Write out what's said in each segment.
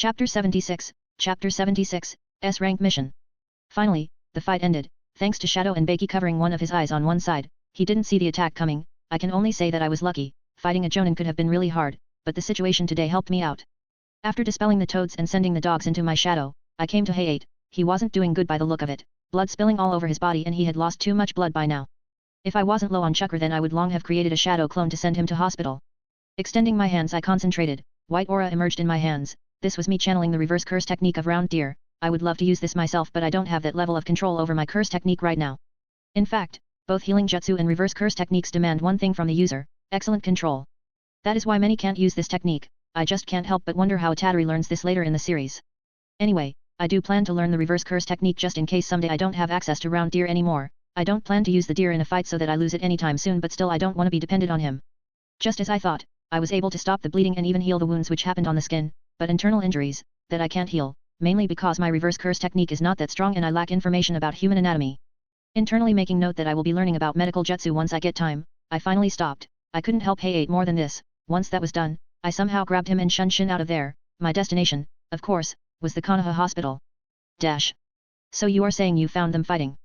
Chapter 76, Chapter 76, S-Rank Mission. Finally, the fight ended, thanks to Shadow and Baki covering one of his eyes on one side. He didn't see the attack coming. I can only say that I was lucky. Fighting a Jonin could have been really hard, but the situation today helped me out. After dispelling the toads and sending the dogs into my shadow, I came to Hayate. He wasn't doing good by the look of it, blood spilling all over his body and he had lost too much blood by now. If I wasn't low on chakra then I would long have created a shadow clone to send him to hospital. Extending my hands I concentrated, white aura emerged in my hands. This was me channeling the reverse curse technique of round deer. I would love to use this myself but I don't have that level of control over my curse technique right now. In fact, both healing jutsu and reverse curse techniques demand one thing from the user, excellent control. That is why many can't use this technique. I just can't help but wonder how Itadori learns this later in the series. Anyway, I do plan to learn the reverse curse technique just in case someday I don't have access to round deer anymore. I don't plan to use the deer in a fight so that I lose it anytime soon but still I don't want to be dependent on him. Just as I thought, I was able to stop the bleeding and even heal the wounds which happened on the skin, but internal injuries, that I can't heal, mainly because my reverse curse technique is not that strong and I lack information about human anatomy. Internally making note that I will be learning about medical jutsu once I get time, I finally stopped. I couldn't help Hayate more than this. Once that was done, I somehow grabbed him and shunned out of there. My destination, of course, was the Konoha hospital. So you are saying you found them fighting?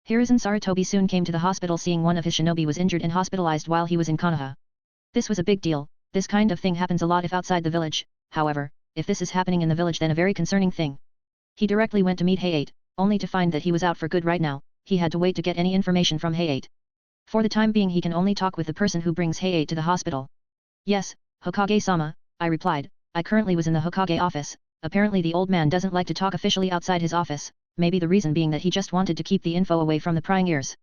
Hiruzen Sarutobi soon came to the hospital seeing one of his shinobi was injured and hospitalized while he was in Konoha. This was a big deal. This kind of thing happens a lot if outside the village. However, if this is happening in the village then a very concerning thing. He directly went to meet Hayate, only to find that he was out for good right now. He had to wait to get any information from Hayate. For the time being he can only talk with the person who brings Hayate to the hospital. Yes, Hokage-sama, I replied. I currently was in the Hokage office. Apparently the old man doesn't like to talk officially outside his office, maybe the reason being that he just wanted to keep the info away from the prying ears.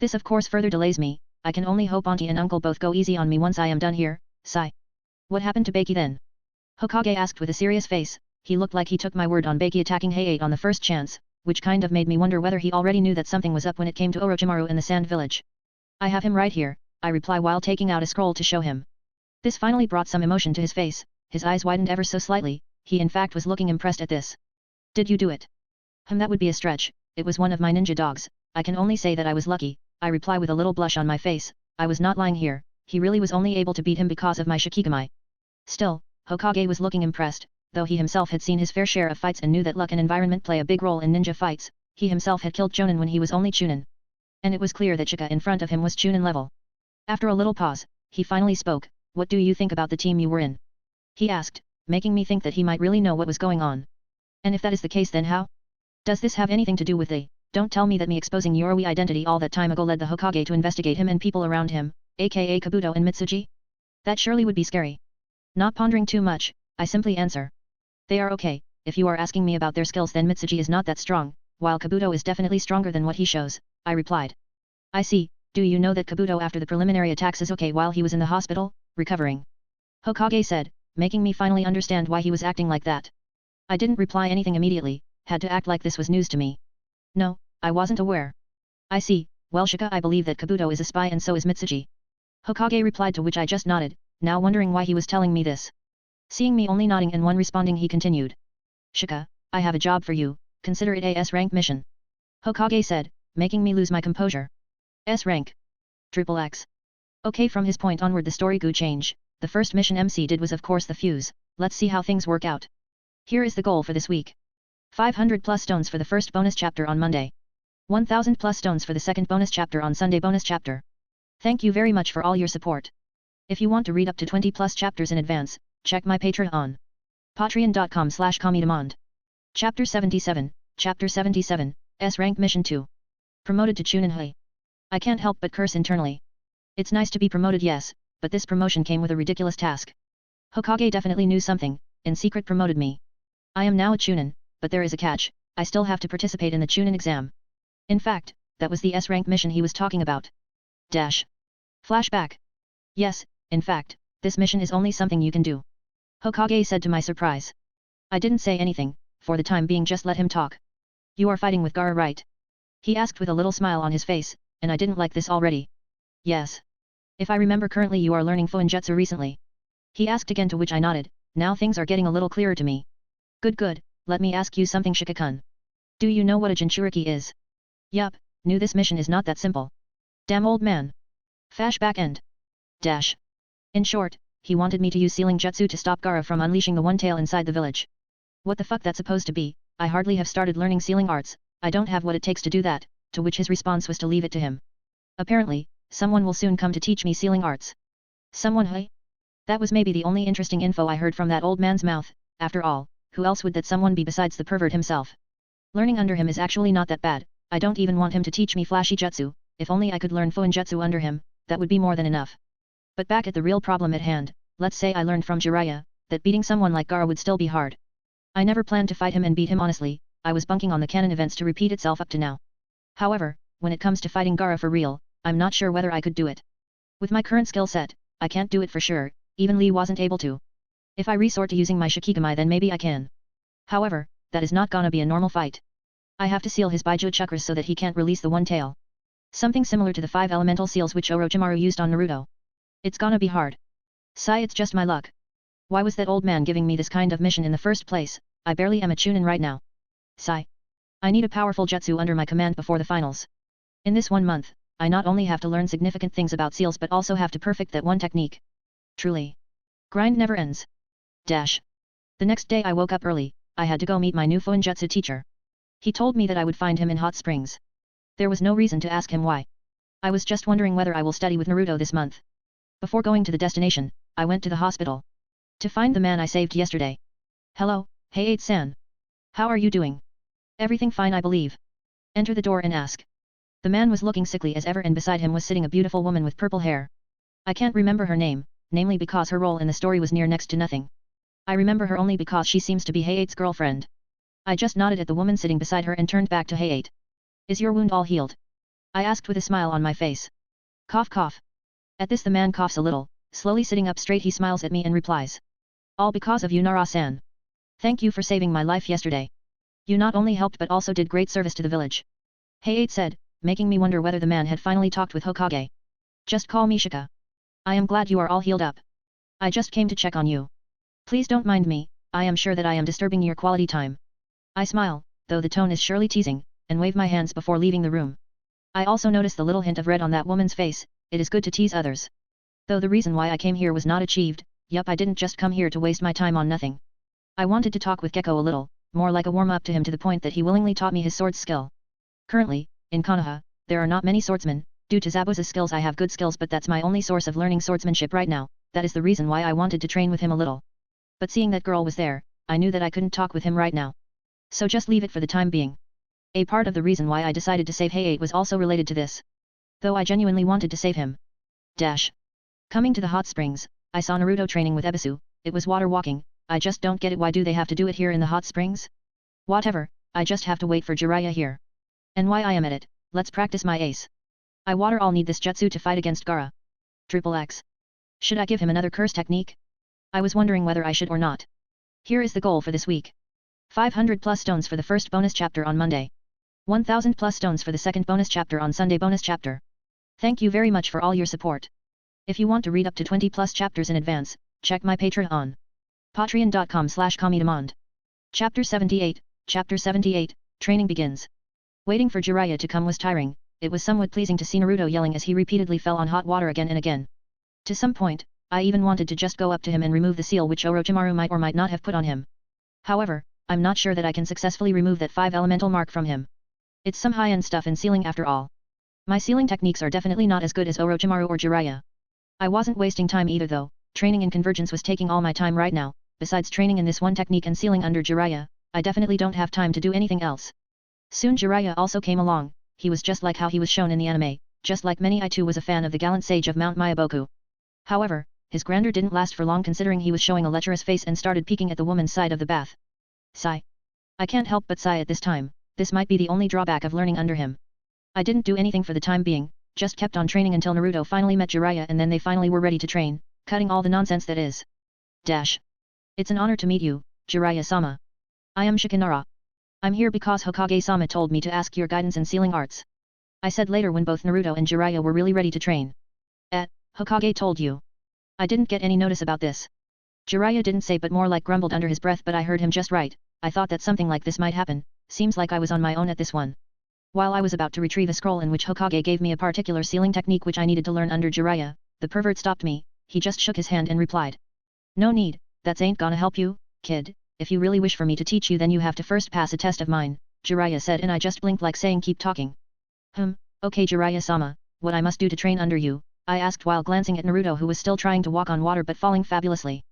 This of course further delays me. I can only hope auntie and uncle both go easy on me once I am done here. Sigh. What happened to Baki then? Hokage asked with a serious face. He looked like he took my word on Baki attacking Hayate on the first chance, which kind of made me wonder whether he already knew that something was up when it came to Orochimaru in the Sand Village. I have him right here, I reply while taking out a scroll to show him. This finally brought some emotion to his face. His eyes widened ever so slightly. He in fact was looking impressed at this. Did you do it? That would be a stretch. It was one of my ninja dogs. I can only say that I was lucky, I reply with a little blush on my face. I was not lying here. He really was only able to beat him because of my Shikamaru. Still, Hokage was looking impressed, though he himself had seen his fair share of fights and knew that luck and environment play a big role in ninja fights. He himself had killed Jonin when he was only Chunin. And it was clear that Shika in front of him was Chunin level. After a little pause, he finally spoke. What do you think about the team you were in? He asked, making me think that he might really know what was going on. And if that is the case then how? Does this have anything to do with the, don't tell me that me exposing Yoroi identity all that time ago led the Hokage to investigate him and people around him, aka Kabuto and Mitsuji? That surely would be scary. Not pondering too much, I simply answer. They are okay. If you are asking me about their skills then Mitsuji is not that strong, while Kabuto is definitely stronger than what he shows, I replied. I see. Do you know that Kabuto after the preliminary attacks is okay while he was in the hospital, recovering? Hokage said, making me finally understand why he was acting like that. I didn't reply anything immediately, had to act like this was news to me. No, I wasn't aware. I see. Well Shika, I believe that Kabuto is a spy and so is Mitsuji. Hokage replied, to which I just nodded, now wondering why he was telling me this. Seeing me only nodding and one responding he continued. Shika, I have a job for you, consider it a S-rank mission. Hokage said, making me lose my composure. S-rank. XXX. Okay, from his point onward the story go change. The first mission MC did was of course the fuse. Let's see how things work out. Here is the goal for this week. 500 plus stones for the first bonus chapter on Monday. 1000 plus stones for the second bonus chapter on Sunday bonus chapter. Thank you very much for all your support. If you want to read up to 20 plus chapters in advance, check my Patreon. Patreon.com/Kamidemand. Chapter 77, Chapter 77, S-Rank Mission 2. Promoted to Chunin Hui. I can't help but curse internally. It's nice to be promoted yes, but this promotion came with a ridiculous task. Hokage definitely knew something, in secret promoted me. I am now a Chunin, but there is a catch, I still have to participate in the Chunin exam. In fact, that was the S-Rank mission he was talking about. Flashback. Yes, in fact, this mission is only something you can do. Hokage said to my surprise. I didn't say anything, for the time being just let him talk. You are fighting with Gaara right? He asked with a little smile on his face, and I didn't like this already. Yes. If I remember currently you are learning Fuinjutsu recently. He asked again, to which I nodded. Now things are getting a little clearer to me. Good, let me ask you something Shika-kun. Do you know what a Jinchuriki is? Yup, knew this mission is not that simple. Damn old man. Flashback end. In short, he wanted me to use sealing jutsu to stop Gaara from unleashing the one tail inside the village. What the fuck that's supposed to be? I hardly have started learning sealing arts, I don't have what it takes to do that, to which his response was to leave it to him. Apparently, someone will soon come to teach me sealing arts. Someone, hey? That was maybe the only interesting info I heard from that old man's mouth. After all, who else would that someone be besides the pervert himself? Learning under him is actually not that bad, I don't even want him to teach me flashy jutsu, if only I could learn Fuinjutsu under him, that would be more than enough. But back at the real problem at hand, let's say I learned from Jiraiya, that beating someone like Gaara would still be hard. I never planned to fight him and beat him honestly, I was bunking on the canon events to repeat itself up to now. However, when it comes to fighting Gaara for real, I'm not sure whether I could do it. With my current skill set, I can't do it for sure, even Lee wasn't able to. If I resort to using my Shikigami then maybe I can. However, that is not gonna be a normal fight. I have to seal his Baijo chakras so that he can't release the one tail. Something similar to the 5 elemental seals which Orochimaru used on Naruto. It's gonna be hard. Sigh, it's just my luck. Why was that old man giving me this kind of mission in the first place? I barely am a Chunin right now. Sigh. I need a powerful jutsu under my command before the finals. In this 1 month, I not only have to learn significant things about seals but also have to perfect that one technique. Truly. Grind never ends. Dash. The next day I woke up early, I had to go meet my new Fuinjutsu teacher. He told me that I would find him in hot springs. There was no reason to ask him why. I was just wondering whether I will study with Naruto this month. Before going to the destination, I went to the hospital. To find the man I saved yesterday. Hello, Hey-8-san. How are you doing? Everything fine I believe. Enter the door and ask. The man was looking sickly as ever and beside him was sitting a beautiful woman with purple hair. I can't remember her name, namely because her role in the story was near next to nothing. I remember her only because she seems to be Hey-8's girlfriend. I just nodded at the woman sitting beside her and turned back to Hey-8. Is your wound all healed? I asked with a smile on my face. Cough cough. At this the man coughs a little, slowly sitting up straight he smiles at me and replies. All because of you Nara-san. Thank you for saving my life yesterday. You not only helped but also did great service to the village. Hey-8 said, making me wonder whether the man had finally talked with Hokage. Just call me Shika. I am glad you are all healed up. I just came to check on you. Please don't mind me, I am sure that I am disturbing your quality time. I smile, though the tone is surely teasing, and wave my hands before leaving the room. I also notice the little hint of red on that woman's face, it is good to tease others. Though the reason why I came here was not achieved, yup I didn't just come here to waste my time on nothing. I wanted to talk with Gecko a little, more like a warm-up to him to the point that he willingly taught me his sword skill. Currently, in Konoha, there are not many swordsmen, due to Zabuza's skills I have good skills but that's my only source of learning swordsmanship right now, that is the reason why I wanted to train with him a little. But seeing that girl was there, I knew that I couldn't talk with him right now. So just leave it for the time being. A part of the reason why I decided to save Hey-8 was also related to this. Though I genuinely wanted to save him. Dash. Coming to the hot springs, I saw Naruto training with Ebisu, it was water walking, I just don't get it why do they have to do it here in the hot springs? Whatever, I just have to wait for Jiraiya here. And why I am at it, let's practice my ace. I water all need this jutsu to fight against Gaara. X. Should I give him another curse technique? I was wondering whether I should or not. Here is the goal for this week. 500 plus stones for the first bonus chapter on Monday. 1000 plus stones for the second bonus chapter on Sunday bonus chapter. Thank you very much for all your support. If you want to read up to 20 plus chapters in advance, check my Patreon. Patreon.com/Kamidemand. Chapter 78, Chapter 78, Training begins. Waiting for Jiraiya to come was tiring, it was somewhat pleasing to see Naruto yelling as he repeatedly fell on hot water again and again. To some point, I even wanted to just go up to him and remove the seal which Orochimaru might or might not have put on him. However, I'm not sure that I can successfully remove that 5 elemental mark from him. It's some high-end stuff in sealing after all. My sealing techniques are definitely not as good as Orochimaru or Jiraiya. I wasn't wasting time either though, training in convergence was taking all my time right now, besides training in this one technique and sealing under Jiraiya, I definitely don't have time to do anything else. Soon Jiraiya also came along, he was just like how he was shown in the anime, just like many I too was a fan of the gallant sage of Mount Myaboku. However, his grandeur didn't last for long considering he was showing a lecherous face and started peeking at the woman's side of the bath. Sigh. I can't help but sigh at this time, this might be the only drawback of learning under him. I didn't do anything for the time being, just kept on training until Naruto finally met Jiraiya and then they finally were ready to train, cutting all the nonsense that is. Dash. It's an honor to meet you, Jiraiya-sama. I am Shikamaru. I'm here because Hokage-sama told me to ask your guidance in sealing arts. I said later when both Naruto and Jiraiya were really ready to train. Hokage told you. I didn't get any notice about this. Jiraiya didn't say but more like grumbled under his breath but I heard him just right, I thought that something like this might happen, seems like I was on my own at this one. While I was about to retrieve a scroll in which Hokage gave me a particular sealing technique which I needed to learn under Jiraiya, the pervert stopped me, he just shook his hand and replied. No need, that's ain't gonna help you, kid, if you really wish for me to teach you then you have to first pass a test of mine, Jiraiya said and I just blinked like saying keep talking. Okay Jiraiya-sama, what I must do to train under you, I asked while glancing at Naruto who was still trying to walk on water but falling fabulously.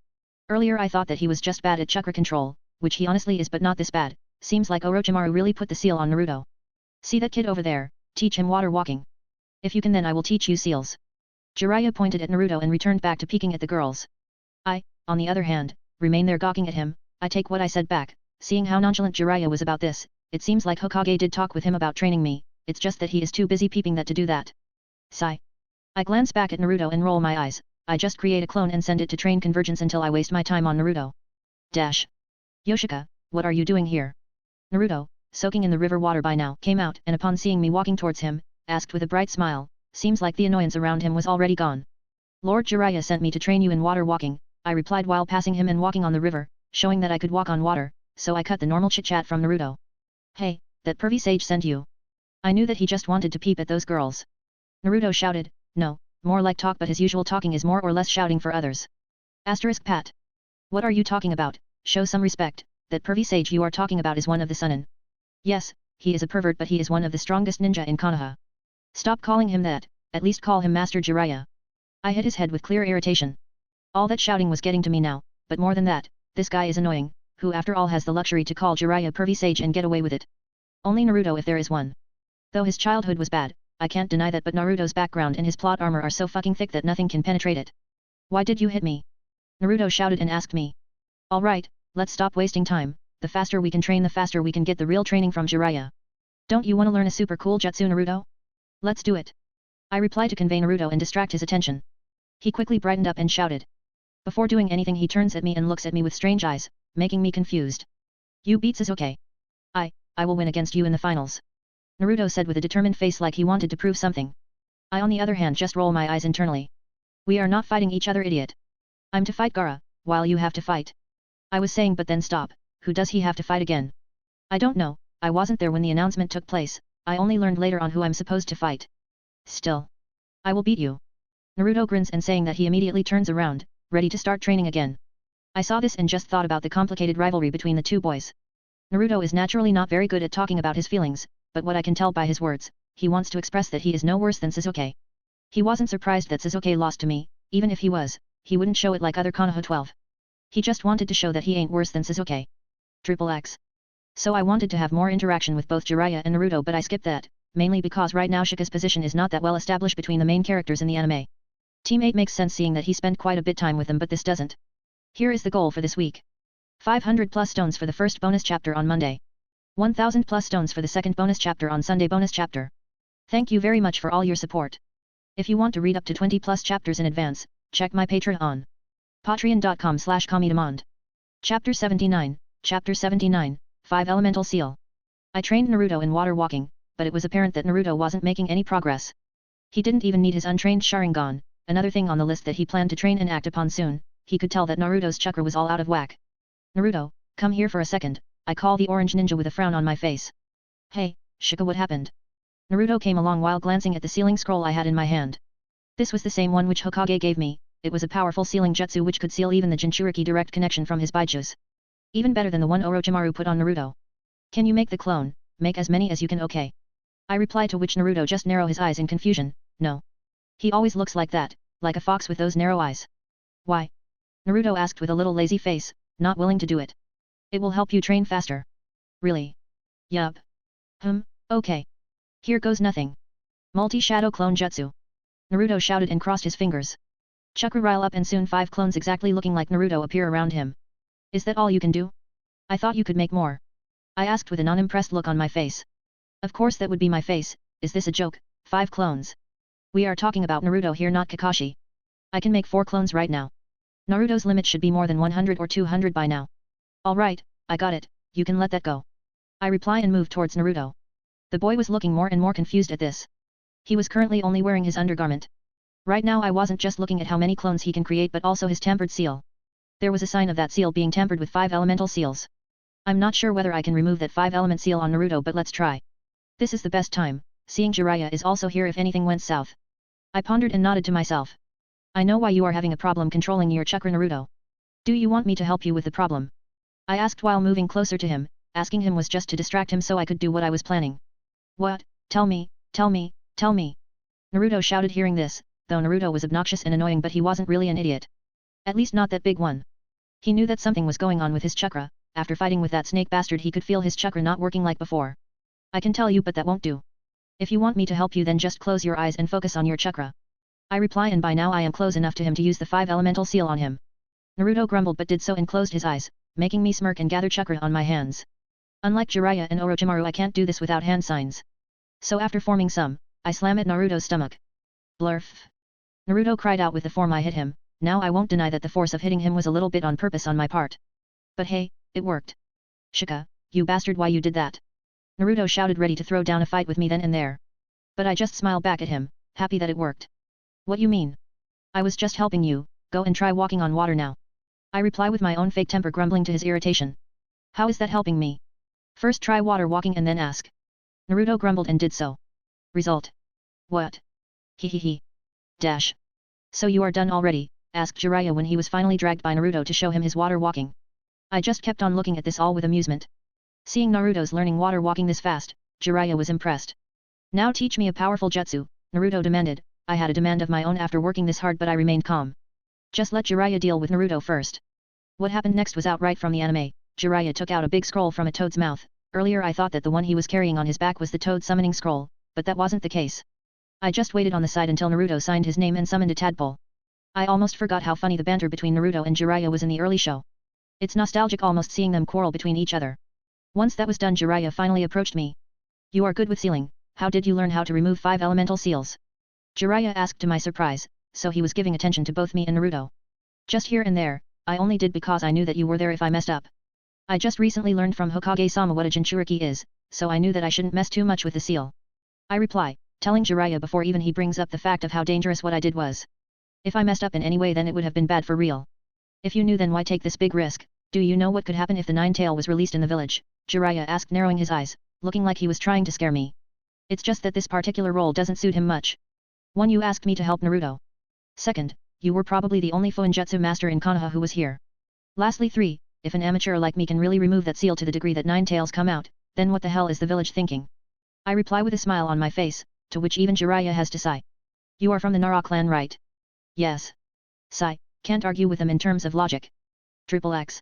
Earlier I thought that he was just bad at chakra control, which he honestly is but not this bad, seems like Orochimaru really put the seal on Naruto. See that kid over there, teach him water walking. If you can then I will teach you seals. Jiraiya pointed at Naruto and returned back to peeking at the girls. I, on the other hand, remain there gawking at him, I take what I said back, seeing how nonchalant Jiraiya was about this, it seems like Hokage did talk with him about training me, it's just that he is too busy peeping that to do that. Sigh. I glance back at Naruto and roll my eyes, I just create a clone and send it to train convergence until I waste my time on Naruto. Dash. Yoshika, what are you doing here? Naruto, soaking in the river water by now, came out and upon seeing me walking towards him, asked with a bright smile, seems like the annoyance around him was already gone. Lord Jiraiya sent me to train you in water walking, I replied while passing him and walking on the river, showing that I could walk on water, so I cut the normal chit-chat from Naruto. Hey, that pervy sage sent you. I knew that he just wanted to peep at those girls. Naruto shouted, no, more like talk but his usual talking is more or less shouting for others. Asterisk pat. What are you talking about, show some respect, that pervy sage you are talking about is one of the Chunin. Yes, he is a pervert but he is one of the strongest ninja in Konoha. Stop calling him that, at least call him Master Jiraiya. I hit his head with clear irritation. All that shouting was getting to me now, but more than that, this guy is annoying, who after all has the luxury to call Jiraiya pervy sage and get away with it. Only Naruto if there is one. Though his childhood was bad, I can't deny that but Naruto's background and his plot armor are so fucking thick that nothing can penetrate it. Why did you hit me? Naruto shouted and asked me. Alright, let's stop wasting time, the faster we can train the faster we can get the real training from Jiraiya. Don't you want to learn a super cool jutsu Naruto? Let's do it. I replied to convey Naruto and distract his attention. He quickly brightened up and shouted. Before doing anything he turns at me and looks at me with strange eyes, making me confused. You beat Sasuke. I will win against you in the finals. Naruto said with a determined face like he wanted to prove something. I on the other hand just roll my eyes internally. We are not fighting each other idiot. I'm to fight Gaara, while you have to fight. I was saying but then stop, who does he have to fight again? I don't know, I wasn't there when the announcement took place, I only learned later on who I'm supposed to fight. Still. I will beat you. Naruto grins and saying that he immediately turns around, ready to start training again. I saw this and just thought about the complicated rivalry between the two boys. Naruto is naturally not very good at talking about his feelings, but what I can tell by his words, he wants to express that he is no worse than Sasuke. He wasn't surprised that Sasuke lost to me, even if he was, he wouldn't show it like other Konoha 12. He just wanted to show that he ain't worse than Sasuke. XXX. So I wanted to have more interaction with both Jiraiya and Naruto but I skipped that, mainly because right now Shika's position is not that well established between the main characters in the anime. Team 8 makes sense seeing that he spent quite a bit time with them but this doesn't. Here is the goal for this week. 500 plus stones for the first bonus chapter on Monday. 1000 plus stones for the second bonus chapter on Sunday bonus chapter. Thank you very much for all your support. If you want to read up to 20 plus chapters in advance, check my Patreon on patreon.com/comedemond. Chapter 79, Chapter 79, 5 Elemental Seal. I trained Naruto in water walking, but it was apparent that Naruto wasn't making any progress. He didn't even need his untrained Sharingan, another thing on the list that he planned to train and act upon soon, he could tell that Naruto's chakra was all out of whack. Naruto, come here for a second, I call the orange ninja with a frown on my face. Hey, Shika, what happened? Naruto came along while glancing at the sealing scroll I had in my hand. This was the same one which Hokage gave me, it was a powerful sealing jutsu which could seal even the Jinchuriki direct connection from his Baijus. Even better than the one Orochimaru put on Naruto. Can you make the clone, make as many as you can okay? I reply to which Naruto just narrow his eyes in confusion, no. He always looks like that, like a fox with those narrow eyes. Why? Naruto asked with a little lazy face, not willing to do it. It will help you train faster. Really? Yup. Okay. Here goes nothing. Multi-shadow clone jutsu. Naruto shouted and crossed his fingers. Chakra rile up and soon 5 clones exactly looking like Naruto appear around him. Is that all you can do? I thought you could make more. I asked with an unimpressed look on my face. Of course that would be my face, is this a joke, 5 clones? We are talking about Naruto here not Kakashi. I can make 4 clones right now. Naruto's limit should be more than 100 or 200 by now. Alright, I got it, you can let that go. I reply and move towards Naruto. The boy was looking more and more confused at this. He was currently only wearing his undergarment. Right now I wasn't just looking at how many clones he can create but also his tampered seal. There was a sign of that seal being tampered with 5 elemental seals. I'm not sure whether I can remove that 5 element seal on Naruto but let's try. This is the best time, seeing Jiraiya is also here if anything went south. I pondered and nodded to myself. I know why you are having a problem controlling your chakra Naruto. Do you want me to help you with the problem? I asked while moving closer to him. Asking him was just to distract him so I could do what I was planning. What? Tell me, tell me, tell me. Naruto shouted hearing this, though Naruto was obnoxious and annoying but he wasn't really an idiot. At least not that big one. He knew that something was going on with his chakra. After fighting with that snake bastard he could feel his chakra not working like before. I can tell you but that won't do. If you want me to help you then just close your eyes and focus on your chakra. I reply and by now I am close enough to him to use the 5 elemental seal on him. Naruto grumbled but did so and closed his eyes, making me smirk and gather chakra on my hands. Unlike Jiraiya and Orochimaru I can't do this without hand signs. So after forming some, I slam at Naruto's stomach. Blurf. Naruto cried out with the form I hit him. Now I won't deny that the force of hitting him was a little bit on purpose on my part. But hey, it worked. Shika, you bastard, why you did that? Naruto shouted, ready to throw down a fight with me then and there. But I just smiled back at him, happy that it worked. What you mean? I was just helping you, go and try walking on water now. I reply with my own fake temper, grumbling to his irritation. How is that helping me? First try water walking and then ask. Naruto grumbled and did so. Result. What? Hehehe. Dash. So you are done already? Asked Jiraiya when he was finally dragged by Naruto to show him his water walking. I just kept on looking at this all with amusement. Seeing Naruto's learning water walking this fast, Jiraiya was impressed. Now teach me a powerful jutsu, Naruto demanded. I had a demand of my own after working this hard but I remained calm. Just let Jiraiya deal with Naruto first. What happened next was out right from the anime. Jiraiya took out a big scroll from a toad's mouth. Earlier I thought that the one he was carrying on his back was the toad summoning scroll, but that wasn't the case. I just waited on the side until Naruto signed his name and summoned a tadpole. I almost forgot how funny the banter between Naruto and Jiraiya was in the early show. It's nostalgic almost seeing them quarrel between each other. Once that was done, Jiraiya finally approached me. You are good with sealing, how did you learn how to remove 5 elemental seals? Jiraiya asked to my surprise, so he was giving attention to both me and Naruto. Just here and there, I only did because I knew that you were there if I messed up. I just recently learned from Hokage-sama what a Jinchuriki is, so I knew that I shouldn't mess too much with the seal. I reply, telling Jiraiya before even he brings up the fact of how dangerous what I did was. If I messed up in any way then it would have been bad for real. If you knew then why take this big risk? Do you know what could happen if the Nine-Tail was released in the village? Jiraiya asked, narrowing his eyes, looking like he was trying to scare me. It's just that this particular role doesn't suit him much. 1. You asked me to help Naruto. 2nd, you were probably the only Fuinjutsu master in Konoha who was here. Lastly 3, if an amateur like me can really remove that seal to the degree that 9 tails come out, then what the hell is the village thinking? I reply with a smile on my face, to which even Jiraiya has to sigh. You are from the Nara clan, right? Yes. Sigh, can't argue with them in terms of logic. XXX.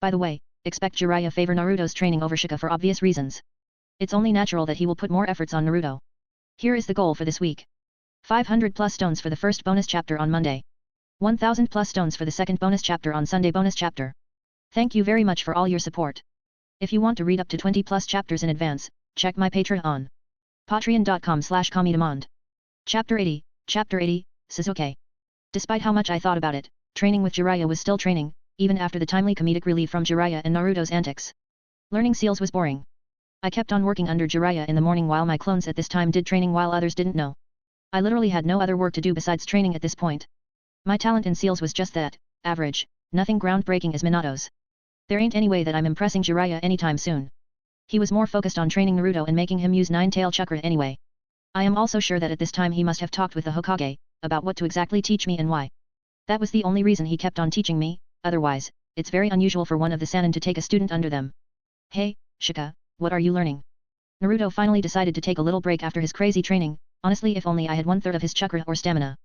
By the way, expect Jiraiya favor Naruto's training over Shika for obvious reasons. It's only natural that he will put more efforts on Naruto. Here is the goal for this week. 500 plus stones for the first bonus chapter on Monday. 1000 plus stones for the second bonus chapter on Sunday bonus chapter. Thank you very much for all your support. If you want to read up to 20 plus chapters in advance, check my Patreon. Patreon.com/Kamidemand. Chapter 80, Chapter 80, Sasuke. Despite how much I thought about it, training with Jiraiya was still training, even after the timely comedic relief from Jiraiya and Naruto's antics. Learning seals was boring. I kept on working under Jiraiya in the morning while my clones at this time did training while others didn't know. I literally had no other work to do besides training at this point. My talent in seals was just that, average, nothing groundbreaking as Minato's. There ain't any way that I'm impressing Jiraiya anytime soon. He was more focused on training Naruto and making him use 9-tail chakra anyway. I am also sure that at this time he must have talked with the Hokage, about what to exactly teach me and why. That was the only reason he kept on teaching me, otherwise, it's very unusual for one of the Sannin to take a student under them. Hey, Shika, what are you learning? Naruto finally decided to take a little break after his crazy training. Honestly, if only I had 1/3 of his chakra or stamina.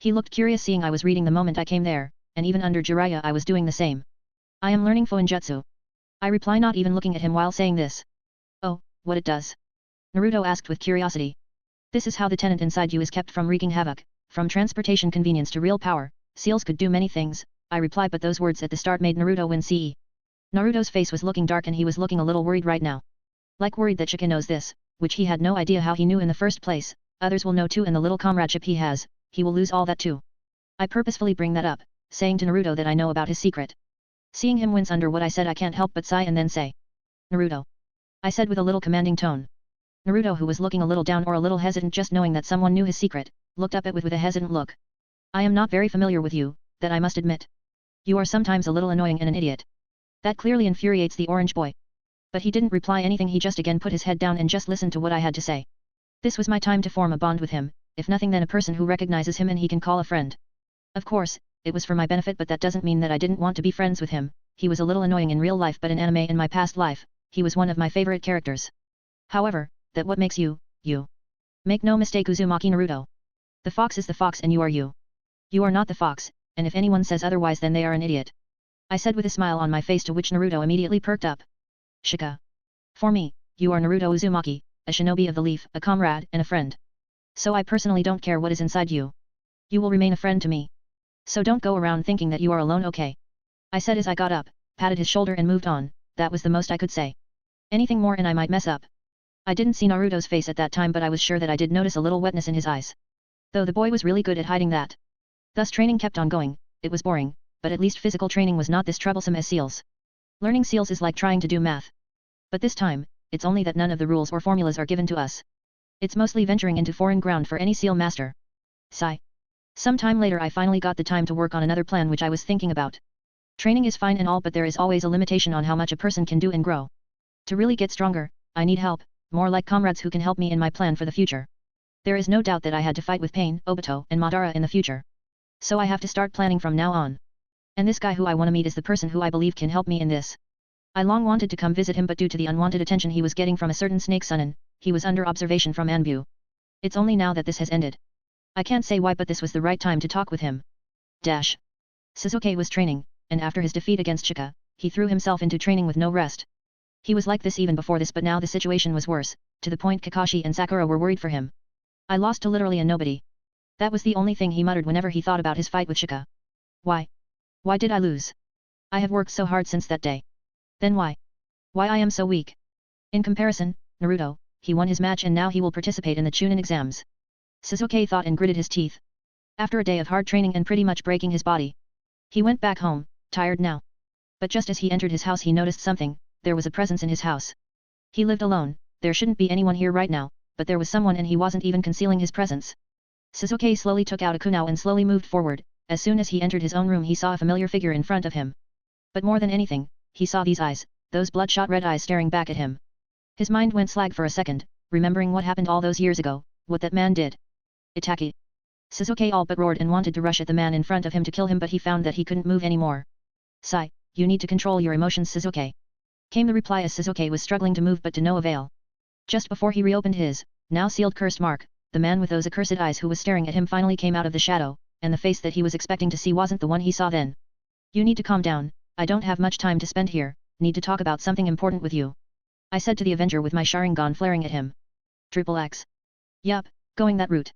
He looked curious seeing I was reading the moment I came there, and even under Jiraiya I was doing the same. I am learning Fuinjutsu. I reply, not even looking at him while saying this. Oh, what it does? Naruto asked with curiosity. This is how the tenant inside you is kept from wreaking havoc, from transportation convenience to real power. Seals could do many things, I replied, but those words at the start made Naruto wince. Naruto's face was looking dark and he was looking a little worried right now. Like worried that Shika knows this, which he had no idea how he knew in the first place. Others will know too, and the little comradeship he has, he will lose all that too. I purposefully bring that up, saying to Naruto that I know about his secret. Seeing him wince under what I said, I can't help but sigh and then say, Naruto. I said with a little commanding tone. Naruto, who was looking a little down or a little hesitant just knowing that someone knew his secret, looked up at with a hesitant look. I am not very familiar with you, that I must admit. You are sometimes a little annoying and an idiot. That clearly infuriates the orange boy. But he didn't reply anything, he just again put his head down and just listened to what I had to say. This was my time to form a bond with him, if nothing then a person who recognizes him and he can call a friend. Of course, it was for my benefit, but that doesn't mean that I didn't want to be friends with him. he was a little annoying in real life but in anime in my past life, he was one of my favorite characters. However, that what makes you, you. Make no mistake Uzumaki Naruto. The fox is the fox and you are you. You are not the fox, and if anyone says otherwise then they are an idiot. I said with a smile on my face to which Naruto immediately perked up. Shika. For me, you are Naruto Uzumaki, a shinobi of the leaf, a comrade and a friend. So I personally don't care what is inside you. You will remain a friend to me. So don't go around thinking that you are alone, okay? I said as I got up, patted his shoulder and moved on. That was the most I could say. Anything more and I might mess up. I didn't see Naruto's face at that time but I was sure that I did notice a little wetness in his eyes. Though the boy was really good at hiding that. Thus training kept on going, it was boring, but at least physical training was not this troublesome as seals. Learning seals is like trying to do math. But this time, it's only that none of the rules or formulas are given to us. It's mostly venturing into foreign ground for any seal master. Sigh. Some time later I finally got the time to work on another plan which I was thinking about. Training is fine and all but there is always a limitation on how much a person can do and grow. To really get stronger, I need help, more like comrades who can help me in my plan for the future. There is no doubt that I had to fight with Pain, Obito and Madara in the future. So I have to start planning from now on. And this guy who I want to meet is the person who I believe can help me in this. I long wanted to come visit him but due to the unwanted attention he was getting from a certain snake Sunin, he was under observation from Anbu. It's only now that this has ended. I can't say why but this was the right time to talk with him. Dash. Sasuke was training, and after his defeat against Shika, he threw himself into training with no rest. He was like this even before this but now the situation was worse, to the point Kakashi and Sakura were worried for him. I lost to literally a nobody. That was the only thing he muttered whenever he thought about his fight with Shika. Why? Why did I lose? I have worked so hard since that day. Then why? Why I am so weak? In comparison, Naruto, he won his match and now he will participate in the Chunin exams. Sasuke thought and gritted his teeth. After a day of hard training and pretty much breaking his body, he went back home, tired now. But just as he entered his house he noticed something, there was a presence in his house. He lived alone, there shouldn't be anyone here right now, but there was someone and he wasn't even concealing his presence. Sasuke slowly took out a kunai and slowly moved forward. As soon as he entered his own room he saw a familiar figure in front of him. But more than anything, he saw these eyes, those bloodshot red eyes staring back at him. His mind went slag for a second, remembering what happened all those years ago, what that man did. Itachi. Sasuke all but roared and wanted to rush at the man in front of him to kill him but he found that he couldn't move anymore. Sigh, you need to control your emotions Sasuke. Came the reply as Sasuke was struggling to move but to no avail. Just before he reopened his, now sealed cursed mark, the man with those accursed eyes who was staring at him finally came out of the shadow, and the face that he was expecting to see wasn't the one he saw then. You need to calm down, I don't have much time to spend here, need to talk about something important with you. I said to the Avenger with my Sharingan flaring at him. Triple X. Yup, going that route.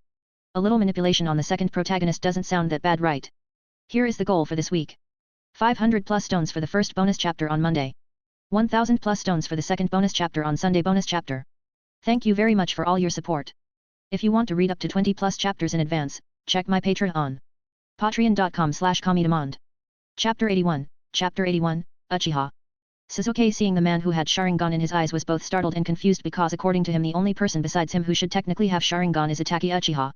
A little manipulation on the second protagonist doesn't sound that bad, right? Here is the goal for this week. 500 plus stones for the first bonus chapter on Monday. 1000 plus stones for the second bonus chapter on Sunday bonus chapter. Thank you very much for all your support. If you want to read up to 20 plus chapters in advance, check my Patreon. Patreon.com/Kamidemand. Chapter 81, Uchiha. Sasuke seeing the man who had Sharingan in his eyes was both startled and confused because according to him the only person besides him who should technically have Sharingan is Itachi Uchiha.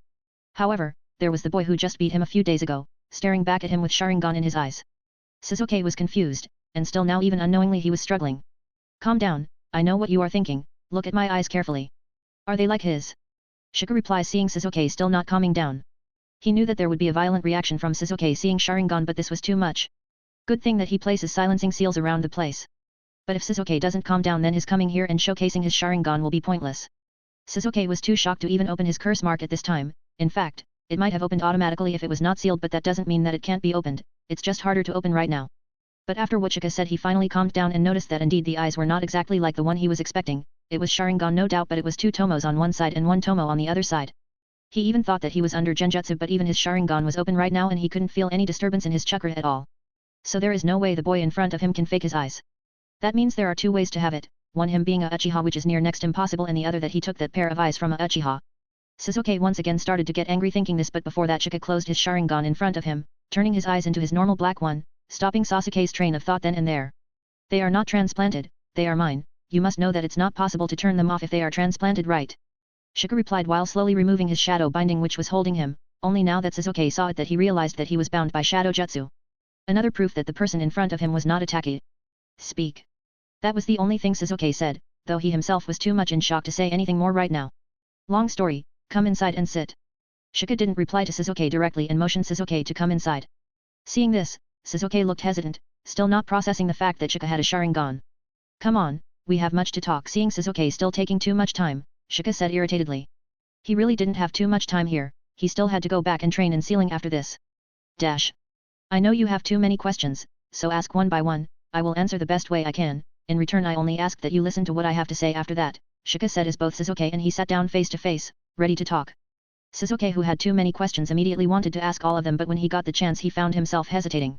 However, there was the boy who just beat him a few days ago, staring back at him with Sharingan in his eyes. Sasuke was confused, and still now even unknowingly he was struggling. Calm down, I know what you are thinking, look at my eyes carefully. Are they like his? Shika replies seeing Sasuke still not calming down. He knew that there would be a violent reaction from Sasuke seeing Sharingan but this was too much. Good thing that he places silencing seals around the place. But if Sasuke doesn't calm down then his coming here and showcasing his Sharingan will be pointless. Sasuke was too shocked to even open his curse mark at this time, in fact, it might have opened automatically if it was not sealed but that doesn't mean that it can't be opened, it's just harder to open right now. But after what Shika said he finally calmed down and noticed that indeed the eyes were not exactly like the one he was expecting, it was Sharingan no doubt but it was two tomos on one side and one tomo on the other side. He even thought that he was under genjutsu but even his Sharingan was open right now and he couldn't feel any disturbance in his chakra at all. So there is no way the boy in front of him can fake his eyes. That means there are two ways to have it, one him being a Uchiha which is near next impossible and the other that he took that pair of eyes from a Uchiha. Sasuke once again started to get angry thinking this but before that Shika closed his Sharingan in front of him, turning his eyes into his normal black one, stopping Sasuke's train of thought then and there. They are not transplanted, they are mine, you must know that it's not possible to turn them off if they are transplanted, right? Shika replied while slowly removing his shadow binding which was holding him, only now that Sasuke saw it that he realized that he was bound by shadow jutsu. Another proof that the person in front of him was not Itachi. Speak. That was the only thing Sasuke said, though he himself was too much in shock to say anything more right now. Long story, come inside and sit. Shika didn't reply to Sasuke directly and motioned Sasuke to come inside. Seeing this, Sasuke looked hesitant, still not processing the fact that Shika had a Sharingan. Come on, we have much to talk. Seeing Sasuke still taking too much time, Shika said irritatedly. He really didn't have too much time here, he still had to go back and train in sealing after this. Dash. I know you have too many questions, so ask one by one, I will answer the best way I can, in return I only ask that you listen to what I have to say after that, Shika said as both Sasuke and he sat down face to face, ready to talk. Sasuke, who had too many questions, immediately wanted to ask all of them, but when he got the chance he found himself hesitating.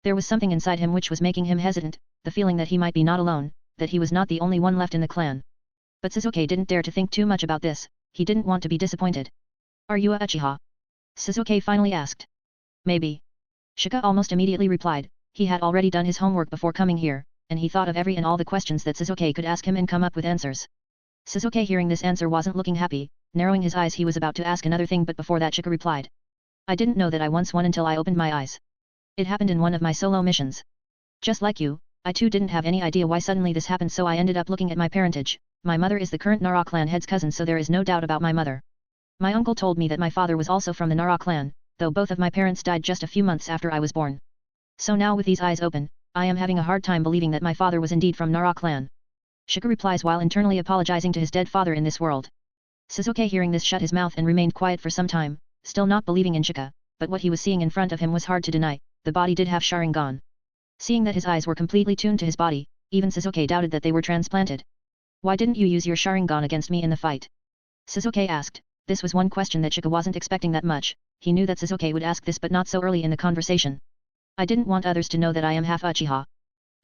There was something inside him which was making him hesitant, the feeling that he might be not alone, that he was not the only one left in the clan. But Sasuke didn't dare to think too much about this, he didn't want to be disappointed. Are you a Uchiha? Sasuke finally asked. Maybe. Shika almost immediately replied, he had already done his homework before coming here, and he thought of every and all the questions that Sasuke could ask him and come up with answers. Sasuke, hearing this answer, wasn't looking happy, narrowing his eyes. He was about to ask another thing, but before that Shika replied. I didn't know that I once won until I opened my eyes. It happened in one of my solo missions. Just like you, I too didn't have any idea why suddenly this happened, so I ended up looking at my parentage. My mother is the current Nara clan head's cousin, so there is no doubt about my mother. My uncle told me that my father was also from the Nara clan, though both of my parents died just a few months after I was born. So now with these eyes open, I am having a hard time believing that my father was indeed from Nara clan. Shika replies while internally apologizing to his dead father in this world. Sasuke, hearing this, shut his mouth and remained quiet for some time, still not believing in Shika, but what he was seeing in front of him was hard to deny. The body did have Sharingan. Seeing that his eyes were completely tuned to his body, even Sasuke doubted that they were transplanted. Why didn't you use your Sharingan against me in the fight? Sasuke asked. This was one question that Shika wasn't expecting that much. He knew that Sasuke would ask this, but not so early in the conversation. I didn't want others to know that I am half Uchiha.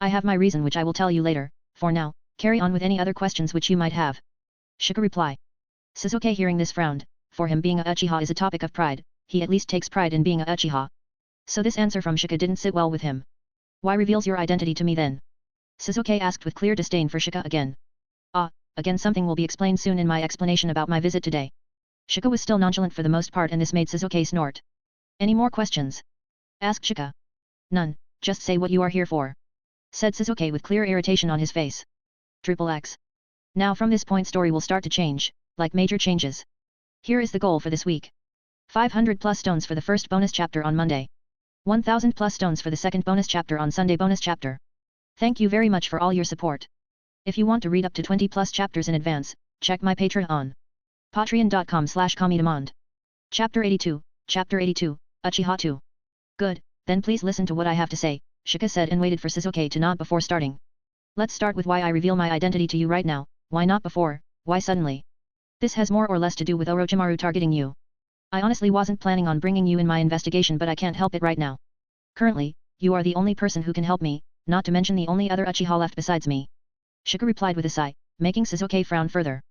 I have my reason which I will tell you later. For now, carry on with any other questions which you might have. Shika reply. Sasuke, hearing this, frowned. For him, being a Uchiha is a topic of pride. He at least takes pride in being a Uchiha. So this answer from Shika didn't sit well with him. Why reveals your identity to me then? Sasuke asked with clear disdain for Shika again. Again, something will be explained soon in my explanation about my visit today. Shika was still nonchalant for the most part, and this made Sasuke snort. Any more questions? Asked Shika. None, just say what you are here for. Said Sasuke with clear irritation on his face. XXX. Now from this point story will start to change, like major changes. Here is the goal for this week. 500 plus stones for the first bonus chapter on Monday. 1000 plus stones for the second bonus chapter on Sunday bonus chapter. Thank you very much for all your support. If you want to read up to 20 plus chapters in advance, check my Patreon on patreon.com/comedemand. Chapter 82, Uchiha 2. Good, then please listen to what I have to say, Shika said and waited for Sasuke to nod before starting. Let's start with why I reveal my identity to you right now. Why not before? Why suddenly? This has more or less to do with Orochimaru targeting you. I honestly wasn't planning on bringing you in my investigation, but I can't help it right now. Currently, you are the only person who can help me, not to mention the only other Uchiha left besides me. Shika replied with a sigh, making Sasuke frown further.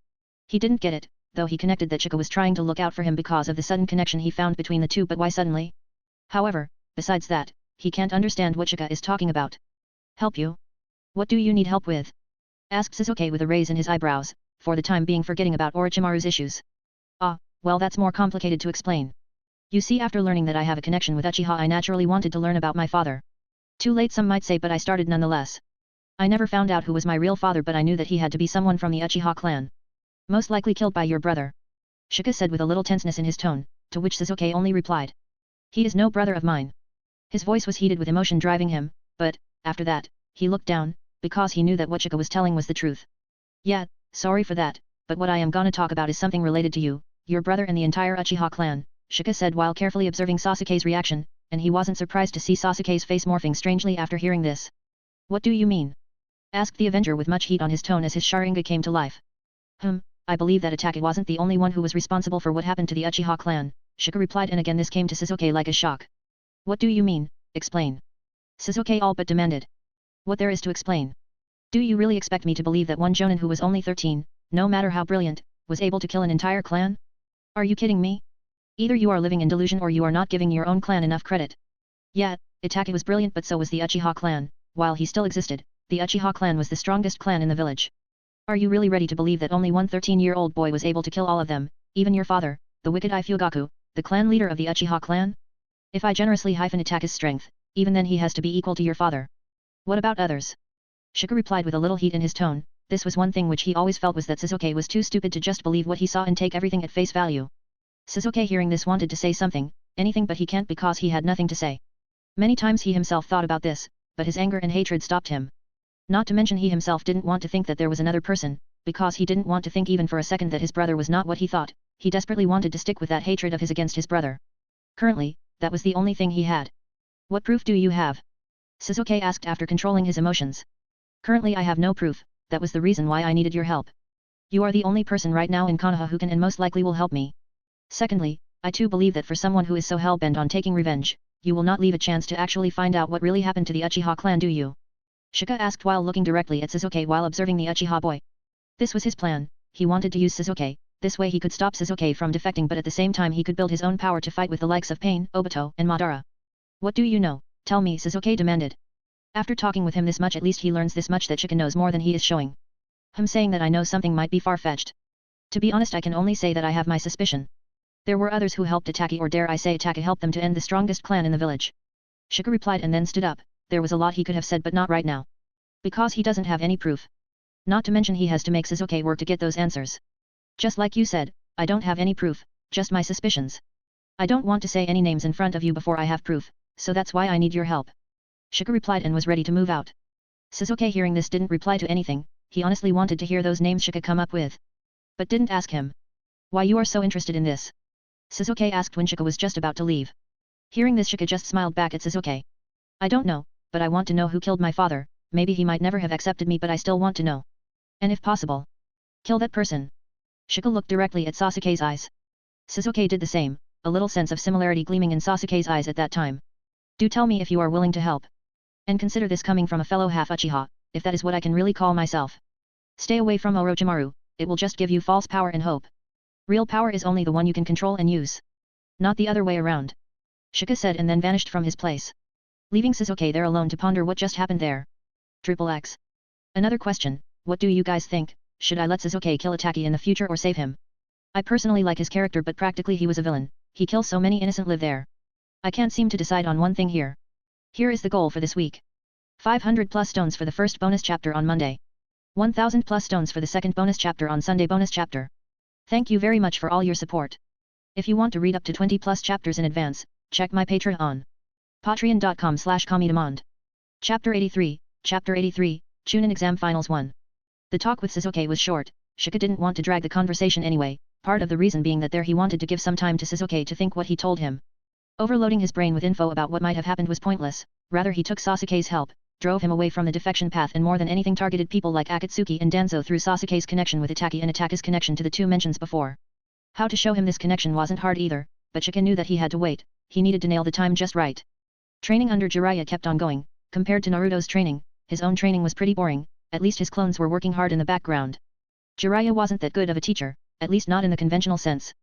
He didn't get it, though he connected that Shika was trying to look out for him because of the sudden connection he found between the two, but why suddenly? However, besides that, he can't understand what Shika is talking about. Help you? What do you need help with? Asked Sasuke with a raise in his eyebrows, for the time being forgetting about Orochimaru's issues. Well, that's more complicated to explain. You see, after learning that I have a connection with Uchiha, I naturally wanted to learn about my father. Too late some might say, but I started nonetheless. I never found out who was my real father, but I knew that he had to be someone from the Uchiha clan. Most likely killed by your brother. Shika said with a little tenseness in his tone, to which Sasuke only replied. He is no brother of mine. His voice was heated with emotion driving him, but, after that, he looked down, because he knew that what Shika was telling was the truth. Yeah, sorry for that, but what I am gonna talk about is something related to you, your brother and the entire Uchiha clan, Shika said while carefully observing Sasuke's reaction, and he wasn't surprised to see Sasuke's face morphing strangely after hearing this. What do you mean? Asked the Avenger with much heat on his tone as his Sharingan came to life. I believe that Itachi wasn't the only one who was responsible for what happened to the Uchiha clan, Shika replied, and again this came to Sasuke like a shock. What do you mean? Explain. Sasuke all but demanded. What there is to explain? Do you really expect me to believe that one Jonin who was only 13, no matter how brilliant, was able to kill an entire clan? Are you kidding me? Either you are living in delusion or you are not giving your own clan enough credit. Yeah, Itachi was brilliant, but so was the Uchiha clan. While he still existed, the Uchiha clan was the strongest clan in the village. Are you really ready to believe that only one 13-year-old boy was able to kill all of them, even your father, the wicked Ifugaki, the clan leader of the Uchiha clan? If I generously attack his strength, even then he has to be equal to your father. What about others? Shika replied with a little heat in his tone. This was one thing which he always felt, was that Sasuke was too stupid to just believe what he saw and take everything at face value. Sasuke hearing this wanted to say something, anything, but he can't because he had nothing to say. Many times he himself thought about this, but his anger and hatred stopped him. Not to mention he himself didn't want to think that there was another person, because he didn't want to think even for a second that his brother was not what he thought. He desperately wanted to stick with that hatred of his against his brother. Currently, that was the only thing he had. What proof do you have? Sasuke asked after controlling his emotions. Currently I have no proof, that was the reason why I needed your help. You are the only person right now in Konoha who can and most likely will help me. Secondly, I too believe that for someone who is so hell-bent on taking revenge, you will not leave a chance to actually find out what really happened to the Uchiha clan, do you? Shika asked while looking directly at Sasuke while observing the Uchiha boy. This was his plan, he wanted to use Sasuke, this way he could stop Sasuke from defecting but at the same time he could build his own power to fight with the likes of Pain, Obito, and Madara. What do you know? Tell me, Sasuke demanded. After talking with him this much, at least he learns this much, that Shika knows more than he is showing. Him saying that I know something might be far-fetched. To be honest, I can only say that I have my suspicion. There were others who helped Itachi, or dare I say Itachi helped them to end the strongest clan in the village. Shika replied and then stood up. There was a lot he could have said but not right now. Because he doesn't have any proof. Not to mention he has to make Sasuke work to get those answers. Just like you said, I don't have any proof, just my suspicions. I don't want to say any names in front of you before I have proof, so that's why I need your help. Shika replied and was ready to move out. Sasuke hearing this didn't reply to anything, he honestly wanted to hear those names Shika come up with. But didn't ask him. Why you are so interested in this? Sasuke asked when Shika was just about to leave. Hearing this, Shika just smiled back at Sasuke. I don't know, but I want to know who killed my father. Maybe he might never have accepted me but I still want to know. And if possible, kill that person. Shika looked directly at Sasuke's eyes. Sasuke did the same, a little sense of similarity gleaming in Sasuke's eyes at that time. Do tell me if you are willing to help. And consider this coming from a fellow half Uchiha, if that is what I can really call myself. Stay away from Orochimaru, it will just give you false power and hope. Real power is only the one you can control and use. Not the other way around. Shika said and then vanished from his place. Leaving Sasuke there alone to ponder what just happened there. XXX. Another question, what do you guys think, should I let Sasuke kill Itachi in the future or save him? I personally like his character but practically he was a villain, he kills so many innocent live there. I can't seem to decide on one thing here. Here is the goal for this week. 500 plus stones for the first bonus chapter on Monday. 1000 plus stones for the second bonus chapter on Sunday bonus chapter. Thank you very much for all your support. If you want to read up to 20 plus chapters in advance, check my Patreon. Patreon.com/comedemond. Chapter 83, Chunin Exam Finals 1. The talk with Sasuke was short, Shika didn't want to drag the conversation anyway, part of the reason being that there he wanted to give some time to Sasuke to think what he told him. Overloading his brain with info about what might have happened was pointless, rather he took Sasuke's help, drove him away from the defection path and more than anything targeted people like Akatsuki and Danzo through Sasuke's connection with Itachi and Itachi's connection to the two mentions before. How to show him this connection wasn't hard either, but Shika knew that he had to wait, he needed to nail the time just right. Training under Jiraiya kept on going, compared to Naruto's training, his own training was pretty boring, at least his clones were working hard in the background. Jiraiya wasn't that good of a teacher, at least not in the conventional sense.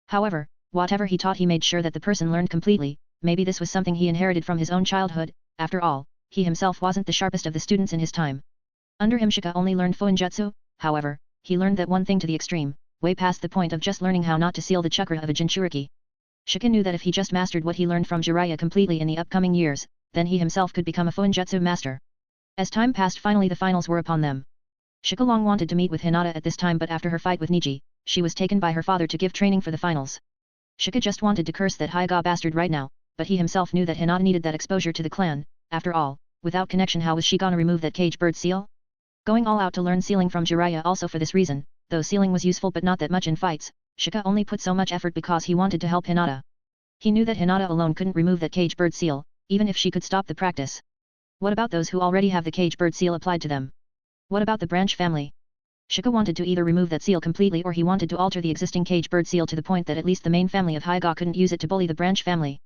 However, whatever he taught he made sure that the person learned completely, maybe this was something he inherited from his own childhood, after all, he himself wasn't the sharpest of the students in his time. Under him Shika only learned Fuinjutsu, however, he learned that one thing to the extreme, way past the point of just learning how not to seal the chakra of a Jinchuriki. Shika knew that if he just mastered what he learned from Jiraiya completely in the upcoming years, then he himself could become a Fuinjutsu master. As time passed, finally the finals were upon them. Shika long wanted to meet with Hinata at this time but after her fight with Niji, she was taken by her father to give training for the finals. Shika just wanted to curse that Hyuga bastard right now, but he himself knew that Hinata needed that exposure to the clan, after all, without connection how was she gonna remove that cage bird seal? Going all out to learn sealing from Jiraiya also for this reason, though sealing was useful but not that much in fights, Shika only put so much effort because he wanted to help Hinata. He knew that Hinata alone couldn't remove that cage bird seal, even if she could stop the practice. What about those who already have the cage bird seal applied to them? What about the branch family? Shika wanted to either remove that seal completely or he wanted to alter the existing cage bird seal to the point that at least the main family of Hyuga couldn't use it to bully the branch family.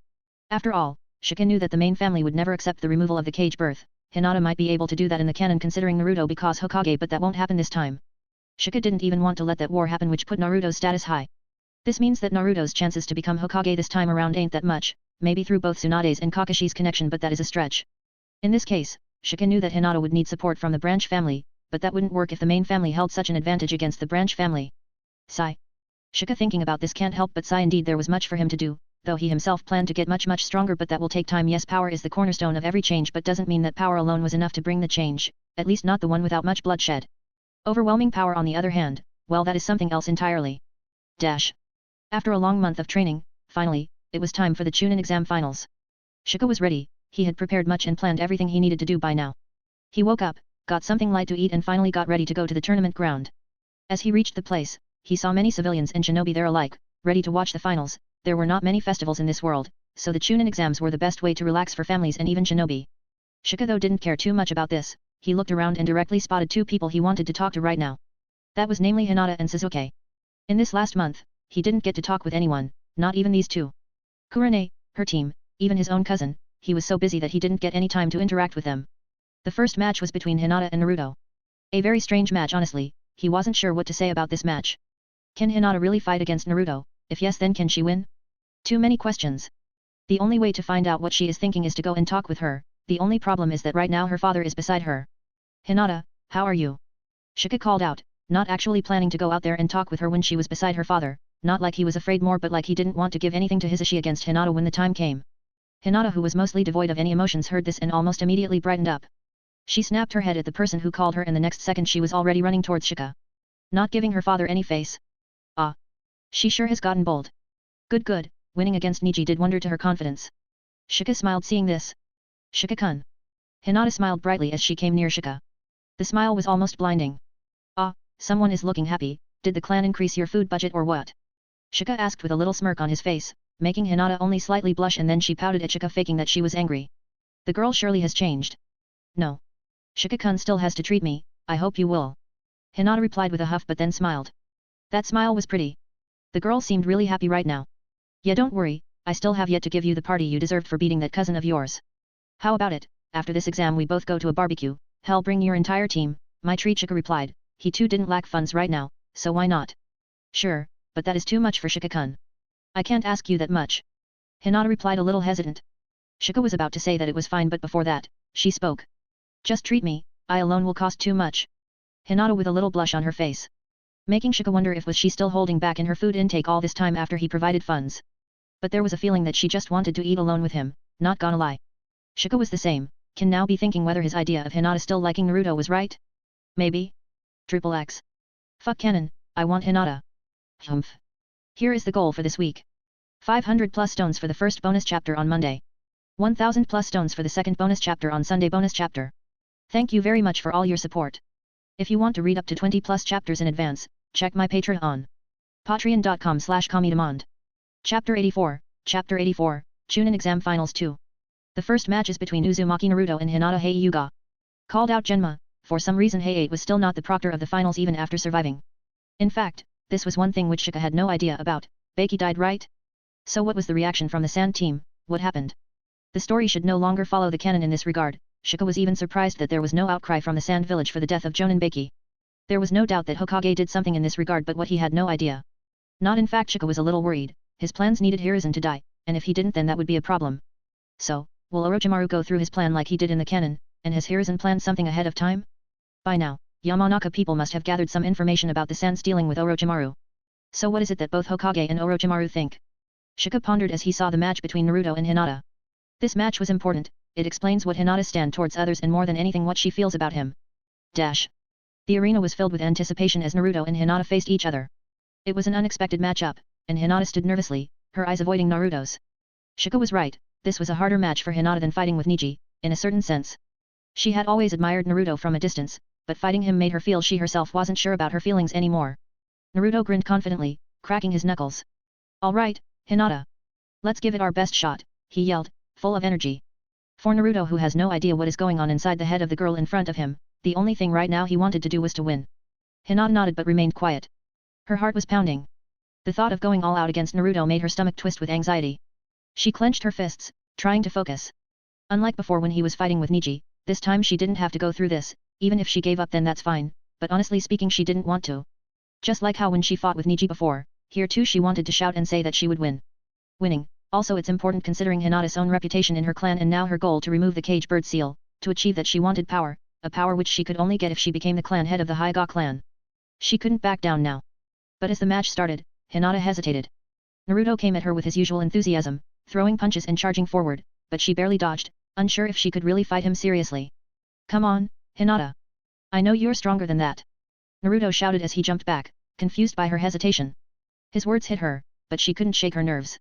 After all, Shika knew that the main family would never accept the removal of the cage birth. Hinata might be able to do that in the canon considering Naruto because Hokage, but that won't happen this time. Shika didn't even want to let that war happen, which put Naruto's status high. This means that Naruto's chances to become Hokage this time around ain't that much, maybe through both Tsunade's and Kakashi's connection, but that is a stretch. In this case, Shika knew that Hinata would need support from the branch family, but that wouldn't work if the main family held such an advantage against the branch family. Sigh. Shika thinking about this can't help but sigh. Indeed there was much for him to do, though he himself planned to get much stronger, but that will take time. Yes, power is the cornerstone of every change, but doesn't mean that power alone was enough to bring the change, at least not the one without much bloodshed. Overwhelming power on the other hand, well, that is something else entirely. After a long month of training, finally, it was time for the Chunin exam finals. Shika was ready, he had prepared much and planned everything he needed to do by now. He woke up, got something light to eat and finally got ready to go to the tournament ground. As he reached the place, he saw many civilians and shinobi there alike, ready to watch the finals. There were not many festivals in this world, so the Chunin exams were the best way to relax for families and even shinobi. Shika though didn't care too much about this, he looked around and directly spotted two people he wanted to talk to right now. That was namely Hinata and Sasuke. In this last month, he didn't get to talk with anyone, not even these two. Kurane, her team, even his own cousin, he was so busy that he didn't get any time to interact with them. The first match was between Hinata and Naruto. A very strange match honestly, he wasn't sure what to say about this match. Can Hinata really fight against Naruto? If yes, then can she win? Too many questions. The only way to find out what she is thinking is to go and talk with her. The only problem is that right now her father is beside her. Hinata, how are you? Shika called out, not actually planning to go out there and talk with her when she was beside her father, not like he was afraid more but like he didn't want to give anything to Hisashi against Hinata when the time came. Hinata, who was mostly devoid of any emotions, heard this and almost immediately brightened up. She snapped her head at the person who called her and the next second she was already running towards Shika. Not giving her father any face. Ah. She sure has gotten bold. Good, winning against Niji did wonder to her confidence. Shika smiled seeing this. Shika-kun. Hinata smiled brightly as she came near Shika. The smile was almost blinding. Ah, someone is looking happy, did the clan increase your food budget or what? Shika asked with a little smirk on his face, making Hinata only slightly blush and then she pouted at Shika faking that she was angry. The girl surely has changed. No. Shika-kun still has to treat me, I hope you will. Hinata replied with a huff but then smiled. That smile was pretty. The girl seemed really happy right now. Yeah, don't worry, I still have yet to give you the party you deserved for beating that cousin of yours. How about it, after this exam we both go to a barbecue, hell bring your entire team, my treat. Shika replied, he too didn't lack funds right now, so why not? Sure, but that is too much for Shika-kun. I can't ask you that much. Hinata replied a little hesitant. Shika was about to say that it was fine but before that, she spoke. Just treat me, I alone will cost too much. Hinata with a little blush on her face. Making Shika wonder if was she still holding back in her food intake all this time after he provided funds. But there was a feeling that she just wanted to eat alone with him, not gonna lie. Shika was the same, can now be thinking whether his idea of Hinata still liking Naruto was right? Maybe? XXX. Fuck canon, I want Hinata. Humph. Here is the goal for this week. 500 plus stones for the first bonus chapter on Monday. 1000 plus stones for the second bonus chapter on Sunday bonus chapter. Thank you very much for all your support. If you want to read up to 20 plus chapters in advance, check my Patreon. Patreon.com/comedemond. Chapter 84, Chunin Exam Finals 2. The first match is between Uzumaki Naruto and Hinata Hyuga. Called out Genma, for some reason Hay-8 was still not the proctor of the finals even after surviving. In fact, this was one thing which Shika had no idea about. Beiki died, right? So what was the reaction from the Sand team? What happened? The story should no longer follow the canon in this regard. Shika was even surprised that there was no outcry from the Sand village for the death of Jonin Beiki. There was no doubt that Hokage did something in this regard, but what he had no idea. Not in fact. Shika was a little worried. His plans needed Hiruzen to die, and if he didn't then that would be a problem. So, will Orochimaru go through his plan like he did in the canon, and has Hiruzen planned something ahead of time? By now, Yamanaka people must have gathered some information about the Sand's dealing with Orochimaru. So what is it that both Hokage and Orochimaru think? Shika pondered as he saw the match between Naruto and Hinata. This match was important, it explains what Hinata's stand towards others and more than anything what she feels about him. Dash. The arena was filled with anticipation as Naruto and Hinata faced each other. It was an unexpected matchup, and Hinata stood nervously, her eyes avoiding Naruto's. Shika was right, this was a harder match for Hinata than fighting with Niji, in a certain sense. She had always admired Naruto from a distance, but fighting him made her feel she herself wasn't sure about her feelings anymore. Naruto grinned confidently, cracking his knuckles. Alright, Hinata. Let's give it our best shot, he yelled, full of energy. For Naruto, who has no idea what is going on inside the head of the girl in front of him, the only thing right now he wanted to do was to win. Hinata nodded but remained quiet. Her heart was pounding. The thought of going all out against Naruto made her stomach twist with anxiety. She clenched her fists, trying to focus. Unlike before when he was fighting with Niji, this time she didn't have to go through this, even if she gave up then that's fine, but honestly speaking she didn't want to. Just like how when she fought with Niji before, here too she wanted to shout and say that she would win. Winning, also it's important considering Hinata's own reputation in her clan and now her goal to remove the cage bird seal, to achieve that she wanted power, a power which she could only get if she became the clan head of the Hyuga clan. She couldn't back down now. But as the match started, Hinata hesitated. Naruto came at her with his usual enthusiasm, throwing punches and charging forward, but she barely dodged, unsure if she could really fight him seriously. Come on, Hinata. I know you're stronger than that. Naruto shouted as he jumped back, confused by her hesitation. His words hit her, but she couldn't shake her nerves.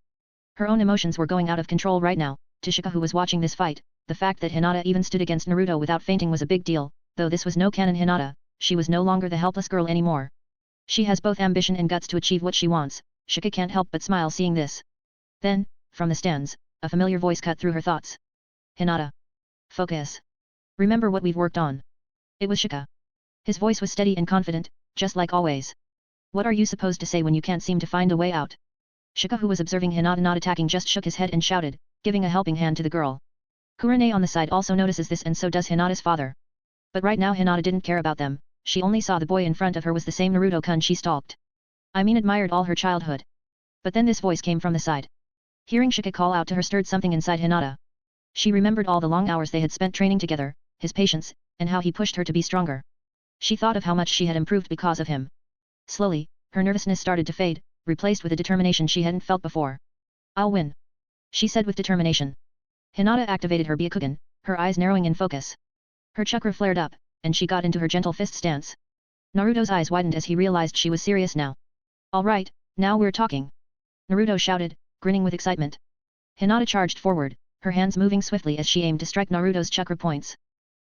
Her own emotions were going out of control right now. To Shika, who was watching this fight, the fact that Hinata even stood against Naruto without fainting was a big deal, though this was no canon Hinata, she was no longer the helpless girl anymore. She has both ambition and guts to achieve what she wants, Shika can't help but smile seeing this. Then, from the stands, a familiar voice cut through her thoughts. Hinata. Focus. Remember what we've worked on. It was Shika. His voice was steady and confident, just like always. What are you supposed to say when you can't seem to find a way out? Shika, who was observing Hinata not attacking, just shook his head and shouted, giving a helping hand to the girl. Kurane on the side also notices this, and so does Hinata's father. But right now Hinata didn't care about them, she only saw the boy in front of her was the same Naruto-kun she stalked. I mean, admired all her childhood. But then this voice came from the side. Hearing Shika call out to her stirred something inside Hinata. She remembered all the long hours they had spent training together, his patience, and how he pushed her to be stronger. She thought of how much she had improved because of him. Slowly, her nervousness started to fade, replaced with a determination she hadn't felt before. I'll win, she said with determination. Hinata activated her Byakugan, her eyes narrowing in focus. Her chakra flared up, and she got into her gentle fist stance. Naruto's eyes widened as he realized she was serious now. All right, now we're talking. Naruto shouted, grinning with excitement. Hinata charged forward, her hands moving swiftly as she aimed to strike Naruto's chakra points.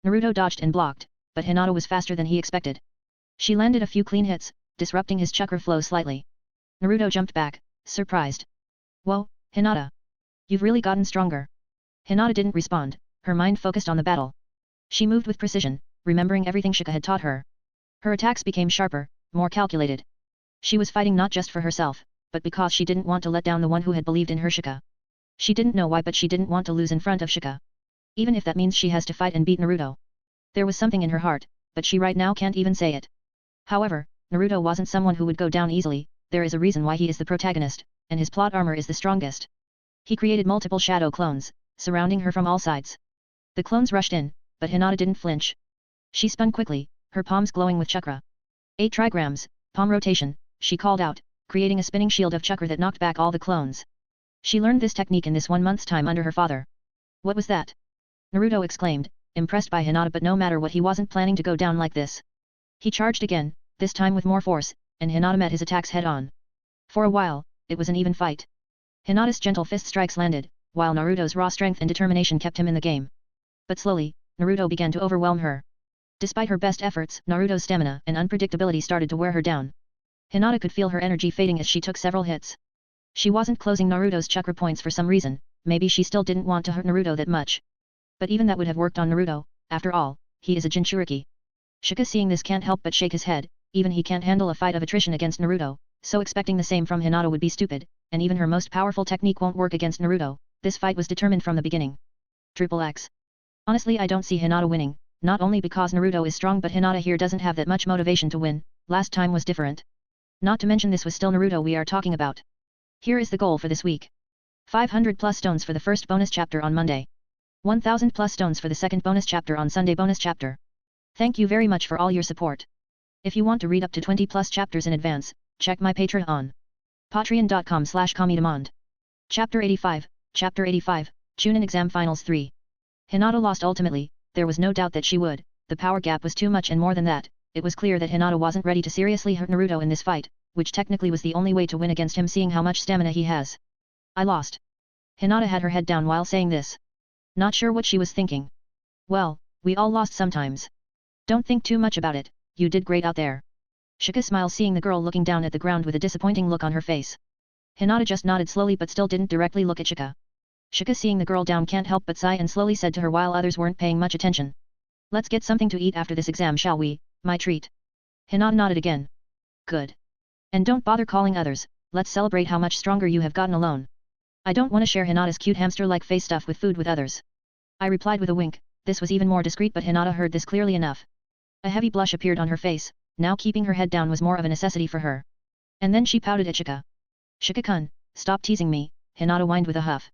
Naruto dodged and blocked, but Hinata was faster than he expected. She landed a few clean hits, disrupting his chakra flow slightly. Naruto jumped back, surprised. Whoa, Hinata. You've really gotten stronger. Hinata didn't respond, her mind focused on the battle. She moved with precision, remembering everything Shika had taught her. Her attacks became sharper, more calculated. She was fighting not just for herself, but because she didn't want to let down the one who had believed in her, Shika. She didn't know why, but she didn't want to lose in front of Shika. Even if that means she has to fight and beat Naruto. There was something in her heart, but she right now can't even say it. However, Naruto wasn't someone who would go down easily, there is a reason why he is the protagonist, and his plot armor is the strongest. He created multiple shadow clones, surrounding her from all sides. The clones rushed in, but Hinata didn't flinch. She spun quickly, her palms glowing with chakra. 8 trigrams, palm rotation, she called out, creating a spinning shield of chakra that knocked back all the clones. She learned this technique in this 1 month's time under her father. What was that? Naruto exclaimed, impressed by Hinata, but no matter what he wasn't planning to go down like this. He charged again, this time with more force, and Hinata met his attacks head-on. For a while, it was an even fight. Hinata's gentle fist strikes landed, while Naruto's raw strength and determination kept him in the game. But slowly, Naruto began to overwhelm her. Despite her best efforts, Naruto's stamina and unpredictability started to wear her down. Hinata could feel her energy fading as she took several hits. She wasn't closing Naruto's chakra points for some reason, maybe she still didn't want to hurt Naruto that much. But even that would have worked on Naruto, after all, he is a Jinchuriki. Shika seeing this can't help but shake his head, even he can't handle a fight of attrition against Naruto, so expecting the same from Hinata would be stupid, and even her most powerful technique won't work against Naruto, this fight was determined from the beginning. Triple X. Honestly, I don't see Hinata winning, not only because Naruto is strong, but Hinata here doesn't have that much motivation to win, last time was different. Not to mention this was still Naruto we are talking about. Here is the goal for this week. 500 plus stones for the first bonus chapter on Monday. 1000 plus stones for the second bonus chapter on Sunday bonus chapter. Thank you very much for all your support. If you want to read up to 20 plus chapters in advance, check my Patreon. Patreon.com/Kamidemand. Chapter 85, Chapter 85, Chunin Exam Finals 3. Hinata lost ultimately, there was no doubt that she would, the power gap was too much, and more than that, it was clear that Hinata wasn't ready to seriously hurt Naruto in this fight, which technically was the only way to win against him seeing how much stamina he has. I lost. Hinata had her head down while saying this. Not sure what she was thinking. Well, we all lost sometimes. Don't think too much about it, you did great out there. Shika smiled seeing the girl looking down at the ground with a disappointing look on her face. Hinata just nodded slowly but still didn't directly look at Shika. Shika seeing the girl down can't help but sigh and slowly said to her while others weren't paying much attention. Let's get something to eat after this exam, shall we, my treat? Hinata nodded again. Good. And don't bother calling others, let's celebrate how much stronger you have gotten alone. I don't want to share Hinata's cute hamster-like face stuff with food with others. I replied with a wink, this was even more discreet but Hinata heard this clearly enough. A heavy blush appeared on her face, now keeping her head down was more of a necessity for her. And then she pouted at Shika. Shika-kun, stop teasing me, Hinata whined with a huff.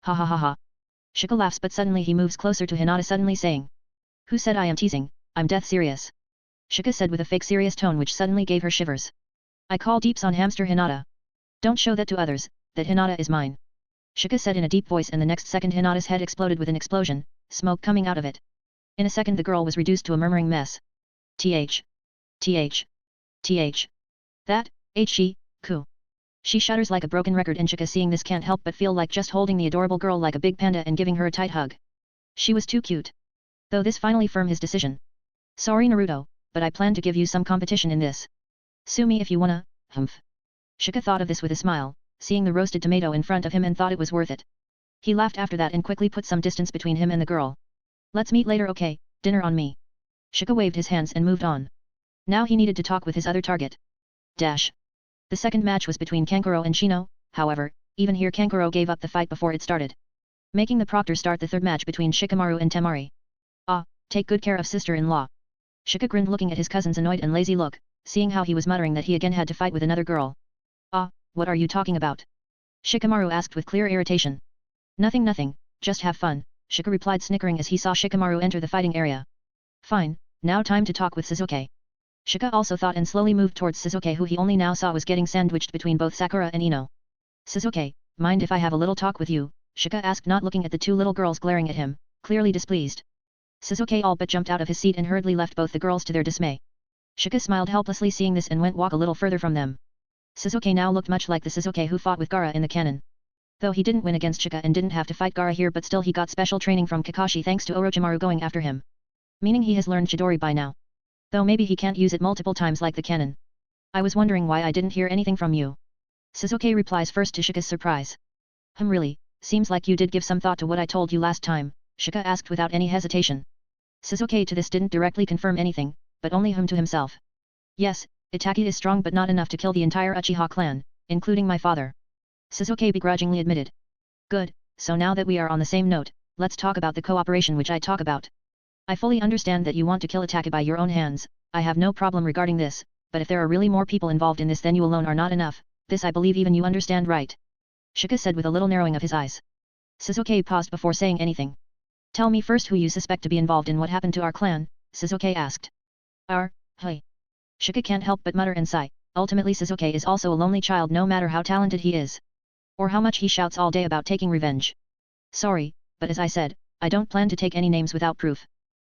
Ha ha ha ha. Shika laughs but suddenly he moves closer to Hinata suddenly saying. Who said I am teasing, I'm death serious. Shika said with a fake serious tone which suddenly gave her shivers. I call deeps on hamster Hinata. Don't show that to others, that Hinata is mine. Shika said in a deep voice and the next second Hinata's head exploded with an explosion, smoke coming out of it. In a second the girl was reduced to a murmuring mess. Th. That, ku. She shudders like a broken record and Shika seeing this can't help but feel like just holding the adorable girl like a big panda and giving her a tight hug. She was too cute. Though this finally firmed his decision. Sorry Naruto, but I plan to give you some competition in this. Sue me if you wanna, humph. Shika thought of this with a smile, seeing the roasted tomato in front of him and thought it was worth it. He laughed after that and quickly put some distance between him and the girl. Let's meet later okay, dinner on me. Shika waved his hands and moved on. Now he needed to talk with his other target. Dash. The second match was between Kankuro and Shino, however, even here Kankuro gave up the fight before it started. Making the proctor start the third match between Shikamaru and Temari. Ah, take good care of sister-in-law. Shika grinned looking at his cousin's annoyed and lazy look, seeing how he was muttering that he again had to fight with another girl. Ah, what are you talking about? Shikamaru asked with clear irritation. Nothing, just have fun, Shika replied snickering as he saw Shikamaru enter the fighting area. Fine, now time to talk with Sasuke. Shika also thought and slowly moved towards Sasuke who he only now saw was getting sandwiched between both Sakura and Ino. Sasuke, mind if I have a little talk with you? Shika asked not looking at the two little girls glaring at him, clearly displeased. Sasuke all but jumped out of his seat and hurriedly left both the girls to their dismay. Shika smiled helplessly seeing this and went walk a little further from them. Sasuke now looked much like the Sasuke who fought with Gaara in the canon. Though he didn't win against Shika and didn't have to fight Gaara here but still he got special training from Kakashi thanks to Orochimaru going after him. Meaning he has learned Chidori by now. Though maybe he can't use it multiple times like the canon. I was wondering why I didn't hear anything from you. Sasuke replies first to Shika's surprise. Really, seems like you did give some thought to what I told you last time, Shika asked without any hesitation. Sasuke to this didn't directly confirm anything, but only to himself. Yes, Itachi is strong but not enough to kill the entire Uchiha clan, including my father. Sasuke begrudgingly admitted. Good, so now that we are on the same note, let's talk about the cooperation which I talk about. I fully understand that you want to kill Itachi by your own hands, I have no problem regarding this, but if there are really more people involved in this then you alone are not enough, this I believe even you understand right. Shika said with a little narrowing of his eyes. Sasuke paused before saying anything. Tell me first who you suspect to be involved in what happened to our clan, Sasuke asked. Hey. Shika can't help but mutter and sigh, ultimately Sasuke is also a lonely child no matter how talented he is. Or how much he shouts all day about taking revenge. Sorry, but as I said, I don't plan to take any names without proof.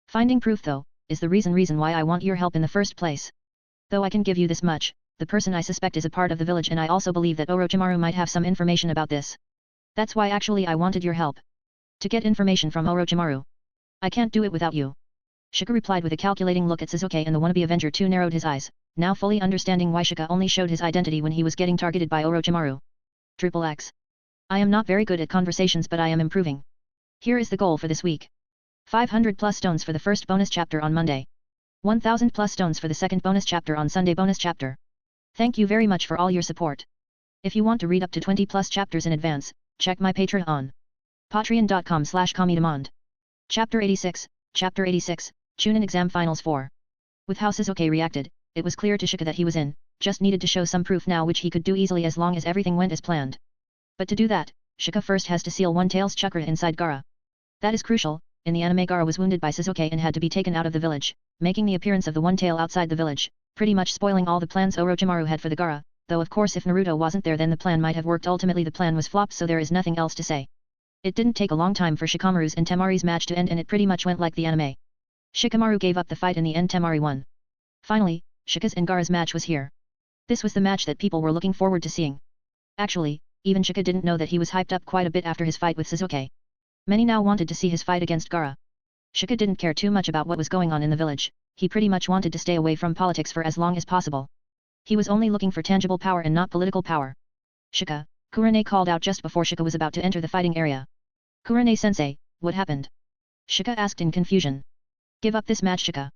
Finding proof though, is the reason why I want your help in the first place. Though I can give you this much, the person I suspect is a part of the village and I also believe that Orochimaru might have some information about this. That's why actually I wanted your help. To get information from Orochimaru. I can't do it without you. Shika replied with a calculating look at Sasuke and the wannabe Avenger too narrowed his eyes, now fully understanding why Shika only showed his identity when he was getting targeted by Orochimaru. XXX. I am not very good at conversations but I am improving. Here is the goal for this week. 500 plus stones for the first bonus chapter on Monday. 1000 plus stones for the second bonus chapter on Sunday bonus chapter. Thank you very much for all your support. If you want to read up to 20 plus chapters in advance, check my Patreon. Patreon.com/Kamidemand. Chapter 86, Chapter 86, Chunin Exam Finals 4. With how Sasuke reacted, it was clear to Shika that he was in, just needed to show some proof now which he could do easily as long as everything went as planned. But to do that, Shika first has to seal one tail's chakra inside Gaara. That is crucial. In the anime Gaara was wounded by Sasuke and had to be taken out of the village, making the appearance of the one tail outside the village, pretty much spoiling all the plans Orochimaru had for the Gaara, though of course if Naruto wasn't there then the plan might have worked ultimately the plan was flopped so there is nothing else to say. It didn't take a long time for Shikamaru's and Temari's match to end and it pretty much went like the anime. Shikamaru gave up the fight in the end Temari won. Finally, Shika's and Gaara's match was here. This was the match that people were looking forward to seeing. Actually, even Shika didn't know that he was hyped up quite a bit after his fight with Sasuke. Many now wanted to see his fight against Gaara. Shika didn't care too much about what was going on in the village, he pretty much wanted to stay away from politics for as long as possible. He was only looking for tangible power and not political power. Shika, Kurane called out just before Shika was about to enter the fighting area. Kurane-sensei, what happened? Shika asked in confusion. Give up this match Shika.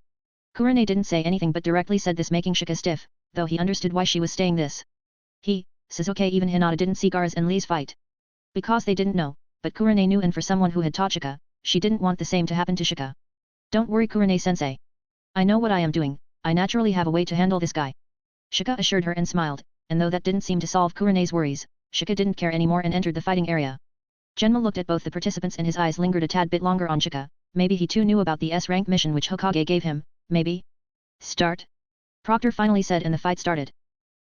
Kurane didn't say anything but directly said this making Shika stiff, though he understood why she was saying this. Sasuke even Hinata didn't see Gaara's and Lee's fight. Because they didn't know, but Kurane knew and for someone who had taught Shika, she didn't want the same to happen to Shika. Don't worry Kurane-sensei. I know what I am doing, I naturally have a way to handle this guy. Shika assured her and smiled, and though that didn't seem to solve Kurane's worries, Shika didn't care anymore and entered the fighting area. Genma looked at both the participants and his eyes lingered a tad bit longer on Shika, maybe he too knew about the S-rank mission which Hokage gave him, maybe? Start? Proctor finally said and the fight started.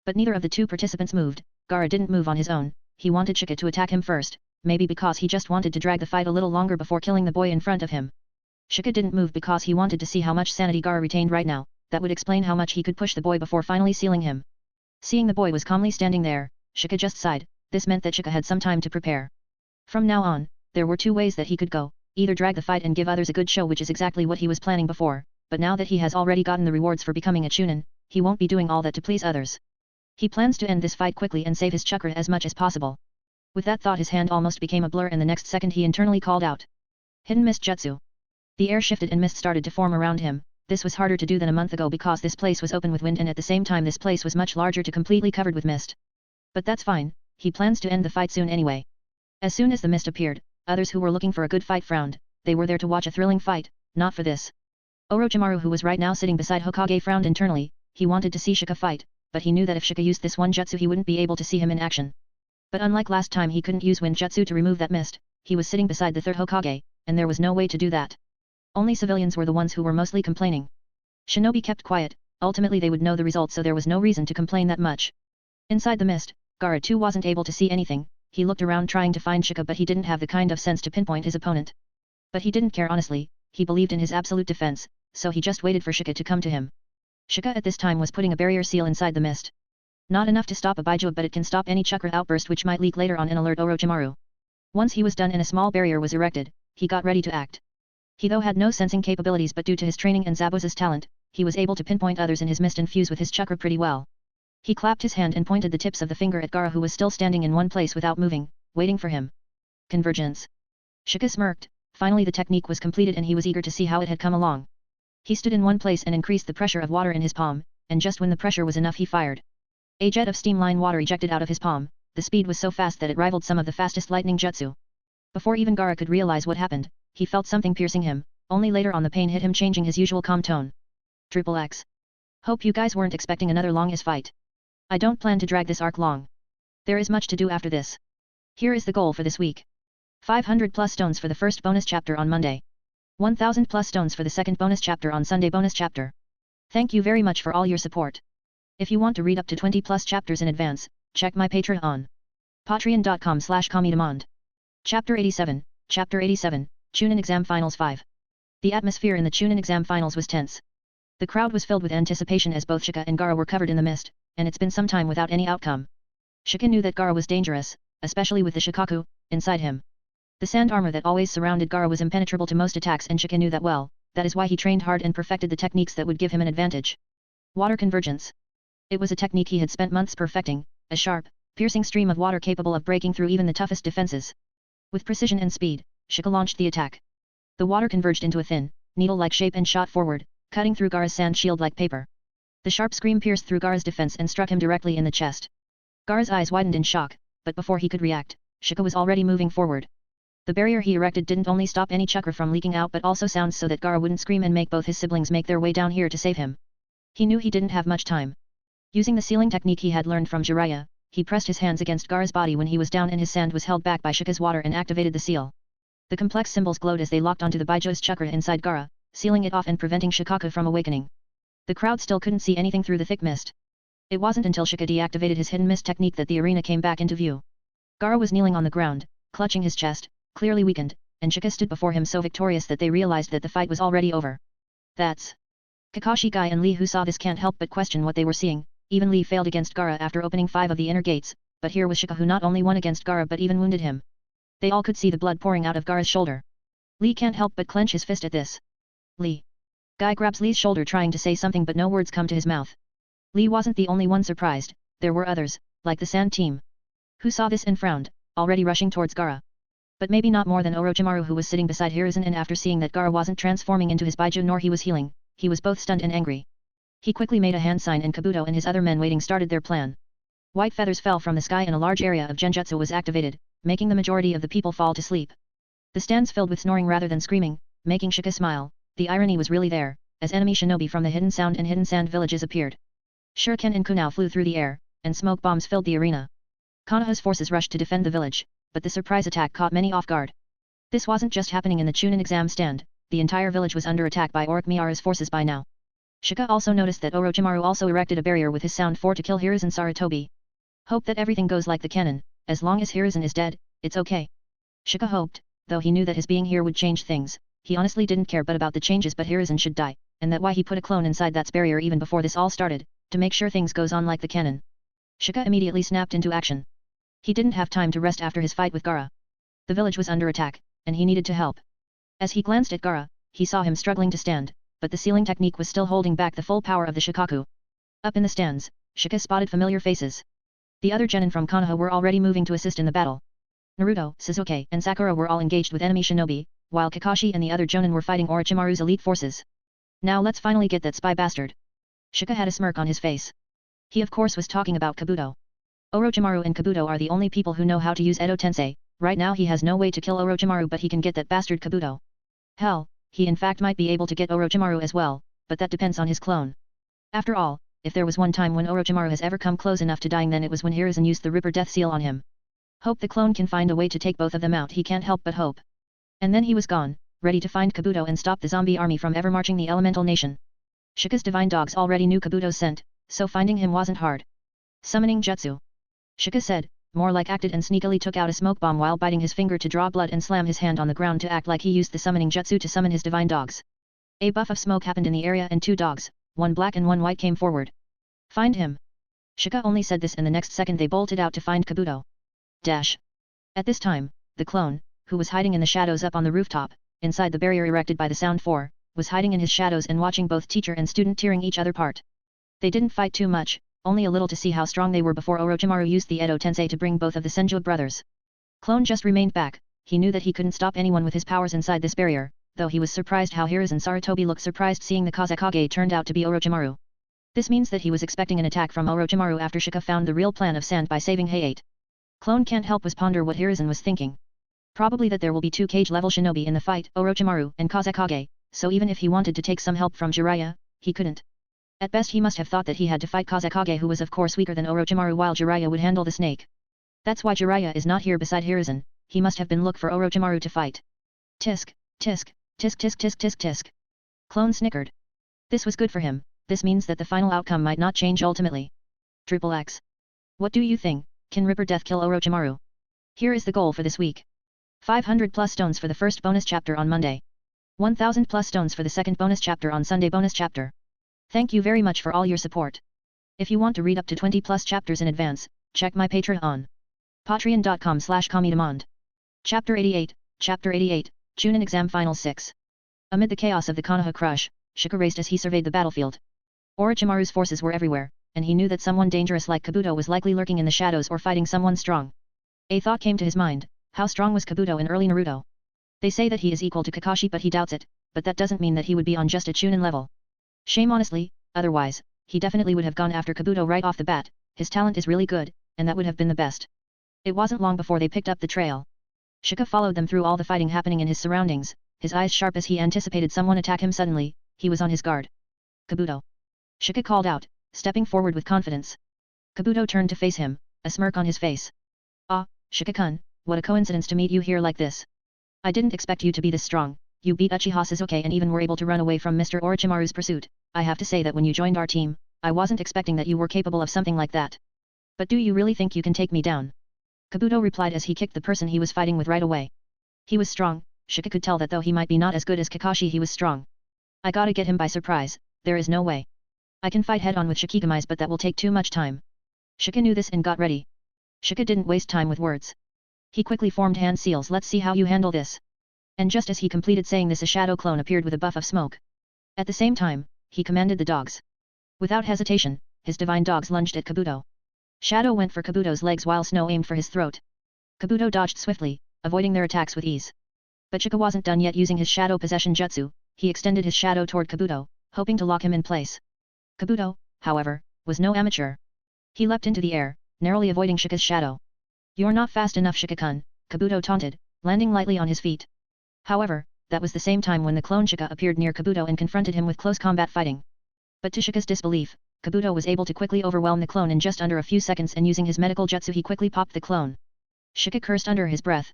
But neither of the two participants moved. Gaara didn't move on his own, he wanted Shika to attack him first, maybe because he just wanted to drag the fight a little longer before killing the boy in front of him. Shika didn't move because he wanted to see how much sanity Gaara retained right now, that would explain how much he could push the boy before finally sealing him. Seeing the boy was calmly standing there, Shika just sighed, this meant that Shika had some time to prepare. From now on, there were two ways that he could go, either drag the fight and give others a good show, which is exactly what he was planning before, but now that he has already gotten the rewards for becoming a Chunin, he won't be doing all that to please others. He plans to end this fight quickly and save his chakra as much as possible. With that thought, his hand almost became a blur, and the next second he internally called out, Hidden Mist Jutsu. The air shifted and mist started to form around him. This was harder to do than a month ago because this place was open with wind, and at the same time this place was much larger to completely covered with mist. But that's fine, he plans to end the fight soon anyway. As soon as the mist appeared, others who were looking for a good fight frowned. They were there to watch a thrilling fight, not for this. Orochimaru, who was right now sitting beside Hokage, frowned internally. He wanted to see Shika fight, but he knew that if Shika used this one jutsu he wouldn't be able to see him in action. But unlike last time, he couldn't use wind jutsu to remove that mist. He was sitting beside the third Hokage, and there was no way to do that. Only civilians were the ones who were mostly complaining. Shinobi kept quiet. Ultimately they would know the result, so there was no reason to complain that much. Inside the mist, Gaara too wasn't able to see anything. He looked around trying to find Shika, but he didn't have the kind of sense to pinpoint his opponent. But he didn't care honestly. He believed in his absolute defense, so he just waited for Shika to come to him. Shika at this time was putting a barrier seal inside the mist. Not enough to stop a Baijo, but it can stop any chakra outburst which might leak later on and alert Orochimaru. Once he was done and a small barrier was erected, he got ready to act. He though had no sensing capabilities, but due to his training and Zabuza's talent, he was able to pinpoint others in his mist and fuse with his chakra pretty well. He clapped his hand and pointed the tips of the finger at Gaara, who was still standing in one place without moving, waiting for him. Convergence. Shika smirked. Finally the technique was completed and he was eager to see how it had come along. He stood in one place and increased the pressure of water in his palm, and just when the pressure was enough he fired. A jet of steam line water ejected out of his palm. The speed was so fast that it rivaled some of the fastest lightning jutsu. Before even Gaara could realize what happened, he felt something piercing him. Only later on the pain hit him, changing his usual calm tone. Triple X. Hope you guys weren't expecting another long-ass fight. I don't plan to drag this arc long. There is much to do after this. Here is the goal for this week. 500 plus stones for the first bonus chapter on Monday. 1000 plus stones for the second bonus chapter on Sunday bonus chapter. Thank you very much for all your support. If you want to read up to 20 plus chapters in advance, check my Patreon on patreon.com/comedemond. Chapter 87, Chapter 87, Chunin Exam Finals 5. The atmosphere in the Chunin Exam Finals was tense. The crowd was filled with anticipation as both Shika and Gaara were covered in the mist, and it's been some time without any outcome. Shika knew that Gaara was dangerous, especially with the Shikaku inside him. The sand armor that always surrounded Gaara was impenetrable to most attacks, and Shika knew that well. That is why he trained hard and perfected the techniques that would give him an advantage. Water convergence. It was a technique he had spent months perfecting, a sharp, piercing stream of water capable of breaking through even the toughest defenses. With precision and speed, Shika launched the attack. The water converged into a thin, needle-like shape and shot forward, cutting through Gaara's sand shield like paper. The sharp scream pierced through Gaara's defense and struck him directly in the chest. Gaara's eyes widened in shock, but before he could react, Shika was already moving forward. The barrier he erected didn't only stop any chakra from leaking out but also sounds so that Gaara wouldn't scream and make both his siblings make their way down here to save him. He knew he didn't have much time. Using the sealing technique he had learned from Jiraiya, he pressed his hands against Gaara's body when he was down and his sand was held back by Shika's water and activated the seal. The complex symbols glowed as they locked onto the Baijo's chakra inside Gaara, sealing it off and preventing Shikaku from awakening. The crowd still couldn't see anything through the thick mist. It wasn't until Shika deactivated his hidden mist technique that the arena came back into view. Gaara was kneeling on the ground, clutching his chest, clearly weakened, and Shika stood before him so victorious that they realized that the fight was already over. That's Kakashi, Guy and Lee, who saw this, can't help but question what they were seeing. Even Lee failed against Gaara after opening 5 of the inner gates, but here was Shika, who not only won against Gaara but even wounded him. They all could see the blood pouring out of Gaara's shoulder. Lee can't help but clench his fist at this. Lee. Guy grabs Lee's shoulder trying to say something but no words come to his mouth. Lee wasn't the only one surprised. There were others, like the Sand team, who saw this and frowned, already rushing towards Gaara. But maybe not more than Orochimaru, who was sitting beside Hiruzen, and after seeing that Gaara wasn't transforming into his Baijo nor he was healing, he was both stunned and angry. He quickly made a hand sign and Kabuto and his other men waiting started their plan. White feathers fell from the sky and a large area of genjutsu was activated, making the majority of the people fall to sleep. The stands filled with snoring rather than screaming, making Shika smile. The irony was really there, as enemy shinobi from the Hidden Sound and Hidden Sand villages appeared. Shuriken and kunai flew through the air, and smoke bombs filled the arena. Konoha's forces rushed to defend the village, but the surprise attack caught many off guard. This wasn't just happening in the Chunin exam stand, the entire village was under attack by Orochimaru's forces by now. Shika also noticed that Orochimaru also erected a barrier with his sound 4 to kill Hiruzen Sarutobi. Hope that everything goes like the canon. As long as Hiruzen is dead, it's okay. Shika hoped, though he knew that his being here would change things. He honestly didn't care about the changes, but Hiruzen should die, and that why he put a clone inside that barrier even before this all started, to make sure things goes on like the canon. Shika immediately snapped into action. He didn't have time to rest after his fight with Gaara. The village was under attack, and he needed to help. As he glanced at Gaara, he saw him struggling to stand, but the sealing technique was still holding back the full power of the Shikaku. Up in the stands, Shika spotted familiar faces. The other genin from Konoha were already moving to assist in the battle. Naruto, Sasuke, and Sakura were all engaged with enemy shinobi, while Kakashi and the other Jonin were fighting Orochimaru's elite forces. Now let's finally get that spy bastard. Shika had a smirk on his face. He of course was talking about Kabuto. Orochimaru and Kabuto are the only people who know how to use Edo Tensei. Right now he has no way to kill Orochimaru, but he can get that bastard Kabuto. Hell, he in fact might be able to get Orochimaru as well, but that depends on his clone. After all, if there was one time when Orochimaru has ever come close enough to dying, then it was when Hiruzen used the Ripper Death Seal on him. Hope the clone can find a way to take both of them out. He can't help but hope. And then he was gone, ready to find Kabuto and stop the zombie army from ever marching the elemental nation. Shika's divine dogs already knew Kabuto's scent, so finding him wasn't hard. Summoning Jutsu. Shika said, more like acted, and sneakily took out a smoke bomb while biting his finger to draw blood and slam his hand on the ground to act like he used the summoning jutsu to summon his divine dogs. A buff of smoke happened in the area and two dogs, one black and one white, came forward. Find him. Shika only said this, and the next second they bolted out to find Kabuto. Dash. At this time, the clone, who was hiding in the shadows up on the rooftop, inside the barrier erected by the Sound 4, was hiding in his shadows and watching both teacher and student tearing each other apart. They didn't fight too much, only a little to see how strong they were before Orochimaru used the Edo Tensei to bring both of the Senju brothers. Clone just remained back. He knew that he couldn't stop anyone with his powers inside this barrier, though he was surprised how Hiruzen and Sarutobi looked surprised seeing the Kazekage turned out to be Orochimaru. This means that he was expecting an attack from Orochimaru after Shika found the real plan of sand by saving Hayate. Clone can't help but ponder what Hiruzen was thinking. Probably that there will be two cage-level shinobi in the fight, Orochimaru and Kazekage, so even if he wanted to take some help from Jiraiya, he couldn't. At best he must have thought that he had to fight Kazekage, who was of course weaker than Orochimaru, while Jiraiya would handle the snake. That's why Jiraiya is not here beside Hiruzen. He must have been look for Orochimaru to fight. Tisk, tisk, tisk tisk tisk tisk tisk. Clone snickered. This was good for him. This means that the final outcome might not change ultimately. Triple X. What do you think? Can Ripper Death kill Orochimaru? Here is the goal for this week. 500 plus stones for the first bonus chapter on Monday. 1000 plus stones for the second bonus chapter on Sunday bonus chapter. Thank you very much for all your support. If you want to read up to 20 plus chapters in advance, check my Patreon. Patreon.com/Kamidemand. Chapter 88, Chapter 88, Chunin Exam Final 6. Amid the chaos of the Konoha crush, Shika raced as he surveyed the battlefield. Orochimaru's forces were everywhere, and he knew that someone dangerous like Kabuto was likely lurking in the shadows or fighting someone strong. A thought came to his mind: how strong was Kabuto in early Naruto? They say that he is equal to Kakashi, but he doubts it, but that doesn't mean that he would be on just a Chunin level. Shame honestly, otherwise, he definitely would have gone after Kabuto right off the bat. His talent is really good, and that would have been the best. It wasn't long before they picked up the trail. Shika followed them through all the fighting happening in his surroundings, his eyes sharp as he anticipated someone attack him suddenly. He was on his guard. Kabuto. Shika called out, stepping forward with confidence. Kabuto turned to face him, a smirk on his face. Ah, Shika-kun, what a coincidence to meet you here like this. I didn't expect you to be this strong. You beat Uchiha Sasuke and even were able to run away from Mr. Orochimaru's pursuit. I have to say that when you joined our team, I wasn't expecting that you were capable of something like that. But do you really think you can take me down? Kabuto replied as he kicked the person he was fighting with right away. He was strong. Shika could tell that though he might be not as good as Kakashi, he was strong. I gotta get him by surprise. There is no way. I can fight head-on with Shikamaru, but that will take too much time. Shika knew this and got ready. Shika didn't waste time with words. He quickly formed hand seals. Let's see how you handle this. And just as he completed saying this, a shadow clone appeared with a buff of smoke. At the same time, he commanded the dogs. Without hesitation, his divine dogs lunged at Kabuto. Shadow went for Kabuto's legs while Snow aimed for his throat. Kabuto dodged swiftly, avoiding their attacks with ease. But Shika wasn't done yet using his shadow possession jutsu. He extended his shadow toward Kabuto, hoping to lock him in place. Kabuto, however, was no amateur. He leapt into the air, narrowly avoiding Shika's shadow. You're not fast enough, Shika-kun, Kabuto taunted, landing lightly on his feet. However, that was the same time when the clone Shika appeared near Kabuto and confronted him with close combat fighting. But to Shika's disbelief, Kabuto was able to quickly overwhelm the clone in just under a few seconds, and using his medical jutsu he quickly popped the clone. Shika cursed under his breath.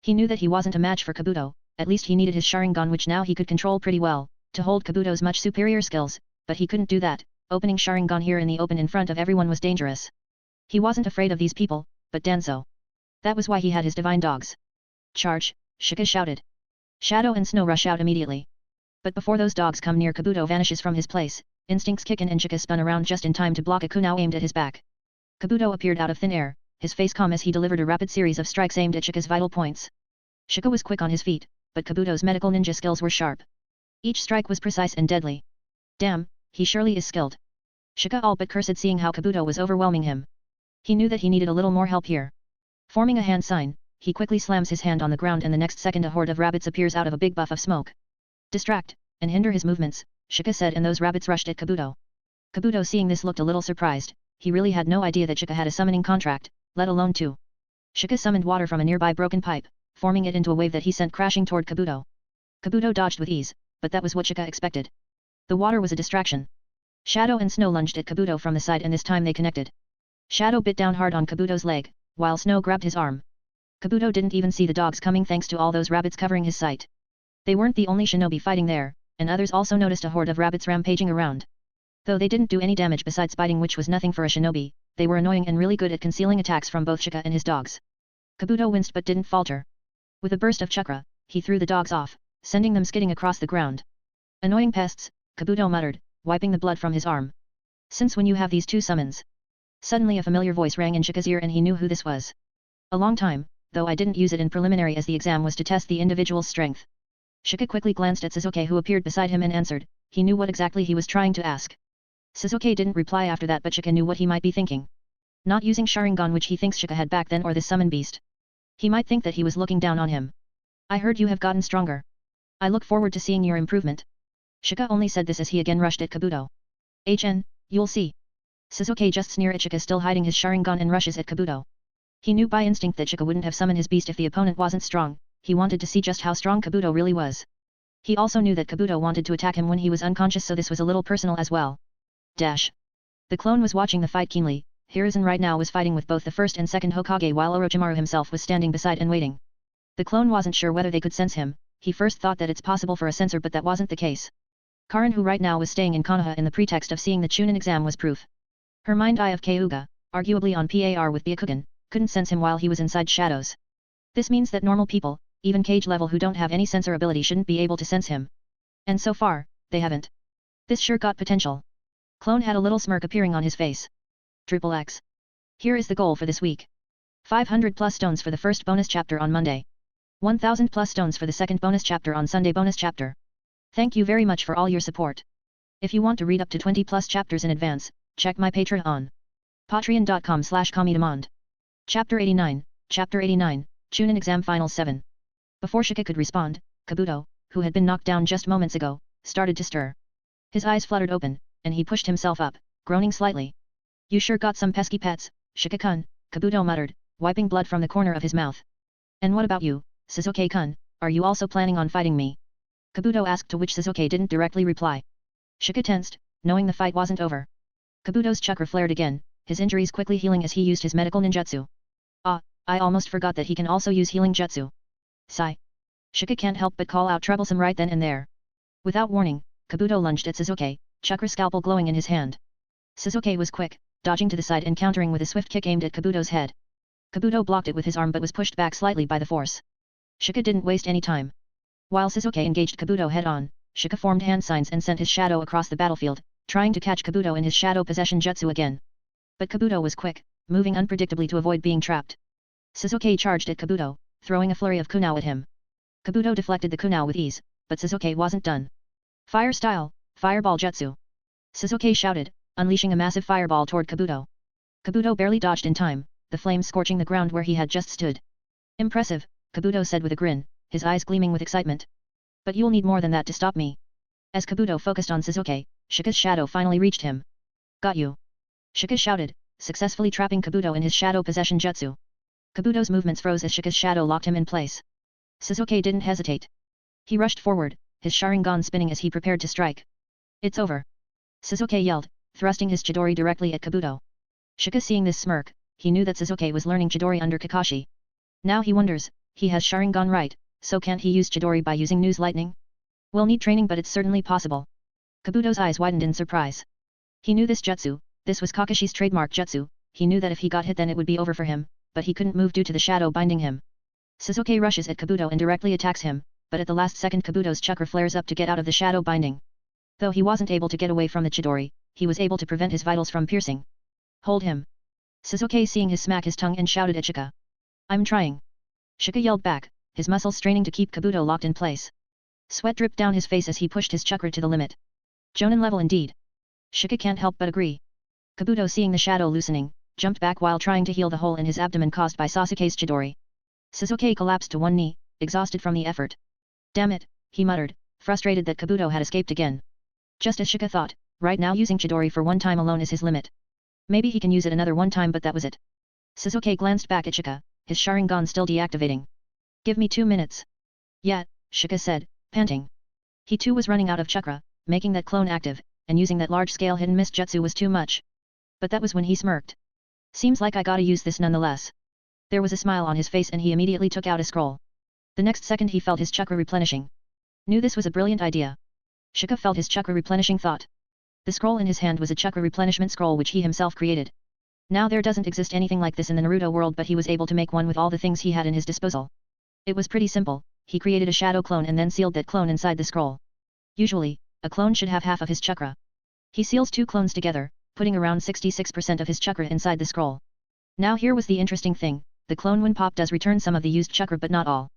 He knew that he wasn't a match for Kabuto, at least he needed his Sharingan, which now he could control pretty well, to hold Kabuto's much superior skills, but he couldn't do that. Opening Sharingan here in the open in front of everyone was dangerous. He wasn't afraid of these people, but Danzo. That was why he had his divine dogs. Charge, Shika shouted. Shadow and Snow rush out immediately. But before those dogs come near, Kabuto vanishes from his place. Instincts kick in and Shika spun around just in time to block a kunai aimed at his back. Kabuto appeared out of thin air, his face calm as he delivered a rapid series of strikes aimed at Shika's vital points. Shika was quick on his feet, but Kabuto's medical ninja skills were sharp. Each strike was precise and deadly. Damn, he surely is skilled. Shika all but cursed seeing how Kabuto was overwhelming him. He knew that he needed a little more help here. Forming a hand sign, he quickly slams his hand on the ground and the next second a horde of rabbits appears out of a big buff of smoke. Distract, and hinder his movements, Shika said, and those rabbits rushed at Kabuto. Kabuto seeing this looked a little surprised. He really had no idea that Shika had a summoning contract, let alone two. Shika summoned water from a nearby broken pipe, forming it into a wave that he sent crashing toward Kabuto. Kabuto dodged with ease, but that was what Shika expected. The water was a distraction. Shadow and Snow lunged at Kabuto from the side and this time they connected. Shadow bit down hard on Kabuto's leg, while Snow grabbed his arm. Kabuto didn't even see the dogs coming thanks to all those rabbits covering his sight. They weren't the only shinobi fighting there, and others also noticed a horde of rabbits rampaging around. Though they didn't do any damage besides biting, which was nothing for a shinobi, they were annoying and really good at concealing attacks from both Shika and his dogs. Kabuto winced but didn't falter. With a burst of chakra, he threw the dogs off, sending them skidding across the ground. Annoying pests, Kabuto muttered, wiping the blood from his arm. Since when you have these two summons? Suddenly a familiar voice rang in Shika's ear and he knew who this was. A long time, though I didn't use it in preliminary as the exam was to test the individual's strength. Shika quickly glanced at Sasuke who appeared beside him and answered. He knew what exactly he was trying to ask. Sasuke didn't reply after that, but Shika knew what he might be thinking. Not using Sharingan, which he thinks Shika had back then, or this summon beast. He might think that he was looking down on him. I heard you have gotten stronger. I look forward to seeing your improvement. Shika only said this as he again rushed at Kabuto. You'll see. Sasuke just sneers at Shika still hiding his Sharingan and rushes at Kabuto. He knew by instinct that Shika wouldn't have summoned his beast if the opponent wasn't strong. He wanted to see just how strong Kabuto really was. He also knew that Kabuto wanted to attack him when he was unconscious, so this was a little personal as well. Dash. The clone was watching the fight keenly. Hiruzen right now was fighting with both the first and second Hokage while Orochimaru himself was standing beside and waiting. The clone wasn't sure whether they could sense him. He first thought that it's possible for a sensor, but that wasn't the case. Karin, who right now was staying in Konoha in the pretext of seeing the Chunin exam, was proof. Her mind eye of Kyuga, arguably on par with Byakugan, couldn't sense him while he was inside shadows. This means that normal people, even Cage level who don't have any sensor ability, shouldn't be able to sense him. And so far, they haven't. This sure got potential. Clone had a little smirk appearing on his face. XXX. Here is the goal for this week. 500 plus stones for the first bonus chapter on Monday. 1000 plus stones for the second bonus chapter on Sunday bonus chapter. Thank you very much for all your support. If you want to read up to 20 plus chapters in advance, check my Patreon. Patreon.com/comedemond. Chapter 89, Chapter 89, Chunin Exam Final 7. Before Shika could respond, Kabuto, who had been knocked down just moments ago, started to stir. His eyes fluttered open, and he pushed himself up, groaning slightly. You sure got some pesky pets, Shika-kun, Kabuto muttered, wiping blood from the corner of his mouth. And what about you, Sasuke-kun, are you also planning on fighting me? Kabuto asked, to which Sasuke didn't directly reply. Shika tensed, knowing the fight wasn't over. Kabuto's chakra flared again, his injuries quickly healing as he used his medical ninjutsu. Ah, I almost forgot that he can also use healing jutsu. Sigh. Shika can't help but call out troublesome right then and there. Without warning, Kabuto lunged at Sasuke, chakra scalpel glowing in his hand. Sasuke was quick, dodging to the side and countering with a swift kick aimed at Kabuto's head. Kabuto blocked it with his arm but was pushed back slightly by the force. Shika didn't waste any time. While Sasuke engaged Kabuto head-on, Shika formed hand signs and sent his shadow across the battlefield, trying to catch Kabuto in his shadow possession jutsu again. But Kabuto was quick, moving unpredictably to avoid being trapped. Sasuke charged at Kabuto, throwing a flurry of kunao at him. Kabuto deflected the kunao with ease, but Sasuke wasn't done. Fire style, fireball jutsu. Sasuke shouted, unleashing a massive fireball toward Kabuto. Kabuto barely dodged in time, the flames scorching the ground where he had just stood. Impressive, Kabuto said with a grin, his eyes gleaming with excitement. But you'll need more than that to stop me. As Kabuto focused on Sasuke, Shika's shadow finally reached him. Got you. Shika shouted, successfully trapping Kabuto in his shadow possession jutsu. Kabuto's movements froze as Shika's shadow locked him in place. Sasuke didn't hesitate. He rushed forward, his Sharingan spinning as he prepared to strike. It's over. Sasuke yelled, thrusting his Chidori directly at Kabuto. Shika seeing this smirk, he knew that Sasuke was learning Chidori under Kakashi. Now he wonders, he has Sharingan right, so can't he use Chidori by using News Lightning? We'll need training, but it's certainly possible. Kabuto's eyes widened in surprise. He knew this jutsu, this was Kakashi's trademark jutsu, he knew that if he got hit then it would be over for him, but he couldn't move due to the shadow binding him. Sasuke rushes at Kabuto and directly attacks him, but at the last second Kabuto's chakra flares up to get out of the shadow binding. Though he wasn't able to get away from the Chidori, he was able to prevent his vitals from piercing. Hold him. Sasuke seeing his smack his tongue and shouted at Shika. I'm trying. Shika yelled back, his muscles straining to keep Kabuto locked in place. Sweat dripped down his face as he pushed his chakra to the limit. Jonin level indeed. Shika can't help but agree. Kabuto, seeing the shadow loosening, jumped back while trying to heal the hole in his abdomen caused by Sasuke's Chidori. Sasuke collapsed to one knee, exhausted from the effort. Damn it, he muttered, frustrated that Kabuto had escaped again. Just as Shika thought, right now using Chidori for one time alone is his limit. Maybe he can use it another one time, but that was it. Sasuke glanced back at Shika, his Sharingan still deactivating. Give me 2 minutes. Yeah, Shika said, panting. He too was running out of chakra, making that clone active, and using that large-scale hidden mist jutsu was too much. But that was when he smirked. Seems like I gotta use this nonetheless. There was a smile on his face and he immediately took out a scroll. The next second he felt his chakra replenishing. Knew this was a brilliant idea. Shika felt his chakra replenishing thought. The scroll in his hand was a chakra replenishment scroll which he himself created. Now there doesn't exist anything like this in the Naruto world, but he was able to make one with all the things he had in his disposal. It was pretty simple. He created a shadow clone and then sealed that clone inside the scroll. Usually, a clone should have half of his chakra. He seals 2 clones together, putting around 66% of his chakra inside the scroll. Now here was the interesting thing, the clone when pop does return some of the used chakra but not all.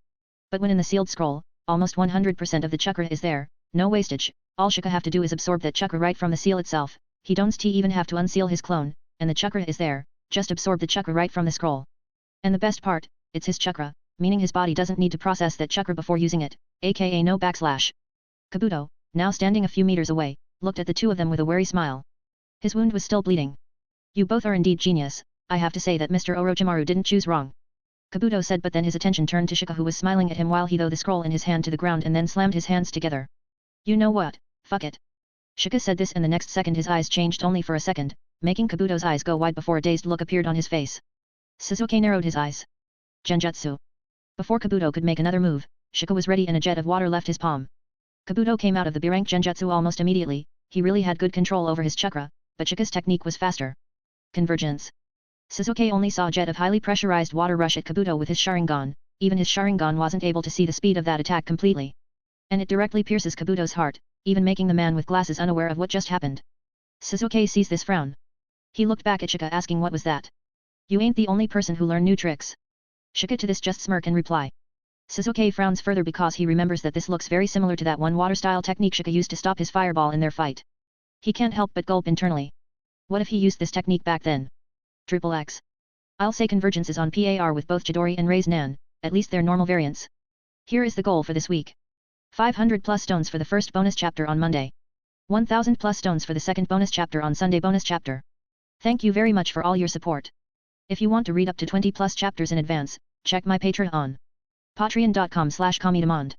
But when in the sealed scroll, almost 100% of the chakra is there, no wastage, all Shika have to do is absorb that chakra right from the seal itself, he don't even have to unseal his clone, and the chakra is there, just absorb the chakra right from the scroll. And the best part, it's his chakra, meaning his body doesn't need to process that chakra before using it, aka no backslash. Kabuto, now standing a few meters away, looked at the two of them with a wary smile. His wound was still bleeding. You both are indeed genius, I have to say that Mr. Orochimaru didn't choose wrong. Kabuto said, but then his attention turned to Shika, who was smiling at him while he threw the scroll in his hand to the ground and then slammed his hands together. You know what, fuck it. Shika said this, and the next second his eyes changed only for a second, making Kabuto's eyes go wide before a dazed look appeared on his face. Sasuke narrowed his eyes. Genjutsu. Before Kabuto could make another move, Shika was ready and a jet of water left his palm. Kabuto came out of the B-rank Genjutsu almost immediately, he really had good control over his chakra, but Shika's technique was faster. Convergence. Sasuke only saw a jet of highly pressurized water rush at Kabuto with his Sharingan, even his Sharingan wasn't able to see the speed of that attack completely. And it directly pierces Kabuto's heart, even making the man with glasses unaware of what just happened. Sasuke sees this frown. He looked back at Shika asking what was that. You ain't the only person who learned new tricks. Shika to this just smirk and reply. Sasuke frowns further because he remembers that this looks very similar to that one water-style technique Shika used to stop his fireball in their fight. He can't help but gulp internally. What if he used this technique back then? XXX. I'll say convergence is on par with both Chidori and Rei's Nan, at least their normal variants. Here is the goal for this week. 500 plus stones for the first bonus chapter on Monday. 1000 plus stones for the second bonus chapter on Sunday bonus chapter. Thank you very much for all your support. If you want to read up to 20 plus chapters in advance, check my Patreon. Patreon.com/Comedemond.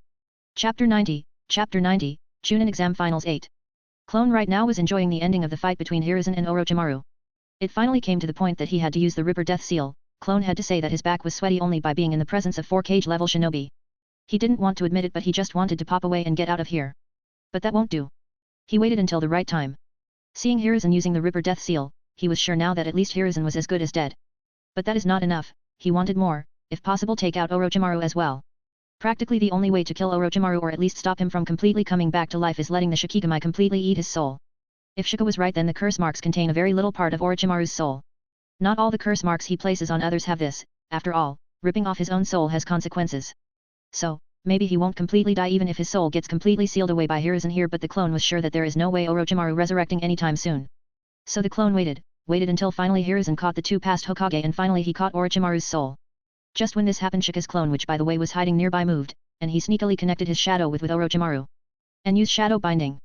Chapter 90, Chunin Exam Finals 8. Clone right now was enjoying the ending of the fight between Hiruzen and Orochimaru. It finally came to the point that he had to use the Ripper Death Seal. Clone had to say that his back was sweaty only by being in the presence of 4 Kage level shinobi. He didn't want to admit it, but he just wanted to pop away and get out of here. But that won't do. He waited until the right time. Seeing Hiruzen using the Ripper Death Seal, he was sure now that at least Hiruzen was as good as dead. But that is not enough, he wanted more, if possible take out Orochimaru as well. Practically the only way to kill Orochimaru or at least stop him from completely coming back to life is letting the Shikigami completely eat his soul. If Shika was right, then the curse marks contain a very little part of Orochimaru's soul. Not all the curse marks he places on others have this, after all, ripping off his own soul has consequences. So, maybe he won't completely die even if his soul gets completely sealed away by Hiruzen here, but the clone was sure that there is no way Orochimaru resurrecting anytime soon. So the clone waited until finally Hiruzen caught the 2 past Hokage and finally he caught Orochimaru's soul. Just when this happened, Shika's clone, which by the way was hiding nearby, moved, and he sneakily connected his shadow with Orochimaru. And used shadow binding.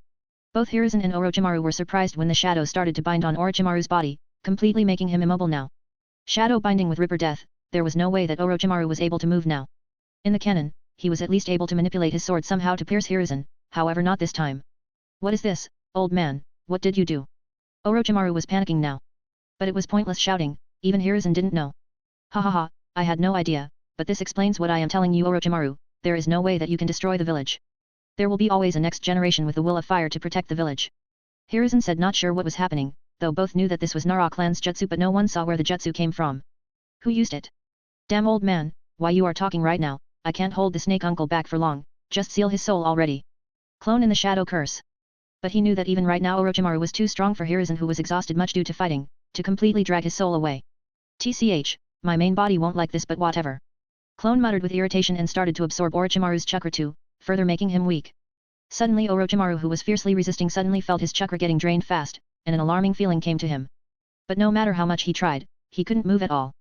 Both Hiruzen and Orochimaru were surprised when the shadow started to bind on Orochimaru's body, completely making him immobile now. Shadow binding with Ripper Death, there was no way that Orochimaru was able to move now. In the canon, he was at least able to manipulate his sword somehow to pierce Hiruzen, however not this time. What is this, old man, what did you do? Orochimaru was panicking now. But it was pointless shouting, even Hiruzen didn't know. Ha ha ha, I had no idea, but this explains what I am telling you, Orochimaru, there is no way that you can destroy the village. There will be always a next generation with the will of fire to protect the village. Hiruzen said, not sure what was happening, though both knew that this was Nara clan's jutsu, but no one saw where the jutsu came from. Who used it? Damn, old man, why you are talking right now, I can't hold the snake uncle back for long, just seal his soul already. Clone in the shadow curse. But he knew that even right now Orochimaru was too strong for Hiruzen, who was exhausted much due to fighting, to completely drag his soul away. TCH, my main body won't like this, but whatever. Clone muttered with irritation and started to absorb Orochimaru's chakra too, further making him weak. Suddenly Orochimaru, who was fiercely resisting, suddenly felt his chakra getting drained fast, and an alarming feeling came to him. But no matter how much he tried, he couldn't move at all.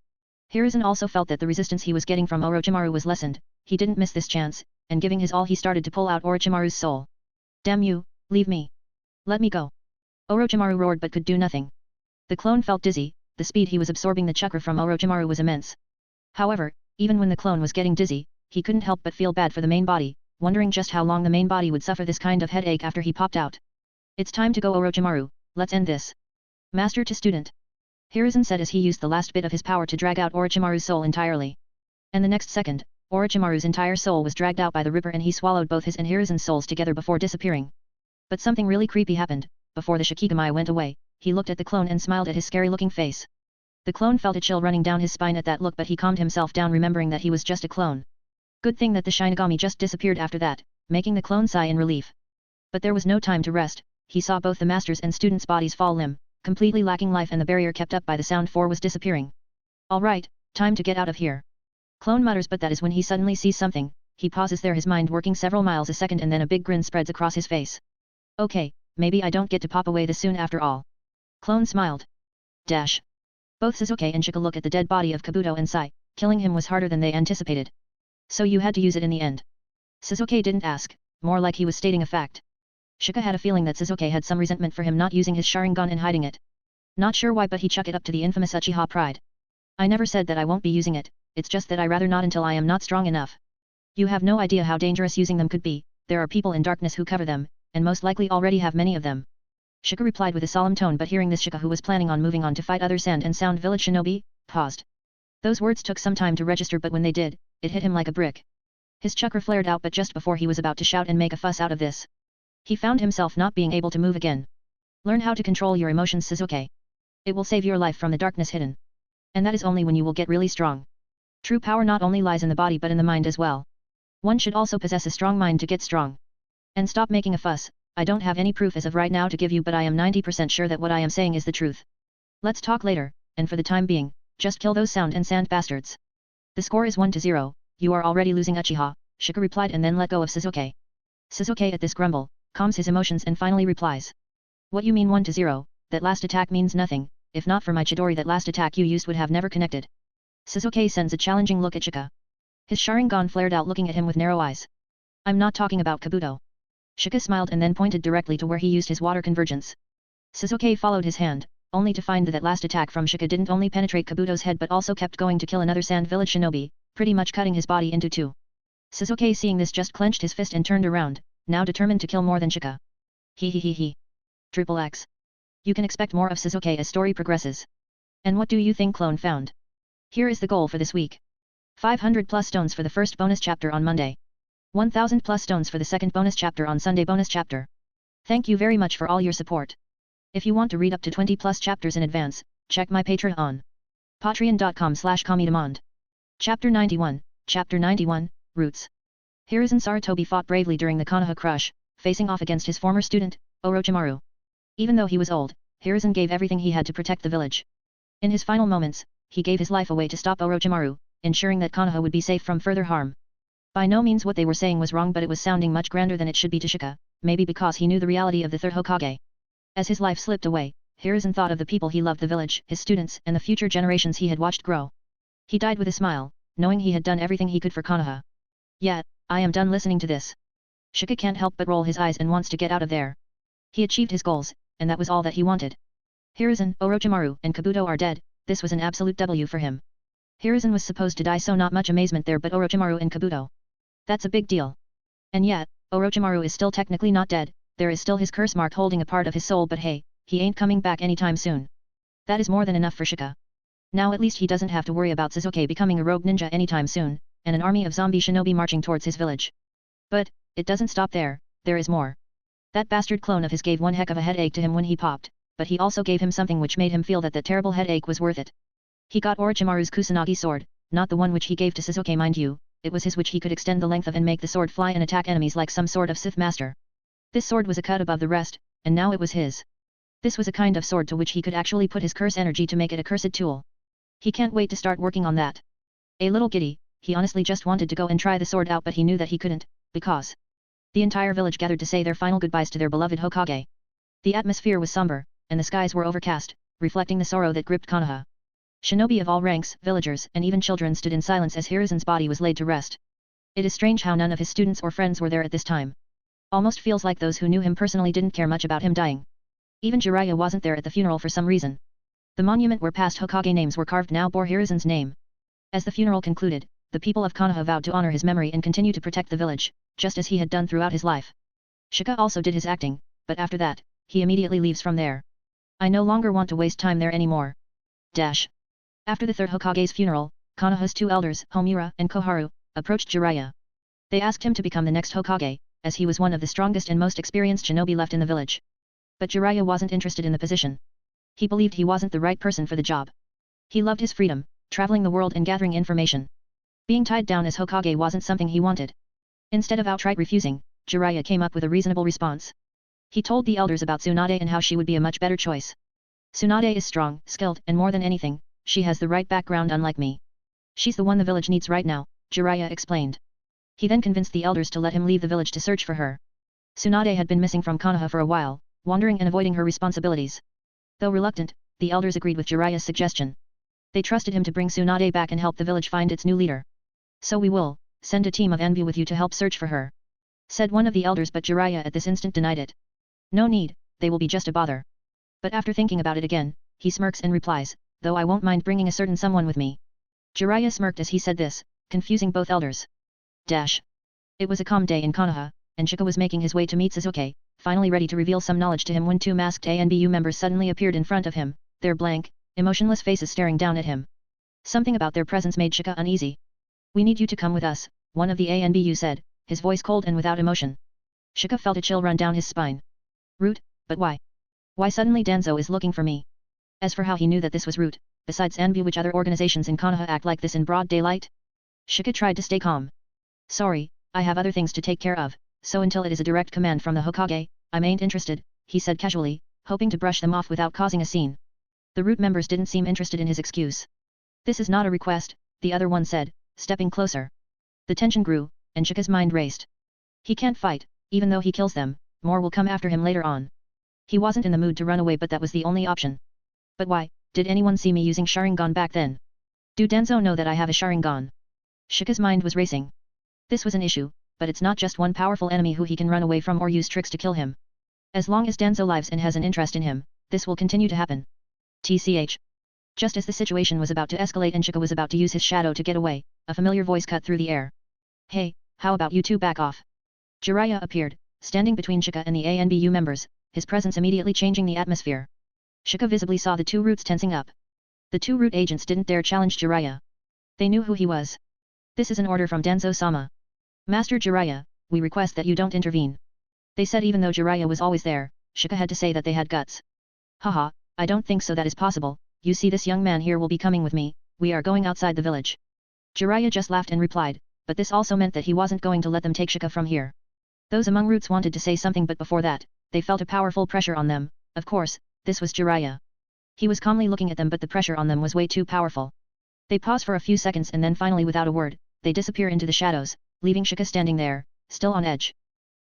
Hiruzen also felt that the resistance he was getting from Orochimaru was lessened. He didn't miss this chance, and giving his all he started to pull out Orochimaru's soul. Damn you, leave me. Let me go. Orochimaru roared but could do nothing. The clone felt dizzy, the speed he was absorbing the chakra from Orochimaru was immense. However, even when the clone was getting dizzy, he couldn't help but feel bad for the main body, wondering just how long the main body would suffer this kind of headache after he popped out. It's time to go, Orochimaru, let's end this. Master to student. Hiruzen said as he used the last bit of his power to drag out Orochimaru's soul entirely. And the next second, Orochimaru's entire soul was dragged out by the ripper and he swallowed both his and Hiruzen's souls together before disappearing. But something really creepy happened. Before the Shikamaru went away, he looked at the clone and smiled at his scary-looking face. The clone felt a chill running down his spine at that look, but he calmed himself down, remembering that he was just a clone. Good thing that the Shinigami just disappeared after that, making the clone sigh in relief. But there was no time to rest. He saw both the master's and students' bodies fall limp, completely lacking life, and the barrier kept up by the sound 4 was disappearing. Alright, time to get out of here. Clone mutters, but that is when he suddenly sees something. He pauses there, his mind working several miles a second, and then a big grin spreads across his face. Okay, maybe I don't get to pop away this soon after all. Clone smiled. Dash. Both Sasuke and Shika look at the dead body of Kabuto and sigh. Killing him was harder than they anticipated. So you had to use it in the end. Sasuke didn't ask, more like he was stating a fact. Shika had a feeling that Sasuke had some resentment for him not using his Sharingan and hiding it. Not sure why, but he chucked it up to the infamous Uchiha pride. I never said that I won't be using it, it's just that I rather not until I am not strong enough. You have no idea how dangerous using them could be. There are people in darkness who cover them, and most likely already have many of them. Shika replied with a solemn tone, but hearing this, Shika, who was planning on moving on to fight other Sand and Sound Village shinobi, paused. Those words took some time to register, but when they did, it hit him like a brick. His chakra flared out, but just before he was about to shout and make a fuss out of this, he found himself not being able to move again. Learn how to control your emotions, Sasuke. It will save your life from the darkness hidden. And that is only when you will get really strong. True power not only lies in the body but in the mind as well. One should also possess a strong mind to get strong. And stop making a fuss. I don't have any proof as of right now to give you, but I am 90% sure that what I am saying is the truth. Let's talk later, and for the time being, just kill those Sound and Sand bastards. The score is 1-0, you are already losing, Uchiha, Shika replied and then let go of Sasuke. Sasuke at this grumble, calms his emotions and finally replies. What you mean 1-0, that last attack means nothing, if not for my Chidori that last attack you used would have never connected. Sasuke sends a challenging look at Shika. His Sharingan flared out, looking at him with narrow eyes. I'm not talking about Kabuto. Shika smiled and then pointed directly to where he used his water convergence. Sasuke followed his hand, only to find that last attack from Shika didn't only penetrate Kabuto's head but also kept going to kill another Sand Village shinobi, pretty much cutting his body into two. Sasuke, seeing this, just clenched his fist and turned around, now determined to kill more than Shika. He. Triple X. You can expect more of Sasuke as story progresses. And what do you think clone found? Here is the goal for this week. 500 plus stones for the first bonus chapter on Monday. 1000 plus stones for the second bonus chapter on Sunday bonus chapter. Thank you very much for all your support. If you want to read up to 20 plus chapters in advance, check my Patreon on patreon.com/comedemond. Chapter 91, Roots. Hiruzen Sarutobi fought bravely during the Konoha Crush, facing off against his former student, Orochimaru. Even though he was old, Hiruzen gave everything he had to protect the village. In his final moments, he gave his life away to stop Orochimaru, ensuring that Konoha would be safe from further harm. By no means what they were saying was wrong, but it was sounding much grander than it should be to Shika, maybe because he knew the reality of the third Hokage. As his life slipped away, Hiruzen thought of the people he loved, the village, his students, and the future generations he had watched grow. He died with a smile, knowing he had done everything he could for Konoha. Yet, I am done listening to this. Shika can't help but roll his eyes and wants to get out of there. He achieved his goals, and that was all that he wanted. Hiruzen, Orochimaru, and Kabuto are dead. This was an absolute W for him. Hiruzen was supposed to die, so not much amazement there, but Orochimaru and Kabuto. That's a big deal. And yet, Orochimaru is still technically not dead, there is still his curse mark holding a part of his soul, but hey, he ain't coming back anytime soon. That is more than enough for Shika. Now at least he doesn't have to worry about Sasuke becoming a rogue ninja anytime soon, and an army of zombie shinobi marching towards his village. But, it doesn't stop there, there is more. That bastard clone of his gave one heck of a headache to him when he popped, but he also gave him something which made him feel that terrible headache was worth it. He got Orochimaru's Kusanagi sword, not the one which he gave to Sasuke, mind you, it was his, which he could extend the length of and make the sword fly and attack enemies like some sort of Sith master. This sword was a cut above the rest, and now it was his. This was a kind of sword to which he could actually put his curse energy to make it a cursed tool. He can't wait to start working on that. A little giddy, he honestly just wanted to go and try the sword out, but he knew that he couldn't, because the entire village gathered to say their final goodbyes to their beloved Hokage. The atmosphere was somber, and the skies were overcast, reflecting the sorrow that gripped Konoha. Shinobi of all ranks, villagers, and even children stood in silence as Hiruzen's body was laid to rest. It is strange how none of his students or friends were there at this time. Almost feels like those who knew him personally didn't care much about him dying. Even Jiraiya wasn't there at the funeral for some reason. The monument where past Hokage names were carved now bore Hiruzen's name. As the funeral concluded, the people of Konoha vowed to honor his memory and continue to protect the village, just as he had done throughout his life. Shika also did his acting, but after that, he immediately leaves from there. I no longer want to waste time there anymore. After the third Hokage's funeral, Konoha's two elders, Homura and Koharu, approached Jiraiya. They asked him to become the next Hokage, as he was one of the strongest and most experienced shinobi left in the village. But Jiraiya wasn't interested in the position. He believed he wasn't the right person for the job. He loved his freedom, traveling the world and gathering information. Being tied down as Hokage wasn't something he wanted. Instead of outright refusing, Jiraiya came up with a reasonable response. He told the elders about Tsunade and how she would be a much better choice. Tsunade is strong, skilled, and more than anything, she has the right background unlike me. She's the one the village needs right now, Jiraiya explained. He then convinced the elders to let him leave the village to search for her. Tsunade had been missing from Konoha for a while, wandering and avoiding her responsibilities. Though reluctant, the elders agreed with Jiraiya's suggestion. They trusted him to bring Tsunade back and help the village find its new leader. So we will send a team of envy with you to help search for her, said one of the elders, but Jiraiya at this instant denied it. No need, they will be just a bother. But after thinking about it again, he smirks and replies, though I won't mind bringing a certain someone with me. Jiraiya smirked as he said this, confusing both elders. It was a calm day in Konoha, and Shika was making his way to meet Sasuke, finally ready to reveal some knowledge to him when two masked ANBU members suddenly appeared in front of him, their blank, emotionless faces staring down at him. Something about their presence made Shika uneasy. We need you to come with us, one of the ANBU said, his voice cold and without emotion. Shika felt a chill run down his spine. Root, but why? Why suddenly Danzo is looking for me? As for how he knew that this was Root, besides ANBU, which other organizations in Konoha act like this in broad daylight? Shika tried to stay calm. Sorry, I have other things to take care of, so until it is a direct command from the Hokage, I ain't interested, he said casually, hoping to brush them off without causing a scene. The Root members didn't seem interested in his excuse. This is not a request, the other one said, stepping closer. The tension grew, and Shika's mind raced. He can't fight, even though he kills them, more will come after him later on. He wasn't in the mood to run away, but that was the only option. But why, did anyone see me using Sharingan back then? Do Danzo know that I have a Sharingan? Shika's mind was racing. This was an issue, but it's not just one powerful enemy who he can run away from or use tricks to kill him. As long as Danzo lives and has an interest in him, this will continue to happen. TCH. Just as the situation was about to escalate and Shika was about to use his shadow to get away, a familiar voice cut through the air. Hey, how about you two back off? Jiraiya appeared, standing between Shika and the ANBU members, his presence immediately changing the atmosphere. Shika visibly saw the two Roots tensing up. The two Root agents didn't dare challenge Jiraiya. They knew who he was. This is an order from Danzo-sama. Master Jiraiya, we request that you don't intervene. They said even though Jiraiya was always there, Shika had to say that they had guts. Haha, I don't think so that is possible, you see this young man here will be coming with me, we are going outside the village. Jiraiya just laughed and replied, but this also meant that he wasn't going to let them take Shika from here. Those among Roots wanted to say something, but before that, they felt a powerful pressure on them. Of course, this was Jiraiya. He was calmly looking at them, but the pressure on them was way too powerful. They pause for a few seconds and then finally without a word, they disappear into the shadows, leaving Shika standing there, still on edge.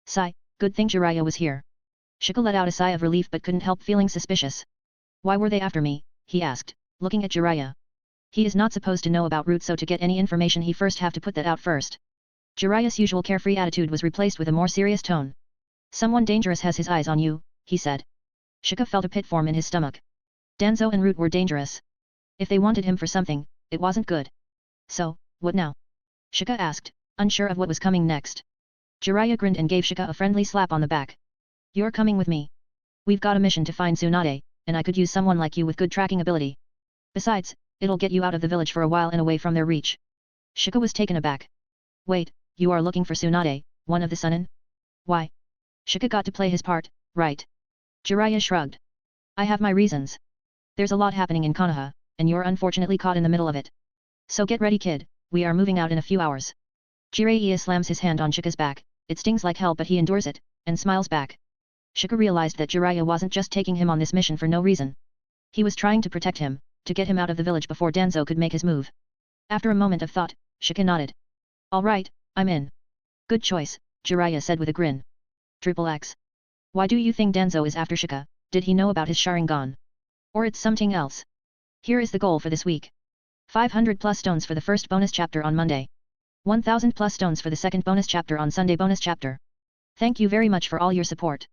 Sigh, good thing Jiraiya was here. Shika let out a sigh of relief but couldn't help feeling suspicious. Why were they after me? He asked, looking at Jiraiya. He is not supposed to know about Root, so to get any information he first have to put that out first. Jiraiya's usual carefree attitude was replaced with a more serious tone. Someone dangerous has his eyes on you, he said. Shika felt a pit form in his stomach. Danzo and Root were dangerous. If they wanted him for something, it wasn't good. So, what now? Shika asked, unsure of what was coming next. Jiraiya grinned and gave Shika a friendly slap on the back. You're coming with me. We've got a mission to find Tsunade, and I could use someone like you with good tracking ability. Besides, it'll get you out of the village for a while and away from their reach. Shika was taken aback. Wait, you are looking for Tsunade, one of the Chunin? Why? Shika got to play his part, right? Jiraiya shrugged. I have my reasons. There's a lot happening in Konoha, and you're unfortunately caught in the middle of it. So get ready, kid, we are moving out in a few hours. Jiraiya slams his hand on Shika's back, it stings like hell but he endures it, and smiles back. Shika realized that Jiraiya wasn't just taking him on this mission for no reason. He was trying to protect him, to get him out of the village before Danzo could make his move. After a moment of thought, Shika nodded. Alright, I'm in. Good choice, Jiraiya said with a grin. Triple X. Why do you think Danzo is after Shika? Did he know about his Sharingan? Or it's something else? Here is the goal for this week. 500 plus stones for the first bonus chapter on Monday. 1000 plus stones for the second bonus chapter on Sunday bonus chapter. Thank you very much for all your support.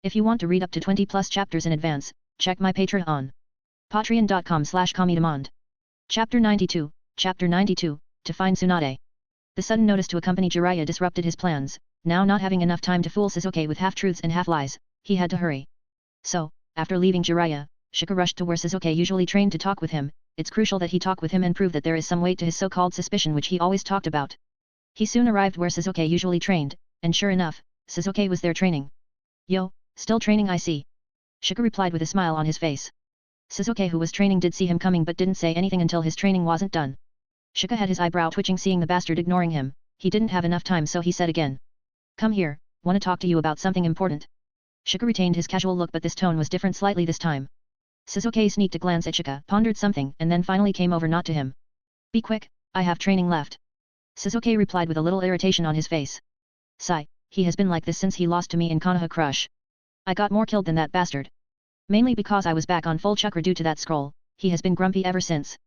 If you want to read up to 20 plus chapters in advance, check my Patreon. Patreon.com/comedemond. Chapter 92, Chapter 92, to find Tsunade. The sudden notice to accompany Jiraiya disrupted his plans. Now not having enough time to fool Sasuke with half-truths and half-lies, he had to hurry. So, after leaving Jiraiya, Shika rushed to where Sasuke usually trained to talk with him. It's crucial that he talk with him and prove that there is some weight to his so-called suspicion which he always talked about. He soon arrived where Sasuke usually trained, and sure enough, Sasuke was there training. Yo, still training I see. Shika replied with a smile on his face. Sasuke who was training did see him coming but didn't say anything until his training wasn't done. Shika had his eyebrow twitching seeing the bastard ignoring him. He didn't have enough time so he said again. Come here, wanna talk to you about something important. Shika retained his casual look but this tone was different slightly this time. Sasuke sneaked a glance at Shika, pondered something and then finally came over not to him. Be quick, I have training left. Sasuke replied with a little irritation on his face. Sigh, he has been like this since he lost to me in Konoha Crush. I got more killed than that bastard. Mainly because I was back on full chakra due to that scroll, he has been grumpy ever since.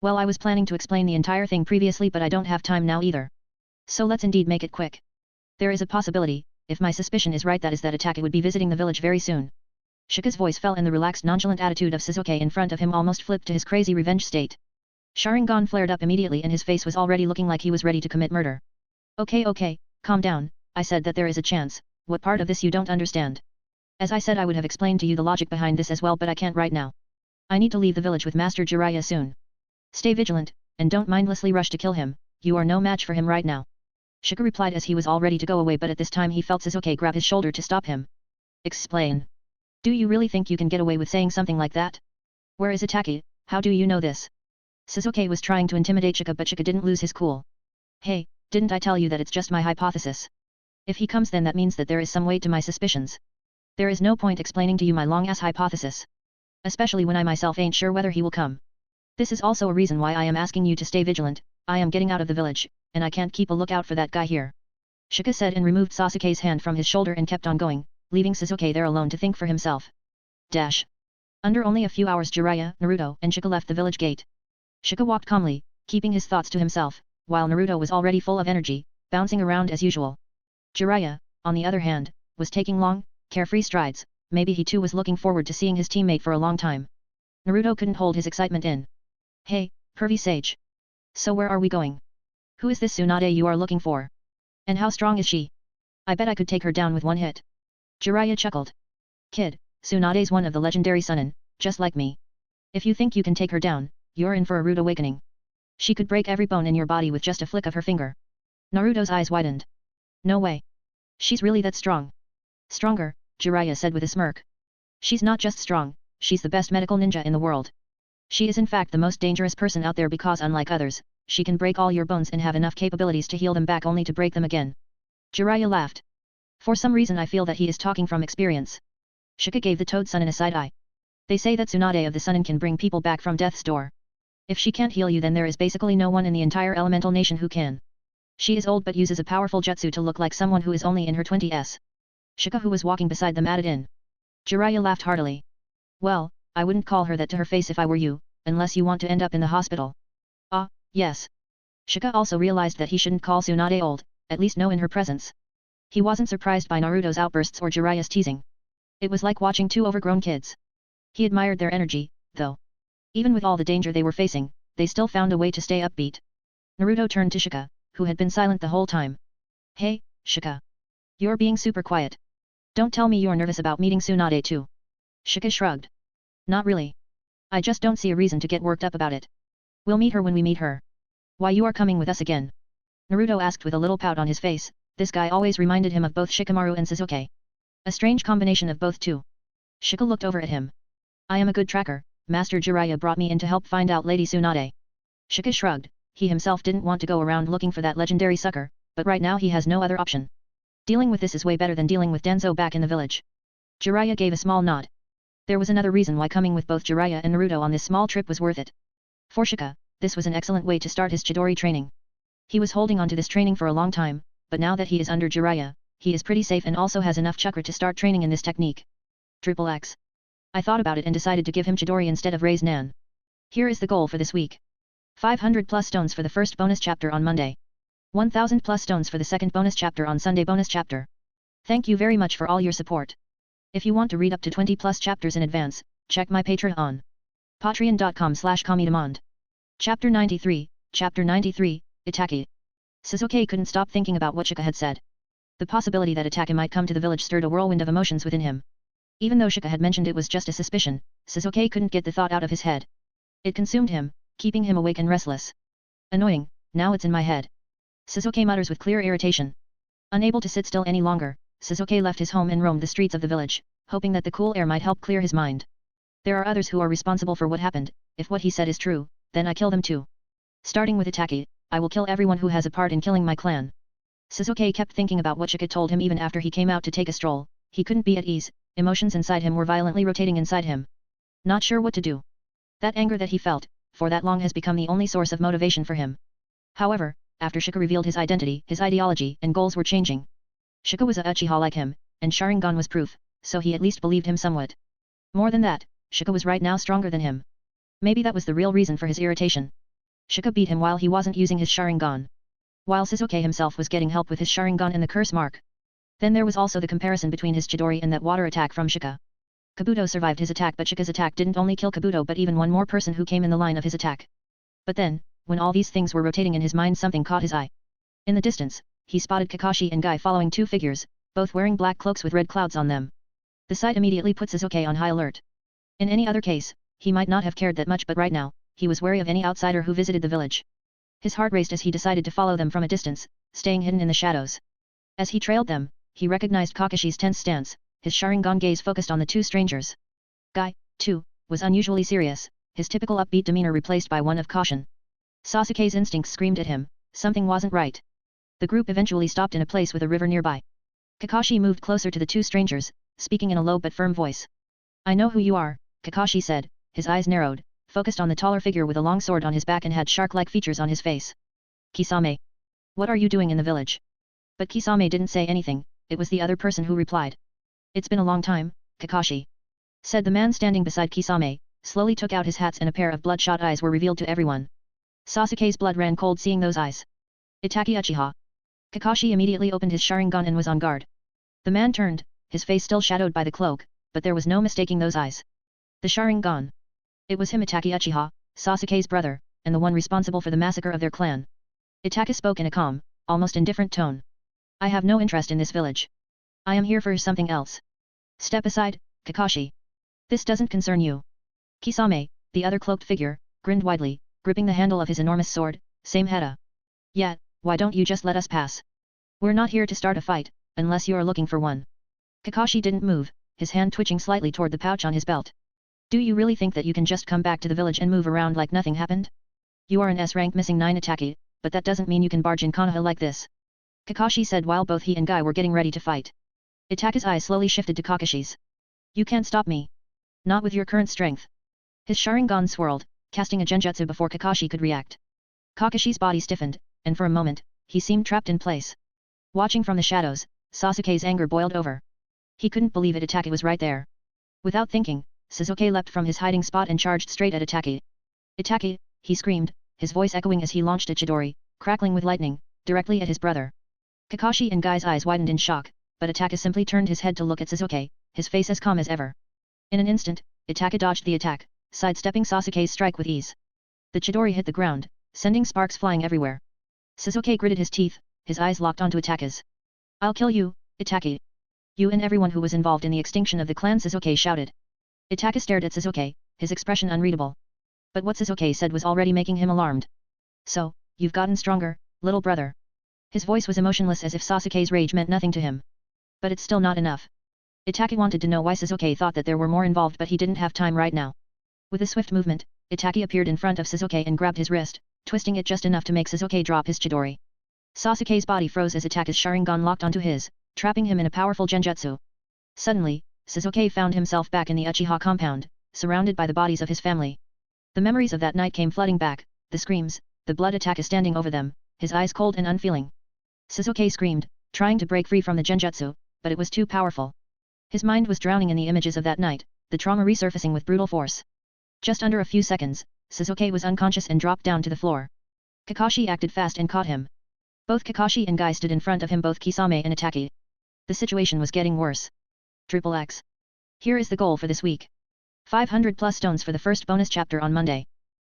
Well I was planning to explain the entire thing previously but I don't have time now either. So let's indeed make it quick. There is a possibility, if my suspicion is right that is that Itachi would be visiting the village very soon. Shika's voice fell and the relaxed nonchalant attitude of Sasuke in front of him almost flipped to his crazy revenge state. Sharingan flared up immediately and his face was already looking like he was ready to commit murder. Okay, calm down, I said that there is a chance, what part of this you don't understand? As I said I would have explained to you the logic behind this as well but I can't right now. I need to leave the village with Master Jiraiya soon. Stay vigilant, and don't mindlessly rush to kill him, you are no match for him right now. Shika replied as he was all ready to go away but at this time he felt Sasuke grab his shoulder to stop him. Explain. Do you really think you can get away with saying something like that? Where is Itachi, how do you know this? Sasuke was trying to intimidate Shika but Shika didn't lose his cool. Hey, didn't I tell you that it's just my hypothesis? If he comes then that means that there is some weight to my suspicions. There is no point explaining to you my long-ass hypothesis. Especially when I myself ain't sure whether he will come. This is also a reason why I am asking you to stay vigilant, I am getting out of the village, and I can't keep a lookout for that guy here. Shika said and removed Sasuke's hand from his shoulder and kept on going, leaving Sasuke there alone to think for himself. Under only a few hours Jiraiya, Naruto and Shika left the village gate. Shika walked calmly, keeping his thoughts to himself, while Naruto was already full of energy, bouncing around as usual. Jiraiya, on the other hand, was taking long, carefree strides, maybe he too was looking forward to seeing his teammate for a long time. Naruto couldn't hold his excitement in. Hey, pervy sage. So where are we going? Who is this Tsunade you are looking for? And how strong is she? I bet I could take her down with one hit. Jiraiya chuckled. Kid, Tsunade's one of the legendary Chunin, just like me. If you think you can take her down, you're in for a rude awakening. She could break every bone in your body with just a flick of her finger. Naruto's eyes widened. No way. She's really that strong. Stronger, Jiraiya said with a smirk. She's not just strong, she's the best medical ninja in the world. She is in fact the most dangerous person out there because unlike others, she can break all your bones and have enough capabilities to heal them back only to break them again. Jiraiya laughed. For some reason I feel that he is talking from experience. Shika gave the Toad Sunin a side eye. They say that Tsunade of the Sunin can bring people back from death's door. If she can't heal you then there is basically no one in the entire elemental nation who can. She is old but uses a powerful jutsu to look like someone who is only in her 20s. Shika who was walking beside them added in. Jiraiya laughed heartily. Well, I wouldn't call her that to her face if I were you, unless you want to end up in the hospital. Ah, yes. Shika also realized that he shouldn't call Tsunade old, at least no in her presence. He wasn't surprised by Naruto's outbursts or Jiraiya's teasing. It was like watching two overgrown kids. He admired their energy, though. Even with all the danger they were facing, they still found a way to stay upbeat. Naruto turned to Shika, who had been silent the whole time. Hey, Shika. You're being super quiet. Don't tell me you're nervous about meeting Tsunade too. Shika shrugged. Not really. I just don't see a reason to get worked up about it. We'll meet her when we meet her. Why you are coming with us again? Naruto asked with a little pout on his face. This guy always reminded him of both Shikamaru and Sasuke. A strange combination of both two. Shika looked over at him. I am a good tracker, Master Jiraiya brought me in to help find out Lady Tsunade. Shika shrugged, he himself didn't want to go around looking for that legendary sucker, but right now he has no other option. Dealing with this is way better than dealing with Danzo back in the village. Jiraiya gave a small nod. There was another reason why coming with both Jiraiya and Naruto on this small trip was worth it. For Shika, this was an excellent way to start his Chidori training. He was holding on to this training for a long time, but now that he is under Jiraiya, he is pretty safe and also has enough chakra to start training in this technique. Triple X. I thought about it and decided to give him Chidori instead of Raise Nan. Here is the goal for this week. 500 plus stones for the first bonus chapter on Monday. 1000 plus stones for the second bonus chapter on Sunday bonus chapter. Thank you very much for all your support. If you want to read up to 20 plus chapters in advance, check my Patreon on patreon.com/comedemond. Chapter 93, Chapter 93, Itachi. Sasuke couldn't stop thinking about what Shika had said. The possibility that Itachi might come to the village stirred a whirlwind of emotions within him. Even though Shika had mentioned it was just a suspicion, Sasuke couldn't get the thought out of his head. It consumed him, keeping him awake and restless. Annoying, now it's in my head. Sasuke mutters with clear irritation. Unable to sit still any longer, Sasuke left his home and roamed the streets of the village, hoping that the cool air might help clear his mind. There are others who are responsible for what happened. If what he said is true, then I kill them too. Starting with Itachi, I will kill everyone who has a part in killing my clan. Sasuke kept thinking about what Shika told him even after he came out to take a stroll. He couldn't be at ease, emotions inside him were violently rotating inside him. Not sure what to do. That anger that he felt, for that long has become the only source of motivation for him. However, after Shika revealed his identity, his ideology and goals were changing. Shika was a Uchiha like him, and Sharingan was proof, so he at least believed him somewhat. More than that, Shika was right now stronger than him. Maybe that was the real reason for his irritation. Shika beat him while he wasn't using his Sharingan. While Sasuke himself was getting help with his Sharingan and the curse mark. Then there was also the comparison between his Chidori and that water attack from Shika. Kabuto survived his attack, but Shika's attack didn't only kill Kabuto but even one more person who came in the line of his attack. But then, when all these things were rotating in his mind, something caught his eye. In the distance, he spotted Kakashi and Guy following two figures, both wearing black cloaks with red clouds on them. The sight immediately put Sasuke on high alert. In any other case, he might not have cared that much, but right now, he was wary of any outsider who visited the village. His heart raced as he decided to follow them from a distance, staying hidden in the shadows. As he trailed them, he recognized Kakashi's tense stance, his Sharingan gaze focused on the two strangers. Guy, too, was unusually serious, his typical upbeat demeanor replaced by one of caution. Sasuke's instincts screamed at him, something wasn't right. The group eventually stopped in a place with a river nearby. Kakashi moved closer to the two strangers, speaking in a low but firm voice. I know who you are, Kakashi said, his eyes narrowed, focused on the taller figure with a long sword on his back and had shark-like features on his face. Kisame. What are you doing in the village? But Kisame didn't say anything, it was the other person who replied. It's been a long time, Kakashi. Said the man standing beside Kisame, slowly took out his hats and a pair of bloodshot eyes were revealed to everyone. Sasuke's blood ran cold seeing those eyes. Itachi Uchiha. Kakashi immediately opened his Sharingan and was on guard. The man turned, his face still shadowed by the cloak, but there was no mistaking those eyes. The Sharingan. It was him, Itachi Uchiha, Sasuke's brother, and the one responsible for the massacre of their clan. Itachi spoke in a calm, almost indifferent tone. I have no interest in this village. I am here for something else. Step aside, Kakashi. This doesn't concern you. Kisame, the other cloaked figure, grinned widely, gripping the handle of his enormous sword, same Heta. Yeah, why don't you just let us pass? We're not here to start a fight, unless you're looking for one. Kakashi didn't move, his hand twitching slightly toward the pouch on his belt. Do you really think that you can just come back to the village and move around like nothing happened? You are an S-rank missing 9 Itachi, but that doesn't mean you can barge in Konoha like this. Kakashi said while both he and Guy were getting ready to fight. Itachi's eyes slowly shifted to Kakashi's. You can't stop me. Not with your current strength. His Sharingan swirled, casting a genjutsu before Kakashi could react. Kakashi's body stiffened, and for a moment, he seemed trapped in place. Watching from the shadows, Sasuke's anger boiled over. He couldn't believe it, Itachi was right there. Without thinking, Sasuke leapt from his hiding spot and charged straight at Itachi. Itachi, he screamed, his voice echoing as he launched a Chidori, crackling with lightning, directly at his brother. Kakashi and Guy's eyes widened in shock, but Itachi simply turned his head to look at Sasuke, his face as calm as ever. In an instant, Itachi dodged the attack, sidestepping Sasuke's strike with ease. The Chidori hit the ground, sending sparks flying everywhere. Sasuke gritted his teeth, his eyes locked onto Itachi's. I'll kill you, Itachi. You and everyone who was involved in the extinction of the clan, Sasuke shouted. Itachi stared at Sasuke, his expression unreadable. But what Sasuke said was already making him alarmed. So, you've gotten stronger, little brother. His voice was emotionless as if Sasuke's rage meant nothing to him. But it's still not enough. Itachi wanted to know why Sasuke thought that there were more involved, but he didn't have time right now. With a swift movement, Itachi appeared in front of Sasuke and grabbed his wrist, twisting it just enough to make Sasuke drop his Chidori. Sasuke's body froze as Itachi's Sharingan locked onto his, trapping him in a powerful genjutsu. Suddenly, Sasuke found himself back in the Uchiha compound, surrounded by the bodies of his family. The memories of that night came flooding back, the screams, the blood. Itachi standing over them, his eyes cold and unfeeling. Sasuke screamed, trying to break free from the genjutsu, but it was too powerful. His mind was drowning in the images of that night, the trauma resurfacing with brutal force. Just under a few seconds, Sasuke was unconscious and dropped down to the floor. Kakashi acted fast and caught him. Both Kakashi and Guy stood in front of him, both Kisame and Itachi. The situation was getting worse. Triple X. Here is the goal for this week. 500 plus stones for the first bonus chapter on Monday.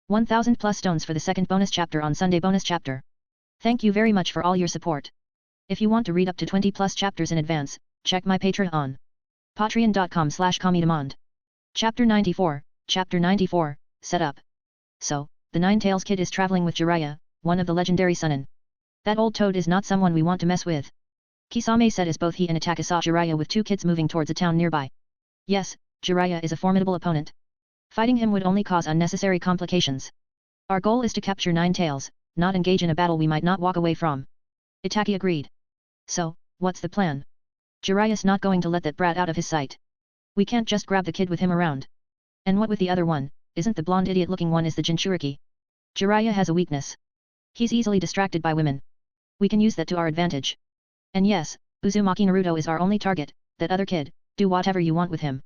1000 plus stones for the second bonus chapter on Sunday bonus chapter. Thank you very much for all your support. If you want to read up to 20 plus chapters in advance, check my Patreon. Patreon.com/Kamidemand. Chapter 94, Chapter 94, Setup. So, the Nine-Tails kid is traveling with Jiraiya, one of the legendary Chunin. That old toad is not someone we want to mess with. Kisame said as both he and Itachi saw Jiraiya with two kids moving towards a town nearby. Yes, Jiraiya is a formidable opponent. Fighting him would only cause unnecessary complications. Our goal is to capture Nine-Tails, not engage in a battle we might not walk away from. Itachi agreed. So, what's the plan? Jiraiya's not going to let that brat out of his sight. We can't just grab the kid with him around. And what with the other one, isn't the blonde idiot-looking one is the Jinchuriki? Jiraiya has a weakness. He's easily distracted by women. We can use that to our advantage. And yes, Uzumaki Naruto is our only target, that other kid, do whatever you want with him.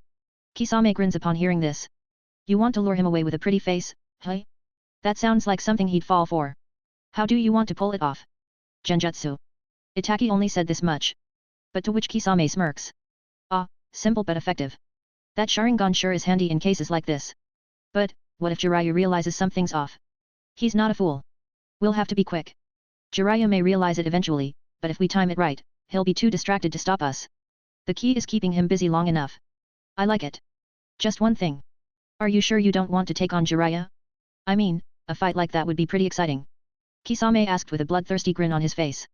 Kisame grins upon hearing this. You want to lure him away with a pretty face, huh? That sounds like something he'd fall for. How do you want to pull it off? Genjutsu. Itachi only said this much. But to which Kisame smirks. Ah, simple but effective. That Sharingan sure is handy in cases like this. But, what if Jiraiya realizes something's off? He's not a fool. We'll have to be quick. Jiraiya may realize it eventually, but if we time it right, he'll be too distracted to stop us. The key is keeping him busy long enough. I like it. Just one thing. Are you sure you don't want to take on Jiraiya? I mean, a fight like that would be pretty exciting. Kisame asked with a bloodthirsty grin on his face.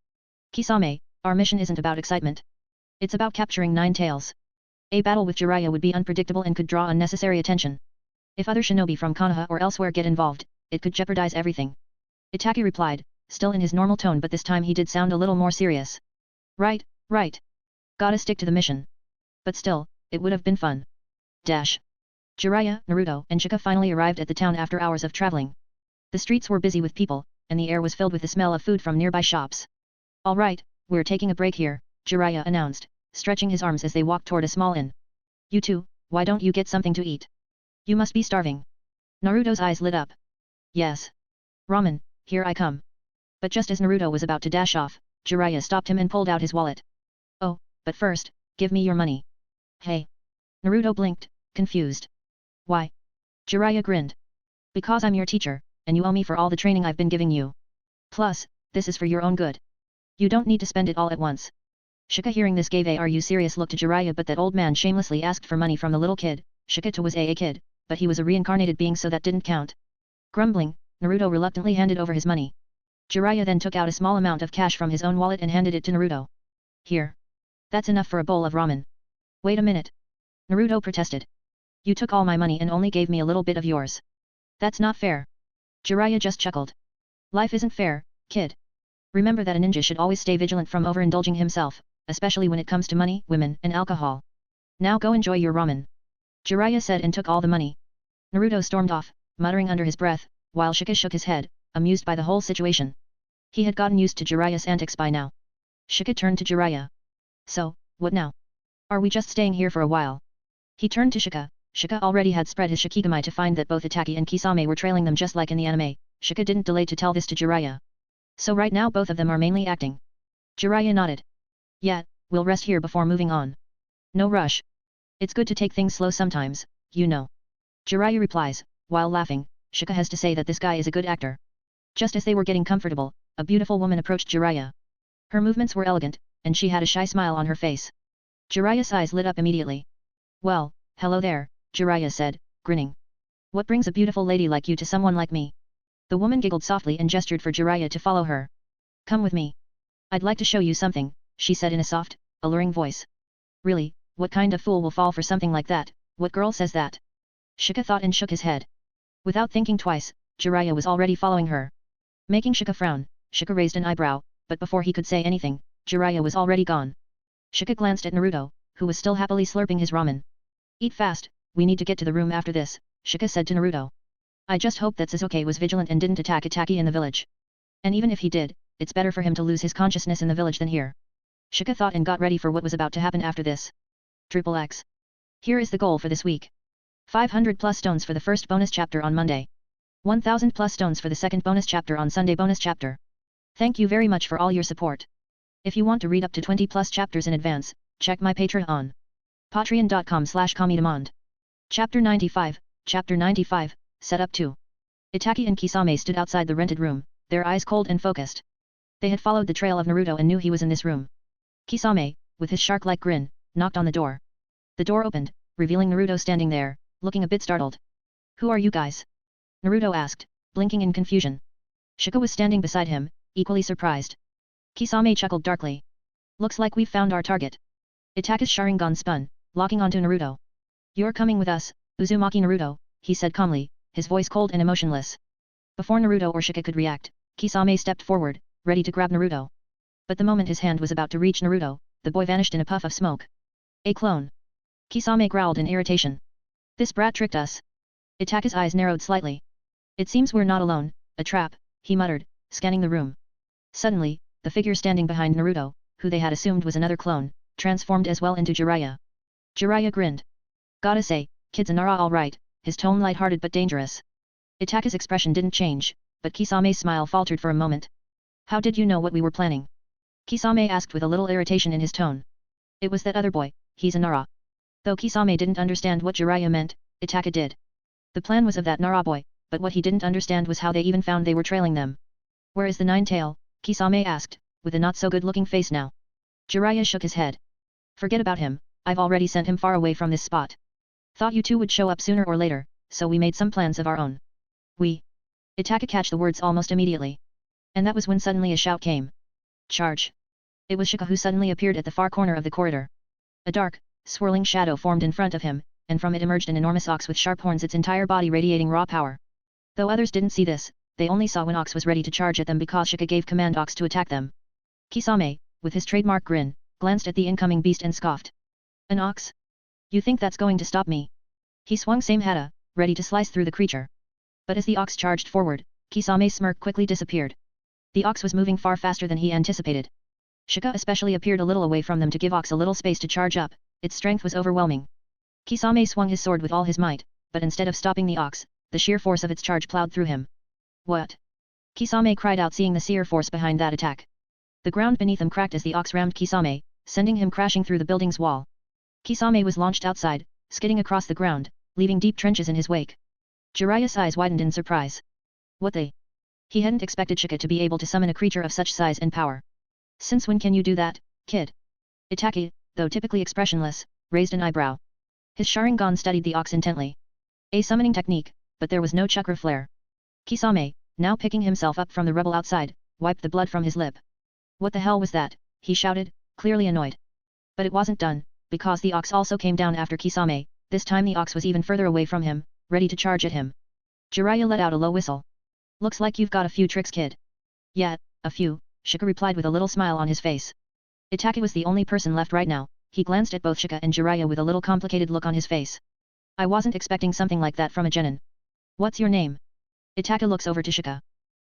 Kisame, our mission isn't about excitement. It's about capturing Nine-Tails. A battle with Jiraiya would be unpredictable and could draw unnecessary attention. If other shinobi from Konoha or elsewhere get involved, it could jeopardize everything. Itachi replied, still in his normal tone, but this time he did sound a little more serious. Right, right. Gotta stick to the mission. But still, it would have been fun. Dash. Jiraiya, Naruto, and Shika finally arrived at the town after hours of traveling. The streets were busy with people, and the air was filled with the smell of food from nearby shops. All right, we're taking a break here, Jiraiya announced, stretching his arms as they walked toward a small inn. You two, why don't you get something to eat? You must be starving. Naruto's eyes lit up. Yes. Ramen, here I come. But just as Naruto was about to dash off, Jiraiya stopped him and pulled out his wallet. Oh, but first, give me your money. Hey. Naruto blinked, confused. Why? Jiraiya grinned. Because I'm your teacher, and you owe me for all the training I've been giving you. Plus, this is for your own good. You don't need to spend it all at once. Shika hearing this gave a "Are you serious?" look to Jiraiya, but that old man shamelessly asked for money from the little kid. Shika was a kid, but he was a reincarnated being, so that didn't count. Grumbling, Naruto reluctantly handed over his money. Jiraiya then took out a small amount of cash from his own wallet and handed it to Naruto. Here. That's enough for a bowl of ramen. Wait a minute. Naruto protested. You took all my money and only gave me a little bit of yours. That's not fair. Jiraiya just chuckled. Life isn't fair, kid. Remember that a ninja should always stay vigilant from overindulging himself, especially when it comes to money, women, and alcohol. Now go enjoy your ramen. Jiraiya said and took all the money. Naruto stormed off, muttering under his breath, while Shika shook his head, amused by the whole situation. He had gotten used to Jiraiya's antics by now. Shika turned to Jiraiya. So, what now? Are we just staying here for a while? He turned to Shika. Shika already had spread his Shikigami to find that both Itachi and Kisame were trailing them just like in the anime. Shika didn't delay to tell this to Jiraiya. So right now both of them are mainly acting. Jiraiya nodded. Yeah, we'll rest here before moving on. No rush. It's good to take things slow sometimes, you know. Jiraiya replies, while laughing. Shika has to say that this guy is a good actor. Just as they were getting comfortable, a beautiful woman approached Jiraiya. Her movements were elegant, and she had a shy smile on her face. Jiraiya's eyes lit up immediately. Well, hello there, Jiraiya said, grinning. What brings a beautiful lady like you to someone like me? The woman giggled softly and gestured for Jiraiya to follow her. Come with me. I'd like to show you something, she said in a soft, alluring voice. Really, what kind of fool will fall for something like that? What girl says that? Shika thought and shook his head. Without thinking twice, Jiraiya was already following her. Making Shika frown, Shika raised an eyebrow, but before he could say anything, Jiraiya was already gone. Shika glanced at Naruto, who was still happily slurping his ramen. Eat fast, we need to get to the room after this, Shika said to Naruto. I just hope that Sasuke was vigilant and didn't attack Itachi in the village. And even if he did, it's better for him to lose his consciousness in the village than here. Shika thought and got ready for what was about to happen after this. Triple X. Here is the goal for this week. 500 plus stones for the first bonus chapter on Monday. 1000 plus stones for the second bonus chapter on Sunday bonus chapter. Thank you very much for all your support. If you want to read up to 20 plus chapters in advance, check my Patreon. Patreon.com/Kamidemand. Chapter 95, Chapter 95, Setup 2. Itachi and Kisame stood outside the rented room, their eyes cold and focused. They had followed the trail of Naruto and knew he was in this room. Kisame, with his shark-like grin, knocked on the door. The door opened, revealing Naruto standing there, looking a bit startled. Who are you guys? Naruto asked, blinking in confusion. Shika was standing beside him, equally surprised. Kisame chuckled darkly. Looks like we've found our target. Itachi's Sharingan spun, locking onto Naruto. You're coming with us, Uzumaki Naruto, he said calmly, his voice cold and emotionless. Before Naruto or Shika could react, Kisame stepped forward, ready to grab Naruto. But the moment his hand was about to reach Naruto, the boy vanished in a puff of smoke. A clone. Kisame growled in irritation. This brat tricked us. Itachi's eyes narrowed slightly. It seems we're not alone, a trap, he muttered, scanning the room. Suddenly, the figure standing behind Naruto, who they had assumed was another clone, transformed as well into Jiraiya. Jiraiya grinned. Gotta say, kid's a Nara alright, his tone light-hearted but dangerous. Itachi's expression didn't change, but Kisame's smile faltered for a moment. How did you know what we were planning? Kisame asked with a little irritation in his tone. It was that other boy, he's a Nara. Though Kisame didn't understand what Jiraiya meant, Itachi did. The plan was of that Nara boy, but what he didn't understand was how they even found they were trailing them. Where is the nine-tail? Kisame asked, with a not-so-good-looking face now. Jiraiya shook his head. Forget about him, I've already sent him far away from this spot. Thought you two would show up sooner or later, so we made some plans of our own. We. Itachi catched the words almost immediately. And that was when suddenly a shout came. Charge! It was Shika who suddenly appeared at the far corner of the corridor. A dark, swirling shadow formed in front of him, and from it emerged an enormous ox with sharp horns, its entire body radiating raw power. Though others didn't see this, they only saw when Ox was ready to charge at them because Shika gave command Ox to attack them. Kisame, with his trademark grin, glanced at the incoming beast and scoffed. An ox? You think that's going to stop me? He swung same hata, ready to slice through the creature. But as the ox charged forward, Kisame's smirk quickly disappeared. The ox was moving far faster than he anticipated. Shika especially appeared a little away from them to give Ox a little space to charge up, its strength was overwhelming. Kisame swung his sword with all his might, but instead of stopping the ox, the sheer force of its charge plowed through him. What? Kisame cried out, seeing the sheer force behind that attack. The ground beneath him cracked as the ox rammed Kisame, sending him crashing through the building's wall. Kisame was launched outside, skidding across the ground, leaving deep trenches in his wake. Jiraiya's eyes widened in surprise. What the? He hadn't expected Shika to be able to summon a creature of such size and power. Since when can you do that, kid? Itachi, though typically expressionless, raised an eyebrow. His Sharingan studied the ox intently. A summoning technique, but there was no chakra flare. Kisame, now picking himself up from the rubble outside, wiped the blood from his lip. What the hell was that? He shouted, clearly annoyed. But it wasn't done, because the ox also came down after Kisame. This time the ox was even further away from him, ready to charge at him. Jiraiya let out a low whistle. Looks like you've got a few tricks, kid. Yeah, a few, Shika replied with a little smile on his face. Itachi was the only person left right now. He glanced at both Shika and Jiraiya with a little complicated look on his face. I wasn't expecting something like that from a genin. What's your name? Itachi looks over to Shika.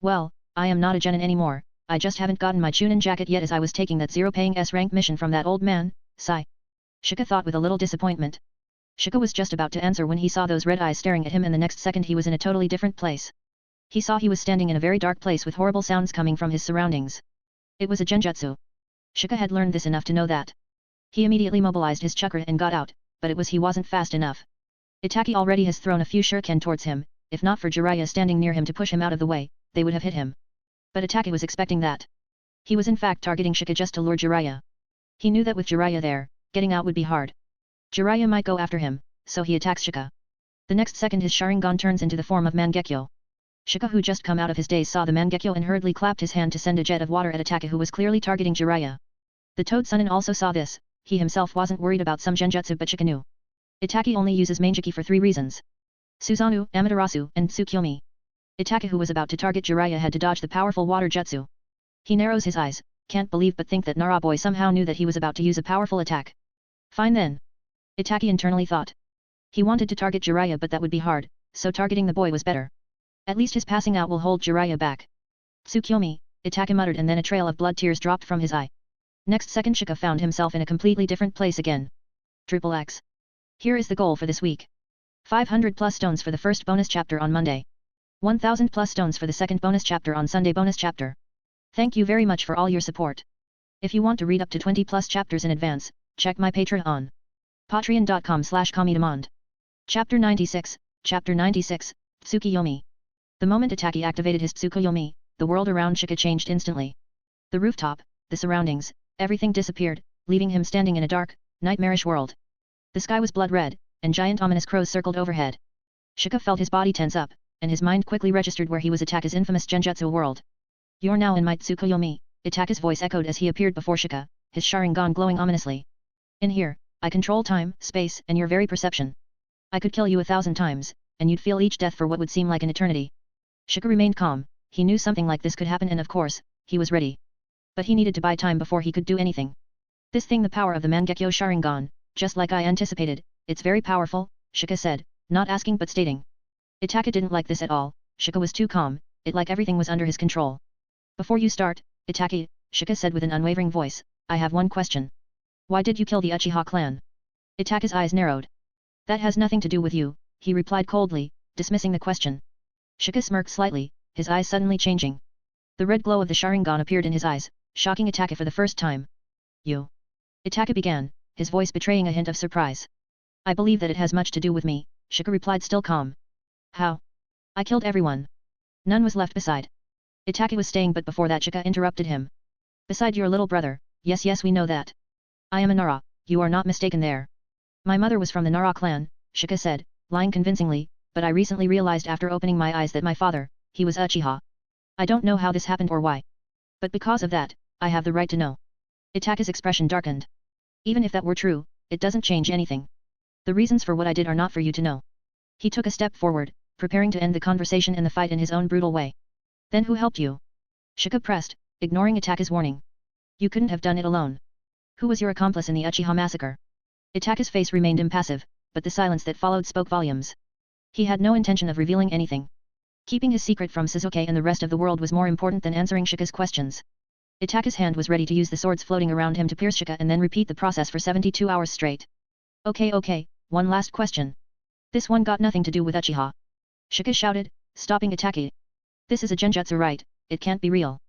Well, I am not a genin anymore, I just haven't gotten my Chunin jacket yet as I was taking that zero-paying S-rank mission from that old man, sigh. Shika thought with a little disappointment. Shika was just about to answer when he saw those red eyes staring at him, and the next second he was in a totally different place. He saw he was standing in a very dark place with horrible sounds coming from his surroundings. It was a genjutsu. Shika had learned this enough to know that. He immediately mobilized his chakra and got out, but it was he wasn't fast enough. Itachi already has thrown a few shuriken towards him. If not for Jiraiya standing near him to push him out of the way, they would have hit him. But Itachi was expecting that. He was in fact targeting Shika just to lure Jiraiya. He knew that with Jiraiya there, getting out would be hard. Jiraiya might go after him, so he attacks Shika. The next second his Sharingan turns into the form of Mangekyo. Shika, who just come out of his daze, saw the Mangekyo and hurriedly clapped his hand to send a jet of water at Itachi, who was clearly targeting Jiraiya. The Toad Sunin also saw this. He himself wasn't worried about some genjutsu, but Shika knew. Itachi only uses Mangeki for 3 reasons. Susanoo, Amaterasu, and Tsukuyomi. Itachi, who was about to target Jiraiya, had to dodge the powerful water jutsu. He narrows his eyes, can't believe but think that Nara boy somehow knew that he was about to use a powerful attack. Fine then. Itachi internally thought. He wanted to target Jiraiya, but that would be hard, so targeting the boy was better. At least his passing out will hold Jiraiya back. Tsukuyomi, Itachi muttered, and then a trail of blood tears dropped from his eye. Next second Shika found himself in a completely different place again. Triple X. Here is the goal for this week. 500 plus stones for the first bonus chapter on Monday. 1000 plus stones for the second bonus chapter on Sunday bonus chapter. Thank you very much for all your support. If you want to read up to 20 plus chapters in advance, check my Patreon on patreon.com/comedemond. Chapter 96, Chapter 96, Tsukuyomi. The moment Itachi activated his Tsukuyomi, the world around Shika changed instantly. The rooftop, the surroundings, everything disappeared, leaving him standing in a dark, nightmarish world. The sky was blood red, and giant ominous crows circled overhead. Shika felt his body tense up, and his mind quickly registered where he was Itachi's infamous Genjutsu world. You're now in my Tsukuyomi, Itachi's voice echoed as he appeared before Shika, his Sharingan glowing ominously. In here, I control time, space, and your very perception. I could kill you 1,000 times, and you'd feel each death for what would seem like an eternity. Shika remained calm. He knew something like this could happen, and of course, he was ready. But he needed to buy time before he could do anything. This thing, the power of the Mangekyo Sharingan, just like I anticipated, it's very powerful, Shika said, not asking but stating. Itachi didn't like this at all. Shika was too calm, it like everything was under his control. Before you start, Itachi, Shika said with an unwavering voice, I have one question. Why did you kill the Uchiha clan? Itachi's eyes narrowed. That has nothing to do with you, he replied coldly, dismissing the question. Shika smirked slightly, his eyes suddenly changing. The red glow of the Sharingan appeared in his eyes, shocking Itachi for the first time. You. Itachi began, his voice betraying a hint of surprise. I believe that it has much to do with me, Shika replied still calm. How? I killed everyone. None was left beside. Itachi was staying, but before that Shika interrupted him. Beside your little brother, yes we know that. I am a Nara, you are not mistaken there. My mother was from the Nara clan, Shika said, lying convincingly, but I recently realized after opening my eyes that my father, he was Uchiha. I don't know how this happened or why. But because of that, I have the right to know. Itachi's expression darkened. Even if that were true, it doesn't change anything. The reasons for what I did are not for you to know. He took a step forward, preparing to end the conversation and the fight in his own brutal way. Then who helped you? Shika pressed, ignoring Itachi's warning. You couldn't have done it alone. Who was your accomplice in the Uchiha massacre? Itachi's face remained impassive, but the silence that followed spoke volumes. He had no intention of revealing anything. Keeping his secret from Sasuke and the rest of the world was more important than answering Shika's questions. Itachi's hand was ready to use the swords floating around him to pierce Shika and then repeat the process for 72 hours straight. Okay, one last question. This one got nothing to do with Uchiha. Shika shouted, stopping Itachi. This is a genjutsu, right? It can't be real.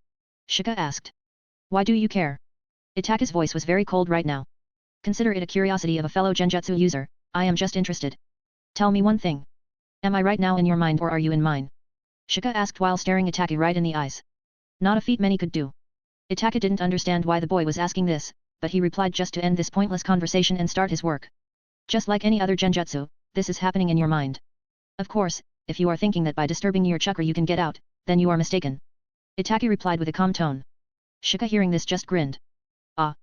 Shika asked. Why do you care? Itachi's voice was very cold right now. Consider it a curiosity of a fellow genjutsu user, I am just interested. Tell me one thing. Am I right now in your mind or are you in mine? Shika asked while staring Itachi right in the eyes. Not a feat many could do. Itachi didn't understand why the boy was asking this, but he replied just to end this pointless conversation and start his work. Just like any other genjutsu, this is happening in your mind. Of course, if you are thinking that by disturbing your chakra you can get out, then you are mistaken. Itachi replied with a calm tone. Shika hearing this just grinned. Ah.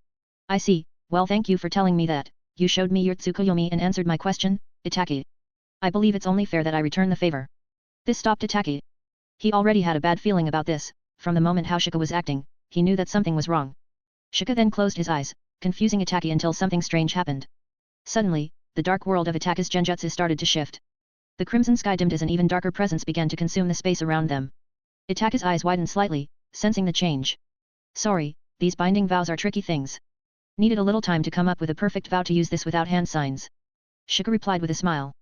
I see, well thank you for telling me that, you showed me your Tsukuyomi and answered my question, Itachi. I believe it's only fair that I return the favor. This stopped Itachi. He already had a bad feeling about this, from the moment how Shika was acting, he knew that something was wrong. Shika then closed his eyes, confusing Itachi until something strange happened. Suddenly, the dark world of Itachi's genjutsu started to shift. The crimson sky dimmed as an even darker presence began to consume the space around them. Itachi's eyes widened slightly, sensing the change. Sorry, these binding vows are tricky things. Needed a little time to come up with a perfect vow to use this without hand signs. Shika replied with a smile.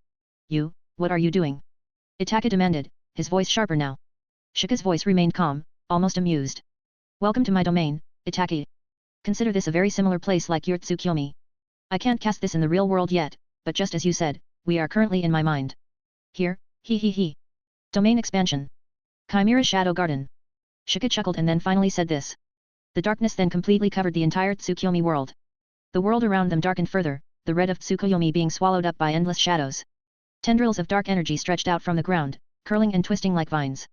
You, what are you doing? Itachi demanded, his voice sharper now. Shika's voice remained calm, almost amused. Welcome to my domain, Itachi. Consider this a very similar place like your Tsukuyomi. I can't cast this in the real world yet, but just as you said, we are currently in my mind. Here, he. Domain expansion. Chimera Shadow Garden. Shika chuckled and then finally said this. The darkness then completely covered the entire Tsukuyomi world. The world around them darkened further, the red of Tsukuyomi being swallowed up by endless shadows. Tendrils of dark energy stretched out from the ground, curling and twisting like vines.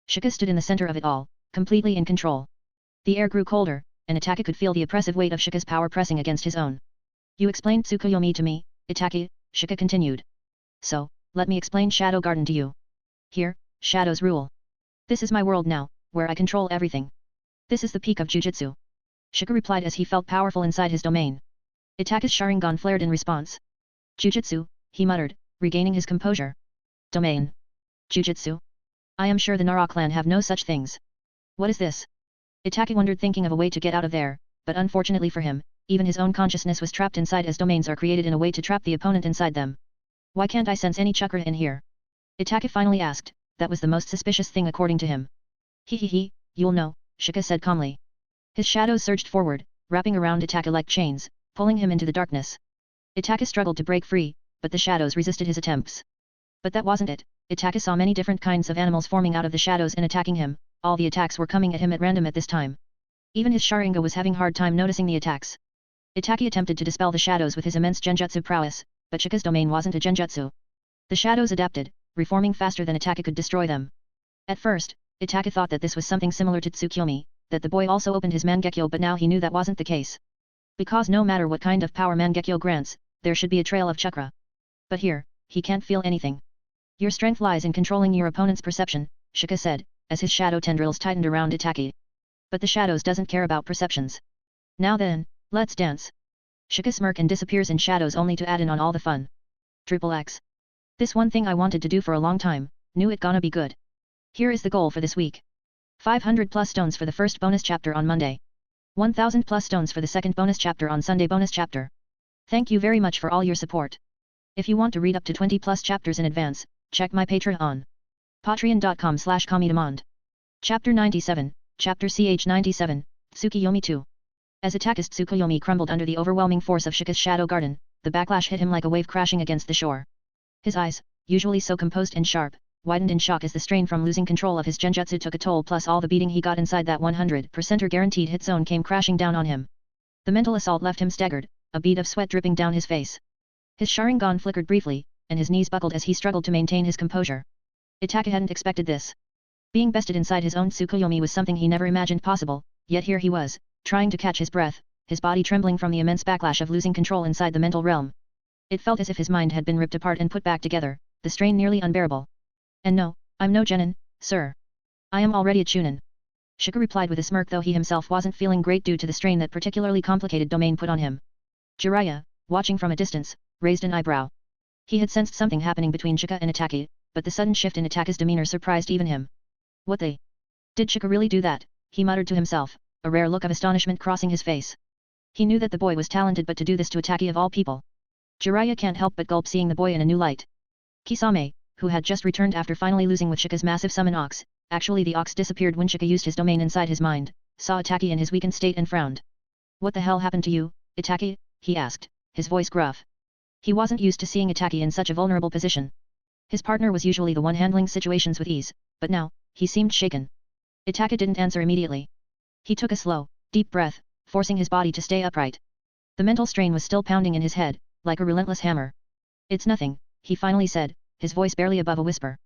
Shika stood in the center of it all, completely in control. The air grew colder, and Itachi could feel the oppressive weight of Shika's power pressing against his own. You explained Tsukuyomi to me, Itachi, Shika continued. So, let me explain Shadow Garden to you. Here, shadows rule. This is my world now, where I control everything. This is the peak of Jujutsu. Shika replied as he felt powerful inside his domain. Itachi's Sharingan flared in response. Jujutsu, he muttered, regaining his composure. Domain. Jujutsu? I am sure the Nara clan have no such things. What is this? Itachi wondered, thinking of a way to get out of there, but unfortunately for him, even his own consciousness was trapped inside, as domains are created in a way to trap the opponent inside them. Why can't I sense any chakra in here? Itachi finally asked. That was the most suspicious thing according to him. He, you'll know, Shika said calmly. His shadows surged forward, wrapping around Itachi like chains, pulling him into the darkness. Itachi struggled to break free, but the shadows resisted his attempts. But that wasn't it. Itachi saw many different kinds of animals forming out of the shadows and attacking him. All the attacks were coming at him at random at this time. Even his Sharingan was having hard time noticing the attacks. Itachi attempted to dispel the shadows with his immense genjutsu prowess, but Shika's domain wasn't a genjutsu. The shadows adapted, reforming faster than Itachi could destroy them. At first, Itachi thought that this was something similar to Tsukuyomi, that the boy also opened his Mangekyo, but now he knew that wasn't the case. Because no matter what kind of power Mangekyo grants, there should be a trail of chakra. But here, he can't feel anything. Your strength lies in controlling your opponent's perception, Shika said, as his shadow tendrils tightened around Itachi. But the shadows doesn't care about perceptions. Now then, let's dance. Shika smirk and disappears in shadows only to add in on all the fun. XXX. This one thing I wanted to do for a long time, knew it gonna be good. Here is the goal for this week. 500 plus stones for the first bonus chapter on Monday. 1000 plus stones for the second bonus chapter on Sunday bonus chapter. Thank you very much for all your support. If you want to read up to 20 plus chapters in advance, check my Patreon. Patreon.com/Kamidemand. Chapter 97, Chapter CH 97, Tsukuyomi 2. As Itachi's Tsukuyomi crumbled under the overwhelming force of Shika's Shadow Garden, the backlash hit him like a wave crashing against the shore. His eyes, usually so composed and sharp, widened in shock as the strain from losing control of his genjutsu took a toll, plus all the beating he got inside that 100% guaranteed hit zone came crashing down on him. The mental assault left him staggered, a bead of sweat dripping down his face. His Sharingan flickered briefly, and his knees buckled as he struggled to maintain his composure. Itachi hadn't expected this. Being bested inside his own Tsukuyomi was something he never imagined possible, yet here he was, trying to catch his breath, his body trembling from the immense backlash of losing control inside the mental realm. It felt as if his mind had been ripped apart and put back together, the strain nearly unbearable. And no, I'm no genin, sir. I am already a Chunin. Shika replied with a smirk, though he himself wasn't feeling great due to the strain that particularly complicated domain put on him. Jiraiya, watching from a distance, raised an eyebrow. He had sensed something happening between Shika and Itachi, but the sudden shift in Itachi's demeanor surprised even him. What the? Did Shika really do that? He muttered to himself, a rare look of astonishment crossing his face. He knew that the boy was talented, but to do this to Itachi of all people. Jiraiya can't help but gulp, seeing the boy in a new light. Kisame, who had just returned after finally losing with Shika's massive summon ox, actually the ox disappeared when Shika used his domain inside his mind, saw Itachi in his weakened state and frowned. What the hell happened to you, Itachi? He asked, his voice gruff. He wasn't used to seeing Itachi in such a vulnerable position. His partner was usually the one handling situations with ease, but now, he seemed shaken. Itachi didn't answer immediately. He took a slow, deep breath, forcing his body to stay upright. The mental strain was still pounding in his head, like a relentless hammer. It's nothing, he finally said, his voice barely above a whisper.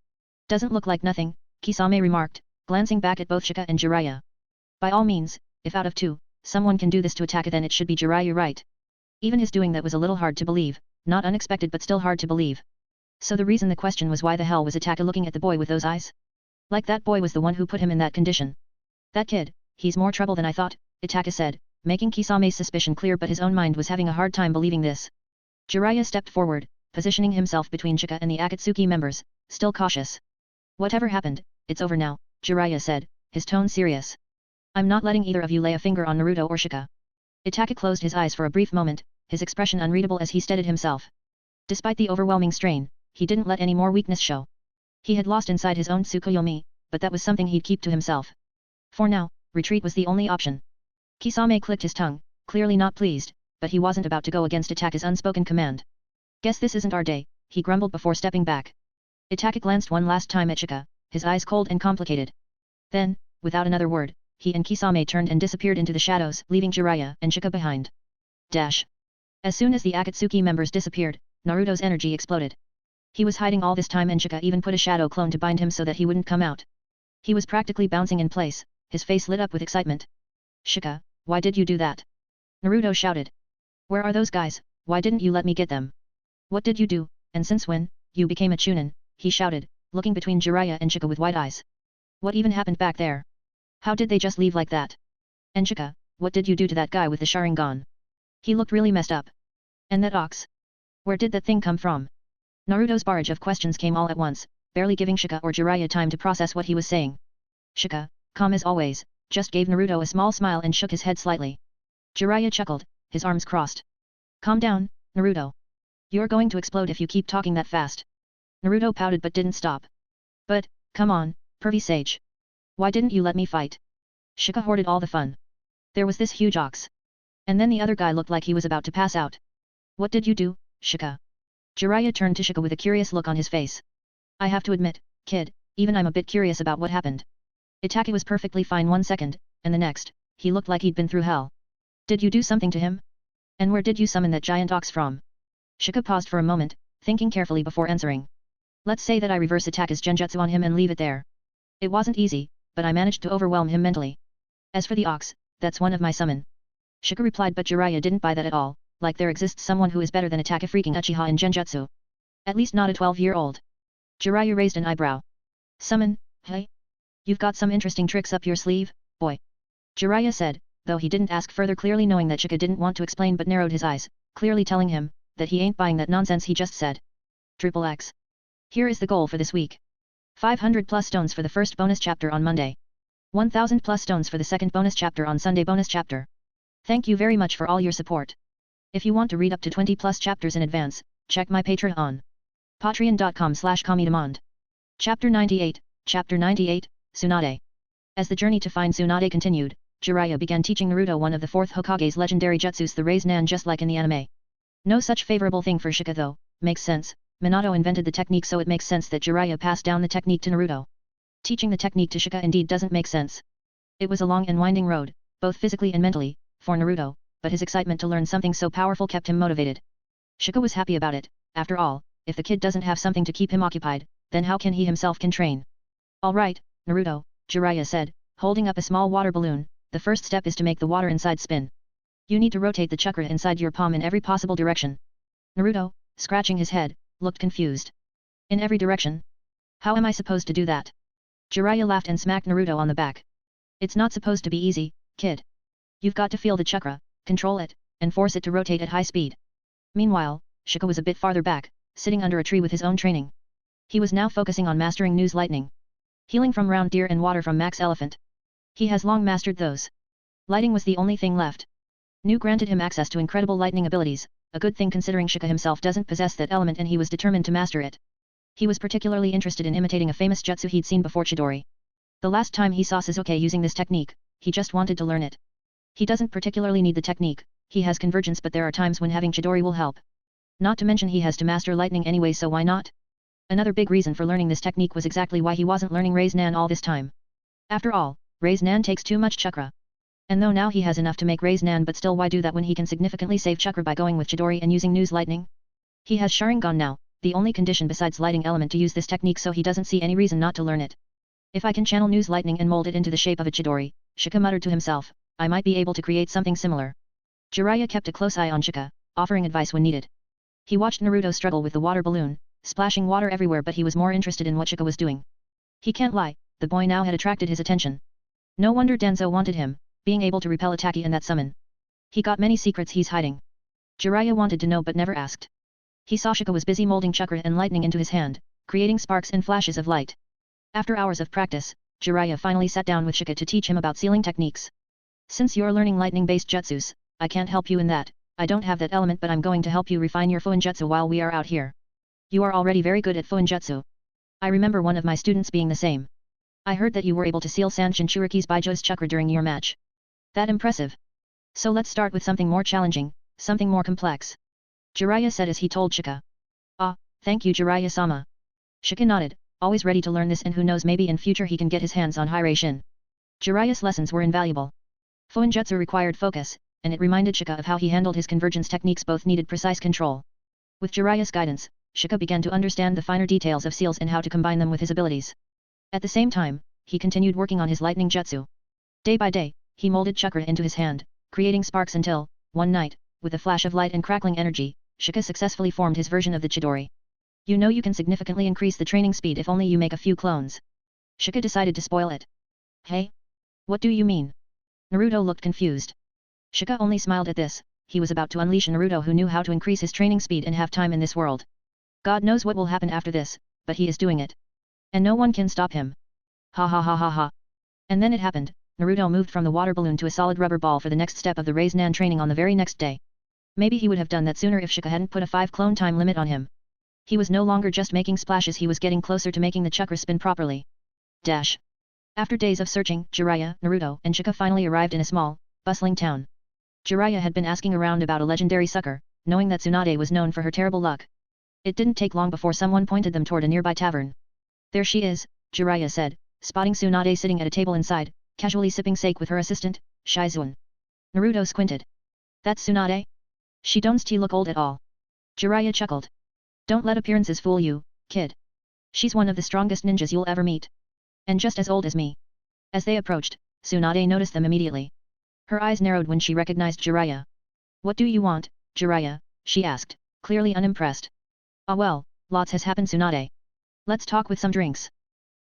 Doesn't look like nothing, Kisame remarked, glancing back at both Shika and Jiraiya. By all means, if out of two, someone can do this to Itachi, then it should be Jiraiya, right? Even his doing that was a little hard to believe, not unexpected but still hard to believe. So the reason the question was, why the hell was Itachi looking at the boy with those eyes? Like that boy was the one who put him in that condition. That kid, he's more trouble than I thought, Itachi said, making Kisame's suspicion clear, but his own mind was having a hard time believing this. Jiraiya stepped forward, positioning himself between Shika and the Akatsuki members, still cautious. Whatever happened, it's over now, Jiraiya said, his tone serious. I'm not letting either of you lay a finger on Naruto or Shika. Itachi closed his eyes for a brief moment, his expression unreadable as he steadied himself. Despite the overwhelming strain, he didn't let any more weakness show. He had lost inside his own Tsukuyomi, but that was something he'd keep to himself. For now, retreat was the only option. Kisame clicked his tongue, clearly not pleased, but he wasn't about to go against Itachi's unspoken command. Guess this isn't our day, he grumbled before stepping back. Itachi glanced one last time at Shika, his eyes cold and complicated. Then, without another word, he and Kisame turned and disappeared into the shadows, leaving Jiraiya and Shika behind. Dash. As soon as the Akatsuki members disappeared, Naruto's energy exploded. He was hiding all this time, and Shika even put a shadow clone to bind him so that he wouldn't come out. He was practically bouncing in place, his face lit up with excitement. Shika, why did you do that? Naruto shouted. Where are those guys? Why didn't you let me get them? What did you do, and since when, you became a Chunin? He shouted, looking between Jiraiya and Shika with wide eyes. What even happened back there? How did they just leave like that? And Shika, what did you do to that guy with the Sharingan? He looked really messed up. And that ox? Where did that thing come from? Naruto's barrage of questions came all at once, barely giving Shika or Jiraiya time to process what he was saying. Shika, calm as always, just gave Naruto a small smile and shook his head slightly. Jiraiya chuckled, his arms crossed. Calm down, Naruto. You're going to explode if you keep talking that fast. Naruto pouted but didn't stop. But, come on, pervy sage. Why didn't you let me fight? Shika hoarded all the fun. There was this huge ox. And then the other guy looked like he was about to pass out. What did you do, Shika? Jiraiya turned to Shika with a curious look on his face. I have to admit, kid, even I'm a bit curious about what happened. Itachi was perfectly fine 1 second, and the next, he looked like he'd been through hell. Did you do something to him? And where did you summon that giant ox from? Shika paused for a moment, thinking carefully before answering. Let's say that I reverse attack his genjutsu on him and leave it there. It wasn't easy, but I managed to overwhelm him mentally. As for the ox, that's one of my summon. Shika replied, but Jiraiya didn't buy that at all, like there exists someone who is better than attack a freaking Uchiha in genjutsu. At least not a 12-year-old. Jiraiya raised an eyebrow. Summon, hey? You've got some interesting tricks up your sleeve, boy. Jiraiya said, though he didn't ask further, clearly knowing that Shika didn't want to explain but narrowed his eyes, clearly telling him that he ain't buying that nonsense he just said. Triple X. Here is the goal for this week. 500 plus stones for the first bonus chapter on Monday. 1000 plus stones for the second bonus chapter on Sunday bonus chapter. Thank you very much for all your support. If you want to read up to 20 plus chapters in advance, check my Patreon on patreon.com/comedemond. Chapter 98, Chapter 98, Tsunade. As the journey to find Tsunade continued, Jiraiya began teaching Naruto one of the fourth Hokage's legendary jutsus, the Raise Nan, just like in the anime. No such favorable thing for Shika though, makes sense, Minato invented the technique, so it makes sense that Jiraiya passed down the technique to Naruto. Teaching the technique to Shika indeed doesn't make sense. It was a long and winding road, both physically and mentally, for Naruto, but his excitement to learn something so powerful kept him motivated. Shika was happy about it. After all, if the kid doesn't have something to keep him occupied, then how can he himself can train? Alright, Naruto, Jiraiya said, holding up a small water balloon, the first step is to make the water inside spin. You need to rotate the chakra inside your palm in every possible direction. Naruto, scratching his head, looked confused. In every direction? How am I supposed to do that? Jiraiya laughed and smacked Naruto on the back. It's not supposed to be easy, kid. You've got to feel the chakra, control it, and force it to rotate at high speed. Meanwhile, Shika was a bit farther back, sitting under a tree with his own training. He was now focusing on mastering News Lightning. Healing from Round Deer and Water from Max Elephant. He has long mastered those. Lighting was the only thing left. New granted him access to incredible lightning abilities, a good thing considering Shika himself doesn't possess that element and he was determined to master it. He was particularly interested in imitating a famous jutsu he'd seen before, Chidori. The last time he saw Sasuke using this technique, he just wanted to learn it. He doesn't particularly need the technique, he has convergence, but there are times when having Chidori will help. Not to mention he has to master lightning anyway, so why not? Another big reason for learning this technique was exactly why he wasn't learning Raise Nan all this time. After all, Raise Nan takes too much chakra. And though now he has enough to make Raise Nan, but still why do that when he can significantly save chakra by going with Chidori and using News Lightning? He has Sharingan now, the only condition besides lighting element to use this technique, so he doesn't see any reason not to learn it. If I can channel News Lightning and mold it into the shape of a Chidori, Shika muttered to himself, I might be able to create something similar. Jiraiya kept a close eye on Shika, offering advice when needed. He watched Naruto struggle with the water balloon, splashing water everywhere, but he was more interested in what Shika was doing. He can't lie, the boy now had attracted his attention. No wonder Danzo wanted him, being able to repel Itachi and that summon. He got many secrets he's hiding. Jiraiya wanted to know but never asked. He saw Shika was busy molding chakra and lightning into his hand, creating sparks and flashes of light. After hours of practice, Jiraiya finally sat down with Shika to teach him about sealing techniques. Since you're learning lightning-based jutsus, I can't help you in that. I don't have that element, but I'm going to help you refine your Fuinjutsu while we are out here. You are already very good at Fuinjutsu. I remember one of my students being the same. I heard that you were able to seal San Shinchuriki's Baijo's chakra during your match. That impressive. So let's start with something more challenging, something more complex. Jiraiya said as he told Shika. Ah, thank you Jiraiya-sama. Shika nodded, always ready to learn this, and who knows, maybe in future he can get his hands on Hiraishin. Jiraiya's lessons were invaluable. Fuinjutsu required focus, and it reminded Shika of how he handled his convergence techniques, both needed precise control. With Jiraiya's guidance, Shika began to understand the finer details of seals and how to combine them with his abilities. At the same time, he continued working on his lightning jutsu. Day by day, he molded chakra into his hand, creating sparks until, one night, with a flash of light and crackling energy, Shika successfully formed his version of the Chidori. You know, you can significantly increase the training speed if only you make a few clones. Shika decided to spoil it. Hey? What do you mean? Naruto looked confused. Shika only smiled at this. He was about to unleash a Naruto who knew how to increase his training speed and have time in this world. God knows what will happen after this, but he is doing it. And no one can stop him. Ha ha ha ha ha. And then it happened, Naruto moved from the water balloon to a solid rubber ball for the next step of the Raise Nan training on the very next day. Maybe he would have done that sooner if Shika hadn't put a 5 clone time limit on him. He was no longer just making splashes, he was getting closer to making the chakra spin properly. Dash. After days of searching, Jiraiya, Naruto, and Shika finally arrived in a small, bustling town. Jiraiya had been asking around about a legendary sucker, knowing that Tsunade was known for her terrible luck. It didn't take long before someone pointed them toward a nearby tavern. There she is, Jiraiya said, spotting Tsunade sitting at a table inside, casually sipping sake with her assistant, Shizuan. Naruto squinted. That's Tsunade? She don't look old at all. Jiraiya chuckled. Don't let appearances fool you, kid. She's one of the strongest ninjas you'll ever meet. And just as old as me. As they approached, Tsunade noticed them immediately. Her eyes narrowed when she recognized Jiraiya. What do you want, Jiraiya? She asked, clearly unimpressed. Ah well, lots has happened, Tsunade. Let's talk with some drinks.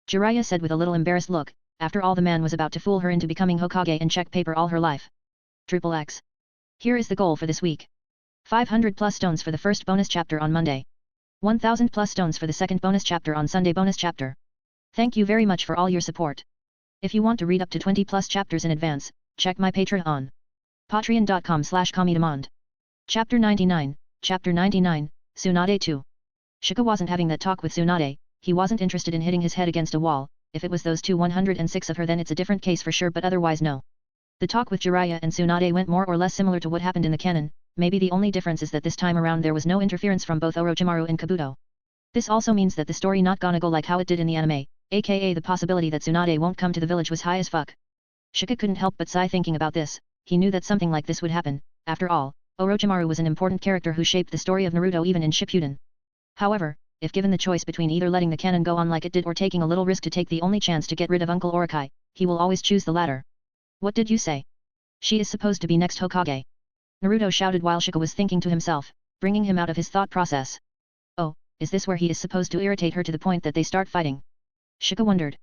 Jiraiya said with a little embarrassed look, after all the man was about to fool her into becoming Hokage and check paper all her life. XXX. Here is the goal for this week. 500 plus stones for the first bonus chapter on Monday. 1000 plus stones for the second bonus chapter on Sunday bonus chapter. Thank you very much for all your support. If you want to read up to 20 plus chapters in advance, check my Patreon. Patreon.com/Kamidemand. Chapter 99, Chapter 99, Tsunade 2. Shika wasn't having that talk with Tsunade, he wasn't interested in hitting his head against a wall. If it was those 106 of her then it's a different case for sure, but otherwise no. The talk with Jiraiya and Tsunade went more or less similar to what happened in the canon, maybe the only difference is that this time around there was no interference from both Orochimaru and Kabuto. This also means that the story not gonna go like how it did in the anime, aka the possibility that Tsunade won't come to the village was high as fuck. Shika couldn't help but sigh thinking about this, he knew that something like this would happen. After all, Orochimaru was an important character who shaped the story of Naruto even in Shippuden. However, if given the choice between either letting the canon go on like it did or taking a little risk to take the only chance to get rid of Uncle Orochi, he will always choose the latter. What did you say? She is supposed to be next Hokage. Naruto shouted while Shika was thinking to himself, bringing him out of his thought process. Oh, is this where he is supposed to irritate her to the point that they start fighting? Shika wondered.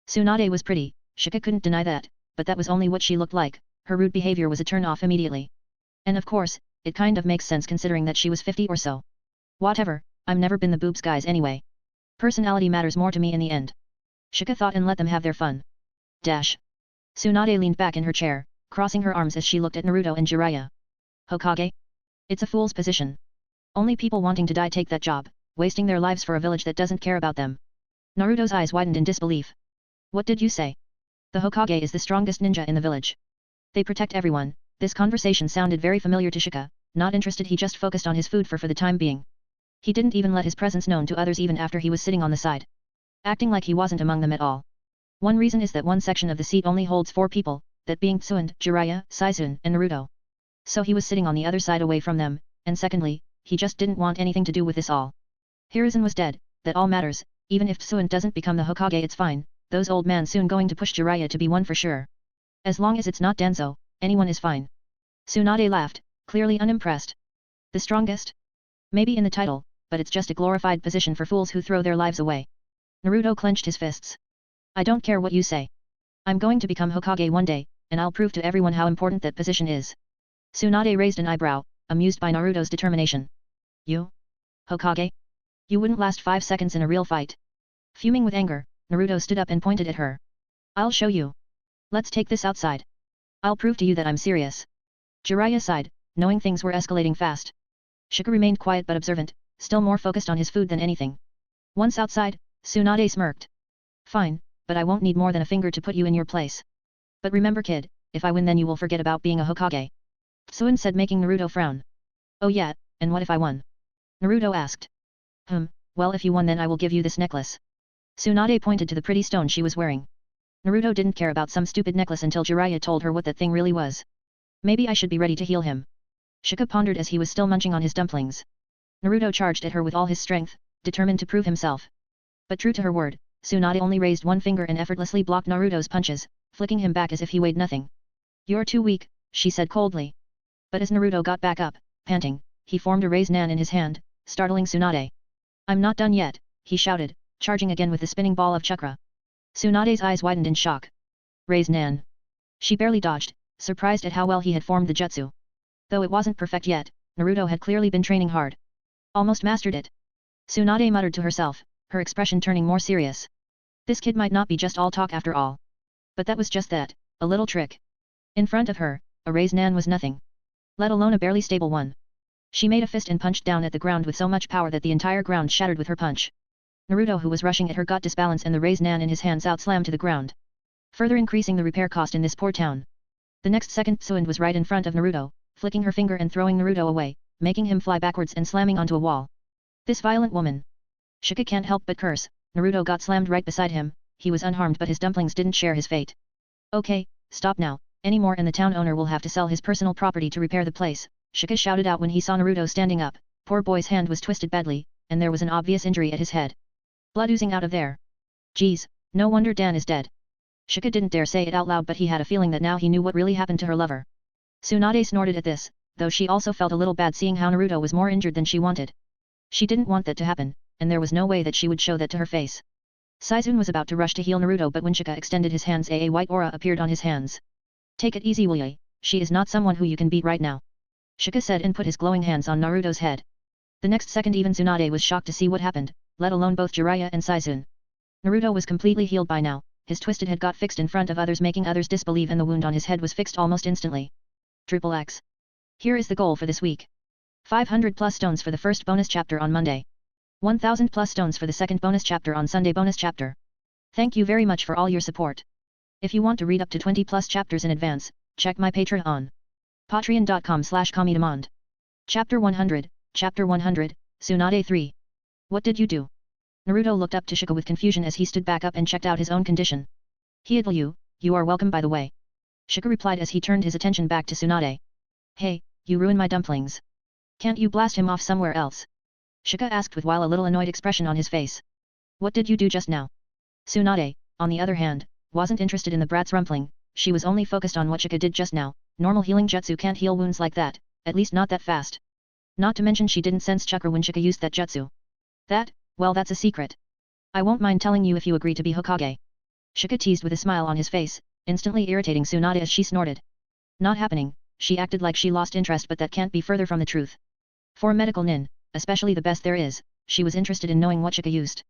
Tsunade was pretty, Shika couldn't deny that, but that was only what she looked like, her rude behavior was a turn-off immediately. And of course, it kind of makes sense considering that she was 50 or so. Whatever, I'm never been the boobs guys anyway. Personality matters more to me in the end. Shika thought and let them have their fun. Dash. Tsunade leaned back in her chair, crossing her arms as she looked at Naruto and Jiraiya. Hokage? It's a fool's position. Only people wanting to die take that job, wasting their lives for a village that doesn't care about them. Naruto's eyes widened in disbelief. What did you say? The Hokage is the strongest ninja in the village. They protect everyone. This conversation sounded very familiar to Shika, not interested he just focused on his food for the time being. He didn't even let his presence known to others even after he was sitting on the side. Acting like he wasn't among them at all. One reason is that one section of the seat only holds 4 people, that being Tsunade, Jiraiya, Shizuan, and Naruto. So he was sitting on the other side away from them, and secondly, he just didn't want anything to do with this all. Hiruzen was dead, that all matters, even if Tsunade doesn't become the Hokage it's fine, those old man soon going to push Jiraiya to be one for sure. As long as it's not Danzo, anyone is fine. Tsunade laughed, clearly unimpressed. The strongest? Maybe in the title, but it's just a glorified position for fools who throw their lives away. Naruto clenched his fists. I don't care what you say. I'm going to become Hokage one day, and I'll prove to everyone how important that position is. Tsunade raised an eyebrow, amused by Naruto's determination. You? Hokage? You wouldn't last 5 seconds in a real fight. Fuming with anger, Naruto stood up and pointed at her. I'll show you. Let's take this outside. I'll prove to you that I'm serious. Jiraiya sighed, knowing things were escalating fast. Shika remained quiet but observant, still more focused on his food than anything. Once outside, Tsunade smirked. Fine, but I won't need more than a finger to put you in your place. But remember kid, if I win then you will forget about being a Hokage. Tsunade said making Naruto frown. Oh yeah, and what if I won? Naruto asked. Well if you won then I will give you this necklace. Tsunade pointed to the pretty stone she was wearing. Naruto didn't care about some stupid necklace until Jiraiya told her what that thing really was. Maybe I should be ready to heal him. Shika pondered as he was still munching on his dumplings. Naruto charged at her with all his strength, determined to prove himself. But true to her word, Tsunade only raised one finger and effortlessly blocked Naruto's punches, flicking him back as if he weighed nothing. You're too weak, she said coldly. But as Naruto got back up, panting, he formed a raised nan in his hand, startling Tsunade. I'm not done yet, he shouted, charging again with the spinning ball of chakra. Tsunade's eyes widened in shock. Raised nan. She barely dodged, surprised at how well he had formed the jutsu. Though it wasn't perfect yet, Naruto had clearly been training hard. Almost mastered it. Tsunade muttered to herself, her expression turning more serious. This kid might not be just all talk after all. But that was just that, A little trick. In front of her, a raised nan was nothing. Let alone a barely stable one. She made a fist and punched down at the ground with so much power that the entire ground shattered with her punch. Naruto, who was rushing at her, got disbalanced and the raised nan in his hands outslammed to the ground, further increasing the repair cost in this poor town. The next second Tsunade was right in front of Naruto, flicking her finger and throwing Naruto away, making him fly backwards and slamming onto a wall. This violent woman. Shika can't help but curse. Naruto got slammed right beside him. He was unharmed, but his dumplings didn't share his fate. Okay, stop now, any more and the town owner will have to sell his personal property to repair the place, Shika shouted out when he saw Naruto standing up. Poor boy's hand was twisted badly, and there was an obvious injury at his head. Blood oozing out of there. Geez, no wonder Dan is dead. Shika didn't dare say it out loud, but he had a feeling that now he knew what really happened to her lover. Tsunade snorted at this, though she also felt a little bad seeing how Naruto was more injured than she wanted. She didn't want that to happen, and there was no way that she would show that to her face. Saizun was about to rush to heal Naruto, but when Shika extended his hands, a white aura appeared on his hands. Take it easy, will ya? She is not someone who you can beat right now, Shika said and put his glowing hands on Naruto's head. The next second even Tsunade was shocked to see what happened, let alone both Jiraiya and Saizun. Naruto was completely healed by now, his twisted head got fixed in front of others, making others disbelieve, and the wound on his head was fixed almost instantly. Triple X. Here is the goal for this week. 500 plus stones for the first bonus chapter on Monday. 1000 plus stones for the second bonus chapter on Sunday bonus chapter. Thank you very much for all your support. If you want to read up to 20 plus chapters in advance, check my Patreon. Patreon.com/Kamidemand. Chapter 100, Chapter 100, Tsunade 3. What did you do? Naruto looked up to Shika with confusion as he stood back up and checked out his own condition. Heedle you are welcome by the way. Shika replied as he turned his attention back to Tsunade. Hey, you ruined my dumplings. Can't you blast him off somewhere else? Shika asked with while a little annoyed expression on his face. What did you do just now? Tsunade, on the other hand, wasn't interested in the brat's rumpling, she was only focused on what Shika did just now. Normal healing jutsu can't heal wounds like that, at least not that fast. Not to mention she didn't sense chakra when Shika used that jutsu. Well that's a secret. I won't mind telling you if you agree to be Hokage. Shika teased with a smile on his face, instantly irritating Tsunade as she snorted. Not happening, she acted like she lost interest, but that can't be further from the truth. For a medical nin, especially the best there is, she was interested in knowing what Shika used.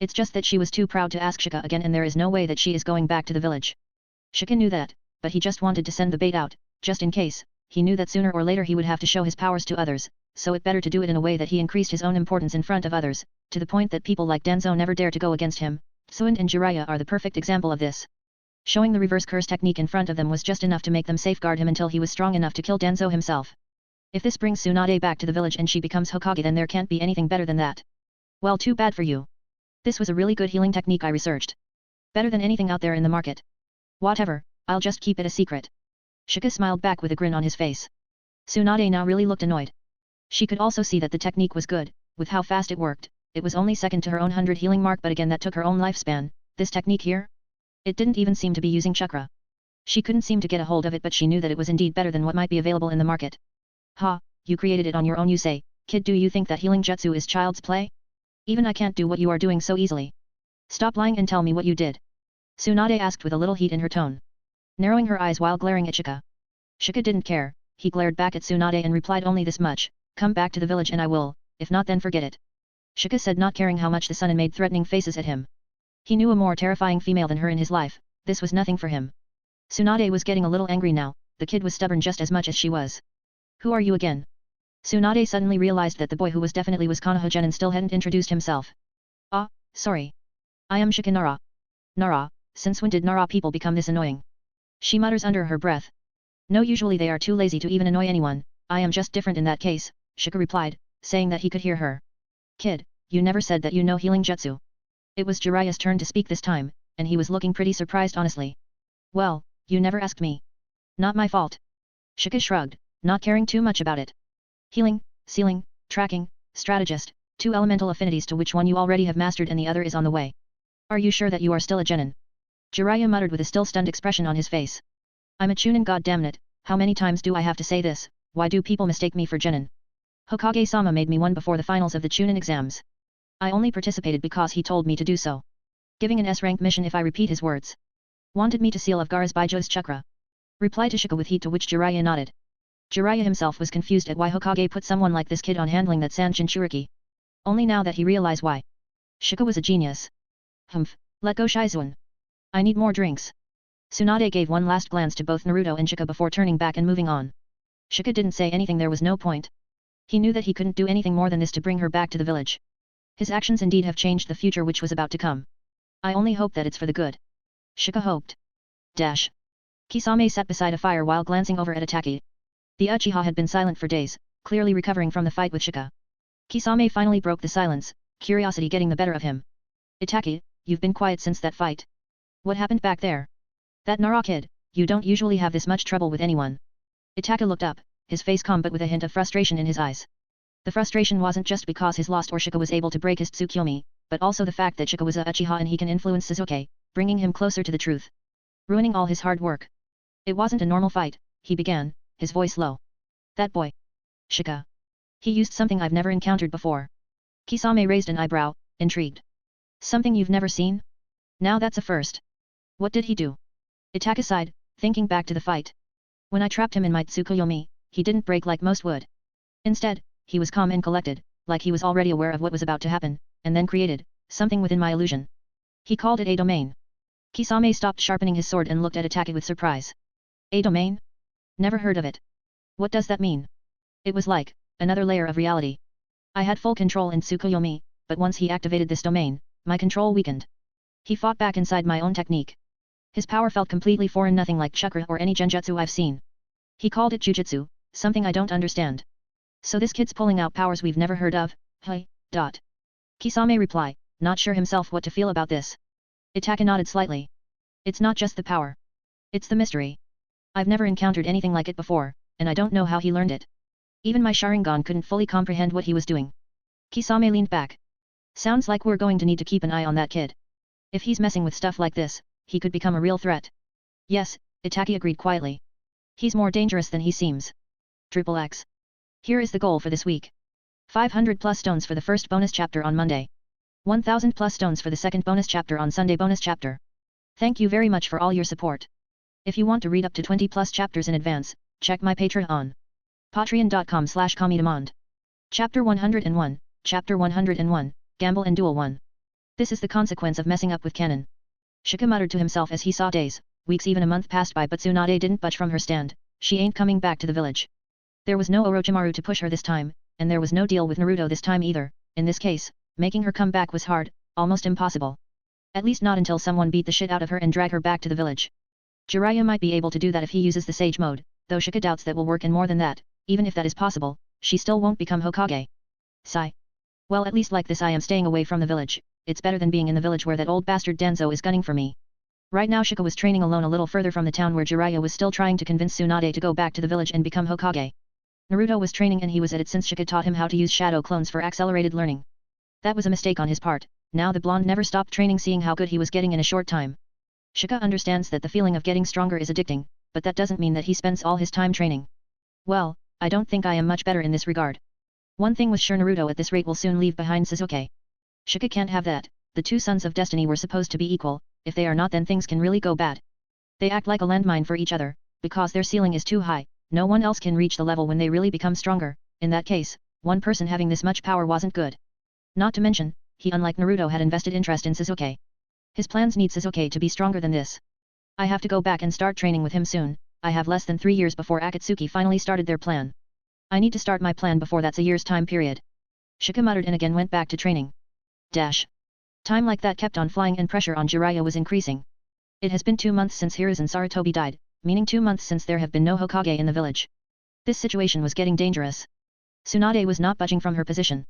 It's just that she was too proud to ask Shika again, and there is no way that she is going back to the village. Shika knew that, but he just wanted to send the bait out, just in case. He knew that sooner or later he would have to show his powers to others, so it better to do it in a way that he increased his own importance in front of others, to the point that people like Danzo never dare to go against him. Tsunade and Jiraiya are the perfect example of this. Showing the reverse curse technique in front of them was just enough to make them safeguard him until he was strong enough to kill Danzo himself. If this brings Tsunade back to the village and she becomes Hokage, then there can't be anything better than that. Well, too bad for you. This was a really good healing technique I researched. Better than anything out there in the market. Whatever, I'll just keep it a secret. Shika smiled back with a grin on his face. Tsunade now really looked annoyed. She could also see that the technique was good, with how fast it worked. It was only second to her own 100 healing mark, but again that took her own lifespan. This technique here? It didn't even seem to be using chakra. She couldn't seem to get a hold of it, but she knew that it was indeed better than what might be available in the market. Ha, you created it on your own, you say? Kid, do you think that healing jutsu is child's play? Even I can't do what you are doing so easily. Stop lying and tell me what you did. Tsunade asked with a little heat in her tone, narrowing her eyes while glaring at Shika. Shika didn't care. He glared back at Tsunade and replied only this much: come back to the village and I will, if not then forget it. Shika said, not caring how much the son made threatening faces at him. He knew a more terrifying female than her in his life. This was nothing for him. Tsunade was getting a little angry now. The kid was stubborn just as much as she was. Who are you again? Tsunade suddenly realized that the boy who was definitely was Konoha and still hadn't introduced himself. Ah, sorry. I am Shika Nara. Nara, since when did Nara people become this annoying? She mutters under her breath. No, usually they are too lazy to even annoy anyone. I am just different in that case, Shika replied, saying that he could hear her. Kid, you never said that you know healing jutsu. It was Jiraiya's turn to speak this time, and he was looking pretty surprised honestly. Well, you never asked me. Not my fault. Shika shrugged, not caring too much about it. Healing, sealing, tracking, strategist, 2 elemental affinities to which one you already have mastered and the other is on the way. Are you sure that you are still a genin? Jiraiya muttered with a still stunned expression on his face. I'm a Chunin, goddammit, how many times do I have to say this? Why do people mistake me for genin? Hokage-sama made me one before the finals of the Chunin exams. I only participated because he told me to do so. Giving an S-rank mission if I repeat his words. Wanted me to seal of Gaara's Baijo's chakra. Reply to Shika with heat, to which Jiraiya nodded. Jiraiya himself was confused at why Hokage put someone like this kid on handling that San Jinchuriki. Only now that he realized why. Shika was a genius. Humph, let go Shizuan. I need more drinks. Tsunade gave one last glance to both Naruto and Shika before turning back and moving on. Shika didn't say anything, there was no point. He knew that he couldn't do anything more than this to bring her back to the village. His actions indeed have changed the future which was about to come. I only hope that it's for the good. Shika hoped. Kisame sat beside a fire while glancing over at Itachi. The Uchiha had been silent for days, clearly recovering from the fight with Shika. Kisame finally broke the silence, curiosity getting the better of him. Itachi, you've been quiet since that fight. What happened back there? That Nara kid, you don't usually have this much trouble with anyone. Itachi looked up, his face calm but with a hint of frustration in his eyes. The frustration wasn't just because his lost or Shika was able to break his Tsukuyomi, but also the fact that Shika was a Uchiha and he can influence Sasuke, bringing him closer to the truth. Ruining all his hard work. It wasn't a normal fight, he began, his voice low. That boy. Shika. He used something I've never encountered before. Kisame raised an eyebrow, intrigued. Something you've never seen? Now that's a first. What did he do? Itachi sighed, thinking back to the fight. When I trapped him in my Tsukuyomi, he didn't break like most would. Instead, he was calm and collected, like he was already aware of what was about to happen, and then created something within my illusion. He called it a domain. Kisame stopped sharpening his sword and looked at Itachi with surprise. A domain? Never heard of it. What does that mean? It was like another layer of reality. I had full control in Tsukuyomi, but once he activated this domain, my control weakened. He fought back inside my own technique. His power felt completely foreign, nothing like chakra or any genjutsu I've seen. He called it jujutsu, something I don't understand. So this kid's pulling out powers we've never heard of, hey. Kisame replied, not sure himself what to feel about this. Itachi nodded slightly. It's not just the power. It's the mystery. I've never encountered anything like it before, and I don't know how he learned it. Even my Sharingan couldn't fully comprehend what he was doing. Kisame leaned back. Sounds like we're going to need to keep an eye on that kid. If he's messing with stuff like this, he could become a real threat. Yes, Itachi agreed quietly. He's more dangerous than he seems. XXX. Here is the goal for this week. 500 plus stones for the first bonus chapter on Monday. 1000 plus stones for the second bonus chapter on Sunday bonus chapter. Thank you very much for all your support. If you want to read up to 20 plus chapters in advance, check my Patreon. Patreon.com/commydemand. Chapter 101, Chapter 101, Gamble and Duel 1. This is the consequence of messing up with canon. Shika muttered to himself as he saw days, weeks, even a month passed by, but Tsunade didn't budge from her stand. She ain't coming back to the village. There was no Orochimaru to push her this time, and there was no deal with Naruto this time either. In this case, making her come back was hard, almost impossible. At least not until someone beat the shit out of her and drag her back to the village. Jiraiya might be able to do that if he uses the Sage mode, though Shika doubts that will work, and more than that, even if that is possible, she still won't become Hokage. Sigh. Well, at least like this I am staying away from the village. It's better than being in the village where that old bastard Danzo is gunning for me. Right now Shika was training alone a little further from the town where Jiraiya was still trying to convince Tsunade to go back to the village and become Hokage. Naruto was training and he was at it since Shika taught him how to use shadow clones for accelerated learning. That was a mistake on his part. Now the blonde never stopped training, seeing how good he was getting in a short time. Shika understands that the feeling of getting stronger is addicting, but that doesn't mean that he spends all his time training. Well, I don't think I am much better in this regard. One thing was sure, Naruto at this rate will soon leave behind Sasuke. Shika can't have that. The two sons of destiny were supposed to be equal. If they are not, then things can really go bad. They act like a landmine for each other, because their ceiling is too high. No one else can reach the level when they really become stronger. In that case, one person having this much power wasn't good. Not to mention, he, unlike Naruto, had invested interest in Sasuke. His plans need Sasuke to be stronger than this. I have to go back and start training with him soon. I have less than 3 years before Akatsuki finally started their plan. I need to start my plan before that's a year's time period. Shika muttered and again went back to training. Time like that kept on flying and pressure on Jiraiya was increasing. It has been 2 months since Hiruzen Sarutobi died, meaning 2 months since there have been no Hokage in the village. This situation was getting dangerous. Tsunade was not budging from her position.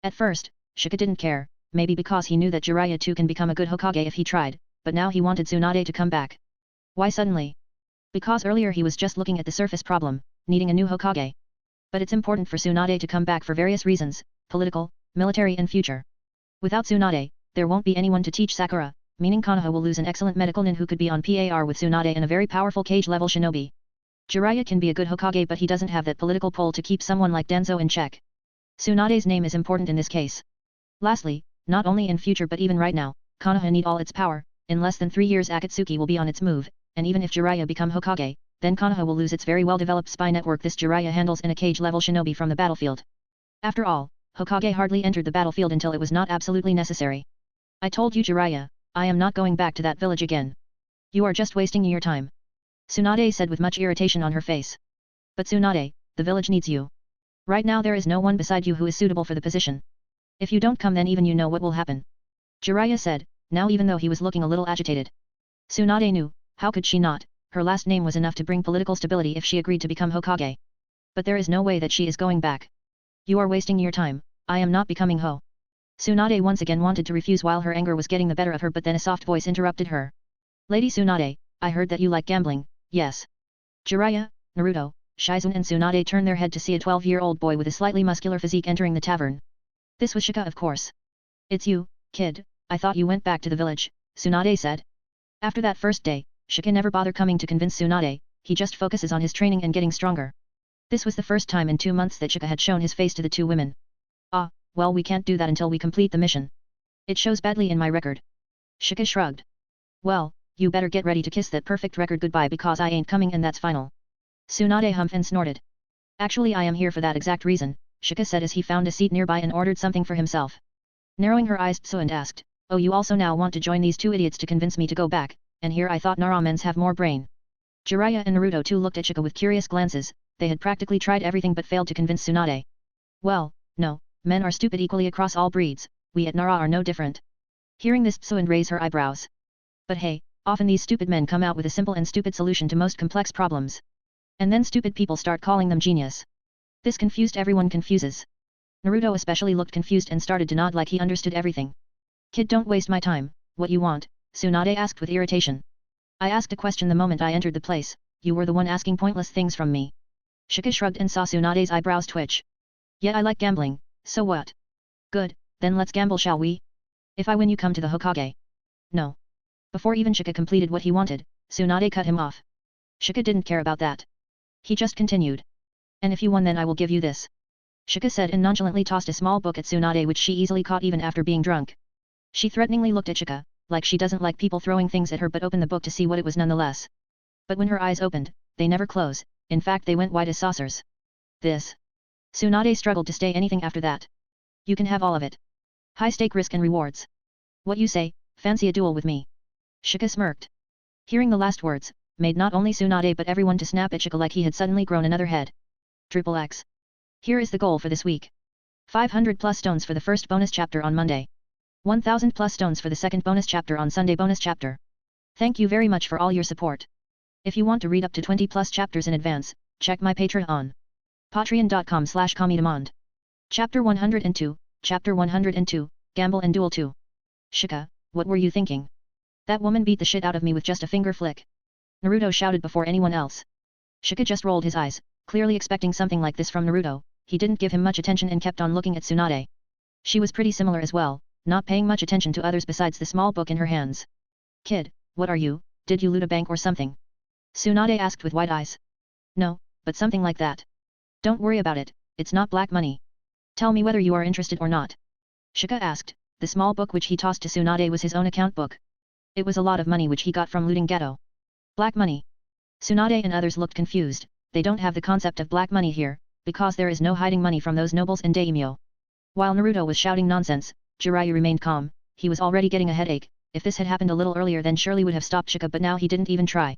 At first, Shika didn't care, maybe because he knew that Jiraiya too can become a good Hokage if he tried, but now he wanted Tsunade to come back. Why suddenly? Because earlier he was just looking at the surface problem, needing a new Hokage. But it's important for Tsunade to come back for various reasons, political, military and future. Without Tsunade, there won't be anyone to teach Sakura, meaning Konoha will lose an excellent medical nin who could be on par with Tsunade and a very powerful cage-level shinobi. Jiraiya can be a good Hokage, but he doesn't have that political pull to keep someone like Danzo in check. Tsunade's name is important in this case. Lastly, not only in future but even right now, Konoha need all its power. In less than 3 years Akatsuki will be on its move, and even if Jiraiya become Hokage, then Konoha will lose its very well-developed spy network this Jiraiya handles in a cage-level shinobi from the battlefield. After all, Hokage hardly entered the battlefield until it was not absolutely necessary. I told you, Jiraiya, I am not going back to that village again. You are just wasting your time. Tsunade said with much irritation on her face. But Tsunade, the village needs you. Right now there is no one beside you who is suitable for the position. If you don't come then even you know what will happen. Jiraiya said, now even though he was looking a little agitated. Tsunade knew, how could she not, her last name was enough to bring political stability if she agreed to become Hokage. But there is no way that she is going back. You are wasting your time, I am not becoming Ho. Tsunade once again wanted to refuse while her anger was getting the better of her but then a soft voice interrupted her. Lady Tsunade, I heard that you like gambling, yes. Jiraiya, Naruto, Shizune and Tsunade turned their head to see a 12-year-old boy with a slightly muscular physique entering the tavern. This was Shika of course. It's you, kid, I thought you went back to the village, Tsunade said. After that first day, Shika never bothered coming to convince Tsunade, he just focuses on his training and getting stronger. This was the first time in 2 months that Shika had shown his face to the two women. Ah, well we can't do that until we complete the mission. It shows badly in my record. Shika shrugged. Well, you better get ready to kiss that perfect record goodbye because I ain't coming and that's final. Tsunade humphed and snorted. Actually I am here for that exact reason, Shika said as he found a seat nearby and ordered something for himself. Narrowing her eyes Tsunade asked, oh you also now want to join these two idiots to convince me to go back, and here I thought Naramens have more brain. Jiraiya and Naruto too looked at Shika with curious glances, they had practically tried everything but failed to convince Tsunade. Well, no, men are stupid equally across all breeds, we at Nara are no different. Hearing this Tsunade raised her eyebrows. But hey, often these stupid men come out with a simple and stupid solution to most complex problems. And then stupid people start calling them genius. This confused everyone confuses. Naruto especially looked confused and started to nod like he understood everything. Kid don't waste my time, what you want, Tsunade asked with irritation. I asked a question the moment I entered the place, you were the one asking pointless things from me. Shika shrugged and saw Tsunade's eyebrows twitch. Yeah I like gambling, so what? Good, then let's gamble shall we? If I win you come to the Hokage. No. Before even Shika completed what he wanted, Tsunade cut him off. Shika didn't care about that. He just continued. And if you won then I will give you this. Shika said and nonchalantly tossed a small book at Tsunade which she easily caught even after being drunk. She threateningly looked at Shika, like she doesn't like people throwing things at her but opened the book to see what it was nonetheless. But when her eyes opened, they never close, in fact they went wide as saucers. This. Tsunade struggled to say anything after that. You can have all of it. High stake risk and rewards. What you say, fancy a duel with me? Shika smirked. Hearing the last words, made not only Tsunade but everyone to snap at Shika like he had suddenly grown another head. XXX. Here is the goal for this week. 500 plus stones for the first bonus chapter on Monday. 1000 plus stones for the second bonus chapter on Sunday bonus chapter. Thank you very much for all your support. If you want to read up to 20 plus chapters in advance, check my Patreon. Patreon.com/commydemand. Chapter 102, Chapter 102, Gamble and Duel 2. Shika, what were you thinking? That woman beat the shit out of me with just a finger flick. Naruto shouted before anyone else. Shika just rolled his eyes, clearly expecting something like this from Naruto, he didn't give him much attention and kept on looking at Tsunade. She was pretty similar as well, not paying much attention to others besides the small book in her hands. Kid, what are you, did you loot a bank or something? Tsunade asked with wide eyes. No, but something like that. Don't worry about it, it's not black money. Tell me whether you are interested or not. Shika asked, the small book which he tossed to Tsunade was his own account book. It was a lot of money which he got from looting Gato. Black money. Tsunade and others looked confused, they don't have the concept of black money here, because there is no hiding money from those nobles and daimyo. While Naruto was shouting nonsense, Jiraiya remained calm, he was already getting a headache, if this had happened a little earlier then surely would have stopped Shika but now he didn't even try.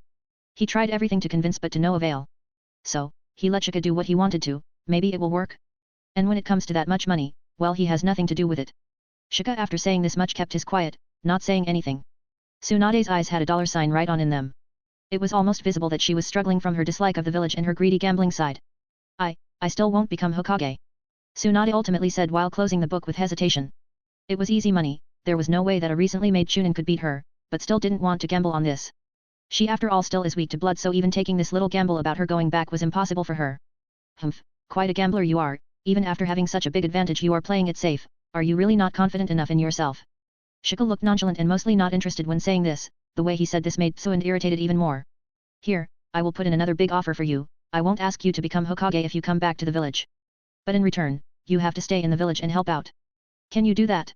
He tried everything to convince but to no avail. So, he let Shika do what he wanted to, maybe it will work? And when it comes to that much money, well he has nothing to do with it. Shika after saying this much kept his quiet, not saying anything. Tsunade's eyes had a dollar sign right on in them. It was almost visible that she was struggling from her dislike of the village and her greedy gambling side. I still won't become Hokage. Tsunade ultimately said while closing the book with hesitation. It was easy money, there was no way that a recently made Chunin could beat her, but still didn't want to gamble on this. She after all still is weak to blood so even taking this little gamble about her going back was impossible for her. Humph, quite a gambler you are, even after having such a big advantage you are playing it safe, are you really not confident enough in yourself? Shika looked nonchalant and mostly not interested when saying this, the way he said this made Tsunade irritated even more. Here, I will put in another big offer for you, I won't ask you to become Hokage if you come back to the village. But in return, you have to stay in the village and help out. Can you do that?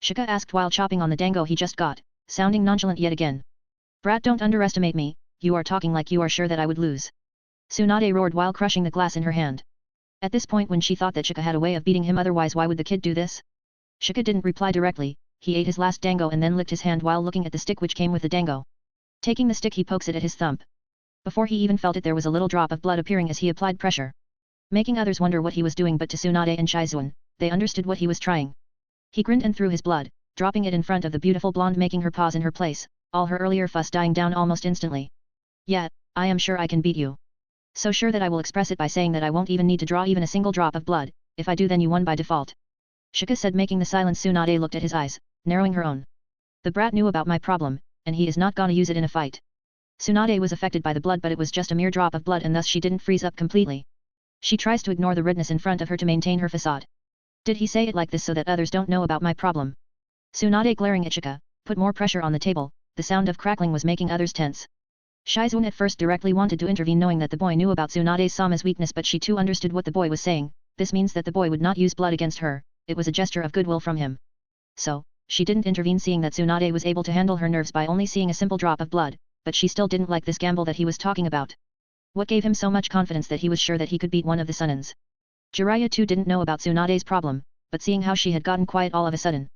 Shika asked while chopping on the dango he just got, sounding nonchalant yet again. Brat don't underestimate me, you are talking like you are sure that I would lose. Tsunade roared while crushing the glass in her hand. At this point when she thought that Shika had a way of beating him otherwise why would the kid do this? Shika didn't reply directly, he ate his last dango and then licked his hand while looking at the stick which came with the dango. Taking the stick he pokes it at his thumb. Before he even felt it there was a little drop of blood appearing as he applied pressure. Making others wonder what he was doing, but to Tsunade and Shizune, they understood what he was trying. He grinned and threw his blood, dropping it in front of the beautiful blonde, making her pause in her place, all her earlier fuss dying down almost instantly. "Yeah, I am sure I can beat you. So sure that I will express it by saying that I won't even need to draw even a single drop of blood. If I do, then you won by default," Shika said, making the silence. Tsunade looked at his eyes, narrowing her own. "The brat knew about my problem, and he is not gonna use it in a fight." Tsunade was affected by the blood, but it was just a mere drop of blood and thus she didn't freeze up completely. She tries to ignore the redness in front of her to maintain her facade. "Did he say it like this so that others don't know about my problem?" Tsunade, glaring at Shika, put more pressure on the table. The sound of crackling was making others tense. Shizune at first directly wanted to intervene, knowing that the boy knew about Tsunade's weakness, but she too understood what the boy was saying. This means that the boy would not use blood against her. It was a gesture of goodwill from him. So, she didn't intervene, seeing that Tsunade was able to handle her nerves by only seeing a simple drop of blood, but she still didn't like this gamble that he was talking about. What gave him so much confidence that he was sure that he could beat one of the Sunins? Jiraiya too didn't know about Tsunade's problem, but seeing how she had gotten quiet all of a sudden,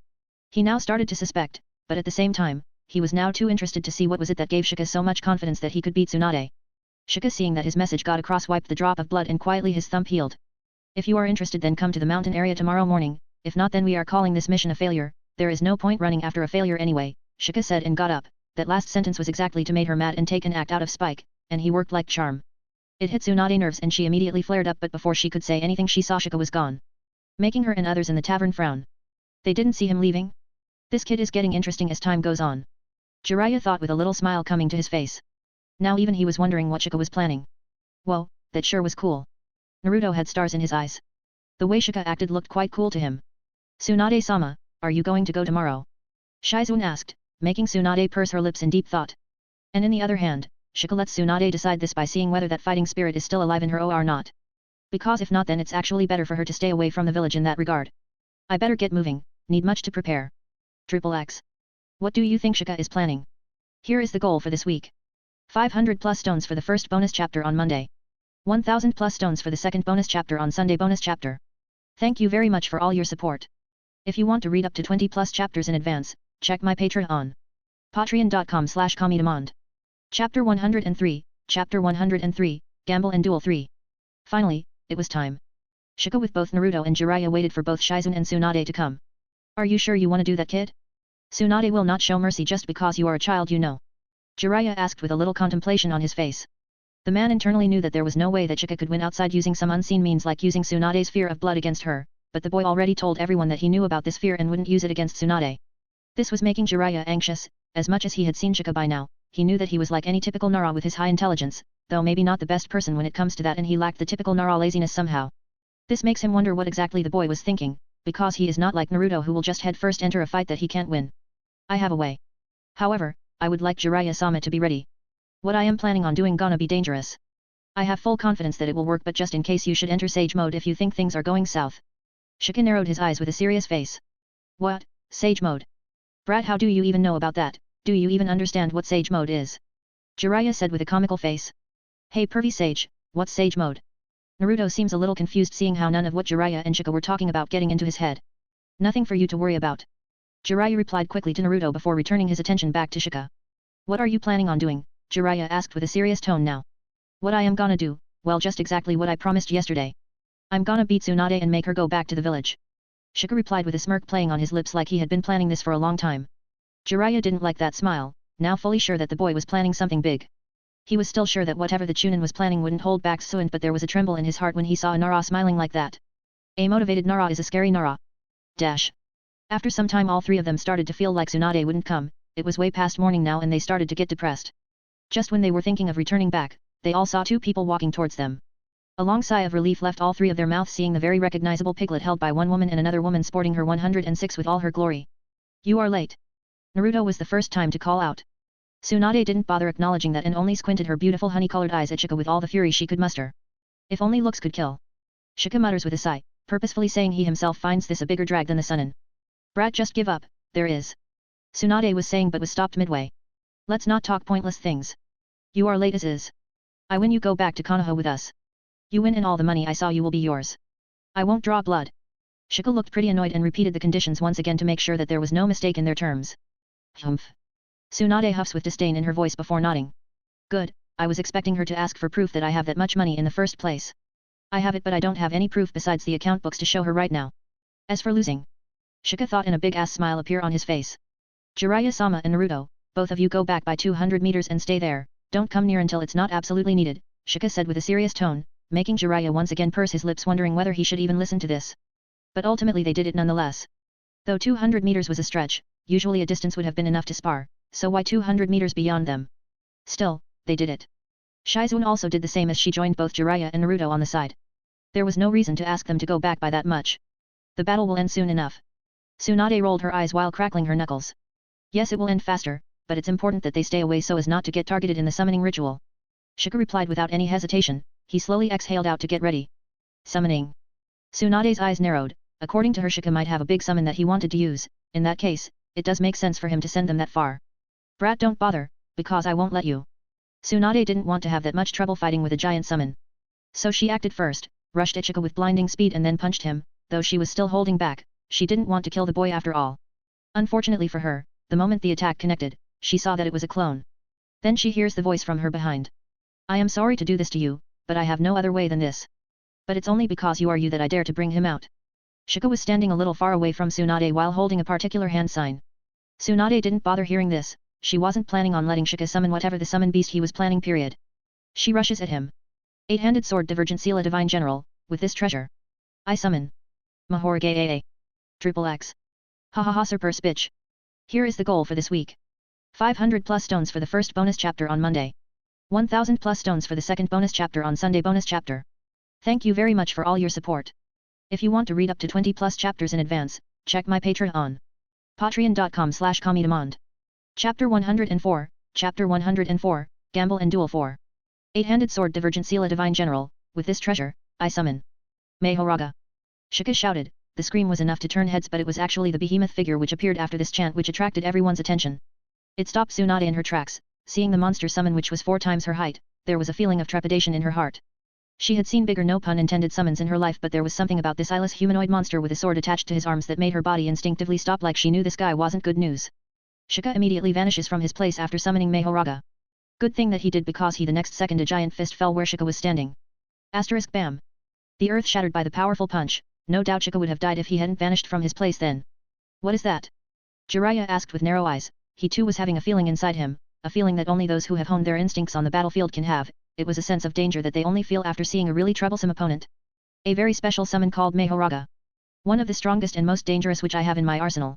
he now started to suspect, but at the same time, he was now too interested to see what was it that gave Shika so much confidence that he could beat Tsunade. Shika, seeing that his message got across, wiped the drop of blood and quietly his thumb healed. "If you are interested, then come to the mountain area tomorrow morning. If not, then we are calling this mission a failure. There is no point running after a failure anyway," Shika said and got up. That last sentence was exactly to make her mad and take an act out of spite, and he worked like charm. It hit Tsunade nerves and she immediately flared up, but before she could say anything she saw Shika was gone, making her and others in the tavern frown. They didn't see him leaving? This kid is getting interesting as time goes on, Jiraiya thought with a little smile coming to his face. Now even he was wondering what Shika was planning. Whoa, that sure was cool. Naruto had stars in his eyes. The way Shika acted looked quite cool to him. "Tsunade-sama, are you going to go tomorrow?" Shizune asked, making Tsunade purse her lips in deep thought. And in the other hand, Shika lets Tsunade decide this by seeing whether that fighting spirit is still alive in her or not. Because if not, then it's actually better for her to stay away from the village in that regard. "I better get moving, need much to prepare." XXX. What do you think Shika is planning? Here is the goal for this week. 500 plus stones for the first bonus chapter on Monday. 1000 plus stones for the second bonus chapter on Sunday bonus chapter. Thank you very much for all your support. If you want to read up to 20 plus chapters in advance, check my Patreon. Patreon.com/Comedemond. Chapter 103, Chapter 103, Gamble and Duel 3. Finally, it was time. Shika with both Naruto and Jiraiya waited for both Shizune and Tsunade to come. "Are you sure you want to do that, kid? Tsunade will not show mercy just because you are a child, you know," Jiraiya asked with a little contemplation on his face. The man internally knew that there was no way that Shika could win outside using some unseen means like using Tsunade's fear of blood against her, but the boy already told everyone that he knew about this fear and wouldn't use it against Tsunade. This was making Jiraiya anxious. As much as he had seen Shika by now, he knew that he was like any typical Nara with his high intelligence, though maybe not the best person when it comes to that, and he lacked the typical Nara laziness somehow. This makes him wonder what exactly the boy was thinking, because he is not like Naruto who will just head first enter a fight that he can't win. "I have a way. However, I would like Jiraiya-sama to be ready. What I am planning on doing gonna be dangerous. I have full confidence that it will work, but just in case you should enter Sage Mode if you think things are going south." Shika narrowed his eyes with a serious face. "What, Sage Mode? Brat, how do you even know about that? Do you even understand what Sage Mode is?" Jiraiya said with a comical face. "Hey pervy sage, what's Sage Mode?" Naruto seems a little confused seeing how none of what Jiraiya and Shika were talking about getting into his head. "Nothing for you to worry about," Jiraiya replied quickly to Naruto before returning his attention back to Shika. "What are you planning on doing?" Jiraiya asked with a serious tone now. "What I am gonna do, well, just exactly what I promised yesterday. I'm gonna beat Tsunade and make her go back to the village." Shika replied with a smirk playing on his lips like he had been planning this for a long time. Jiraiya didn't like that smile, now fully sure that the boy was planning something big. He was still sure that whatever the Chunin was planning wouldn't hold back soon, but there was a tremble in his heart when he saw a Nara smiling like that. A motivated Nara is a scary Nara. Dash. After some time all three of them started to feel like Tsunade wouldn't come. It was way past morning now and they started to get depressed. Just when they were thinking of returning back, they all saw two people walking towards them. A long sigh of relief left all three of their mouths seeing the very recognizable piglet held by one woman and another woman sporting her 106 with all her glory. "You are late." Naruto was the first time to call out. Tsunade didn't bother acknowledging that and only squinted her beautiful honey-colored eyes at Shika with all the fury she could muster. If only looks could kill. Shika mutters with a sigh, purposefully saying he himself finds this a bigger drag than the Sunin. "Brat, just give up, there is." Tsunade was saying but was stopped midway. "Let's not talk pointless things. You are late as is. I win, you go back to Konoha with us. You win and all the money I saw you will be yours. I won't draw blood." Shika looked pretty annoyed and repeated the conditions once again to make sure that there was no mistake in their terms. "Humph. Tsunade huffs with disdain in her voice before nodding. Good, I was expecting her to ask for proof that I have that much money in the first place. I have it, but I don't have any proof besides the account books to show her right now. As for losing, Shika thought, and a big ass smile appear on his face. Jiraiya-sama and Naruto, both of you go back by 200 meters and stay there, don't come near until it's not absolutely needed, Shika said with a serious tone, making Jiraiya once again purse his lips, wondering whether he should even listen to this. But ultimately they did it nonetheless. Though 200 meters was a stretch, usually a distance would have been enough to spar, so why 200 meters beyond them? Still, they did it. Shizune also did the same as she joined both Jiraiya and Naruto on the side. There was no reason to ask them to go back by that much. The battle will end soon enough. Tsunade rolled her eyes while crackling her knuckles. Yes, it will end faster, but it's important that they stay away so as not to get targeted in the summoning ritual. Shika replied without any hesitation. He slowly exhaled out to get ready. Summoning. Tsunade's eyes narrowed. According to her, Shika might have a big summon that he wanted to use. In that case, it does make sense for him to send them that far. Brat, don't bother, because I won't let you. Tsunade didn't want to have that much trouble fighting with a giant summon. So she acted first, rushed at Shika with blinding speed and then punched him, though she was still holding back. She didn't want to kill the boy after all. Unfortunately for her, the moment the attack connected, she saw that it was a clone. Then she hears the voice from her behind. I am sorry to do this to you, but I have no other way than this. But it's only because you are you that I dare to bring him out. Shika was standing a little far away from Tsunade while holding a particular hand sign. Tsunade didn't bother hearing this. She wasn't planning on letting Shika summon whatever the summon beast he was planning, period. She rushes at him. Eight-handed sword Divergent Sela Divine General, with this treasure. I summon. Mahorage. Triple X. Ha ha ha, Sorcessor bitch. Here is the goal for this week. 500 plus stones for the first bonus chapter on Monday. 1000 plus stones for the second bonus chapter on Sunday bonus chapter. Thank you very much for all your support. If you want to read up to 20 plus chapters in advance, check my Patreon on patreon.com/comedemond. Chapter 104, Chapter 104, Gamble and Duel 4. Eight-handed sword Divergent Sela Divine General, with this treasure, I summon. Mahoraga. Shika shouted. The scream was enough to turn heads, but it was actually the behemoth figure which appeared after this chant which attracted everyone's attention. It stopped Tsunade in her tracks. Seeing the monster summon which was 4 times her height, there was a feeling of trepidation in her heart. She had seen bigger, no pun intended, summons in her life, but there was something about this eyeless humanoid monster with a sword attached to his arms that made her body instinctively stop, like she knew this guy wasn't good news. Shika immediately vanishes from his place after summoning Mahoraga. Good thing that he did, because the next second a giant fist fell where Shika was standing. Asterisk bam. The earth shattered by the powerful punch. No doubt Shika would have died if he hadn't vanished from his place then. What is that? Jiraiya asked with narrow eyes. He too was having a feeling inside him, a feeling that only those who have honed their instincts on the battlefield can have. It was a sense of danger that they only feel after seeing a really troublesome opponent. A very special summon called Mahoraga. One of the strongest and most dangerous which I have in my arsenal.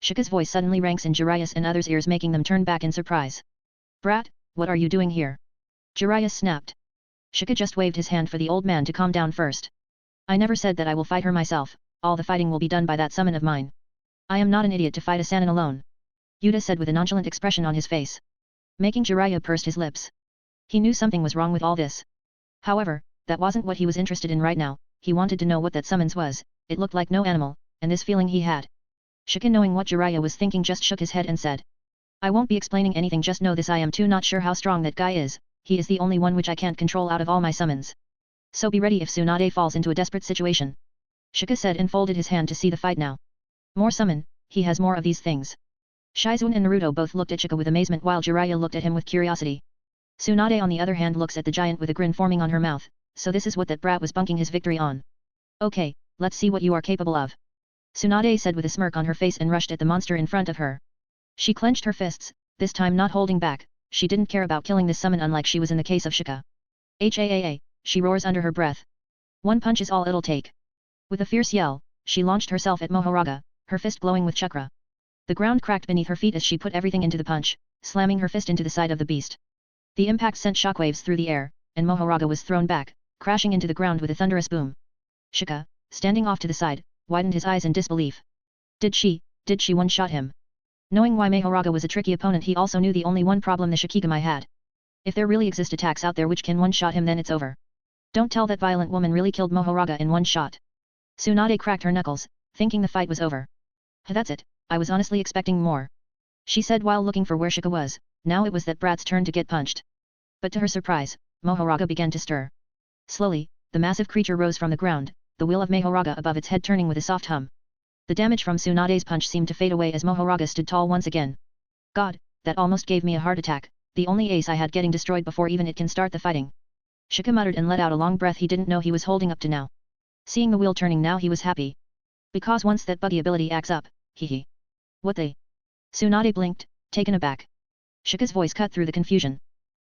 Shika's voice suddenly ranks in Jiraiya's and others' ears, making them turn back in surprise. Brat, what are you doing here? Jiraiya snapped. Shika just waved his hand for the old man to calm down first. I never said that I will fight her myself, all the fighting will be done by that summon of mine. I am not an idiot to fight a Sannin alone. Yuta said with a nonchalant expression on his face. Making Jiraiya pursed his lips. He knew something was wrong with all this. However, that wasn't what he was interested in right now. He wanted to know what that summons was. It looked like no animal, and this feeling he had. Shika, knowing what Jiraiya was thinking, just shook his head and said. I won't be explaining anything, just know this: I am too not sure how strong that guy is. He is the only one which I can't control out of all my summons. So be ready if Tsunade falls into a desperate situation. Shika said and folded his hand to see the fight now. More summon, he has more of these things. Shizune and Naruto both looked at Shika with amazement while Jiraiya looked at him with curiosity. Tsunade on the other hand looks at the giant with a grin forming on her mouth, so this is what that brat was bunking his victory on. Okay, let's see what you are capable of. Tsunade said with a smirk on her face and rushed at the monster in front of her. She clenched her fists, this time not holding back. She didn't care about killing this summon, unlike she was in the case of Shika. Haa, she roars under her breath. One punch is all it'll take. With a fierce yell, she launched herself at Mahoraga, her fist glowing with chakra. The ground cracked beneath her feet as she put everything into the punch, slamming her fist into the side of the beast. The impact sent shockwaves through the air, and Mahoraga was thrown back, crashing into the ground with a thunderous boom. Shika, standing off to the side, widened his eyes in disbelief. Did she one-shot him? Knowing why Mahoraga was a tricky opponent, he also knew the only one problem the Shikigami had. If there really exist attacks out there which can one-shot him, then it's over. Don't tell that violent woman really killed Mahoraga in one shot. Tsunade cracked her knuckles, thinking the fight was over. That's it, I was honestly expecting more. She said while looking for where Shika was. Now it was that brat's turn to get punched. But to her surprise, Mahoraga began to stir. Slowly, the massive creature rose from the ground, the will of Mahoraga above its head turning with a soft hum. The damage from Tsunade's punch seemed to fade away as Mahoraga stood tall once again. God, that almost gave me a heart attack, the only ace I had getting destroyed before even it can start the fighting. Shika muttered and let out a long breath he didn't know he was holding up to now. Seeing the wheel turning now he was happy. Because once that buggy ability acts up, hee. What the? Tsunade blinked, taken aback. Shika's voice cut through the confusion.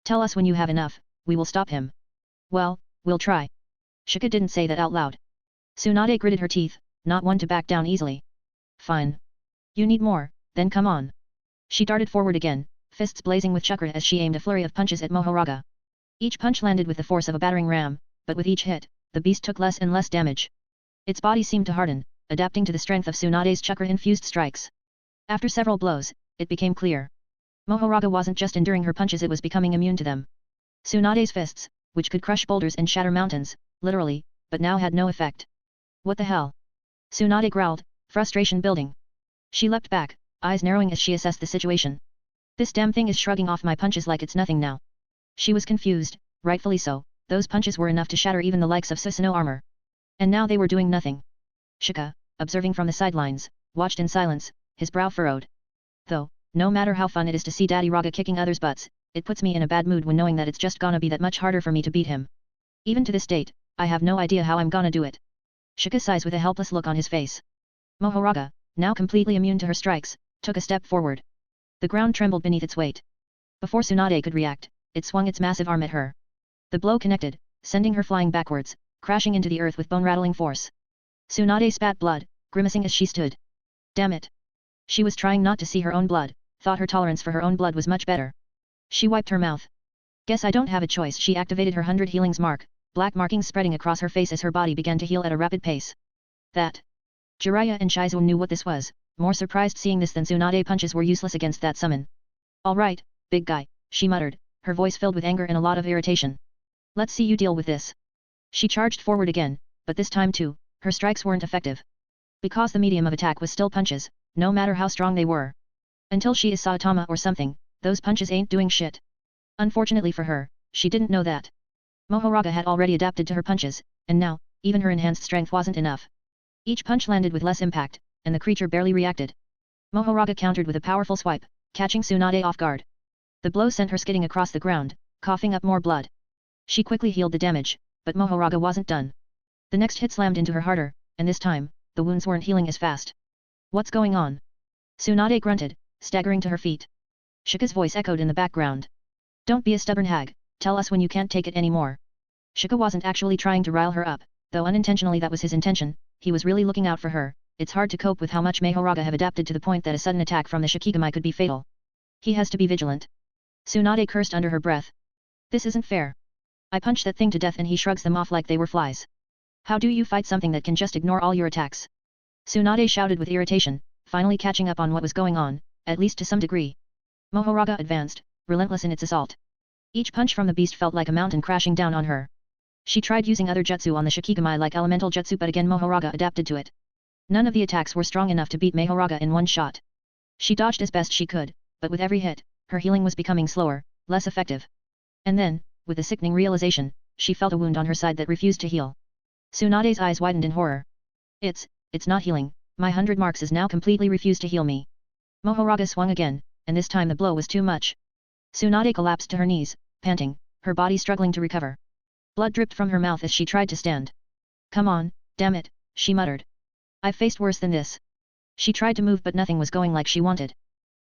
Tell us when you have enough, we will stop him. Well, we'll try. Shika didn't say that out loud. Tsunade gritted her teeth, not one to back down easily. Fine. You need more, then come on. She darted forward again, fists blazing with chakra as she aimed a flurry of punches at Mohoraga. Each punch landed with the force of a battering ram, but with each hit, the beast took less and less damage. Its body seemed to harden, adapting to the strength of Tsunade's chakra-infused strikes. After several blows, it became clear. Mohoraga wasn't just enduring her punches, it was becoming immune to them. Tsunade's fists, which could crush boulders and shatter mountains, literally, but now had no effect. What the hell? Tsunade growled, frustration building. She leapt back, eyes narrowing as she assessed the situation. This damn thing is shrugging off my punches like it's nothing now. She was confused, rightfully so, those punches were enough to shatter even the likes of Susanoo armor. And now they were doing nothing. Shika, observing from the sidelines, watched in silence, his brow furrowed. Though, no matter how fun it is to see Daddy Raga kicking others' butts, it puts me in a bad mood when knowing that it's just gonna be that much harder for me to beat him. Even to this date, I have no idea how I'm gonna do it. Shika sighs with a helpless look on his face. Mohoraga, now completely immune to her strikes, took a step forward. The ground trembled beneath its weight. Before Tsunade could react, it swung its massive arm at her. The blow connected, sending her flying backwards, crashing into the earth with bone-rattling force. Tsunade spat blood, grimacing as she stood. Damn it. She was trying not to see her own blood, thought her tolerance for her own blood was much better. She wiped her mouth. Guess I don't have a choice. She activated her 100 healings mark, black markings spreading across her face as her body began to heal at a rapid pace. That. Jiraiya and Shizu knew what this was, more surprised seeing this than Tsunade punches were useless against that summon. Alright, big guy, she muttered, her voice filled with anger and a lot of irritation. Let's see you deal with this. She charged forward again, but this time too, her strikes weren't effective. Because the medium of attack was still punches, no matter how strong they were. Until she is Saitama or something, those punches ain't doing shit. Unfortunately for her, she didn't know that. Mohoraga had already adapted to her punches, and now, even her enhanced strength wasn't enough. Each punch landed with less impact, and the creature barely reacted. Mohoraga countered with a powerful swipe, catching Tsunade off guard. The blow sent her skidding across the ground, coughing up more blood. She quickly healed the damage, but Mohoraga wasn't done. The next hit slammed into her harder, and this time, the wounds weren't healing as fast. What's going on? Tsunade grunted, staggering to her feet. Shika's voice echoed in the background. Don't be a stubborn hag, tell us when you can't take it anymore. Shika wasn't actually trying to rile her up, though unintentionally that was his intention, he was really looking out for her. It's hard to cope with how much Mohoraga have adapted to the point that a sudden attack from the Shikigami could be fatal. He has to be vigilant. Tsunade cursed under her breath. This isn't fair. I punch that thing to death and he shrugs them off like they were flies. How do you fight something that can just ignore all your attacks? Tsunade shouted with irritation, finally catching up on what was going on, at least to some degree. Mohoraga advanced, relentless in its assault. Each punch from the beast felt like a mountain crashing down on her. She tried using other jutsu on the Shikigami like elemental jutsu, but again Mohoraga adapted to it. None of the attacks were strong enough to beat Mohoraga in one shot. She dodged as best she could, but with every hit, her healing was becoming slower, less effective. And then, with a sickening realization, she felt a wound on her side that refused to heal. Tsunade's eyes widened in horror. It's not healing, my 100 marks is now completely refused to heal me. Mohoraga swung again, and this time the blow was too much. Tsunade collapsed to her knees, panting, her body struggling to recover. Blood dripped from her mouth as she tried to stand. Come on, damn it, she muttered. I've faced worse than this. She tried to move but nothing was going like she wanted.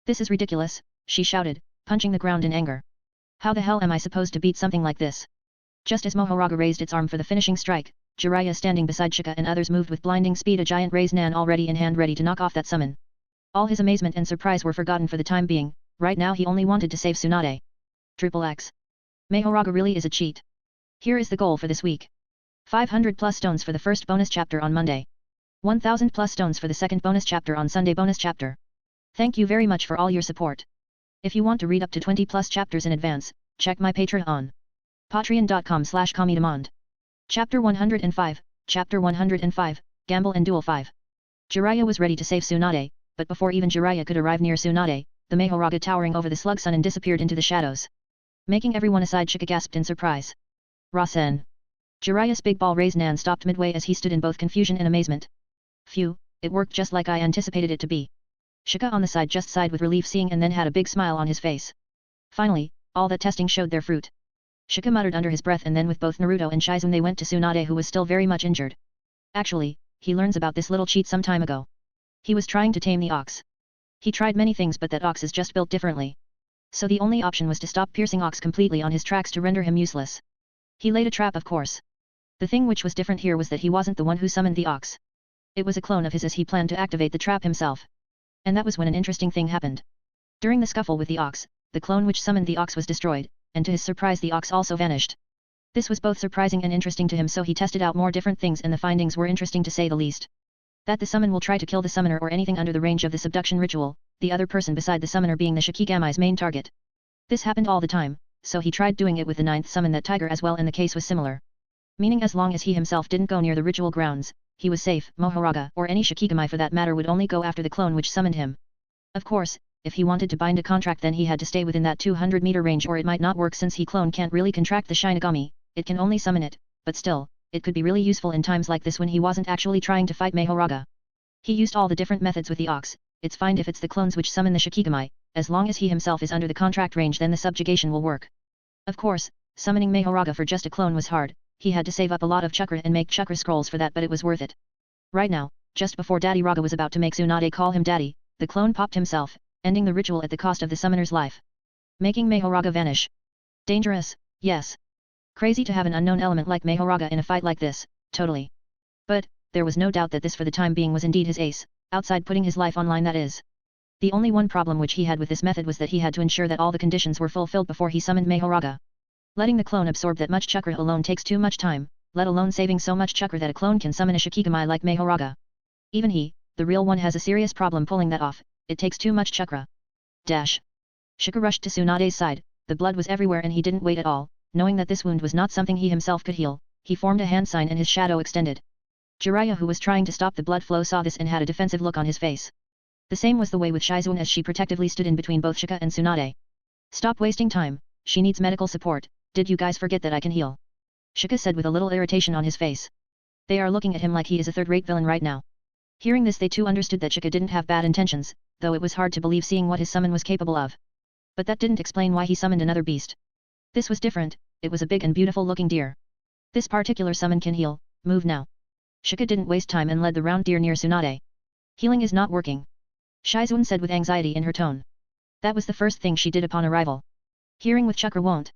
This is ridiculous, she shouted, punching the ground in anger. How the hell am I supposed to beat something like this? Just as Mohoraga raised its arm for the finishing strike, Jiraiya standing beside Shika and others moved with blinding speed, a giant raised nan already in hand ready to knock off that summon. All his amazement and surprise were forgotten for the time being, right now he only wanted to save Tsunade. XXX. Mohoraga really is a cheat. Here is the goal for this week. 500 plus stones for the first bonus chapter on Monday. 1000 plus stones for the second bonus chapter on Sunday bonus chapter. Thank you very much for all your support. If you want to read up to 20 plus chapters in advance, check my Patreon. Patreon.com/Comedemond. Chapter 105, Chapter 105, Gamble and Duel 5. Jiraiya was ready to save Tsunade, but before even Jiraiya could arrive near Tsunade, the Mohoraga towering over the slug sun and disappeared into the shadows. Making everyone aside, Shika gasped in surprise. Rasen. Jiraiya's big ball raised nan stopped midway as he stood in both confusion and amazement. Phew, it worked just like I anticipated it to be. Shika on the side just sighed with relief seeing and then had a big smile on his face. Finally, all that testing showed their fruit. Shika muttered under his breath and then with both Naruto and Shizune they went to Tsunade who was still very much injured. Actually, he learns about this little cheat some time ago. He was trying to tame the ox. He tried many things but that ox is just built differently. So the only option was to stop piercing ox completely on his tracks to render him useless. He laid a trap of course. The thing which was different here was that he wasn't the one who summoned the ox. It was a clone of his as he planned to activate the trap himself. And that was when an interesting thing happened. During the scuffle with the ox, the clone which summoned the ox was destroyed, and to his surprise the ox also vanished. This was both surprising and interesting to him so he tested out more different things and the findings were interesting to say the least. That the summon will try to kill the summoner or anything under the range of the subduction ritual, the other person beside the summoner being the Shikigami's main target. This happened all the time, so he tried doing it with the ninth summon that tiger as well and the case was similar. Meaning as long as he himself didn't go near the ritual grounds, he was safe, Mohoraga or any Shikigami for that matter would only go after the clone which summoned him. Of course, if he wanted to bind a contract then he had to stay within that 200-meter range or it might not work since he clone can't really contract the Shinigami, it can only summon it, but still, it could be really useful in times like this when he wasn't actually trying to fight Mahoraga. He used all the different methods with the ox, it's fine if it's the clones which summon the Shikigami, as long as he himself is under the contract range then the subjugation will work. Of course, summoning Mahoraga for just a clone was hard, he had to save up a lot of chakra and make chakra scrolls for that but it was worth it. Right now, just before Daddy Raga was about to make Tsunade call him daddy, the clone popped himself, ending the ritual at the cost of the summoner's life. Making Mahoraga vanish. Dangerous, yes. Crazy to have an unknown element like Mahoraga in a fight like this, totally. But, there was no doubt that this for the time being was indeed his ace, outside putting his life online that is. The only one problem which he had with this method was that he had to ensure that all the conditions were fulfilled before he summoned Mahoraga. Letting the clone absorb that much chakra alone takes too much time, let alone saving so much chakra that a clone can summon a Shikigami like Mahoraga. Even he, the real one has a serious problem pulling that off, it takes too much chakra. Dash. Shika rushed to Tsunade's side, the blood was everywhere and he didn't wait at all, knowing that this wound was not something he himself could heal, he formed a hand sign and his shadow extended. Jiraiya who was trying to stop the blood flow saw this and had a defensive look on his face. The same was the way with Shizune as she protectively stood in between both Shika and Tsunade. Stop wasting time, she needs medical support, did you guys forget that I can heal? Shika said with a little irritation on his face. They are looking at him like he is a third-rate villain right now. Hearing this they too understood that Shika didn't have bad intentions, though it was hard to believe seeing what his summon was capable of. But that didn't explain why he summoned another beast. This was different, it was a big and beautiful looking deer. This particular summon can heal, move now. Shika didn't waste time and led the round deer near Tsunade. Healing is not working. Shizune said with anxiety in her tone. That was the first thing she did upon arrival. Hearing with chakra won't.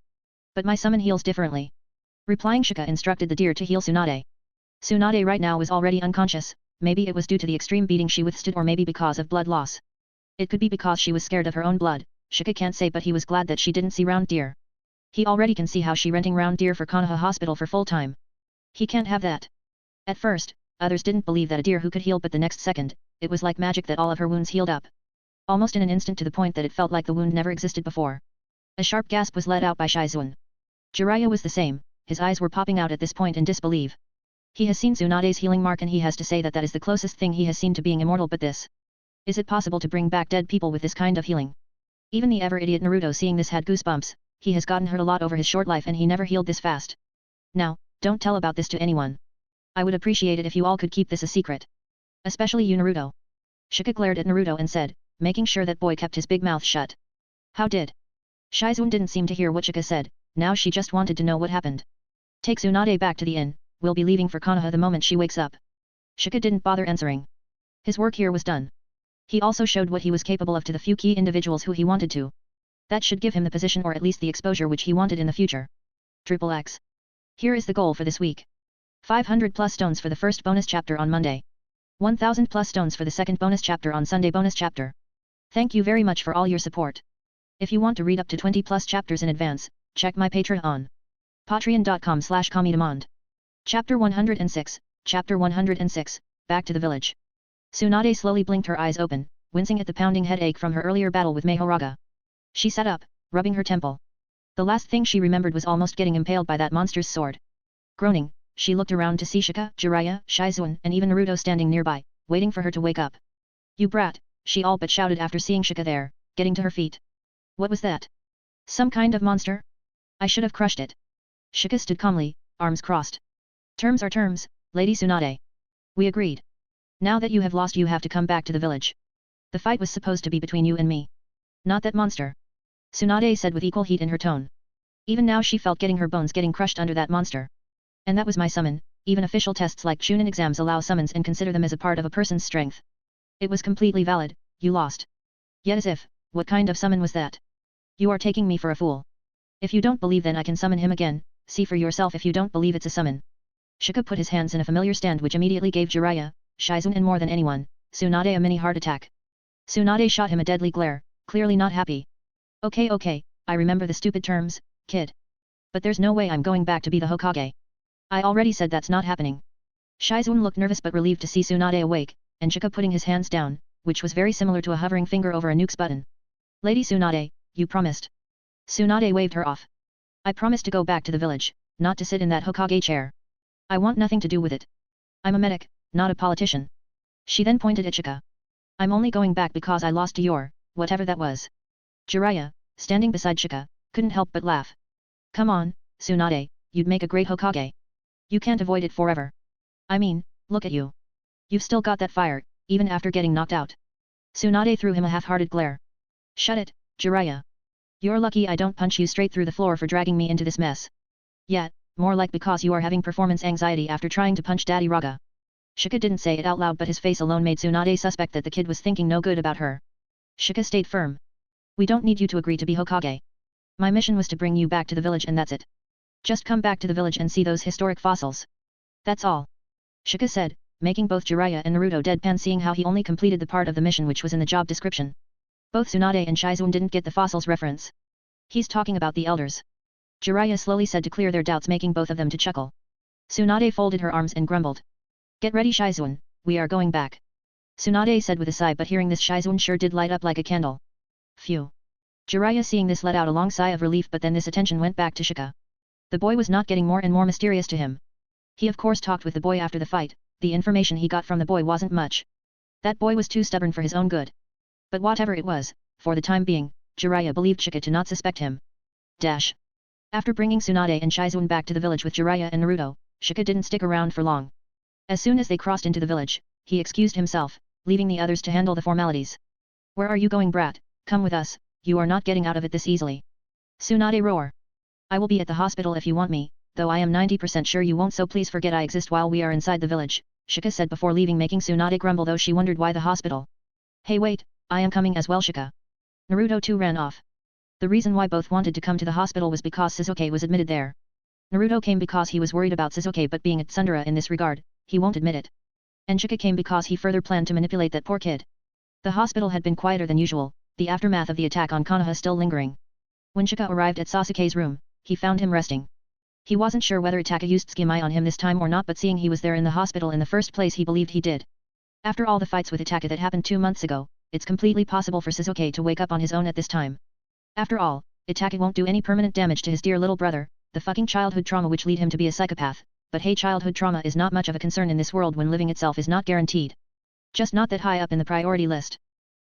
But my summon heals differently. Replying Shika instructed the deer to heal Tsunade. Tsunade right now was already unconscious, maybe it was due to the extreme beating she withstood or maybe because of blood loss. It could be because she was scared of her own blood, Shika can't say but he was glad that she didn't see round deer. He already can see how she renting round deer for Konoha hospital for full time. He can't have that. At first, others didn't believe that a deer who could heal but the next second, it was like magic that all of her wounds healed up. Almost in an instant to the point that it felt like the wound never existed before. A sharp gasp was let out by Shizune. Jiraiya was the same, his eyes were popping out at this point in disbelief. He has seen Tsunade's healing mark and he has to say that that is the closest thing he has seen to being immortal but this. Is it possible to bring back dead people with this kind of healing? Even the ever-idiot Naruto seeing this had goosebumps, he has gotten hurt a lot over his short life and he never healed this fast. Now, don't tell about this to anyone. I would appreciate it if you all could keep this a secret. Especially you Naruto. Shika glared at Naruto and said, making sure that boy kept his big mouth shut. How did? Shizune didn't seem to hear what Shika said, now she just wanted to know what happened. Take Tsunade back to the inn, we'll be leaving for Konoha the moment she wakes up. Shika didn't bother answering. His work here was done. He also showed what he was capable of to the few key individuals who he wanted to. That should give him the position or at least the exposure which he wanted in the future. Triple X. Here is the goal for this week. 500 plus stones for the first bonus chapter on Monday. 1000 plus stones for the second bonus chapter on Sunday bonus chapter. Thank you very much for all your support. If you want to read up to 20 plus chapters in advance, check my Patreon. Patreon.com/Kamidemand. Chapter 106, Chapter 106, Back to the Village. Tsunade slowly blinked her eyes open, wincing at the pounding headache from her earlier battle with Mahoraga. She sat up, rubbing her temple. The last thing she remembered was almost getting impaled by that monster's sword. Groaning, she looked around to see Shika, Jiraiya, Shizune and even Naruto standing nearby, waiting for her to wake up. You brat, she all but shouted after seeing Shika there, getting to her feet. What was that? Some kind of monster? I should have crushed it. Shika stood calmly, arms crossed. Terms are terms, Lady Tsunade. We agreed. Now that you have lost you have to come back to the village. The fight was supposed to be between you and me. Not that monster. Tsunade said with equal heat in her tone. Even now she felt getting her bones getting crushed under that monster. And that was my summon. Even official tests like Chunin exams allow summons and consider them as a part of a person's strength. It was completely valid. You lost. Yet as if, what kind of summon was that? You are taking me for a fool. If you don't believe then I can summon him again, see for yourself if you don't believe it's a summon. Shika put his hands in a familiar stand which immediately gave Jiraiya, Shizune and more than anyone, Tsunade a mini heart attack. Tsunade shot him a deadly glare, clearly not happy. Okay, I remember the stupid terms, kid. But there's no way I'm going back to be the Hokage. I already said that's not happening. Shizune looked nervous but relieved to see Tsunade awake, and Shika putting his hands down, which was very similar to a hovering finger over a nuke's button. Lady Tsunade, you promised. Tsunade waved her off. I promised to go back to the village, not to sit in that Hokage chair. I want nothing to do with it. I'm a medic, not a politician. She then pointed at Shika. I'm only going back because I lost to your, whatever that was. Jiraiya, standing beside Shika, couldn't help but laugh. Come on, Tsunade, you'd make a great Hokage. You can't avoid it forever. I mean, look at you. You've still got that fire, even after getting knocked out. Tsunade threw him a half-hearted glare. Shut it, Jiraiya. You're lucky I don't punch you straight through the floor for dragging me into this mess. Yet, more like because you are having performance anxiety after trying to punch Daddy Raga. Shika didn't say it out loud but his face alone made Tsunade suspect that the kid was thinking no good about her. Shika stayed firm. We don't need you to agree to be Hokage. My mission was to bring you back to the village and that's it. Just come back to the village and see those historic fossils. That's all. Shika said, making both Jiraiya and Naruto deadpan seeing how he only completed the part of the mission which was in the job description. Both Tsunade and Shizune didn't get the fossils reference. He's talking about the elders. Jiraiya slowly said to clear their doubts making both of them to chuckle. Tsunade folded her arms and grumbled. Get ready Shizune, we are going back. Tsunade said with a sigh but hearing this Shizune sure did light up like a candle. Phew. Jiraiya seeing this let out a long sigh of relief but then this attention went back to Shika. The boy was not getting more and more mysterious to him. He of course talked with the boy after the fight, the information he got from the boy wasn't much. That boy was too stubborn for his own good. But whatever it was, for the time being, Jiraiya believed Shika to not suspect him. Dash. After bringing Tsunade and Shizune back to the village with Jiraiya and Naruto, Shika didn't stick around for long. As soon as they crossed into the village, he excused himself, leaving the others to handle the formalities. Where are you going brat, come with us, you are not getting out of it this easily. Tsunade roar. I will be at the hospital if you want me, though I am 90% sure you won't so please forget I exist while we are inside the village, Shika said before leaving making Tsunade grumble though she wondered why the hospital. Hey wait, I am coming as well Shika. Naruto too ran off. The reason why both wanted to come to the hospital was because Sasuke was admitted there. Naruto came because he was worried about Sasuke but being a tsundere in this regard, he won't admit it. And Shika came because he further planned to manipulate that poor kid. The hospital had been quieter than usual, the aftermath of the attack on Konoha still lingering. When Shika arrived at Sasuke's room, he found him resting. He wasn't sure whether Itachi used Tsukimi on him this time or not but seeing he was there in the hospital in the first place he believed he did. After all the fights with Itachi that happened 2 months ago, it's completely possible for Sasuke to wake up on his own at this time. After all, Itachi won't do any permanent damage to his dear little brother, the fucking childhood trauma which lead him to be a psychopath, but hey childhood trauma is not much of a concern in this world when living itself is not guaranteed. Just not that high up in the priority list.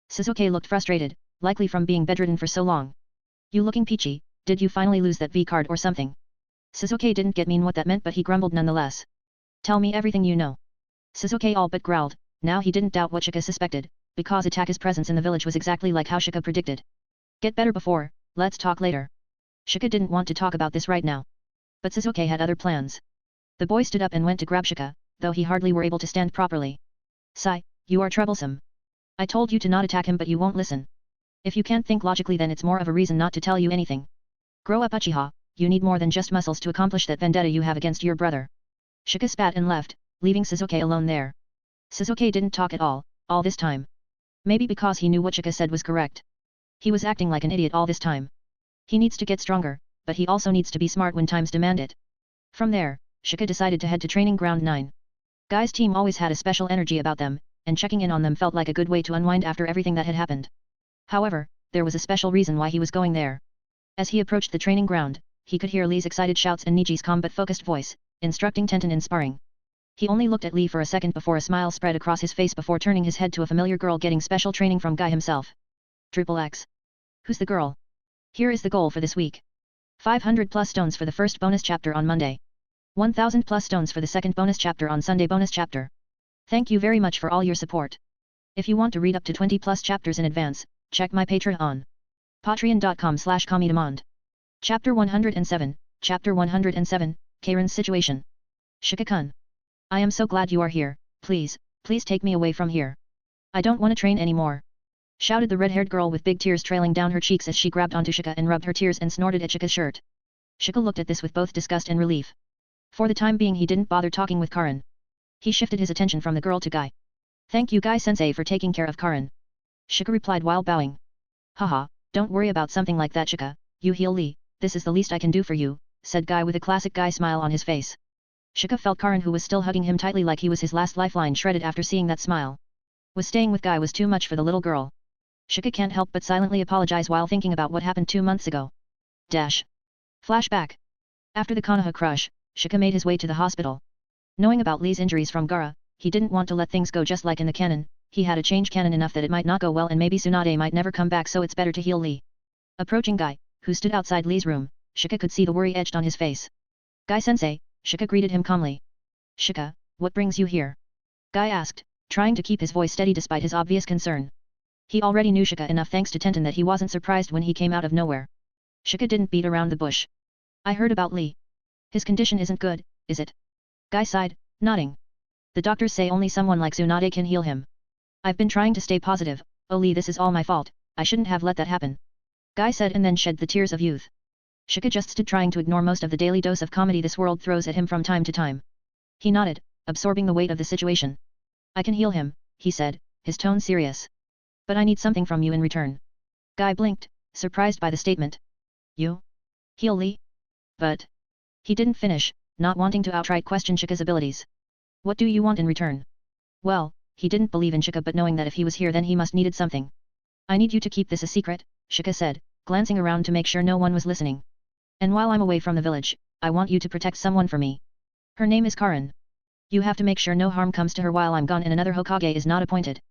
Sasuke looked frustrated, likely from being bedridden for so long. You looking peachy, did you finally lose that V card or something? Sasuke didn't get mean what that meant but he grumbled nonetheless. Tell me everything you know. Sasuke all but growled, now he didn't doubt what Shika suspected, because Itachi's presence in the village was exactly like how Shika predicted. Get better before, let's talk later. Shika didn't want to talk about this right now. But Sasuke had other plans. The boy stood up and went to grab Shika, though he hardly were able to stand properly. Sigh, you are troublesome. I told you to not attack him but you won't listen. If you can't think logically then it's more of a reason not to tell you anything. Grow up Uchiha, you need more than just muscles to accomplish that vendetta you have against your brother. Shika spat and left, leaving Sasuke alone there. Sasuke didn't talk at all this time. Maybe because he knew what Shika said was correct. He was acting like an idiot all this time. He needs to get stronger, but he also needs to be smart when times demand it. From there, Shika decided to head to Training Ground 9. Guy's team always had a special energy about them, and checking in on them felt like a good way to unwind after everything that had happened. However, there was a special reason why he was going there. As he approached the training ground, he could hear Lee's excited shouts and Niji's calm but focused voice, instructing Tenten in sparring. He only looked at Lee for a second before a smile spread across his face before turning his head to a familiar girl getting special training from Guy himself. XXX. Who's the girl? Here is the goal for this week. 500 plus stones for the first bonus chapter on Monday. 1000 plus stones for the second bonus chapter on Sunday bonus chapter. Thank you very much for all your support. If you want to read up to 20 plus chapters in advance, check my Patreon. Patreon.com/comedemand. Chapter 107, Chapter 107, Karin's Situation. Shika-kun. I am so glad you are here, please take me away from here. I don't want to train anymore. Shouted the red-haired girl with big tears trailing down her cheeks as she grabbed onto Shika and rubbed her tears and snorted at Shika's shirt. Shika looked at this with both disgust and relief. For the time being he didn't bother talking with Karin. He shifted his attention from the girl to Guy. Thank you Guy-sensei for taking care of Karin. Shika replied while bowing. Haha, don't worry about something like that Shika, you heal Lee, this is the least I can do for you, said Guy with a classic Guy smile on his face. Shika felt Karin who was still hugging him tightly like he was his last lifeline shredded after seeing that smile. Was staying with Guy was too much for the little girl. Shika can't help but silently apologize while thinking about what happened 2 months ago. Dash. Flashback. After the Konoha crush, Shika made his way to the hospital. Knowing about Lee's injuries from Gaara, he didn't want to let things go just like in the canon, he had to change canon enough that it might not go well and maybe Tsunade might never come back so it's better to heal Lee. Approaching Guy, who stood outside Lee's room, Shika could see the worry etched on his face. Guy-sensei, Shika greeted him calmly. Shika, what brings you here? Guy asked, trying to keep his voice steady despite his obvious concern. He already knew Shika enough thanks to Tenten that he wasn't surprised when he came out of nowhere. Shika didn't beat around the bush. I heard about Lee. His condition isn't good, is it? Guy sighed, nodding. The doctors say only someone like Tsunade can heal him. I've been trying to stay positive, oh Lee this is all my fault, I shouldn't have let that happen. Guy said and then shed the tears of youth. Shika just stood trying to ignore most of the daily dose of comedy this world throws at him from time to time. He nodded, absorbing the weight of the situation. I can heal him, he said, his tone serious. But I need something from you in return. Guy blinked, surprised by the statement. You? Heal Lee? But... He didn't finish, not wanting to outright question Shika's abilities. What do you want in return? Well, he didn't believe in Shika but knowing that if he was here then he must needed something. I need you to keep this a secret, Shika said, glancing around to make sure no one was listening. And while I'm away from the village, I want you to protect someone for me. Her name is Karin. You have to make sure no harm comes to her while I'm gone and another Hokage is not appointed.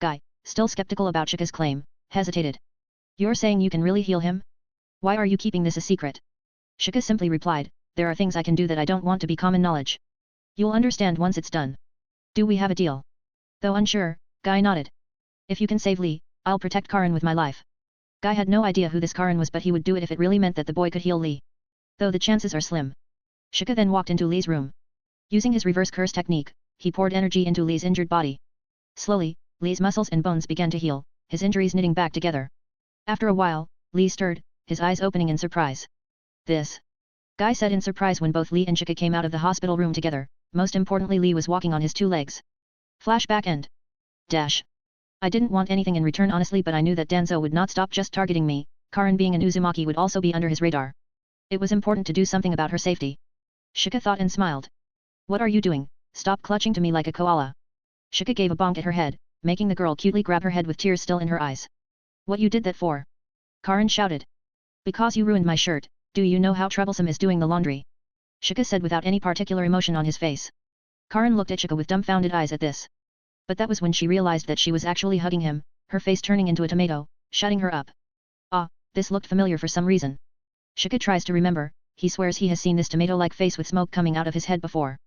Guy, still skeptical about Shika's claim, hesitated. You're saying you can really heal him? Why are you keeping this a secret? Shika simply replied, there are things I can do that I don't want to be common knowledge. You'll understand once it's done. Do we have a deal? Though unsure, Guy nodded. If you can save Lee, I'll protect Karin with my life. Guy had no idea who this Karin was but he would do it if it really meant that the boy could heal Lee. Though the chances are slim. Shika then walked into Lee's room. Using his reverse curse technique, he poured energy into Lee's injured body. Slowly, Lee's muscles and bones began to heal, his injuries knitting back together. After a while, Lee stirred, his eyes opening in surprise. This. Guy said in surprise when both Lee and Shika came out of the hospital room together, most importantly Lee was walking on his 2 legs. Flashback end. Dash. I didn't want anything in return honestly but I knew that Danzo would not stop just targeting me, Karin being an Uzumaki would also be under his radar. It was important to do something about her safety. Shika thought and smiled. What are you doing? Stop clutching to me like a koala. Shika gave a bonk at her head, making the girl cutely grab her head with tears still in her eyes. What you did that for? Karin shouted. Because you ruined my shirt, do you know how troublesome is doing the laundry? Shika said without any particular emotion on his face. Karin looked at Shika with dumbfounded eyes at this. But that was when she realized that she was actually hugging him, her face turning into a tomato, shutting her up. Ah, this looked familiar for some reason. Shika tries to remember, he swears he has seen this tomato-like face with smoke coming out of his head before.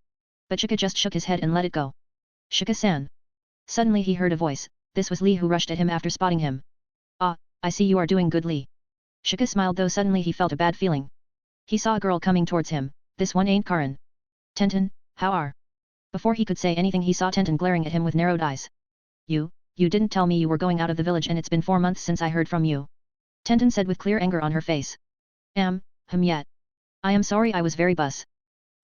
But Shika just shook his head and let it go. Shika-san. Suddenly he heard a voice, this was Lee who rushed at him after spotting him. Ah, I see you are doing good Lee. Shika smiled though suddenly he felt a bad feeling. He saw a girl coming towards him, this one ain't Karin. Tenten, how are? Before he could say anything he saw Tenten glaring at him with narrowed eyes. You didn't tell me you were going out of the village and it's been 4 months since I heard from you. Tenten said with clear anger on her face. Yet. I am sorry I was very bus.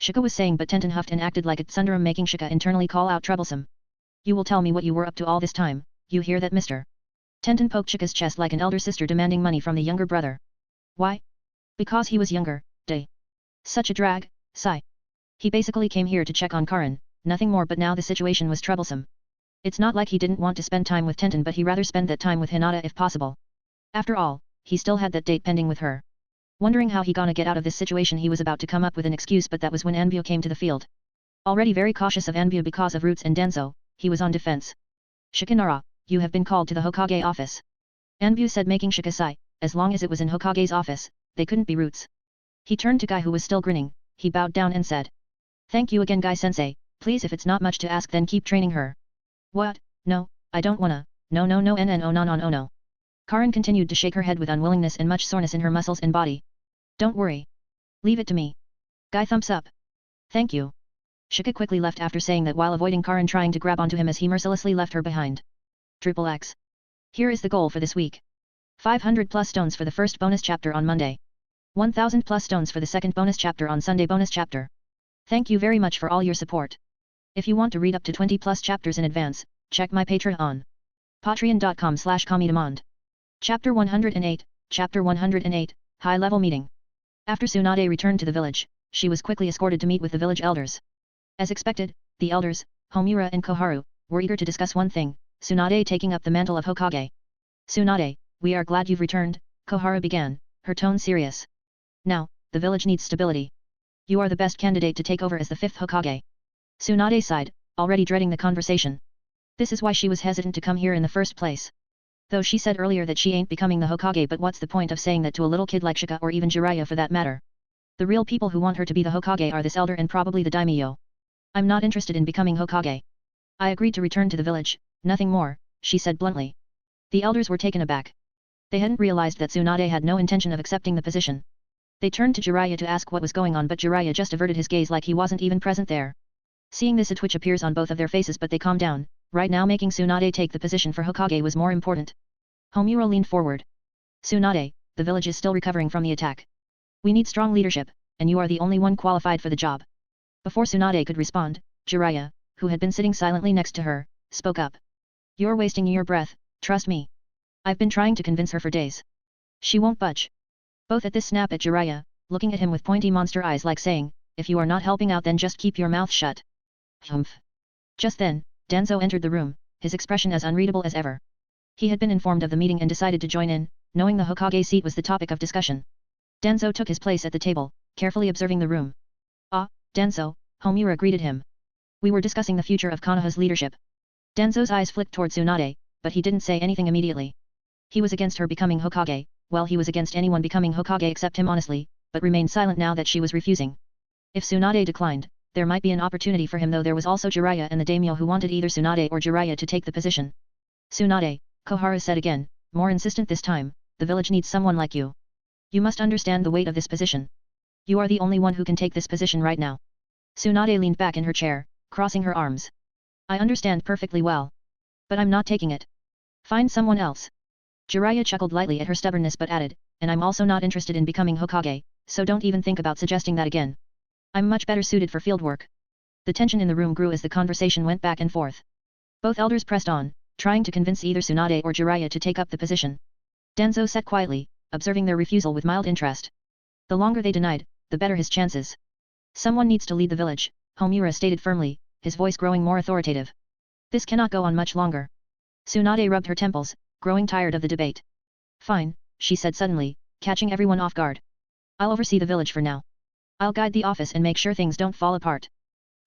Shika was saying but Tenten huffed and acted like a tsunderum making Shika internally call out troublesome. You will tell me what you were up to all this time, you hear that mister? Tenten poked Shika's chest like an elder sister demanding money from the younger brother. Why? Because he was younger, Such a drag, sigh. He basically came here to check on Karin, nothing more but now the situation was troublesome. It's not like he didn't want to spend time with Tenten but he rather spend that time with Hinata if possible. After all, he still had that date pending with her. Wondering how he gonna get out of this situation he was about to come up with an excuse but that was when Anbu came to the field. Already very cautious of Anbu because of Roots and Danzo, he was on defense. Shikamaru, you have been called to the Hokage office. Anbu said making Shika sigh, as long as it was in Hokage's office, they couldn't be Roots. He turned to Guy who was still grinning, he bowed down and said. Thank you again Guy-sensei, please if it's not much to ask then keep training her. What? No, I don't wanna, no no no no no. Karin continued to shake her head with unwillingness and much soreness in her muscles and body. Don't worry. Leave it to me. Guy thumbs up. Thank you. Shika quickly left after saying that while avoiding Karin trying to grab onto him as he mercilessly left her behind. XXX. Here is the goal for this week. 500 plus stones for the first bonus chapter on Monday. 1000 plus stones for the second bonus chapter on Sunday bonus chapter. Thank you very much for all your support. If you want to read up to 20 plus chapters in advance, check my Patreon. Patreon.com/comedemand. Chapter 108, Chapter 108, High Level Meeting. After Tsunade returned to the village, she was quickly escorted to meet with the village elders. As expected, the elders, Homura and Koharu, were eager to discuss one thing, Tsunade taking up the mantle of Hokage. Tsunade, we are glad you've returned, Koharu began, her tone serious. Now, the village needs stability. You are the best candidate to take over as the fifth Hokage. Tsunade sighed, already dreading the conversation. This is why she was hesitant to come here in the first place. Though she said earlier that she ain't becoming the Hokage, but what's the point of saying that to a little kid like Shika or even Jiraiya for that matter? The real people who want her to be the Hokage are this elder and probably the daimyo. I'm not interested in becoming Hokage. I agreed to return to the village, nothing more, she said bluntly. The elders were taken aback. They hadn't realized that Tsunade had no intention of accepting the position. They turned to Jiraiya to ask what was going on, but Jiraiya just averted his gaze like he wasn't even present there. Seeing this, a twitch appears on both of their faces, but they calm down. Right now making Tsunade take the position for Hokage was more important. Homura leaned forward. Tsunade, the village is still recovering from the attack. We need strong leadership, and you are the only one qualified for the job. Before Tsunade could respond, Jiraiya, who had been sitting silently next to her, spoke up. You're wasting your breath, trust me. I've been trying to convince her for days. She won't budge. Both at this snap at Jiraiya, looking at him with pointy monster eyes like saying, if you are not helping out then just keep your mouth shut. Humph. Just then, Danzo entered the room, his expression as unreadable as ever. He had been informed of the meeting and decided to join in, knowing the Hokage seat was the topic of discussion. Danzo took his place at the table, carefully observing the room. Ah, Danzo, Homura greeted him. We were discussing the future of Konoha's leadership. Danzo's eyes flicked toward Tsunade, but he didn't say anything immediately. He was against her becoming Hokage, well he was against anyone becoming Hokage except him honestly, but remained silent now that she was refusing. If Tsunade declined, there might be an opportunity for him, though there was also Jiraiya and the daimyo who wanted either Tsunade or Jiraiya to take the position. Tsunade, Koharu said again, more insistent this time, the village needs someone like you. You must understand the weight of this position. You are the only one who can take this position right now. Tsunade leaned back in her chair, crossing her arms. I understand perfectly well. But I'm not taking it. Find someone else. Jiraiya chuckled lightly at her stubbornness but added, and I'm also not interested in becoming Hokage, so don't even think about suggesting that again. I'm much better suited for field work. The tension in the room grew as the conversation went back and forth. Both elders pressed on, trying to convince either Tsunade or Jiraiya to take up the position. Danzo sat quietly, observing their refusal with mild interest. The longer they denied, the better his chances. Someone needs to lead the village, Homura stated firmly, his voice growing more authoritative. This cannot go on much longer. Tsunade rubbed her temples, growing tired of the debate. Fine, she said suddenly, catching everyone off guard. I'll oversee the village for now. I'll guide the office and make sure things don't fall apart.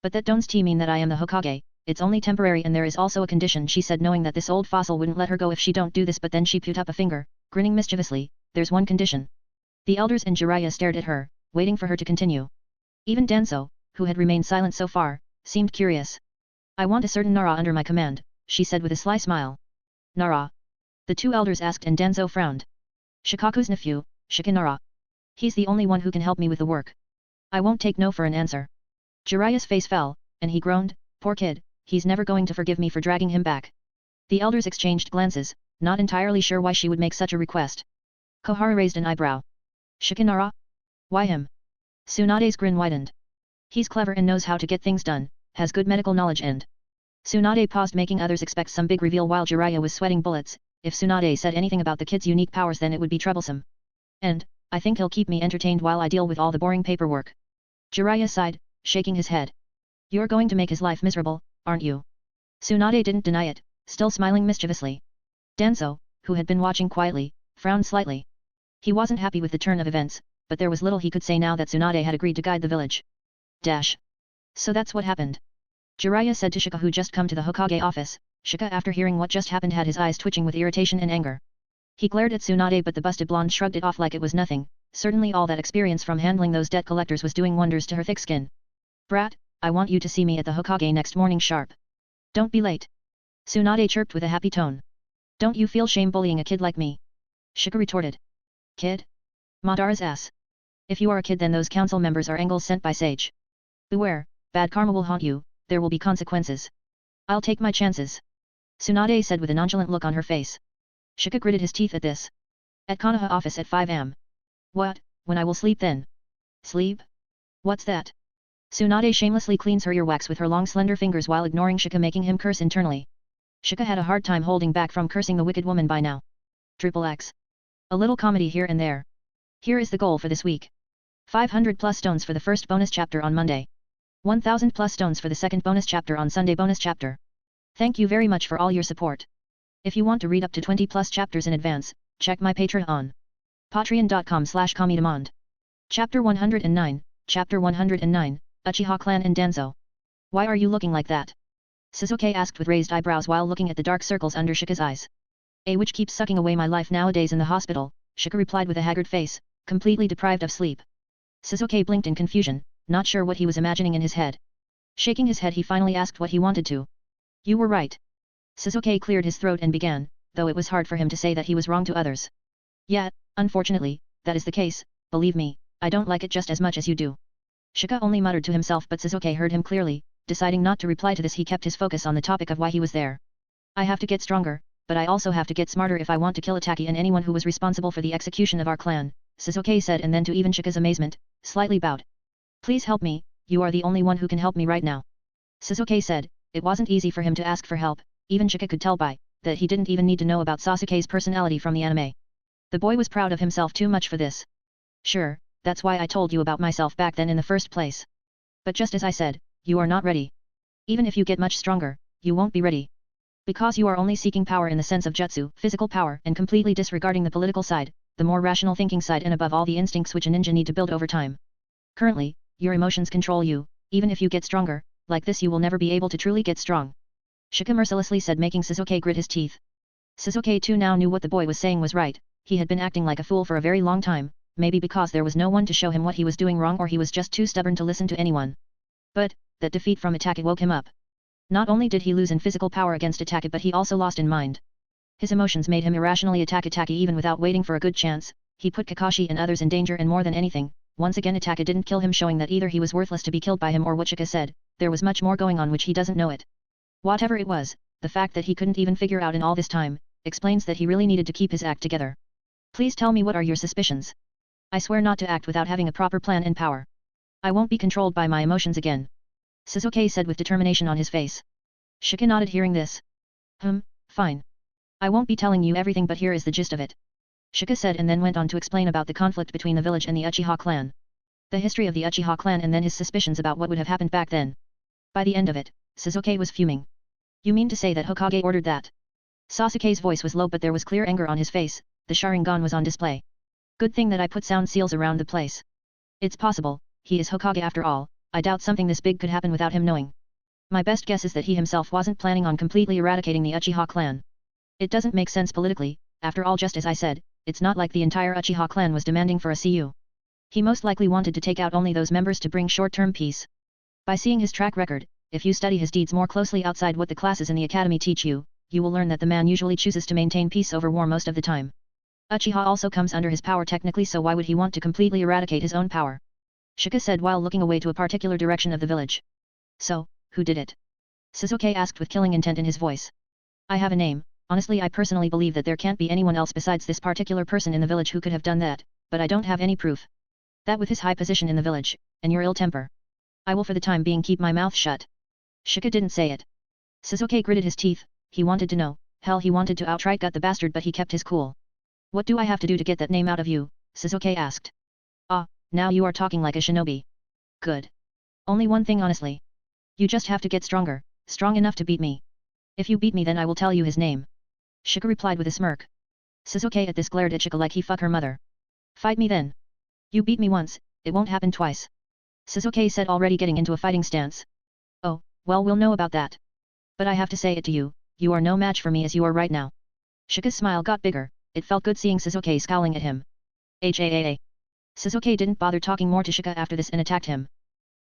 But that don't mean that I am the Hokage, it's only temporary, and there is also a condition, she said, knowing that this old fossil wouldn't let her go if she don't do this, but then she put up a finger, grinning mischievously. There's one condition. The elders and Jiraiya stared at her, waiting for her to continue. Even Danzo, who had remained silent so far, seemed curious. I want a certain Nara under my command, she said with a sly smile. Nara? The two elders asked and Danzo frowned. Shikaku's nephew, Shikamaru. He's the only one who can help me with the work. I won't take no for an answer. Jiraiya's face fell, and he groaned, poor kid, he's never going to forgive me for dragging him back. The elders exchanged glances, not entirely sure why she would make such a request. Koharu raised an eyebrow. Shikamaru? Why him? Tsunade's grin widened. He's clever and knows how to get things done, has good medical knowledge and... Tsunade paused, making others expect some big reveal while Jiraiya was sweating bullets. If Tsunade said anything about the kid's unique powers then it would be troublesome. And, I think he'll keep me entertained while I deal with all the boring paperwork. Jiraiya sighed, shaking his head. You're going to make his life miserable, aren't you? Tsunade didn't deny it, still smiling mischievously. Danzo, who had been watching quietly, frowned slightly. He wasn't happy with the turn of events, but there was little he could say now that Tsunade had agreed to guide the village. Dash. So that's what happened. Jiraiya said to Shika, who just come to the Hokage office. Shika, after hearing what just happened, had his eyes twitching with irritation and anger. He glared at Tsunade, but the busted blonde shrugged it off like it was nothing. Certainly all that experience from handling those debt collectors was doing wonders to her thick skin. Brat, I want you to see me at the Hokage next morning sharp. Don't be late. Tsunade chirped with a happy tone. Don't you feel shame bullying a kid like me? Shika retorted. Kid? Madara's ass. If you are a kid then those council members are angels sent by Sage. Beware, bad karma will haunt you, there will be consequences. I'll take my chances. Tsunade said with a nonchalant look on her face. Shika gritted his teeth at this. At Konoha office at 5 am. What, when I will sleep then? Sleep? What's that? Tsunade shamelessly cleans her earwax with her long slender fingers while ignoring Shika, making him curse internally. Shika had a hard time holding back from cursing the wicked woman by now. Triple X. A little comedy here and there. Here is the goal for this week. 500 plus stones for the first bonus chapter on Monday. 1000 plus stones for the second bonus chapter on Sunday bonus chapter. Thank you very much for all your support. If you want to read up to 20 plus chapters in advance, check my Patreon. Patreon.com/Kamidemand. Chapter 109, Chapter 109, Uchiha Clan and Danzo. Why are you looking like that? Sasuke asked with raised eyebrows while looking at the dark circles under Shika's eyes. A witch keeps sucking away my life nowadays in the hospital, Shika replied with a haggard face, completely deprived of sleep. Sasuke blinked in confusion, not sure what he was imagining in his head. Shaking his head he finally asked what he wanted to. You were right. Sasuke cleared his throat and began, though it was hard for him to say that he was wrong to others. Yeah, unfortunately, that is the case, believe me, I don't like it just as much as you do. Shika only muttered to himself but Sasuke heard him clearly, deciding not to reply to this he kept his focus on the topic of why he was there. I have to get stronger, but I also have to get smarter if I want to kill Itachi and anyone who was responsible for the execution of our clan, Sasuke said, and then to even Shika's amazement, slightly bowed. Please help me, you are the only one who can help me right now. Sasuke said, it wasn't easy for him to ask for help, even Shika could tell by that he didn't even need to know about Sasuke's personality from the anime. The boy was proud of himself too much for this. Sure, that's why I told you about myself back then in the first place. But just as I said, you are not ready. Even if you get much stronger, you won't be ready. Because you are only seeking power in the sense of jutsu, physical power, and completely disregarding the political side, the more rational thinking side, and above all the instincts which a ninja need to build over time. Currently, your emotions control you, even if you get stronger, like this you will never be able to truly get strong. Shika mercilessly said, making Sasuke grit his teeth. Sasuke too now knew what the boy was saying was right, he had been acting like a fool for a very long time, maybe because there was no one to show him what he was doing wrong or he was just too stubborn to listen to anyone. But, that defeat from Itachi woke him up. Not only did he lose in physical power against Itachi but he also lost in mind. His emotions made him irrationally attack Itachi even without waiting for a good chance, he put Kakashi and others in danger, and more than anything, once again Itachi didn't kill him, showing that either he was worthless to be killed by him or what Shika said, there was much more going on which he doesn't know it. Whatever it was, the fact that he couldn't even figure out in all this time, explains that he really needed to keep his act together. Please tell me what are your suspicions? I swear not to act without having a proper plan and power. I won't be controlled by my emotions again. Sasuke said with determination on his face. Shika nodded hearing this. Fine. I won't be telling you everything but here is the gist of it. Shika said and then went on to explain about the conflict between the village and the Uchiha clan. The history of the Uchiha clan and then his suspicions about what would have happened back then. By the end of it, Sasuke was fuming. You mean to say that Hokage ordered that? Sasuke's voice was low but there was clear anger on his face, the Sharingan was on display. Good thing that I put sound seals around the place. It's possible, he is Hokage after all, I doubt something this big could happen without him knowing. My best guess is that he himself wasn't planning on completely eradicating the Uchiha clan. It doesn't make sense politically, after all, just as I said, it's not like the entire Uchiha clan was demanding for a CU. He most likely wanted to take out only those members to bring short-term peace. By seeing his track record, if you study his deeds more closely outside what the classes in the academy teach you, you will learn that the man usually chooses to maintain peace over war most of the time. Uchiha also comes under his power technically, so why would he want to completely eradicate his own power? Shika said while looking away to a particular direction of the village. So, who did it? Sasuke asked with killing intent in his voice. I have a name, honestly I personally believe that there can't be anyone else besides this particular person in the village who could have done that, but I don't have any proof. That with his high position in the village, and your ill temper, I will for the time being keep my mouth shut. Shika didn't say it. Sasuke gritted his teeth, he wanted to know, hell he wanted to outright gut the bastard but he kept his cool. What do I have to do to get that name out of you? Sasuke asked. Ah, now you are talking like a shinobi. Good. Only one thing honestly. You just have to get stronger, strong enough to beat me. If you beat me then I will tell you his name. Shika replied with a smirk. Sasuke at this glared at Shika like he fuck her mother. Fight me then. You beat me once, it won't happen twice. Sasuke said already getting into a fighting stance. Oh, well we'll know about that. But I have to say it to you, you are no match for me as you are right now. Shika's smile got bigger, it felt good seeing Sasuke scowling at him. HAAA. Sasuke didn't bother talking more to Shika after this and attacked him.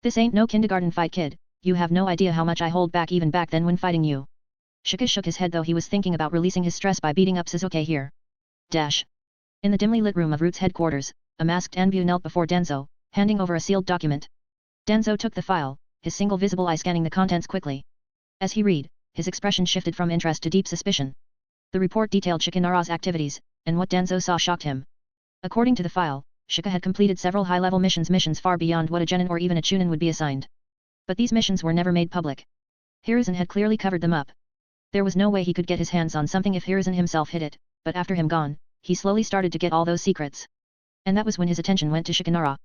This ain't no kindergarten fight kid, you have no idea how much I hold back even back then when fighting you. Shika shook his head though he was thinking about releasing his stress by beating up Sasuke here. Dash. In the dimly lit room of Root's headquarters, a masked Anbu knelt before Danzo, handing over a sealed document. Danzo took the file, his single visible eye scanning the contents quickly. As he read, his expression shifted from interest to deep suspicion. The report detailed Nara's activities, and what Danzo saw shocked him. According to the file, Shika had completed several high-level missions far beyond what a Genin or even a Chunin would be assigned. But these missions were never made public. Hiruzen had clearly covered them up. There was no way he could get his hands on something if Hiruzen himself hid it, but after him gone, he slowly started to get all those secrets. And that was when his attention went to Nara.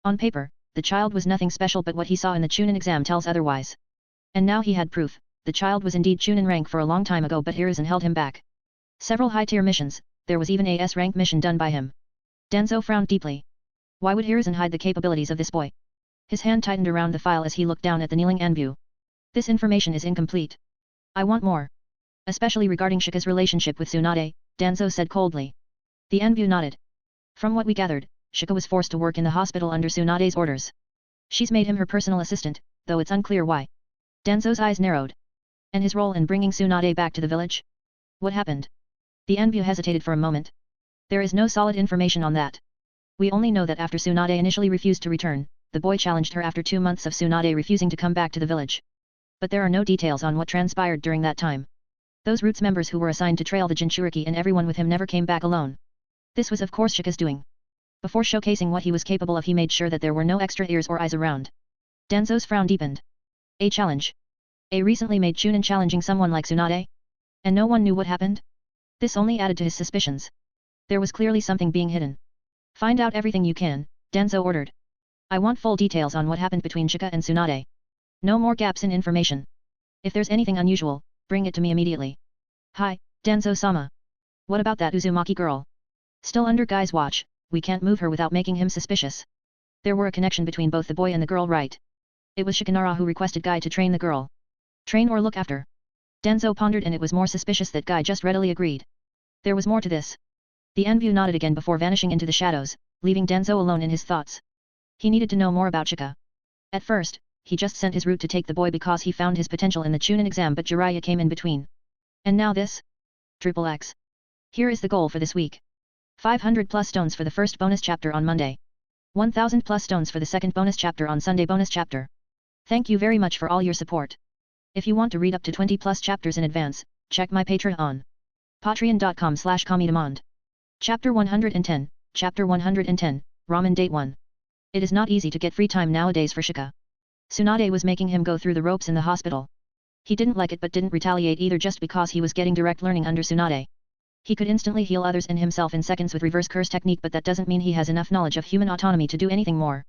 On paper, the child was nothing special but what he saw in the Chunin exam tells otherwise. And now he had proof, the child was indeed Chunin rank for a long time ago but Hiruzen held him back. Several high-tier missions, there was even a S-rank mission done by him. Danzo frowned deeply. Why would Hiruzen hide the capabilities of this boy? His hand tightened around the file as he looked down at the kneeling Anbu. This information is incomplete. I want more. Especially regarding Shika's relationship with Tsunade, Danzo said coldly. The Anbu nodded. From what we gathered, Shika was forced to work in the hospital under Tsunade's orders. She's made him her personal assistant, though it's unclear why. Danzo's eyes narrowed. And his role in bringing Tsunade back to the village? What happened? The Anbu hesitated for a moment. There is no solid information on that. We only know that after Tsunade initially refused to return, the boy challenged her after 2 months of Tsunade refusing to come back to the village. But there are no details on what transpired during that time. Those Roots members who were assigned to trail the Jinchuriki and everyone with him never came back alone. This was of course Shika's doing. Before showcasing what he was capable of he made sure that there were no extra ears or eyes around. Danzo's frown deepened. A challenge. A recently made Chunin challenging someone like Tsunade? And no one knew what happened? This only added to his suspicions. There was clearly something being hidden. Find out everything you can, Danzo ordered. I want full details on what happened between Shika and Tsunade. No more gaps in information. If there's anything unusual, bring it to me immediately. Hi, Danzo-sama. What about that Uzumaki girl? Still under Guy's watch, we can't move her without making him suspicious. There were a connection between both the boy and the girl, right? It was Shikamaru who requested Guy to train the girl. Train or look after? Danzo pondered and it was more suspicious that Guy just readily agreed. There was more to this. The Anbu nodded again before vanishing into the shadows, leaving Danzo alone in his thoughts. He needed to know more about Shika. At first, he just sent his route to take the boy because he found his potential in the Chunin exam but Jiraiya came in between. And now this? Triple X. Here is the goal for this week. 500 plus stones for the first bonus chapter on Monday. 1000 plus stones for the second bonus chapter on Sunday bonus chapter. Thank you very much for all your support. If you want to read up to 20 plus chapters in advance, check my Patreon. Patreon.com/Kamidemand. Chapter 110, Chapter 110, Ramen Date 1. It is not easy to get free time nowadays for Shika. Tsunade was making him go through the ropes in the hospital. He didn't like it but didn't retaliate either just because he was getting direct learning under Tsunade. He could instantly heal others and himself in seconds with reverse curse technique but that doesn't mean he has enough knowledge of human autonomy to do anything more.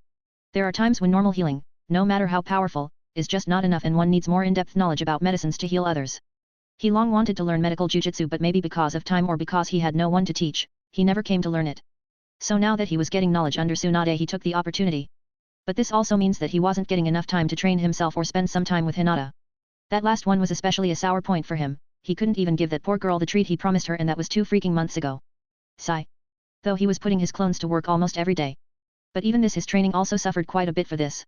There are times when normal healing, no matter how powerful, is just not enough and one needs more in-depth knowledge about medicines to heal others. He long wanted to learn medical jujutsu but maybe because of time or because he had no one to teach, he never came to learn it. So now that he was getting knowledge under Tsunade he took the opportunity. But this also means that he wasn't getting enough time to train himself or spend some time with Hinata. That last one was especially a sour point for him, he couldn't even give that poor girl the treat he promised her and that was 2 freaking months ago. Sigh. Though he was putting his clones to work almost every day. But even this his training also suffered quite a bit for this.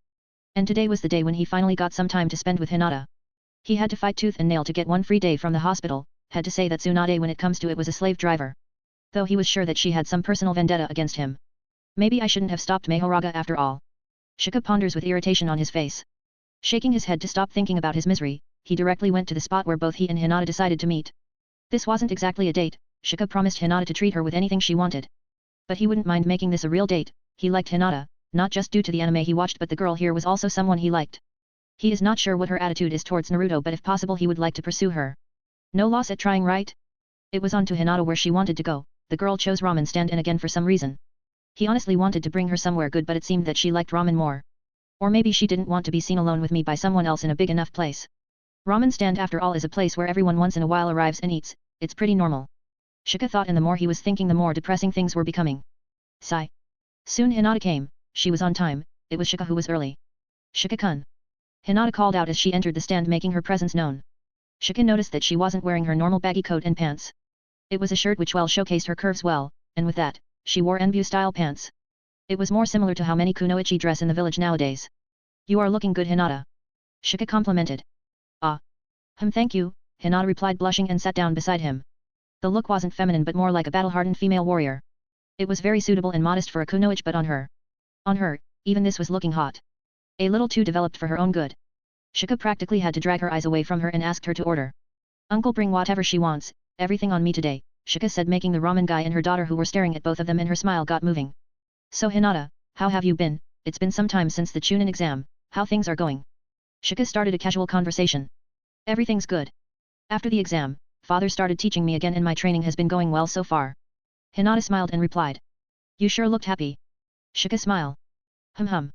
And today was the day when he finally got some time to spend with Hinata. He had to fight tooth and nail to get one free day from the hospital, had to say that Tsunade when it comes to it was a slave driver. Though he was sure that she had some personal vendetta against him. Maybe I shouldn't have stopped Mahoraga after all. Shika ponders with irritation on his face. Shaking his head to stop thinking about his misery, he directly went to the spot where both he and Hinata decided to meet. This wasn't exactly a date, Shika promised Hinata to treat her with anything she wanted. But he wouldn't mind making this a real date, he liked Hinata, not just due to the anime he watched but the girl here was also someone he liked. He is not sure what her attitude is towards Naruto but if possible he would like to pursue her. No loss at trying, right? It was on to Hinata where she wanted to go, the girl chose Ramen stand in again for some reason. He honestly wanted to bring her somewhere good but it seemed that she liked Ramen more. Or maybe she didn't want to be seen alone with me by someone else in a big enough place. Ramen stand after all is a place where everyone once in a while arrives and eats, it's pretty normal. Shika thought and the more he was thinking the more depressing things were becoming. Sigh. Soon Hinata came, she was on time, it was Shika who was early. Shika-kun. Hinata called out as she entered the stand making her presence known. Shika noticed that she wasn't wearing her normal baggy coat and pants. It was a shirt which well showcased her curves well, and with that, she wore Enbu-style pants. It was more similar to how many kunoichi dress in the village nowadays. You are looking good Hinata. Shika complimented. Ah. Thank you, Hinata replied blushing and sat down beside him. The look wasn't feminine but more like a battle-hardened female warrior. It was very suitable and modest for a kunoichi, but on her, even this was looking hot. A little too developed for her own good. Shika practically had to drag her eyes away from her and asked her to order. Uncle, bring whatever she wants, everything on me today, Shika said, making the ramen guy and her daughter who were staring at both of them and her smile got moving. So Hinata, how have you been? It's been some time since the Chunin exam, how things are going? Shika started a casual conversation. Everything's good. After the exam, father started teaching me again and my training has been going well so far. Hinata smiled and replied. You sure looked happy. Shika smile. Hum.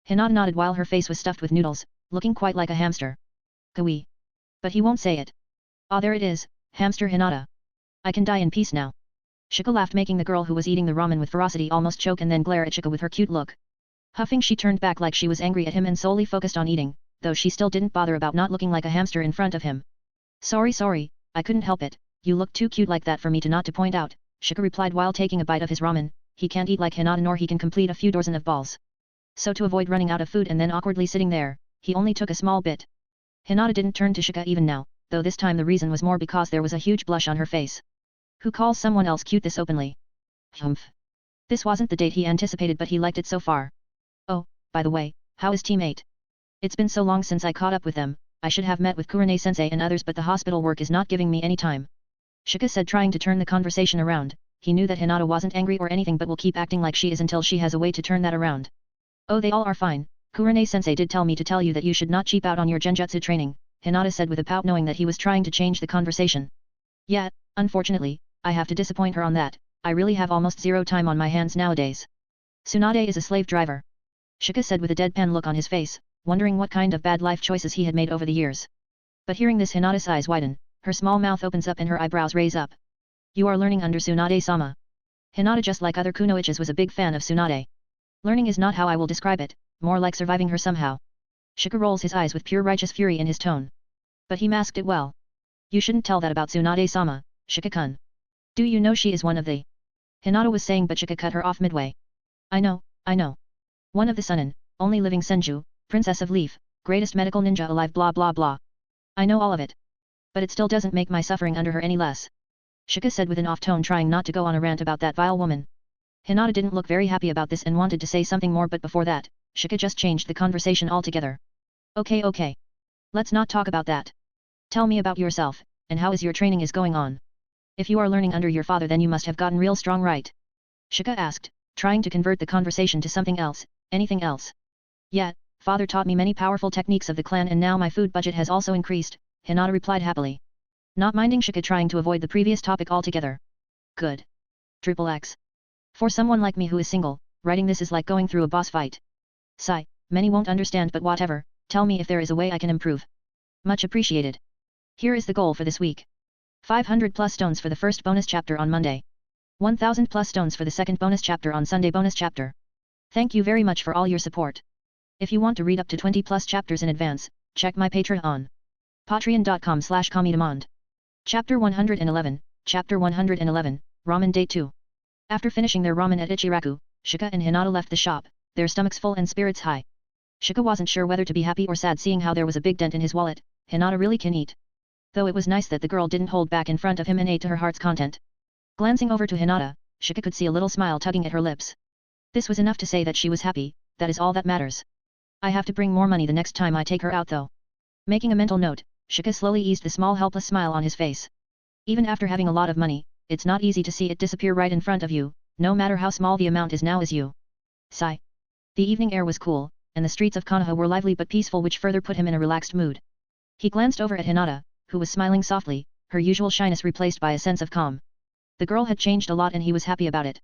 Hinata nodded while her face was stuffed with noodles, looking quite like a hamster. Kawi. But he won't say it. Ah, there it is, hamster Hinata. I can die in peace now. Shika laughed, making the girl who was eating the ramen with ferocity almost choke and then glare at Shika with her cute look. Huffing, she turned back like she was angry at him and solely focused on eating, though she still didn't bother about not looking like a hamster in front of him. Sorry, I couldn't help it, you look too cute like that for me to not to point out, Shika replied while taking a bite of his ramen. He can't eat like Hinata nor he can complete a few dozen of balls. So to avoid running out of food and then awkwardly sitting there, he only took a small bit. Hinata didn't turn to Shika even now, though this time the reason was more because there was a huge blush on her face. Who calls someone else cute this openly? Humph. This wasn't the date he anticipated, but he liked it so far. Oh, by the way, how is Team 8? It's been so long since I caught up with them. I should have met with Kurane-sensei and others, but the hospital work is not giving me any time. Shika said, trying to turn the conversation around. He knew that Hinata wasn't angry or anything but will keep acting like she is until she has a way to turn that around. Oh, they all are fine. Kurane-sensei did tell me to tell you that you should not cheap out on your genjutsu training, Hinata said with a pout, knowing that he was trying to change the conversation. Yeah, unfortunately, I have to disappoint her on that. I really have almost zero time on my hands nowadays. Tsunade is a slave driver. Shika said with a deadpan look on his face, wondering what kind of bad life choices he had made over the years. But hearing this, Hinata's eyes widen, her small mouth opens up and her eyebrows raise up. You are learning under Tsunade-sama. Hinata, just like other kunoichis, was a big fan of Tsunade. Learning is not how I will describe it, more like surviving her somehow. Shika rolls his eyes with pure righteous fury in his tone. But he masked it well. You shouldn't tell that about Tsunade-sama, Shika-kun. Do you know she is one of the... Hinata was saying, but Shika cut her off midway. I know. One of the Sunin, only living Senju, Princess of Leaf, greatest medical ninja alive, blah blah blah. I know all of it. But it still doesn't make my suffering under her any less. Shika said with an off tone, trying not to go on a rant about that vile woman. Hinata didn't look very happy about this and wanted to say something more, but before that, Shika just changed the conversation altogether. Okay. Let's not talk about that. Tell me about yourself, and how is your training is going on? If you are learning under your father, then you must have gotten real strong, right? Shika asked, trying to convert the conversation to something else. Anything else? Yeah, father taught me many powerful techniques of the clan and now my food budget has also increased, Hinata replied happily. Not minding Shika trying to avoid the previous topic altogether. Good. XXX. For someone like me who is single, writing this is like going through a boss fight. Sigh, many won't understand, but whatever, tell me if there is a way I can improve. Much appreciated. Here is the goal for this week. 500 plus stones for the first bonus chapter on Monday. 1000 plus stones for the second bonus chapter on Sunday bonus chapter. Thank you very much for all your support. If you want to read up to 20 plus chapters in advance, check my Patreon. Patreon.com/Kamidemand. Chapter 111, Chapter 111, Ramen Day 2. After finishing their ramen at Ichiraku, Shika and Hinata left the shop, their stomachs full and spirits high. Shika wasn't sure whether to be happy or sad, seeing how there was a big dent in his wallet. Hinata really can eat. Though it was nice that the girl didn't hold back in front of him and ate to her heart's content. Glancing over to Hinata, Shika could see a little smile tugging at her lips. This was enough to say that she was happy, that is all that matters. I have to bring more money the next time I take her out though. Making a mental note, Shika slowly eased the small helpless smile on his face. Even after having a lot of money, it's not easy to see it disappear right in front of you, no matter how small the amount is now is you. Sigh. The evening air was cool, and the streets of Konoha were lively but peaceful, which further put him in a relaxed mood. He glanced over at Hinata, who was smiling softly, her usual shyness replaced by a sense of calm. The girl had changed a lot and he was happy about it.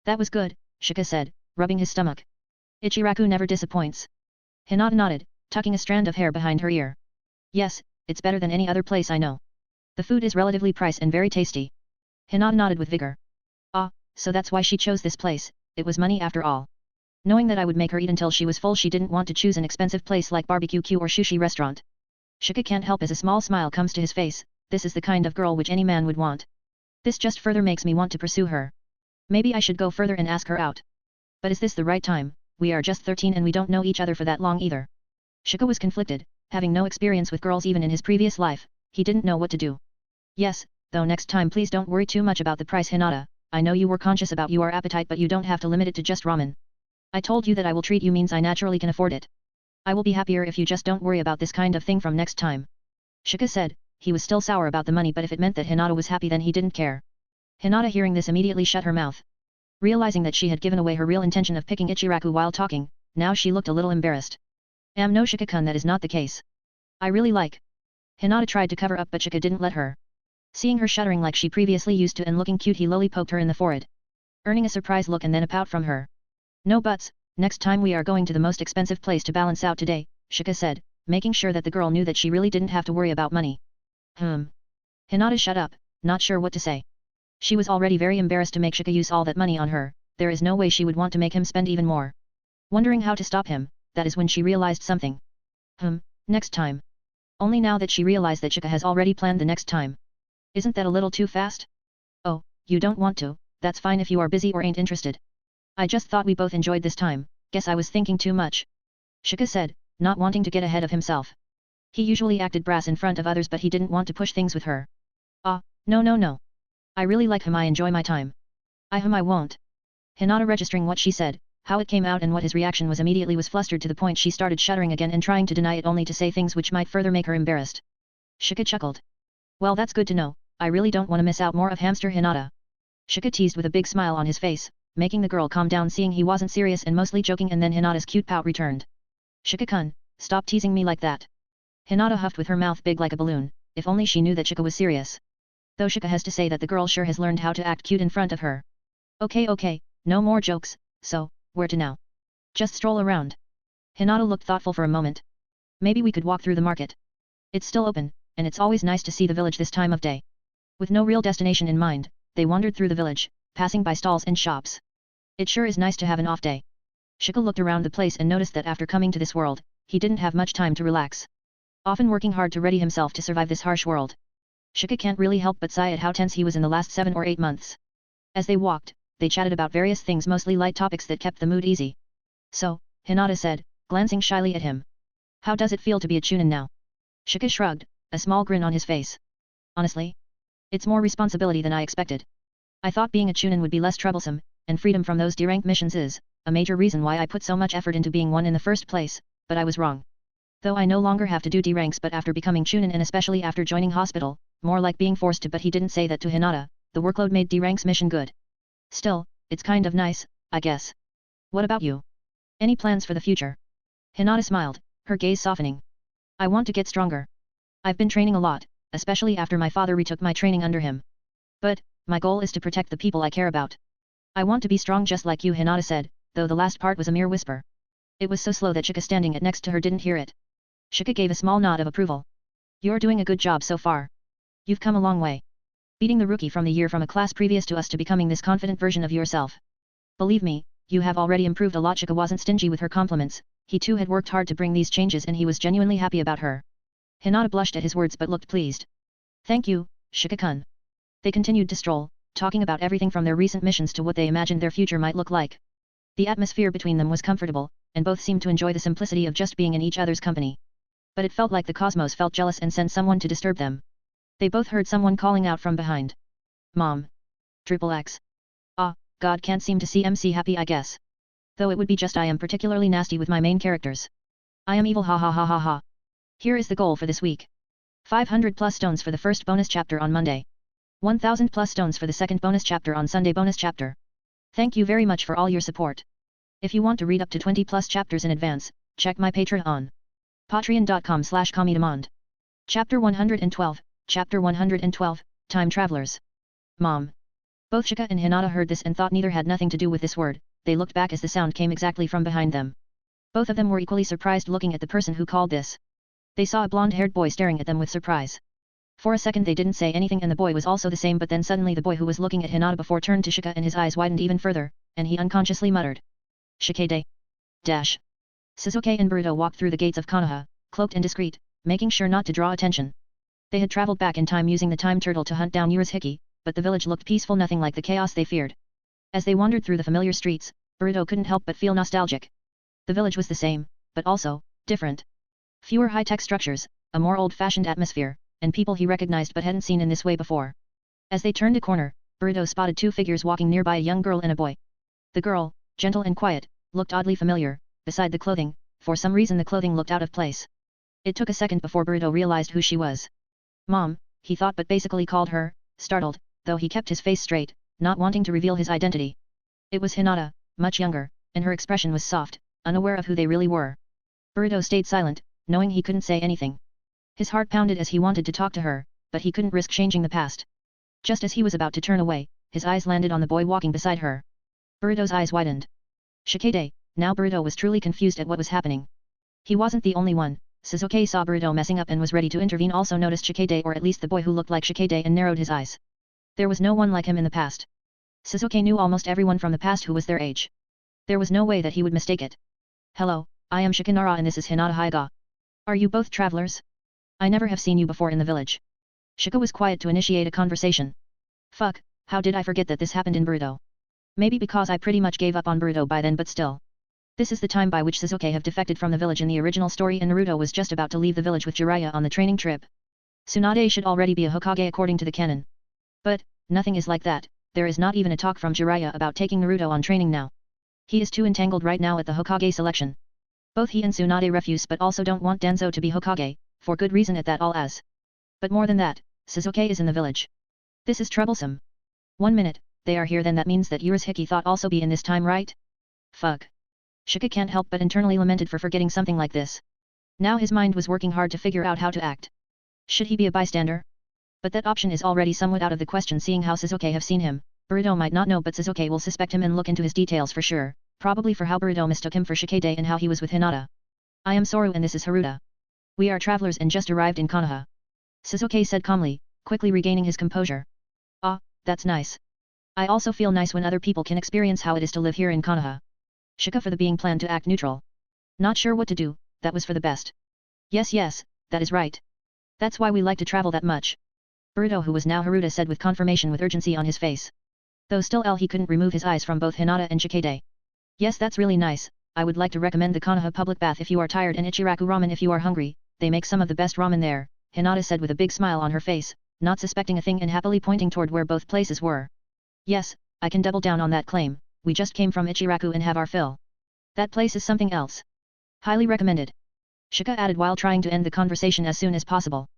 That was good, Shika said, rubbing his stomach. Ichiraku never disappoints. Hinata nodded, tucking a strand of hair behind her ear. Yes, it's better than any other place I know. The food is relatively priced and very tasty. Hinata nodded with vigor. Ah, so that's why she chose this place, it was money after all. Knowing that I would make her eat until she was full, she didn't want to choose an expensive place like barbecue Q or sushi restaurant. Shika can't help as a small smile comes to his face. This is the kind of girl which any man would want. This just further makes me want to pursue her. Maybe I should go further and ask her out. But is this the right time? We are just 13 and we don't know each other for that long either. Shika was conflicted, having no experience with girls even in his previous life. He didn't know what to do. Yes, though next time please don't worry too much about the price Hinata, I know you were conscious about your appetite but you don't have to limit it to just ramen. I told you that I will treat you means I naturally can afford it. I will be happier if you just don't worry about this kind of thing from next time. Shika said, he was still sour about the money but if it meant that Hinata was happy then he didn't care. Hinata hearing this immediately shut her mouth. Realizing that she had given away her real intention of picking Ichiraku while talking, now she looked a little embarrassed. No Shika-kun, that is not the case. I really like. Hinata tried to cover up but Shika didn't let her. Seeing her shuddering like she previously used to and looking cute he lowly poked her in the forehead. Earning a surprised look and then a pout from her. No buts, next time we are going to the most expensive place to balance out today, Shika said, making sure that the girl knew that she really didn't have to worry about money. Hinata shut up, not sure what to say. She was already very embarrassed to make Shika use all that money on her, there is no way she would want to make him spend even more. Wondering how to stop him, that is when she realized something. Next time. Only now that she realized that Shika has already planned the next time. Isn't that a little too fast? Oh, you don't want to, that's fine if you are busy or ain't interested. I just thought we both enjoyed this time, guess I was thinking too much. Shika said, not wanting to get ahead of himself. He usually acted brass in front of others but he didn't want to push things with her. No. I really like him, I enjoy my time. I won't. Hinata registering what she said, how it came out and what his reaction was immediately was flustered to the point she started shuddering again and trying to deny it only to say things which might further make her embarrassed. Shika chuckled. Well that's good to know, I really don't want to miss out more of hamster Hinata. Shika teased with a big smile on his face, making the girl calm down seeing he wasn't serious and mostly joking and then Hinata's cute pout returned. Shika-kun, stop teasing me like that. Hinata huffed with her mouth big like a balloon, if only she knew that Shika was serious. Though Shika has to say that the girl sure has learned how to act cute in front of her. Okay, no more jokes, so, where to now? Just stroll around. Hinata looked thoughtful for a moment. Maybe we could walk through the market. It's still open, and it's always nice to see the village this time of day. With no real destination in mind, they wandered through the village, passing by stalls and shops. It sure is nice to have an off day. Shika looked around the place and noticed that after coming to this world, he didn't have much time to relax. Often working hard to ready himself to survive this harsh world. Shika can't really help but sigh at how tense he was in the last 7 or 8 months. As they walked, they chatted about various things, mostly light topics that kept the mood easy. So, Hinata said, glancing shyly at him. How does it feel to be a Chunin now? Shika shrugged, a small grin on his face. Honestly? It's more responsibility than I expected. I thought being a Chunin would be less troublesome, and freedom from those D-rank missions is a major reason why I put so much effort into being one in the first place, but I was wrong. Though I no longer have to do D-ranks but after becoming Chunin and especially after joining hospital, more like being forced to, but he didn't say that to Hinata, the workload made D-ranks mission good. Still, it's kind of nice, I guess. What about you? Any plans for the future? Hinata smiled, her gaze softening. I want to get stronger. I've been training a lot, especially after my father retook my training under him. But, my goal is to protect the people I care about. I want to be strong just like you, Hinata said, though the last part was a mere whisper. It was so slow that Shika standing next to her didn't hear it. Shika gave a small nod of approval. You're doing a good job so far. You've come a long way. Beating the rookie from the year from a class previous to us to becoming this confident version of yourself. Believe me, you have already improved a lot. Shika wasn't stingy with her compliments, he too had worked hard to bring these changes and he was genuinely happy about her. Hinata blushed at his words but looked pleased. Thank you, Shika-kun. They continued to stroll, talking about everything from their recent missions to what they imagined their future might look like. The atmosphere between them was comfortable, and both seemed to enjoy the simplicity of just being in each other's company. But it felt like the cosmos felt jealous and sent someone to disturb them. They both heard someone calling out from behind. Mom. XXX. God can't seem to see MC happy I guess. Though it would be just I am particularly nasty with my main characters. I am evil ha ha ha ha ha. Here is the goal for this week. 500 plus stones for the first bonus chapter on Monday. 1000 plus stones for the second bonus chapter on Sunday bonus chapter. Thank you very much for all your support. If you want to read up to 20 plus chapters in advance, check my Patreon. Patreon.com/comedemond. Chapter 112, Chapter 112, Time Travelers. Mom. Both Shika and Hinata heard this and thought neither had nothing to do with this word, they looked back as the sound came exactly from behind them. Both of them were equally surprised looking at the person who called this. They saw a blonde-haired boy staring at them with surprise. For a second they didn't say anything and the boy was also the same but then suddenly the boy who was looking at Hinata before turned to Shika and his eyes widened even further, and he unconsciously muttered. Shikade. Dash. Sasuke and Boruto walked through the gates of Konoha, cloaked and discreet, making sure not to draw attention. They had traveled back in time using the time turtle to hunt down Urashiki, but the village looked peaceful, nothing like the chaos they feared. As they wandered through the familiar streets, Boruto couldn't help but feel nostalgic. The village was the same, but also different. Fewer high-tech structures, a more old-fashioned atmosphere, and people he recognized but hadn't seen in this way before. As they turned a corner, Boruto spotted two figures walking nearby, a young girl and a boy. The girl, gentle and quiet, looked oddly familiar. Beside the clothing, for some reason the clothing looked out of place. It took a second before Boruto realized who she was. Mom, he thought, but basically called her, startled, though he kept his face straight, not wanting to reveal his identity. It was Hinata, much younger, and her expression was soft, unaware of who they really were. Boruto stayed silent, knowing he couldn't say anything. His heart pounded as he wanted to talk to her, but he couldn't risk changing the past. Just as he was about to turn away, his eyes landed on the boy walking beside her. Boruto's eyes widened. Shikade. Now Boruto was truly confused at what was happening. He wasn't the only one. Sasuke saw Boruto messing up and was ready to intervene, also noticed Shikade, or at least the boy who looked like Shikade, and narrowed his eyes. There was no one like him in the past. Sasuke knew almost everyone from the past who was their age. There was no way that he would mistake it. Hello, I am Shikamaru and this is Hinata Hyuga. Are you both travelers? I never have seen you before in the village. Shika was quiet to initiate a conversation. Fuck, how did I forget that this happened in Boruto? Maybe because I pretty much gave up on Boruto by then, but still. This is the time by which Sasuke have defected from the village in the original story, and Naruto was just about to leave the village with Jiraiya on the training trip. Tsunade should already be a Hokage according to the canon. But, nothing is like that, there is not even a talk from Jiraiya about taking Naruto on training now. He is too entangled right now at the Hokage selection. Both he and Tsunade refuse but also don't want Danzo to be Hokage, for good reason at that all as. But more than that, Sasuke is in the village. This is troublesome. 1 minute, they are here, then that means that Urashiki thought also be in this time, right? Fuck. Shika can't help but internally lamented for forgetting something like this. Now his mind was working hard to figure out how to act. Should he be a bystander? But that option is already somewhat out of the question, seeing how Sasuke have seen him. Boruto might not know, but Sasuke will suspect him and look into his details for sure, probably for how Boruto mistook him for Shikade and how he was with Hinata. I am Soru and this is Haruta. We are travelers and just arrived in Konoha. Sasuke said calmly, quickly regaining his composure. Ah, that's nice. I also feel nice when other people can experience how it is to live here in Konoha. Shika for the being planned to act neutral. Not sure what to do, that was for the best. Yes, that is right. That's why we like to travel that much. Boruto, who was now Haruta, said with confirmation with urgency on his face. Though still he couldn't remove his eyes from both Hinata and Shikade. Yes, that's really nice. I would like to recommend the Konoha public bath if you are tired, and Ichiraku ramen if you are hungry. They make some of the best ramen there, Hinata said with a big smile on her face, not suspecting a thing and happily pointing toward where both places were. Yes, I can double down on that claim. We just came from Ichiraku and have our fill. That place is something else. Highly recommended. Shika added while trying to end the conversation as soon as possible.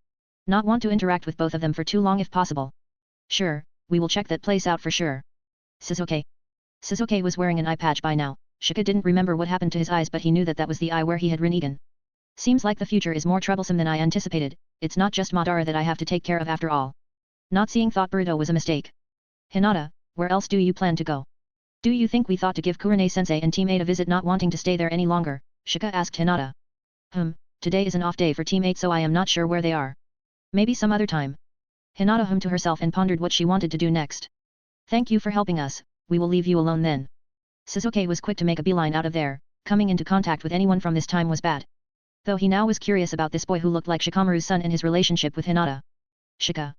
Not want to interact with both of them for too long if possible. Sure, we will check that place out for sure. Sasuke. Sasuke was wearing an eye patch by now. Shika didn't remember what happened to his eyes, but he knew that that was the eye where he had Rinnegan. Seems like the future is more troublesome than I anticipated. It's not just Madara that I have to take care of after all. Not seeing thought Boruto was a mistake. Hinata, where else do you plan to go? Do you think we thought to give Kurane-sensei and Team 8 a visit, not wanting to stay there any longer? Shika asked Hinata. Today is an off day for Team 8, so I am not sure where they are. Maybe some other time. Hinata hummed to herself and pondered what she wanted to do next. Thank you for helping us, we will leave you alone then. Sasuke was quick to make a beeline out of there. Coming into contact with anyone from this time was bad. Though he now was curious about this boy who looked like Shikamaru's son and his relationship with Hinata. Shika.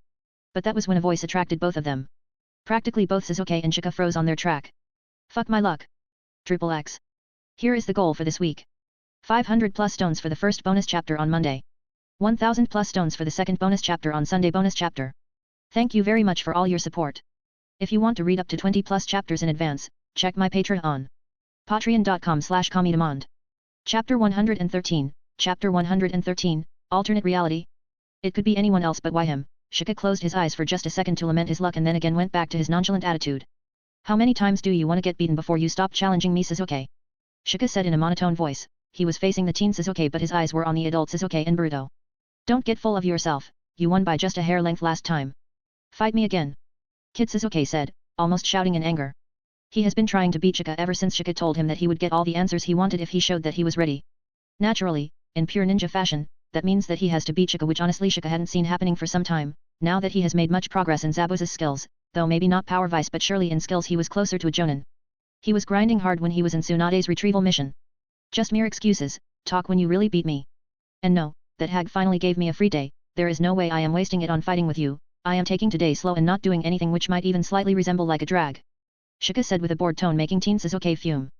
But that was when a voice attracted both of them. Practically both Sasuke and Shika froze on their track. Fuck my luck. Triple X. Here is the goal for this week. 500 plus stones for the first bonus chapter on Monday. 1000 plus stones for the second bonus chapter on Sunday bonus chapter. Thank you very much for all your support. If you want to read up to 20 plus chapters in advance, check my Patreon. Patreon.com/Kamidemand. Chapter 113, Chapter 113, Alternate Reality? It could be anyone else, but why him? Shika closed his eyes for just a second to lament his luck and then again went back to his nonchalant attitude. How many times do you want to get beaten before you stop challenging me, Sasuke? Shika said in a monotone voice. He was facing the teen Sasuke, but his eyes were on the adult Sasuke and Boruto. Don't get full of yourself, you won by just a hair length last time. Fight me again. Kid Sasuke said, almost shouting in anger. He has been trying to beat Shika ever since Shika told him that he would get all the answers he wanted if he showed that he was ready. Naturally, in pure ninja fashion, that means that he has to beat Shika, which honestly Shika hadn't seen happening for some time. Now that he has made much progress in Zabuza's skills, though maybe not power vice but surely in skills he was closer to a Jonin. He was grinding hard when he was in Tsunade's retrieval mission. Just mere excuses, talk when you really beat me. And no, that hag finally gave me a free day, there is no way I am wasting it on fighting with you, I am taking today slow and not doing anything which might even slightly resemble like a drag. Shika said with a bored tone, making teen Sasuke fume.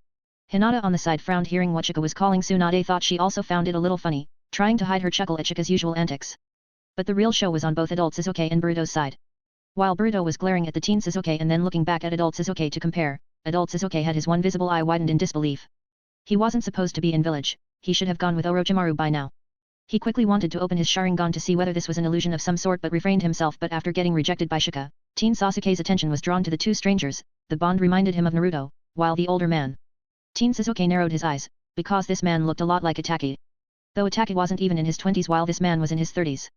Hinata on the side frowned hearing what Shika was calling Tsunade, thought she also found it a little funny, trying to hide her chuckle at Shika's usual antics. But the real show was on both adult Sasuke and Boruto's side. While Boruto was glaring at the teen Sasuke and then looking back at adult Sasuke to compare, adult Sasuke had his one visible eye widened in disbelief. He wasn't supposed to be in village, he should have gone with Orochimaru by now. He quickly wanted to open his Sharingan to see whether this was an illusion of some sort but refrained himself. But after getting rejected by Shika, teen Sasuke's attention was drawn to the two strangers. The bond reminded him of Naruto, while the older man. Teen Sasuke narrowed his eyes, because this man looked a lot like Itachi. Though Itachi wasn't even in his 20s while this man was in his 30s.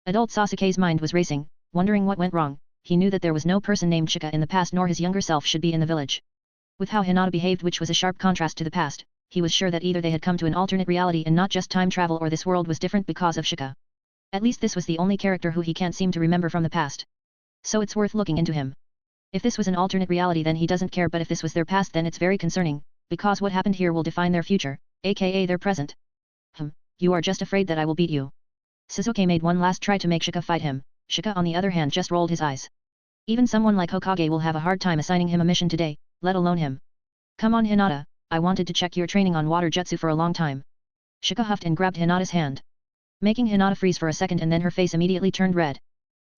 Adult Sasuke's mind was racing, wondering what went wrong. He knew that there was no person named Shika in the past nor his younger self should be in the village. With how Hinata behaved, which was a sharp contrast to the past, he was sure that either they had come to an alternate reality and not just time travel, or this world was different because of Shika. At least this was the only character who he can't seem to remember from the past. So it's worth looking into him. If this was an alternate reality then he doesn't care, but if this was their past then it's very concerning, because what happened here will define their future, aka their present. You are just afraid that I will beat you. Sasuke made one last try to make Shika fight him. Shika on the other hand just rolled his eyes. Even someone like Hokage will have a hard time assigning him a mission today, let alone him. Come on Hinata, I wanted to check your training on water jutsu for a long time. Shika huffed and grabbed Hinata's hand, making Hinata freeze for a second, and then her face immediately turned red.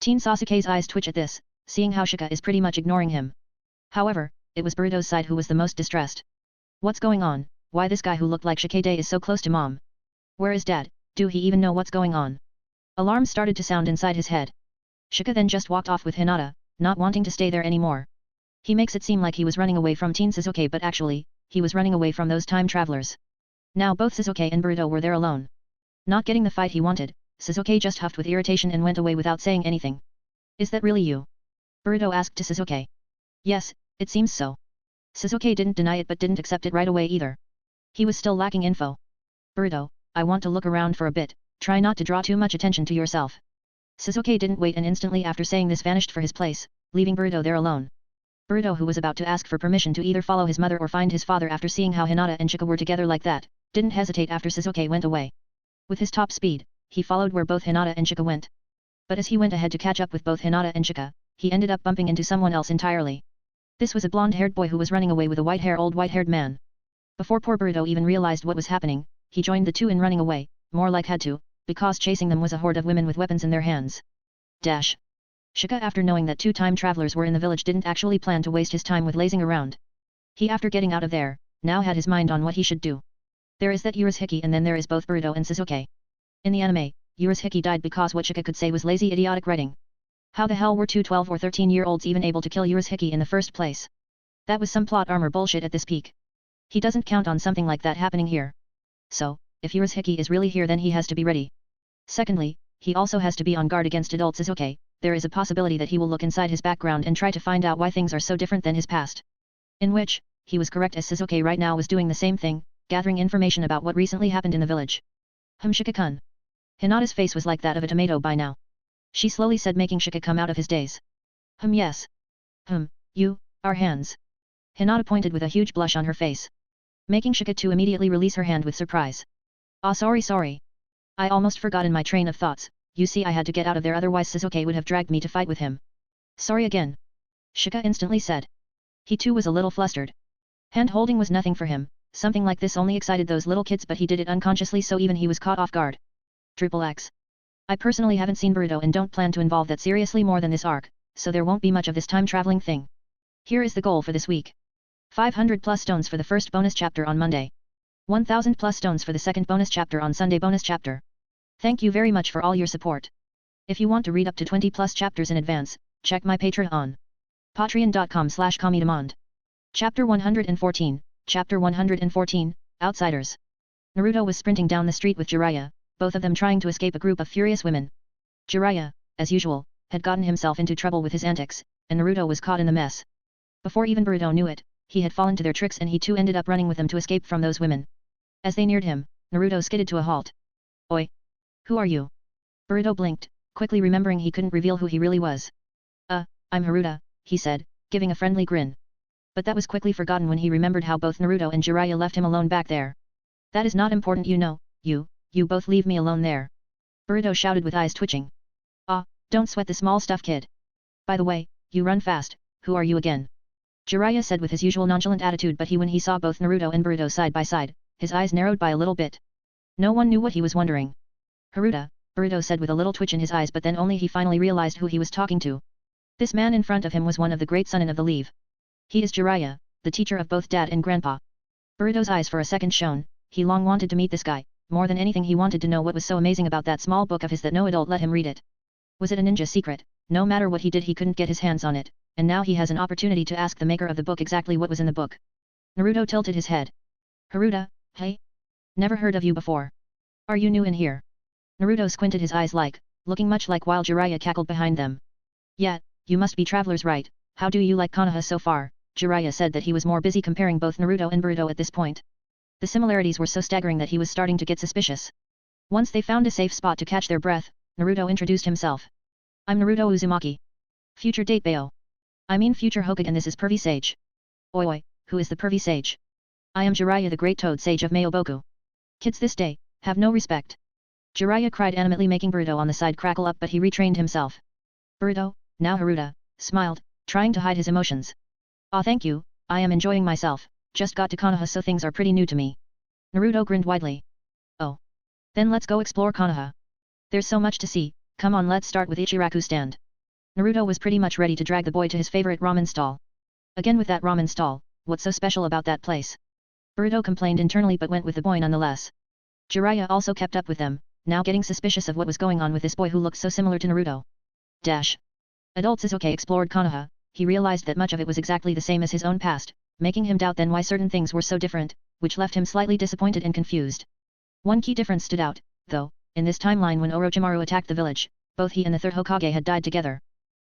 Teen Sasuke's eyes twitch at this, seeing how Shika is pretty much ignoring him. However, it was Boruto's side who was the most distressed. What's going on? Why this guy who looked like Shikade is so close to mom? Where is dad? Do he even know what's going on? Alarms started to sound inside his head. Shika then just walked off with Hinata, not wanting to stay there anymore. He makes it seem like he was running away from teen Sasuke, but actually, he was running away from those time travelers. Now both Sasuke and Boruto were there alone. Not getting the fight he wanted, Sasuke just huffed with irritation and went away without saying anything. Is that really you? Boruto asked to Sasuke. Yes, it seems so. Sasuke didn't deny it but didn't accept it right away either. He was still lacking info. Boruto, I want to look around for a bit, try not to draw too much attention to yourself. Sasuke didn't wait and instantly after saying this vanished for his place, leaving Boruto there alone. Boruto, who was about to ask for permission to either follow his mother or find his father after seeing how Hinata and Shika were together like that, didn't hesitate after Sasuke went away. With his top speed, he followed where both Hinata and Shika went. But as he went ahead to catch up with both Hinata and Shika, he ended up bumping into someone else entirely. This was a blonde-haired boy who was running away with a old white-haired man. Before poor Boruto even realized what was happening, he joined the two in running away, more like had to, because chasing them was a horde of women with weapons in their hands. Dash. Shika, after knowing that two time travelers were in the village, didn't actually plan to waste his time with lazing around. He, after getting out of there, now had his mind on what he should do. There is that Urashiki and then there is both Boruto and Sasuke. In the anime, Urashiki died because what Shika could say was lazy idiotic writing. How the hell were two 12 or 13-year-olds even able to kill Urashiki in the first place? That was some plot armor bullshit at this peak. He doesn't count on something like that happening here. So, if Urashiki is really here then he has to be ready. Secondly, he also has to be on guard against adult Sasuke. There is a possibility that he will look inside his background and try to find out why things are so different than his past. In which, he was correct, as Sasuke right now was doing the same thing, gathering information about what recently happened in the village. Shika-kun. Hinata's face was like that of a tomato by now. She slowly said, making Shika come out of his daze. Yes. You, our hands. Hinata pointed with a huge blush on her face, making Shika to immediately release her hand with surprise. Sorry. I almost forgot in my train of thoughts, you see I had to get out of there, otherwise Sasuke would have dragged me to fight with him. Sorry again. Shika instantly said. He too was a little flustered. Hand-holding was nothing for him, something like this only excited those little kids, but he did it unconsciously, so even he was caught off guard. X. I personally haven't seen Boruto and don't plan to involve that seriously more than this arc, so there won't be much of this time-traveling thing. Here is the goal for this week. 500 plus stones for the first bonus chapter on Monday. 1000 plus stones for the second bonus chapter on Sunday bonus chapter. Thank you very much for all your support. If you want to read up to 20 plus chapters in advance, check my Patreon. Patreon.com/Kamidemand. Chapter 114, Chapter 114, Outsiders. Naruto was sprinting down the street with Jiraiya, both of them trying to escape a group of furious women. Jiraiya, as usual, had gotten himself into trouble with his antics, and Naruto was caught in the mess. Before even Boruto knew it, he had fallen to their tricks and he too ended up running with them to escape from those women. As they neared him, Naruto skidded to a halt. Oi! Who are you? Boruto blinked, quickly remembering he couldn't reveal who he really was. I'm Haruta, he said, giving a friendly grin. But that was quickly forgotten when he remembered how both Naruto and Jiraiya left him alone back there. That is not important, you know, you both leave me alone there. Boruto shouted with eyes twitching. Don't sweat the small stuff, kid. By the way, you run fast, who are you again? Jiraiya said with his usual nonchalant attitude, but when he saw both Naruto and Boruto side by side, his eyes narrowed by a little bit. No one knew what he was wondering. Haruta, Boruto said with a little twitch in his eyes, but then only he finally realized who he was talking to. This man in front of him was one of the great Chunin of the Leave. He is Jiraiya, the teacher of both Dad and Grandpa. Boruto's eyes for a second shone. He long wanted to meet this guy. More than anything he wanted to know what was so amazing about that small book of his that no adult let him read it. Was it a ninja secret? No matter what he did he couldn't get his hands on it, and now he has an opportunity to ask the maker of the book exactly what was in the book. Naruto tilted his head. Haruta, hey? Never heard of you before. Are you new in here? Naruto squinted his eyes looking much like while Jiraiya cackled behind them. Yeah, you must be travelers, right? How do you like Konoha so far? Jiraiya said that he was more busy comparing both Naruto and Boruto at this point. The similarities were so staggering that he was starting to get suspicious. Once they found a safe spot to catch their breath, Naruto introduced himself. I'm Naruto Uzumaki. Future date Bayo. I mean future Hokage, and this is Pervy Sage. Oi, who is the Pervy Sage? I am Jiraiya, the Great Toad Sage of Mayoboku. Kids this day, have no respect. Jiraiya cried animately, making Boruto on the side crackle up, but he retrained himself. Boruto, now Haruta, smiled, trying to hide his emotions. Ah, thank you, I am enjoying myself, just got to Konoha so things are pretty new to me. Naruto grinned widely. Oh. Then let's go explore Konoha. There's so much to see, come on, let's start with Ichiraku stand. Naruto was pretty much ready to drag the boy to his favorite ramen stall. Again with that ramen stall, what's so special about that place? Boruto complained internally but went with the boy nonetheless. Jiraiya also kept up with them, now getting suspicious of what was going on with this boy who looked so similar to Naruto. Adult Sasuke explored Konoha. He realized that much of it was exactly the same as his own past, making him doubt then why certain things were so different, which left him slightly disappointed and confused. One key difference stood out, though, in this timeline when Orochimaru attacked the village, both he and the third Hokage had died together.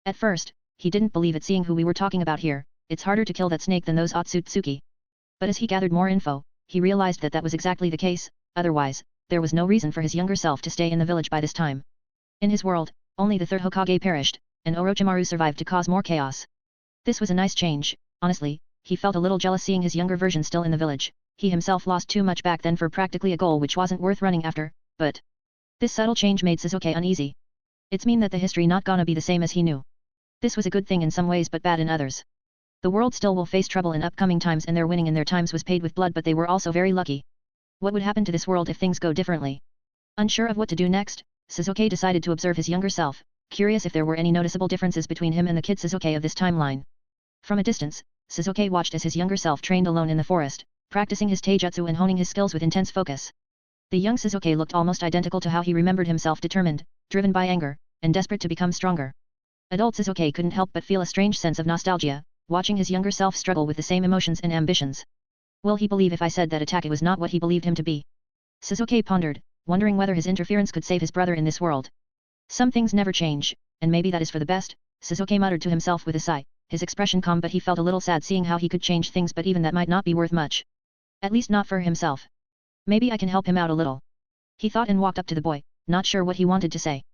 At first, he didn't believe it, seeing who we were talking about here. It's harder to kill that snake than those Otsutsuki. But as he gathered more info, he realized that that was exactly the case, otherwise, there was no reason for his younger self to stay in the village by this time. In his world, only the third Hokage perished, and Orochimaru survived to cause more chaos. This was a nice change. Honestly, he felt a little jealous seeing his younger version still in the village. He himself lost too much back then for practically a goal which wasn't worth running after, but this subtle change made Sasuke uneasy. It's mean that the history not gonna be the same as he knew. This was a good thing in some ways but bad in others. The world still will face trouble in upcoming times, and their winning in their times was paid with blood, but they were also very lucky. What would happen to this world if things go differently? Unsure of what to do next, Sasuke decided to observe his younger self, curious if there were any noticeable differences between him and the kid Sasuke of this timeline. From a distance, Sasuke watched as his younger self trained alone in the forest, practicing his taijutsu and honing his skills with intense focus. The young Sasuke looked almost identical to how he remembered himself, determined, driven by anger, and desperate to become stronger. Adult Sasuke couldn't help but feel a strange sense of nostalgia, watching his younger self struggle with the same emotions and ambitions. Will he believe if I said that Itachi was not what he believed him to be? Sasuke pondered, wondering whether his interference could save his brother in this world. Some things never change, and maybe that is for the best, Sasuke muttered to himself with a sigh, his expression calm, but he felt a little sad seeing how he could change things, but even that might not be worth much. At least not for himself. Maybe I can help him out a little. He thought and walked up to the boy, not sure what he wanted to say.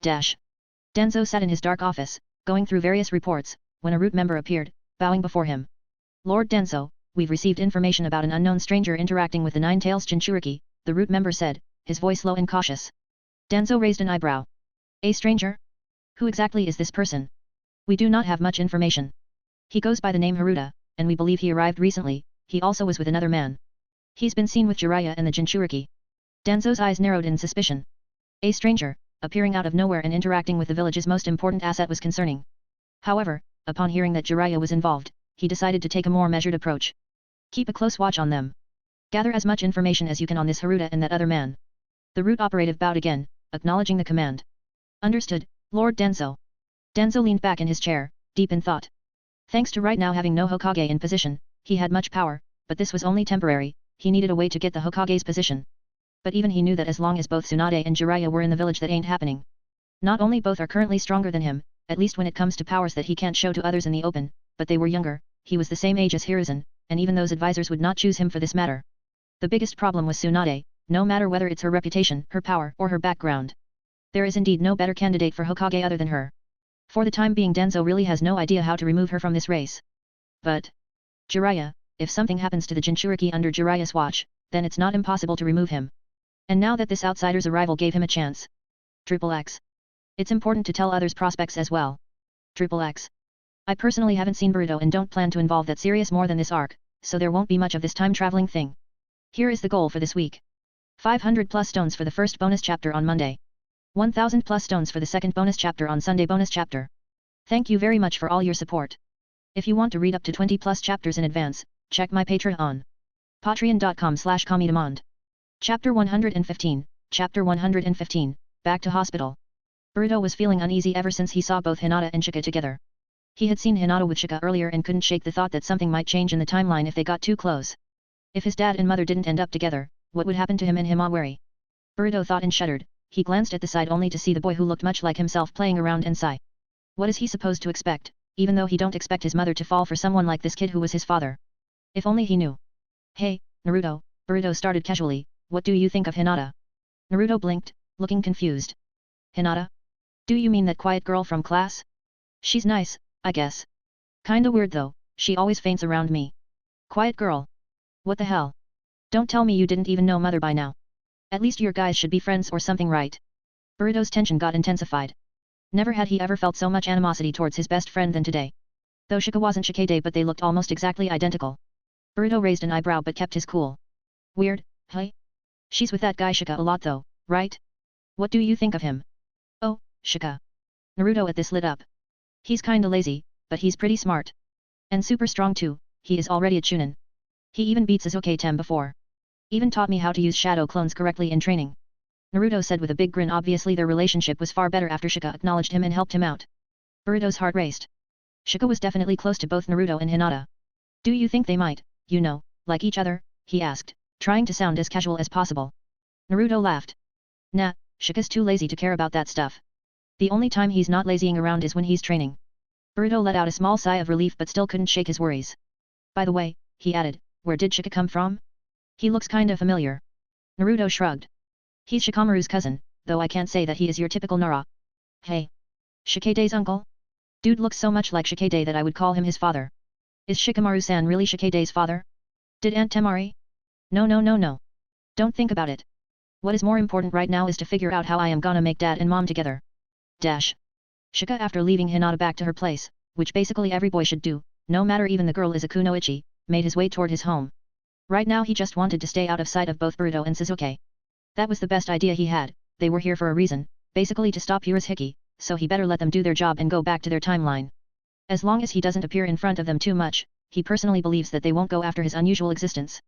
Danzo sat in his dark office, going through various reports, when a Root member appeared, bowing before him. Lord Danzo, we've received information about an unknown stranger interacting with the Nine Tails Jinchuriki, the Root member said, his voice low and cautious. Danzo raised an eyebrow. A stranger? Who exactly is this person? We do not have much information. He goes by the name Haruta, and we believe he arrived recently. He also was with another man. He's been seen with Jiraiya and the Jinchuriki. Danzo's eyes narrowed in suspicion. A stranger, appearing out of nowhere and interacting with the village's most important asset was concerning. However, upon hearing that Jiraiya was involved, he decided to take a more measured approach. Keep a close watch on them. Gather as much information as you can on this Haruta and that other man. The Root operative bowed again, acknowledging the command. Understood, Lord Danzo. Danzo leaned back in his chair, deep in thought. Thanks to right now having no Hokage in position, he had much power, but this was only temporary. He needed a way to get the Hokage's position. But even he knew that as long as both Tsunade and Jiraiya were in the village, that ain't happening. Not only both are currently stronger than him, at least when it comes to powers that he can't show to others in the open, but they were younger, he was the same age as Hiruzen, and even those advisors would not choose him for this matter. The biggest problem was Tsunade, no matter whether it's her reputation, her power, or her background. There is indeed no better candidate for Hokage other than her. For the time being, Danzo really has no idea how to remove her from this race. But Jiraiya, if something happens to the Jinchuriki under Jiraiya's watch, then it's not impossible to remove him. And now that this outsider's arrival gave him a chance. XXX. It's important to tell others prospects as well. XXX. I personally haven't seen Boruto and don't plan to involve that serious more than this arc, so there won't be much of this time traveling thing. Here is the goal for this week. 500 plus stones for the first bonus chapter on Monday. 1000 plus stones for the second bonus chapter on Sunday bonus chapter. Thank you very much for all your support. If you want to read up to 20 plus chapters in advance, check my Patreon. Patreon.com/comedemond. Chapter 115, Chapter 115, Back to Hospital. Boruto was feeling uneasy ever since he saw both Hinata and Shika together. He had seen Hinata with Shika earlier and couldn't shake the thought that something might change in the timeline if they got too close. If his dad and mother didn't end up together, what would happen to him and Himawari? Boruto thought and shuddered. He glanced at the side only to see the boy who looked much like himself playing around and sigh. What is he supposed to expect, even though he don't expect his mother to fall for someone like this kid who was his father? If only he knew. Hey, Naruto, Boruto started casually, what do you think of Hinata? Naruto blinked, looking confused. Hinata? Do you mean that quiet girl from class? She's nice, I guess. Kinda weird though, she always faints around me. Quiet girl. What the hell? Don't tell me you didn't even know mother by now. At least your guys should be friends or something, right? Boruto's tension got intensified. Never had he ever felt so much animosity towards his best friend than today. Though Shika wasn't Shikade but they looked almost exactly identical. Boruto raised an eyebrow but kept his cool. Weird, hey? She's with that guy Shika a lot though, right? What do you think of him? Oh, Shika. Naruto at this lit up. He's kinda lazy, but he's pretty smart. And super strong too, he is already a Chunin. He even beat Sasuke Tem before. Even taught me how to use shadow clones correctly in training. Naruto said with a big grin. Obviously their relationship was far better after Shika acknowledged him and helped him out. Boruto's heart raced. Shika was definitely close to both Naruto and Hinata. Do you think they might, like each other? He asked, trying to sound as casual as possible. Naruto laughed. Nah, Shika's too lazy to care about that stuff. The only time he's not lazying around is when he's training. Boruto let out a small sigh of relief but still couldn't shake his worries. By the way, he added, where did Shika come from? He looks kinda familiar. Naruto shrugged. He's Shikamaru's cousin, though I can't say that he is your typical Nara. Hey. Shikade's uncle? Dude looks so much like Shikade that I would call him his father. Is Shikamaru-san really Shikade's father? Did Aunt Temari? No. Don't think about it. What is more important right now is to figure out how I am gonna make dad and mom together. Dash. Shika, after leaving Hinata back to her place, which basically every boy should do, no matter even the girl is a kunoichi, made his way toward his home. Right now he just wanted to stay out of sight of both Boruto and Sasuke. That was the best idea he had. They were here for a reason, basically to stop Urashiki, so he better let them do their job and go back to their timeline. As long as he doesn't appear in front of them too much, he personally believes that they won't go after his unusual existence.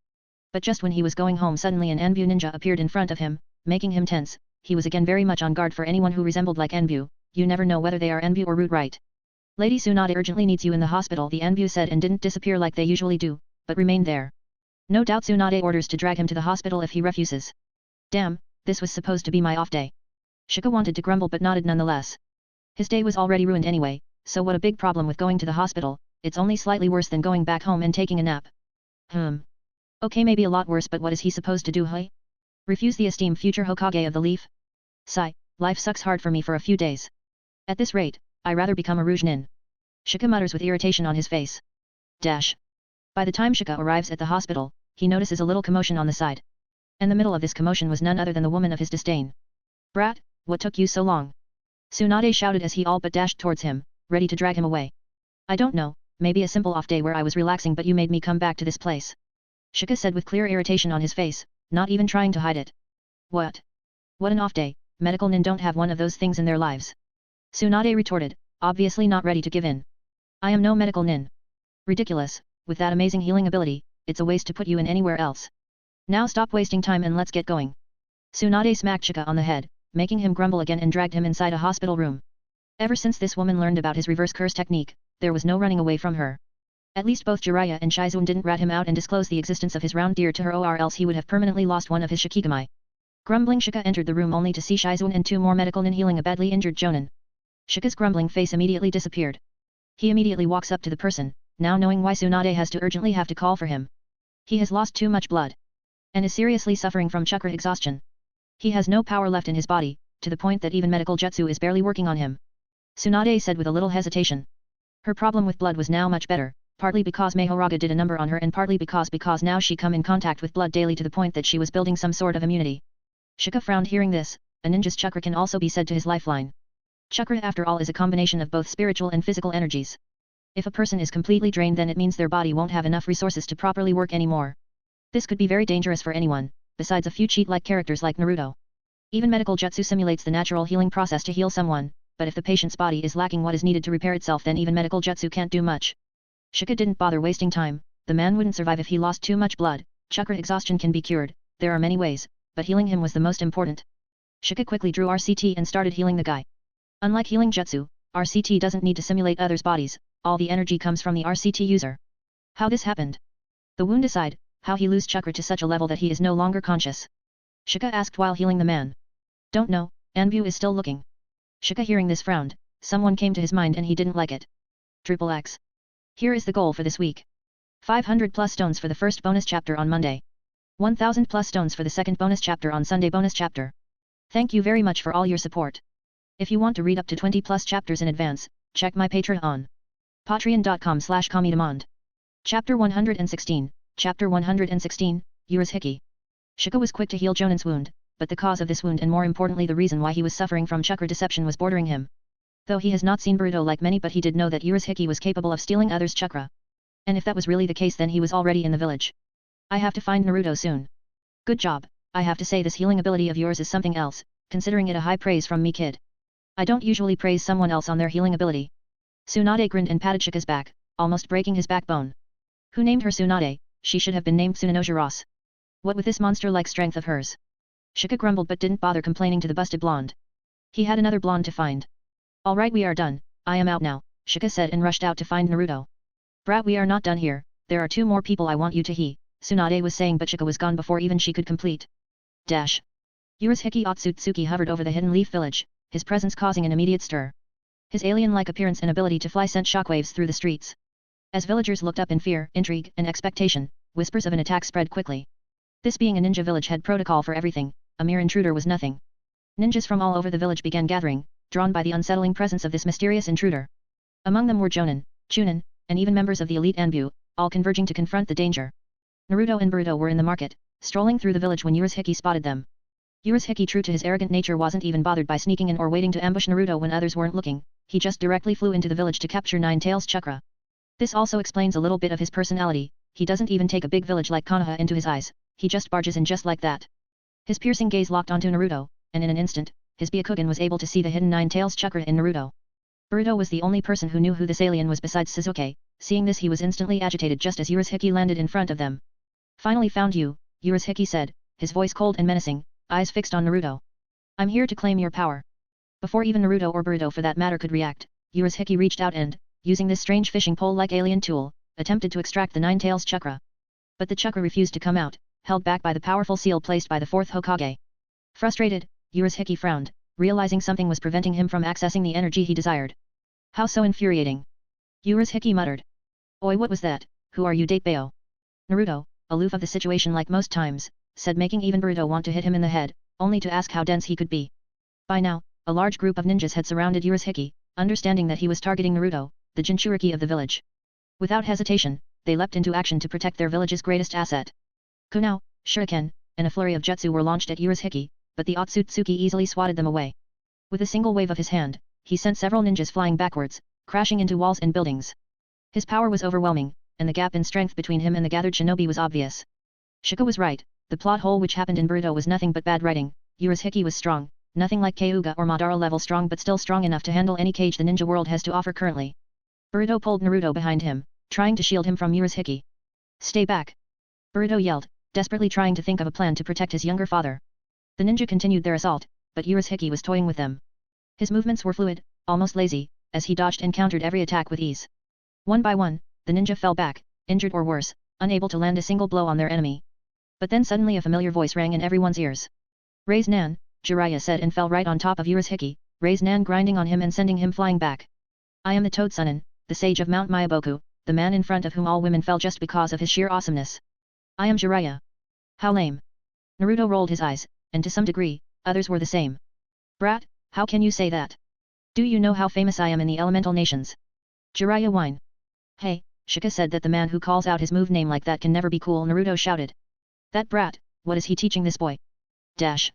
But just when he was going home, suddenly an Enbu ninja appeared in front of him, making him tense. He was again very much on guard for anyone who resembled like Enbu. You never know whether they are Enbu or Root, right? Lady Tsunade urgently needs you in the hospital, the Enbu said, and didn't disappear like they usually do, but remained there. No doubt Tsunade orders to drag him to the hospital if he refuses. Damn, this was supposed to be my off day. Shika wanted to grumble but nodded nonetheless. His day was already ruined anyway, so what a big problem with going to the hospital. It's only slightly worse than going back home and taking a nap. Okay, maybe a lot worse, but what is he supposed to do, hey? Refuse the esteemed future Hokage of the Leaf? Sigh, life sucks hard for me for a few days. At this rate, I rather become a Rouge Nin. Shika mutters with irritation on his face. Dash. By the time Shika arrives at the hospital, he notices a little commotion on the side. And the middle of this commotion was none other than the woman of his disdain. Brat, what took you so long? Tsunade shouted as he all but dashed towards him, ready to drag him away. I don't know, maybe a simple off day where I was relaxing, but you made me come back to this place. Shika said with clear irritation on his face, not even trying to hide it. What? What an off day, medical nin don't have one of those things in their lives. Tsunade retorted, obviously not ready to give in. I am no medical nin. Ridiculous, with that amazing healing ability, it's a waste to put you in anywhere else. Now stop wasting time and let's get going. Tsunade smacked Shika on the head, making him grumble again, and dragged him inside a hospital room. Ever since this woman learned about his reverse curse technique, there was no running away from her. At least both Jiraiya and Shizune didn't rat him out and disclose the existence of his round deer to her, or else he would have permanently lost one of his Shikigami. Grumbling, Shika entered the room only to see Shizune and two more medical nin healing a badly injured Jonin. Shika's grumbling face immediately disappeared. He immediately walks up to the person, now knowing why Tsunade has to urgently have to call for him. He has lost too much blood. And is seriously suffering from chakra exhaustion. He has no power left in his body, to the point that even medical jutsu is barely working on him. Tsunade said with a little hesitation. Her problem with blood was now much better, partly because Mahoraga did a number on her, and partly because now she come in contact with blood daily to the point that she was building some sort of immunity. Shika frowned hearing this. A ninja's chakra can also be said to his lifeline. Chakra after all is a combination of both spiritual and physical energies. If a person is completely drained, then it means their body won't have enough resources to properly work anymore. This could be very dangerous for anyone, besides a few cheat-like characters like Naruto. Even medical jutsu simulates the natural healing process to heal someone, but if the patient's body is lacking what is needed to repair itself, then even medical jutsu can't do much. Shika didn't bother wasting time. The man wouldn't survive if he lost too much blood. Chakra exhaustion can be cured, there are many ways, but healing him was the most important. Shika quickly drew RCT and started healing the guy. Unlike healing jutsu, RCT doesn't need to simulate others' bodies, all the energy comes from the RCT user. How this happened? The wound aside, how he lose chakra to such a level that he is no longer conscious? Shika asked while healing the man. Don't know, Anbu is still looking. Shika hearing this frowned, someone came to his mind and he didn't like it. Triple X. Here is the goal for this week. 500 plus stones for the first bonus chapter on Monday. 1000 plus stones for the second bonus chapter on Sunday bonus chapter. Thank you very much for all your support. If you want to read up to 20 plus chapters in advance, check my Patreon. Patreon.com/Kamidemand. Chapter 116, Chapter 116, Urashiki. Shika was quick to heal Jonin's wound, but the cause of this wound and more importantly the reason why he was suffering from chakra deception was bordering him. Though he has not seen Boruto like many, but he did know that Urashiki was capable of stealing others' chakra. And if that was really the case, then he was already in the village. I have to find Naruto soon. Good job, I have to say this healing ability of yours is something else, considering it a high praise from me, kid. I don't usually praise someone else on their healing ability. Tsunade grinned and patted Shika's back, almost breaking his backbone. Who named her Tsunade? She should have been named Tsunenojiros. What with this monster-like strength of hers? Shika grumbled but didn't bother complaining to the busted blonde. He had another blonde to find. Alright, we are done, I am out now, Shika said and rushed out to find Naruto. Brat, we are not done here, there are 2 more people I want you to he, Tsunade was saying, but Shika was gone before even she could complete. Dash. Urashiki Otsutsuki hovered over the Hidden Leaf village, his presence causing an immediate stir. His alien-like appearance and ability to fly sent shockwaves through the streets. As villagers looked up in fear, intrigue, and expectation, whispers of an attack spread quickly. This being a ninja village had protocol for everything, a mere intruder was nothing. Ninjas from all over the village began gathering, drawn by the unsettling presence of this mysterious intruder. Among them were Jonin, Chunin, and even members of the elite Anbu, all converging to confront the danger. Naruto and Boruto were in the market, strolling through the village when Urashiki spotted them. Urashiki, true to his arrogant nature, wasn't even bothered by sneaking in or waiting to ambush Naruto when others weren't looking, he just directly flew into the village to capture Nine Tails' chakra. This also explains a little bit of his personality, he doesn't even take a big village like Konoha into his eyes, he just barges in just like that. His piercing gaze locked onto Naruto, and in an instant, his Byakugan was able to see the hidden Nine Tails chakra in Naruto. Boruto was the only person who knew who this alien was besides Sasuke, seeing this he was instantly agitated just as Urashiki landed in front of them. Finally found you, Urashiki said, his voice cold and menacing, eyes fixed on Naruto. I'm here to claim your power. Before even Naruto or Boruto for that matter could react, Urashiki reached out and, using this strange fishing pole-like alien tool, attempted to extract the Nine Tails chakra. But the chakra refused to come out, held back by the powerful seal placed by the 4th Hokage. Frustrated, Urashiki frowned, realizing something was preventing him from accessing the energy he desired. How so infuriating? Urashiki muttered. Oi, what was that? Who are you, Datebao? Naruto, aloof of the situation like most times, said, making even Boruto want to hit him in the head, only to ask how dense he could be. By now, a large group of ninjas had surrounded Urashiki, understanding that he was targeting Naruto, the Jinchuriki of the village. Without hesitation, they leapt into action to protect their village's greatest asset. Kunao, Shuriken, and a flurry of jutsu were launched at Urashiki, but the Otsutsuki easily swatted them away. With a single wave of his hand, he sent several ninjas flying backwards, crashing into walls and buildings. His power was overwhelming, and the gap in strength between him and the gathered shinobi was obvious. Shika was right, the plot hole which happened in Boruto was nothing but bad writing. Urashiki was strong, nothing like Kyuga or Madara level strong, but still strong enough to handle any cage the ninja world has to offer currently. Boruto pulled Naruto behind him, trying to shield him from Urashiki. Stay back! Boruto yelled, desperately trying to think of a plan to protect his younger father. The ninja continued their assault, but Urashiki was toying with them. His movements were fluid, almost lazy, as he dodged and countered every attack with ease. One by one, the ninja fell back, injured or worse, unable to land a single blow on their enemy. But then suddenly a familiar voice rang in everyone's ears. Raise Nan, Jiraiya said and fell right on top of Urashiki, Raise Nan grinding on him and sending him flying back. I am the Toad Sunin, the sage of Mount Myaboku, the man in front of whom all women fell just because of his sheer awesomeness. I am Jiraiya. How lame. Naruto rolled his eyes, and to some degree, others were the same. Brat, how can you say that? Do you know how famous I am in the elemental nations? Jiraiya whined. Hey, Shika said that the man who calls out his move name like that can never be cool. Naruto shouted. That brat, what is he teaching this boy? Dash.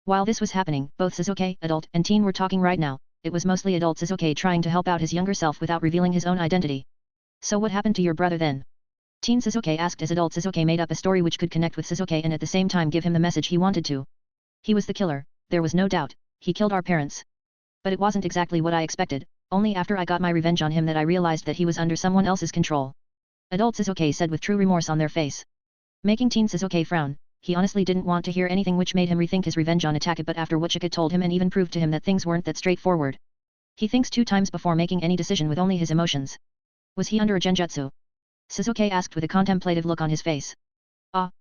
While this was happening, both Sasuke, adult, and teen were talking right now. It was mostly adult Sasuke trying to help out his younger self without revealing his own identity. So what happened to your brother then? Teen Sasuke asked as adult Sasuke made up a story which could connect with Sasuke and at the same time give him the message he wanted to. He was the killer, there was no doubt, he killed our parents. But it wasn't exactly what I expected, only after I got my revenge on him that I realized that he was under someone else's control. Adult Sasuke said with true remorse on their face. Making teen Sasuke frown, he honestly didn't want to hear anything which made him rethink his revenge on Itachi, but after what Shika told him and even proved to him that things weren't that straightforward. He thinks 2 times before making any decision with only his emotions. Was he under a genjutsu? Sasuke asked with a contemplative look on his face. Well,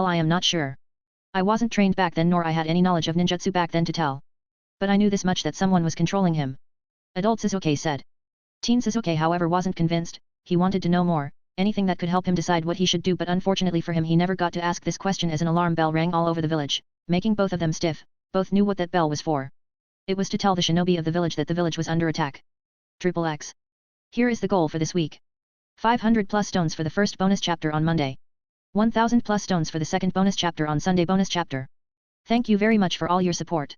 I am not sure. I wasn't trained back then, nor I had any knowledge of ninjutsu back then to tell. But I knew this much, that someone was controlling him. Adult Sasuke said. Teen Sasuke however wasn't convinced, he wanted to know more, anything that could help him decide what he should do, but unfortunately for him he never got to ask this question as an alarm bell rang all over the village, making both of them stiff. Both knew what that bell was for. It was to tell the shinobi of the village that the village was under attack. XXX. Here is the goal for this week. 500 plus stones for the first bonus chapter on Monday. 1000 plus stones for the second bonus chapter on Sunday bonus chapter. Thank you very much for all your support.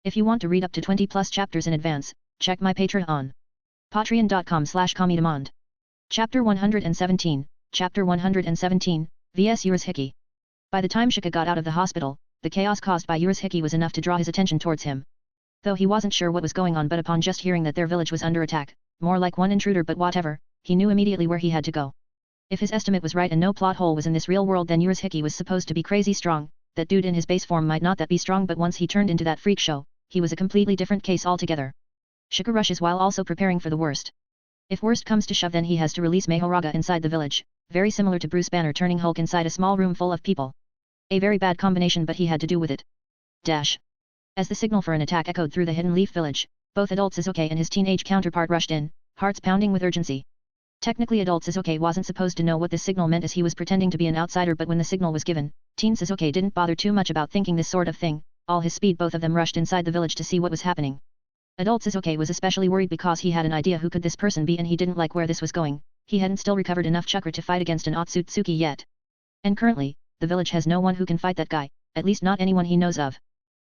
If you want to read up to 20 plus chapters in advance, check my Patreon. Patreon.com/Kamidemand. Chapter 117, Chapter 117, vs Urashiki. By the time Shika got out of the hospital, the chaos caused by Urashiki was enough to draw his attention towards him. Though he wasn't sure what was going on, but upon just hearing that their village was under attack, more like one intruder but whatever, he knew immediately where he had to go. If his estimate was right and no plot hole was in this real world, then Urashiki was supposed to be crazy strong. That dude in his base form might not that be strong, but once he turned into that freak show, he was a completely different case altogether. Shika rushes while also preparing for the worst. If worst comes to shove, then he has to release Mahoraga inside the village, very similar to Bruce Banner turning Hulk inside a small room full of people. A very bad combination, but he had to do with it. Dash. As the signal for an attack echoed through the Hidden Leaf village, both adult Sasuke and his teenage counterpart rushed in, hearts pounding with urgency. Technically adult Sasuke wasn't supposed to know what this signal meant as he was pretending to be an outsider, but when the signal was given, teen Sasuke didn't bother too much about thinking this sort of thing. All his speed, both of them rushed inside the village to see what was happening. Adult Sasuke was especially worried because he had an idea who could this person be and he didn't like where this was going. He hadn't still recovered enough chakra to fight against an Otsutsuki yet. And currently, the village has no one who can fight that guy, at least not anyone he knows of.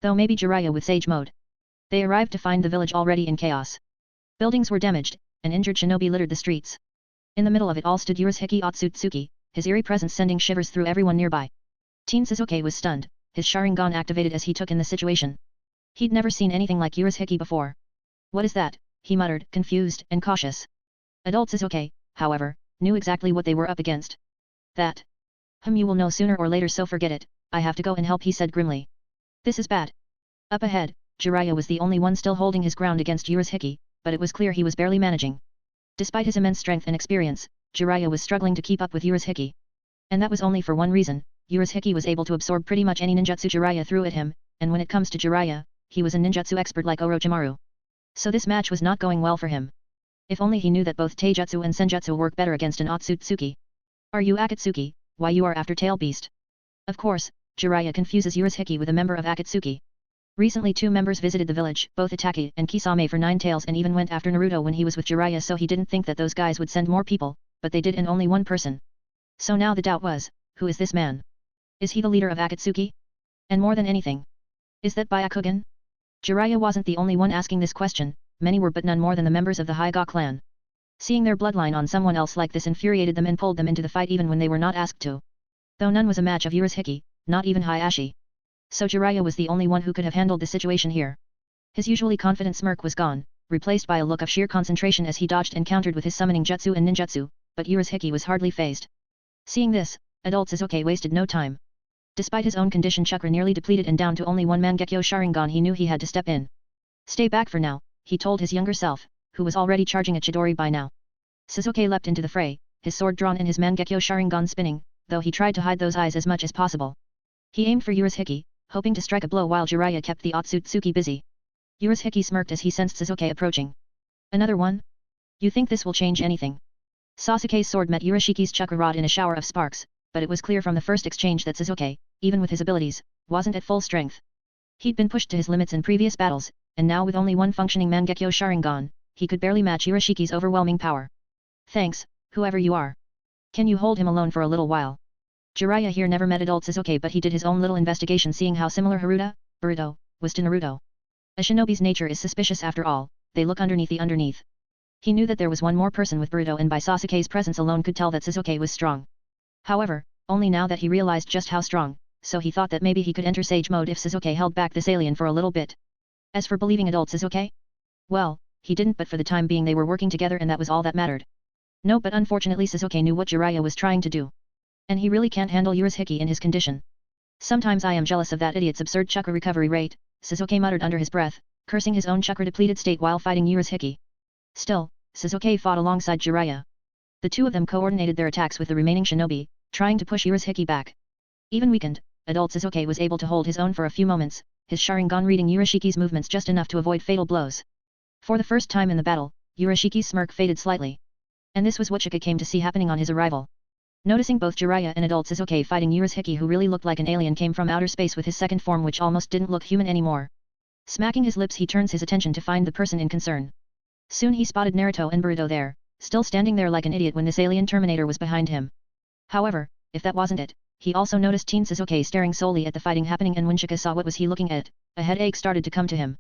Though maybe Jiraiya with Sage Mode. They arrived to find the village already in chaos. Buildings were damaged, and injured shinobi littered the streets. In the middle of it all stood Urashiki Otsutsuki, his eerie presence sending shivers through everyone nearby. Teen Sasuke was stunned, his Sharingan activated as he took in the situation. He'd never seen anything like Urashiki before. What is that? He muttered, confused and cautious. Adult Sasuke, however, knew exactly what they were up against. That. You will know sooner or later, so forget it, I have to go and help, he said grimly. This is bad. Up ahead, Jiraiya was the only one still holding his ground against Urashiki, but it was clear he was barely managing. Despite his immense strength and experience, Jiraiya was struggling to keep up with Urashiki. And that was only for one reason. Urashiki was able to absorb pretty much any ninjutsu Jiraiya threw at him, and when it comes to Jiraiya, he was a ninjutsu expert like Orochimaru. So this match was not going well for him. If only he knew that both Taijutsu and Senjutsu work better against an Otsutsuki. Are you Akatsuki? Why you are after Tail Beast? Of course, Jiraiya confuses Urashiki with a member of Akatsuki. Recently 2 members visited the village, both Itachi and Kisame for 9 tails, and even went after Naruto when he was with Jiraiya, so he didn't think that those guys would send more people, but they did, and only one person. So now the doubt was, who is this man? Is he the leader of Akatsuki? And more than anything, is that Byakugan? Jiraiya wasn't the only one asking this question, many were, but none more than the members of the Hyuga clan. Seeing their bloodline on someone else like this infuriated them and pulled them into the fight even when they were not asked to. Though none was a match of Urashiki, not even Hayashi. So Jiraiya was the only one who could have handled the situation here. His usually confident smirk was gone, replaced by a look of sheer concentration as he dodged and countered with his summoning jutsu and ninjutsu, but Urashiki was hardly phased. Seeing this, adult Sasuke wasted no time. Despite his own condition chakra nearly depleted and down to only one Mangekyo Sharingan, he knew he had to step in. Stay back for now, he told his younger self, who was already charging a Chidori by now. Sasuke leapt into the fray, his sword drawn and his Mangekyo Sharingan spinning, though he tried to hide those eyes as much as possible. He aimed for Urashiki, hoping to strike a blow while Jiraiya kept the Otsutsuki busy. Urashiki smirked as he sensed Sasuke approaching. Another one? You think this will change anything? Sasuke's sword met Urashiki's chakra rod in a shower of sparks, but it was clear from the first exchange that Sasuke, even with his abilities, wasn't at full strength. He'd been pushed to his limits in previous battles, and now with only one functioning Mangekyo Sharingan, he could barely match Urashiki's overwhelming power. Thanks, whoever you are. Can you hold him alone for a little while? Jiraiya here never met adult Sasuke, but he did his own little investigation, seeing how similar Boruto, was to Naruto. A shinobi's nature is suspicious after all, they look underneath the underneath. He knew that there was one more person with Boruto, and by Sasuke's presence alone could tell that Sasuke was strong. However, only now that he realized just how strong, so he thought that maybe he could enter Sage mode if Sasuke held back this alien for a little bit. As for believing adult Sasuke? Well, he didn't, but for the time being they were working together and that was all that mattered. No, but unfortunately Sasuke knew what Jiraiya was trying to do. And he really can't handle Urashiki in his condition. Sometimes I am jealous of that idiot's absurd chakra recovery rate, Sasuke muttered under his breath, cursing his own chakra-depleted state while fighting Urashiki. Still, Sasuke fought alongside Jiraiya. The two of them coordinated their attacks with the remaining shinobi, trying to push Urashiki back. Even weakened, adult Sasuke was able to hold his own for a few moments, his Sharingan reading Urashiki's movements just enough to avoid fatal blows. For the first time in the battle, Urashiki's smirk faded slightly. And this was what Shika came to see happening on his arrival. Noticing both Jiraiya and adult Sasuke fighting Urashiki, who really looked like an alien, came from outer space with his second form which almost didn't look human anymore. Smacking his lips, he turns his attention to find the person in concern. Soon he spotted Naruto and Boruto there, still standing there like an idiot when this alien Terminator was behind him. However, if that wasn't it, he also noticed Teen Sasuke staring solely at the fighting happening, and when Shika saw what was he looking at, a headache started to come to him.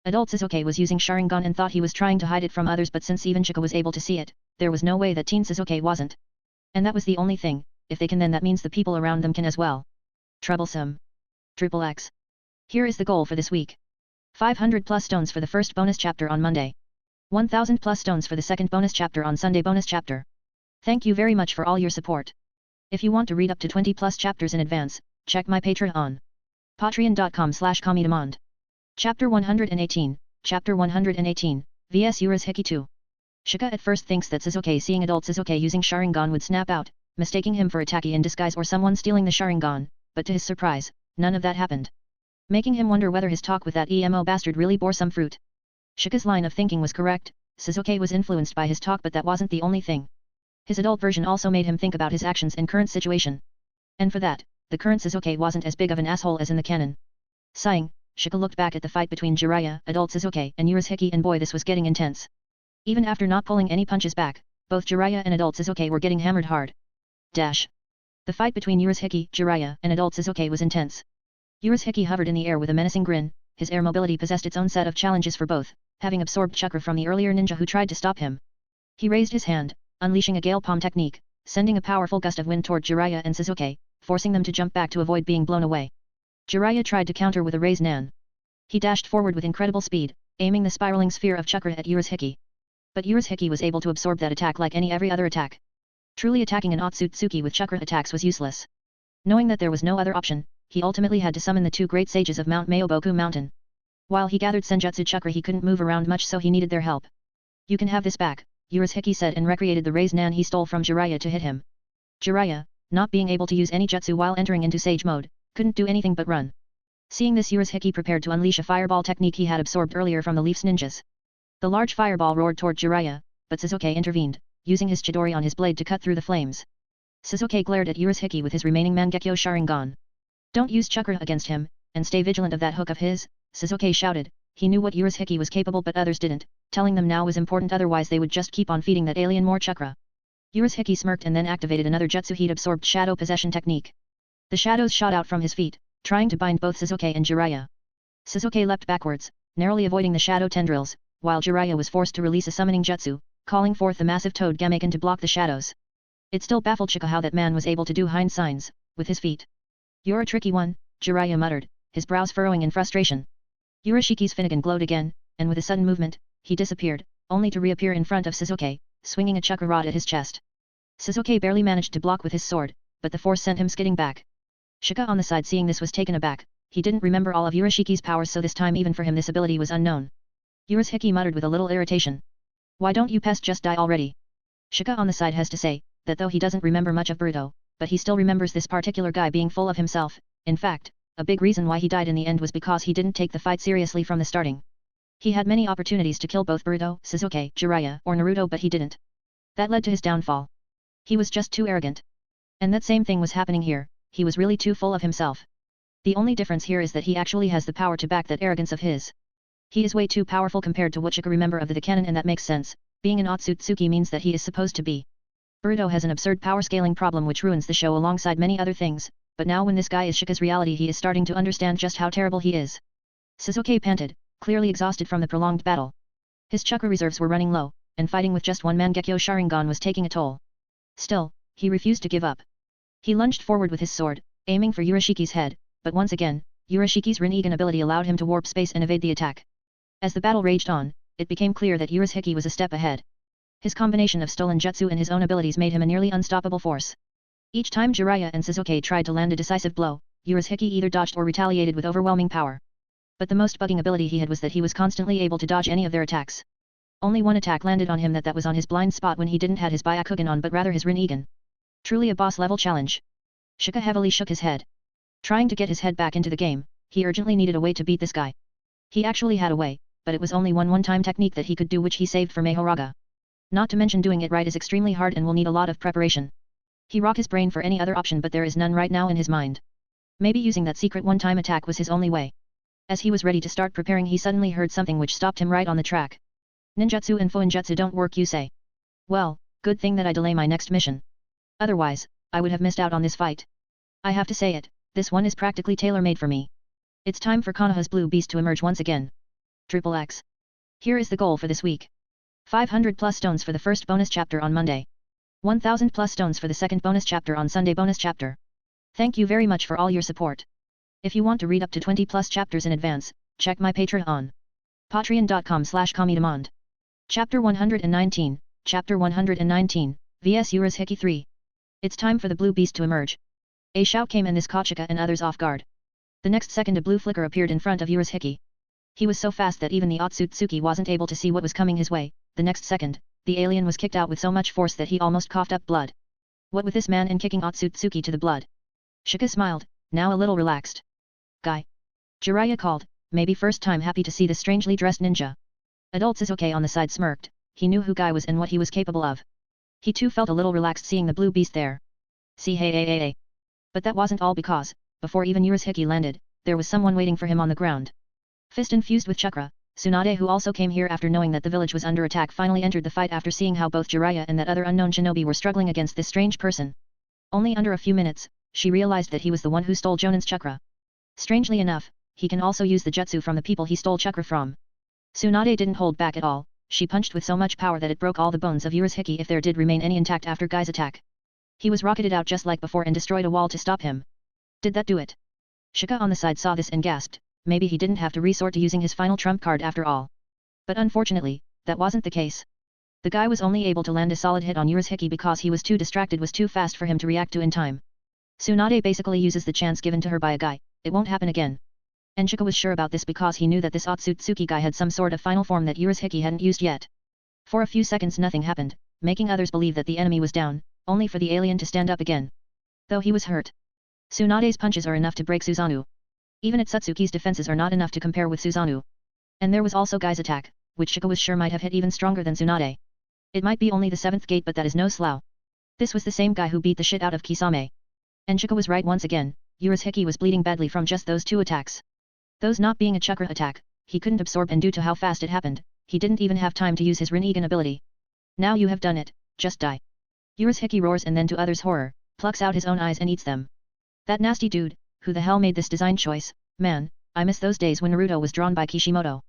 Adult Sasuke was using Sharingan and thought he was trying to hide it from others, but since even Shika was able to see it, there was no way that Teen Sasuke wasn't. And that was the only thing. If they can, then that means the people around them can as well. Troublesome. Triple X. Here is the goal for this week. 500 plus stones for the first bonus chapter on Monday. 1000 plus stones for the second bonus chapter on Sunday bonus chapter. Thank you very much for all your support. If you want to read up to 20 plus chapters in advance, check my Patreon on patreon.com/comedemand. Chapter 118, Chapter 118, vs Urashiki 2. Shika at first thinks that Sasuke, seeing adult Sasuke using Sharingan, would snap out, mistaking him for Itachi in disguise or someone stealing the Sharingan, but to his surprise, none of that happened. Making him wonder whether his talk with that emo bastard really bore some fruit. Shika's line of thinking was correct, Sasuke was influenced by his talk, but that wasn't the only thing. His adult version also made him think about his actions and current situation. And for that, the current Sasuke wasn't as big of an asshole as in the canon. Sighing, Shika looked back at the fight between Jiraiya, adult Sasuke, and Urashiki, and boy, this was getting intense. Even after not pulling any punches back, both Jiraiya and adult Sasuke were getting hammered hard. Dash. The fight between Urashiki, Jiraiya, and adult Sasuke was intense. Urashiki hovered in the air with a menacing grin, his air mobility possessed its own set of challenges for both, having absorbed chakra from the earlier ninja who tried to stop him. He raised his hand, unleashing a gale palm technique, sending a powerful gust of wind toward Jiraiya and Sasuke, forcing them to jump back to avoid being blown away. Jiraiya tried to counter with a raised nan. He dashed forward with incredible speed, aiming the spiraling sphere of chakra at Urashiki. But Urashiki was able to absorb that attack like every other attack. Truly attacking an Otsutsuki with chakra attacks was useless. Knowing that there was no other option, he ultimately had to summon the two great sages of Mount Mayoboku Mountain. While he gathered Senjutsu chakra, he couldn't move around much, so he needed their help. You can have this back, Urashiki said, and recreated the raised nan he stole from Jiraiya to hit him. Jiraiya, not being able to use any jutsu while entering into sage mode, couldn't do anything but run. Seeing this, Urashiki prepared to unleash a fireball technique he had absorbed earlier from the Leaf's ninjas. The large fireball roared toward Jiraiya, but Sasuke intervened, using his Chidori on his blade to cut through the flames. Sasuke glared at Urashiki with his remaining Mangekyo Sharingan. Don't use chakra against him, and stay vigilant of that hook of his, Sasuke shouted. He knew what Urashiki was capable, but others didn't. Telling them now was important, otherwise they would just keep on feeding that alien more chakra. Urashiki smirked and then activated another jutsu heat absorbed shadow possession technique. The shadows shot out from his feet, trying to bind both Sasuke and Jiraiya. Sasuke leapt backwards, narrowly avoiding the shadow tendrils, while Jiraiya was forced to release a summoning jutsu, calling forth the massive toad Gamaken to block the shadows. It still baffled Shika how that man was able to do hind signs with his feet. You're a tricky one, Jiraiya muttered, his brows furrowing in frustration. Urashiki's Finnegan glowed again, and with a sudden movement, he disappeared, only to reappear in front of Sasuke, swinging a chakra rod at his chest. Sasuke barely managed to block with his sword, but the force sent him skidding back. Shika on the side, seeing this, was taken aback. He didn't remember all of Urashiki's powers, so this time even for him this ability was unknown. Urashiki muttered with a little irritation. Why don't you pest just die already? Shika on the side has to say, that though he doesn't remember much of Boruto, but he still remembers this particular guy being full of himself. In fact, a big reason why he died in the end was because he didn't take the fight seriously from the starting. He had many opportunities to kill both Boruto, Sasuke, Jiraiya, or Naruto, but he didn't. That led to his downfall. He was just too arrogant. And that same thing was happening here, he was really too full of himself. The only difference here is that he actually has the power to back that arrogance of his. He is way too powerful compared to what Shika remember of the canon, and that makes sense. Being an Otsutsuki means that he is supposed to be. Boruto has an absurd power scaling problem which ruins the show alongside many other things, but now when this guy is Shika's reality, he is starting to understand just how terrible he is. Sasuke panted, clearly exhausted from the prolonged battle. His chakra reserves were running low, and fighting with just one Mangekyo Sharingan was taking a toll. Still, he refused to give up. He lunged forward with his sword, aiming for Urashiki's head, but once again, Urashiki's Rinnegan ability allowed him to warp space and evade the attack. As the battle raged on, it became clear that Urashiki was a step ahead. His combination of stolen jutsu and his own abilities made him a nearly unstoppable force. Each time Jiraiya and Sasuke tried to land a decisive blow, Urashiki either dodged or retaliated with overwhelming power. But the most bugging ability he had was that he was constantly able to dodge any of their attacks. Only one attack landed on him that was on his blind spot when he didn't have his Byakugan on but rather his Rinnegan. Truly a boss-level challenge. Shika heavily shook his head. Trying to get his head back into the game, he urgently needed a way to beat this guy. He actually had a way, but it was only one-time technique that he could do which he saved for Mahoraga. Not to mention doing it right is extremely hard and will need a lot of preparation. He racked his brain for any other option but there is none right now in his mind. Maybe using that secret one-time attack was his only way. As he was ready to start preparing he suddenly heard something which stopped him right on the track. Ninjutsu and Fuinjutsu don't work you say. Well, good thing that I delay my next mission. Otherwise, I would have missed out on this fight. I have to say it, this one is practically tailor-made for me. It's time for Konoha's blue beast to emerge once again. XXX. Here is the goal for this week. 500 plus stones for the first bonus chapter on Monday. 1000 plus stones for the second bonus chapter on Sunday bonus chapter. Thank you very much for all your support. If you want to read up to 20 plus chapters in advance, check my Patreon. Patreon.com/Kamidemand. Chapter 119, Chapter 119, vs Urashiki 3. It's time for the blue beast to emerge. A shout came and this caught Shika and others off guard. The next second a blue flicker appeared in front of Urashiki. He was so fast that even the Otsutsuki wasn't able to see what was coming his way. The next second, the alien was kicked out with so much force that he almost coughed up blood. What with this man and kicking Otsutsuki to the blood? Shika smiled, now a little relaxed. Guy. Jiraiya called, maybe first time happy to see the strangely dressed ninja. Adult Sasuke on the side smirked, he knew who Guy was and what he was capable of. He too felt a little relaxed seeing the blue beast there. See hey. But that wasn't all because, before even Urashiki landed, there was someone waiting for him on the ground. Fist infused with chakra, Tsunade who also came here after knowing that the village was under attack finally entered the fight after seeing how both Jiraiya and that other unknown shinobi were struggling against this strange person. Only under a few minutes, she realized that he was the one who stole Jonin's chakra. Strangely enough, he can also use the jutsu from the people he stole chakra from. Tsunade didn't hold back at all, she punched with so much power that it broke all the bones of Urashiki if there did remain any intact after Guy's attack. He was rocketed out just like before and destroyed a wall to stop him. Did that do it? Shika on the side saw this and gasped. Maybe he didn't have to resort to using his final trump card after all. But unfortunately, that wasn't the case. The guy was only able to land a solid hit on Urashiki because he was too distracted, was too fast for him to react to in time. Tsunade basically uses the chance given to her by a guy, it won't happen again. And Shika was sure about this because he knew that this Otsutsuki guy had some sort of final form that Urashiki hadn't used yet. For a few seconds nothing happened, making others believe that the enemy was down, only for the alien to stand up again. Though he was hurt. Tsunade's punches are enough to break Susanoo. Even Otsutsuki's defenses are not enough to compare with Susanoo. And there was also Guy's attack, which Shika was sure might have hit even stronger than Tsunade. It might be only the 7th gate but that is no slough. This was the same guy who beat the shit out of Kisame. And Shika was right once again, Urashiki was bleeding badly from just those 2 attacks. Those not being a chakra attack, he couldn't absorb and due to how fast it happened, he didn't even have time to use his Rinnegan ability. Now you have done it, just die. Urashiki roars and then to others' horror, plucks out his own eyes and eats them. That nasty dude, who the hell made this design choice, man, I miss those days when Naruto was drawn by Kishimoto.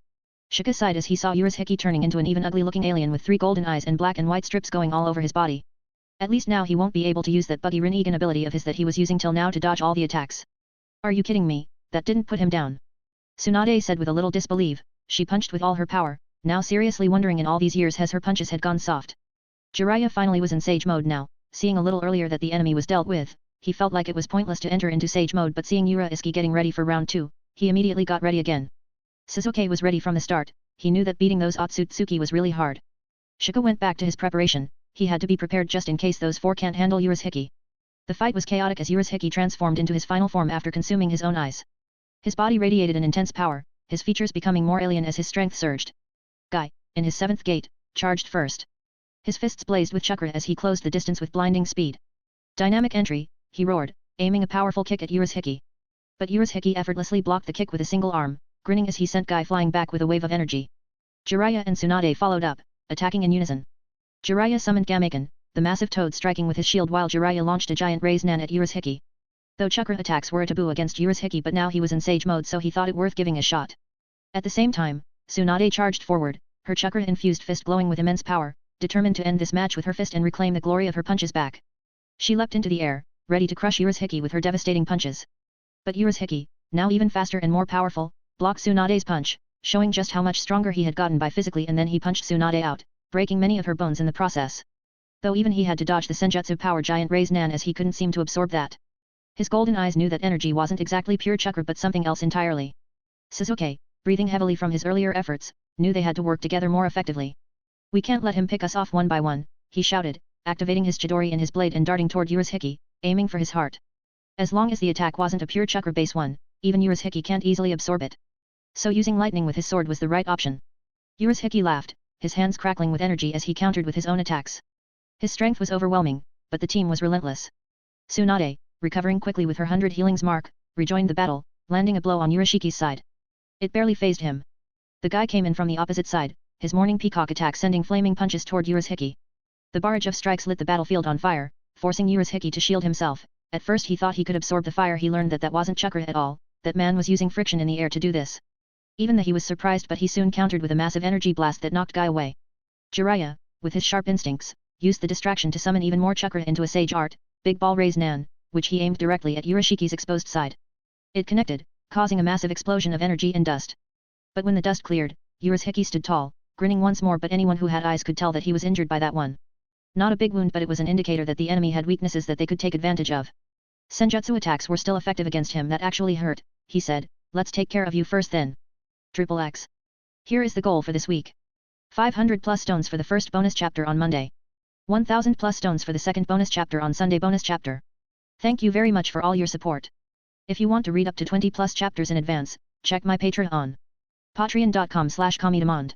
Shika sighed as he saw Urashiki turning into an even ugly-looking alien with 3 golden eyes and black and white strips going all over his body. At least now he won't be able to use that buggy Rinnegan ability of his that he was using till now to dodge all the attacks. Are you kidding me? That didn't put him down. Tsunade said with a little disbelief, she punched with all her power, now seriously wondering in all these years has her punches had gone soft. Jiraiya finally was in sage mode now, seeing a little earlier that the enemy was dealt with. He felt like it was pointless to enter into sage mode but seeing Urashiki getting ready for round 2, he immediately got ready again. Sasuke was ready from the start, he knew that beating those Otsutsuki was really hard. Shika went back to his preparation, he had to be prepared just in case those 4 can't handle Urashiki. The fight was chaotic as Urashiki transformed into his final form after consuming his own eyes. His body radiated an intense power, his features becoming more alien as his strength surged. Guy, in his 7th gate, charged first. His fists blazed with chakra as he closed the distance with blinding speed. Dynamic entry, he roared, aiming a powerful kick at Urashiki. But Urashiki effortlessly blocked the kick with a single arm, grinning as he sent Guy flying back with a wave of energy. Jiraiya and Tsunade followed up, attacking in unison. Jiraiya summoned Gamaken, the massive toad striking with his shield while Jiraiya launched a giant raise nan at Urashiki. Though chakra attacks were a taboo against Urashiki but now he was in sage mode so he thought it worth giving a shot. At the same time, Tsunade charged forward, her chakra-infused fist glowing with immense power, determined to end this match with her fist and reclaim the glory of her punches back. She leapt into the air, ready to crush Urashiki with her devastating punches. But Urashiki, now even faster and more powerful, blocked Tsunade's punch, showing just how much stronger he had gotten by physically, and then he punched Tsunade out, breaking many of her bones in the process. Though even he had to dodge the Senjutsu power giant Ray's Nan, as he couldn't seem to absorb that. His golden eyes knew that energy wasn't exactly pure chakra but something else entirely. Sasuke, breathing heavily from his earlier efforts, knew they had to work together more effectively. "We can't let him pick us off one by one," he shouted, activating his Chidori in his blade and darting toward Urashiki, aiming for his heart. As long as the attack wasn't a pure chakra base one, even Urashiki can't easily absorb it. So using lightning with his sword was the right option. Urashiki laughed, his hands crackling with energy as he countered with his own attacks. His strength was overwhelming, but the team was relentless. Tsunade, recovering quickly with her 100 healings mark, rejoined the battle, landing a blow on Urashiki's side. It barely phased him. The guy came in from the opposite side, his morning peacock attack sending flaming punches toward Urashiki. The barrage of strikes lit the battlefield on fire, forcing Urashiki to shield himself. At first he thought he could absorb the fire. He learned that that wasn't chakra at all, that man was using friction in the air to do this. Even though he was surprised, but he soon countered with a massive energy blast that knocked Guy away. Jiraiya, with his sharp instincts, used the distraction to summon even more chakra into a sage art, Big Ball Ray's Nan, which he aimed directly at Urashiki's exposed side. It connected, causing a massive explosion of energy and dust. But when the dust cleared, Urashiki stood tall, grinning once more, but anyone who had eyes could tell that he was injured by that one. Not a big wound, but it was an indicator that the enemy had weaknesses that they could take advantage of. Senjutsu attacks were still effective against him. That actually hurt, he said. "Let's take care of you first then. XXX. Here is the goal for this week. 500 plus stones for the first bonus chapter on Monday. 1000 plus stones for the second bonus chapter on Sunday bonus chapter. Thank you very much for all your support. If you want to read up to 20 plus chapters in advance, check my Patreon. Patreon.com/Kamidemand.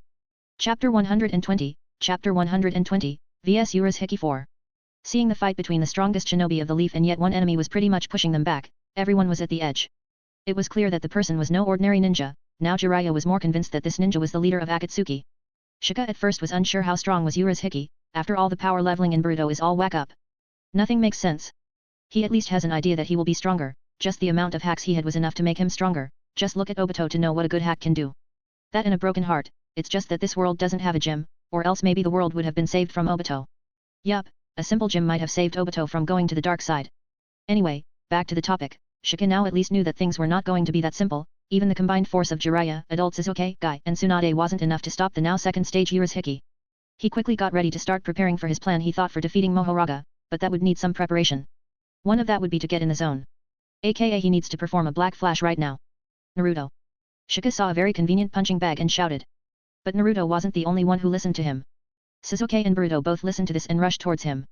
Chapter 120, Chapter 120, vs Urashiki 4. Seeing the fight between the strongest shinobi of the leaf and yet one enemy was pretty much pushing them back, everyone was at the edge. It was clear that the person was no ordinary ninja. Now Jiraiya was more convinced that this ninja was the leader of Akatsuki. Shika at first was unsure how strong was Urashiki. After all, the power leveling in Boruto is all whack up. Nothing makes sense. He at least has an idea that he will be stronger, just the amount of hacks he had was enough to make him stronger. Just look at Obito to know what a good hack can do. That and a broken heart. It's just that this world doesn't have a gym, or else maybe the world would have been saved from Obito. Yup, a simple gym might have saved Obito from going to the dark side. Anyway, back to the topic. Shika now at least knew that things were not going to be that simple. Even the combined force of Jiraiya, adult Sasuke, Guy, and Tsunade wasn't enough to stop the now second stage Urashiki. He quickly got ready to start preparing for his plan he thought for defeating Mohoraga, but that would need some preparation. One of that would be to get in the zone. AKA he needs to perform a black flash right now. Naruto. Shika saw a very convenient punching bag and shouted. But Naruto wasn't the only one who listened to him. Sasuke and Boruto both listened to this and rushed towards him.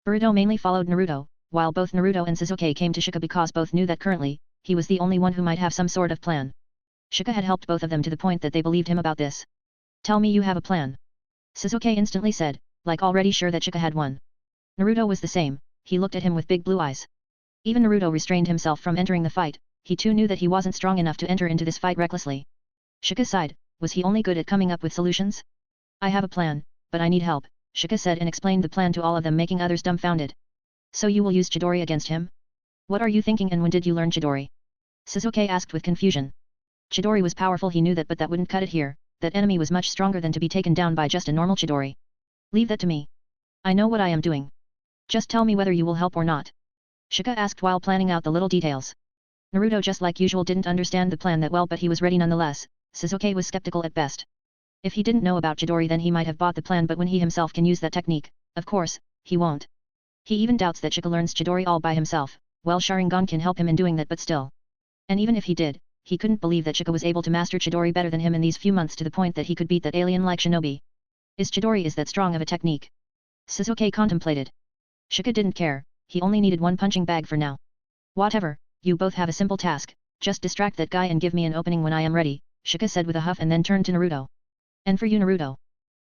Boruto mainly followed Naruto, while both Naruto and Sasuke came to Shika because both knew that currently, he was the only one who might have some sort of plan. Shika had helped both of them to the point that they believed him about this. "Tell me you have a plan." Sasuke instantly said, like already sure that Shika had one. Naruto was the same, he looked at him with big blue eyes. Even Naruto restrained himself from entering the fight, he too knew that he wasn't strong enough to enter into this fight recklessly. Shika sighed, was he only good at coming up with solutions? "I have a plan, but I need help," Shika said and explained the plan to all of them, making others dumbfounded. "So you will use Chidori against him? What are you thinking, and when did you learn Chidori?" Sasuke asked with confusion. Chidori was powerful, he knew that, but that wouldn't cut it here. That enemy was much stronger than to be taken down by just a normal Chidori. "Leave that to me. I know what I am doing. Just tell me whether you will help or not," Shika asked while planning out the little details. Naruto, just like usual, didn't understand the plan that well, but he was ready nonetheless. Sasuke was skeptical at best. If he didn't know about Chidori, then he might have bought the plan, but when he himself can use that technique, of course, he won't. He even doubts that Shika learns Chidori all by himself. Well, Sharingan can help him in doing that, but still. And even if he did, he couldn't believe that Shika was able to master Chidori better than him in these few months, to the point that he could beat that alien-like shinobi. Is Chidori that strong of a technique? Sasuke contemplated. Shika didn't care, he only needed one punching bag for now. "Whatever, you both have a simple task, just distract that guy and give me an opening when I am ready," Shika said with a huff and then turned to Naruto. "And for you, Naruto?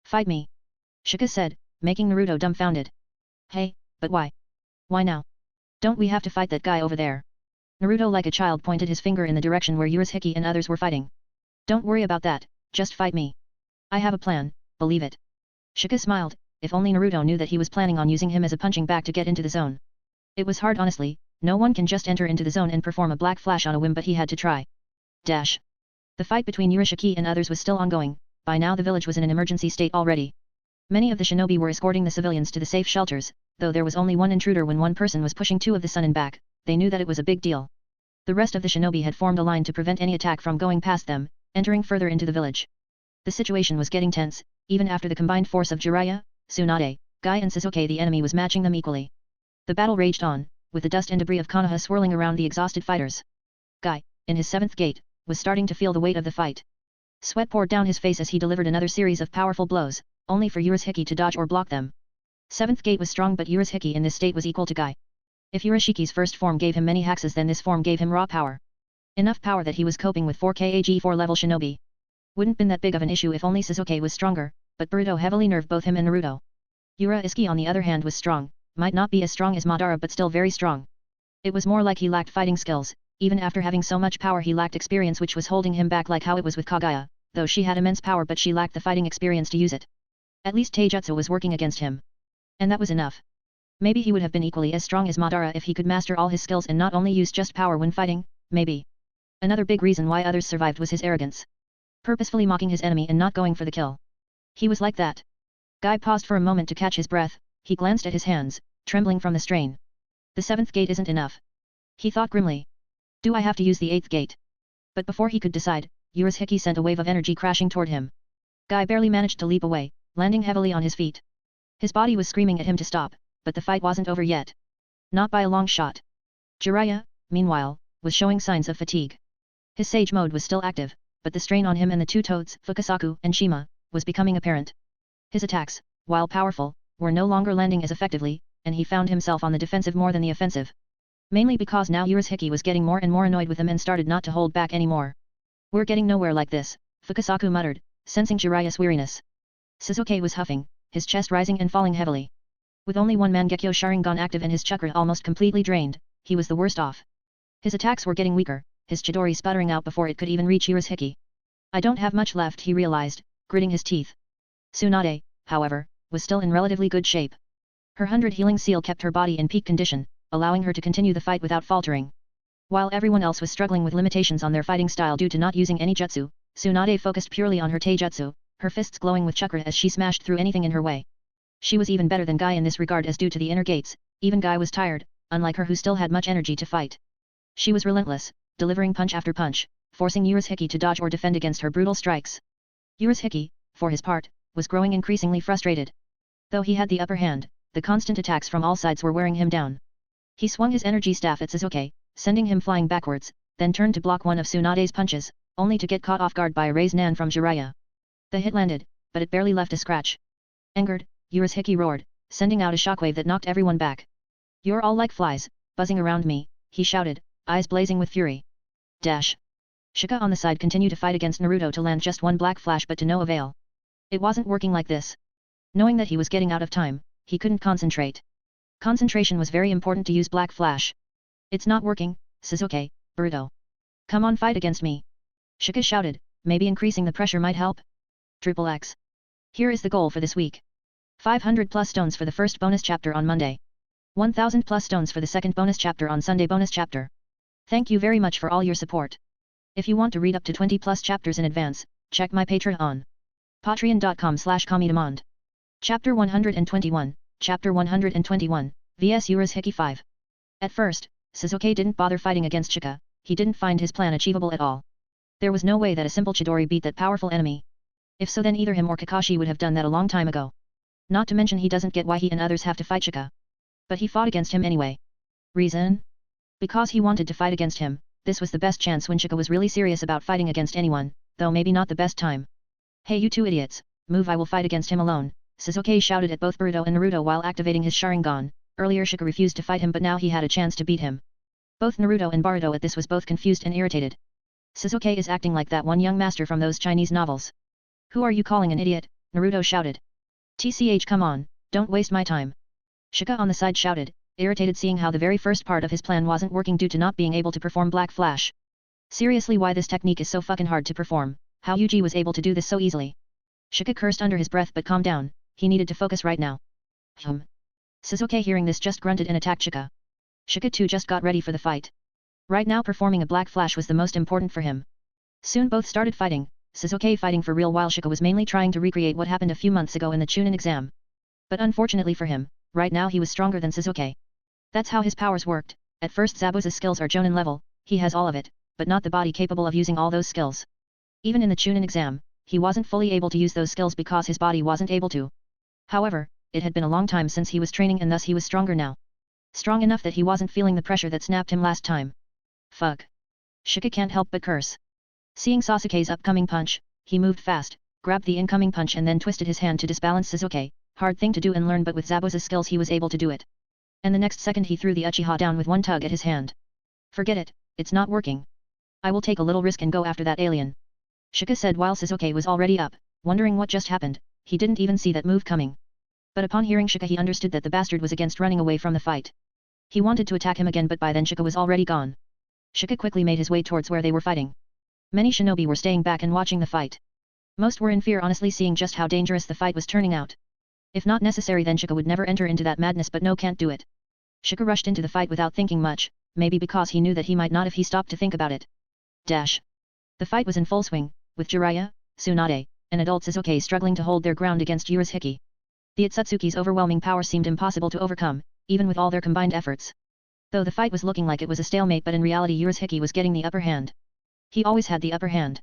Fight me," Shika said, making Naruto dumbfounded. "Hey, but why? Why now? Don't we have to fight that guy over there?" Naruto, like a child, pointed his finger in the direction where Urashiki and others were fighting. "Don't worry about that, just fight me. I have a plan, believe it." Shika smiled, if only Naruto knew that he was planning on using him as a punching bag to get into the zone. It was hard, honestly, no one can just enter into the zone and perform a black flash on a whim, but he had to try. Dash. The fight between Urashiki and others was still ongoing. By now the village was in an emergency state already. Many of the shinobi were escorting the civilians to the safe shelters, though there was only one intruder when one person was pushing two of the Chunin back, they knew that it was a big deal. The rest of the shinobi had formed a line to prevent any attack from going past them, entering further into the village. The situation was getting tense, even after the combined force of Jiraiya, Tsunade, Guy and Sasuke. The enemy was matching them equally. The battle raged on, with the dust and debris of Konoha swirling around the exhausted fighters. Guy, in his 7th gate, was starting to feel the weight of the fight. Sweat poured down his face as he delivered another series of powerful blows, only for Urashiki to dodge or block them. 7th gate was strong, but Urashiki in this state was equal to Guy. If Urashiki's first form gave him many hexes, then this form gave him raw power. Enough power that he was coping with 4 4 level shinobi. Wouldn't been that big of an issue if only Sasuke was stronger, but Boruto heavily nerfed both him and Naruto. Urashiki on the other hand was strong, might not be as strong as Madara but still very strong. It was more like he lacked fighting skills, even after having so much power he lacked experience, which was holding him back, like how it was with Kaguya, though she had immense power but she lacked the fighting experience to use it. At least Taijutsu was working against him. And that was enough. Maybe he would have been equally as strong as Madara if he could master all his skills and not only use just power when fighting, maybe. Another big reason why others survived was his arrogance. Purposefully mocking his enemy and not going for the kill. He was like that. Guy paused for a moment to catch his breath, he glanced at his hands, trembling from the strain. The 7th gate isn't enough. He thought grimly. Do I have to use the 8th gate? But before he could decide, Urashiki sent a wave of energy crashing toward him. Guy barely managed to leap away, landing heavily on his feet. His body was screaming at him to stop, but the fight wasn't over yet. Not by a long shot. Jiraiya, meanwhile, was showing signs of fatigue. His sage mode was still active, but the strain on him and the two toads, Fukasaku and Shima, was becoming apparent. His attacks, while powerful, were no longer landing as effectively, and he found himself on the defensive more than the offensive. Mainly because now Urashiki was getting more and more annoyed with him and started not to hold back anymore. We're getting nowhere like this, Fukasaku muttered, sensing Jiraiya's weariness. Sasuke was huffing, his chest rising and falling heavily. With only one Mangekyo Sharingan active and his chakra almost completely drained, he was the worst off. His attacks were getting weaker, his Chidori sputtering out before it could even reach Urashiki. I don't have much left, he realized, gritting his teeth. Tsunade, however, was still in relatively good shape. Her 100 healing seal kept her body in peak condition, allowing her to continue the fight without faltering. While everyone else was struggling with limitations on their fighting style due to not using any jutsu, Tsunade focused purely on her taijutsu, her fists glowing with chakra as she smashed through anything in her way. She was even better than Guy in this regard, as due to the inner gates, even Guy was tired, unlike her who still had much energy to fight. She was relentless, delivering punch after punch, forcing Urashiki to dodge or defend against her brutal strikes. Urashiki, for his part, was growing increasingly frustrated. Though he had the upper hand, the constant attacks from all sides were wearing him down. He swung his energy staff at Sasuke, sending him flying backwards, then turned to block one of Tsunade's punches, only to get caught off guard by a raised nan from Jiraiya. The hit landed, but it barely left a scratch. Angered, Urashiki roared, sending out a shockwave that knocked everyone back. You're all like flies, buzzing around me, he shouted, eyes blazing with fury. Dash. Shika on the side continued to fight against Naruto to land just one black flash, but to no avail. It wasn't working like this. Knowing that he was getting out of time, he couldn't concentrate. Concentration was very important to use black flash. It's not working, Sasuke, Boruto. Come on, fight against me. Shika shouted, maybe increasing the pressure might help? XXX. Here is the goal for this week. 500 plus stones for the first bonus chapter on Monday. 1000 plus stones for the second bonus chapter on Sunday bonus chapter. Thank you very much for all your support. If you want to read up to 20 plus chapters in advance, check my Patreon on patreon.com/comedemond. Chapter 121, Chapter 121, vs Urashiki 5. At first, Sasuke didn't bother fighting against Shika, he didn't find his plan achievable at all. There was no way that a simple Chidori beat that powerful enemy. If so, then either him or Kakashi would have done that a long time ago. Not to mention he doesn't get why he and others have to fight Shika. But he fought against him anyway. Reason? Because he wanted to fight against him. This was the best chance when Shika was really serious about fighting against anyone, though maybe not the best time. Hey you two idiots, move, I will fight against him alone, Sasuke shouted at both Boruto and Naruto while activating his Sharingan. Earlier Shika refused to fight him, but now he had a chance to beat him. Both Naruto and Boruto at this was both confused and irritated. Sasuke is acting like that one young master from those Chinese novels. Who are you calling an idiot? Naruto shouted. TCH, come on, don't waste my time. Shika on the side shouted, irritated seeing how the very first part of his plan wasn't working due to not being able to perform Black Flash. Seriously, why this technique is so fucking hard to perform, how Yuji was able to do this so easily. Shika cursed under his breath but calmed down, he needed to focus right now. Sasuke hearing this just grunted and attacked Shika. Shika too just got ready for the fight. Right now performing a Black Flash was the most important for him. Soon both started fighting, Sasuke fighting for real while Shika was mainly trying to recreate what happened a few months ago in the Chunin exam. But unfortunately for him, right now he was stronger than Sasuke. That's how his powers worked. At first Zabuza's skills are Jonin level, he has all of it, but not the body capable of using all those skills. Even in the Chunin exam, he wasn't fully able to use those skills because his body wasn't able to. However, it had been a long time since he was training and thus he was stronger now. Strong enough that he wasn't feeling the pressure that snapped him last time. Fuck. Shika can't help but curse. Seeing Sasuke's upcoming punch, he moved fast, grabbed the incoming punch and then twisted his hand to disbalance Sasuke, hard thing to do and learn but with Zabuza's skills he was able to do it. And the next second he threw the Uchiha down with one tug at his hand. Forget it, it's not working. I will take a little risk and go after that alien. Shika said while Sasuke was already up, wondering what just happened, he didn't even see that move coming. But upon hearing Shika he understood that the bastard was against running away from the fight. He wanted to attack him again but by then Shika was already gone. Shika quickly made his way towards where they were fighting. Many shinobi were staying back and watching the fight. Most were in fear honestly seeing just how dangerous the fight was turning out. If not necessary then Shika would never enter into that madness but no can't do it. Shika rushed into the fight without thinking much, maybe because he knew that he might not if he stopped to think about it. Dash. The fight was in full swing, with Jiraiya, Tsunade, and adult Sasuke struggling to hold their ground against Urashiki. The Akatsuki's overwhelming power seemed impossible to overcome, even with all their combined efforts. Though the fight was looking like it was a stalemate but in reality Urashiki was getting the upper hand. He always had the upper hand.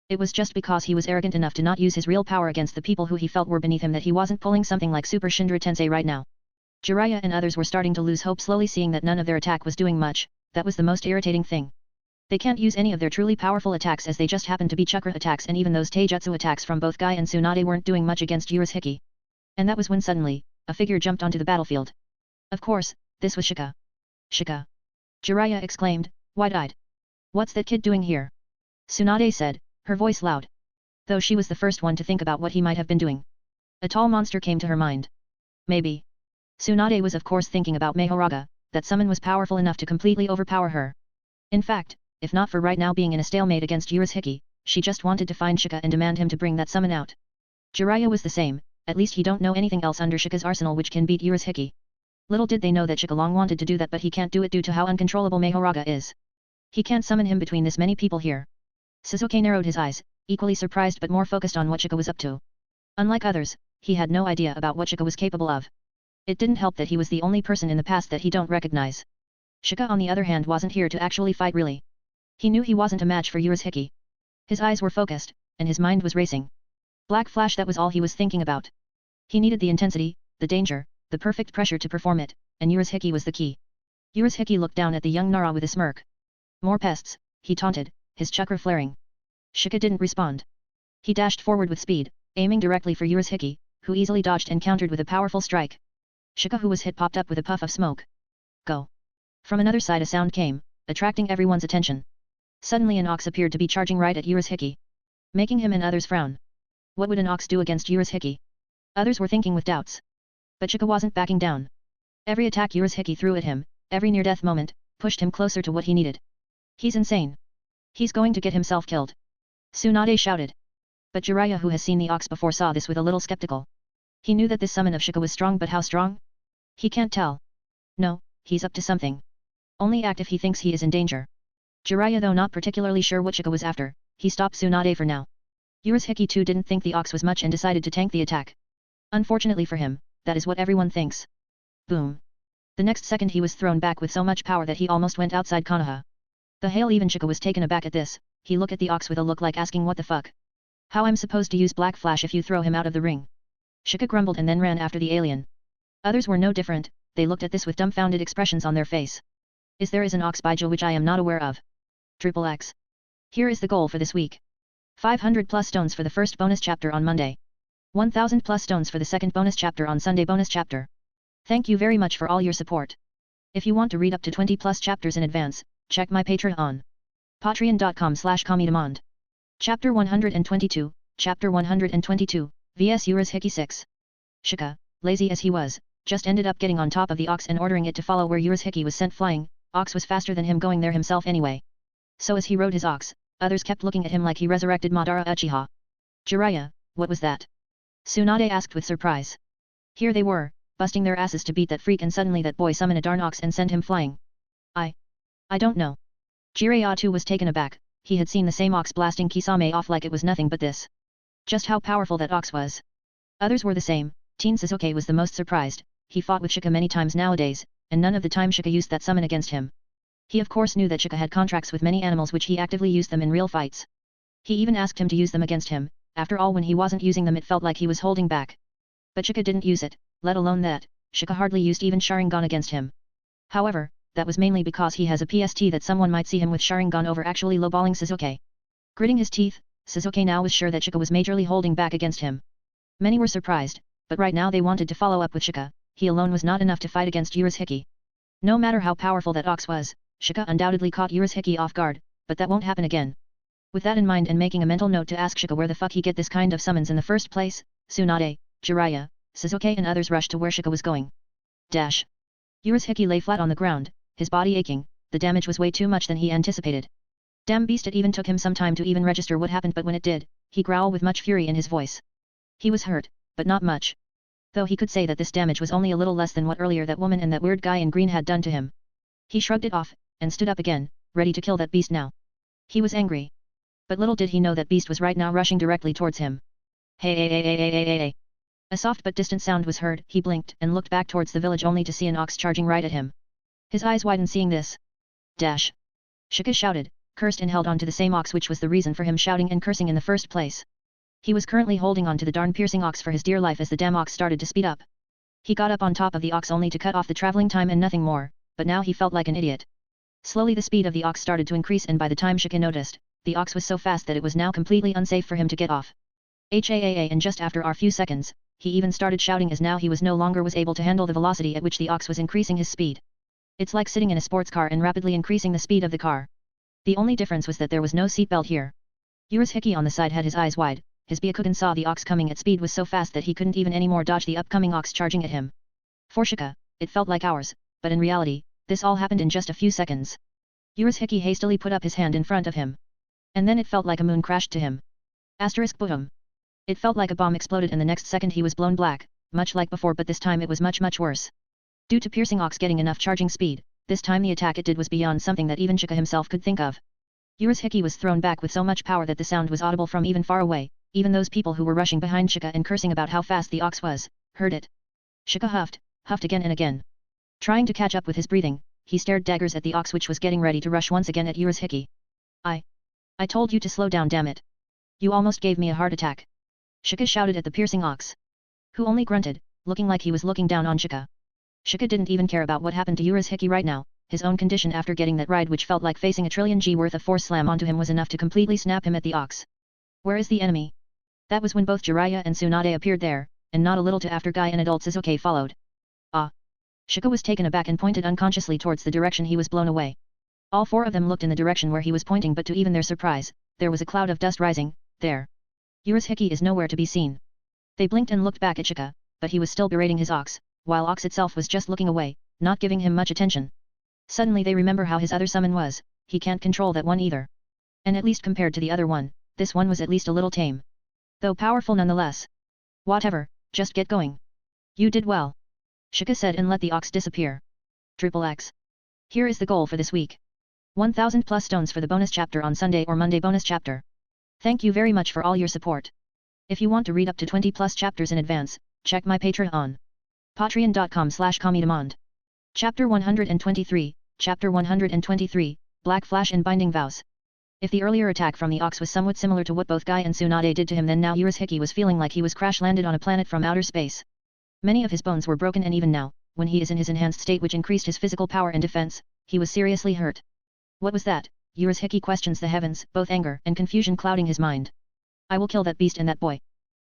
It was just because he was arrogant enough to not use his real power against the people who he felt were beneath him that he wasn't pulling something like Super Shindra Tensei right now. Jiraiya and others were starting to lose hope slowly seeing that none of their attack was doing much, that was the most irritating thing. They can't use any of their truly powerful attacks as they just happen to be chakra attacks and even those taijutsu attacks from both Guy and Tsunade weren't doing much against Urashiki. And that was when suddenly, a figure jumped onto the battlefield. Of course, this was Shika. Shika! Jiraiya exclaimed, wide-eyed. What's that kid doing here? Tsunade said, her voice loud. Though she was the first one to think about what he might have been doing. A tall monster came to her mind. Maybe. Tsunade was of course thinking about Mahoraga, that summon was powerful enough to completely overpower her. In fact, if not for right now being in a stalemate against Urashiki, she just wanted to find Shika and demand him to bring that summon out. Jiraiya was the same, at least he don't know anything else under Shika's arsenal which can beat Urashiki. Little did they know that Shika long wanted to do that but he can't do it due to how uncontrollable Mahoraga is. He can't summon him between this many people here. Sasuke narrowed his eyes, equally surprised but more focused on what Shika was up to. Unlike others, he had no idea about what Shika was capable of. It didn't help that he was the only person in the past that he don't recognize. Shika on the other hand wasn't here to actually fight really. He knew he wasn't a match for Urashiki. His eyes were focused, and his mind was racing. Black flash that was all he was thinking about. He needed the intensity, the danger, the perfect pressure to perform it, and Urashiki was the key. Urashiki looked down at the young Nara with a smirk. More pests, he taunted, his chakra flaring. Shika didn't respond. He dashed forward with speed, aiming directly for Urashiki, who easily dodged and countered with a powerful strike. Shika who was hit popped up with a puff of smoke. Go. From another side a sound came, attracting everyone's attention. Suddenly an ox appeared to be charging right at Urashiki. Making him and others frown. What would an ox do against Urashiki? Others were thinking with doubts. But Shika wasn't backing down. Every attack Urashiki threw at him, every near-death moment, pushed him closer to what he needed. He's insane. He's going to get himself killed. Tsunade shouted. But Jiraiya who has seen the ox before saw this with a little skeptical. He knew that this summon of Shika was strong but how strong? He can't tell. No, he's up to something. Only act if he thinks he is in danger. Jiraiya though not particularly sure what Shika was after, he stopped Tsunade for now. Urashiki too didn't think the ox was much and decided to tank the attack. Unfortunately for him, that is what everyone thinks. Boom. The next second he was thrown back with so much power that he almost went outside Konoha. The hail even Shika was taken aback at this, he looked at the ox with a look like asking what the fuck. How I'm supposed to use black flash if you throw him out of the ring? Shika grumbled and then ran after the alien. Others were no different, they looked at this with dumbfounded expressions on their face. Is there an ox Baijo which I am not aware of? XXX. Here is the goal for this week. 500 plus stones for the first bonus chapter on Monday. 1000 plus stones for the second bonus chapter on Sunday bonus chapter. Thank you very much for all your support. If you want to read up to 20 plus chapters in advance, check my Patreon. Patreon.com/Kamidemand. Chapter 122, Chapter 122, vs Urashiki 6. Shika, lazy as he was, just ended up getting on top of the ox and ordering it to follow where Urashiki was sent flying. Ox was faster than him going there himself anyway. So as he rode his ox, others kept looking at him like he resurrected Madara Uchiha. Jiraiya, what was that? Tsunade asked with surprise. Here they were, busting their asses to beat that freak and suddenly that boy summoned a darn ox and sent him flying. I don't know. Jiraiya too was taken aback, he had seen the same ox blasting Kisame off like it was nothing but this. Just how powerful that ox was. Others were the same, Teen Sasuke was the most surprised, he fought with Shika many times nowadays, and none of the time Shika used that summon against him. He of course knew that Shika had contracts with many animals which he actively used them in real fights. He even asked him to use them against him, after all when he wasn't using them it felt like he was holding back. But Shika didn't use it, let alone that, Shika hardly used even Sharingan against him. However, that was mainly because he has a PST that someone might see him with Sharingan over actually lowballing Sasuke. Gritting his teeth, Sasuke now was sure that Shika was majorly holding back against him. Many were surprised, but right now they wanted to follow up with Shika, he alone was not enough to fight against Urashiki. No matter how powerful that ox was, Shika undoubtedly caught Urashiki off guard, but that won't happen again. With that in mind and making a mental note to ask Shika where the fuck he get this kind of summons in the first place, Tsunade, Jiraiya, Sasuke and others rushed to where Shika was going. Dash. Urashiki lay flat on the ground, his body aching, the damage was way too much than he anticipated. Damn beast, it even took him some time to even register what happened, but when it did, he growled with much fury in his voice. He was hurt, but not much. Though he could say that this damage was only a little less than what earlier that woman and that weird guy in green had done to him. He shrugged it off, and stood up again, ready to kill that beast now. He was angry. But little did he know that beast was right now rushing directly towards him. Hey. A soft but distant sound was heard, he blinked and looked back towards the village only to see an ox charging right at him. His eyes widened seeing this. Dash. Shika shouted, cursed and held on to the same ox which was the reason for him shouting and cursing in the first place. He was currently holding on to the darn piercing ox for his dear life as the damn ox started to speed up. He got up on top of the ox only to cut off the traveling time and nothing more, but now he felt like an idiot. Slowly the speed of the ox started to increase and by the time Shika noticed, the ox was so fast that it was now completely unsafe for him to get off. And just after a few seconds, he even started shouting as now he was no longer was able to handle the velocity at which the ox was increasing his speed. It's like sitting in a sports car and rapidly increasing the speed of the car. The only difference was that there was no seatbelt here. Urashiki on the side had his eyes wide, his Byakugan saw the ox coming at speed was so fast that he couldn't even anymore dodge the upcoming ox charging at him. For Shika, it felt like hours, but in reality, this all happened in just a few seconds. Urashiki hastily put up his hand in front of him. And then it felt like a moon crashed to him. Boom. It felt like a bomb exploded and the next second he was blown black, much like before but this time it was much worse. Due to piercing ox getting enough charging speed, this time the attack it did was beyond something that even Shika himself could think of. Urashiki was thrown back with so much power that the sound was audible from even far away, even those people who were rushing behind Shika and cursing about how fast the ox was, heard it. Shika huffed again and again. Trying to catch up with his breathing, he stared daggers at the ox which was getting ready to rush once again at Urashiki. I told you to slow down, damn it. You almost gave me a heart attack. Shika shouted at the piercing ox. Who only grunted, looking like he was looking down on Shika. Shika didn't even care about what happened to Urashiki right now, his own condition after getting that ride which felt like facing a trillion G worth of force slam onto him was enough to completely snap him at the ox. Where is the enemy? That was when both Jiraiya and Tsunade appeared there, and not a little to after Guy and adult Sasuke followed. Shika was taken aback and pointed unconsciously towards the direction he was blown away. All four of them looked in the direction where he was pointing but to even their surprise, there was a cloud of dust rising, there. Urashiki is nowhere to be seen. They blinked and looked back at Shika, but he was still berating his ox, while ox itself was just looking away, not giving him much attention. Suddenly they remember how his other summon was, he can't control that one either. And at least compared to the other one, this one was at least a little tame. Though powerful nonetheless. Whatever, just get going. You did well. Shika said and let the ox disappear. XXX. Here is the goal for this week. 1000 plus stones for the bonus chapter on Sunday or Monday bonus chapter. Thank you very much for all your support. If you want to read up to 20 plus chapters in advance, check my Patreon. Patreon.com/Kamidemand. Chapter 123, Chapter 123, Black Flash and Binding Vows. If the earlier attack from the ox was somewhat similar to what both Guy and Tsunade did to him, then now Urashiki was feeling like he was crash-landed on a planet from outer space. Many of his bones were broken and even now, when he is in his enhanced state which increased his physical power and defense, he was seriously hurt. What was that? Urashiki questions the heavens, both anger and confusion clouding his mind. I will kill that beast and that boy.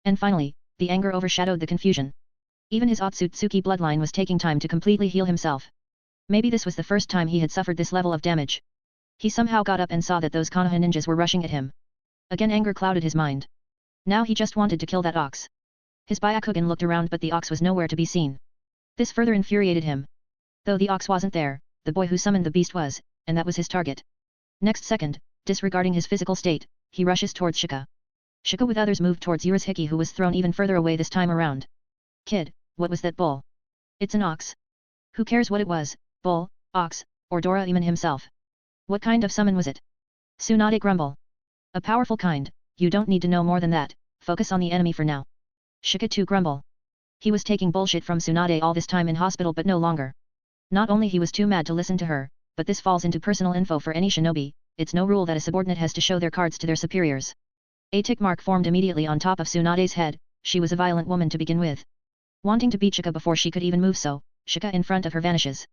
And finally, the anger overshadowed the confusion. Even his Otsutsuki bloodline was taking time to completely heal himself. Maybe this was the first time he had suffered this level of damage. He somehow got up and saw that those Konoha ninjas were rushing at him. Again anger clouded his mind. Now he just wanted to kill that ox. His Byakugan looked around but the ox was nowhere to be seen. This further infuriated him. Though the ox wasn't there, the boy who summoned the beast was, and that was his target. Next second, disregarding his physical state, he rushes towards Shika. Shika with others moved towards Urashiki who was thrown even further away this time around. Kid, what was that bull? It's an ox. Who cares what it was, bull, ox, or Doraemon himself? What kind of summon was it? Tsunade grumble. A powerful kind, you don't need to know more than that, focus on the enemy for now. Shika too grumble. He was taking bullshit from Tsunade all this time in hospital but no longer. Not only he was too mad to listen to her, but this falls into personal info for any shinobi, it's no rule that a subordinate has to show their cards to their superiors. A tick mark formed immediately on top of Tsunade's head, she was a violent woman to begin with. Wanting to beat Shika before she could even move so, Shika in front of her vanishes.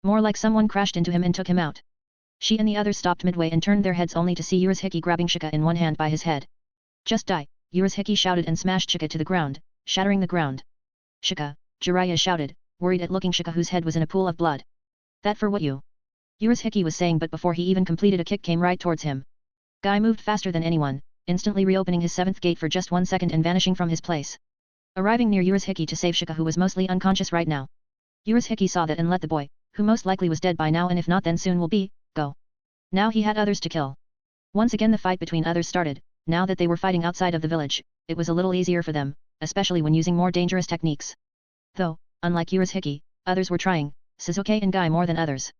More like someone crashed into him and took him out. She and the others stopped midway and turned their heads only to see Urashiki grabbing Shika in one hand by his head. Just die, Urashiki shouted and smashed Shika to the ground, shattering the ground. Shika, Jiraiya shouted, worried at looking Shika whose head was in a pool of blood. That for what you? Urashiki was saying but before he even completed a kick came right towards him. Guy moved faster than anyone, instantly reopening his seventh gate for just 1 second and vanishing from his place. Arriving near Urashiki to save Shika who was mostly unconscious right now. Urashiki saw that and let the boy, who most likely was dead by now and if not then soon will be, go. Now he had others to kill. Once again the fight between others started, now that they were fighting outside of the village, it was a little easier for them, especially when using more dangerous techniques. Though, unlike Urashiki, others were trying, Sasuke and Guy more than others.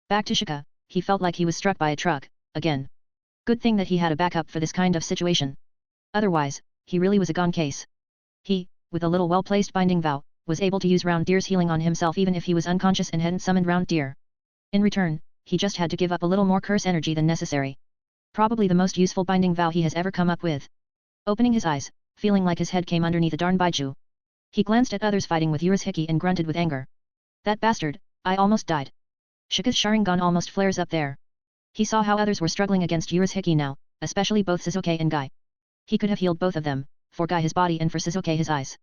Back to Shika, he felt like he was struck by a truck, again. Good thing that he had a backup for this kind of situation. Otherwise, he really was a gone case. He, with a little well-placed binding vow, was able to use Round Deer's healing on himself even if he was unconscious and hadn't summoned Round Deer. In return, he just had to give up a little more curse energy than necessary. Probably the most useful binding vow he has ever come up with. Opening his eyes, feeling like his head came underneath a darn baiju. He glanced at others fighting with Urashiki and grunted with anger. That bastard, I almost died. Shika's Sharingan almost flares up there. He saw how others were struggling against Urashiki now, especially both Sasuke and Guy. He could have healed both of them, for Guy his body and for Sasuke his eyes.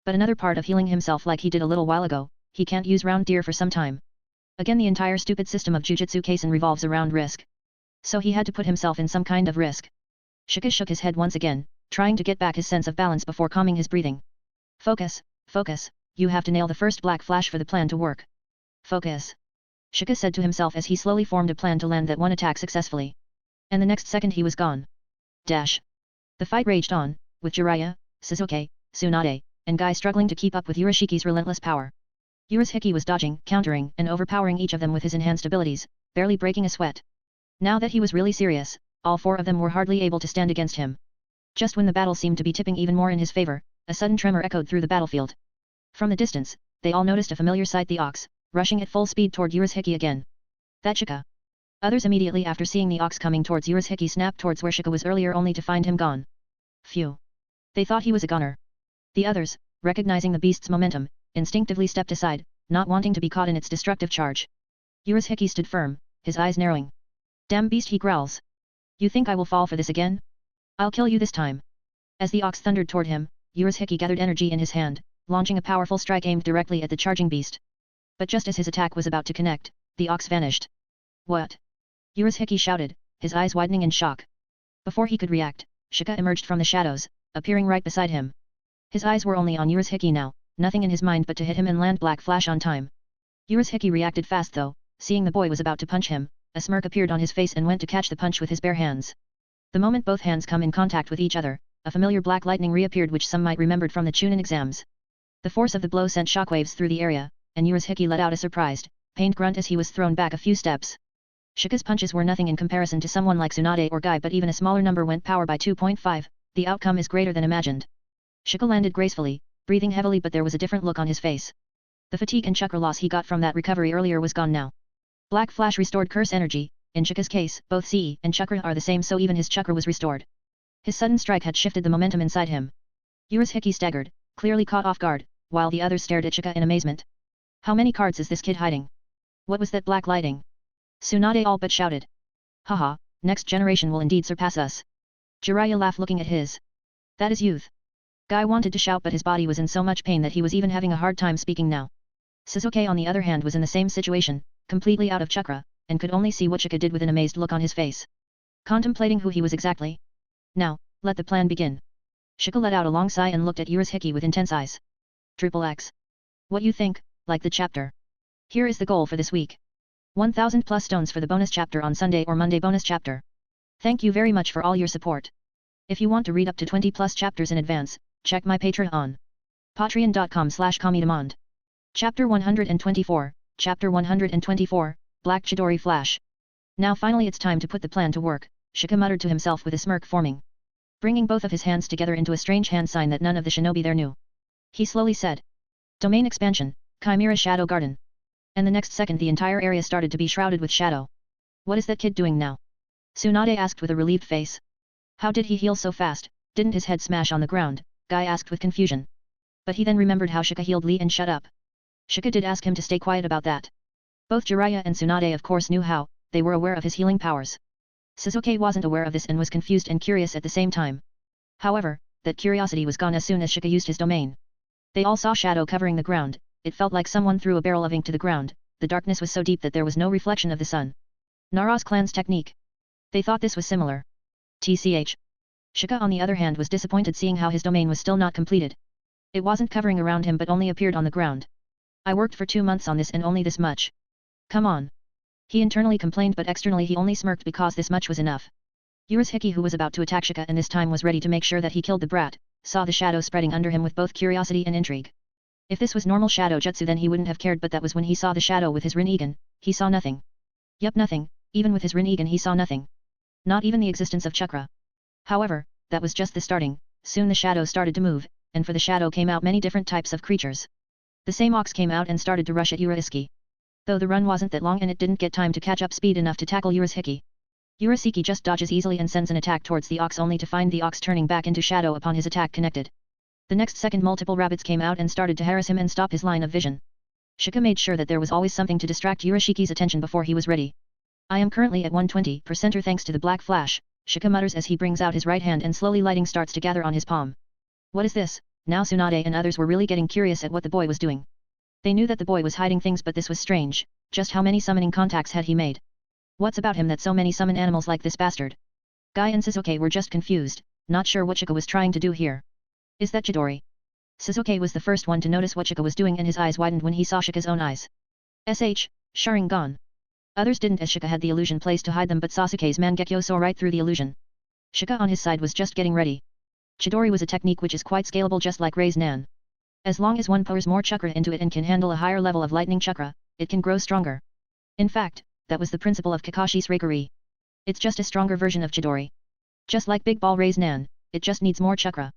But another part of healing himself like he did a little while ago, he can't use Round Deer for some time. Again the entire stupid system of Jujutsu Kaisen revolves around risk. So he had to put himself in some kind of risk. Shika shook his head once again, trying to get back his sense of balance before calming his breathing. Focus, focus, you have to nail the first black flash for the plan to work. Focus. Shika said to himself as he slowly formed a plan to land that one attack successfully. And the next second he was gone. Dash. The fight raged on, with Jiraiya, Sasuke, Tsunade, and Guy struggling to keep up with Urashiki's relentless power. Urashiki was dodging, countering, and overpowering each of them with his enhanced abilities, barely breaking a sweat. Now that he was really serious, all four of them were hardly able to stand against him. Just when the battle seemed to be tipping even more in his favor, a sudden tremor echoed through the battlefield. From the distance, they all noticed a familiar sight: the ox, rushing at full speed toward Urashiki again. That Shika. Others immediately after seeing the ox coming towards Urashiki snapped towards where Shika was earlier only to find him gone. Phew. They thought he was a goner. The others, recognizing the beast's momentum, instinctively stepped aside, not wanting to be caught in its destructive charge. Urashiki stood firm, his eyes narrowing. Damn beast, he growls. You think I will fall for this again? I'll kill you this time. As the ox thundered toward him, Urashiki gathered energy in his hand, launching a powerful strike aimed directly at the charging beast. But just as his attack was about to connect, the ox vanished. What? Urashiki shouted, his eyes widening in shock. Before he could react, Shika emerged from the shadows, appearing right beside him. His eyes were only on Urashiki now, nothing in his mind but to hit him and land black flash on time. Urashiki reacted fast though, seeing the boy was about to punch him, a smirk appeared on his face and went to catch the punch with his bare hands. The moment both hands come in contact with each other, a familiar black lightning reappeared which some might remembered from the Chunin exams. The force of the blow sent shockwaves through the area, and Urashiki let out a surprised, pained grunt as he was thrown back a few steps. Shika's punches were nothing in comparison to someone like Tsunade or Guy, but even a smaller number went power by 2.5, the outcome is greater than imagined. Shika landed gracefully, breathing heavily, but there was a different look on his face. The fatigue and chakra loss he got from that recovery earlier was gone now. Black flash restored curse energy. In Shika's case, both Ci and chakra are the same, so even his chakra was restored. His sudden strike had shifted the momentum inside him. Urashiki staggered, clearly caught off guard, while the others stared at Shika in amazement. How many cards is this kid hiding? What was that black lighting? Tsunade all but shouted. Haha, next generation will indeed surpass us. Jiraiya laughed looking at his. That is youth. Guy wanted to shout but his body was in so much pain that he was even having a hard time speaking now. Sasuke on the other hand was in the same situation, completely out of chakra, and could only see what Shika did with an amazed look on his face. Contemplating who he was exactly. Now, let the plan begin. Shika let out a long sigh and looked at Urashiki with intense eyes. XXX. What you think, like the chapter? Here is the goal for this week. 1000 plus stones for the bonus chapter on Sunday or Monday bonus chapter. Thank you very much for all your support. If you want to read up to 20 plus chapters in advance, check my Patreon on patreon.com/comedemand. Chapter 124, Chapter 124, Black Chidori Flash. Now finally it's time to put the plan to work, Shika muttered to himself with a smirk forming. Bringing both of his hands together into a strange hand sign that none of the shinobi there knew. He slowly said, Domain expansion, Chimera Shadow Garden. And the next second the entire area started to be shrouded with shadow. What is that kid doing now? Tsunade asked with a relieved face. How did he heal so fast, didn't his head smash on the ground? Guy asked with confusion. But he then remembered how Shika healed Lee and shut up. Shika did ask him to stay quiet about that. Both Jiraiya and Tsunade of course knew how, they were aware of his healing powers. Sasuke wasn't aware of this and was confused and curious at the same time. However, that curiosity was gone as soon as Shika used his domain. They all saw shadow covering the ground, it felt like someone threw a barrel of ink to the ground, the darkness was so deep that there was no reflection of the sun. Nara's clan's technique. They thought this was similar. TCH. Shika on the other hand was disappointed seeing how his domain was still not completed. It wasn't covering around him but only appeared on the ground. I worked for 2 months on this and only this much. Come on. He internally complained but externally he only smirked because this much was enough. Urashiki who was about to attack Shika and this time was ready to make sure that he killed the brat, saw the shadow spreading under him with both curiosity and intrigue. If this was normal shadow jutsu then he wouldn't have cared but that was when he saw the shadow with his Rinnegan, he saw nothing. Yup nothing, even with his Rinnegan he saw nothing. Not even the existence of chakra. However, that was just the starting, soon the shadow started to move, and for the shadow came out many different types of creatures. The same ox came out and started to rush at Urashiki. Though the run wasn't that long and it didn't get time to catch up speed enough to tackle Urashiki. Urashiki just dodges easily and sends an attack towards the ox only to find the ox turning back into shadow upon his attack connected. The next second multiple rabbits came out and started to harass him and stop his line of vision. Shika made sure that there was always something to distract Urashiki's attention before he was ready. I am currently at 120% thanks to the black flash, Shika mutters as he brings out his right hand and slowly lighting starts to gather on his palm. What is this? Now Tsunade and others were really getting curious at what the boy was doing. They knew that the boy was hiding things but this was strange, just how many summoning contacts had he made? What's about him that so many summon animals like this bastard? Guy and Sasuke were just confused, not sure what Shika was trying to do here. Is that Chidori? Sasuke was the first one to notice what Shika was doing and his eyes widened when he saw Shika's own eyes. Sharingan. Others didn't as Shika had the illusion placed to hide them but Sasuke's Mangekyo saw right through the illusion. Shika on his side was just getting ready. Chidori was a technique which is quite scalable just like Rei's Nan. As long as one pours more chakra into it and can handle a higher level of lightning chakra, it can grow stronger. In fact, that was the principle of Kakashi's Reikari. It's just a stronger version of Chidori. Just like Big Ball Rei's Nan, it just needs more chakra.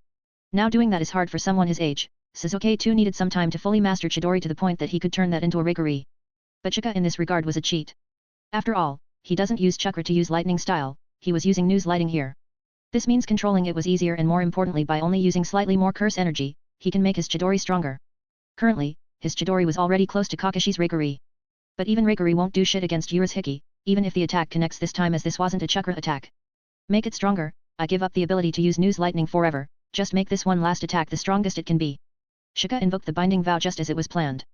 Now doing that is hard for someone his age, Sasuke too needed some time to fully master Chidori to the point that he could turn that into a Reikari. But Shika in this regard was a cheat. After all, he doesn't use chakra to use lightning style, he was using news lighting here. This means controlling it was easier and more importantly by only using slightly more curse energy, he can make his Chidori stronger. Currently, his Chidori was already close to Kakashi's Reikari. But even Reikari won't do shit against Urashiki, even if the attack connects this time as this wasn't a chakra attack. Make it stronger, I give up the ability to use news lightning forever, just make this one last attack the strongest it can be. Shika invoked the binding vow just as it was planned.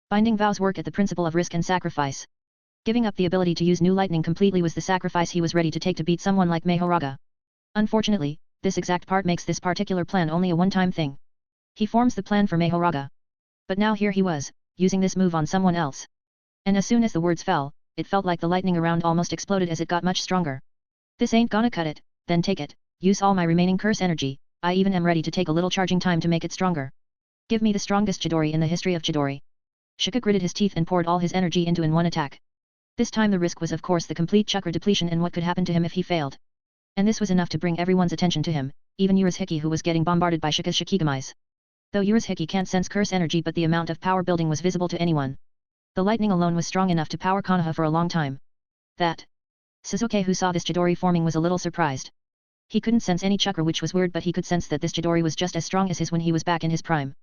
Binding vows work at the principle of risk and sacrifice. Giving up the ability to use new lightning completely was the sacrifice he was ready to take to beat someone like Mahoraga. Unfortunately, this exact part makes this particular plan only a one-time thing. He forms the plan for Mahoraga. But now here he was, using this move on someone else. And as soon as the words fell, it felt like the lightning around almost exploded as it got much stronger. This ain't gonna cut it, then take it, use all my remaining curse energy, I even am ready to take a little charging time to make it stronger. Give me the strongest Chidori in the history of Chidori. Shika gritted his teeth and poured all his energy into in one attack. This time the risk was of course the complete chakra depletion and what could happen to him if he failed. And this was enough to bring everyone's attention to him, even Urashiki who was getting bombarded by Shika's Shikigamis. Though Urashiki can't sense curse energy but the amount of power building was visible to anyone. The lightning alone was strong enough to power Konoha for a long time. That. Sasuke who saw this Chidori forming was a little surprised. He couldn't sense any chakra which was weird but he could sense that this Chidori was just as strong as his when he was back in his prime.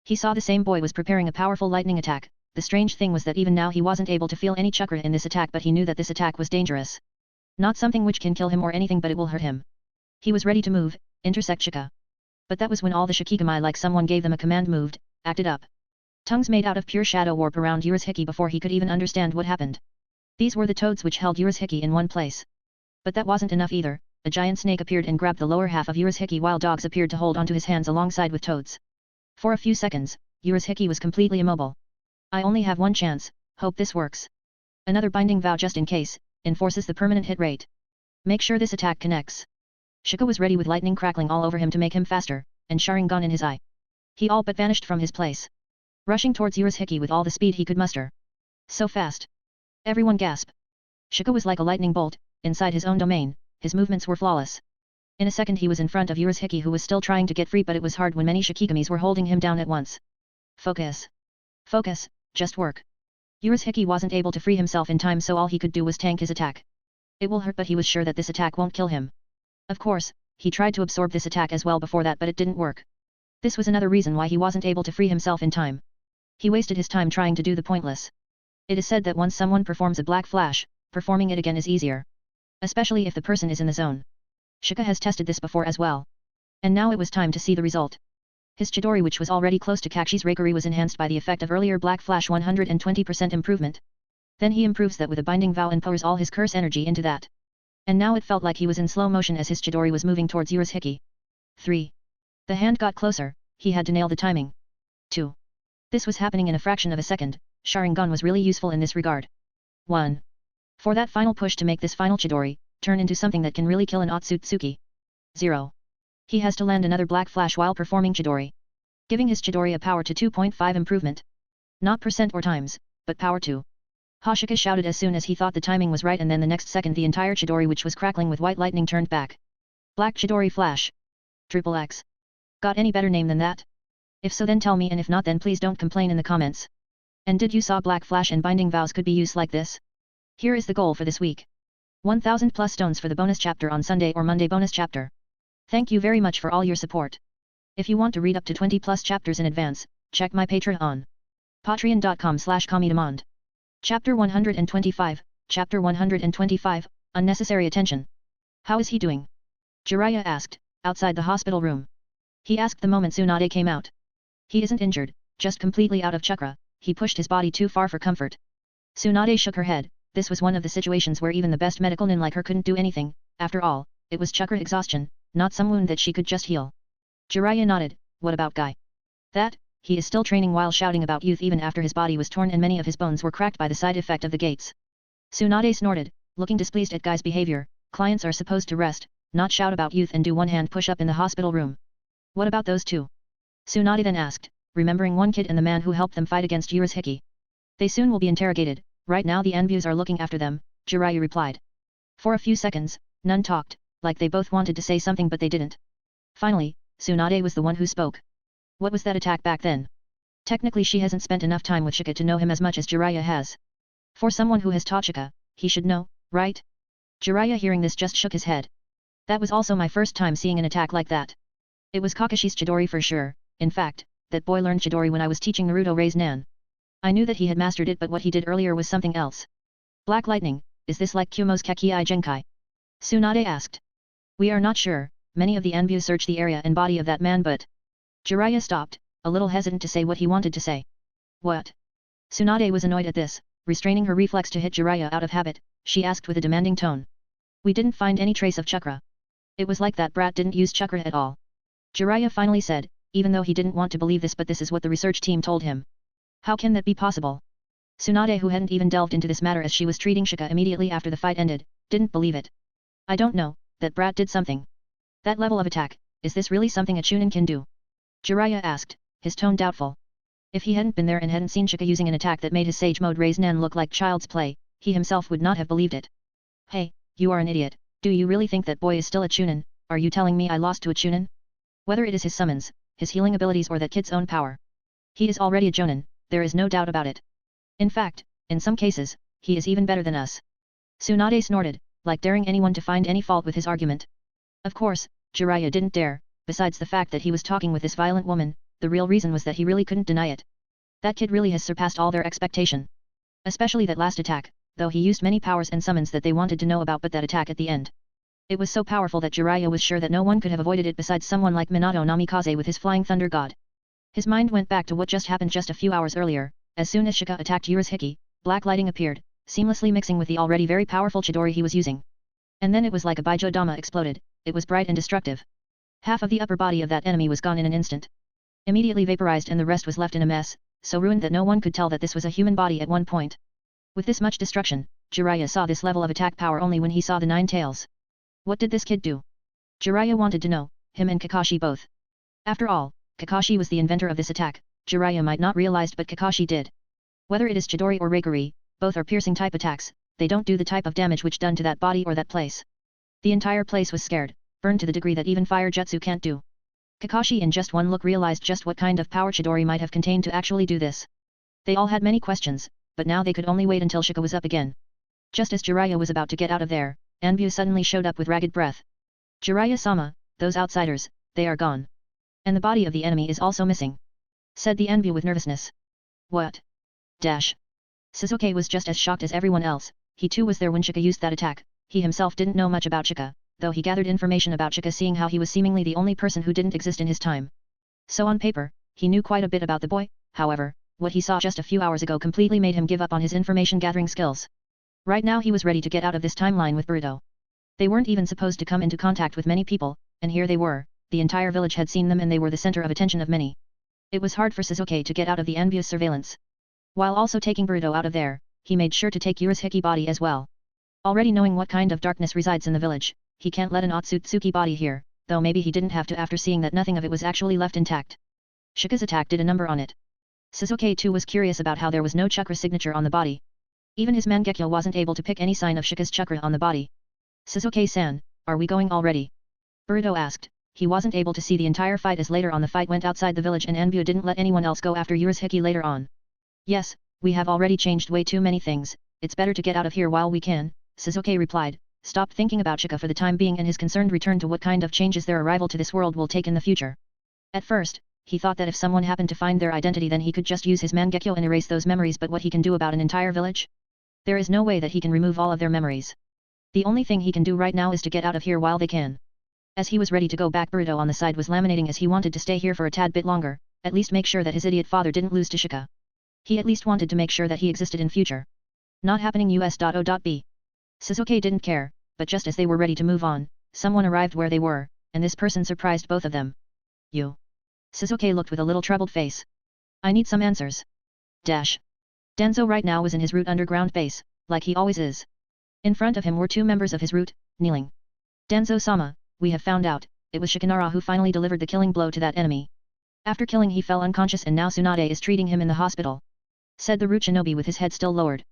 He saw the same boy was preparing a powerful lightning attack. The strange thing was that even now he wasn't able to feel any chakra in this attack but he knew that this attack was dangerous. Not something which can kill him or anything but it will hurt him. He was ready to move, intersect Shika. But that was when all the Shikigami like someone gave them a command moved, acted up. Tongues made out of pure shadow warp around Urashiki before he could even understand what happened. These were the toads which held Urashiki in one place. But that wasn't enough either, a giant snake appeared and grabbed the lower half of Urashiki while dogs appeared to hold onto his hands alongside with toads. For a few seconds, Urashiki was completely immobile. I only have one chance, hope this works. Another binding vow just in case, enforces the permanent hit rate. Make sure this attack connects. Shika was ready with lightning crackling all over him to make him faster, and Sharingan in his eye. He all but vanished from his place. Rushing towards Urashiki with all the speed he could muster. So fast. Everyone gasped. Shika was like a lightning bolt, inside his own domain, his movements were flawless. In a second he was in front of Urashiki who was still trying to get free but it was hard when many Shikigamis were holding him down at once. Focus. Focus, just work. Urashiki wasn't able to free himself in time, so all he could do was tank his attack. It will hurt, but he was sure that this attack won't kill him. Of course, he tried to absorb this attack as well before that, but it didn't work. This was another reason why he wasn't able to free himself in time. He wasted his time trying to do the pointless. It is said that once someone performs a black flash, performing it again is easier. Especially if the person is in the zone. Shika has tested this before as well. And now it was time to see the result. His Chidori, which was already close to Kakshi's Reikiri, was enhanced by the effect of earlier black flash 120% improvement. Then he improves that with a binding vow and pours all his curse energy into that. And now it felt like he was in slow motion as his Chidori was moving towards Urashiki. 3. The hand got closer, he had to nail the timing. 2. This was happening in a fraction of a second. Sharingan was really useful in this regard. 1. For that final push to make this final Chidori turn into something that can really kill an Otsutsuki. 0. He has to land another black flash while performing Chidori. Giving his Chidori a power to 2.5 improvement. Not percent or times, but power 2. Hoshika shouted as soon as he thought the timing was right, and then the next second the entire Chidori, which was crackling with white lightning, turned back. Black Chidori Flash. Triple X. Got any better name than that? If so then tell me, and if not then please don't complain in the comments. And did you saw Black Flash and Binding Vows could be used like this? Here is the goal for this week. 1000 plus stones for the bonus chapter on Sunday or Monday bonus chapter. Thank you very much for all your support. If you want to read up to 20 plus chapters in advance, check my Patreon. Patreon.com/Kamidemand. Chapter 125, Chapter 125, Unnecessary Attention. How is he doing? Jiraiya asked, outside the hospital room. He asked the moment Tsunade came out. He isn't injured, just completely out of chakra, he pushed his body too far for comfort. Tsunade shook her head. This was one of the situations where even the best medical nin like her couldn't do anything. After all, it was chakra exhaustion, not some wound that she could just heal. Jiraiya nodded. What about Guy? That, he is still training while shouting about youth even after his body was torn and many of his bones were cracked by the side effect of the gates. Tsunade snorted, looking displeased at Guy's behavior. Clients are supposed to rest, not shout about youth and do one-hand push-up in the hospital room. What about those two? Tsunade then asked, remembering one kid and the man who helped them fight against Urashiki. They soon will be interrogated, right now the Anbus are looking after them, Jiraiya replied. For a few seconds, none talked, like they both wanted to say something but they didn't. Finally, Tsunade was the one who spoke. What was that attack back then? Technically she hasn't spent enough time with Shika to know him as much as Jiraiya has. For someone who has taught Shika, he should know, right? Jiraiya hearing this just shook his head. That was also my first time seeing an attack like that. It was Kakashi's Chidori for sure. In fact, that boy learned Chidori when I was teaching Naruto Rei's Nan. I knew that he had mastered it, but what he did earlier was something else. Black Lightning, is this like Kumo's Kekii Genkai? Tsunade asked. We are not sure, many of the Anbus searched the area and body of that man but... Jiraiya stopped, a little hesitant to say what he wanted to say. What? Tsunade was annoyed at this, restraining her reflex to hit Jiraiya out of habit, she asked with a demanding tone. We didn't find any trace of chakra. It was like that brat didn't use chakra at all. Jiraiya finally said, even though he didn't want to believe this, but this is what the research team told him. How can that be possible? Tsunade, who hadn't even delved into this matter as she was treating Shika immediately after the fight ended, didn't believe it. I don't know, that brat did something. That level of attack, is this really something a Chunin can do? Jiraiya asked, his tone doubtful. If he hadn't been there and hadn't seen Shika using an attack that made his Sage Mode Rei's Nan look like child's play, he himself would not have believed it. Hey, you are an idiot, do you really think that boy is still a Chunin? Are you telling me I lost to a Chunin? Whether it is his summons, his healing abilities or that kid's own power. He is already a Jonin, there is no doubt about it. In fact, in some cases, he is even better than us. Tsunade snorted, like daring anyone to find any fault with his argument. Of course, Jiraiya didn't dare, besides the fact that he was talking with this violent woman, the real reason was that he really couldn't deny it. That kid really has surpassed all their expectation. Especially that last attack, though he used many powers and summons that they wanted to know about, but that attack at the end. It was so powerful that Jiraiya was sure that no one could have avoided it besides someone like Minato Namikaze with his Flying Thunder God. His mind went back to what just happened just a few hours earlier. As soon as Shika attacked Urashiki, black lighting appeared, seamlessly mixing with the already very powerful Chidori he was using. And then it was like a Baijo Dama exploded, it was bright and destructive. Half of the upper body of that enemy was gone in an instant. Immediately vaporized, and the rest was left in a mess, so ruined that no one could tell that this was a human body at one point. With this much destruction, Jiraiya saw this level of attack power only when he saw the 9 tails. What did this kid do? Jiraiya wanted to know, him and Kakashi both. After all, Kakashi was the inventor of this attack. Jiraiya might not realized, but Kakashi did. Whether it is Chidori or Reikiri, both are piercing type attacks, they don't do the type of damage which done to that body or that place. The entire place was scared, burned to the degree that even fire jutsu can't do. Kakashi in just one look realized just what kind of power Chidori might have contained to actually do this. They all had many questions, but now they could only wait until Shika was up again. Just as Jiraiya was about to get out of there, Anbu suddenly showed up with ragged breath. Jiraiya-sama, those outsiders, they are gone. And the body of the enemy is also missing, said the Anbu with nervousness. What? Dash. Sasuke was just as shocked as everyone else. He too was there when Shika used that attack. He himself didn't know much about Shika, though he gathered information about Shika seeing how he was seemingly the only person who didn't exist in his time. So on paper, he knew quite a bit about the boy. However, what he saw just a few hours ago completely made him give up on his information gathering skills. Right now he was ready to get out of this timeline with Boruto. They weren't even supposed to come into contact with many people, and here they were. The entire village had seen them and they were the center of attention of many. It was hard for Sasuke to get out of the Anbu's surveillance. While also taking Boruto out of there, he made sure to take Urashiki body as well. Already knowing what kind of darkness resides in the village, he can't let an Otsutsuki body here, though maybe he didn't have to after seeing that nothing of it was actually left intact. Shika's attack did a number on it. Sasuke too was curious about how there was no chakra signature on the body. Even his Mangekyo wasn't able to pick any sign of Shika's chakra on the body. Sasuke-san, are we going already? Boruto asked. He wasn't able to see the entire fight as later on the fight went outside the village and Anbu didn't let anyone else go after Urashiki later on. Yes, we have already changed way too many things, it's better to get out of here while we can, Sasuke replied, stopped thinking about Shika for the time being and his concerned return to what kind of changes their arrival to this world will take in the future. At first, he thought that if someone happened to find their identity then he could just use his Mangekyo and erase those memories, but what he can do about an entire village? There is no way that he can remove all of their memories. The only thing he can do right now is to get out of here while they can. As he was ready to go back, Boruto on the side was laminating as he wanted to stay here for a tad bit longer, at least make sure that his idiot father didn't lose to Shika. He at least wanted to make sure that he existed in future. Not happening US.O.B. Sasuke didn't care, but just as they were ready to move on, someone arrived where they were, and this person surprised both of them. You. Sasuke looked with a little troubled face. I need some answers. Dash. Danzo right now was in his root underground base, like he always is. In front of him were two members of his root, kneeling. Danzo-sama, we have found out, it was Shikamaru who finally delivered the killing blow to that enemy. After killing he fell unconscious and now Tsunade is treating him in the hospital, said the root shinobi with his head still lowered.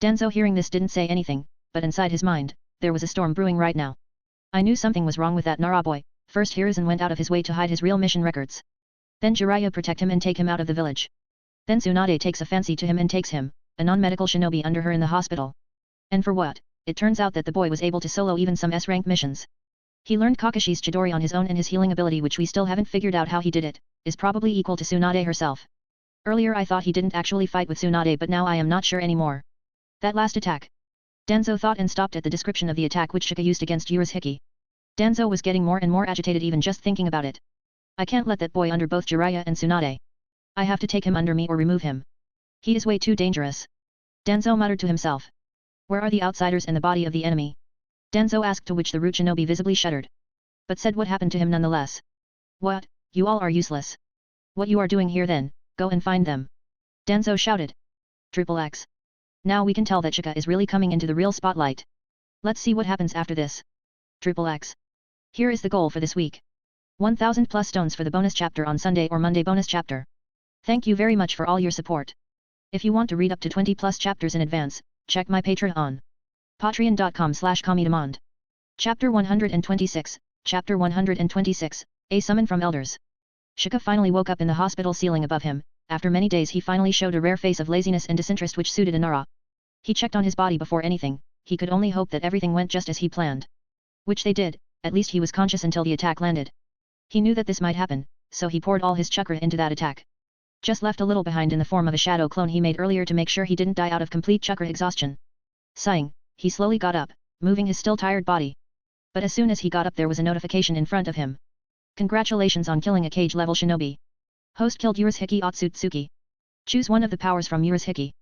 Danzo hearing this didn't say anything, but inside his mind, there was a storm brewing right now. I knew something was wrong with that Nara boy. First Hiruzen went out of his way to hide his real mission records. Then Jiraiya protect him and take him out of the village. Then Tsunade takes a fancy to him and takes him, a non-medical shinobi under her in the hospital. And for what? It turns out that the boy was able to solo even some S-rank missions. He learned Kakashi's Chidori on his own and his healing ability, which we still haven't figured out how he did it, is probably equal to Tsunade herself. Earlier I thought he didn't actually fight with Tsunade, but now I am not sure anymore. That last attack. Danzo thought and stopped at the description of the attack which Shika used against Urashiki. Danzo was getting more and more agitated even just thinking about it. I can't let that boy under both Jiraiya and Tsunade. I have to take him under me or remove him. He is way too dangerous. Danzo muttered to himself. Where are the outsiders and the body of the enemy? Danzo asked, to which the root shinobi visibly shuddered. But said what happened to him nonetheless. What, you all are useless. What you are doing here then, go and find them. Danzo shouted. XXX. Now we can tell that Shika is really coming into the real spotlight. Let's see what happens after this. XXX. Here is the goal for this week. 1000 plus stones for the bonus chapter on Sunday or Monday bonus chapter. Thank you very much for all your support. If you want to read up to 20 plus chapters in advance, check my Patreon. Patreon.com/comedemond. Chapter 126, Chapter 126, A Summon from Elders. Shika finally woke up in the hospital ceiling above him. After many days he finally showed a rare face of laziness and disinterest which suited a Nara. He checked on his body before anything, he could only hope that everything went just as he planned. Which they did, at least he was conscious until the attack landed. He knew that this might happen, so he poured all his chakra into that attack. Just left a little behind in the form of a shadow clone he made earlier to make sure he didn't die out of complete chakra exhaustion. Sighing, he slowly got up, moving his still tired body. But as soon as he got up there was a notification in front of him. Congratulations on killing a cage level shinobi. Host killed Urashiki Otsutsuki. Choose one of the powers from Urashiki.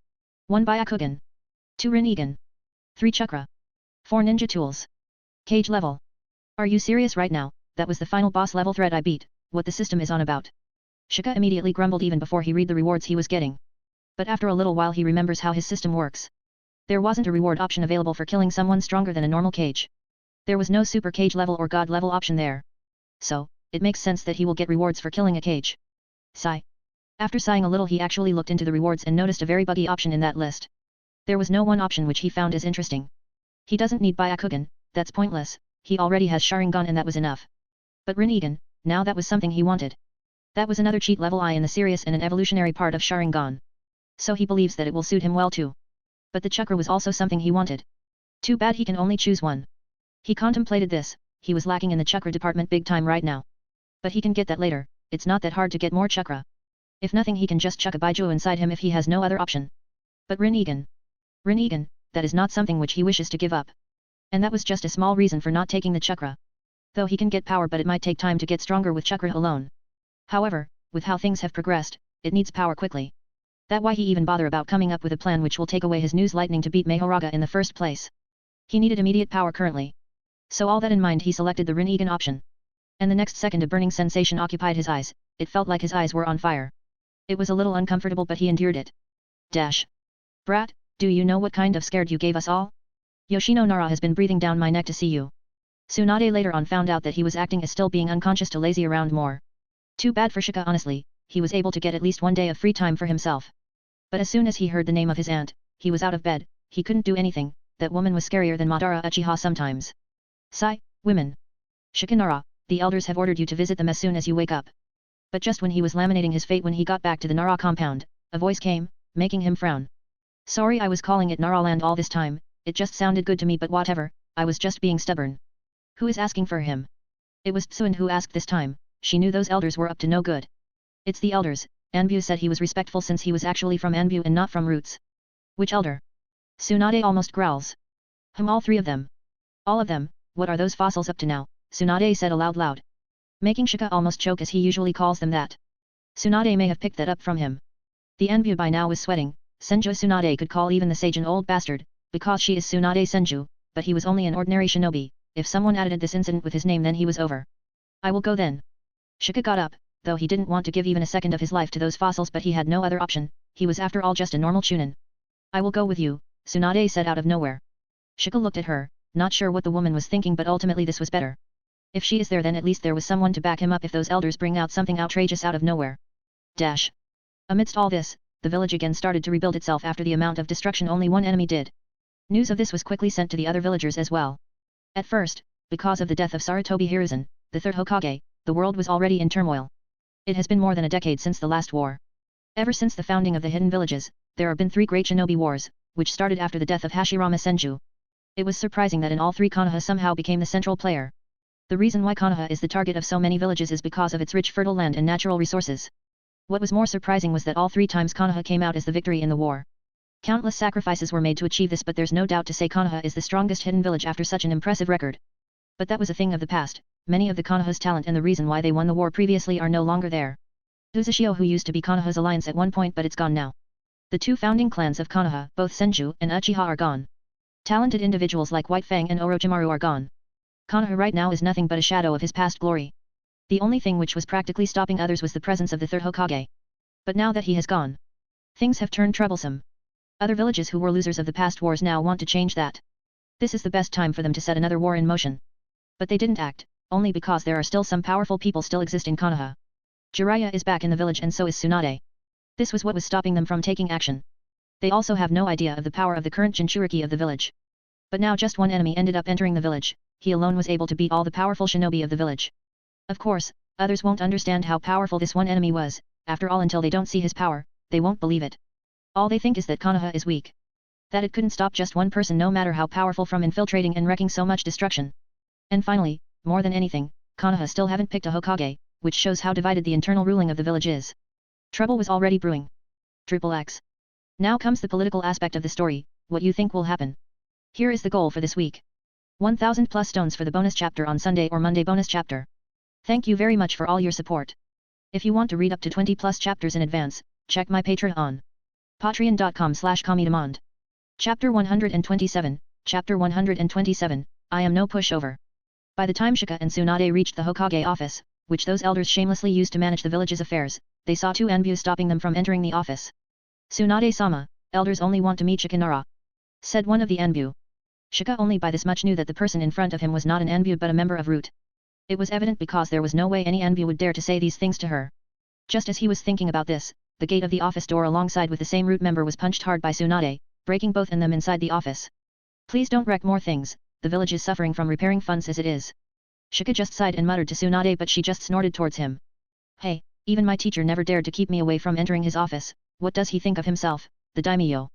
1 Byakugan. 2 Rinnegan. 3 Chakra. 4 Ninja Tools. Cage level. Are you serious right now? That was the final boss level threat I beat, what the system is on about. Shika immediately grumbled even before he read the rewards he was getting. But after a little while he remembers how his system works. There wasn't a reward option available for killing someone stronger than a normal cage. There was no super cage level or god level option there. So, it makes sense that he will get rewards for killing a cage. Sigh. After sighing a little he actually looked into the rewards and noticed a very buggy option in that list. There was no one option which he found as interesting. He doesn't need Byakugan, that's pointless, he already has Sharingan and that was enough. But Rinnegan, Now that was something he wanted. That was another cheat level I in the serious and an evolutionary part of Sharingan. So he believes that it will suit him well too. But the chakra was also something he wanted. Too bad he can only choose one. He contemplated this, he was lacking in the chakra department big time right now. But he can get that later, it's not that hard to get more chakra. If nothing he can just chuck a Baijuo inside him if he has no other option. But Rinnegan, that is not something which he wishes to give up. And that was just a small reason for not taking the chakra. Though he can get power but it might take time to get stronger with chakra alone. However, with how things have progressed, it needs power quickly. That why he even bother about coming up with a plan which will take away his news lightning to beat Mahoraga in the first place. He needed immediate power currently. So all that in mind he selected the Rinnegan option. And the next second a burning sensation occupied his eyes, it felt like his eyes were on fire. It was a little uncomfortable but he endured it. Dash. Brat, do you know what kind of scared you gave us all? Yoshino Nara has been breathing down my neck to see you. Tsunade later on found out that he was acting as still being unconscious to lazy around more. Too bad for Shika honestly, he was able to get at least one day of free time for himself. But as soon as he heard the name of his aunt, he was out of bed, he couldn't do anything, that woman was scarier than Madara Uchiha sometimes. Sigh, women. Shikamaru, the elders have ordered you to visit them as soon as you wake up. But just when he was laminating his fate when he got back to the Nara compound, a voice came, making him frown. Sorry I was calling it Nara land all this time, it just sounded good to me but whatever, I was just being stubborn. Who is asking for him? It was Tsuin who asked this time, she knew those elders were up to no good. It's the elders, Anbu said he was respectful since he was actually from Anbu and not from Roots. Which elder? Tsunade almost growls. All three of them. All of them, what are those fossils up to now? Tsunade said aloud loud. Making Shika almost choke as he usually calls them that. Tsunade may have picked that up from him. The Anbu by now was sweating, Senju Tsunade could call even the sage an old bastard, because she is Tsunade Senju, but he was only an ordinary shinobi, if someone added this incident with his name then he was over. I will go then. Shika got up, though he didn't want to give even a second of his life to those fossils but he had no other option, he was after all just a normal Chunin. I will go with you, Tsunade said out of nowhere. Shika looked at her, not sure what the woman was thinking but ultimately this was better. If she is there then at least there was someone to back him up if those elders bring out something outrageous out of nowhere. Dash. Amidst all this, the village again started to rebuild itself after the amount of destruction only one enemy did. News of this was quickly sent to the other villagers as well. At first, because of the death of Sarutobi Hiruzen, the third Hokage, the world was already in turmoil. It has been more than a decade since the last war. Ever since the founding of the hidden villages, there have been 3 great shinobi wars, which started after the death of Hashirama Senju. It was surprising that in all 3 Konoha somehow became the central player. The reason why Konoha is the target of so many villages is because of its rich fertile land and natural resources. What was more surprising was that all 3 times Konoha came out as the victory in the war. Countless sacrifices were made to achieve this but there's no doubt to say Konoha is the strongest hidden village after such an impressive record. But that was a thing of the past, many of the Konoha's talent and the reason why they won the war previously are no longer there. Uzashio who used to be Konoha's alliance at one point but it's gone now. The 2 founding clans of Konoha, both Senju and Uchiha are gone. Talented individuals like White Fang and Orochimaru are gone. Konoha right now is nothing but a shadow of his past glory. The only thing which was practically stopping others was the presence of the third Hokage. But now that he has gone, things have turned troublesome. Other villages who were losers of the past wars now want to change that. This is the best time for them to set another war in motion. But they didn't act, only because there are still some powerful people still exist in Konoha. Jiraiya is back in the village and so is Tsunade. This was what was stopping them from taking action. They also have no idea of the power of the current Jinchuriki of the village. But now just one enemy ended up entering the village, he alone was able to beat all the powerful shinobi of the village. Of course, others won't understand how powerful this one enemy was, after all until they don't see his power, they won't believe it. All they think is that Konoha is weak. That it couldn't stop just one person no matter how powerful from infiltrating and wrecking so much destruction. And finally, more than anything, Konoha still haven't picked a Hokage, which shows how divided the internal ruling of the village is. Trouble was already brewing. X. Now comes the political aspect of the story, what you think will happen. Here is the goal for this week. 1000 plus stones for the bonus chapter on Sunday or Monday bonus chapter. Thank you very much for all your support. If you want to read up to 20 plus chapters in advance, check my Patreon. Patreon.com/Kamidemand. Chapter 127, Chapter 127, I am no pushover. By the time Shika and Tsunade reached the Hokage office, which those elders shamelessly used to manage the village's affairs, they saw 2 Anbu stopping them from entering the office. Tsunade-sama, elders only want to meet Shikamaru, said one of the Anbu. Shika only by this much knew that the person in front of him was not an Anbu but a member of Root. It was evident because there was no way any Anbu would dare to say these things to her. Just as he was thinking about this, the gate of the office door alongside with the same Root member was punched hard by Tsunade, breaking both in them inside the office. Please don't wreck more things, the village is suffering from repairing funds as it is. Shika just sighed and muttered to Tsunade, but she just snorted towards him. Hey, even my teacher never dared to keep me away from entering his office, what does he think of himself, the daimyo?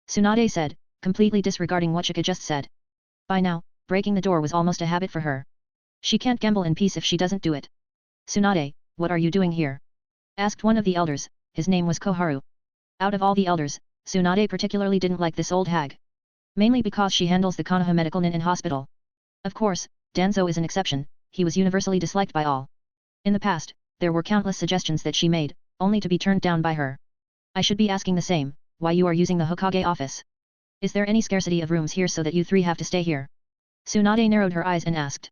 Tsunade said, completely disregarding what Shika just said. By now, breaking the door was almost a habit for her. She can't gamble in peace if she doesn't do it. Tsunade, what are you doing here? Asked one of the elders, his name was Koharu. Out of all the elders, Tsunade particularly didn't like this old hag. Mainly because she handles the Konoha Medical Nin Hospital. Of course, Danzo is an exception, he was universally disliked by all. In the past, there were countless suggestions that she made, only to be turned down by her. I should be asking the same, why you are using the Hokage office? Is there any scarcity of rooms here so that you three have to stay here? Tsunade narrowed her eyes and asked.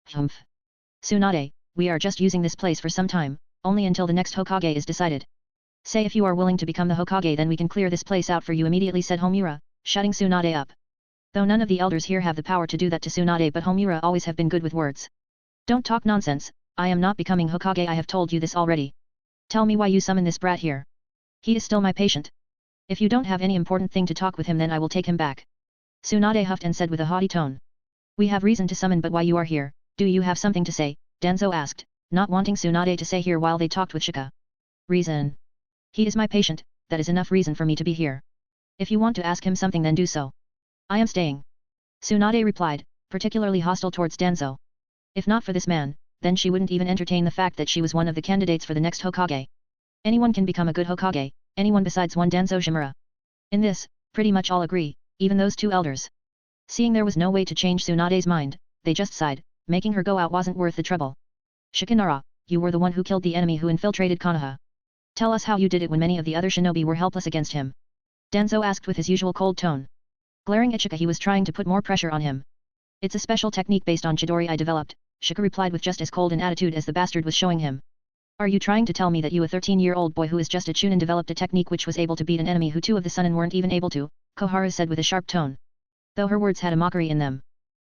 Humph. Tsunade, we are just using this place for some time, only until the next Hokage is decided. Say if you are willing to become the Hokage, then we can clear this place out for you immediately, said Homura, shutting Tsunade up. Though none of the elders here have the power to do that to Tsunade, but Homura always have been good with words. Don't talk nonsense, I am not becoming Hokage, I have told you this already. Tell me why you summon this brat here. He is still my patient. If you don't have any important thing to talk with him, then I will take him back. Tsunade huffed and said with a haughty tone. We have reason to summon, but why you are here, do you have something to say? Danzo asked, not wanting Tsunade to say here while they talked with Shika. Reason. He is my patient, that is enough reason for me to be here. If you want to ask him something, then do so. I am staying. Tsunade replied, particularly hostile towards Danzo. If not for this man, then she wouldn't even entertain the fact that she was one of the candidates for the next Hokage. Anyone can become a good Hokage, anyone besides one Danzo Shimura. In this, pretty much all agree, even those two elders. Seeing there was no way to change Tsunade's mind, they just sighed, making her go out wasn't worth the trouble. Shikamaru, you were the one who killed the enemy who infiltrated Konoha. Tell us how you did it when many of the other shinobi were helpless against him. Danzo asked with his usual cold tone. Glaring at Shika, he was trying to put more pressure on him. It's a special technique based on Chidori I developed, Shika replied with just as cold an attitude as the bastard was showing him. Are you trying to tell me that you, a 13-year-old boy who is just a Chunin, developed a technique which was able to beat an enemy who two of the Sunin weren't even able to? Koharu said with a sharp tone. Though her words had a mockery in them.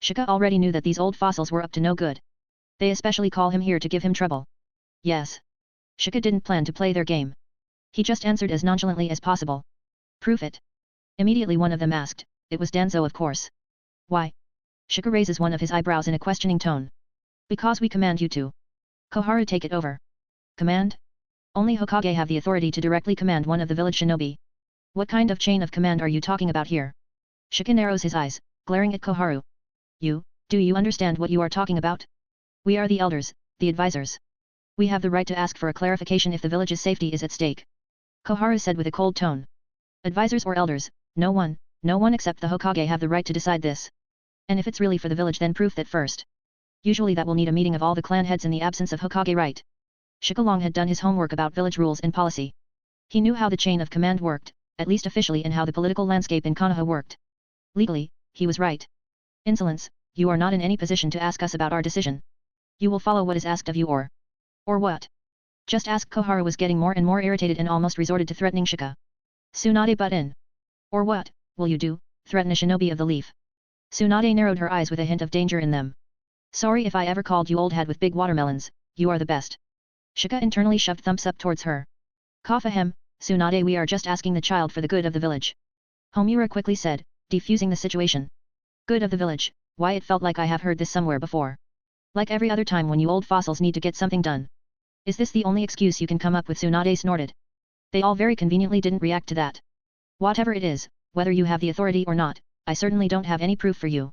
Shika already knew that these old fossils were up to no good. They especially call him here to give him trouble. Yes. Shika didn't plan to play their game. He just answered as nonchalantly as possible. Prove it. Immediately one of them asked. It was Danzo, of course. Why? Shika raises one of his eyebrows in a questioning tone. Because we command you to. Koharu, take it over. Command? Only Hokage have the authority to directly command one of the village shinobi. What kind of chain of command are you talking about here? Shika narrows his eyes, glaring at Koharu. Do you understand what you are talking about? We are the elders, the advisors. We have the right to ask for a clarification if the village's safety is at stake. Koharu said with a cold tone. Advisors or elders, no one except the Hokage have the right to decide this. And if it's really for the village, then proof that first. Usually that will need a meeting of all the clan heads in the absence of Hokage, right? Shika Long had done his homework about village rules and policy. He knew how the chain of command worked, at least officially, and how the political landscape in Konoha worked. Legally, he was right. Insolence, you are not in any position to ask us about our decision. You will follow what is asked of you or what? Just ask. Koharu was getting more and more irritated and almost resorted to threatening Shika. Tsunade butt in. Or what, will you do, threaten a shinobi of the leaf? Tsunade narrowed her eyes with a hint of danger in them. Sorry if I ever called you old head with big watermelons, you are the best. Shika internally shoved thumbs up towards her. Cough ahem, Tsunade, we are just asking the child for the good of the village. Homura quickly said, defusing the situation. Good of the village, why it felt like I have heard this somewhere before. Like every other time when you old fossils need to get something done. Is this the only excuse you can come up with? Tsunade snorted. They all very conveniently didn't react to that. Whatever it is, whether you have the authority or not, I certainly don't have any proof for you.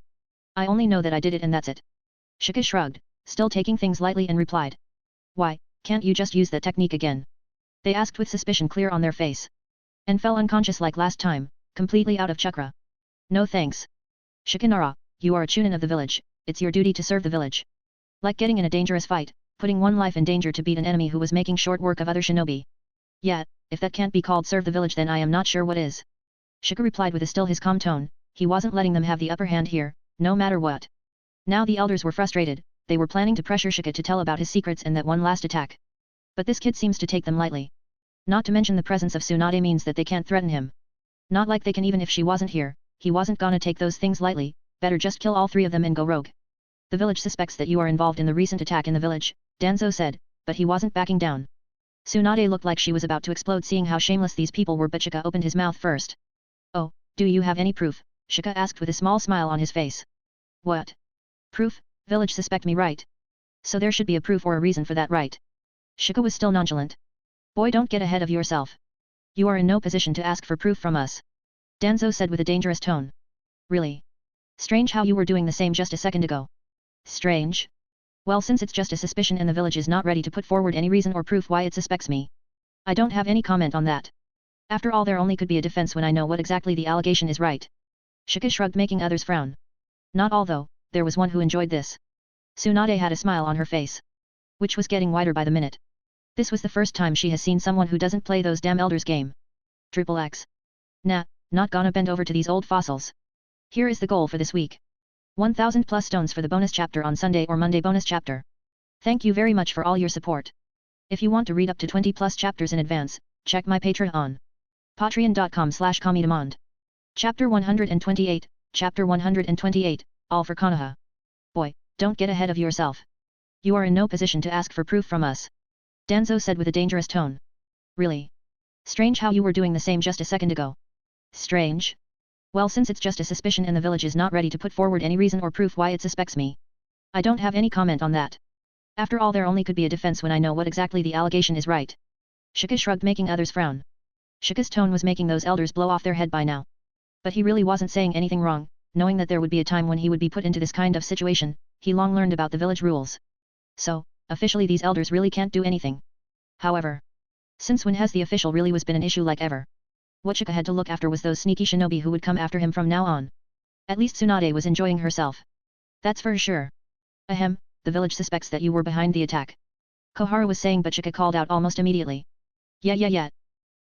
I only know that I did it and that's it. Shika shrugged, still taking things lightly, and replied. Why, can't you just use that technique again? They asked with suspicion clear on their face. And fell unconscious like last time, completely out of chakra. No thanks. Shikamaru, you are a Chunin of the village, it's your duty to serve the village. Like getting in a dangerous fight, putting one life in danger to beat an enemy who was making short work of other shinobi. Yet, if that can't be called serve the village, then I am not sure what is. Shika replied with still his calm tone, he wasn't letting them have the upper hand here, no matter what. Now the elders were frustrated, they were planning to pressure Shika to tell about his secrets and that one last attack. But this kid seems to take them lightly. Not to mention the presence of Tsunade means that they can't threaten him. Not like they can even if she wasn't here, he wasn't gonna take those things lightly, better just kill all three of them and go rogue. The village suspects that you are involved in the recent attack in the village, Danzo said, but he wasn't backing down. Tsunade looked like she was about to explode seeing how shameless these people were, but Shika opened his mouth first. Oh, do you have any proof? Shika asked with a small smile on his face. What? Proof? Village suspect me, right? So there should be a proof or a reason for that, right? Shika was still nonchalant. Boy, don't get ahead of yourself. You are in no position to ask for proof from us. Danzo said with a dangerous tone. Really? Strange how you were doing the same just a second ago. Strange? Well, since it's just a suspicion and the village is not ready to put forward any reason or proof why it suspects me, I don't have any comment on that. After all, there only could be a defense when I know what exactly the allegation is, right? Shika shrugged, making others frown. Not all though, there was one who enjoyed this. Tsunade had a smile on her face, which was getting wider by the minute. This was the first time she has seen someone who doesn't play those damn elders game. Triple X. Nah, not gonna bend over to these old fossils. Here is the goal for this week. 1000 plus stones for the bonus chapter on Sunday or Monday bonus chapter. Thank you very much for all your support. If you want to read up to 20 plus chapters in advance, check my Patreon. Patreon.com/Kamidemand. Chapter 128, Chapter 128, all for Konoha. Boy, don't get ahead of yourself. You are in no position to ask for proof from us. Danzo said with a dangerous tone. Really? Strange how you were doing the same just a second ago. Strange? Well, since it's just a suspicion and the village is not ready to put forward any reason or proof why it suspects me, I don't have any comment on that. After all, there only could be a defense when I know what exactly the allegation is, right? Shika shrugged, making others frown. Shika's tone was making those elders blow off their head by now. But he really wasn't saying anything wrong, knowing that there would be a time when he would be put into this kind of situation. He long learned about the village rules. So, officially these elders really can't do anything. However, since when has the official really was been an issue like ever? What Shika had to look after was those sneaky shinobi who would come after him from now on. At least Tsunade was enjoying herself. That's for sure. Ahem, the village suspects that you were behind the attack. Koharu was saying, but Shika called out almost immediately. Yeah.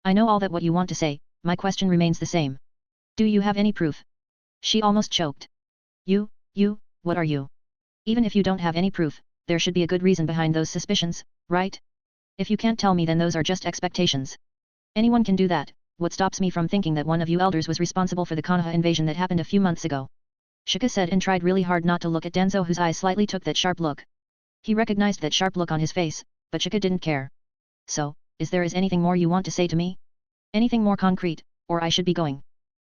I know all that what you want to say, my question remains the same. Do you have any proof? She almost choked. You, what are you? Even if you don't have any proof, there should be a good reason behind those suspicions, right? If you can't tell me, then those are just expectations. Anyone can do that. What stops me from thinking that one of you elders was responsible for the Konoha invasion that happened a few months ago? Shika said and tried really hard not to look at Danzo, whose eyes slightly took that sharp look. He recognized that sharp look on his face, but Shika didn't care. So, is anything more you want to say to me? Anything more concrete, or I should be going?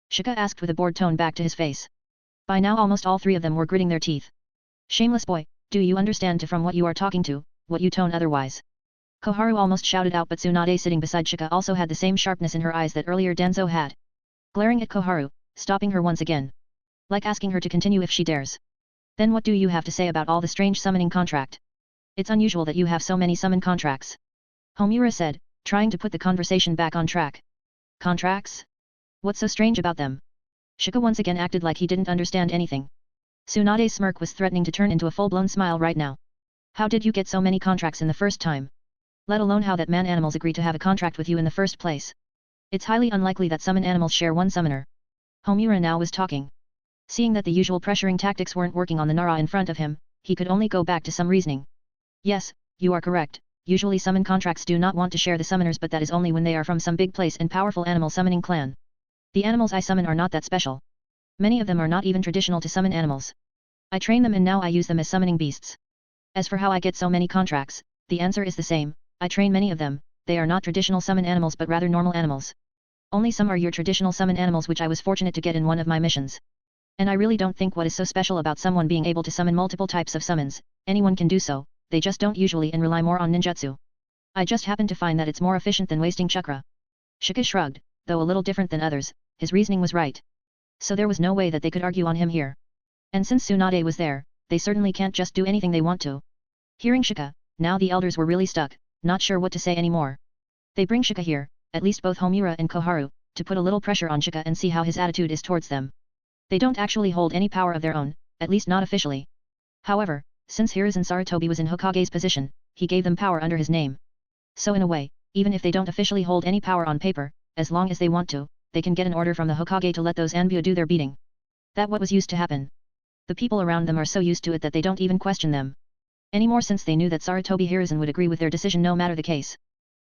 Shika asked with a bored tone back to his face. By now almost all three of them were gritting their teeth. Shameless boy, do you understand from what you are talking to, what you tone otherwise? Koharu almost shouted out, but Tsunade sitting beside Shika also had the same sharpness in her eyes that earlier Danzo had. Glaring at Koharu, stopping her once again. Like asking her to continue if she dares. Then what do you have to say about all the strange summoning contract? It's unusual that you have so many summon contracts. Homura said, trying to put the conversation back on track. Contracts? What's so strange about them? Shika once again acted like he didn't understand anything. Tsunade's smirk was threatening to turn into a full-blown smile right now. How did you get so many contracts in the first time? Let alone how that man-animals agree to have a contract with you in the first place. It's highly unlikely that summon animals share one summoner. Homura now was talking. Seeing that the usual pressuring tactics weren't working on the Nara in front of him, he could only go back to some reasoning. Yes, you are correct. Usually summon contracts do not want to share the summoners, but that is only when they are from some big place and powerful animal summoning clan. The animals I summon are not that special. Many of them are not even traditional to summon animals. I train them and now I use them as summoning beasts. As for how I get so many contracts, the answer is the same. I train many of them. They are not traditional summon animals but rather normal animals. Only some are your traditional summon animals, which I was fortunate to get in one of my missions. And I really don't think what is so special about someone being able to summon multiple types of summons. Anyone can do so, they just don't usually and rely more on ninjutsu. I just happen to find that it's more efficient than wasting chakra. Shika shrugged, though a little different than others, his reasoning was right. So there was no way that they could argue on him here. And since Tsunade was there, they certainly can't just do anything they want to. Hearing Shika, now the elders were really stuck, not sure what to say anymore. They bring Shika here, at least both Homura and Koharu, to put a little pressure on Shika and see how his attitude is towards them. They don't actually hold any power of their own, at least not officially. However, since Hiruzen Sarutobi was in Hokage's position, he gave them power under his name. So in a way, even if they don't officially hold any power on paper, as long as they want to, they can get an order from the Hokage to let those Anbu do their beating. That what was used to happen. The people around them are so used to it that they don't even question them anymore, since they knew that Sarutobi Hiruzen would agree with their decision no matter the case.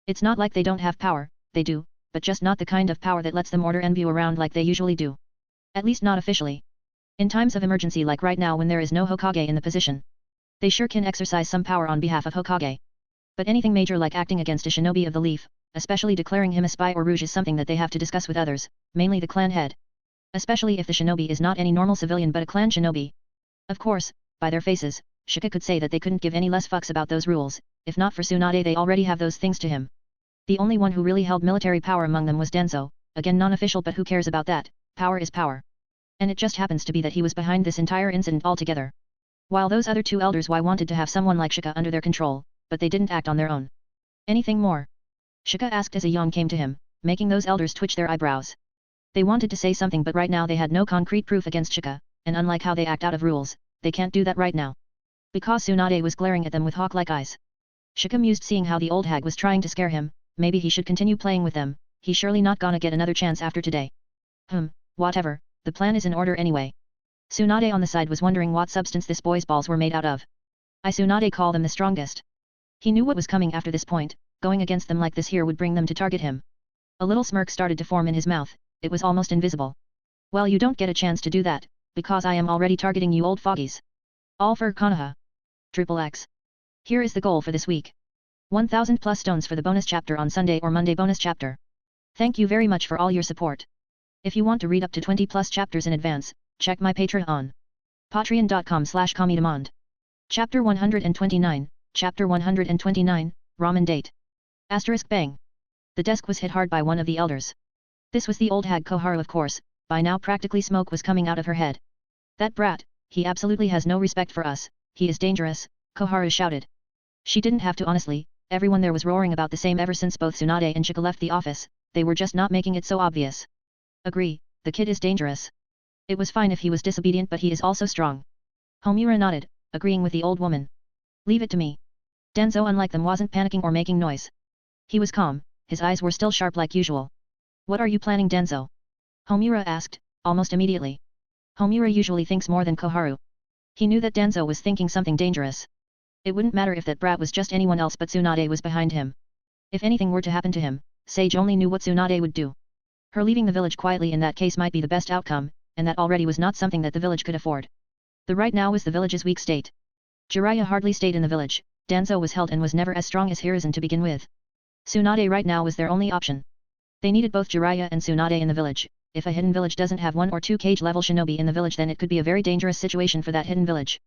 It's not like they don't have power, they do, but just not the kind of power that lets them order Anbu around like they usually do. At least not officially. In times of emergency like right now when there is no Hokage in the position, they sure can exercise some power on behalf of Hokage. But anything major like acting against a shinobi of the leaf, especially declaring him a spy or rouge, is something that they have to discuss with others, mainly the clan head. Especially if the shinobi is not any normal civilian but a clan shinobi. Of course, by their faces, Shika could say that they couldn't give any less fucks about those rules, if not for Tsunade they already have those things to him. The only one who really held military power among them was Danzo, again non-official but who cares about that, power is power. And it just happens to be that he was behind this entire incident altogether. While those other two elders wanted to have someone like Shika under their control, but they didn't act on their own. Anything more? Shika asked as a yawn came to him, making those elders twitch their eyebrows. They wanted to say something but right now they had no concrete proof against Shika, and unlike how they act out of rules, they can't do that right now. Because Tsunade was glaring at them with hawk-like eyes. Shika mused seeing how the old hag was trying to scare him, maybe he should continue playing with them, he's surely not gonna get another chance after today. Whatever, the plan is in order anyway. Tsunade on the side was wondering what substance this boy's balls were made out of. Tsunade call them the strongest. He knew what was coming after this point, going against them like this here would bring them to target him. A little smirk started to form in his mouth, it was almost invisible. Well, you don't get a chance to do that, because I am already targeting you old foggies. All for Konoha. XXX. Here is the goal for this week. 1000 plus stones for the bonus chapter on Sunday or Monday bonus chapter. Thank you very much for all your support. If you want to read up to 20 plus chapters in advance, check my Patreon. Patreon.com/comedemand. Chapter 129, Chapter 129, Ramen Date. Asterisk bang. The desk was hit hard by one of the elders. This was the old hag Koharu of course, by now practically smoke was coming out of her head. That brat, he absolutely has no respect for us, he is dangerous, Koharu shouted. She didn't have to honestly, everyone there was roaring about the same ever since both Tsunade and Shika left the office, they were just not making it so obvious. Agree, the kid is dangerous. It was fine if he was disobedient but he is also strong. Homura nodded, agreeing with the old woman. Leave it to me. Danzo unlike them wasn't panicking or making noise. He was calm, his eyes were still sharp like usual. What are you planning, Danzo? Homura asked, almost immediately. Homura usually thinks more than Koharu. He knew that Danzo was thinking something dangerous. It wouldn't matter if that brat was just anyone else but Tsunade was behind him. If anything were to happen to him, Sage only knew what Tsunade would do. Her leaving the village quietly in that case might be the best outcome, and that already was not something that the village could afford. The right now was the village's weak state. Jiraiya hardly stayed in the village, Danzo was held and was never as strong as Hiruzen to begin with. Tsunade right now was their only option. They needed both Jiraiya and Tsunade in the village. If a hidden village doesn't have 1 or 2 cage level shinobi in the village then it could be a very dangerous situation for that hidden village.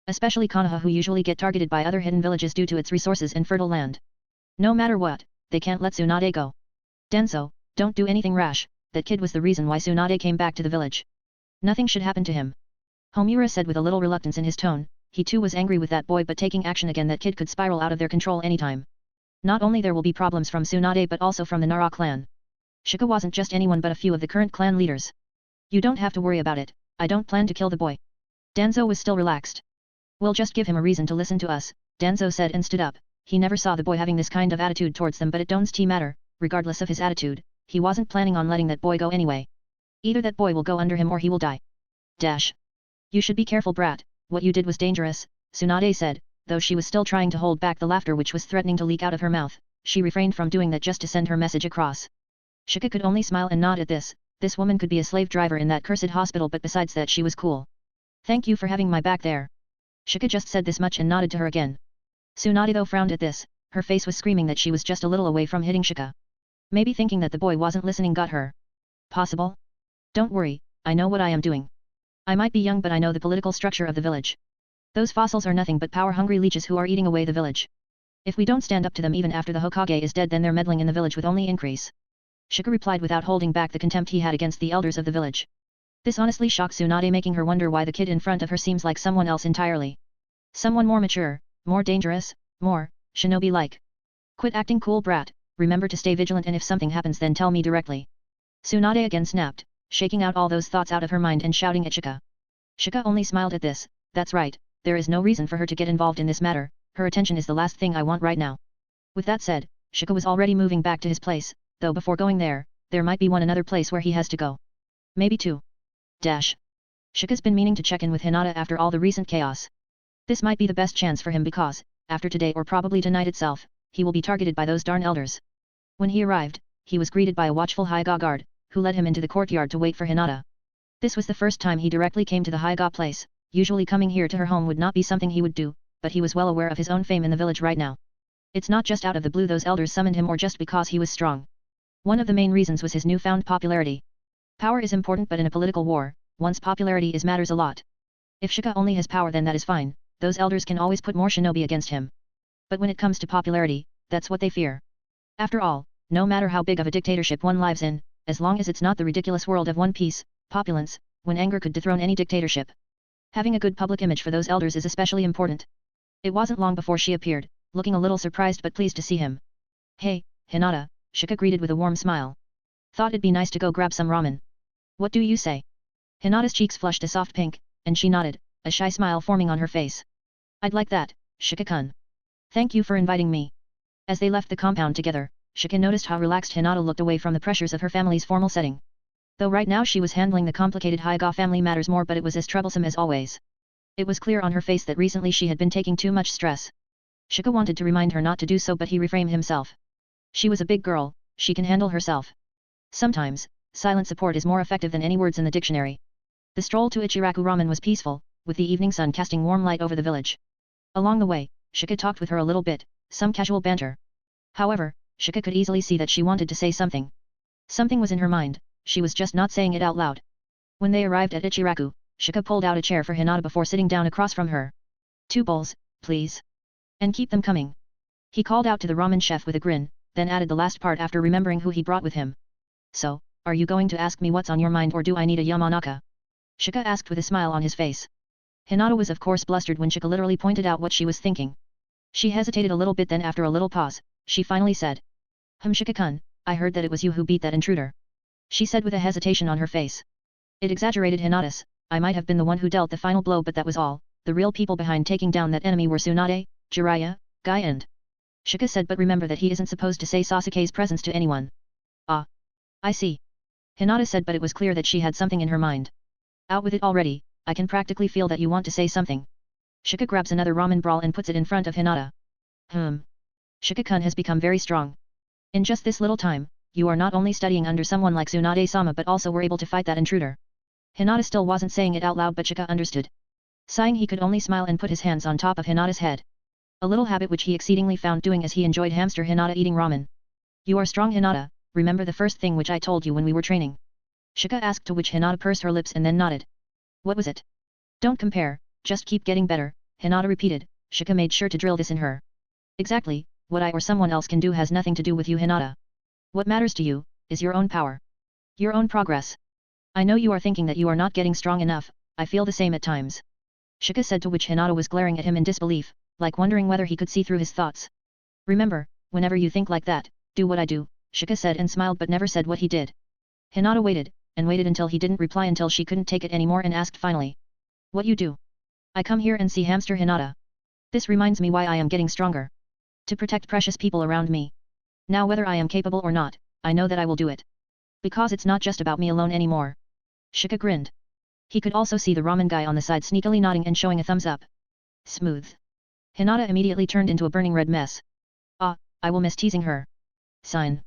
Especially Konoha who usually get targeted by other hidden villages due to its resources and fertile land. No matter what, they can't let Tsunade go. Danzo, don't do anything rash, that kid was the reason why Tsunade came back to the village. Nothing should happen to him. Homura said with a little reluctance in his tone, he too was angry with that boy but taking action again that kid could spiral out of their control anytime. Not only there will be problems from Tsunade but also from the Nara clan. Shika wasn't just anyone but a few of the current clan leaders. You don't have to worry about it, I don't plan to kill the boy. Danzo was still relaxed. We'll just give him a reason to listen to us, Danzo said and stood up. He never saw the boy having this kind of attitude towards them but it don't matter, regardless of his attitude, he wasn't planning on letting that boy go anyway. Either that boy will go under him or he will die. Dash. You should be careful brat, what you did was dangerous, Tsunade said, though she was still trying to hold back the laughter which was threatening to leak out of her mouth, she refrained from doing that just to send her message across. Shika could only smile and nod at this woman could be a slave driver in that cursed hospital but besides that she was cool. Thank you for having my back there. Shika just said this much and nodded to her again. Tsunade though frowned at this, her face was screaming that she was just a little away from hitting Shika. Maybe thinking that the boy wasn't listening got her. Possible? Don't worry, I know what I am doing. I might be young but I know the political structure of the village. Those fossils are nothing but power-hungry leeches who are eating away the village. If we don't stand up to them even after the Hokage is dead then their meddling in the village would only increase. Shika replied without holding back the contempt he had against the elders of the village. This honestly shocked Tsunade making her wonder why the kid in front of her seems like someone else entirely. Someone more mature, more dangerous, more, shinobi-like. Quit acting cool brat, remember to stay vigilant and if something happens then tell me directly. Tsunade again snapped, shaking out all those thoughts out of her mind and shouting at Shika. Shika only smiled at this, that's right, there is no reason for her to get involved in this matter, her attention is the last thing I want right now. With that said, Shika was already moving back to his place, though before going there might be another place where he has to go. Maybe 2. Dash. Shika's been meaning to check in with Hinata after all the recent chaos. This might be the best chance for him because, after today or probably tonight itself, he will be targeted by those darn elders. When he arrived, he was greeted by a watchful Hyoga guard, who led him into the courtyard to wait for Hinata. This was the first time he directly came to the Hyoga place, usually coming here to her home would not be something he would do, but he was well aware of his own fame in the village right now. It's not just out of the blue those elders summoned him or just because he was strong. One of the main reasons was his newfound popularity. Power is important but in a political war, one's popularity matters a lot. If Shika only has power then that is fine, those elders can always put more shinobi against him. But when it comes to popularity, that's what they fear. After all, no matter how big of a dictatorship one lives in, as long as it's not the ridiculous world of One Piece, populace, when anger could dethrone any dictatorship. Having a good public image for those elders is especially important. It wasn't long before she appeared, looking a little surprised but pleased to see him. Hey, Hinata, Shika greeted with a warm smile. Thought it'd be nice to go grab some ramen. What do you say? Hinata's cheeks flushed a soft pink, and she nodded, a shy smile forming on her face. I'd like that, Shika-kun. Thank you for inviting me. As they left the compound together, Shika noticed how relaxed Hinata looked away from the pressures of her family's formal setting. Though right now she was handling the complicated Hyga family matters more, but it was as troublesome as always. It was clear on her face that recently she had been taking too much stress. Shika wanted to remind her not to do so, but he refrained himself. She was a big girl, she can handle herself. Sometimes, silent support is more effective than any words in the dictionary. The stroll to Ichiraku Ramen was peaceful, with the evening sun casting warm light over the village. Along the way, Shika talked with her a little bit, some casual banter. However, Shika could easily see that she wanted to say something. Something was in her mind, she was just not saying it out loud. When they arrived at Ichiraku, Shika pulled out a chair for Hinata before sitting down across from her. 2 bowls, please. And keep them coming. He called out to the ramen chef with a grin, then added the last part after remembering who he brought with him. So, are you going to ask me what's on your mind, or do I need a Yamanaka? Shika asked with a smile on his face. Hinata was of course blustered when Shika literally pointed out what she was thinking. She hesitated a little bit, then after a little pause, she finally said. Shika-kun, I heard that it was you who beat that intruder. She said with a hesitation on her face. It exaggerated Hinata's, I might have been the one who dealt the final blow, but that was all. The real people behind taking down that enemy were Tsunade, Jiraiya, Guy and... Shika said, but remember that he isn't supposed to say Sasuke's presence to anyone. Ah. I see. Hinata said, but it was clear that she had something in her mind. Out with it already, I can practically feel that you want to say something. Shika grabs another ramen brawl and puts it in front of Hinata. Shika-kun has become very strong. In just this little time, you are not only studying under someone like Tsunade-sama but also were able to fight that intruder. Hinata still wasn't saying it out loud, but Shika understood. Sighing, he could only smile and put his hands on top of Hinata's head. A little habit which he exceedingly found doing as he enjoyed hamster Hinata eating ramen. You are strong, Hinata, remember the first thing which I told you when we were training? Shika asked, to which Hinata pursed her lips and then nodded. What was it? Don't compare, just keep getting better, Hinata repeated. Shika made sure to drill this in her. Exactly, what I or someone else can do has nothing to do with you, Hinata. What matters to you, is your own power. Your own progress. I know you are thinking that you are not getting strong enough, I feel the same at times. Shika said, to which Hinata was glaring at him in disbelief, like wondering whether he could see through his thoughts. Remember, whenever you think like that, do what I do, Shika said and smiled but never said what he did. Hinata waited, and waited until he didn't reply until she couldn't take it anymore and asked finally. What you do? I come here and see hamster Hinata. This reminds me why I am getting stronger. To protect precious people around me. Now whether I am capable or not, I know that I will do it. Because it's not just about me alone anymore. Shika grinned. He could also see the ramen guy on the side sneakily nodding and showing a thumbs up. Smooth. Hinata immediately turned into a burning red mess. Ah, I will miss teasing her. Sign.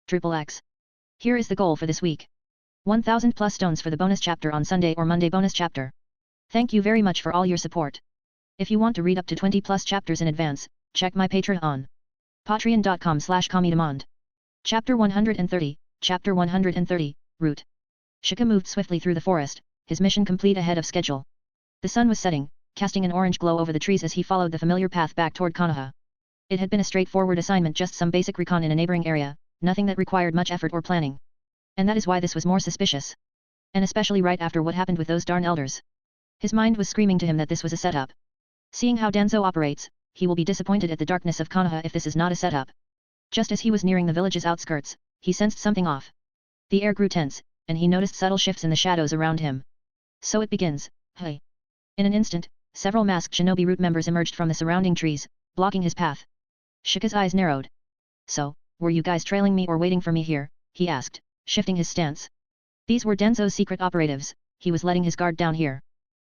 XXX. Here is the goal for this week. 1000 plus stones for the bonus chapter on Sunday or Monday bonus chapter. Thank you very much for all your support. If you want to read up to 20 plus chapters in advance, check my Patreon on patreon.com/comedemond. Chapter 130, Chapter 130, Root. Shika moved swiftly through the forest, his mission complete ahead of schedule. The sun was setting, casting an orange glow over the trees as he followed the familiar path back toward Konoha. It had been a straightforward assignment, just some basic recon in a neighboring area, nothing that required much effort or planning. And that is why this was more suspicious. And especially right after what happened with those darn elders. His mind was screaming to him that this was a setup. Seeing how Danzo operates, he will be disappointed at the darkness of Konoha if this is not a setup. Just as he was nearing the village's outskirts, he sensed something off. The air grew tense, and he noticed subtle shifts in the shadows around him. So it begins, hey. In an instant, several masked Shinobi Root members emerged from the surrounding trees, blocking his path. Shika's eyes narrowed. So, were you guys trailing me or waiting for me here? He asked, shifting his stance. These were Danzo's secret operatives, he was letting his guard down here.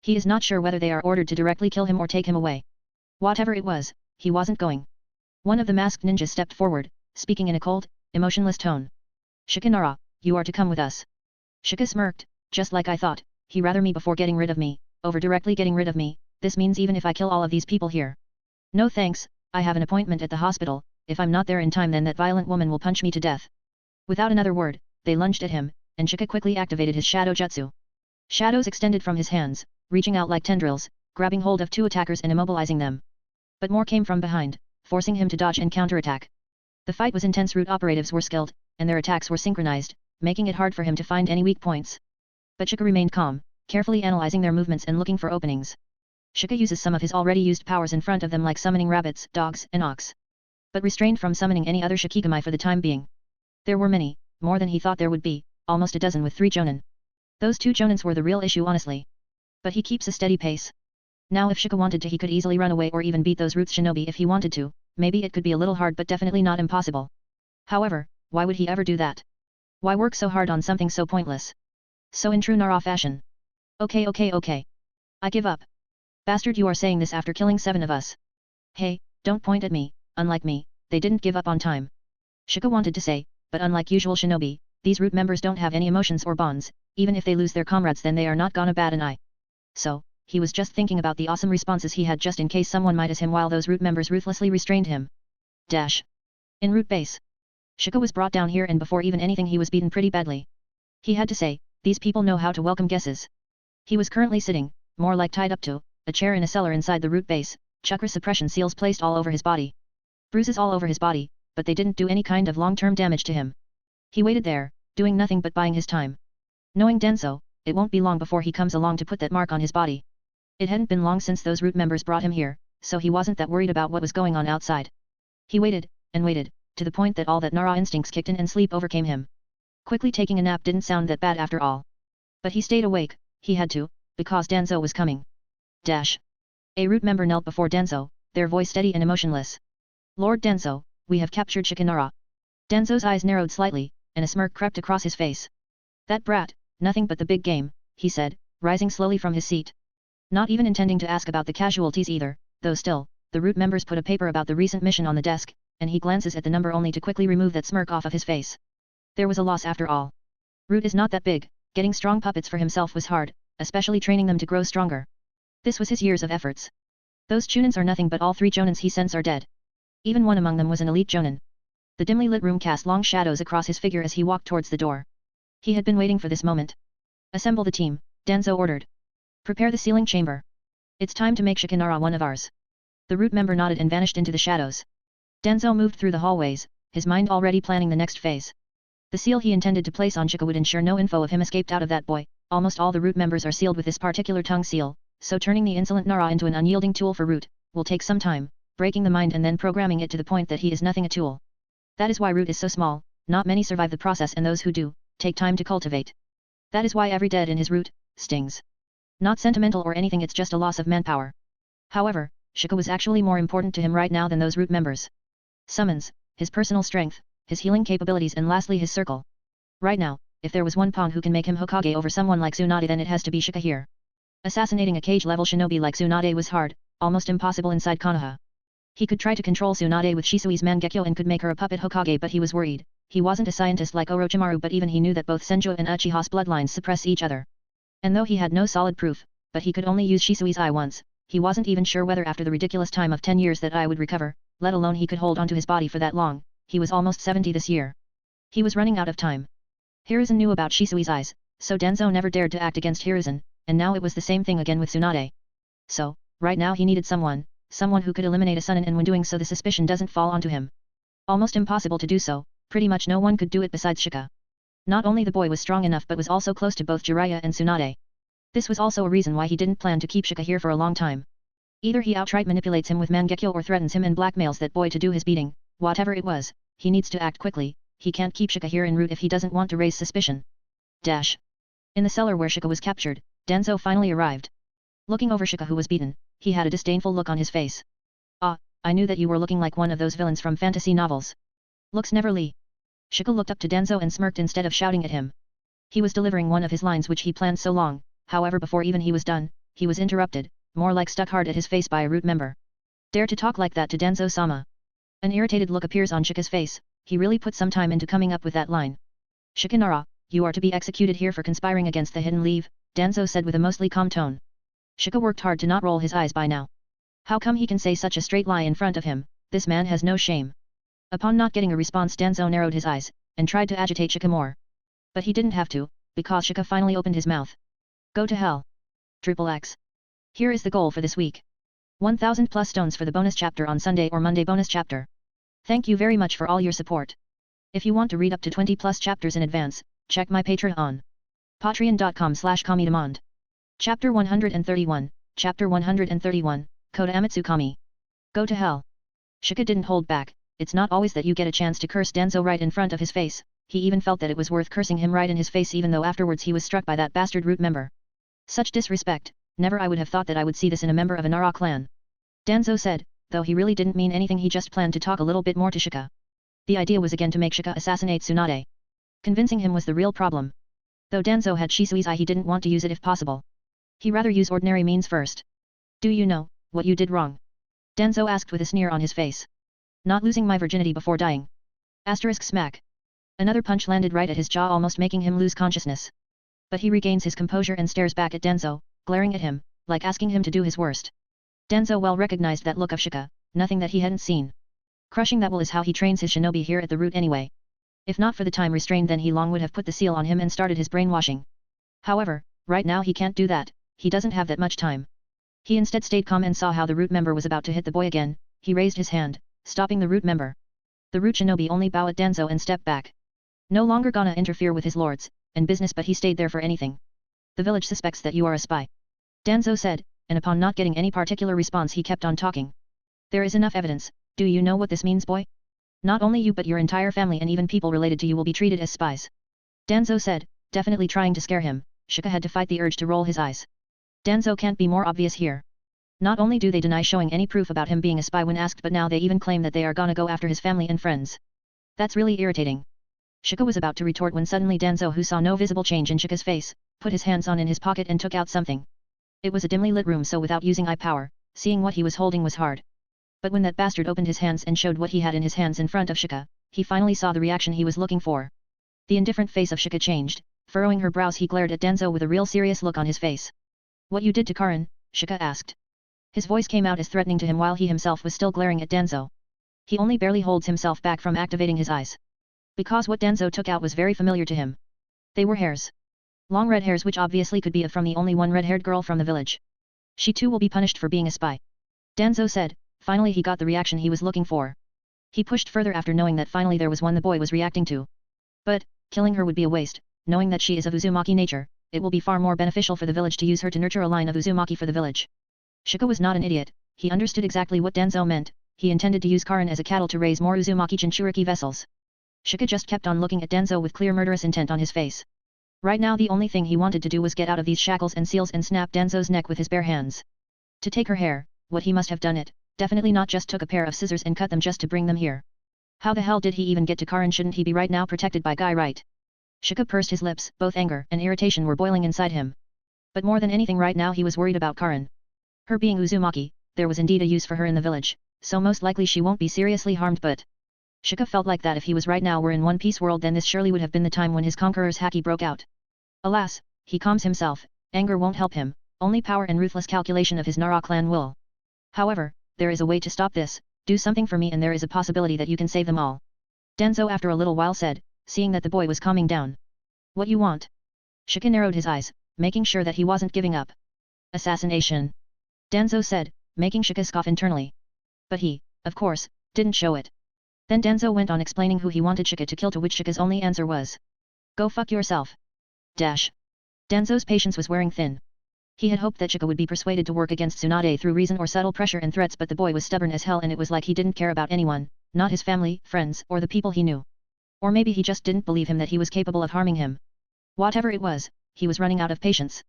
He is not sure whether they are ordered to directly kill him or take him away. Whatever it was, he wasn't going. One of the masked ninjas stepped forward, speaking in a cold, emotionless tone. Shika Nara, you are to come with us. Shika smirked, just like I thought, he rather me before getting rid of me, over directly getting rid of me, this means even if I kill all of these people here. No thanks, I have an appointment at the hospital, if I'm not there in time then that violent woman will punch me to death. Without another word, they lunged at him, and Shika quickly activated his shadow jutsu. Shadows extended from his hands, reaching out like tendrils, grabbing hold of two attackers and immobilizing them. But more came from behind, forcing him to dodge and counterattack. The fight was intense. Root operatives were skilled, and their attacks were synchronized, making it hard for him to find any weak points. But Shika remained calm, carefully analyzing their movements and looking for openings. Shika uses some of his already used powers in front of them, like summoning rabbits, dogs, and ox. But restrained from summoning any other Shikigami for the time being. There were many, more than he thought there would be, almost a dozen with 3 Chunin. Those 2 Chunins were the real issue, honestly. But he keeps a steady pace. Now if Shika wanted to, he could easily run away or even beat those Roots Shinobi if he wanted to. Maybe it could be a little hard, but definitely not impossible. However, why would he ever do that? Why work so hard on something so pointless? So in true Nara fashion. Okay. I give up. Bastard, you are saying this after killing 7 of us. Hey, don't point at me. Unlike me, they didn't give up on time. Shika wanted to say, but unlike usual Shinobi, these Root members don't have any emotions or bonds. Even if they lose their comrades, then they are not gonna bat an eye. So, he was just thinking about the awesome responses he had just in case someone might as him while those Root members ruthlessly restrained him. Dash. In Root base. Shika was brought down here, and before even anything he was beaten pretty badly. He had to say, these people know how to welcome guesses. He was currently sitting, more like tied up to, a chair in a cellar inside the Root base, chakra suppression seals placed all over his body. Bruises all over his body, but they didn't do any kind of long-term damage to him. He waited there, doing nothing but buying his time. Knowing Danzo, it won't be long before he comes along to put that mark on his body. It hadn't been long since those Root members brought him here, so he wasn't that worried about what was going on outside. He waited, and waited, to the point that all that Nara instincts kicked in and sleep overcame him. Quickly taking a nap didn't sound that bad after all. But he stayed awake, he had to, because Danzo was coming. Dash. A Root member knelt before Danzo, their voice steady and emotionless. Lord Danzo, we have captured Shikamaru. Danzo's eyes narrowed slightly, and a smirk crept across his face. That brat, nothing but the big game, he said, rising slowly from his seat. Not even intending to ask about the casualties either, though still, the Root members put a paper about the recent mission on the desk, and he glances at the number only to quickly remove that smirk off of his face. There was a loss after all. Root is not that big, getting strong puppets for himself was hard, especially training them to grow stronger. This was his years of efforts. Those Chunins are nothing, but all 3 Jonins he sends are dead. Even one among them was an elite Jonin. The dimly lit room cast long shadows across his figure as he walked towards the door. He had been waiting for this moment. Assemble the team, Danzo ordered. Prepare the sealing chamber. It's time to make Shikamaru one of ours. The Root member nodded and vanished into the shadows. Danzo moved through the hallways, his mind already planning the next phase. The seal he intended to place on Shika would ensure no info of him escaped out of that boy. Almost all the Root members are sealed with this particular tongue seal, so turning the insolent Nara into an unyielding tool for Root will take some time, breaking the mind and then programming it to the point that he is nothing a tool. That is why Root is so small, not many survive the process, and those who do, take time to cultivate. That is why every dead in his Root stings. Not sentimental or anything, it's just a loss of manpower. However, Shika was actually more important to him right now than those Root members. Summons, his personal strength, his healing capabilities, and lastly his circle. Right now, if there was one pawn who can make him Hokage over someone like Tsunade, then it has to be Shika here. Assassinating a cage-level shinobi like Tsunade was hard, almost impossible inside Konoha. He could try to control Tsunade with Shisui's Mangekyo and could make her a puppet Hokage, but he was worried. He wasn't a scientist like Orochimaru, but even he knew that both Senju and Uchiha's bloodlines suppress each other. And though he had no solid proof, but he could only use Shisui's eye once, he wasn't even sure whether after the ridiculous time of 10 years that eye would recover, let alone he could hold onto his body for that long. He was almost 70 this year. He was running out of time. Hiruzen knew about Shisui's eyes, so Danzo never dared to act against Hiruzen, and now it was the same thing again with Tsunade. So, right now he needed someone who could eliminate a Sunin, and when doing so the suspicion doesn't fall onto him. Almost impossible to do so, pretty much no one could do it besides Shika. Not only the boy was strong enough but was also close to both Jiraiya and Tsunade. This was also a reason why he didn't plan to keep Shika here for a long time. Either he outright manipulates him with Mangekyo or threatens him and blackmails that boy to do his beating. Whatever it was, he needs to act quickly. He can't keep Shika here en route if he doesn't want to raise suspicion. Dash. In the cellar where Shika was captured, Danzo finally arrived. Looking over Shika, who was beaten, he had a disdainful look on his face. Ah, I knew that you were looking like one of those villains from fantasy novels. Looks never lee. Shika looked up to Danzo and smirked instead of shouting at him. He was delivering one of his lines which he planned so long, however before even he was done, he was interrupted, more like stuck hard at his face by a Root member. Dare to talk like that to Danzo-sama. An irritated look appears on Shika's face. He really put some time into coming up with that line. Shikamaru, you are to be executed here for conspiring against the hidden leave, Danzo said with a mostly calm tone. Shika worked hard to not roll his eyes by now. How come he can say such a straight lie in front of him? This man has no shame. Upon not getting a response, Danzo narrowed his eyes, and tried to agitate Shika more. But he didn't have to, because Shika finally opened his mouth. Go to hell. Triple X. Here is the goal for this week. 1000 plus stones for the bonus chapter on Sunday or Monday bonus chapter. Thank you very much for all your support. If you want to read up to 20 plus chapters in advance, check my Patreon. Patreon.com/Kamidemand. Chapter 131, Chapter 131, Koda Amatsukami. Go to hell. Shika didn't hold back. It's not always that you get a chance to curse Danzo right in front of his face. He even felt that it was worth cursing him right in his face even though afterwards he was struck by that bastard root member. Such disrespect, never I would have thought that I would see this in a member of a Nara clan. Danzo said, though he really didn't mean anything, he just planned to talk a little bit more to Shika. The idea was again to make Shika assassinate Tsunade. Convincing him was the real problem. Though Danzo had Shisui's eye, he didn't want to use it if possible. He rather use ordinary means first. Do you know what you did wrong? Danzo asked with a sneer on his face. Not losing my virginity before dying. Asterisk smack. Another punch landed right at his jaw, almost making him lose consciousness. But he regains his composure and stares back at Danzo, glaring at him, like asking him to do his worst. Danzo well recognized that look of Shika, nothing that he hadn't seen. Crushing that will is how he trains his shinobi here at the root anyway. If not for the time restrained, then he long would have put the seal on him and started his brainwashing. However, right now he can't do that, he doesn't have that much time. He instead stayed calm and saw how the root member was about to hit the boy again. He raised his hand, stopping the root member. The root shinobi only bowed at Danzo and stepped back. No longer gonna interfere with his lords and business, but he stayed there for anything. The village suspects that you are a spy. Danzo said, and upon not getting any particular response he kept on talking. There is enough evidence. Do you know what this means, boy? Not only you but your entire family and even people related to you will be treated as spies. Danzo said, definitely trying to scare him. Shika had to fight the urge to roll his eyes. Danzo can't be more obvious here. Not only do they deny showing any proof about him being a spy when asked, but now they even claim that they are gonna go after his family and friends. That's really irritating. Shika was about to retort when suddenly Danzo, who saw no visible change in Shika's face, put his hands on in his pocket and took out something. It was a dimly lit room, so without using eye power, seeing what he was holding was hard. But when that bastard opened his hands and showed what he had in his hands in front of Shika, he finally saw the reaction he was looking for. The indifferent face of Shika changed. Furrowing her brows, he glared at Danzo with a real serious look on his face. What you did to Karin? Shika asked. His voice came out as threatening to him while he himself was still glaring at Danzo. He only barely holds himself back from activating his eyes. Because what Danzo took out was very familiar to him. They were hairs. Long red hairs, which obviously could be from the only one red-haired girl from the village. She too will be punished for being a spy. Danzo said. Finally he got the reaction he was looking for. He pushed further after knowing that finally there was one the boy was reacting to. But, killing her would be a waste, knowing that she is of Uzumaki nature, it will be far more beneficial for the village to use her to nurture a line of Uzumaki for the village. Shika was not an idiot, he understood exactly what Danzo meant. He intended to use Karin as a cattle to raise more Uzumaki Jinchuriki vessels. Shika just kept on looking at Danzo with clear murderous intent on his face. Right now the only thing he wanted to do was get out of these shackles and seals and snap Danzo's neck with his bare hands. To take her hair, what he must have done it, definitely not just took a pair of scissors and cut them just to bring them here. How the hell did he even get to Karin? Shouldn't he be right now protected by Guy, right? Shika pursed his lips, both anger and irritation were boiling inside him. But more than anything right now he was worried about Karin. Her being Uzumaki, there was indeed a use for her in the village, so most likely she won't be seriously harmed, but... Shika felt like that if he was right now were in One Piece world, then this surely would have been the time when his conqueror's haki broke out. Alas, he calms himself, anger won't help him, only power and ruthless calculation of his Nara clan will. However, there is a way to stop this, do something for me and there is a possibility that you can save them all. Danzo after a little while said, seeing that the boy was calming down. What you want? Shika narrowed his eyes, making sure that he wasn't giving up. Assassination. Danzo said, making Shika scoff internally. But he, of course, didn't show it. Then Danzo went on explaining who he wanted Shika to kill, to which Shika's only answer was, go fuck yourself. Dash. Danzo's patience was wearing thin. He had hoped that Shika would be persuaded to work against Tsunade through reason or subtle pressure and threats, but the boy was stubborn as hell and it was like he didn't care about anyone, not his family, friends, or the people he knew. Or maybe he just didn't believe him that he was capable of harming him. Whatever it was, he was running out of patience.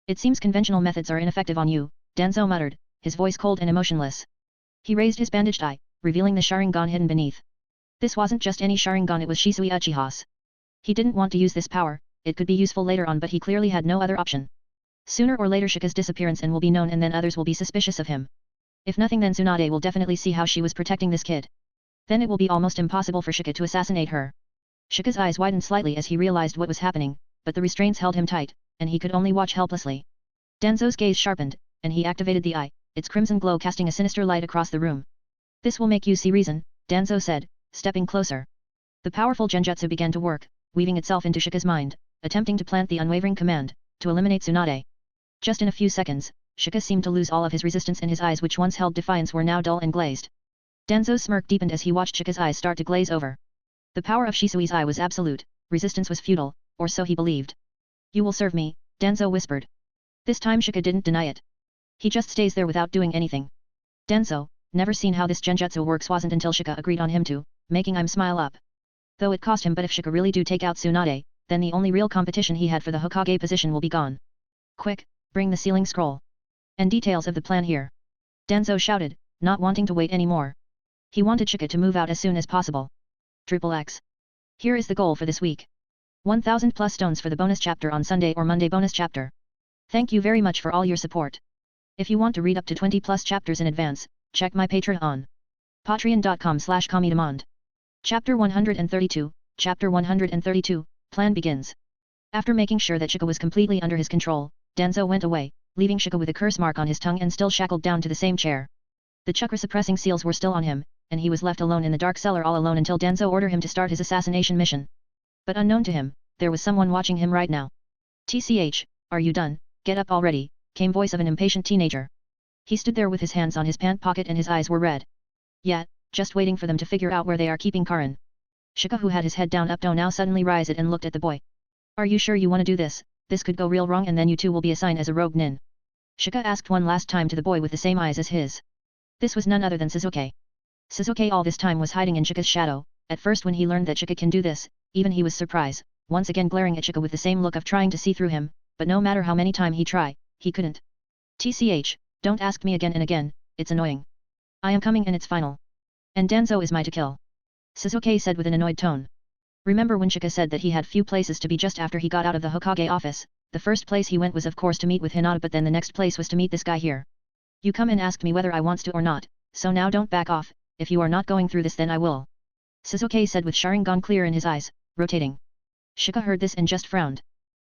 It seems conventional methods are ineffective on you, Danzo muttered, his voice cold and emotionless. He raised his bandaged eye, revealing the Sharingan hidden beneath. This wasn't just any Sharingan, it was Shisui Uchiha's. He didn't want to use this power, it could be useful later on, but he clearly had no other option. Sooner or later Shika's disappearance will be known and then others will be suspicious of him. If nothing, then Tsunade will definitely see how she was protecting this kid. Then it will be almost impossible for Shika to assassinate her. Shika's eyes widened slightly as he realized what was happening, but the restraints held him tight, and he could only watch helplessly. Danzo's gaze sharpened, and he activated the eye, its crimson glow casting a sinister light across the room. This will make you see reason, Danzo said, stepping closer. The powerful genjutsu began to work, weaving itself into Shika's mind, attempting to plant the unwavering command, to eliminate Tsunade. Just in a few seconds, Shika seemed to lose all of his resistance and his eyes which once held defiance were now dull and glazed. Danzo's smirk deepened as he watched Shika's eyes start to glaze over. The power of Shisui's eye was absolute, resistance was futile, or so he believed. You will serve me, Danzo whispered. This time Shika didn't deny it. He just stays there without doing anything. Danzo, never seen how this genjutsu works wasn't until Shika agreed on him to, making him smile up. Though it cost him but if Shika really do take out Tsunade, then the only real competition he had for the Hokage position will be gone. Quick, bring the sealing scroll. And details of the plan here. Danzo shouted, not wanting to wait anymore. He wanted Shika to move out as soon as possible. XXX. Here is the goal for this week. 1000 plus stones for the bonus chapter on Sunday or Monday bonus chapter. Thank you very much for all your support. If you want to read up to 20 plus chapters in advance, check my Patreon on patreon.com/comedemand. Chapter 132, Chapter 132, Plan begins. After making sure that Shika was completely under his control, Danzo went away, leaving Shika with a curse mark on his tongue and still shackled down to the same chair. The chakra-suppressing seals were still on him, and he was left alone in the dark cellar all alone until Danzo ordered him to start his assassination mission. But unknown to him, there was someone watching him right now. "TCH, are you done? Get up already," came voice of an impatient teenager. He stood there with his hands on his pant pocket and his eyes were red. "Yeah, just waiting for them to figure out where they are keeping Karin." Shika, who had his head down now suddenly raised it and looked at the boy. "Are you sure you want to do this? This could go real wrong and then you two will be assigned as a rogue nin." Shika asked one last time to the boy with the same eyes as his. This was none other than Sasuke. Sasuke all this time was hiding in Shika's shadow. At first when he learned that Shika can do this, even he was surprised, once again glaring at Shika with the same look of trying to see through him, but no matter how many times he tried, he couldn't. "TCH, don't ask me again and again, it's annoying. I am coming and it's final. And Danzo is my to kill," Sasuke said with an annoyed tone. Remember when Shika said that he had few places to be just after he got out of the Hokage office, the first place he went was of course to meet with Hinata but then the next place was to meet this guy here. "You come and asked me whether I wants to or not, so now don't back off, if you are not going through this then I will," Sasuke said with Sharingan clear in his eyes, rotating. Shika heard this and just frowned.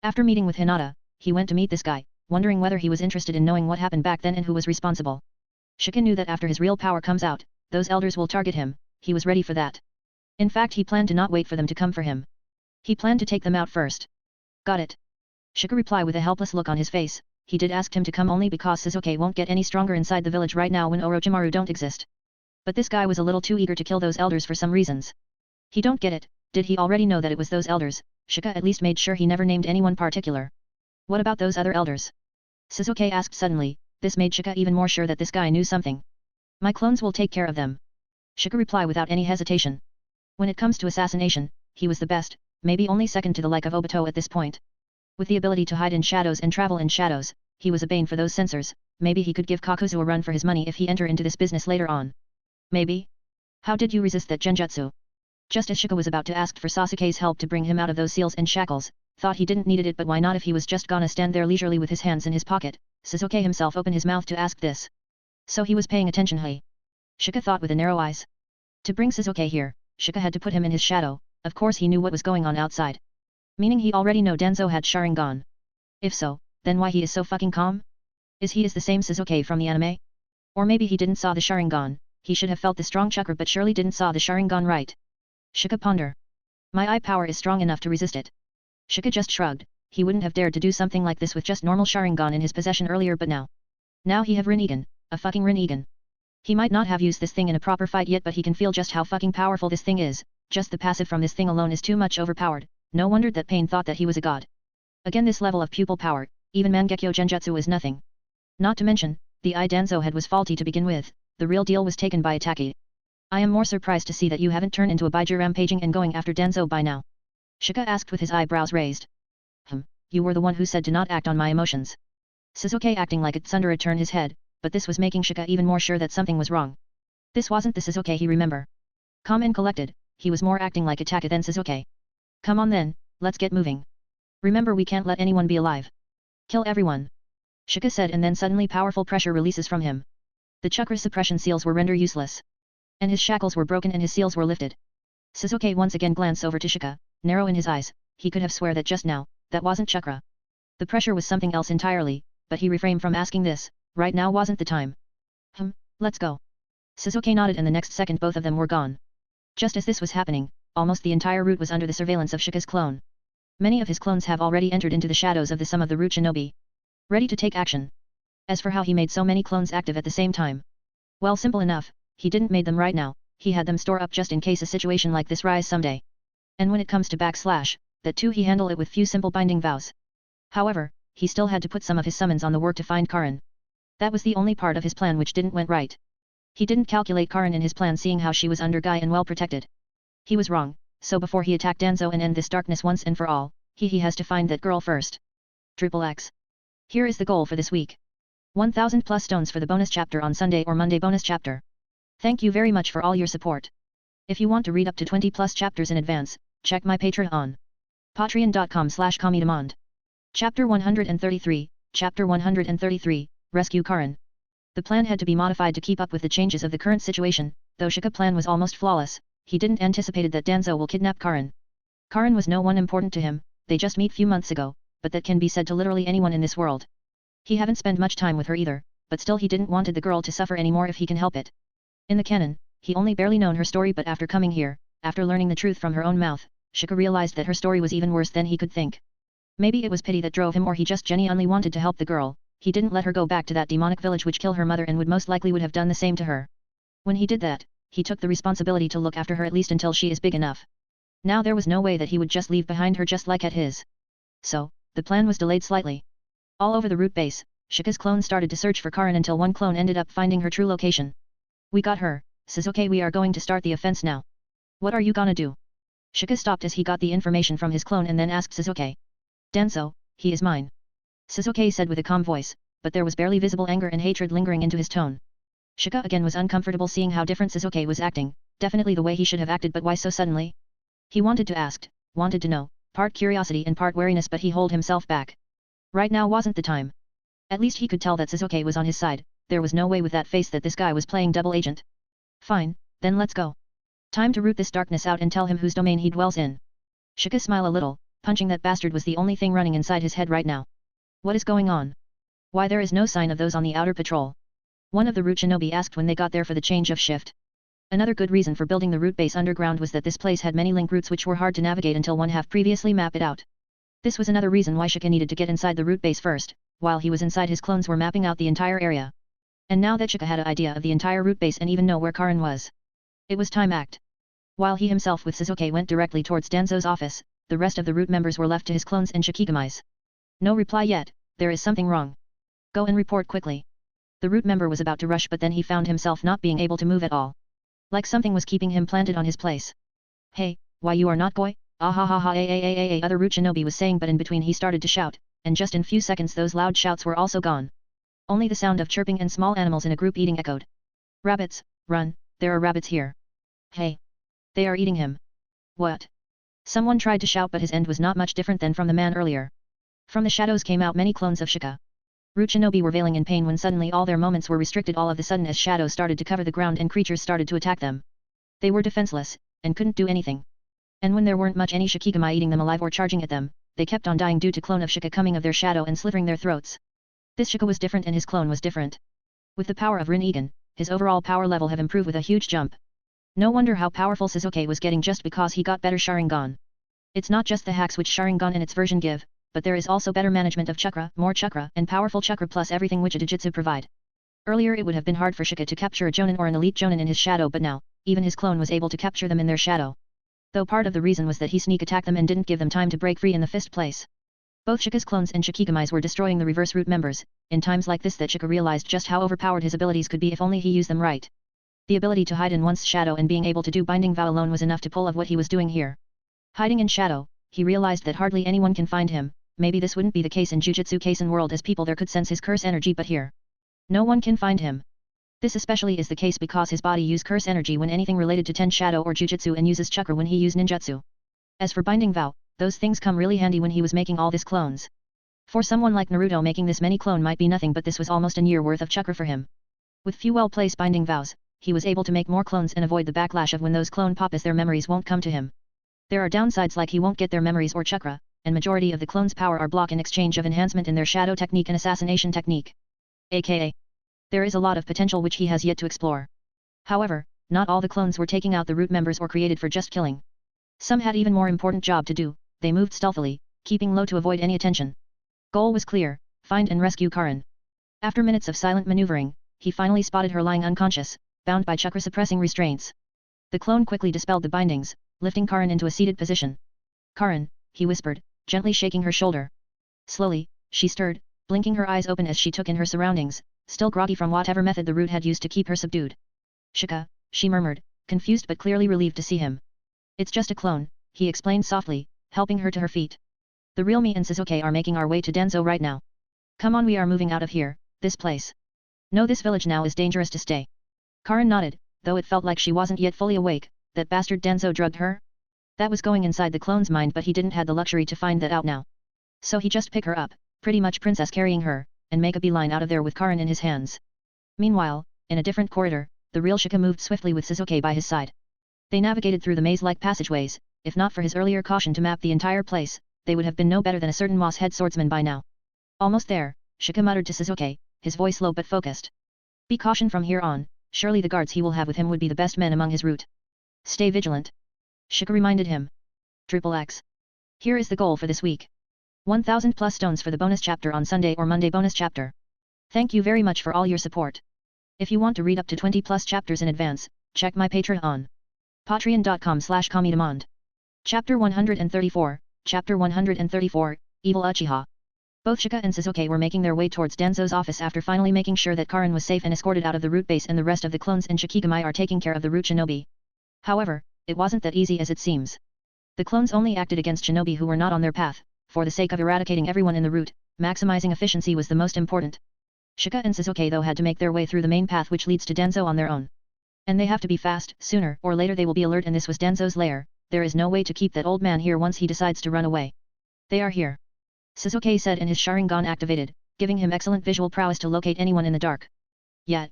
After meeting with Hinata, he went to meet this guy, wondering whether he was interested in knowing what happened back then and who was responsible. Shika knew that after his real power comes out, those elders will target him, he was ready for that. In fact he planned to not wait for them to come for him. He planned to take them out first. "Got it." Shika replied with a helpless look on his face. He did ask him to come only because Sasuke won't get any stronger inside the village right now when Orochimaru don't exist. But this guy was a little too eager to kill those elders for some reasons. He don't get it, did he already know that it was those elders? Shika at least made sure he never named anyone particular. "What about those other elders?" Sasuke asked suddenly. This made Shika even more sure that this guy knew something. "My clones will take care of them." Shika replied without any hesitation. When it comes to assassination, he was the best, maybe only second to the like of Obito at this point. With the ability to hide in shadows and travel in shadows, he was a bane for those censors. Maybe he could give Kakuzu a run for his money if he enter into this business later on. Maybe? How did you resist that genjutsu? Just as Shika was about to ask for Sasuke's help to bring him out of those seals and shackles, thought he didn't needed it but why not if he was just gonna stand there leisurely with his hands in his pocket, Sasuke himself opened his mouth to ask this. So he was paying attention hey? Shika thought with a narrow eyes. To bring Sasuke here, Shika had to put him in his shadow, of course he knew what was going on outside. Meaning he already know Danzo had Sharingan. If so, then why he is so fucking calm? Is he the same Sasuke from the anime? Or maybe he didn't saw the Sharingan, he should have felt the strong chakra but surely didn't saw the Sharingan right. Shika ponder. My eye power is strong enough to resist it. Shika just shrugged, he wouldn't have dared to do something like this with just normal Sharingan in his possession earlier but now. Now he have Rinnegan, a fucking Rinnegan. He might not have used this thing in a proper fight yet but he can feel just how fucking powerful this thing is, just the passive from this thing alone is too much overpowered, no wonder that Pain thought that he was a god. Again this level of pupil power, even Mangekyo Genjutsu is nothing. Not to mention, the eye Danzo had was faulty to begin with, the real deal was taken by Itachi. I am more surprised to see that you haven't turned into a Baiju rampaging and going after Danzo by now. Shika asked with his eyebrows raised. You were the one who said to not act on my emotions. Sasuke acting like it's under turned his head, but this was making Shika even more sure that something was wrong. This wasn't the Sasuke he remember. Calm and collected, he was more acting like Itachi than Sasuke. Come on then, let's get moving. Remember we can't let anyone be alive. Kill everyone. Shika said and then suddenly powerful pressure releases from him. The chakra suppression seals were rendered useless. And his shackles were broken and his seals were lifted. Sasuke once again glanced over to Shika, narrow in his eyes, he could have swear that just now, that wasn't chakra. The pressure was something else entirely, but he refrained from asking this, right now wasn't the time. Let's go. Sasuke nodded and the next second both of them were gone. Just as this was happening, almost the entire route was under the surveillance of Shika's clone. Many of his clones have already entered into the shadows of the sum of the root shinobi. Ready to take action. As for how he made so many clones active at the same time. Well, simple enough, he didn't made them right now, he had them store up just in case a situation like this rise someday. And when it comes to that too he handle it with few simple binding vows. However, he still had to put some of his summons on the work to find Karin. That was the only part of his plan which didn't went right. He didn't calculate Karin in his plan seeing how she was under Guy and well protected. He was wrong, so before he attacked Danzo and end this darkness once and for all, he has to find that girl first. XXX. Here is the goal for this week. 1000 plus stones for the bonus chapter on Sunday or Monday bonus chapter. Thank you very much for all your support. If you want to read up to 20 plus chapters in advance, check my Patreon on patreon.com/comedemond. Chapter 133, Chapter 133, Rescue Karin. The plan had to be modified to keep up with the changes of the current situation, though Shika's plan was almost flawless, he didn't anticipated that Danzo will kidnap Karin. Karin was no one important to him, they just met few months ago, but that can be said to literally anyone in this world. He haven't spent much time with her either, but still he didn't wanted the girl to suffer anymore if he can help it. In the canon, he only barely known her story but after coming here, after learning the truth from her own mouth, Shika realized that her story was even worse than he could think. Maybe it was pity that drove him or he just genuinely wanted to help the girl, he didn't let her go back to that demonic village which killed her mother and would most likely would have done the same to her. When he did that, he took the responsibility to look after her at least until she is big enough. Now there was no way that he would just leave behind her just like at his. So, the plan was delayed slightly. All over the root base, Shika's clones started to search for Karin until one clone ended up finding her true location. We got her, Sasuke, we are going to start the offense now. What are you gonna do? Shika stopped as he got the information from his clone and then asked Sasuke. Danzo, he is mine. Sasuke said with a calm voice, but there was barely visible anger and hatred lingering into his tone. Shika again was uncomfortable seeing how different Sasuke was acting, definitely the way he should have acted but why so suddenly? He wanted to ask, wanted to know, part curiosity and part wariness but he held himself back. Right now wasn't the time. At least he could tell that Sasuke was on his side, there was no way with that face that this guy was playing double agent. Fine, then let's go. Time to root this darkness out and tell him whose domain he dwells in. Shika smiled a little, punching that bastard was the only thing running inside his head right now. What is going on? Why there is no sign of those on the outer patrol? One of the root shinobi asked when they got there for the change of shift. Another good reason for building the root base underground was that this place had many link routes which were hard to navigate until one have previously mapped it out. This was another reason why Shika needed to get inside the root base first, while he was inside his clones were mapping out the entire area. And now that Shika had an idea of the entire root base and even know where Karin was. It was time act. While he himself with Sasuke went directly towards Danzo's office, the rest of the root members were left to his clones and Shikigami's. No reply yet, there is something wrong. Go and report quickly. The root member was about to rush but then he found himself not being able to move at all. Like something was keeping him planted on his place. Hey, why you are not going? Ah ha ha ha other root shinobi was saying but in between he started to shout, and just in few seconds those loud shouts were also gone. Only the sound of chirping and small animals in a group eating echoed. Rabbits, run, there are rabbits here. Hey. They are eating him. What? Someone tried to shout but his end was not much different than from the man earlier. From the shadows came out many clones of Shika. Root shinobi were veiling in pain when suddenly all their moments were restricted all of a sudden as shadows started to cover the ground and creatures started to attack them. They were defenseless, and couldn't do anything. And when there weren't much any Shikigami eating them alive or charging at them, they kept on dying due to clone of Shika coming of their shadow and slithering their throats. This Shika was different and his clone was different. With the power of Rinnegan, his overall power level have improved with a huge jump. No wonder how powerful Sasuke was getting just because he got better Sharingan. It's not just the hacks which Sharingan and its version give, but there is also better management of chakra, more chakra, and powerful chakra plus everything which a Jujutsu provide. Earlier it would have been hard for Shika to capture a Jonin or an elite Jonin in his shadow but now, even his clone was able to capture them in their shadow. Though part of the reason was that he sneak attacked them and didn't give them time to break free in the first place. Both Shika's clones and Shikigami's were destroying the reverse root members, in times like this that Shika realized just how overpowered his abilities could be if only he used them right. The ability to hide in one's shadow and being able to do binding vow alone was enough to pull of what he was doing here. Hiding in shadow, he realized that hardly anyone can find him, maybe this wouldn't be the case in Jujutsu Kaisen world as people there could sense his curse energy but here. No one can find him. This especially is the case because his body use curse energy when anything related to Ten Shadow or Jujutsu and uses chakra when he use ninjutsu. As for binding vow, those things come really handy when he was making all this clones. For someone like Naruto making this many clone might be nothing but this was almost a year worth of chakra for him. With few well-placed binding vows, he was able to make more clones and avoid the backlash of when those clone pop as their memories won't come to him. There are downsides like he won't get their memories or chakra, and majority of the clones' power are blocked in exchange of enhancement in their shadow technique and assassination technique. AKA. There is a lot of potential which he has yet to explore. However, not all the clones were taking out the root members or created for just killing. Some had even more important job to do, they moved stealthily, keeping low to avoid any attention. Goal was clear, find and rescue Karin. After minutes of silent maneuvering, he finally spotted her lying unconscious, bound by chakra-suppressing restraints. The clone quickly dispelled the bindings, lifting Karin into a seated position. "Karin," he whispered, gently shaking her shoulder. Slowly, she stirred, blinking her eyes open as she took in her surroundings, still groggy from whatever method the Root had used to keep her subdued. "Shika," she murmured, confused but clearly relieved to see him. "It's just a clone," he explained softly, helping her to her feet. "The real me and Sasuke are making our way to Danzo right now. Come on, we are moving out of here, this place. No, this village now is dangerous to stay." Karin nodded, though it felt like she wasn't yet fully awake. That bastard Danzo drugged her? That was going inside the clone's mind, but he didn't have the luxury to find that out now. So he just pick her up, pretty much princess carrying her, and make a beeline out of there with Karin in his hands. Meanwhile, in a different corridor, the real Shika moved swiftly with Sasuke by his side. They navigated through the maze-like passageways. If not for his earlier caution to map the entire place, they would have been no better than a certain moss-head swordsman by now. Almost there, Shika muttered to Sasuke, his voice low but focused. "Be cautioned from here on, surely the guards he will have with him would be the best men among his Root. Stay vigilant." Shika reminded him. XXX. Here is the goal for this week. 1000 plus stones for the bonus chapter on Sunday or Monday bonus chapter. Thank you very much for all your support. If you want to read up to 20 plus chapters in advance, check my Patreon on patreon.com/comedemond. Chapter 134, Chapter 134, Evil Uchiha. Both Shika and Sasuke were making their way towards Danzo's office after finally making sure that Karin was safe and escorted out of the Root base, and the rest of the clones in Shikigami are taking care of the Root Shinobi. However, it wasn't that easy as it seems. The clones only acted against Shinobi who were not on their path. For the sake of eradicating everyone in the Root, maximizing efficiency was the most important. Shika and Sasuke though had to make their way through the main path which leads to Danzo on their own. And they have to be fast, sooner or later they will be alert, and this was Danzo's lair. There is no way to keep that old man here once he decides to run away. "They are here," Sasuke said, and his Sharingan activated, giving him excellent visual prowess to locate anyone in the dark. Yet,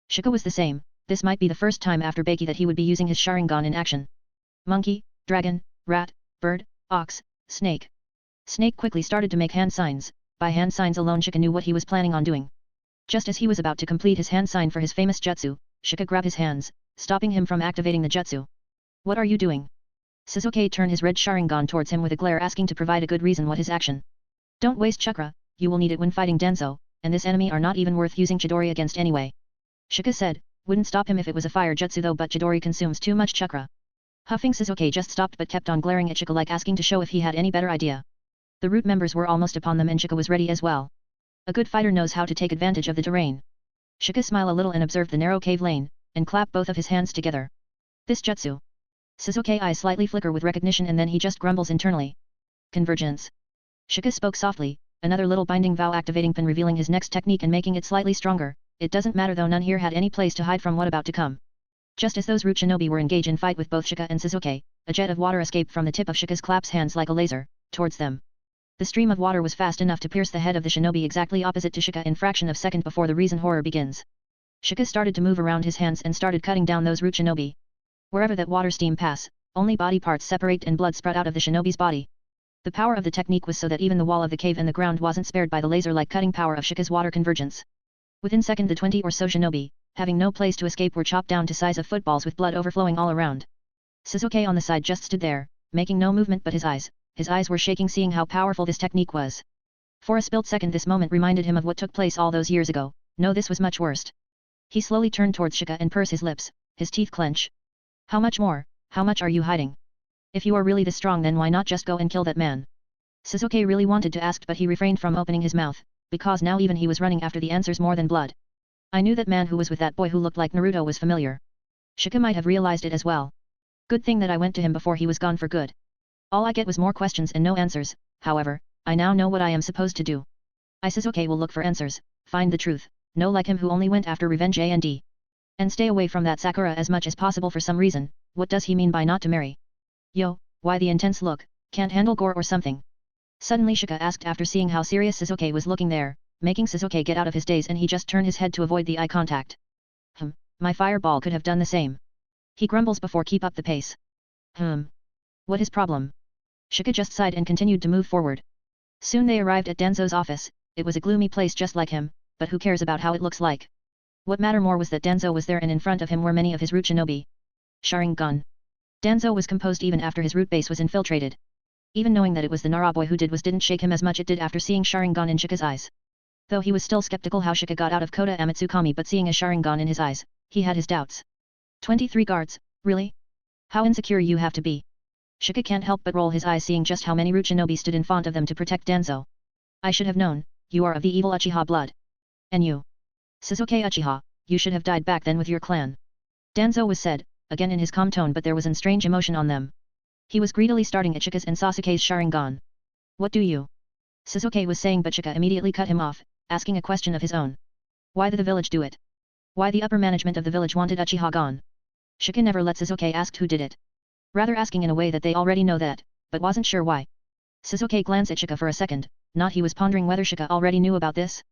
Shika was the same. This might be the first time after Baki that he would be using his Sharingan in action. Monkey, dragon, rat, bird, ox, snake. Snake quickly started to make hand signs. By hand signs alone Shika knew what he was planning on doing. Just as he was about to complete his hand sign for his famous jutsu, Shika grabbed his hands, stopping him from activating the jutsu. "What are you doing?" Sasuke turned his red Sharingan towards him with a glare, asking to provide a good reason what his action. "Don't waste chakra, you will need it when fighting Danzo, and this enemy are not even worth using Chidori against anyway." Shika said. Wouldn't stop him if it was a fire jutsu though, but Chidori consumes too much chakra. Huffing, Sasuke just stopped but kept on glaring at Shika like asking to show if he had any better idea. The Root members were almost upon them and Shika was ready as well. A good fighter knows how to take advantage of the terrain. Shika smiled a little and observed the narrow cave lane, and clapped both of his hands together. "This jutsu." Sasuke's eyes slightly flicker with recognition, and then he just grumbles internally. "Convergence." Shika spoke softly, another little binding vow activating pin, revealing his next technique and making it slightly stronger. It doesn't matter though, none here had any place to hide from what about to come. Just as those Root Shinobi were engaged in fight with both Shika and Sasuke, a jet of water escaped from the tip of Shika's claps hands like a laser, towards them. The stream of water was fast enough to pierce the head of the Shinobi exactly opposite to Shika in fraction of a second before the reason horror begins. Shika started to move around his hands and started cutting down those Root Shinobi. Wherever that water stream pass, only body parts separate and blood sprout out of the Shinobi's body. The power of the technique was so that even the wall of the cave and the ground wasn't spared by the laser-like cutting power of Shika's water convergence. Within second the 20 or so Shinobi, having no place to escape, were chopped down to size of footballs with blood overflowing all around. Sasuke on the side just stood there, making no movement but his eyes were shaking seeing how powerful this technique was. For a split second this moment reminded him of what took place all those years ago. No, this was much worse. He slowly turned towards Shika and pursed his lips, his teeth clench. "How much more? How much are you hiding? If you are really this strong, then why not just go and kill that man?" Sasuke really wanted to ask, but he refrained from opening his mouth, because now even he was running after the answers more than blood. "I knew that man who was with that boy who looked like Naruto was familiar." Shika might have realized it as well. "Good thing that I went to him before he was gone for good. All I get was more questions and no answers. However, I now know what I am supposed to do. I, Sasuke, will look for answers, find the truth, no like him who only went after revenge and stay away from that Sakura as much as possible for some reason. What does he mean by not to marry? Yo, why the intense look, can't handle gore or something?" Suddenly Shika asked after seeing how serious Sasuke was looking there, making Sasuke get out of his daze, and he just turned his head to avoid the eye contact. My fireball could have done the same." He grumbles before keep up the pace. What his problem? Shika just sighed and continued to move forward. Soon they arrived at Danzo's office. It was a gloomy place just like him, but who cares about how it looks like? What mattered more was that Danzo was there, and in front of him were many of his Root Shinobi. Sharingan. Danzo was composed even after his Root base was infiltrated. Even knowing that it was the Nara boy who didn't shake him as much it did after seeing Sharingan in Shika's eyes. Though he was still skeptical how Shika got out of Kota Amatsukami, but seeing a Sharingan in his eyes, he had his doubts. 23 guards, really? How insecure you have to be. Shika can't help but roll his eyes seeing just how many root shinobi stood in front of them to protect Danzo. I should have known, you are of the evil Uchiha blood. And you? Sasuke Uchiha, you should have died back then with your clan. Danzo was said, again in his calm tone, but there was a strange emotion on them. He was greedily starting at Shika's and Sasuke's Sharingan. What do you? Sasuke was saying, but Shika immediately cut him off, asking a question of his own. Why did the village do it? Why the upper management of the village wanted Uchiha gone? Shika never let Sasuke ask who did it. Rather asking in a way that they already know that, but wasn't sure why. Sasuke glanced at Shika for a second, not he was pondering whether Shika already knew about this?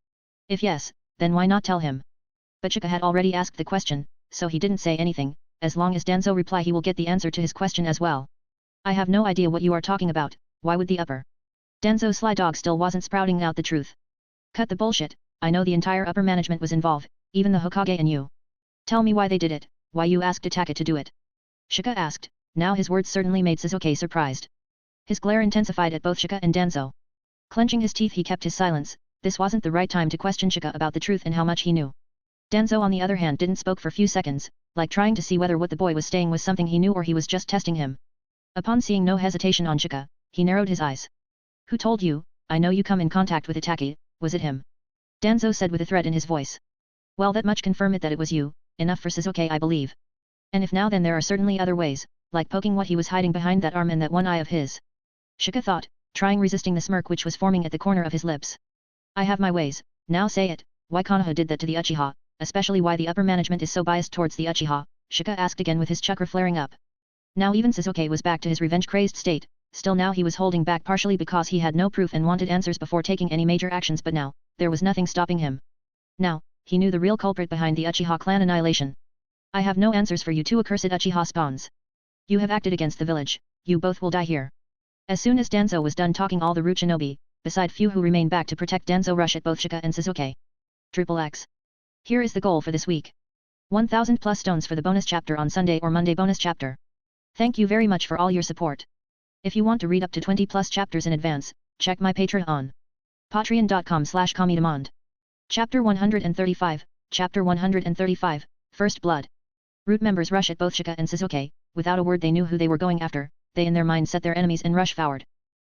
If yes, then why not tell him? But Shika had already asked the question, so he didn't say anything. As long as Danzo reply, he will get the answer to his question as well. I have no idea what you are talking about, why would the upper? Danzo's sly dog still wasn't sprouting out the truth. Cut the bullshit, I know the entire upper management was involved, even the Hokage and you. Tell me why they did it, why you asked Itachi to do it. Shika asked, now his words certainly made Sasuke surprised. His glare intensified at both Shika and Danzo. Clenching his teeth, he kept his silence. This wasn't the right time to question Shika about the truth and how much he knew. Danzo on the other hand didn't spoke for few seconds, like trying to see whether what the boy was saying was something he knew or he was just testing him. Upon seeing no hesitation on Shika, he narrowed his eyes. Who told you? I know you come in contact with Itachi, was it him? Danzo said with a threat in his voice. Well, that much confirm it that it was you, enough for Sasuke I believe. And if now then there are certainly other ways, like poking what he was hiding behind that arm and that one eye of his. Shika thought, trying resisting the smirk which was forming at the corner of his lips. I have my ways, now say it, why Konoha did that to the Uchiha, especially why the upper management is so biased towards the Uchiha, Shika asked again with his chakra flaring up. Now even Sasuke was back to his revenge-crazed state, still now he was holding back partially because he had no proof and wanted answers before taking any major actions, but now, there was nothing stopping him. Now, he knew the real culprit behind the Uchiha clan annihilation. I have no answers for you two accursed Uchiha spawns. You have acted against the village, you both will die here. As soon as Danzo was done talking, all the root shinobi, beside few who remained back to protect Danzo, rushed at both Shika and Sasuke. XXX. Here is the goal for this week. 1000 plus stones for the bonus chapter on Sunday or Monday bonus chapter. Thank you very much for all your support. If you want to read up to 20 plus chapters in advance, check my Patreon. Patreon.com/Comedemond. Chapter 135, Chapter 135, First Blood. Root members rush at both Shika and Sasuke. Without a word they knew who they were going after. They in their mind set their enemies and rush forward.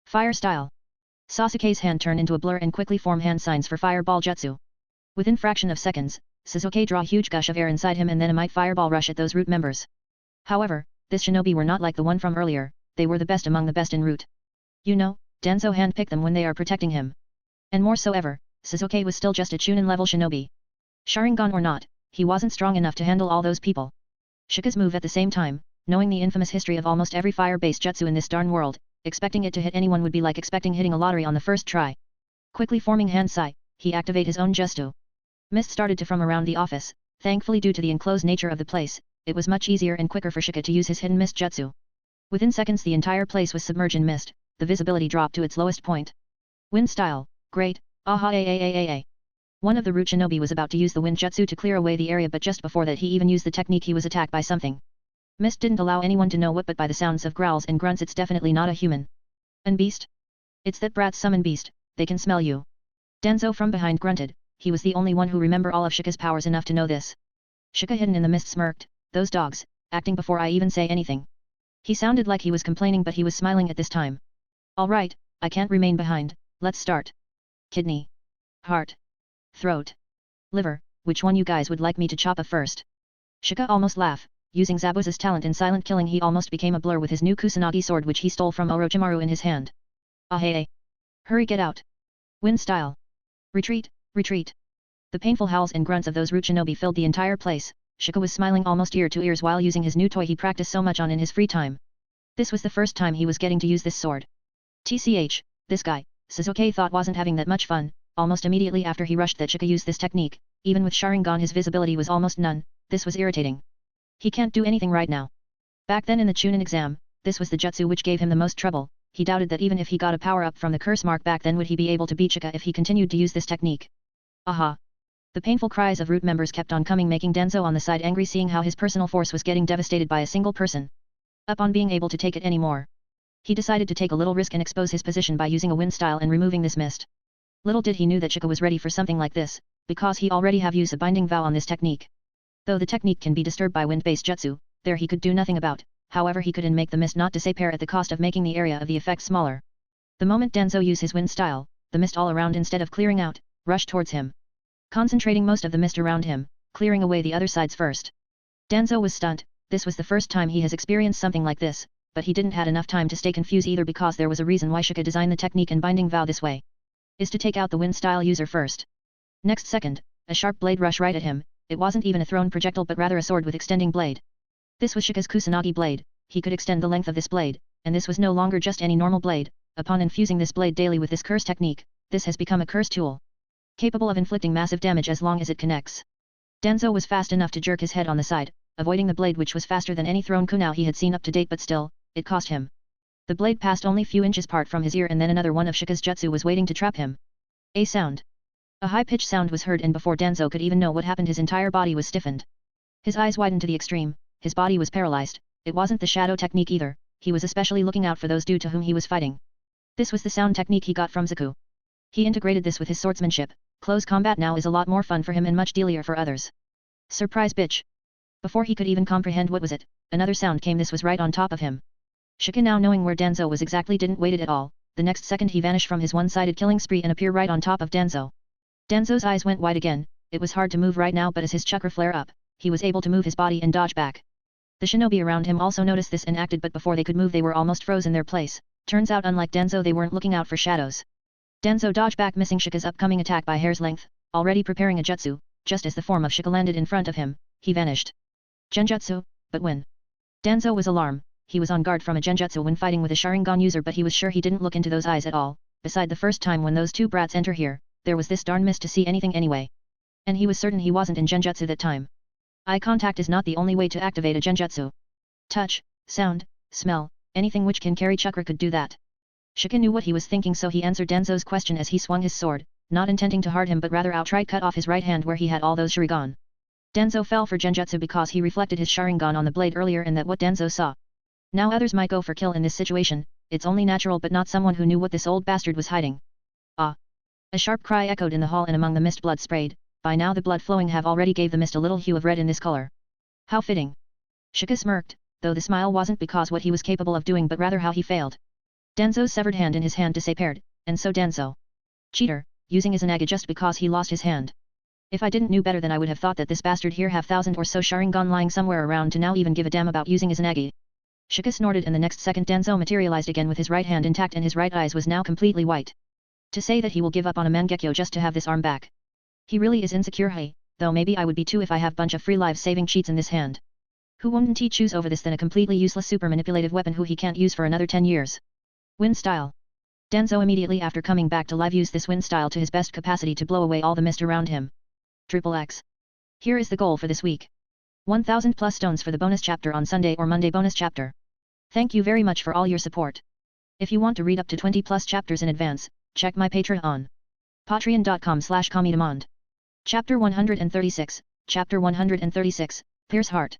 Fire style. Sasuke's hand turned into a blur and quickly formed hand signs for fireball jutsu. Within fraction of seconds, Sasuke drew a huge gush of air inside him and then a might fireball rush at those root members. However, this shinobi were not like the one from earlier, they were the best among the best in root. You know, Danzo handpicked them when they are protecting him. And more so ever, Sasuke was still just a Chunin level shinobi. Sharingan or not, he wasn't strong enough to handle all those people. Shika's move at the same time, knowing the infamous history of almost every fire-based jutsu in this darn world, expecting it to hit anyone would be like expecting hitting a lottery on the first try. Quickly forming hand sai, he activate his own jutsu. Mist started to from around the office, thankfully due to the enclosed nature of the place, it was much easier and quicker for Shika to use his hidden mist jutsu. Within seconds the entire place was submerged in mist, the visibility dropped to its lowest point. Wind style, great, aha. One of the root shinobi was about to use the wind jutsu to clear away the area, but just before that he even used the technique he was attacked by something. Mist didn't allow anyone to know what, but by the sounds of growls and grunts it's definitely not a human. An beast? It's that brat's summon beast, they can smell you. Danzo from behind grunted, he was the only one who remember all of Shika's powers enough to know this. Shika hidden in the mist smirked, those dogs, acting before I even say anything. He sounded like he was complaining but he was smiling at this time. Alright, I can't remain behind, let's start. Kidney. Heart. Throat. Liver, which one you guys would like me to chop up first? Shika almost laughed. Using Zabuza's talent in silent killing he almost became a blur with his new Kusanagi sword which he stole from Orochimaru in his hand. Ahey! Hurry, get out! Wind style! Retreat, retreat! The painful howls and grunts of those root shinobi filled the entire place. Shika was smiling almost ear to ears while using his new toy he practiced so much on in his free time. This was the first time he was getting to use this sword. TCH, this guy, Sasuke thought wasn't having that much fun. Almost immediately after he rushed that Shika used this technique, even with Sharingan his visibility was almost none, this was irritating. He can't do anything right now. Back then in the Chunin exam, this was the jutsu which gave him the most trouble. He doubted that even if he got a power-up from the curse mark back then would he be able to beat Shika if he continued to use this technique. Aha! The painful cries of root members kept on coming, making Danzo on the side angry seeing how his personal force was getting devastated by a single person. Up on being able to take it anymore. He decided to take a little risk and expose his position by using a wind style and removing this mist. Little did he knew that Shika was ready for something like this, because he already have used a binding vow on this technique. Though the technique can be disturbed by wind-based jutsu, there he could do nothing about, however he could make the mist not disappear at the cost of making the area of the effect smaller. The moment Danzo used his wind style, the mist all around instead of clearing out, rushed towards him. Concentrating most of the mist around him, clearing away the other sides first. Danzo was stunned, this was the first time he has experienced something like this, but he didn't had enough time to stay confused either because there was a reason why Shika designed the technique and binding vow this way. Is to take out the wind style user first. Next second, a sharp blade rushed right at him, it wasn't even a thrown projectile but rather a sword with extending blade. This was Shika's Kusanagi blade, he could extend the length of this blade, and this was no longer just any normal blade, upon infusing this blade daily with this curse technique, this has become a curse tool. Capable of inflicting massive damage as long as it connects. Danzo was fast enough to jerk his head on the side, avoiding the blade which was faster than any thrown kunai he had seen up to date but still, it cost him. The blade passed only few inches apart from his ear and then another one of Shika's jutsu was waiting to trap him. A sound. A high-pitched sound was heard and before Danzo could even know what happened his entire body was stiffened. His eyes widened to the extreme, his body was paralyzed, it wasn't the shadow technique either, he was especially looking out for those due to whom he was fighting. This was the sound technique he got from Zaku. He integrated this with his swordsmanship, close combat now is a lot more fun for him and much dealier for others. Surprise bitch! Before he could even comprehend what was it, another sound came this was right on top of him. Shika now knowing where Danzo was exactly didn't wait it at all, the next second he vanished from his one-sided killing spree and appeared right on top of Danzo. Danzo's eyes went wide again, it was hard to move right now but as his chakra flare up, he was able to move his body and dodge back. The shinobi around him also noticed this and acted but before they could move they were almost froze in their place, turns out unlike Danzo they weren't looking out for shadows. Danzo dodged back missing Shika's upcoming attack by hair's length, already preparing a jutsu, just as the form of Shika landed in front of him, he vanished. Genjutsu, but when? Danzo was alarmed, he was on guard from a genjutsu when fighting with a Sharingan user but he was sure he didn't look into those eyes at all, beside the first time when those two brats enter here, there was this darn mist to see anything anyway. And he was certain he wasn't in genjutsu that time. Eye contact is not the only way to activate a genjutsu. Touch, sound, smell, anything which can carry chakra could do that. Shika knew what he was thinking so he answered Danzo's question as he swung his sword, not intending to hurt him but rather outright cut off his right hand where he had all those Sharingan. Danzo fell for genjutsu because he reflected his Sharingan on the blade earlier and that what Danzo saw. Now others might go for kill in this situation, it's only natural but not someone who knew what this old bastard was hiding. Ah! A sharp cry echoed in the hall and among the mist blood sprayed, by now the blood flowing have already gave the mist a little hue of red in this color. How fitting! Shika smirked, though the smile wasn't because what he was capable of doing but rather how he failed. Danzo's severed hand in his hand disappeared, and so Danzo. Cheater, using Izanagi just because he lost his hand. If I didn't knew better then I would have thought that this bastard here have 1,000 or so Sharingan lying somewhere around to now even give a damn about using Izanagi. Shika snorted and the next second Danzo materialized again with his right hand intact and his right eyes was now completely white. To say that he will give up on a Mangekyo just to have this arm back. He really is insecure hey, though maybe I would be too if I have bunch of free life-saving cheats in this hand. Who wouldn't he choose over this than a completely useless super manipulative weapon who he can't use for another 10 years? Wind style. Danzo immediately after coming back to life used this wind style to his best capacity to blow away all the mist around him. XXX. Here is the goal for this week. 1000 plus stones for the bonus chapter on Sunday or Monday bonus chapter. Thank you very much for all your support. If you want to read up to 20 plus chapters in advance, check my Patreon. Patreon.com/Kamidemand. Chapter 136, Chapter 136, Pierce Heart.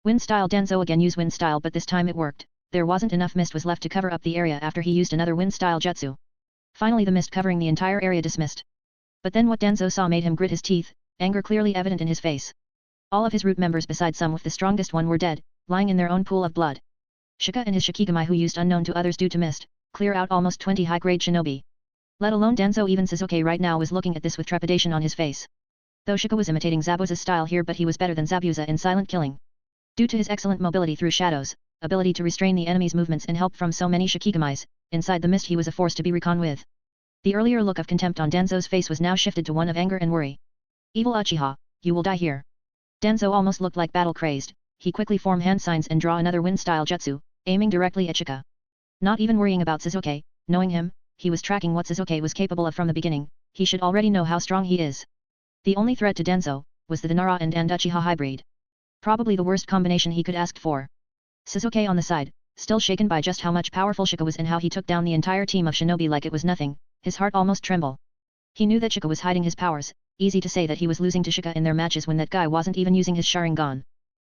Wind style Danzo again used wind style but this time it worked, there wasn't enough mist was left to cover up the area after he used another wind style jutsu. Finally the mist covering the entire area dismissed. But then what Danzo saw made him grit his teeth, anger clearly evident in his face. All of his root members besides some with the strongest one were dead, lying in their own pool of blood. Shika and his Shikigami who used unknown to others due to mist, clear out almost 20 high-grade shinobi. Let alone Danzo even Sasuke right now was looking at this with trepidation on his face. Though Shika was imitating Zabuza's style here but he was better than Zabuza in silent killing. Due to his excellent mobility through shadows, ability to restrain the enemy's movements and help from so many Shikigamis, inside the mist he was a force to be reckoned with. The earlier look of contempt on Danzo's face was now shifted to one of anger and worry. Evil Uchiha, you will die here. Danzo almost looked like battle-crazed, he quickly formed hand signs and draw another wind-style jutsu, aiming directly at Shika. Not even worrying about Sasuke, knowing him, he was tracking what Sasuke was capable of from the beginning, he should already know how strong he is. The only threat to Danzo was the Nara and Uchiha hybrid. Probably the worst combination he could ask for. Sasuke on the side, still shaken by just how much powerful Shika was and how he took down the entire team of shinobi like it was nothing, his heart almost trembled. He knew that Shika was hiding his powers, easy to say that he was losing to Shika in their matches when that guy wasn't even using his Sharingan.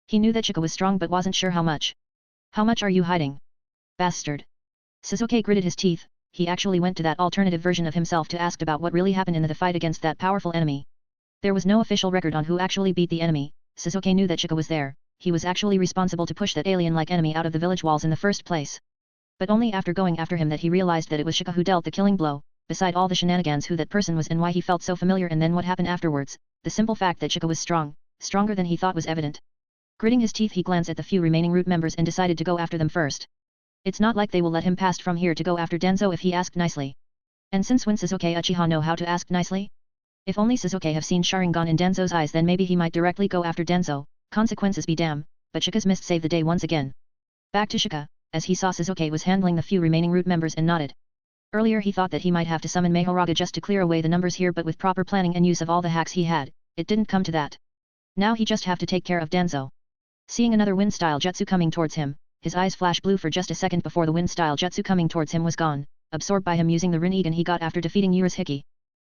He knew that Shika was strong but wasn't sure how much. How much are you hiding? Bastard. Sasuke gritted his teeth, he actually went to that alternative version of himself to ask about what really happened in the fight against that powerful enemy. There was no official record on who actually beat the enemy. Sasuke knew that Shika was there. He was actually responsible to push that alien-like enemy out of the village walls in the first place. But only after going after him that he realized that it was Shika who dealt the killing blow, beside all the shenanigans who that person was and why he felt so familiar, and then what happened afterwards. The simple fact that Shika was strong, stronger than he thought, was evident. Gritting his teeth, he glanced at the few remaining Root members and decided to go after them first. It's not like they will let him pass from here to go after Danzo if he asked nicely. And since when Sasuke Uchiha know how to ask nicely? If only Sasuke have seen Sharingan in Danzo's eyes, then maybe he might directly go after Danzo, consequences be damn, but Shika's missed saved the day once again. Back to Shika, as he saw Sasuke was handling the few remaining Root members and nodded. Earlier he thought that he might have to summon Mahoraga just to clear away the numbers here, but with proper planning and use of all the hacks he had, it didn't come to that. Now he just have to take care of Danzo. Seeing another wind-style jutsu coming towards him, his eyes flashed blue for just a second before the wind-style jutsu coming towards him was gone, absorbed by him using the Rinnegan he got after defeating Urashiki.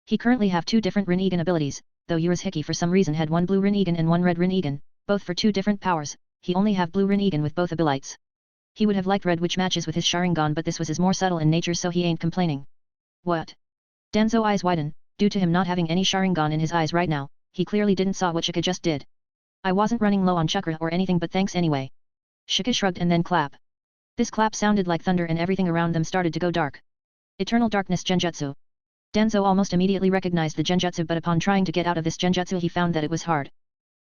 He currently have two different Rinnegan abilities, though Urashiki for some reason had one blue Rinnegan and one red Rinnegan, both for two different powers. He only have blue Rinnegan with both abilities. He would have liked red, which matches with his Sharingan, but this was his more subtle in nature, so he ain't complaining. What? Danzo eyes widen, due to him not having any Sharingan in his eyes right now. He clearly didn't saw what Shika just did. I wasn't running low on chakra or anything, but thanks anyway. Shika shrugged and then clap. This clap sounded like thunder and everything around them started to go dark. Eternal Darkness Genjutsu. Danzo almost immediately recognized the Genjutsu, but upon trying to get out of this Genjutsu he found that it was hard.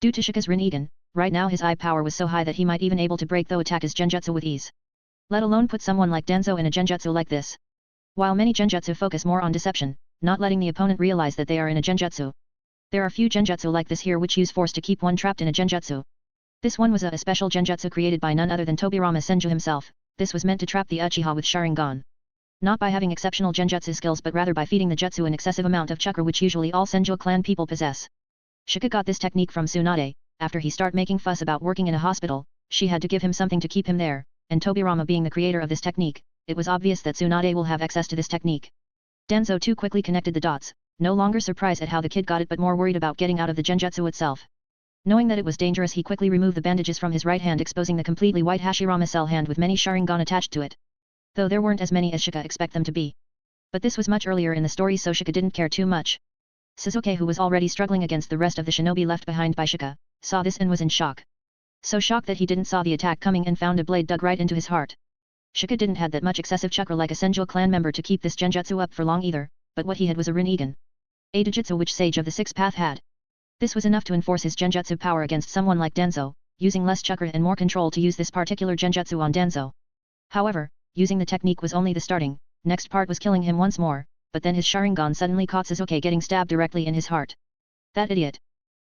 Due to Shika's Rinnegan, right now his eye power was so high that he might even able to break though attack his Genjutsu with ease. Let alone put someone like Danzo in a Genjutsu like this. While many Genjutsu focus more on deception, not letting the opponent realize that they are in a Genjutsu. There are few Genjutsu like this here which use force to keep one trapped in a Genjutsu. This one was a special Genjutsu created by none other than Tobirama Senju himself. This was meant to trap the Uchiha with Sharingan. Not by having exceptional Genjutsu skills, but rather by feeding the Jutsu an excessive amount of chakra, which usually all Senju clan people possess. Shika got this technique from Tsunade. After he started making fuss about working in a hospital, she had to give him something to keep him there, and Tobirama being the creator of this technique, it was obvious that Tsunade will have access to this technique. Danzo too quickly connected the dots, no longer surprised at how the kid got it, but more worried about getting out of the Genjutsu itself. Knowing that it was dangerous, he quickly removed the bandages from his right hand, exposing the completely white Hashirama cell hand with many Sharingan attached to it. Though there weren't as many as Shika expect them to be. But this was much earlier in the story, so Shika didn't care too much. Sasuke, who was already struggling against the rest of the shinobi left behind by Shika, saw this and was in shock. So shocked that he didn't saw the attack coming and found a blade dug right into his heart. Shika didn't had that much excessive chakra like a Senju clan member to keep this Genjutsu up for long either, but what he had was a Rinnegan. A Dojutsu which Sage of the Sixth Path had. This was enough to enforce his Genjutsu power against someone like Danzo, using less chakra and more control to use this particular Genjutsu on Danzo. However, using the technique was only the starting, next part was killing him once more, but then his Sharingan suddenly caught Sasuke getting stabbed directly in his heart. That idiot.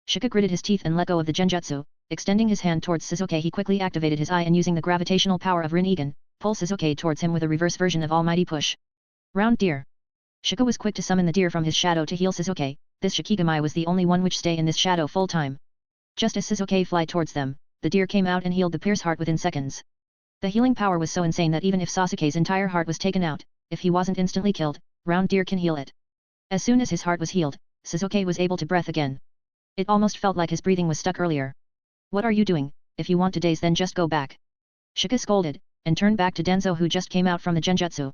Shika gritted his teeth and let go of the Genjutsu, extending his hand towards Sasuke. He quickly activated his eye and using the gravitational power of Rinnegan, pulled Sasuke towards him with a reverse version of Almighty Push. Round Deer. Shika was quick to summon the deer from his shadow to heal Sasuke. This Shikigami was the only one which stay in this shadow full time. Just as Sasuke fly towards them, the deer came out and healed the pierced heart within seconds. The healing power was so insane that even if Sasuke's entire heart was taken out, if he wasn't instantly killed, Round Deer can heal it. As soon as his heart was healed, Sasuke was able to breathe again. It almost felt like his breathing was stuck earlier. What are you doing? If you want to daze, then just go back. Shika scolded, and turned back to Danzo, who just came out from the Genjutsu.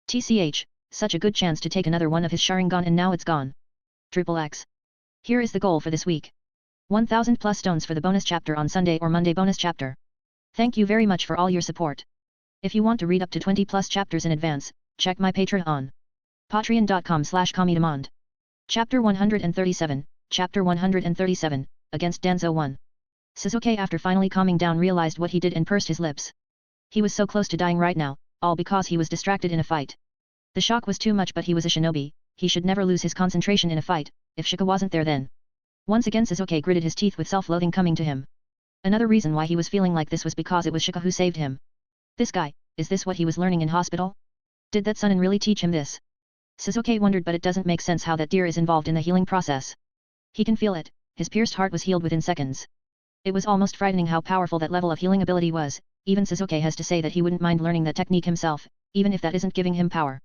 TCH, such a good chance to take another one of his Sharingan and now it's gone. XXX. Here is the goal for this week. 1000 plus stones for the bonus chapter on Sunday or Monday bonus chapter. Thank you very much for all your support. If you want to read up to 20 plus chapters in advance, check my Patreon. Patreon.com/Kamidemand. Chapter 137, Chapter 137, Against Danzo 1. Sasuke, after finally calming down, realized what he did and pursed his lips. He was so close to dying right now, all because he was distracted in a fight. The shock was too much, but he was a shinobi, he should never lose his concentration in a fight. If Shika wasn't there then. Once again Sasuke gritted his teeth with self-loathing coming to him. Another reason why he was feeling like this was because it was Shika who saved him. This guy, is this what he was learning in hospital? Did that Sunin really teach him this? Sasuke wondered, but it doesn't make sense how that deer is involved in the healing process. He can feel it, his pierced heart was healed within seconds. It was almost frightening how powerful that level of healing ability was. Even Sasuke has to say that he wouldn't mind learning that technique himself, even if that isn't giving him power.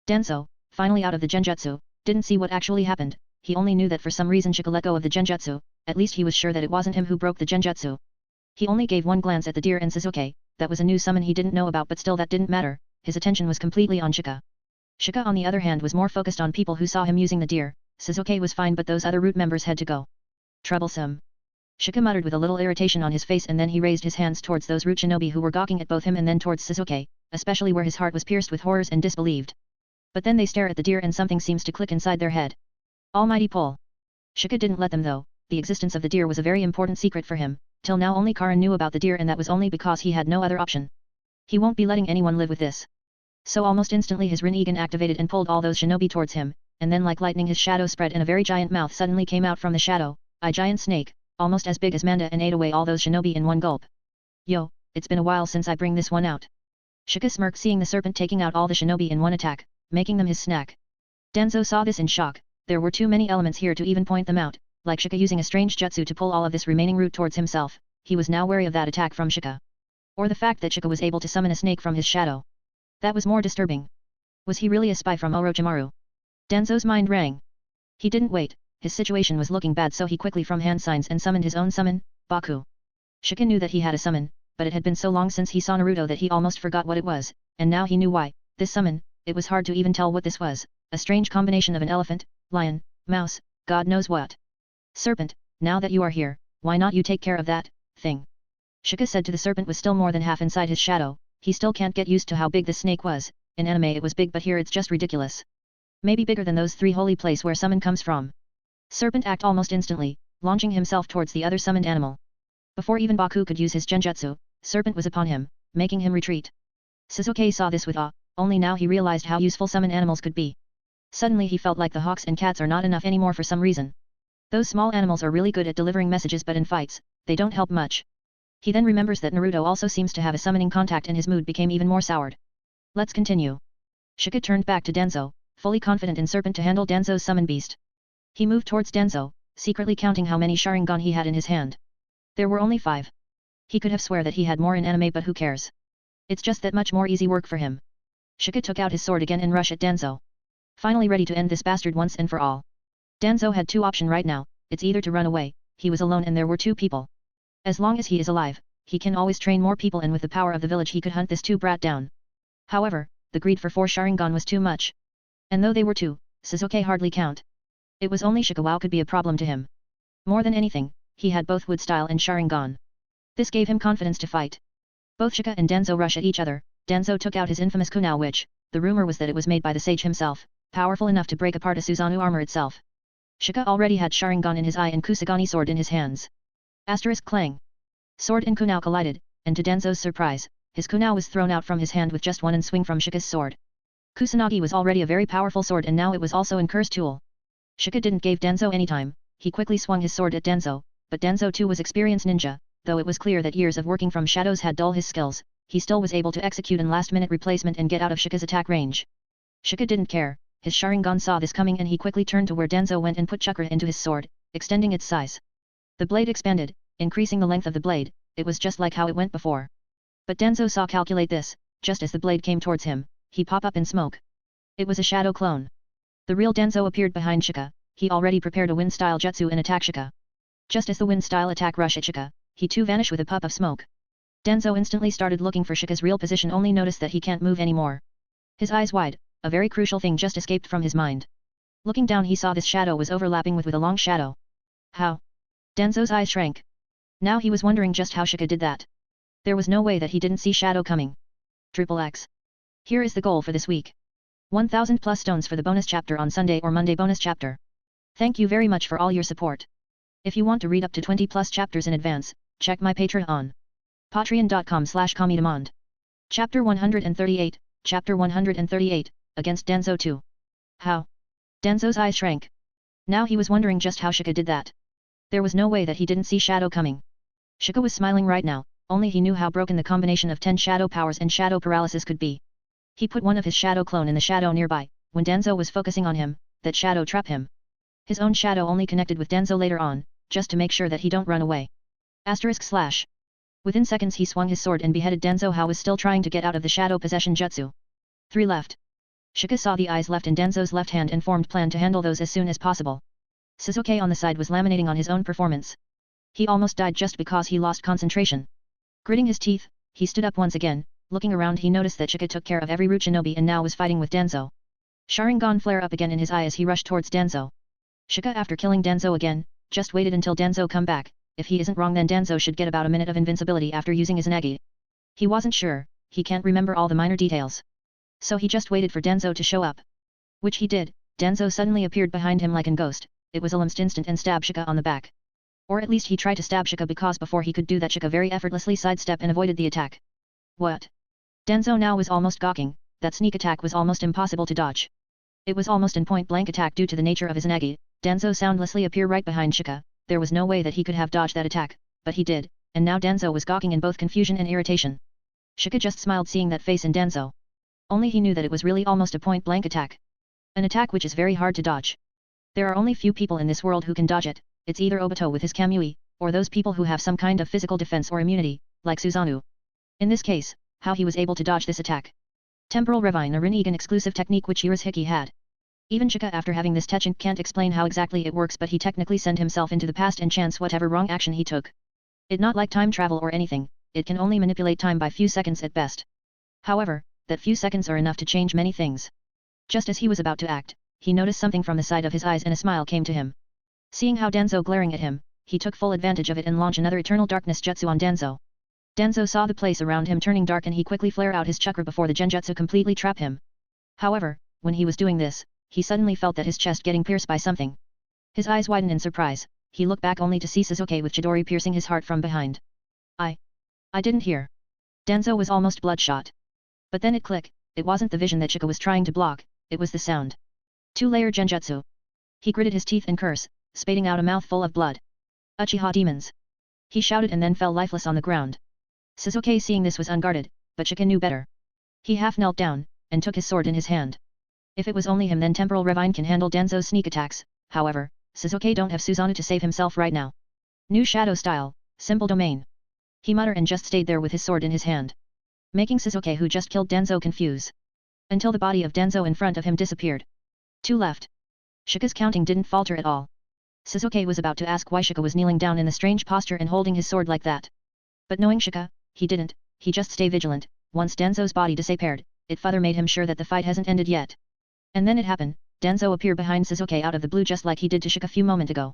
Danzo, finally out of the Genjutsu, didn't see what actually happened. He only knew that for some reason Shika let go of the Genjutsu. At least he was sure that it wasn't him who broke the Genjutsu. He only gave one glance at the deer and Sasuke. That was a new summon he didn't know about, but still that didn't matter. His attention was completely on Shika. Shika on the other hand was more focused on people who saw him using the deer. Sasuke was fine but those other root members had to go. Troublesome. Shika muttered with a little irritation on his face and then he raised his hands towards those root shinobi who were gawking at both him and then towards Sasuke, especially where his heart was pierced with horrors and disbelieved. But then they stare at the deer and something seems to click inside their head. Almighty pole. Shika didn't let them though, the existence of the deer was a very important secret for him, till now only Karin knew about the deer and that was only because he had no other option. He won't be letting anyone live with this. So almost instantly his Rinnegan activated and pulled all those shinobi towards him, and then like lightning his shadow spread and a very giant mouth suddenly came out from the shadow, a giant snake, almost as big as Manda and ate away all those shinobi in one gulp. Yo, it's been a while since I bring this one out. Shika smirked seeing the serpent taking out all the shinobi in one attack, making them his snack. Danzo saw this in shock, there were too many elements here to even point them out, like Shika using a strange jutsu to pull all of this remaining root towards himself, he was now wary of that attack from Shika. Or the fact that Shika was able to summon a snake from his shadow. That was more disturbing. Was he really a spy from Orochimaru? Danzo's mind rang. He didn't wait, his situation was looking bad so he quickly from hand signs and summoned his own summon, Baku. Shika knew that he had a summon, but it had been so long since he saw Naruto that he almost forgot what it was, and now he knew why. This summon, it was hard to even tell what this was, a strange combination of an elephant, lion, mouse, God knows what. Serpent, now that you are here, why not you take care of that thing? Shika said to the serpent was still more than half inside his shadow, he still can't get used to how big this snake was, in anime it was big but here it's just ridiculous. Maybe bigger than those three holy place where summon comes from. Serpent act almost instantly, launching himself towards the other summoned animal. Before even Baku could use his genjutsu, Serpent was upon him, making him retreat. Sasuke saw this with awe, only now he realized how useful summon animals could be. Suddenly he felt like the hawks and cats are not enough anymore for some reason. Those small animals are really good at delivering messages but in fights, they don't help much. He then remembers that Naruto also seems to have a summoning contact and his mood became even more soured. Let's continue. Shika turned back to Danzo, fully confident in Serpent to handle Danzo's summon beast. He moved towards Danzo, secretly counting how many Sharingan he had in his hand. There were only 5. He could have swear that he had more in anime but who cares. It's just that much more easy work for him. Shika took out his sword again and rushed at Danzo. Finally ready to end this bastard once and for all. Danzo had 2 options right now, it's either to run away, he was alone and there were 2 people. As long as he is alive, he can always train more people and with the power of the village he could hunt this 2 brat down. However, the greed for 4 Sharingan was too much. And though they were 2, Sasuke hardly count. It was only Shika could be a problem to him. More than anything, he had both wood style and Sharingan. This gave him confidence to fight. Both Shika and Danzo rush at each other, Danzo took out his infamous kunai which, the rumor was that it was made by the sage himself, powerful enough to break apart a Susanoo armor itself. Shika already had Sharingan in his eye and Kusagani sword in his hands. Asterisk clang. Sword and kunai collided, and to Danzo's surprise, his kunai was thrown out from his hand with just one swing from Shika's sword. Kusanagi was already a very powerful sword and now it was also an cursed tool. Shika didn't give Danzo any time, he quickly swung his sword at Danzo, but Danzo too was experienced ninja, though it was clear that years of working from shadows had dulled his skills, he still was able to execute an last-minute replacement and get out of Shika's attack range. Shika didn't care, his Sharingan saw this coming and he quickly turned to where Danzo went and put chakra into his sword, extending its size. The blade expanded, increasing the length of the blade, it was just like how it went before. But Danzo saw calculate this, just as the blade came towards him, he pop up in smoke. It was a shadow clone. The real Danzo appeared behind Shika, he already prepared a wind-style jutsu and attack Shika. Just as the wind-style attack rushed at Shika, he too vanished with a puff of smoke. Danzo instantly started looking for Shika's real position only noticed that he can't move anymore. His eyes wide, a very crucial thing just escaped from his mind. Looking down he saw this shadow was overlapping with a long shadow. How? Danzo's eyes shrank. Now he was wondering just how Shika did that. There was no way that he didn't see shadow coming. XXX. Here is the goal for this week. 1000 plus stones for the bonus chapter on Sunday or Monday bonus chapter. Thank you very much for all your support. If you want to read up to 20 plus chapters in advance, check my Patreon. Patreon.com/Kamidemand. Chapter 138, Chapter 138, Against Danzo 2. How? Danzo's eyes shrank. Now he was wondering just how Shika did that. There was no way that he didn't see shadow coming. Shika was smiling right now, only he knew how broken the combination of 10 shadow powers and shadow paralysis could be. He put one of his shadow clone in the shadow nearby, when Danzo was focusing on him, that shadow trapped him. His own shadow only connected with Danzo later on, just to make sure that he don't run away. */ Within seconds he swung his sword and beheaded Danzo who was still trying to get out of the shadow possession jutsu. 3 left. Shika saw the eyes left in Danzo's left hand and formed plan to handle those as soon as possible. Sasuke on the side was laminating on his own performance. He almost died just because he lost concentration. Gritting his teeth, he stood up once again, looking around he noticed that Shika took care of every root shinobi and now was fighting with Danzo. Sharingan flare up again in his eye as he rushed towards Danzo. Shika after killing Danzo again, just waited until Danzo come back. If he isn't wrong then Danzo should get about a minute of invincibility after using Izanagi. He wasn't sure, he can't remember all the minor details. So he just waited for Danzo to show up. Which he did. Danzo suddenly appeared behind him like a ghost. It was almost instant and stabbed Shika on the back. Or at least he tried to stab Shika because before he could do that Shika very effortlessly sidestepped and avoided the attack. What? Danzo now was almost gawking, that sneak attack was almost impossible to dodge. It was almost an point-blank attack due to the nature of Izanagi. Danzo soundlessly appeared right behind Shika. There was no way that he could have dodged that attack, but he did, and now Danzo was gawking in both confusion and irritation. Shika just smiled seeing that face in Danzo. Only he knew that it was really almost a point-blank attack. An attack which is very hard to dodge. There are only few people in this world who can dodge it. It's either Obito with his Kamui, or those people who have some kind of physical defense or immunity, like Susanoo. In this case, how he was able to dodge this attack. Temporal Ravine, a Rinnegan exclusive technique which Urashiki had. Even Shika after having this technique can't explain how exactly it works, but he technically send himself into the past and chance whatever wrong action he took. It not like time travel or anything, it can only manipulate time by few seconds at best. However, that few seconds are enough to change many things. Just as he was about to act, he noticed something from the side of his eyes and a smile came to him. Seeing how Danzo glaring at him, he took full advantage of it and launched another Eternal Darkness Jutsu on Danzo. Danzo saw the place around him turning dark and he quickly flare out his chakra before the Genjutsu completely trap him. However, when he was doing this, he suddenly felt that his chest getting pierced by something. His eyes widened in surprise, he looked back only to see Sasuke with Chidori piercing his heart from behind. I didn't hear. Danzo was almost bloodshot. But then it clicked, it wasn't the vision that Shika was trying to block, it was the sound. Two-layer Genjutsu. He gritted his teeth and cursed, spating out a mouthful of blood. Uchiha demons! He shouted and then fell lifeless on the ground. Sasuke seeing this was unguarded, but Shika knew better. He half knelt down, and took his sword in his hand. If it was only him then Temporal Ravine can handle Danzo's sneak attacks, however, Sasuke don't have Susanoo to save himself right now. New shadow style, simple domain. He muttered and just stayed there with his sword in his hand. Making Sasuke who just killed Danzo confuse. Until the body of Danzo in front of him disappeared. Two left. Shika's counting didn't falter at all. Sasuke was about to ask why Shika was kneeling down in the strange posture and holding his sword like that. But knowing Shika, he didn't, he just stay vigilant. Once Danzo's body disappeared, it further made him sure that the fight hasn't ended yet. And then it happened, Danzo appeared behind Sasuke out of the blue just like he did to Shika a few moments ago.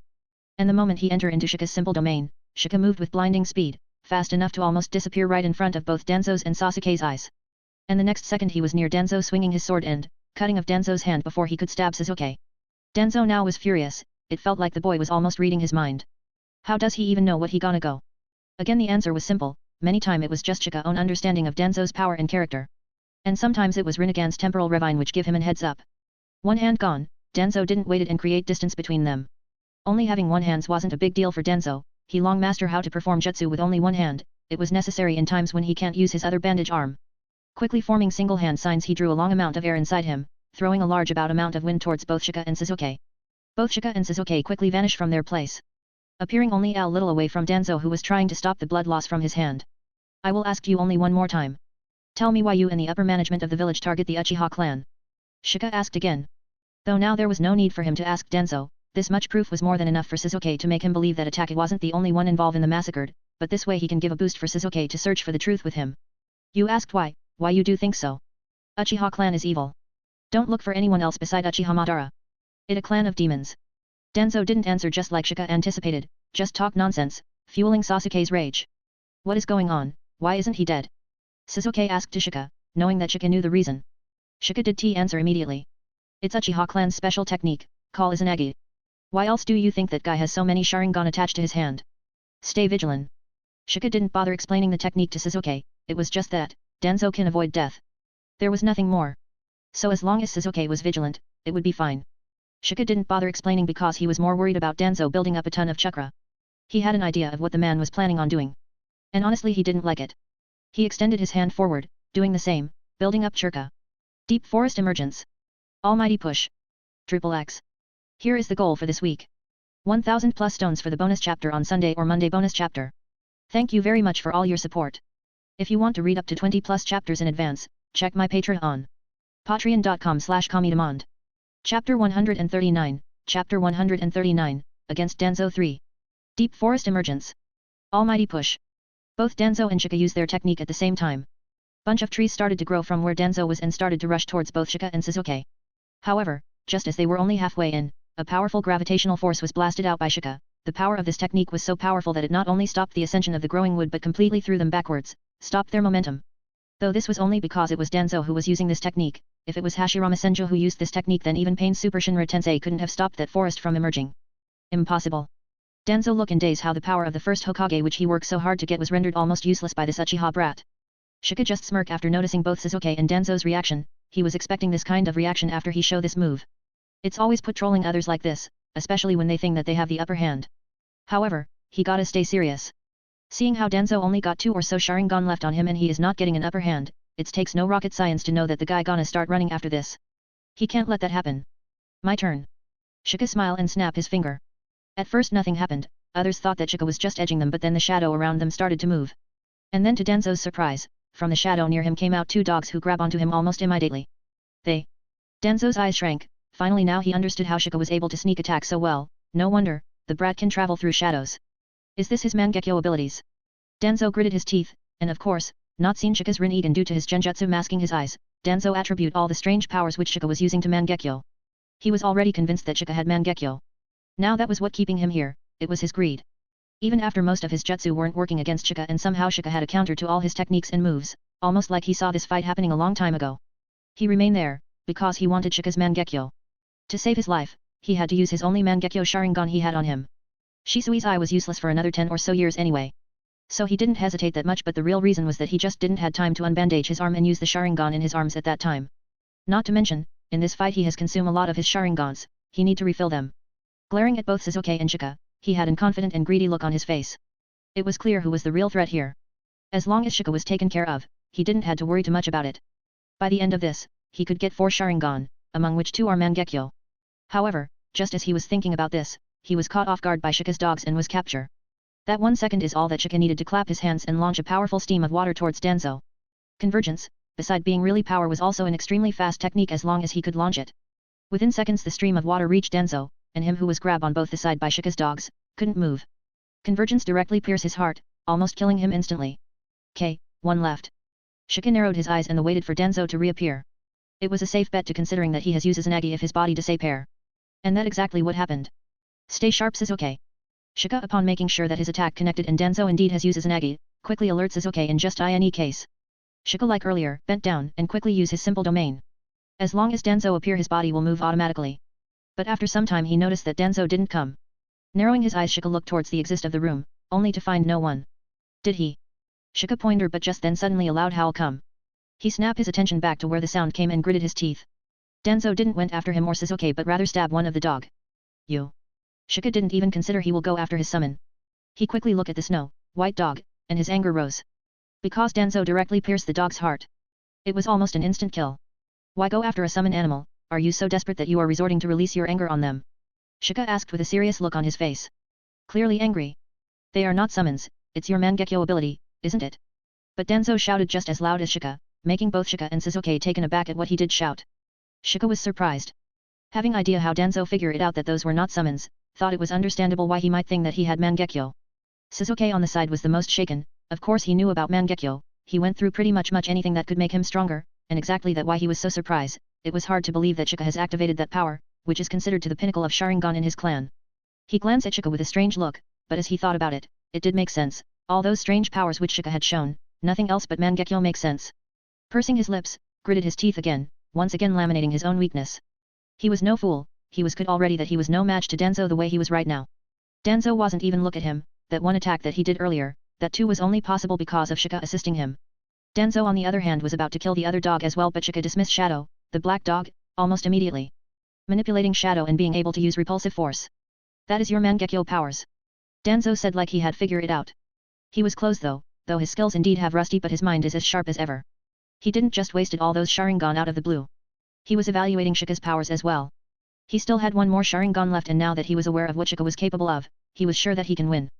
And the moment he entered into Shika's simple domain, Shika moved with blinding speed, fast enough to almost disappear right in front of both Danzo's and Sasuke's eyes. And the next second he was near Danzo swinging his sword and, cutting off Danzo's hand before he could stab Sasuke. Danzo now was furious, it felt like the boy was almost reading his mind. How does he even know what he gonna go? Again the answer was simple, many time it was just Shika's own understanding of Danzo's power and character. And sometimes it was Rinnegan's Temporal Ravine which give him an heads up. One hand gone, Danzo didn't wait it and create distance between them. Only having one hands wasn't a big deal for Danzo, he long master how to perform jutsu with only one hand, it was necessary in times when he can't use his other bandage arm. Quickly forming single hand signs he drew a long amount of air inside him, throwing a large amount of wind towards both Shika and Sasuke. Both Shika and Sasuke quickly vanished from their place. Appearing only a little away from Danzo who was trying to stop the blood loss from his hand. I will ask you only one more time. Tell me why you and the upper management of the village target the Uchiha clan. Shika asked again. Though now there was no need for him to ask Danzo, this much proof was more than enough for Sasuke to make him believe that Itachi wasn't the only one involved in the massacre, but this way he can give a boost for Sasuke to search for the truth with him. You asked why you do think so? Uchiha clan is evil. Don't look for anyone else beside Uchiha Madara. It a clan of demons. Danzo didn't answer just like Shika anticipated, just talk nonsense, fueling Sasuke's rage. What is going on, why isn't he dead? Sasuke asked to Shika, knowing that Shika knew the reason. Shika did answer immediately. It's Uchiha clan's special technique, called Izanagi. Why else do you think that guy has so many Sharingan attached to his hand? Stay vigilant. Shika didn't bother explaining the technique to Sasuke, it was just that, Danzo can avoid death. There was nothing more. So as long as Sasuke was vigilant, it would be fine. Shika didn't bother explaining because he was more worried about Danzo building up a ton of chakra. He had an idea of what the man was planning on doing. And honestly he didn't like it. He extended his hand forward, doing the same, building up chakra. Deep forest emergence. Almighty push. Triple X. Here is the goal for this week. 1000 plus stones for the bonus chapter on Sunday or Monday bonus chapter. Thank you very much for all your support. If you want to read up to 20 plus chapters in advance, check my Patreon on patreon.com/comedemond. Chapter 139, Chapter 139, Against Danzo 3. Deep Forest Emergence. Almighty Push. Both Danzo and Shika used their technique at the same time. Bunch of trees started to grow from where Danzo was and started to rush towards both Shika and Sasuke. However, just as they were only halfway in, a powerful gravitational force was blasted out by Shika. The power of this technique was so powerful that it not only stopped the ascension of the growing wood but completely threw them backwards, stopped their momentum. Though this was only because it was Danzo who was using this technique. If it was Hashirama Senju who used this technique, then even Pain Super Shinra Tensei couldn't have stopped that forest from emerging. Impossible. Danzo looked in daze how the power of the first Hokage which he worked so hard to get was rendered almost useless by this Uchiha brat. Shika just smirked after noticing both Sasuke and Danzo's reaction. He was expecting this kind of reaction after he showed this move. It's always put trolling others like this, especially when they think that they have the upper hand. However, he gotta stay serious. Seeing how Danzo only got 2 or so Sharingan left on him and he is not getting an upper hand, it takes no rocket science to know that the guy gonna start running after this. He can't let that happen. My turn. Shika smiled and snapped his finger. At first nothing happened, others thought that Shika was just edging them, but then the shadow around them started to move. And then to Danzo's surprise, from the shadow near him came out 2 dogs who grab onto him almost immediately. Danzo's eyes shrank. Finally now he understood how Shika was able to sneak attack so well. No wonder, the brat can travel through shadows. Is this his Mangekyo abilities? Danzo gritted his teeth, and of course, not seen Shika's Rinnegan due to his genjutsu masking his eyes. Danzo attribute all the strange powers which Shika was using to Mangekyo. He was already convinced that Shika had Mangekyo. Now that was what keeping him here, it was his greed. Even after most of his jutsu weren't working against Shika and somehow Shika had a counter to all his techniques and moves, almost like he saw this fight happening a long time ago. He remained there, because he wanted Shika's Mangekyo. To save his life, he had to use his only Mangekyo Sharingan he had on him. Shisui's eye was useless for another 10 or so years anyway. So he didn't hesitate that much, but the real reason was that he just didn't had time to unbandage his arm and use the Sharingan in his arms at that time. Not to mention, in this fight he has consumed a lot of his Sharingans, he need to refill them. Glaring at both Sasuke and Shika, he had an confident and greedy look on his face. It was clear who was the real threat here. As long as Shika was taken care of, he didn't had to worry too much about it. By the end of this, he could get 4 Sharingan, among which 2 are Mangekyo. However, just as he was thinking about this, he was caught off guard by Shika's dogs and was captured. That 1 second is all that Shika needed to clap his hands and launch a powerful stream of water towards Danzo. Convergence, beside being really power, was also an extremely fast technique as long as he could launch it. Within seconds the stream of water reached Danzo, and him who was grabbed on both the side by Shika's dogs, couldn't move. Convergence directly pierced his heart, almost killing him instantly. 1 left. Shika narrowed his eyes and waited for Danzo to reappear. It was a safe bet to considering that he has used Izanagi if his body disappear. And that exactly what happened. Stay sharp Sasuke. Shika, upon making sure that his attack connected and Danzo indeed has used Izanagi, quickly alerts Sasuke in just any case. Shika, like earlier, bent down and quickly used his simple domain. As long as Danzo appear his body will move automatically. But after some time he noticed that Danzo didn't come. Narrowing his eyes Shika looked towards the exit of the room, only to find no one. Did he? Shika pointed, but just then suddenly a loud howl come. He snapped his attention back to where the sound came and gritted his teeth. Danzo didn't went after him or Sasuke but rather stabbed one of the dog. You. Shika didn't even consider he will go after his summon. He quickly looked at the snow, white dog, and his anger rose. Because Danzo directly pierced the dog's heart. It was almost an instant kill. Why go after a summon animal? Are you so desperate that you are resorting to release your anger on them? Shika asked with a serious look on his face. Clearly angry. They are not summons, it's your Mangekyo ability, isn't it? But Danzo shouted just as loud as Shika, making both Shika and Sasuke taken aback at what he did shout. Shika was surprised. Having idea how Danzo figured it out that those were not summons, thought it was understandable why he might think that he had Mangekyo. Sasuke on the side was the most shaken. Of course he knew about Mangekyo, he went through pretty much anything that could make him stronger, and exactly that why he was so surprised. It was hard to believe that Shika has activated that power, which is considered to the pinnacle of Sharingan in his clan. He glanced at Shika with a strange look, but as he thought about it, it did make sense. All those strange powers which Shika had shown, nothing else but Mangekyo makes sense. Pursing his lips, gritted his teeth again, once again laminating his own weakness. He was no fool, he was good already that he was no match to Danzo the way he was right now. Danzo wasn't even look at him, that one attack that he did earlier, that too was only possible because of Shika assisting him. Danzo on the other hand was about to kill the other dog as well, but Shika dismissed Shadow, the black dog, almost immediately. Manipulating Shadow and being able to use repulsive force. That is your Mangekyo powers. Danzo said like he had figured it out. He was close though his skills indeed have rusty, but his mind is as sharp as ever. He didn't just wasted all those Sharingan out of the blue. He was evaluating Shika's powers as well. He still had one more Sharingan left, and now that he was aware of what Shika was capable of, he was sure that he can win.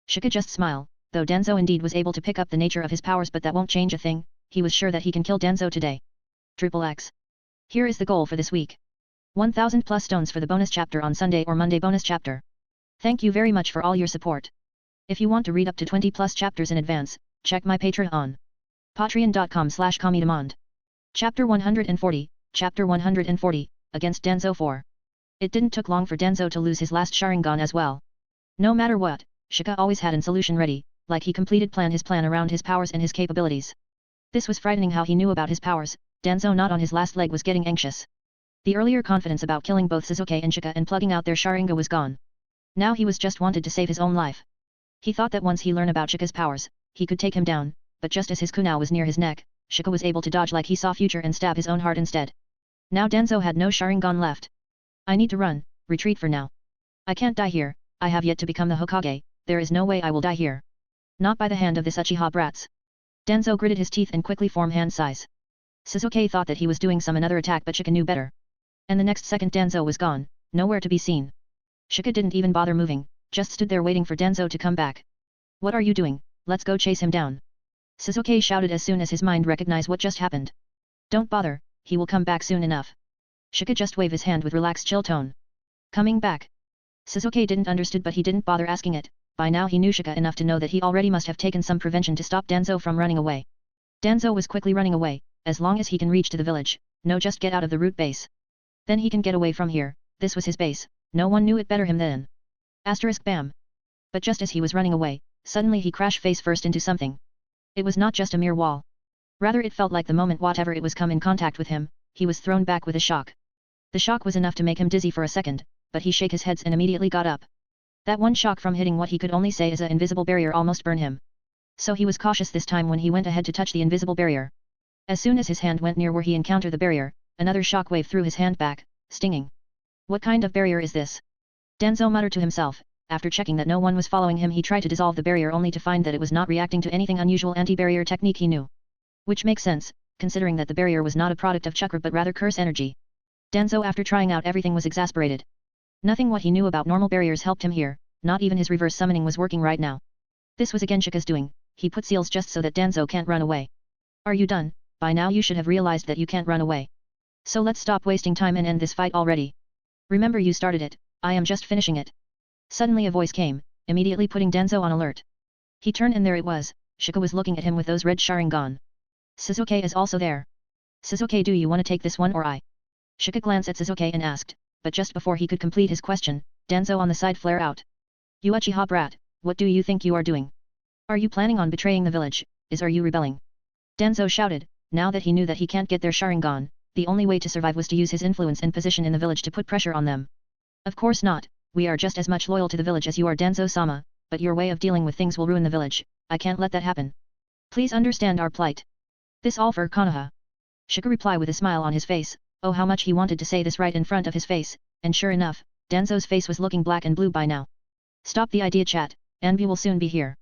Shika just smiled, though Danzo indeed was able to pick up the nature of his powers, but that won't change a thing. He was sure that he can kill Danzo today. XXX. Here is the goal for this week. 1000 plus stones for the bonus chapter on Sunday or Monday bonus chapter. Thank you very much for all your support. If you want to read up to 20 plus chapters in advance, check my Patreon. Patreon.com/comedemond. Chapter 140, Chapter 140, against Danzo 4. It didn't took long for Danzo to lose his last Sharingan as well. No matter what, Shika always had an solution ready, like he completed his plan around his powers and his capabilities. This was frightening how he knew about his powers. Danzo not on his last leg was getting anxious. The earlier confidence about killing both Sasuke and Shika and plugging out their Sharingan was gone. Now he was just wanted to save his own life. He thought that once he learned about Shika's powers, he could take him down, but just as his kunai was near his neck, Shika was able to dodge like he saw future and stab his own heart instead. Now Danzo had no Sharingan left. I need to run, retreat for now. I can't die here, I have yet to become the Hokage, there is no way I will die here. Not by the hand of this Uchiha brats. Danzo gritted his teeth and quickly formed hand size. Sasuke thought that he was doing another attack but Shika knew better. And the next second Danzo was gone, nowhere to be seen. Shika didn't even bother moving, just stood there waiting for Danzo to come back. What are you doing? Let's go chase him down. Sasuke shouted as soon as his mind recognized what just happened. Don't bother, he will come back soon enough. Shika just waved his hand with relaxed chill tone. Coming back. Sasuke didn't understood but he didn't bother asking it, by now he knew Shika enough to know that he already must have taken some prevention to stop Danzo from running away. Danzo was quickly running away, as long as he can reach to the village, no just get out of the root base. Then he can get away from here, this was his base, no one knew it better him than. Asterisk bam. But just as he was running away, suddenly he crashed face first into something. It was not just a mere wall. Rather it felt like the moment whatever it was come in contact with him, he was thrown back with a shock. The shock was enough to make him dizzy for a second, but he shook his head and immediately got up. That one shock from hitting what he could only say is an invisible barrier almost burned him. So he was cautious this time when he went ahead to touch the invisible barrier. As soon as his hand went near where he encountered the barrier, another shock wave threw his hand back, stinging. What kind of barrier is this? Danzo muttered to himself. After checking that no one was following him he tried to dissolve the barrier only to find that it was not reacting to anything unusual anti-barrier technique he knew. Which makes sense, considering that the barrier was not a product of chakra but rather curse energy. Danzo after trying out everything was exasperated. Nothing what he knew about normal barriers helped him here, not even his reverse summoning was working right now. This was again Shika's doing, he put seals just so that Danzo can't run away. Are you done? By now you should have realized that you can't run away. So let's stop wasting time and end this fight already. Remember you started it, I am just finishing it. Suddenly a voice came, immediately putting Danzo on alert. He turned and there it was, Shika was looking at him with those red Sharingan. Sasuke is also there. Sasuke, do you want to take this one or I? Shika glanced at Sasuke and asked, but just before he could complete his question, Danzo on the side flared out. You Uchiha brat, what do you think you are doing? Are you planning on betraying the village, are you rebelling? Danzo shouted, now that he knew that he can't get their Sharingan, the only way to survive was to use his influence and position in the village to put pressure on them. Of course not. We are just as much loyal to the village as you are Danzo-sama, but your way of dealing with things will ruin the village, I can't let that happen. Please understand our plight. This all for Konoha. Shika replied with a smile on his face, oh how much he wanted to say this right in front of his face, and sure enough, Danzo's face was looking black and blue by now. Stop the idea chat, Anvi will soon be here.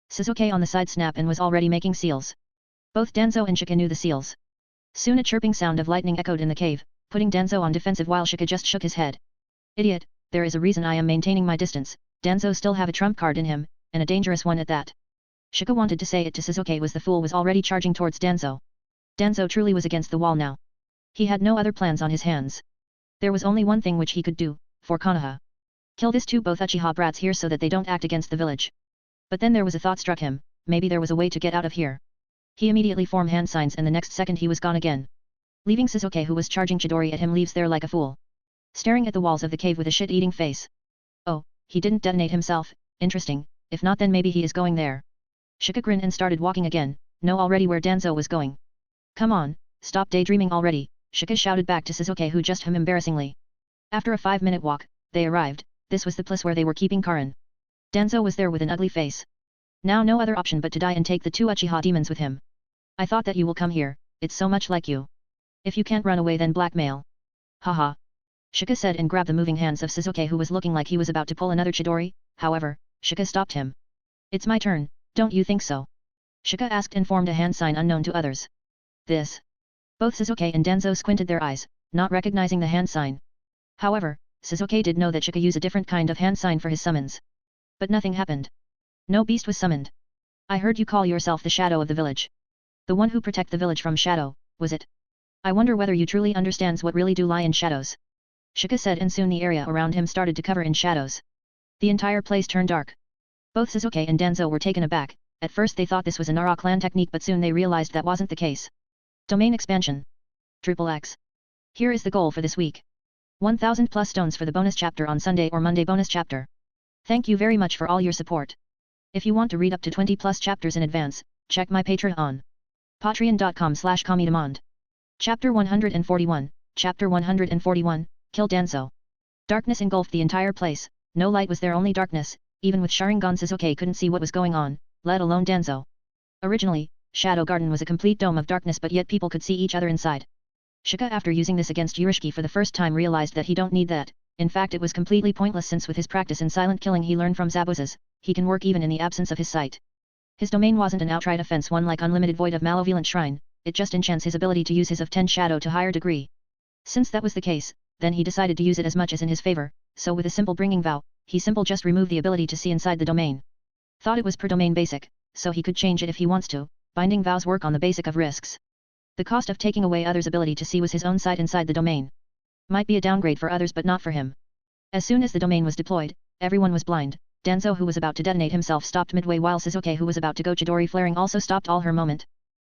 Sasuke on the side snapped and was already making seals. Both Danzo and Shika knew the seals. Soon a chirping sound of lightning echoed in the cave, putting Danzo on defensive while Shika just shook his head. Idiot, there is a reason I am maintaining my distance, Danzo still have a trump card in him, and a dangerous one at that. Shika wanted to say it to Sasuke was the fool was already charging towards Danzo. Danzo truly was against the wall now. He had no other plans on his hands. There was only one thing which he could do, for Konoha. Kill this two both Uchiha brats here so that they don't act against the village. But then there was a thought struck him, maybe there was a way to get out of here. He immediately formed hand signs and the next second he was gone again. Leaving Sasuke who was charging Chidori at him leaves there like a fool. Staring at the walls of the cave with a shit-eating face. Oh, he didn't detonate himself, interesting, if not then maybe he is going there. Shika grinned and started walking again, know already where Danzo was going. Come on, stop daydreaming already, Shika shouted back to Sasuke who just him embarrassingly. After a 5-minute walk, they arrived, this was the place where they were keeping Karin. Danzo was there with an ugly face. Now no other option but to die and take the two Uchiha demons with him. I thought that you will come here, it's so much like you. If you can't run away then blackmail. Haha. Shika said and grabbed the moving hands of Sasuke who was looking like he was about to pull another Chidori, however, Shika stopped him. It's my turn, don't you think so? Shika asked and formed a hand sign unknown to others. This. Both Sasuke and Danzo squinted their eyes, not recognizing the hand sign. However, Sasuke did know that Shika used a different kind of hand sign for his summons. But nothing happened. No beast was summoned. I heard you call yourself the shadow of the village. The one who protect the village from shadow, was it? I wonder whether you truly understands what really do lie in shadows. Shika said and soon the area around him started to cover in shadows. The entire place turned dark. Both Sasuke and Danzo were taken aback, at first they thought this was a Nara clan technique but soon they realized that wasn't the case. Domain expansion. XXX. Here is the goal for this week. 1000 plus stones for the bonus chapter on Sunday or Monday bonus chapter. Thank you very much for all your support. If you want to read up to 20 plus chapters in advance, check my Patreon. Patreon.com/comedemond. Chapter 141, Chapter 141, Kill Danzo. Darkness engulfed the entire place, no light was there, only darkness. Even with Sharingan Sasuke couldn't see what was going on, let alone Danzo. Originally, Shadow Garden was a complete dome of darkness, but yet people could see each other inside. Shika, after using this against Urashiki for the first time, realized that he don't need that. In fact, it was completely pointless, since with his practice in silent killing he learned from Zabuzas, he can work even in the absence of his sight. His domain wasn't an outright offense one like Unlimited Void of Malevolent Shrine, it just enchants his ability to use his of 10 Shadow to higher degree. Since that was the case, then he decided to use it as much as in his favor, so with a simple bringing vow, he just removed the ability to see inside the domain. Thought it was per domain basic, so he could change it if he wants to. Binding vows work on the basic of risks. The cost of taking away others' ability to see was his own sight inside the domain. Might be a downgrade for others but not for him. As soon as the domain was deployed, everyone was blind. Danzo, who was about to detonate himself, stopped midway, while Sasuke, who was about to go Chidori flaring, also stopped all her moment.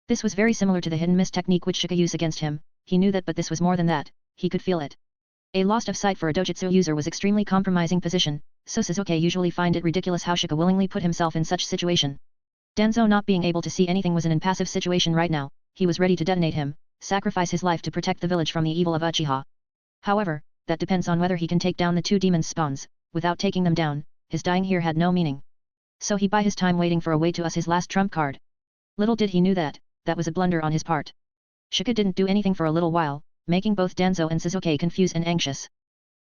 This was very similar to the hidden mist technique which Shika used against him. He knew that, but this was more than that. He could feel it. A loss of sight for a dojutsu user was extremely compromising position, so Sasuke usually find it ridiculous how Shika willingly put himself in such situation. Danzo not being able to see anything was an impassive situation right now. He was ready to detonate him, sacrifice his life to protect the village from the evil of Uchiha. However, that depends on whether he can take down the two demons' spawns. Without taking them down, his dying here had no meaning. So he bide his time waiting for a way to us his last trump card. Little did he knew that was a blunder on his part. Shika didn't do anything for a little while, making both Danzo and Sasuke confused and anxious.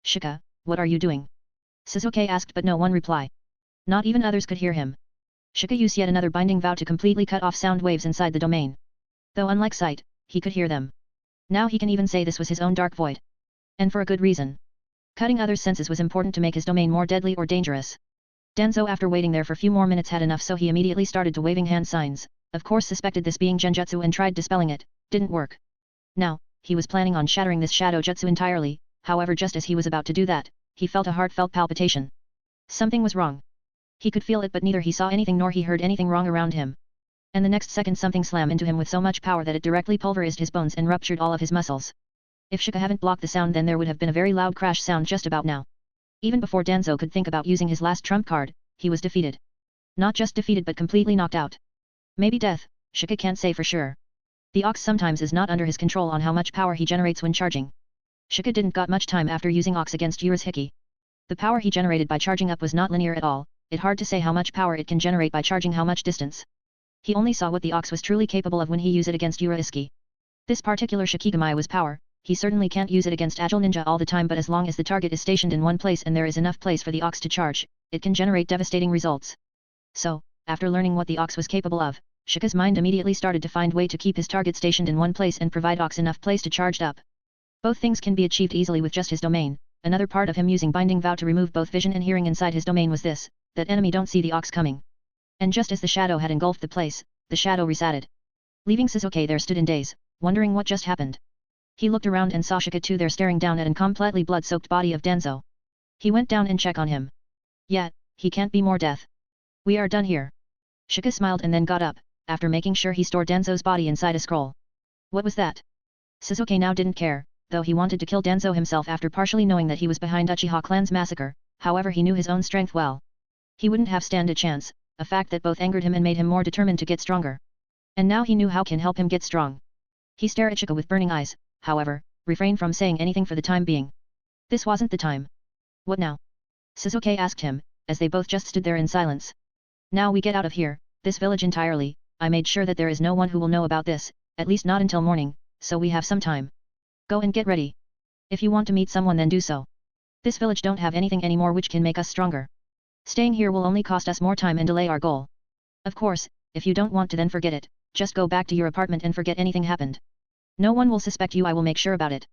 Shika, what are you doing? Sasuke asked, but no one replied. Not even others could hear him. Shika used yet another binding vow to completely cut off sound waves inside the domain. Though unlike sight, he could hear them. Now he can even say this was his own dark void. And for a good reason. Cutting others' senses was important to make his domain more deadly or dangerous. Danzo, after waiting there for few more minutes, had enough, so he immediately started to waving hand signs, of course suspected this being genjutsu and tried dispelling it, didn't work. Now, he was planning on shattering this shadow jutsu entirely, however just as he was about to do that, he felt a heartfelt palpitation. Something was wrong. He could feel it, but neither he saw anything nor he heard anything wrong around him. And the next second something slammed into him with so much power that it directly pulverized his bones and ruptured all of his muscles. If Shika hadn't blocked the sound, then there would have been a very loud crash sound just about now. Even before Danzo could think about using his last trump card, he was defeated. Not just defeated but completely knocked out. Maybe death, Shika can't say for sure. The ox sometimes is not under his control on how much power he generates when charging. Shika didn't got much time after using ox against Urashiki. The power he generated by charging up was not linear at all, it's hard to say how much power it can generate by charging how much distance. He only saw what the ox was truly capable of when he used it against Urashiki. This particular Shikigami was power. He certainly can't use it against Agile Ninja all the time, but as long as the target is stationed in one place and there is enough place for the ox to charge, it can generate devastating results. So, after learning what the ox was capable of, Shika's mind immediately started to find way to keep his target stationed in one place and provide ox enough place to charge up. Both things can be achieved easily with just his domain. Another part of him using binding vow to remove both vision and hearing inside his domain was this, that enemy don't see the ox coming. And just as the shadow had engulfed the place, the shadow resetted. Leaving Sasuke there stood in daze, wondering what just happened. He looked around and saw Shika too there staring down at an completely blood-soaked body of Danzo. He went down and checked on him. Yet, he can't be more death. We are done here. Shika smiled and then got up, after making sure he stored Danzo's body inside a scroll. What was that? Sasuke now didn't care, though he wanted to kill Danzo himself after partially knowing that he was behind Uchiha clan's massacre, however he knew his own strength well. He wouldn't have stand a chance, a fact that both angered him and made him more determined to get stronger. And now he knew how can help him get strong. He stared at Shika with burning eyes, however, refrained from saying anything for the time being. This wasn't the time. What now? Sasuke asked him, as they both just stood there in silence. Now we get out of here, this village entirely. I made sure that there is no one who will know about this, at least not until morning, so we have some time. Go and get ready. If you want to meet someone then do so. This village don't have anything anymore which can make us stronger. Staying here will only cost us more time and delay our goal. Of course, if you don't want to then forget it, just go back to your apartment and forget anything happened. No one will suspect you, I will make sure about it.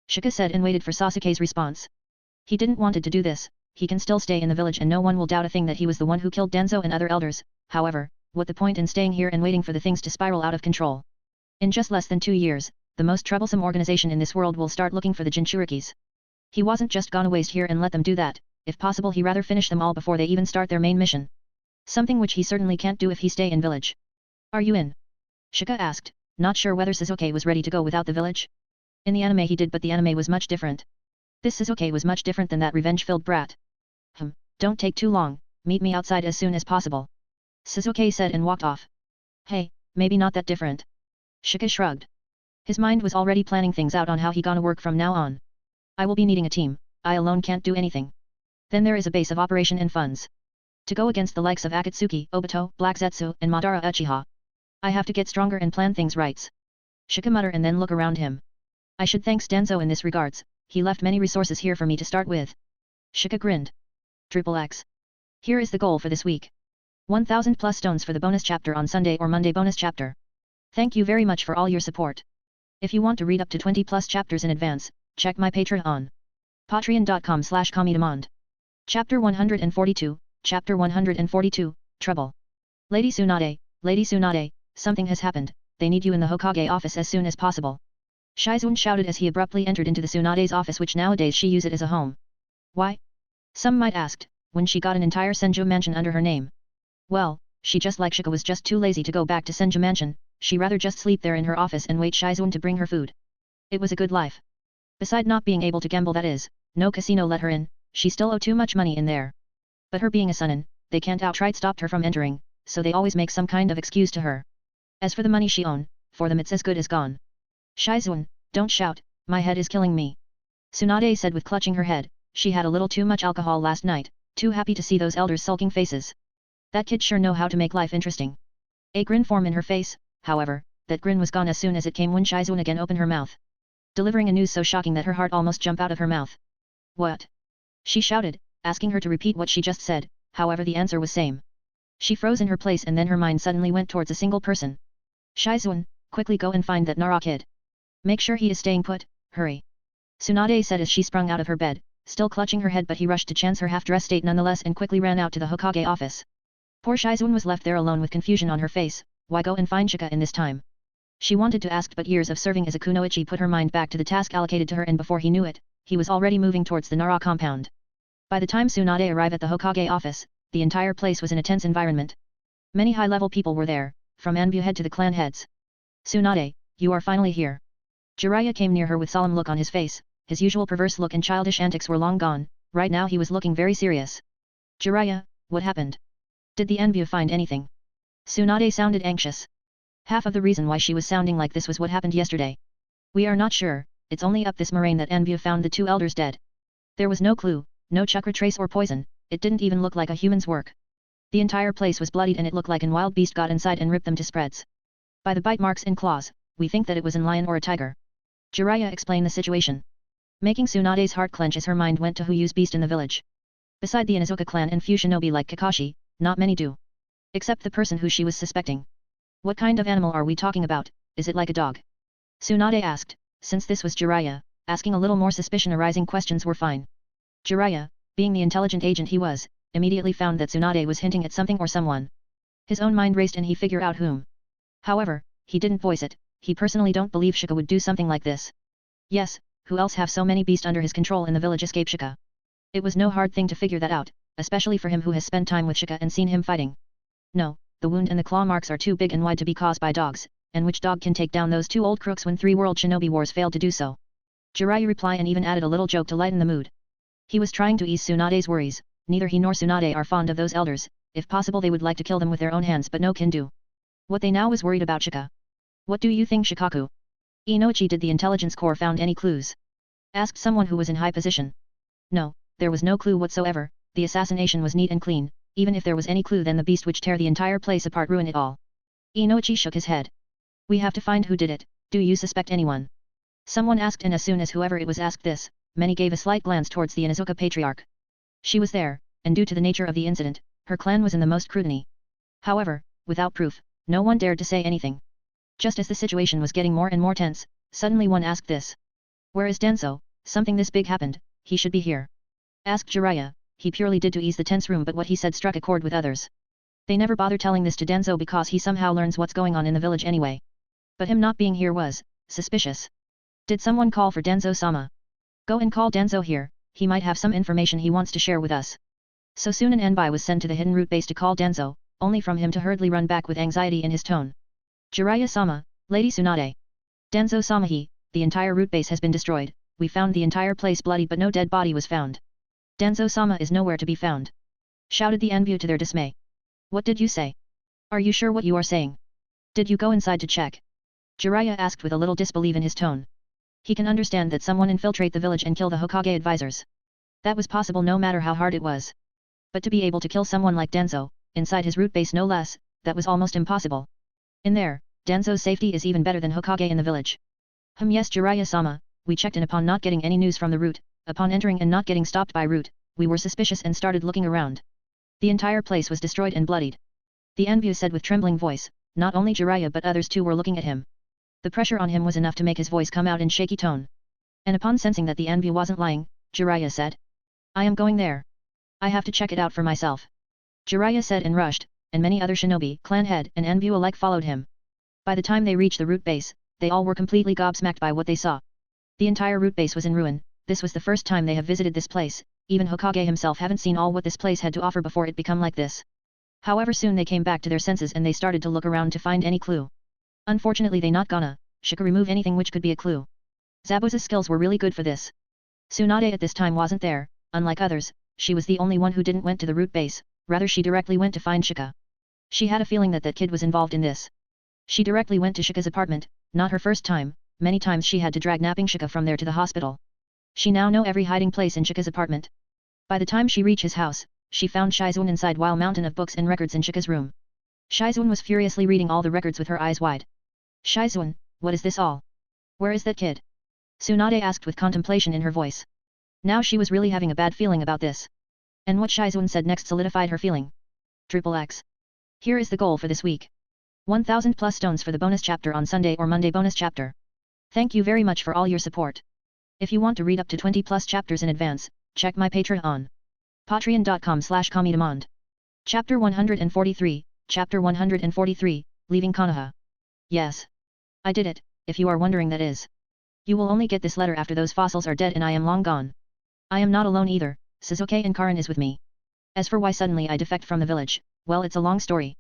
Shika said and waited for Sasuke's response. He didn't wanted to do this, he can still stay in the village and no one will doubt a thing that he was the one who killed Danzo and other elders, however, what the point in staying here and waiting for the things to spiral out of control? In just less than 2 years, the most troublesome organization in this world will start looking for the Jinchurikis. He wasn't just gonna waste here and let them do that, if possible he rather finish them all before they even start their main mission. Something which he certainly can't do if he stay in village. Are you in? Shika asked, not sure whether Sasuke was ready to go without the village. In the anime he did, but the anime was much different. This Sasuke was much different than that revenge-filled brat. Don't take too long, meet me outside as soon as possible. Sasuke said and walked off. Hey, maybe not that different. Shika shrugged. His mind was already planning things out on how he gonna work from now on. I will be needing a team, I alone can't do anything. Then there is a base of operation and funds. To go against the likes of Akatsuki, Obito, Black Zetsu, and Madara Uchiha. I have to get stronger and plan things right. Shika muttered and then look around him. I should thank Danzo in this regards, he left many resources here for me to start with. Shika grinned. XXX. Here is the goal for this week. 1000 plus stones for the bonus chapter on Sunday or Monday bonus chapter. Thank you very much for all your support. If you want to read up to 20 plus chapters in advance, check my Patreon. Patreon.com/comedemond. Chapter 142, Chapter 142, Trouble. Lady Tsunade, something has happened, they need you in the Hokage office as soon as possible. Shizun shouted as he abruptly entered into the Tsunade's office, which nowadays she use it as a home. Why? Some might ask, when she got an entire Senju mansion under her name. Well, she just like Shika was just too lazy to go back to Senju mansion, she rather just sleep there in her office and wait Shizun to bring her food. It was a good life. Beside not being able to gamble, that is, no casino let her in, she still owe too much money in there. But her being a Sunin, they can't outright stop her from entering, so they always make some kind of excuse to her. As for the money she own, for them it's as good as gone. Shizun, don't shout, my head is killing me. Tsunade said with clutching her head, she had a little too much alcohol last night, too happy to see those elders' sulking faces. That kid sure know how to make life interesting. A grin formed in her face, however, that grin was gone as soon as it came when Shizun again opened her mouth. Delivering a news so shocking that her heart almost jumped out of her mouth. What? She shouted, asking her to repeat what she just said, however the answer was same. She froze in her place and then her mind suddenly went towards a single person. Shizun, quickly go and find that Nara kid. Make sure he is staying put, hurry. Tsunade said as she sprung out of her bed, still clutching her head, but he rushed to chance her half-dressed state nonetheless and quickly ran out to the Hokage office. Poor Shizun was left there alone with confusion on her face. Why go and find Shika in this time? She wanted to ask, but years of serving as a kunoichi put her mind back to the task allocated to her, and before he knew it, he was already moving towards the Nara compound. By the time Tsunade arrived at the Hokage office, the entire place was in a tense environment. Many high-level people were there, from Anbu head to the clan heads. Tsunade, you are finally here. Jiraiya came near her with solemn look on his face, his usual perverse look and childish antics were long gone, right now he was looking very serious. Jiraiya, what happened? Did the Anbu find anything? Tsunade sounded anxious. Half of the reason why she was sounding like this was what happened yesterday. We are not sure, it's only up this moraine that Anbu found the two elders dead. There was no clue, no chakra trace or poison, it didn't even look like a human's work. The entire place was bloodied and it looked like an wild beast got inside and ripped them to shreds. By the bite marks and claws, we think that it was a lion or a tiger. Jiraiya explained the situation. Making Tsunade's heart clench as her mind went to who used beast in the village. Beside the Inuzuka clan and few shinobi like Kakashi, not many do. Except the person who she was suspecting. What kind of animal are we talking about, is it like a dog? Tsunade asked, since this was Jiraiya, asking a little more suspicion arising questions were fine. Jiraiya, being the intelligent agent he was, immediately found that Tsunade was hinting at something or someone. His own mind raced and he figured out whom. However, he didn't voice it, he personally don't believe Shika would do something like this. Yes, who else have so many beasts under his control in the village escape Shika? It was no hard thing to figure that out, especially for him who has spent time with Shika and seen him fighting. No, the wound and the claw marks are too big and wide to be caused by dogs, and which dog can take down those two old crooks when 3 World Shinobi Wars failed to do so? Jiraiya replied and even added a little joke to lighten the mood. He was trying to ease Tsunade's worries, neither he nor Tsunade are fond of those elders, if possible they would like to kill them with their own hands but no can do. What they now was worried about Shika. What do you think, Shikaku? Inoichi, did the intelligence corps found any clues? Asked someone who was in high position. No, there was no clue whatsoever, the assassination was neat and clean, even if there was any clue then the beast which tear the entire place apart ruin it all. Inoichi shook his head. We have to find who did it, do you suspect anyone? Someone asked, and as soon as whoever it was asked this, many gave a slight glance towards the Inuzuka patriarch. She was there, and due to the nature of the incident, her clan was in the most scrutiny. However, without proof, no one dared to say anything. Just as the situation was getting more and more tense, suddenly one asked this. Where is Danzo? Something this big happened, he should be here. Asked Jiraiya, he purely did to ease the tense room, but what he said struck a chord with others. They never bother telling this to Danzo because he somehow learns what's going on in the village anyway. But him not being here was suspicious. Did someone call for Danzo-sama? Go and call Danzo here, he might have some information he wants to share with us. So soon an envoy was sent to the hidden root base to call Danzo, only from him to hurriedly run back with anxiety in his tone. Jiraiya-sama, Lady Tsunade. Danzo-sama, the entire root base has been destroyed, we found the entire place bloody but no dead body was found. Danzo-sama is nowhere to be found. Shouted the envu to their dismay. What did you say? Are you sure what you are saying? Did you go inside to check? Jiraiya asked with a little disbelief in his tone. He can understand that someone infiltrate the village and kill the Hokage advisors. That was possible no matter how hard it was. But to be able to kill someone like Danzo, inside his root base no less, that was almost impossible. In there, Danzo's safety is even better than Hokage in the village. Yes Jiraiya-sama, we checked and upon not getting any news from the root, upon entering and not getting stopped by root, we were suspicious and started looking around. The entire place was destroyed and bloodied. The envu said with trembling voice, not only Jiraiya but others too were looking at him. The pressure on him was enough to make his voice come out in shaky tone. And upon sensing that the envu wasn't lying, Jiraiya said. I am going there. I have to check it out for myself. Jiraiya said and rushed, and many other shinobi, clan head and envu alike followed him. By the time they reached the root base, they all were completely gobsmacked by what they saw. The entire root base was in ruin. This was the first time they have visited this place, even Hokage himself haven't seen all what this place had to offer before it become like this. However soon they came back to their senses and they started to look around to find any clue. Unfortunately they not gonna, Shika remove anything which could be a clue. Zabuza's skills were really good for this. Tsunade at this time wasn't there, unlike others, she was the only one who didn't went to the root base, rather she directly went to find Shika. She had a feeling that that kid was involved in this. She directly went to Shika's apartment, not her first time, many times she had to drag napping Shika from there to the hospital. She now know every hiding place in Shika's apartment. By the time she reached his house, she found Shizun inside while mountain of books and records in Shika's room. Shizun was furiously reading all the records with her eyes wide. Shizun, what is this all? Where is that kid? Tsunade asked with contemplation in her voice. Now she was really having a bad feeling about this. And what Shizun said next solidified her feeling. XXX. Here is the goal for this week. 1000 plus stones for the bonus chapter on Sunday or Monday bonus chapter. Thank you very much for all your support. If you want to read up to 20 plus chapters in advance, check my Patreon. Patreon.com/Kamidemand. Chapter 143, Chapter 143, Leaving Konoha. Yes. I did it, if you are wondering that is. You will only get this letter after those fossils are dead and I am long gone. I am not alone either, Sasuke and Karin is with me. As for why suddenly I defect from the village, well it's a long story.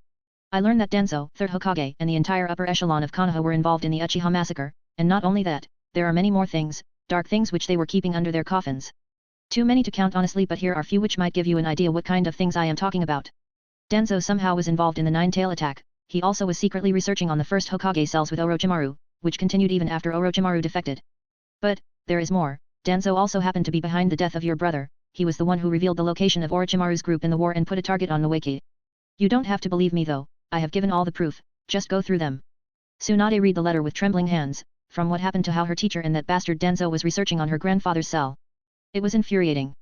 I learned that Danzo, 3rd Hokage and the entire upper echelon of Konoha were involved in the Uchiha massacre, and not only that, there are many more things, dark things which they were keeping under their coffins. Too many to count honestly but here are few which might give you an idea what kind of things I am talking about. Danzo somehow was involved in the Nine-Tail attack, he also was secretly researching on the first Hokage cells with Orochimaru, which continued even after Orochimaru defected. But, there is more, Danzo also happened to be behind the death of your brother, he was the one who revealed the location of Orochimaru's group in the war and put a target on the Waki. You don't have to believe me though, I have given all the proof, just go through them. Tsunade read the letter with trembling hands, from what happened to how her teacher and that bastard Danzo was researching on her grandfather's cell. It was infuriating.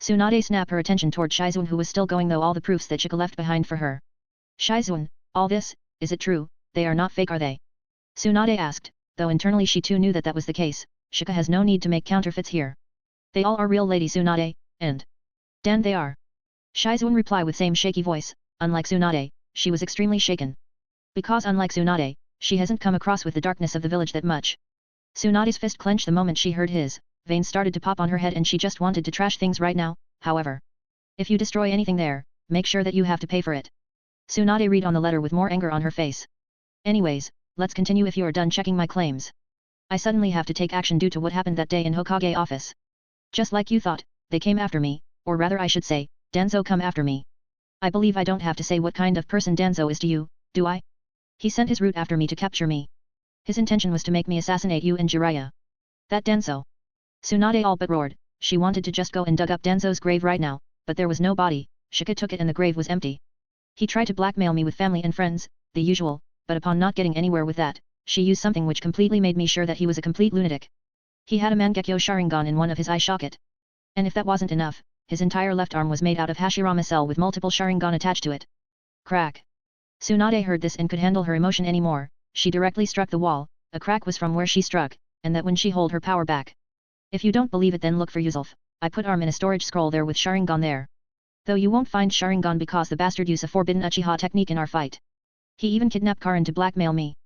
Tsunade snapped her attention toward Shizun who was still going though all the proofs that Shika left behind for her. Shizun, all this, is it true, they are not fake are they? Tsunade asked, though internally she too knew that that was the case, Shika has no need to make counterfeits here. They all are real lady Tsunade, and Dan they are. Shizun replied with same shaky voice, unlike Tsunade, she was extremely shaken. Because unlike Tsunade, she hasn't come across with the darkness of the village that much. Tsunade's fist clenched the moment she heard his, veins started to pop on her head and she just wanted to trash things right now, however. If you destroy anything there, make sure that you have to pay for it. Tsunade read on the letter with more anger on her face. Anyways, let's continue if you are done checking my claims. I suddenly have to take action due to what happened that day in Hokage office. Just like you thought, they came after me, or rather I should say, Danzo come after me. I believe I don't have to say what kind of person Danzo is to you, do I? He sent his root after me to capture me. His intention was to make me assassinate you and Jiraiya. That Danzo. Tsunade all but roared, she wanted to just go and dug up Danzo's grave right now, but there was no body, Shika took it and the grave was empty. He tried to blackmail me with family and friends, the usual, but upon not getting anywhere with that, she used something which completely made me sure that he was a complete lunatic. He had a Mangekyo Sharingan in one of his eye socket. And if that wasn't enough, his entire left arm was made out of Hashirama cell with multiple Sharingan attached to it. Crack. Tsunade heard this and could handle her emotion anymore, she directly struck the wall, a crack was from where she struck, and that when she hold her power back. If you don't believe it then look for yourself, I put arm in a storage scroll there with Sharingan there. Though you won't find Sharingan because the bastard used a forbidden Uchiha technique in our fight. He even kidnapped Karin to blackmail me.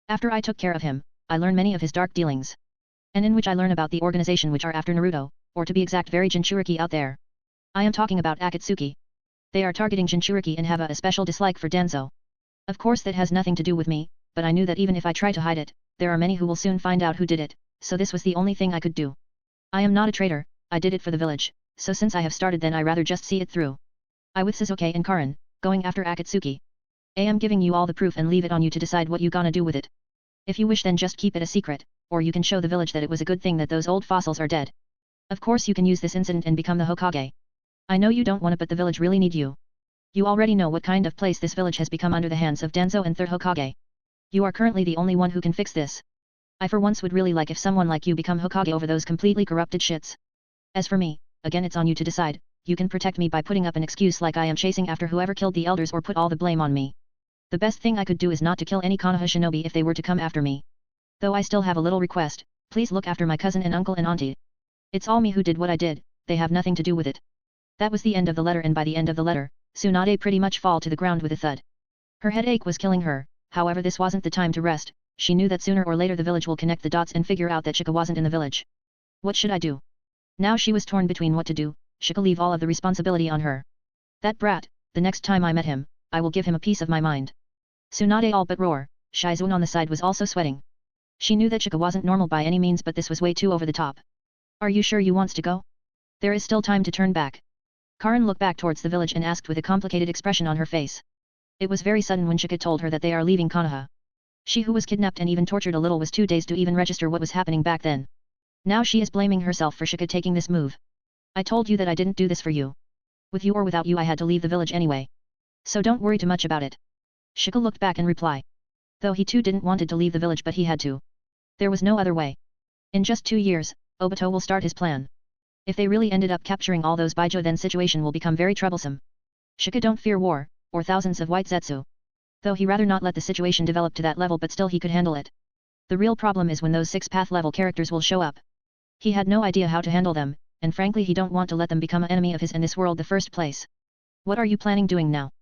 After I took care of him, I learned many of his dark dealings. And in which I learn about the organization which are after Naruto, or to be exact very Jinchuriki out there. I am talking about Akatsuki. They are targeting Jinchuriki and have a special dislike for Danzo. Of course that has nothing to do with me, but I knew that even if I try to hide it, there are many who will soon find out who did it, so this was the only thing I could do. I am not a traitor, I did it for the village, so since I have started then I rather just see it through. I with Sasuke and Karin, going after Akatsuki. I am giving you all the proof and leave it on you to decide what you gonna do with it. If you wish then just keep it a secret, or you can show the village that it was a good thing that those old fossils are dead. Of course you can use this incident and become the Hokage. I know you don't want it but the village really need you. You already know what kind of place this village has become under the hands of Danzo and third Hokage. You are currently the only one who can fix this. I for once would really like if someone like you become Hokage over those completely corrupted shits. As for me, again it's on you to decide, you can protect me by putting up an excuse like I am chasing after whoever killed the elders or put all the blame on me. The best thing I could do is not to kill any Konoha shinobi if they were to come after me. Though I still have a little request, please look after my cousin and uncle and auntie. It's all me who did what I did, they have nothing to do with it. That was the end of the letter and by the end of the letter, Tsunade pretty much fall to the ground with a thud. Her headache was killing her, however this wasn't the time to rest, she knew that sooner or later the village will connect the dots and figure out that Shika wasn't in the village. What should I do? Now she was torn between what to do, Shika leave all of the responsibility on her. That brat, the next time I met him, I will give him a piece of my mind. Tsunade all but roar, Shizune on the side was also sweating. She knew that Shika wasn't normal by any means but this was way too over the top. Are you sure you wants to go? There is still time to turn back. Karin looked back towards the village and asked with a complicated expression on her face. It was very sudden when Shika told her that they are leaving Konoha. She who was kidnapped and even tortured a little was too dazed to even register what was happening back then. Now she is blaming herself for Shika taking this move. I told you that I didn't do this for you. With you or without you I had to leave the village anyway. So don't worry too much about it. Shika looked back and replied. Though he too didn't wanted to leave the village but he had to. There was no other way. In just 2 years, Obito will start his plan. If they really ended up capturing all those Baijo then situation will become very troublesome. Shika don't fear war, or thousands of white Zetsu. Though he rather not let the situation develop to that level but still he could handle it. The real problem is when those 6-path level characters will show up. He had no idea how to handle them, and frankly he don't want to let them become an enemy of his in this world the first place. What are you planning doing now?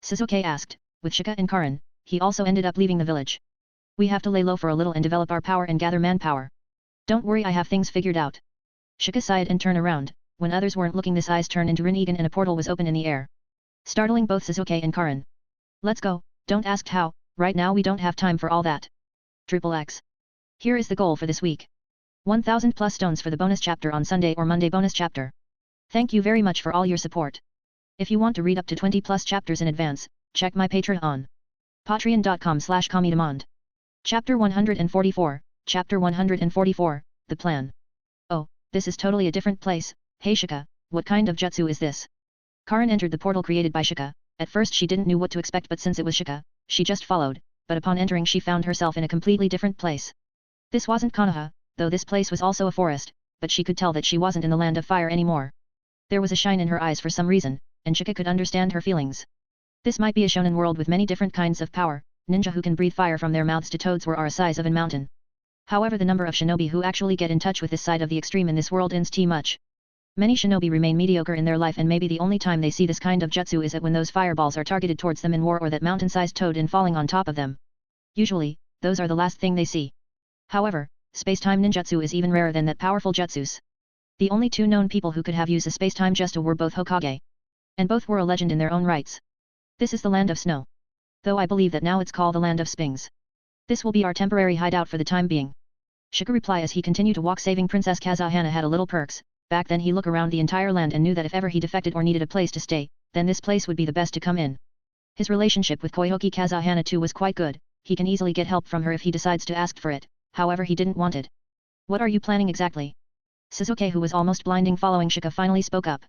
Sasuke asked, with Shika and Karin, he also ended up leaving the village. We have to lay low for a little and develop our power and gather manpower. Don't worry I have things figured out. Shika sighed and turned around, when others weren't looking this eyes turned into Rinnegan and a portal was open in the air. Startling both Sasuke and Karin. Let's go, don't ask how, right now we don't have time for all that. XXX. Here is the goal for this week. 1000 plus stones for the bonus chapter on Sunday or Monday bonus chapter. Thank you very much for all your support. If you want to read up to 20 plus chapters in advance, check my Patreon. Patreon.com/Kamidemand. Chapter 144, Chapter 144, The Plan. Oh, this is totally a different place, hey Shika, what kind of jutsu is this? Karin entered the portal created by Shika, at first she didn't know what to expect but since it was Shika, she just followed, but upon entering she found herself in a completely different place. This wasn't Konoha, though this place was also a forest, but she could tell that she wasn't in the land of fire anymore. There was a shine in her eyes for some reason, and Shika could understand her feelings. This might be a shonen world with many different kinds of power, ninja who can breathe fire from their mouths to toads who are a size of a mountain. However the number of shinobi who actually get in touch with this side of the extreme in this world isn't much. Many shinobi remain mediocre in their life and maybe the only time they see this kind of jutsu is at when those fireballs are targeted towards them in war or that mountain-sized toad in falling on top of them. Usually, those are the last thing they see. However, space-time ninjutsu is even rarer than that powerful jutsus. The only 2 known people who could have used a space-time jutsu were both Hokage. And both were a legend in their own rights. This is the land of snow. Though I believe that now it's called the land of Spings. This will be our temporary hideout for the time being. Shika replied as he continued to walk. Saving Princess Kazahana had a little perks. Back then he looked around the entire land and knew that if ever he defected or needed a place to stay, then this place would be the best to come in. His relationship with Koyoki Kazahana too was quite good, he can easily get help from her if he decides to ask for it, however he didn't want it. What are you planning exactly? Sasuke who was almost blinding following Shika finally spoke up.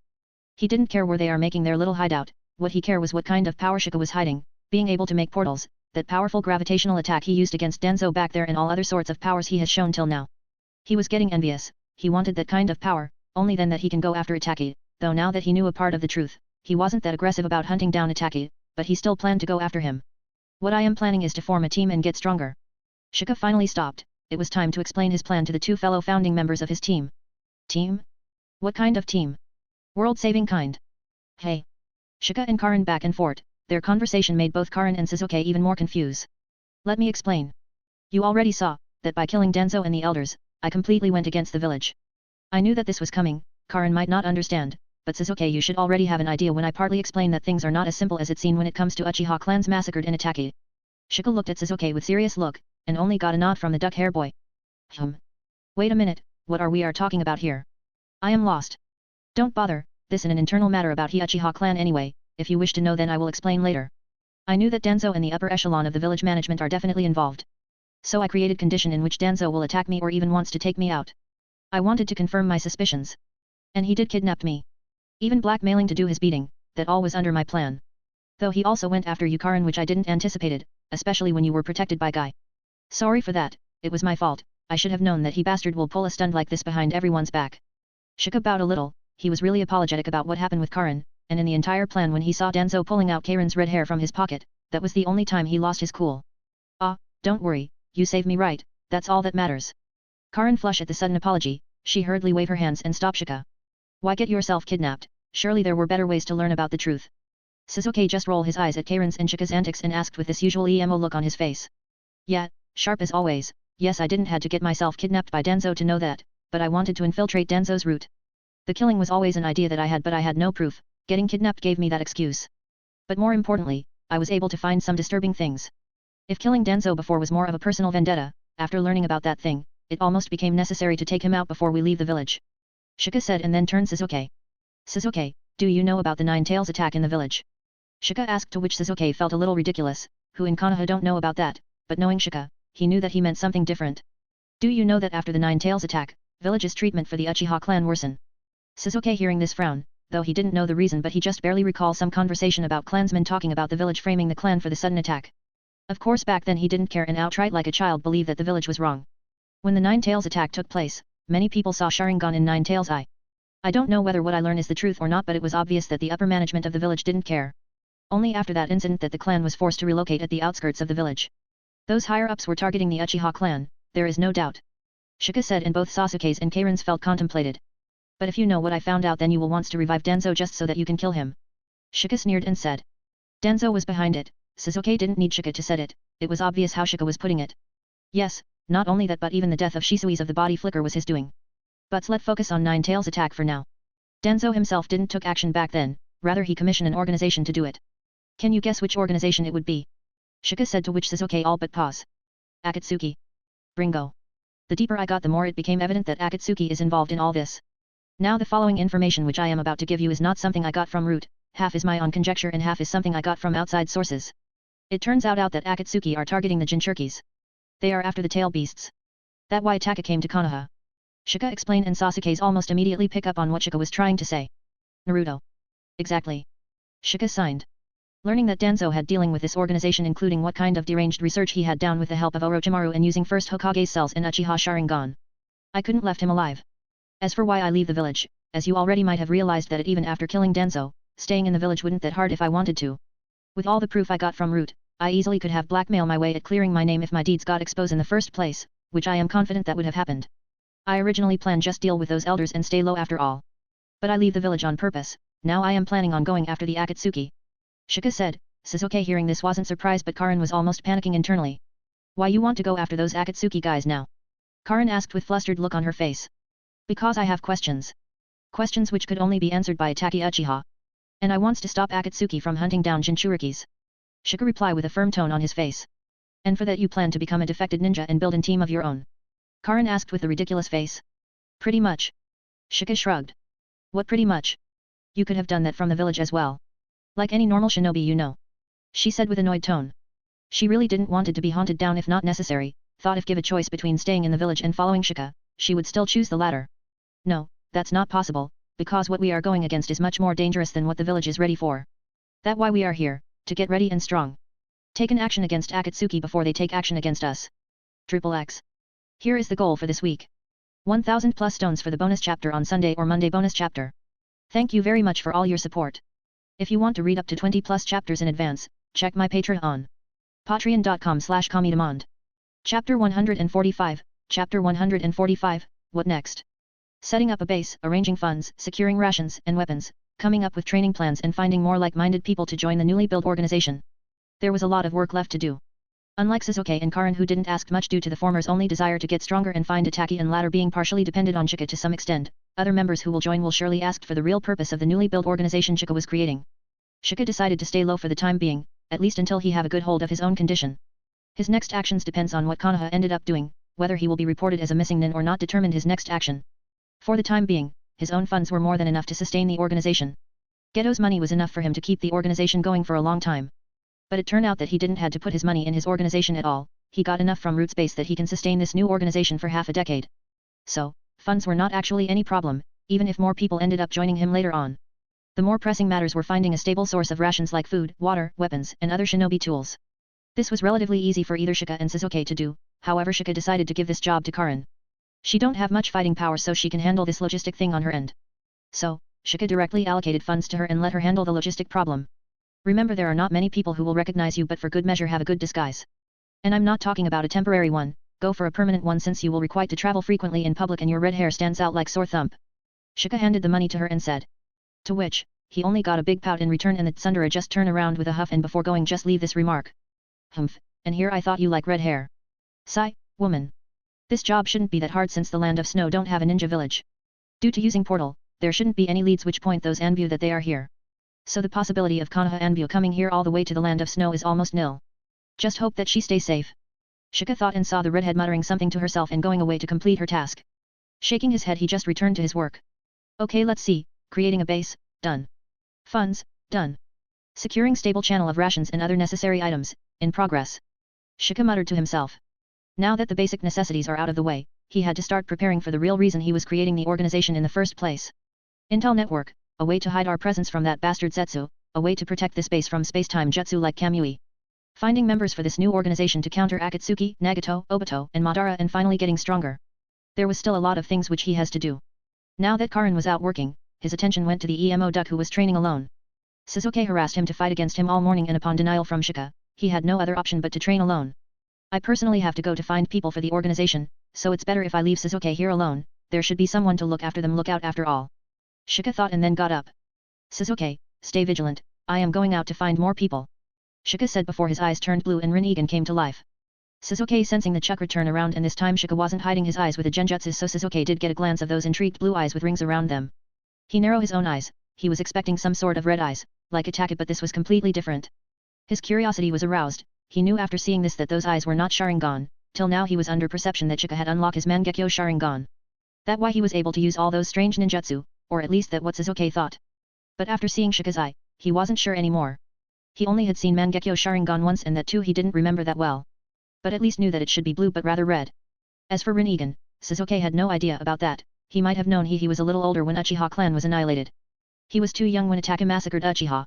He didn't care where they are making their little hideout, what he cared was what kind of power Shika was hiding, being able to make portals, that powerful gravitational attack he used against Danzo back there and all other sorts of powers he has shown till now. He was getting envious, he wanted that kind of power, only then that he can go after Itachi, though now that he knew a part of the truth, he wasn't that aggressive about hunting down Itachi, but he still planned to go after him. What I am planning is to form a team and get stronger. Shika finally stopped, it was time to explain his plan to the 2 fellow founding members of his team. Team? What kind of team? World-saving kind. Hey. Shika and Karin back and forth, their conversation made both Karin and Sasuke even more confused. Let me explain. You already saw, that by killing Danzo and the elders, I completely went against the village. I knew that this was coming, Karin might not understand, but Sasuke you should already have an idea when I partly explain that things are not as simple as it seems when it comes to Uchiha clans massacred in Itachi. Shika looked at Sasuke with serious look, and only got a nod from the duck hair boy. Wait a minute, what are we talking about here? I am lost. Don't bother, this is an internal matter about Uchiha clan anyway, if you wish to know then I will explain later. I knew that Danzo and the upper echelon of the village management are definitely involved. So I created condition in which Danzo will attack me or even wants to take me out. I wanted to confirm my suspicions. And he did kidnap me. Even blackmailing to do his beating, that all was under my plan. Though he also went after you Karin, which I didn't anticipated, especially when you were protected by Guy. Sorry for that, it was my fault, I should have known that he bastard will pull a stunt like this behind everyone's back. Shika bowed a little, he was really apologetic about what happened with Karin, and in the entire plan when he saw Danzo pulling out Karin's red hair from his pocket, that was the only time he lost his cool. Ah, don't worry, you saved me right, that's all that matters. Karin flushed at the sudden apology, she hurriedly waved her hands and stopped Shika. Why get yourself kidnapped, surely there were better ways to learn about the truth. Sasuke just rolled his eyes at Karin's and Shika's antics and asked with this usual emo look on his face. Yeah, sharp as always, yes I didn't had to get myself kidnapped by Danzo to know that, but I wanted to infiltrate Danzo's root. The killing was always an idea that I had but I had no proof, getting kidnapped gave me that excuse. But more importantly, I was able to find some disturbing things. If killing Danzo before was more of a personal vendetta, after learning about that thing, it almost became necessary to take him out before we leave the village. Shika said and then turned Sasuke. Sasuke, do you know about the Nine Tails attack in the village? Shika asked, to which Sasuke felt a little ridiculous, who in Konoha don't know about that, but knowing Shika, he knew that he meant something different. Do you know that after the Nine Tails attack, village's treatment for the Uchiha clan worsened? Sasuke hearing this frown, though he didn't know the reason but he just barely recalled some conversation about clansmen talking about the village framing the clan for the sudden attack. Of course back then he didn't care and outright like a child believed that the village was wrong. When the Nine Tails attack took place, many people saw Sharingan in Nine Tails' eye. I don't know whether what I learn is the truth or not but it was obvious that the upper management of the village didn't care. Only after that incident that the clan was forced to relocate at the outskirts of the village. Those higher-ups were targeting the Uchiha clan, there is no doubt. Shika said and both Sasuke's and Karin's felt contemplated. But if you know what I found out then you will want to revive Danzo just so that you can kill him. Shika sneered and said. Danzo was behind it, Sasuke didn't need Shika to said it, it was obvious how Shika was putting it. Yes, not only that but even the death of Shisui's of the body flicker was his doing. But let's focus on Nine Tails attack for now. Danzo himself didn't took action back then, rather he commissioned an organization to do it. Can you guess which organization it would be? Shika said, to which Sasuke all but pause. Akatsuki. Bringo. The deeper I got the more it became evident that Akatsuki is involved in all this. Now the following information which I am about to give you is not something I got from Root, half is my own conjecture and half is something I got from outside sources. It turns out that Akatsuki are targeting the Jinchurikis. They are after the tail beasts. That why Taka came to Konoha. Shika explained and Sasuke's almost immediately pick up on what Shika was trying to say. Naruto. Exactly. Shika signed. Learning that Danzo had dealing with this organization including what kind of deranged research he had done with the help of Orochimaru and using first Hokage cells and Uchiha Sharingan. I couldn't left him alive. As for why I leave the village, as you already might have realized that even after killing Danzo, staying in the village wouldn't that hard if I wanted to. With all the proof I got from Root, I easily could have blackmailed my way at clearing my name if my deeds got exposed in the first place, which I am confident that would have happened. I originally planned just deal with those elders and stay low after all. But I leave the village on purpose, now I am planning on going after the Akatsuki. Shika said. Sasuke hearing this wasn't surprised but Karin was almost panicking internally. Why you want to go after those Akatsuki guys now? Karin asked with flustered look on her face. Because I have questions. Questions which could only be answered by Itachi Uchiha. And I wants to stop Akatsuki from hunting down Jinchurikis. Shika replied with a firm tone on his face. And for that you plan to become a defected ninja and build a team of your own? Karin asked with a ridiculous face. Pretty much. Shika shrugged. What pretty much? You could have done that from the village as well. Like any normal shinobi you know. She said with annoyed tone. She really didn't want it to be hunted down if not necessary, thought if give a choice between staying in the village and following Shika, she would still choose the latter. No, that's not possible, because what we are going against is much more dangerous than what the village is ready for. That's why we are here, to get ready and strong. Take an action against Akatsuki before they take action against us. XXX. Here is the goal for this week. 1000 plus stones for the bonus chapter on Sunday or Monday bonus chapter. Thank you very much for all your support. If you want to read up to 20 plus chapters in advance, check my Patreon. Patreon.com/Kamidemand. Chapter 145, Chapter 145, What next? Setting up a base, arranging funds, securing rations and weapons, coming up with training plans and finding more like-minded people to join the newly built organization. There was a lot of work left to do. Unlike Sasuke and Karin who didn't ask much due to the former's only desire to get stronger and find Itachi and latter being partially dependent on Shika to some extent, other members who will join will surely ask for the real purpose of the newly built organization Shika was creating. Shika decided to stay low for the time being, at least until he have a good hold of his own condition. His next actions depends on what Konoha ended up doing, whether he will be reported as a missing nin or not determined his next action. For the time being, his own funds were more than enough to sustain the organization. Geto's money was enough for him to keep the organization going for a long time. But it turned out that he didn't had to put his money in his organization at all, he got enough from Root's base that he can sustain this new organization for half a decade. So, funds were not actually any problem, even if more people ended up joining him later on. The more pressing matters were finding a stable source of rations like food, water, weapons, and other shinobi tools. This was relatively easy for either Shika and Sasuke to do, however Shika decided to give this job to Karin. She don't have much fighting power so she can handle this logistic thing on her end. So, Shika directly allocated funds to her and let her handle the logistic problem. Remember, there are not many people who will recognize you, but for good measure have a good disguise. And I'm not talking about a temporary one, go for a permanent one since you will require to travel frequently in public and your red hair stands out like sore thumb. Shika handed the money to her and said. To which, he only got a big pout in return and the Tsundere just turned around with a huff and before going just leave this remark. Humph, and here I thought you like red hair. Sigh, woman. This job shouldn't be that hard since the land of snow don't have a ninja village. Due to using portal, there shouldn't be any leads which point those Anbu that they are here. So the possibility of Konoha Anbu coming here all the way to the land of snow is almost nil. Just hope that she stays safe. Shika thought and saw the redhead muttering something to herself and going away to complete her task. Shaking his head he just returned to his work. Okay, let's see, creating a base, done. Funds, done. Securing stable channel of rations and other necessary items, in progress. Shika muttered to himself. Now that the basic necessities are out of the way, he had to start preparing for the real reason he was creating the organization in the first place. Intel network, a way to hide our presence from that bastard Zetsu, a way to protect this base from space-time jutsu like Kamui. Finding members for this new organization to counter Akatsuki, Nagato, Obito, and Madara and finally getting stronger. There was still a lot of things which he has to do. Now that Karin was out working, his attention went to the emo duck who was training alone. Sasuke harassed him to fight against him all morning and upon denial from Shika, he had no other option but to train alone. I personally have to go to find people for the organization, so it's better if I leave Sasuke here alone, there should be someone to look after them look out after all. Shika thought and then got up. Sasuke, stay vigilant, I am going out to find more people. Shika said before his eyes turned blue and Rinnegan came to life. Sasuke sensing the chakra turn around and this time Shika wasn't hiding his eyes with a genjutsu so Sasuke did get a glance of those intrigued blue eyes with rings around them. He narrowed his own eyes, he was expecting some sort of red eyes, like Itachi but this was completely different. His curiosity was aroused, he knew after seeing this that those eyes were not Sharingan, till now he was under perception that Shika had unlocked his Mangekyo Sharingan. That why he was able to use all those strange ninjutsu, or at least that what Sasuke thought. But after seeing Shika's eye, he wasn't sure anymore. He only had seen Mangekyo Sharingan once and that too he didn't remember that well. But at least knew that it should be blue but rather red. As for Rinnegan, Sasuke had no idea about that, he might have known he was a little older when Uchiha clan was annihilated. He was too young when Itachi massacred Uchiha.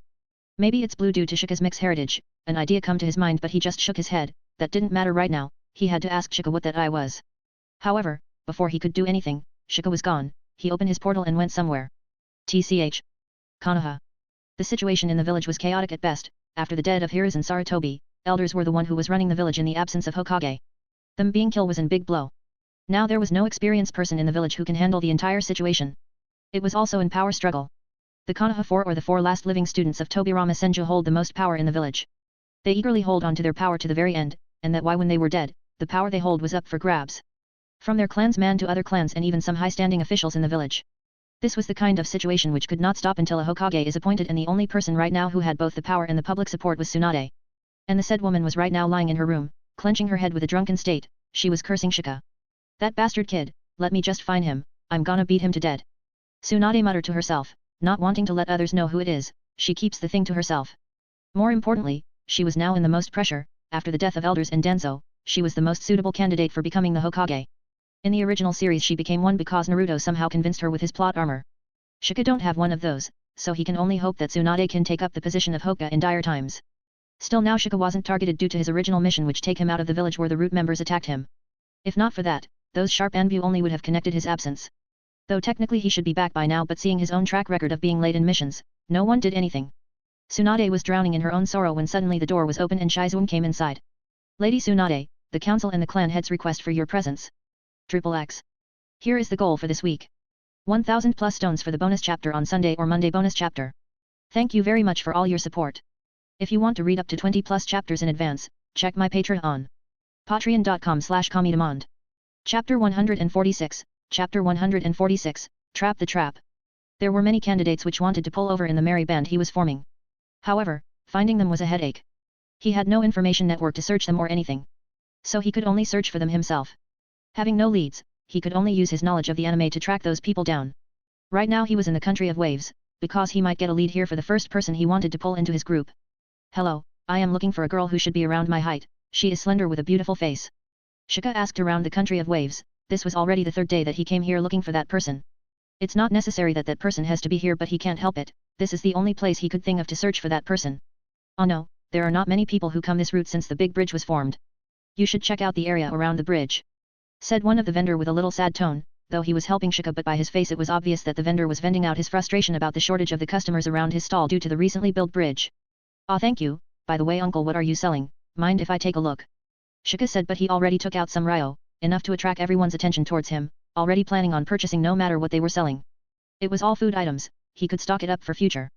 Maybe it's blue due to Shika's mixed heritage, an idea come to his mind but he just shook his head, that didn't matter right now, he had to ask Shika what that eye was. However, before he could do anything, Shika was gone, he opened his portal and went somewhere. TCH. Konoha. The situation in the village was chaotic at best, after the death of Hiruzen and Sarutobi, elders were the one who was running the village in the absence of Hokage. Them being killed was a big blow. Now there was no experienced person in the village who can handle the entire situation. It was also in power struggle. The Konoha 4 or the 4 last living students of Tobirama Senju hold the most power in the village. They eagerly hold on to their power to the very end, and that why when they were dead, the power they hold was up for grabs. From their clansman to other clans and even some high-standing officials in the village. This was the kind of situation which could not stop until a Hokage is appointed and the only person right now who had both the power and the public support was Tsunade. And the said woman was right now lying in her room, clenching her head with a drunken state, she was cursing Shika. That bastard kid, let me just find him, I'm gonna beat him to death. Tsunade muttered to herself, not wanting to let others know who it is, she keeps the thing to herself. More importantly, she was now in the most pressure, after the death of elders and Danzo, she was the most suitable candidate for becoming the Hokage. In the original series she became one because Naruto somehow convinced her with his plot armor. Shika don't have one of those, so he can only hope that Tsunade can take up the position of Hokage in dire times. Still now Shika wasn't targeted due to his original mission which take him out of the village where the Root members attacked him. If not for that, those sharp Anbu only would have connected his absence. Though technically he should be back by now but seeing his own track record of being late in missions, no one did anything. Tsunade was drowning in her own sorrow when suddenly the door was open and Shizune came inside. Lady Tsunade, the council and the clan heads request for your presence. XXX. Here is the goal for this week. 1000 plus stones for the bonus chapter on Sunday or Monday bonus chapter. Thank you very much for all your support. If you want to read up to 20 plus chapters in advance, check my Patreon on patreon.com/comedemond. Chapter 146, Chapter 146, Trap the Trap. There were many candidates which wanted to pull over in the merry band he was forming. However, finding them was a headache. He had no information network to search them or anything. So he could only search for them himself. Having no leads, he could only use his knowledge of the anime to track those people down. Right now he was in the country of waves, because he might get a lead here for the first person he wanted to pull into his group. Hello, I am looking for a girl who should be around my height, she is slender with a beautiful face. Shika asked around the country of waves. This was already the third day that he came here looking for that person. It's not necessary that that person has to be here, but he can't help it, this is the only place he could think of to search for that person. Oh no, there are not many people who come this route since the big bridge was formed. You should check out the area around the bridge, said one of the vendor with a little sad tone, though he was helping Shika, but by his face it was obvious that the vendor was venting out his frustration about the shortage of the customers around his stall due to the recently built bridge. Ah, thank you. By the way uncle, what are you selling? Mind if I take a look? Shika said, but he already took out some ryo, enough to attract everyone's attention towards him, already planning on purchasing no matter what they were selling. It was all food items, he could stock it up for future.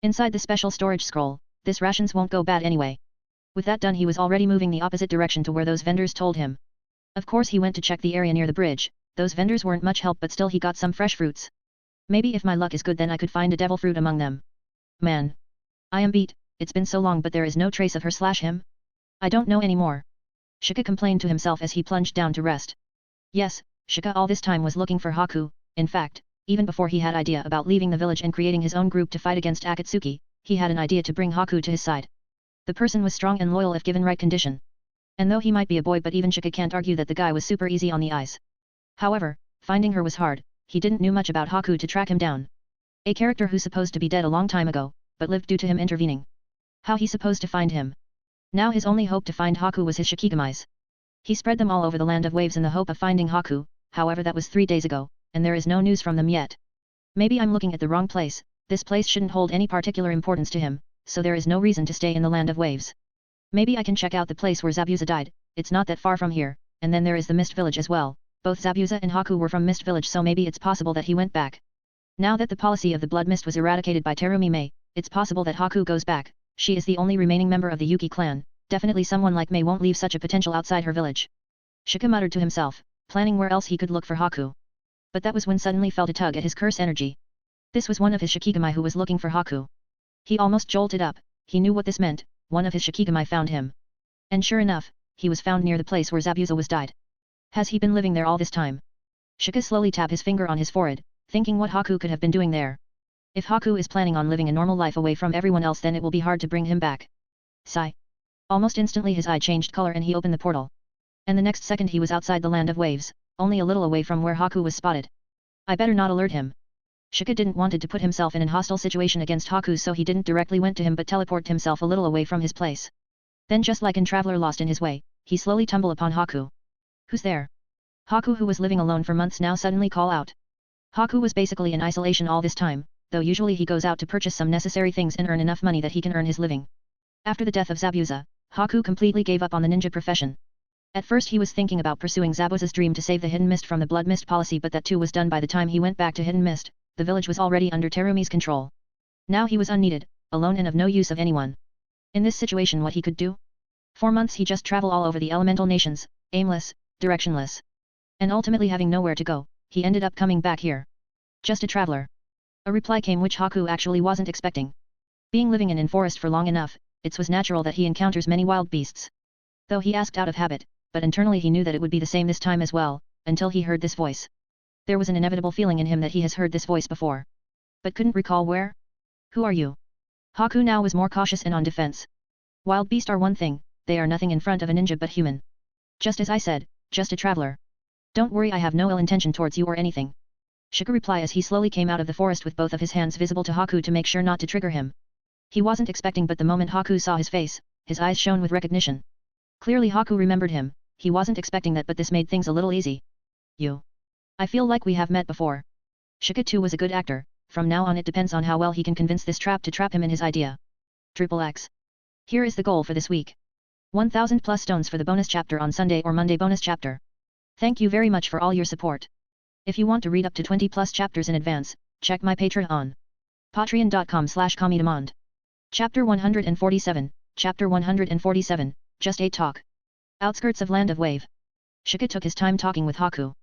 Inside the special storage scroll, this rations won't go bad anyway. With that done, he was already moving the opposite direction to where those vendors told him. Of course he went to check the area near the bridge. Those vendors weren't much help, but still he got some fresh fruits. Maybe if my luck is good then I could find a devil fruit among them. Man. I am beat, it's been so long but there is no trace of her/him. I don't know anymore. Shika complained to himself as he plunged down to rest. Yes, Shika all this time was looking for Haku. In fact, even before he had idea about leaving the village and creating his own group to fight against Akatsuki, he had an idea to bring Haku to his side. The person was strong and loyal if given right condition. And though he might be a boy, but even Shika can't argue that the guy was super easy on the eyes. However, finding her was hard. He didn't know much about Haku to track him down. A character who's supposed to be dead a long time ago, but lived due to him intervening. How he supposed to find him? Now his only hope to find Haku was his Shikigami's. He spread them all over the land of waves in the hope of finding Haku, however that was 3 days ago, and there is no news from them yet. Maybe I'm looking at the wrong place, this place shouldn't hold any particular importance to him, so there is no reason to stay in the land of waves. Maybe I can check out the place where Zabuza died, it's not that far from here, and then there is the Mist Village as well. Both Zabuza and Haku were from Mist Village, so maybe it's possible that he went back. Now that the policy of the Blood Mist was eradicated by Terumi Mei, it's possible that Haku goes back. She is the only remaining member of the Yuki clan, definitely someone like Mei won't leave such a potential outside her village. Shika muttered to himself, planning where else he could look for Haku. But that was when suddenly felt a tug at his curse energy. This was one of his Shikigami who was looking for Haku. He almost jolted up, he knew what this meant, one of his Shikigami found him. And sure enough, he was found near the place where Zabuza was died. Has he been living there all this time? Shika slowly tapped his finger on his forehead, thinking what Haku could have been doing there. If Haku is planning on living a normal life away from everyone else, then it will be hard to bring him back. Sigh. Almost instantly his eye changed color and he opened the portal. And the next second he was outside the land of waves, only a little away from where Haku was spotted. I better not alert him. Shika didn't wanted to put himself in an hostile situation against Haku, so he didn't directly went to him but teleported himself a little away from his place. Then just like in Traveler lost in his way, he slowly tumbled upon Haku. Who's there? Haku, who was living alone for months now, suddenly called out. Haku was basically in isolation all this time, though usually he goes out to purchase some necessary things and earn enough money that he can earn his living. After the death of Zabuza, Haku completely gave up on the ninja profession. At first he was thinking about pursuing Zabuza's dream to save the Hidden Mist from the Blood Mist policy, but that too was done by the time he went back to Hidden Mist. The village was already under Terumi's control. Now he was unneeded, alone and of no use of anyone. In this situation what he could do? For months he just traveled all over the elemental nations, aimless, directionless. And ultimately having nowhere to go, he ended up coming back here. Just a traveler. A reply came which Haku actually wasn't expecting. Being living in forest for long enough, it was natural that he encounters many wild beasts. Though he asked out of habit, but internally he knew that it would be the same this time as well, until he heard this voice. There was an inevitable feeling in him that he has heard this voice before. But couldn't recall where? Who are you? Haku now was more cautious and on defense. Wild beast are one thing, they are nothing in front of a ninja but human. Just as I said, just a traveler. Don't worry, I have no ill intention towards you or anything. Shika replied as he slowly came out of the forest with both of his hands visible to Haku to make sure not to trigger him. He wasn't expecting, but the moment Haku saw his face, his eyes shone with recognition. Clearly Haku remembered him, he wasn't expecting that, but this made things a little easy. You. I feel like we have met before. Shika too was a good actor, from now on it depends on how well he can convince this trap to trap him in his idea. XXX. Here is the goal for this week. 1000 plus stones for the bonus chapter on Sunday or Monday bonus chapter. Thank you very much for all your support. If you want to read up to 20 plus chapters in advance, check my Patreon on patreon.com/comedemond. Chapter 147, Chapter 147, Just 8 Talk. Outskirts of Land of Wave. Shika took his time talking with Haku.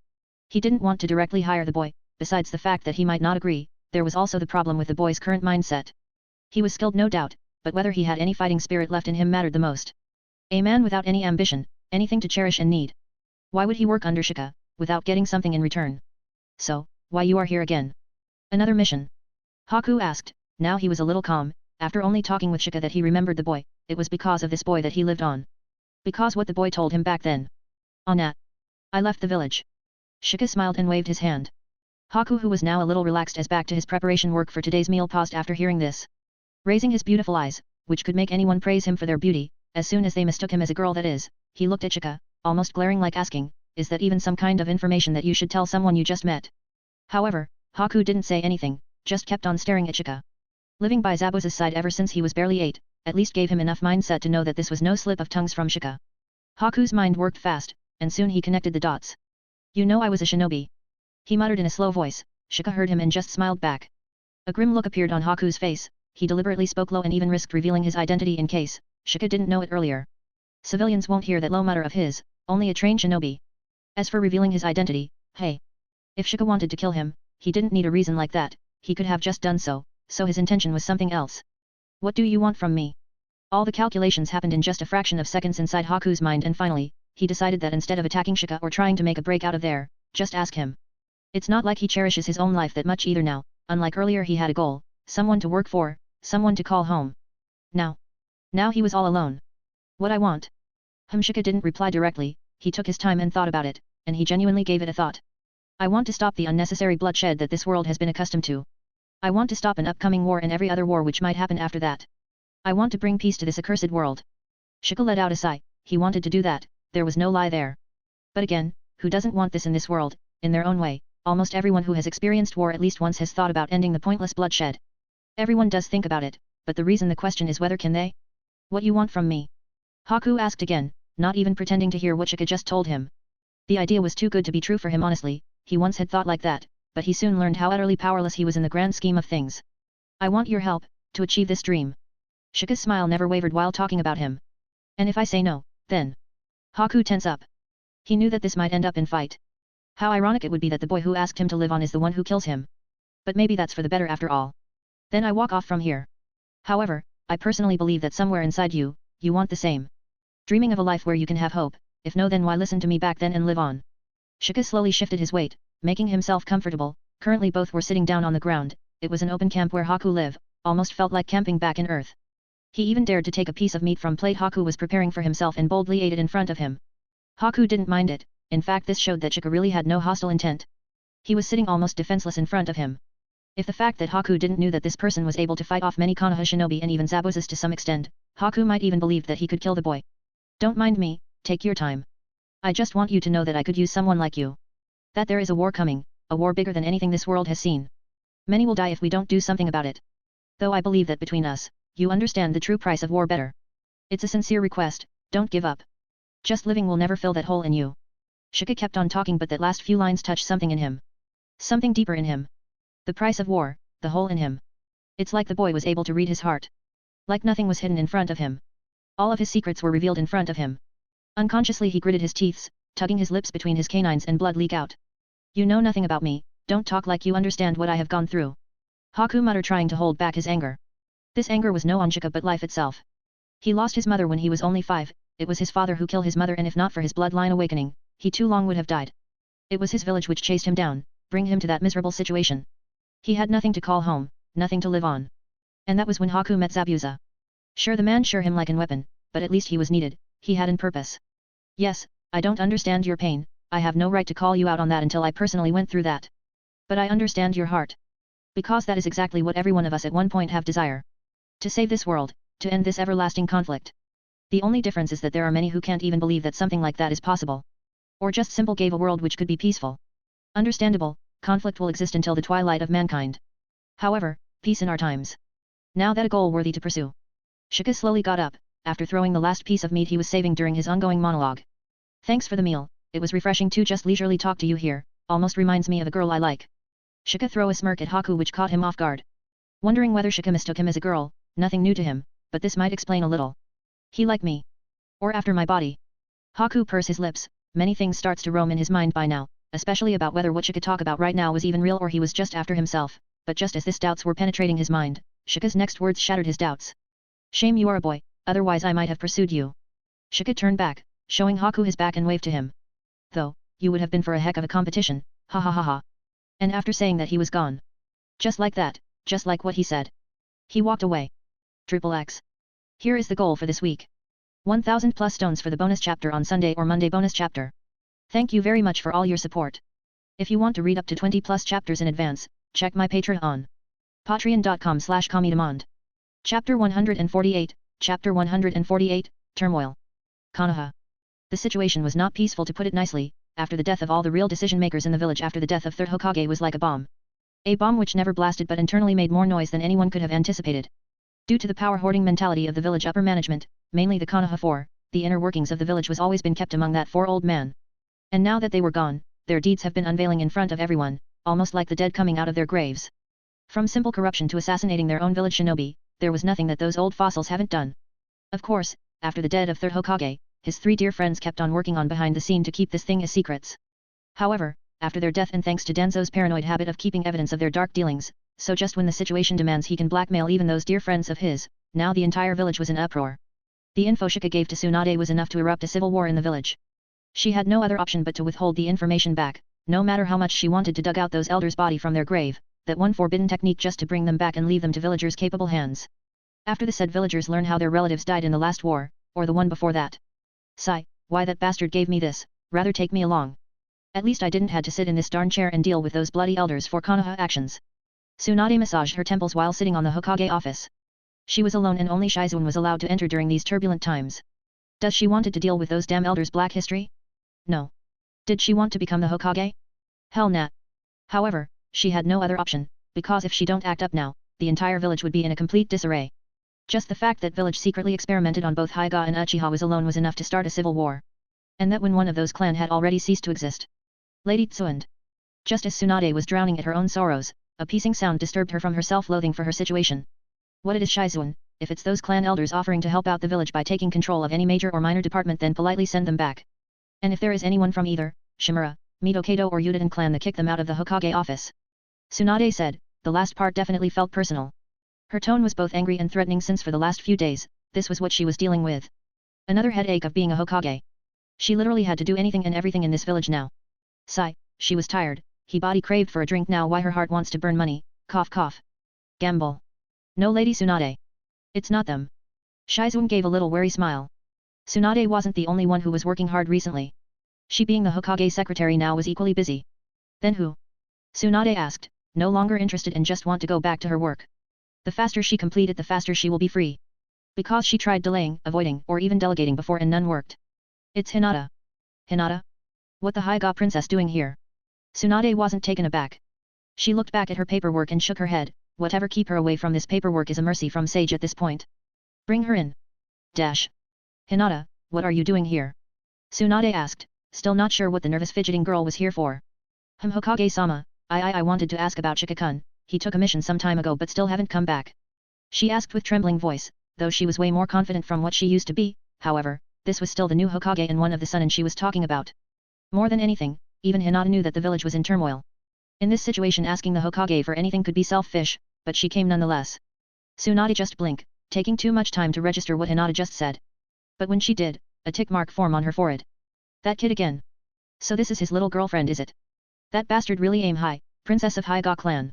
He didn't want to directly hire the boy, besides the fact that he might not agree, there was also the problem with the boy's current mindset. He was skilled no doubt, but whether he had any fighting spirit left in him mattered the most. A man without any ambition, anything to cherish and need. Why would he work under Shika, without getting something in return. So, why you are here again? Another mission? Haku asked. Now he was a little calm, after only talking with Shika that he remembered the boy. It was because of this boy that he lived on. Because what the boy told him back then. Nat. I left the village. Shika smiled and waved his hand. Haku, who was now a little relaxed as back to his preparation work for today's meal, paused after hearing this. Raising his beautiful eyes, which could make anyone praise him for their beauty, as soon as they mistook him as a girl that is, he looked at Shika, almost glaring like asking, is that even some kind of information that you should tell someone you just met? However, Haku didn't say anything, just kept on staring at Shika. Living by Zabuza's side ever since he was barely 8, at least gave him enough mindset to know that this was no slip of tongues from Shika. Haku's mind worked fast, and soon he connected the dots. You know I was a shinobi. He muttered in a slow voice. Shika heard him and just smiled back. A grim look appeared on Haku's face. He deliberately spoke low and even risked revealing his identity in case Shika didn't know it earlier. Civilians won't hear that low mutter of his, only a trained shinobi. As for revealing his identity, hey. If Shika wanted to kill him, he didn't need a reason like that, he could have just done so, so his intention was something else. What do you want from me? All the calculations happened in just a fraction of seconds inside Haku's mind, and finally, he decided that instead of attacking Shika or trying to make a break out of there, just ask him. It's not like he cherishes his own life that much either now, unlike earlier he had a goal, someone to work for, someone to call home. Now he was all alone. What I want? Shika didn't reply directly, he took his time and thought about it, and he genuinely gave it a thought. I want to stop the unnecessary bloodshed that this world has been accustomed to. I want to stop an upcoming war and every other war which might happen after that. I want to bring peace to this accursed world. Shika let out a sigh. He wanted to do that, there was no lie there. But again, who doesn't want this in this world? In their own way, almost everyone who has experienced war at least once has thought about ending the pointless bloodshed. Everyone does think about it, but the reason the question is whether can they? What you want from me? Haku asked again, not even pretending to hear what Shika just told him. The idea was too good to be true for him honestly, he once had thought like that, but he soon learned how utterly powerless he was in the grand scheme of things. I want your help, to achieve this dream. Shika's smile never wavered while talking about him. And if I say no, then? Haku tense up. He knew that this might end up in fight. How ironic it would be that the boy who asked him to live on is the one who kills him. But maybe that's for the better after all. Then I walk off from here. However, I personally believe that somewhere inside you, you want the same. Dreaming of a life where you can have hope, if no then why listen to me back then and live on. Shika slowly shifted his weight, making himself comfortable. Currently both were sitting down on the ground. It was an open camp where Haku lived, almost felt like camping back in Earth. He even dared to take a piece of meat from plate Haku was preparing for himself and boldly ate it in front of him. Haku didn't mind it, in fact this showed that Shika really had no hostile intent. He was sitting almost defenseless in front of him. If the fact that Haku didn't knew that this person was able to fight off many Konoha shinobi and even Zabuzas to some extent, Haku might even believe that he could kill the boy. Don't mind me, take your time. I just want you to know that I could use someone like you. That there is a war coming, a war bigger than anything this world has seen. Many will die if we don't do something about it. Though I believe that between us, you understand the true price of war better. It's a sincere request, don't give up. Just living will never fill that hole in you. Shika kept on talking but that last few lines touched something in him. Something deeper in him. The price of war, the hole in him. It's like the boy was able to read his heart. Like nothing was hidden in front of him. All of his secrets were revealed in front of him. Unconsciously he gritted his teeth, tugging his lips between his canines and blood leak out. You know nothing about me, don't talk like you understand what I have gone through. Haku muttered trying to hold back his anger. This anger was no on Shika but life itself. He lost his mother when he was only 5, it was his father who killed his mother and if not for his bloodline awakening, he too long would have died. It was his village which chased him down, bring him to that miserable situation. He had nothing to call home, nothing to live on. And that was when Haku met Zabuza. Sure the man sure him like an weapon, but at least he was needed, he had an purpose. Yes, I don't understand your pain, I have no right to call you out on that until I personally went through that. But I understand your heart. Because that is exactly what every one of us at one point have desire. To save this world, to end this everlasting conflict. The only difference is that there are many who can't even believe that something like that is possible. Or just simple gave a world which could be peaceful. Understandable, conflict will exist until the twilight of mankind. However, peace in our times. Now that a goal worthy to pursue. Shika slowly got up, after throwing the last piece of meat he was saving during his ongoing monologue. Thanks for the meal, it was refreshing to just leisurely talk to you here, almost reminds me of a girl I like. Shika threw a smirk at Haku which caught him off guard. Wondering whether Shika mistook him as a girl, nothing new to him, but this might explain a little. He like me. Or after my body. Haku pursed his lips, many things starts to roam in his mind by now, especially about whether what Shika talk about right now was even real or he was just after himself, but just as this doubts were penetrating his mind, Shika's next words shattered his doubts. Shame you are a boy, otherwise I might have pursued you. Shika turned back, showing Haku his back and waved to him. Though, you would have been for a heck of a competition, ha ha ha ha. And after saying that he was gone. Just like that, just like what he said. He walked away. Triple X. Here is the goal for this week. 1000 plus stones for the bonus chapter on Sunday or Monday bonus chapter. Thank you very much for all your support. If you want to read up to 20 plus chapters in advance, check my Patreon on patreon.com/comedemond. Chapter 148, Chapter 148, Turmoil. Konoha. The situation was not peaceful to put it nicely, after the death of all the real decision makers in the village after the death of third Hokage was like a bomb. A bomb which never blasted but internally made more noise than anyone could have anticipated. Due to the power-hoarding mentality of the village upper management, mainly the Konoha 4, the inner workings of the village was always been kept among that 4 old man. And now that they were gone, their deeds have been unveiling in front of everyone, almost like the dead coming out of their graves. From simple corruption to assassinating their own village shinobi, there was nothing that those old fossils haven't done. Of course, after the death of third Hokage, his 3 dear friends kept on working on behind the scene to keep this thing as secrets. However, after their death and thanks to Danzo's paranoid habit of keeping evidence of their dark dealings, so just when the situation demands he can blackmail even those dear friends of his, now the entire village was in uproar. The info Shika gave to Tsunade was enough to erupt a civil war in the village. She had no other option but to withhold the information back, no matter how much she wanted to dug out those elders' body from their grave, that one forbidden technique just to bring them back and leave them to villagers' capable hands. After the said villagers learn how their relatives died in the last war, or the one before that. Sigh, why that bastard gave me this, rather take me along. At least I didn't had to sit in this darn chair and deal with those bloody elders for Konoha actions. Tsunade massaged her temples while sitting on the Hokage office. She was alone and only Shizune was allowed to enter during these turbulent times. Does she wanted to deal with those damn elders' black history? No. Did she want to become the Hokage? Hell nah. However, she had no other option, because if she don't act up now, the entire village would be in a complete disarray. Just the fact that village secretly experimented on both Hyuga and Uchiha alone was enough to start a civil war. And that when one of those clan had already ceased to exist. Lady Tsunade. Just as Tsunade was drowning at her own sorrows, a piercing sound disturbed her from her self-loathing for her situation. What it is Shizune, if it's those clan elders offering to help out the village by taking control of any major or minor department then politely send them back. And if there is anyone from either, Shimura, Midokado or Utadan clan that kick them out of the Hokage office. Tsunade said, the last part definitely felt personal. Her tone was both angry and threatening since for the last few days, this was what she was dealing with. Another headache of being a Hokage. She literally had to do anything and everything in this village now. Sigh, she was tired, he body craved for a drink now why her heart wants to burn money, cough cough. Gamble. No Lady Tsunade. It's not them. Shizune gave a little wary smile. Tsunade wasn't the only one who was working hard recently. She being the Hokage secretary now was equally busy. Then who? Tsunade asked, no longer interested and just want to go back to her work. The faster she complete it the faster she will be free. Because she tried delaying, avoiding or even delegating before and none worked. It's Hinata. Hinata? What the Hyuga princess doing here? Tsunade wasn't taken aback. She looked back at her paperwork and shook her head, whatever keep her away from this paperwork is a mercy from Sage at this point. Bring her in. Dash. Hinata, what are you doing here? Tsunade asked, still not sure what the nervous fidgeting girl was here for. Hokage-sama, I wanted to ask about Shika-kun, he took a mission some time ago but still haven't come back. She asked with trembling voice, though she was way more confident from what she used to be, however, this was still the new Hokage and one of the son and she was talking about. More than anything, even Hinata knew that the village was in turmoil. In this situation asking the Hokage for anything could be selfish, but she came nonetheless. Tsunade just blinked, taking too much time to register what Hinata just said. But when she did, a tick mark formed on her forehead. That kid again. So this is his little girlfriend is it? That bastard really aim high, princess of Hyuga clan.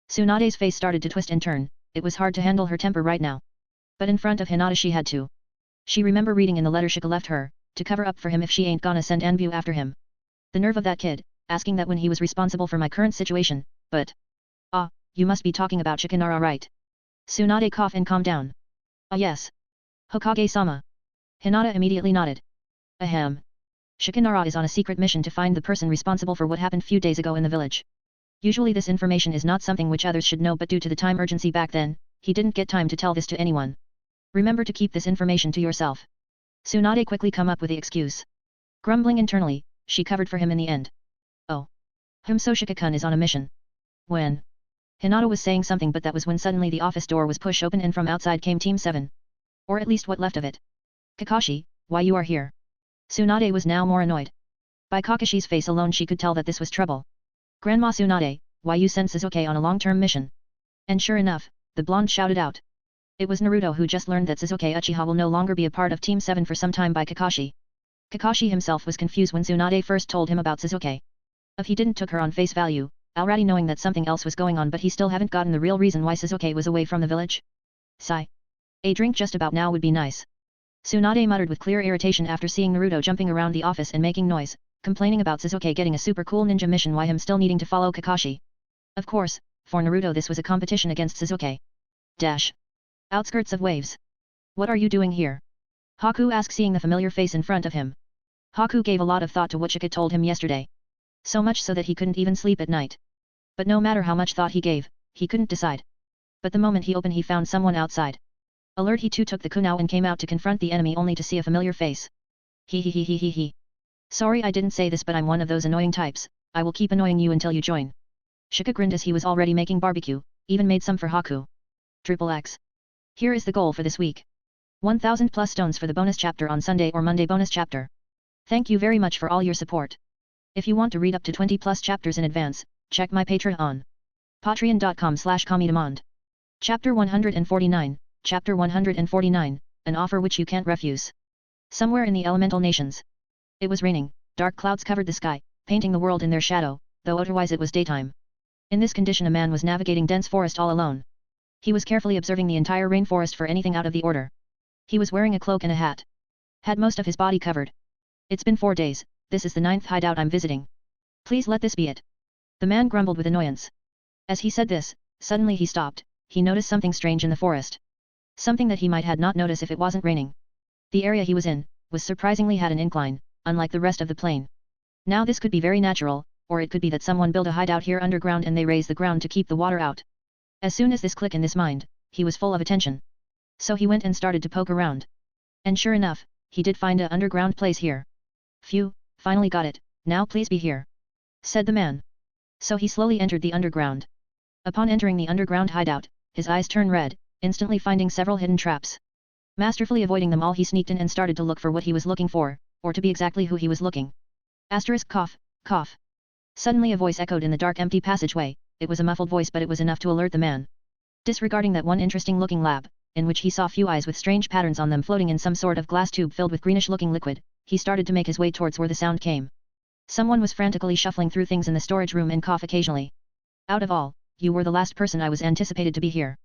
Tsunade's face started to twist and turn, it was hard to handle her temper right now. But in front of Hinata she had to. She remember reading in the letter Shika left her, to cover up for him if she ain't gonna send Anbu after him. The nerve of that kid, asking that when he was responsible for my current situation, but... Ah, you must be talking about Nara right? Tsunade coughed and calmed down. Ah yes. Hokage-sama. Hinata immediately nodded. Ahem. Nara is on a secret mission to find the person responsible for what happened few days ago in the village. Usually this information is not something which others should know but due to the time urgency back then, he didn't get time to tell this to anyone. Remember to keep this information to yourself. Tsunade quickly come up with the excuse. Grumbling internally, she covered for him in the end. Oh. So Shika-kun is on a mission. When? Hinata was saying something but that was when suddenly the office door was pushed open and from outside came Team 7. Or at least what left of it. Kakashi, why you are here? Tsunade was now more annoyed. By Kakashi's face alone she could tell that this was trouble. Grandma Tsunade, why you sent Sasuke on a long-term mission? And sure enough, the blonde shouted out. It was Naruto who just learned that Sasuke Uchiha will no longer be a part of Team 7 for some time by Kakashi. Kakashi himself was confused when Tsunade first told him about Sasuke. If he didn't took her on face value, already knowing that something else was going on, but he still haven't gotten the real reason why Sasuke was away from the village. Sigh. A drink just about now would be nice. Tsunade muttered with clear irritation after seeing Naruto jumping around the office and making noise, complaining about Sasuke getting a super cool ninja mission while him still needing to follow Kakashi. Of course, for Naruto this was a competition against Sasuke. Dash. Outskirts of waves. What are you doing here? Haku asked, seeing the familiar face in front of him. Haku gave a lot of thought to what Shika told him yesterday. So much so that he couldn't even sleep at night. But no matter how much thought he gave, he couldn't decide. But the moment he opened, he found someone outside. Alert, he too took the kunao and came out to confront the enemy only to see a familiar face. He. Sorry I didn't say this, but I'm one of those annoying types. I will keep annoying you until you join. Shika grinned as he was already making barbecue, even made some for Haku. XXX. Here is the goal for this week. 1000 plus stones for the bonus chapter on Sunday or Monday bonus chapter. Thank you very much for all your support. If you want to read up to 20 plus chapters in advance, check my Patreon. Patreon.com/Kamidemand. Chapter 149, Chapter 149, an offer which you can't refuse. Somewhere in the elemental nations. It was raining, dark clouds covered the sky, painting the world in their shadow, though otherwise it was daytime. In this condition a man was navigating dense forest all alone. He was carefully observing the entire rainforest for anything out of the order. He was wearing a cloak and a hat. Had most of his body covered. It's been 4 days, this is the 9th hideout I'm visiting. Please let this be it. The man grumbled with annoyance. As he said this, suddenly he stopped. He noticed something strange in the forest. Something that he might had not noticed if it wasn't raining. The area he was in, was surprisingly had an incline, unlike the rest of the plain. Now this could be very natural, or it could be that someone built a hideout here underground and they raised the ground to keep the water out. As soon as this clicked in his mind, he was full of attention. So he went and started to poke around. And sure enough, he did find a underground place here. Phew, finally got it, now please be here. Said the man. So he slowly entered the underground. Upon entering the underground hideout, his eyes turned red, instantly finding several hidden traps. Masterfully avoiding them all, he sneaked in and started to look for what he was looking for, or to be exactly who he was looking. Asterisk cough, cough. Suddenly a voice echoed in the dark empty passageway. It was a muffled voice, but it was enough to alert the man. Disregarding that one interesting looking lab, in which he saw few eyes with strange patterns on them floating in some sort of glass tube filled with greenish looking liquid, he started to make his way towards where the sound came. Someone was frantically shuffling through things in the storage room and cough occasionally. Out of all, you were the last person I was anticipated to be here.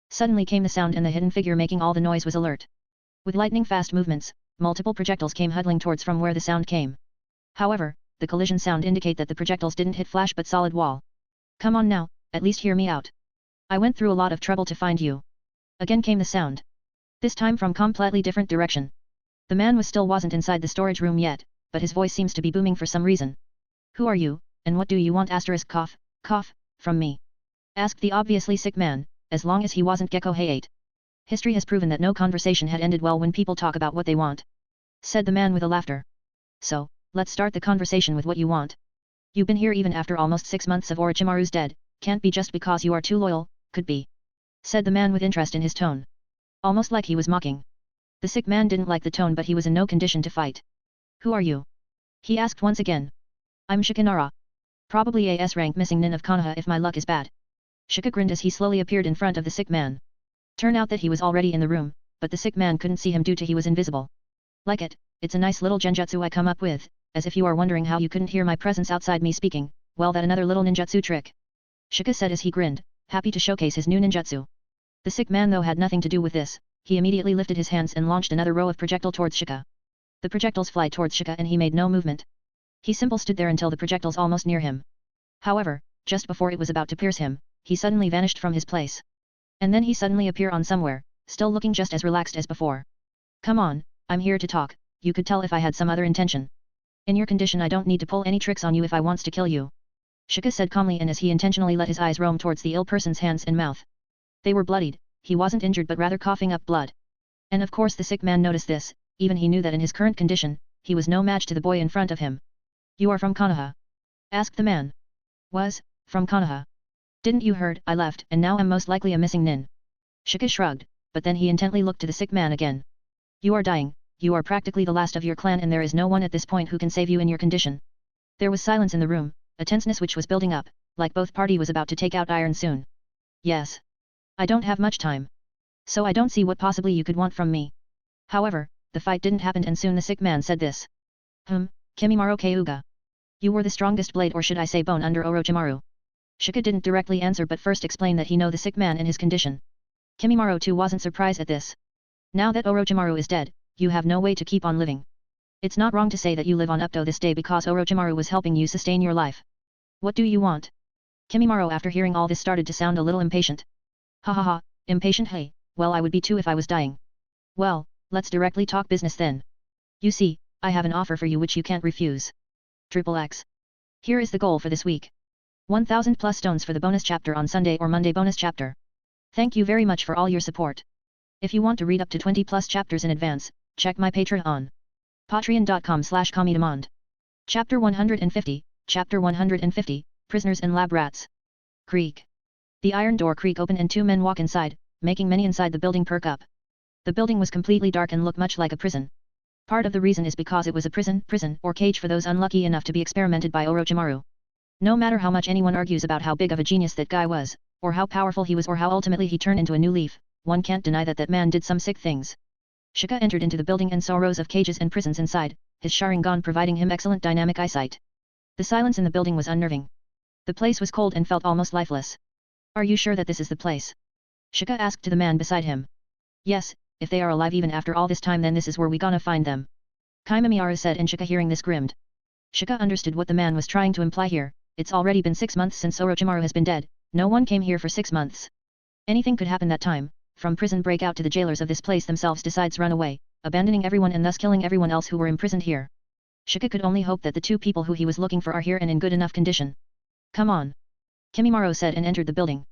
Suddenly came the sound, and the hidden figure making all the noise was alert. With lightning fast movements, multiple projectiles came huddling towards from where the sound came. However, the collision sound indicate that the projectiles didn't hit flash but solid wall. Come on now, at least hear me out. I went through a lot of trouble to find you. Again came the sound. This time from completely different direction. The man wasn't inside the storage room yet, but his voice seems to be booming for some reason. Who are you, and what do you want? Asterisk cough, cough, from me? Asked the obviously sick man, as long as he wasn't Gecko Hayate. History has proven that no conversation had ended well when people talk about what they want. Said the man with a laughter. So, let's start the conversation with what you want. You've been here even after almost 6 months of Orochimaru's dead, can't be just because you are too loyal, could be. Said the man with interest in his tone. Almost like he was mocking. The sick man didn't like the tone, but he was in no condition to fight. Who are you? He asked once again. I'm Shikamaru. Probably a S-rank missing nin of Konoha if my luck is bad. Shika grinned as he slowly appeared in front of the sick man. Turn out that he was already in the room, but the sick man couldn't see him due to he was invisible. Like it, it's a nice little genjutsu I come up with, as if you are wondering how you couldn't hear my presence outside me speaking, well that another little ninjutsu trick. Shika said as he grinned, happy to showcase his new ninjutsu. The sick man though had nothing to do with this, he immediately lifted his hands and launched another row of projectile towards Shika. The projectiles fly towards Shika and he made no movement. He simply stood there until the projectiles almost near him. However, just before it was about to pierce him, he suddenly vanished from his place. And then he suddenly appeared on somewhere, still looking just as relaxed as before. Come on, I'm here to talk, you could tell if I had some other intention. In your condition I don't need to pull any tricks on you if I wants to kill you. Shika said calmly, and as he intentionally let his eyes roam towards the ill person's hands and mouth. They were bloodied, he wasn't injured but rather coughing up blood. And of course the sick man noticed this, even he knew that in his current condition, he was no match to the boy in front of him. You are from Konoha? Asked the man. Was, from Konoha. Didn't you heard, I left and now I'm most likely a missing nin. Shika shrugged, but then he intently looked to the sick man again. You are dying, you are practically the last of your clan and there is no one at this point who can save you in your condition. There was silence in the room, a tenseness which was building up, like both party was about to take out iron soon. Yes. I don't have much time. So I don't see what possibly you could want from me. However, the fight didn't happen and soon the sick man said this. Kimimaro Kyuga. You were the strongest blade, or should I say bone, under Orochimaru. Shika didn't directly answer but first explained that he know the sick man and his condition. Kimimaro too wasn't surprised at this. Now that Orochimaru is dead, you have no way to keep on living. It's not wrong to say that you live on up to this day because Orochimaru was helping you sustain your life. What do you want? Kimimaro after hearing all this started to sound a little impatient. Ha ha ha, impatient, hey, well I would be too if I was dying. Well, let's directly talk business then. You see, I have an offer for you which you can't refuse. XXX. Here is the goal for this week. 1000 plus stones for the bonus chapter on Sunday or Monday bonus chapter. Thank you very much for all your support. If you want to read up to 20 plus chapters in advance, check my Patreon. Patreon.com/Comedemond. Chapter 150, Chapter 150, Prisoners and Lab Rats. Creak. The iron door creak open and two men walk inside, making many inside the building perk up. The building was completely dark and looked much like a prison. Part of the reason is because it was a prison or cage for those unlucky enough to be experimented by Orochimaru. No matter how much anyone argues about how big of a genius that guy was, or how powerful he was or how ultimately he turned into a new leaf, one can't deny that that man did some sick things. Shika entered into the building and saw rows of cages and prisons inside, his Sharingan providing him excellent dynamic eyesight. The silence in the building was unnerving. The place was cold and felt almost lifeless. Are you sure that this is the place? Shika asked to the man beside him. Yes, if they are alive even after all this time then this is where we gonna find them. Kaimamiara said and Shika hearing this grinned. Shika understood what the man was trying to imply here. It's already been 6 months since Orochimaru has been dead, no one came here for 6 months. Anything could happen that time, from prison breakout to the jailers of this place themselves decides run away, abandoning everyone and thus killing everyone else who were imprisoned here. Shika could only hope that the two people who he was looking for are here and in good enough condition. Come on. Kimimaro said and entered the building.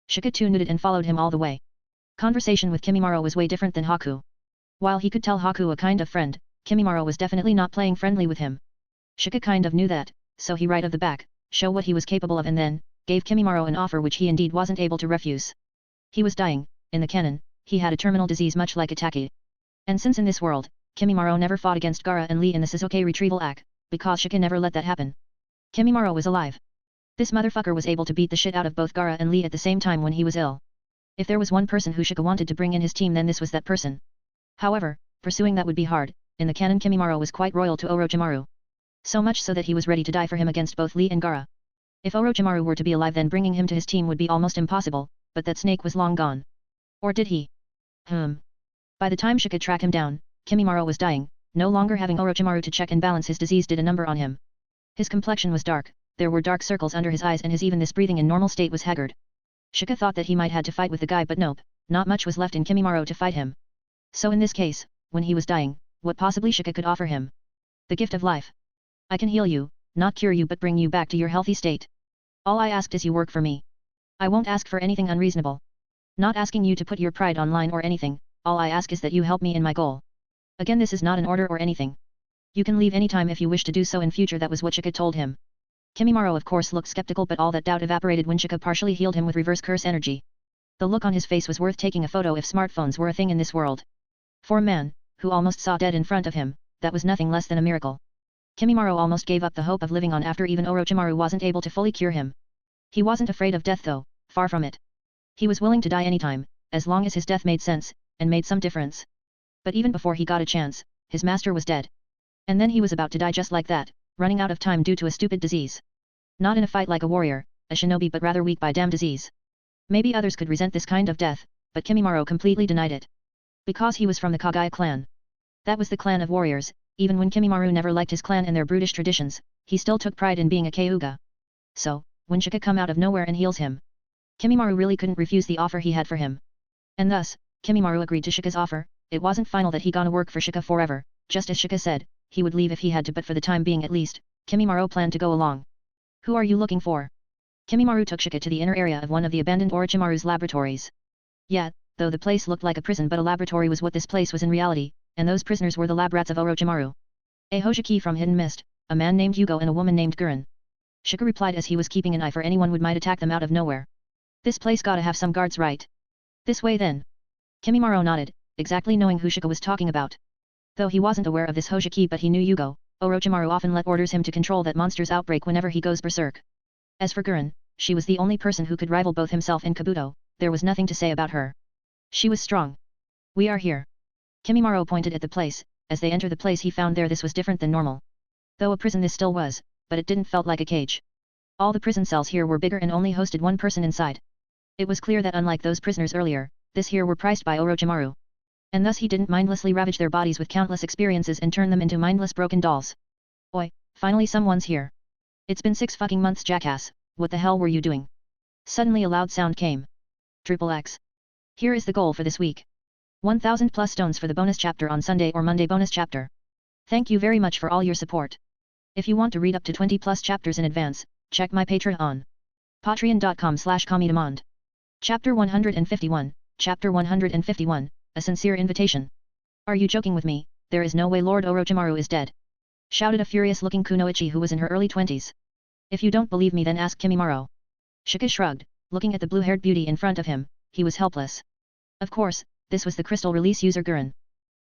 Shika too nodded and followed him all the way. Conversation with Kimimaro was way different than Haku. While he could tell Haku a kind of friend, Kimimaro was definitely not playing friendly with him. Shika kind of knew that, so he right of the back, show what he was capable of and then, gave Kimimaro an offer which he indeed wasn't able to refuse. He was dying, in the canon, he had a terminal disease much like Itachi. And since in this world, Kimimaro never fought against Gaara and Lee in the Sasuke retrieval act, because Shika never let that happen. Kimimaro was alive. This motherfucker was able to beat the shit out of both Gaara and Lee at the same time when he was ill. If there was one person who Shika wanted to bring in his team then this was that person. However, pursuing that would be hard, in the canon Kimimaro was quite loyal to Orochimaru. So much so that he was ready to die for him against both Lee and Gaara. If Orochimaru were to be alive then bringing him to his team would be almost impossible, but that snake was long gone. Or did he? By the time Shika tracked him down, Kimimaro was dying, no longer having Orochimaru to check and balance his disease did a number on him. His complexion was dark, there were dark circles under his eyes and his even this breathing in normal state was haggard. Shika thought that he might had to fight with the guy but nope, not much was left in Kimimaro to fight him. So in this case, when he was dying, what possibly Shika could offer him? The gift of life. I can heal you, not cure you but bring you back to your healthy state. All I asked is you work for me. I won't ask for anything unreasonable. Not asking you to put your pride online or anything, all I ask is that you help me in my goal. Again this is not an order or anything. You can leave anytime if you wish to do so in future that was what Shika told him. Kimimaro of course looked skeptical but all that doubt evaporated when Shika partially healed him with reverse curse energy. The look on his face was worth taking a photo if smartphones were a thing in this world. For a man, who almost saw dead in front of him, that was nothing less than a miracle. Kimimaro almost gave up the hope of living on after even Orochimaru wasn't able to fully cure him. He wasn't afraid of death though, far from it. He was willing to die anytime, as long as his death made sense, and made some difference. But even before he got a chance, his master was dead. And then he was about to die just like that, running out of time due to a stupid disease. Not in a fight like a warrior, a shinobi but rather weak by damn disease. Maybe others could resent this kind of death, but Kimimaro completely denied it. Because he was from the Kagaya clan. That was the clan of warriors, even when Kimimaro never liked his clan and their brutish traditions, he still took pride in being a Kyuga. So, when Shika come out of nowhere and heals him, Kimimaro really couldn't refuse the offer he had for him. And thus, Kimimaro agreed to Shika's offer. It wasn't final that he gonna work for Shika forever, just as Shika said, he would leave if he had to but for the time being at least, Kimimaro planned to go along. Who are you looking for? Kimimaro took Shika to the inner area of one of the abandoned Orochimaru's laboratories. Yeah, though the place looked like a prison but a laboratory was what this place was in reality, and those prisoners were the lab rats of Orochimaru. A Hokage from Hidden Mist, a man named Yugo and a woman named Karin. Shika replied as he was keeping an eye for anyone who might attack them out of nowhere. This place gotta have some guards right? This way then. Kimimaro nodded, exactly knowing who Shika was talking about. Though he wasn't aware of this Hokage but he knew Yugo, Orochimaru often let orders him to control that monster's outbreak whenever he goes berserk. As for Karin, she was the only person who could rival both himself and Kabuto, there was nothing to say about her. She was strong. We are here. Kimimaro pointed at the place, as they entered the place he found there this was different than normal. Though a prison this still was, but it didn't felt like a cage. All the prison cells here were bigger and only hosted one person inside. It was clear that unlike those prisoners earlier, this here were priced by Orochimaru. And thus he didn't mindlessly ravage their bodies with countless experiences and turn them into mindless broken dolls. Oi, finally someone's here. It's been 6 fucking months, jackass, what the hell were you doing? Suddenly a loud sound came. XXX. Here is the goal for this week. 1000 plus stones for the bonus chapter on Sunday or Monday bonus chapter. Thank you very much for all your support. If you want to read up to 20 plus chapters in advance, check my Patreon. Patreon.com/commydemand. Chapter 151, Chapter 151, A Sincere Invitation. Are you joking with me? There is no way Lord Orochimaru is dead. Shouted a furious-looking kunoichi who was in her early 20s. If you don't believe me then ask Kimimaro. Shika shrugged, looking at the blue-haired beauty in front of him, he was helpless. Of course, this was the crystal release user Gaara.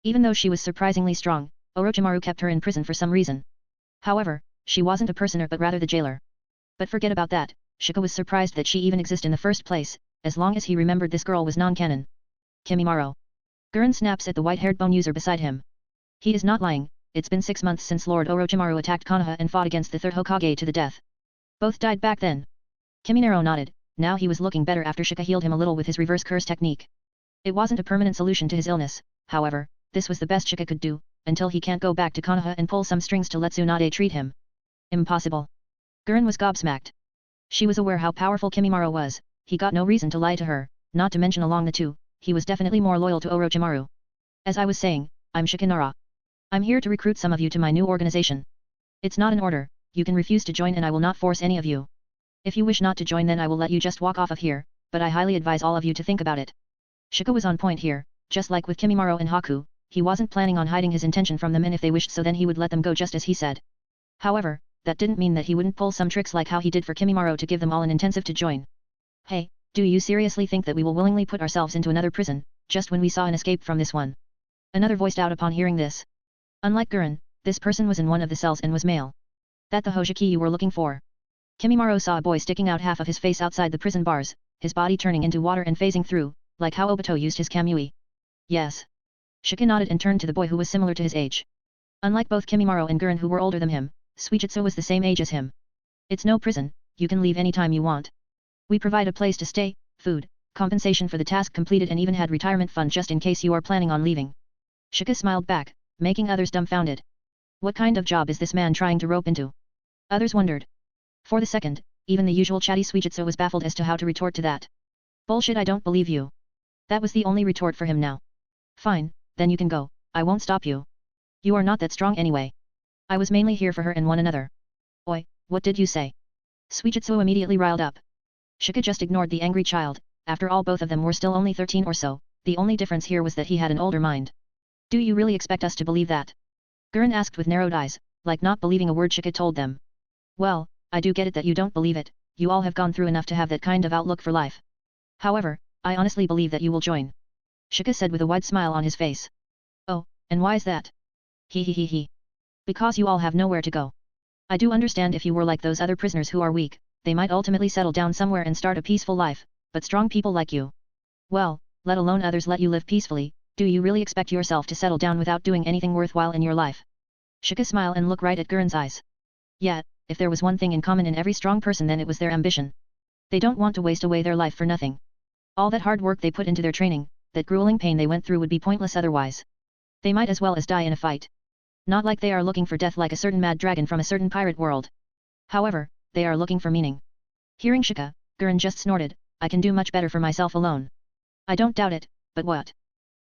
Even though she was surprisingly strong, Orochimaru kept her in prison for some reason. However, she wasn't a prisoner but rather the jailer. But forget about that, Shika was surprised that she even existed in the first place, as long as he remembered this girl was non-canon. Kimimaro. Gaara snaps at the white-haired bone user beside him. He is not lying, it's been 6 months since Lord Orochimaru attacked Konoha and fought against the third Hokage to the death. Both died back then. Kimimaro nodded, now he was looking better after Shika healed him a little with his reverse curse technique. It wasn't a permanent solution to his illness, however, this was the best Shika could do, until he can't go back to Konoha and pull some strings to let Tsunade treat him. Impossible. Gaara was gobsmacked. She was aware how powerful Kimimaro was, he got no reason to lie to her, not to mention along the two, he was definitely more loyal to Orochimaru. As I was saying, I'm Shika Nara. I'm here to recruit some of you to my new organization. It's not an order, you can refuse to join and I will not force any of you. If you wish not to join then I will let you just walk off of here, but I highly advise all of you to think about it. Shika was on point here, just like with Kimimaro and Haku, he wasn't planning on hiding his intention from them and if they wished so then he would let them go just as he said. However, that didn't mean that he wouldn't pull some tricks like how he did for Kimimaro to give them all an intensive to join. Hey, do you seriously think that we will willingly put ourselves into another prison, just when we saw an escape from this one? Another voiced out upon hearing this. Unlike Gaara, this person was in one of the cells and was male. That the Hoshiki you were looking for? Kimimaro saw a boy sticking out half of his face outside the prison bars, his body turning into water and phasing through, like how Obito used his Kamui. Yes. Shika nodded and turned to the boy who was similar to his age. Unlike both Kimimaro and Gaara who were older than him, Suijutsu was the same age as him. It's no prison, you can leave any time you want. We provide a place to stay, food, compensation for the task completed and even had retirement fund just in case you are planning on leaving. Shika smiled back, making others dumbfounded. What kind of job is this man trying to rope into? Others wondered. For the second, even the usual chatty Suijutsu was baffled as to how to retort to that. Bullshit, I don't believe you. That was the only retort for him now. Fine, then you can go, I won't stop you. You are not that strong anyway. I was mainly here for her and one another. Oi, what did you say? Suijutsu immediately riled up. Shika just ignored the angry child, after all both of them were still only 13 or so, the only difference here was that he had an older mind. Do you really expect us to believe that? Gaara asked with narrowed eyes, like not believing a word Shika told them. Well, I do get it that you don't believe it, you all have gone through enough to have that kind of outlook for life. However, I honestly believe that you will join. Shika said with a wide smile on his face. Oh, and why is that? He. Because you all have nowhere to go. I do understand if you were like those other prisoners who are weak, they might ultimately settle down somewhere and start a peaceful life, but strong people like you. Well, let alone others let you live peacefully, do you really expect yourself to settle down without doing anything worthwhile in your life? Shika smiled and looked right at Gaara's eyes. Yeah, if there was one thing in common in every strong person then it was their ambition. They don't want to waste away their life for nothing. All that hard work they put into their training, that grueling pain they went through would be pointless otherwise. They might as well as die in a fight. Not like they are looking for death like a certain mad dragon from a certain pirate world. However, they are looking for meaning. Hearing Shika, Gaara just snorted, I can do much better for myself alone. I don't doubt it, but what?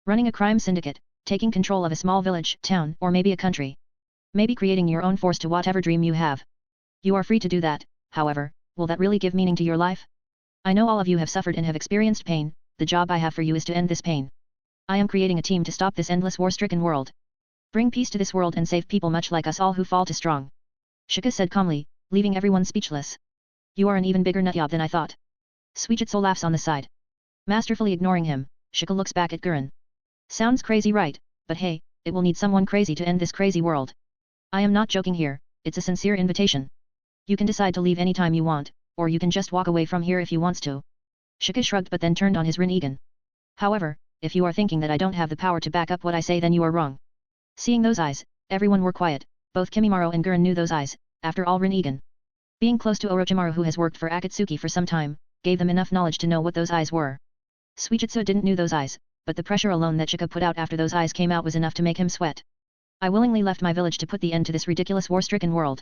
Running a crime syndicate, taking control of a small village, town, or maybe a country. Maybe creating your own force to whatever dream you have. You are free to do that, however, will that really give meaning to your life? I know all of you have suffered and have experienced pain, the job I have for you is to end this pain. I am creating a team to stop this endless war-stricken world. Bring peace to this world and save people much like us all who fall to strong. Shika said calmly, leaving everyone speechless. You are an even bigger nutjob than I thought. Suijutsu laughs on the side. Masterfully ignoring him, Shika looks back at Gaara. Sounds crazy right, but hey, it will need someone crazy to end this crazy world. I am not joking here, it's a sincere invitation. You can decide to leave any time you want, or you can just walk away from here if you wants to. Shika shrugged but then turned on his Rinnegan. However, if you are thinking that I don't have the power to back up what I say then you are wrong. Seeing those eyes, everyone were quiet, Both Kimimaro and Garin knew those eyes, after all Rin-Egan. Being close to Orochimaru who has worked for Akatsuki for some time, gave them enough knowledge to know what those eyes were. Suijutsu didn't know those eyes, but the pressure alone that Shika put out after those eyes came out was enough to make him sweat. I willingly left my village to put the end to this ridiculous war-stricken world.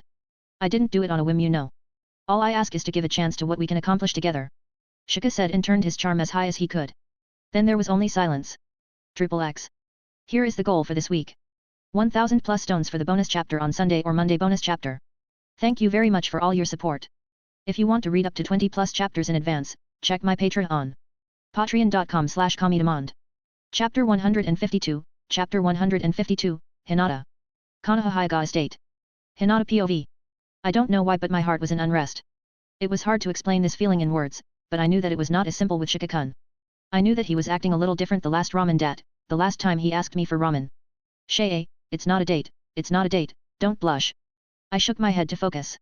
I didn't do it on a whim, you know. All I ask is to give a chance to what we can accomplish together. Shika said and turned his charm as high as he could. Then there was only silence. XXX. Here is the goal for this week. 1000 plus stones for the bonus chapter on Sunday or Monday bonus chapter. Thank you very much for all your support. If you want to read up to 20 plus chapters in advance, check my Patreon. Patreon.com/Kamidemand. Chapter 152, Chapter 152, Hinata. Konoha Hyuga Estate. Hinata POV. I don't know why but my heart was in unrest. It was hard to explain this feeling in words, but I knew that it was not as simple with Shika-kun. I knew that he was acting a little different the last ramen dat, the last time he asked me for ramen. Shay, it's not a date, it's not a date, don't blush. I shook my head to focus.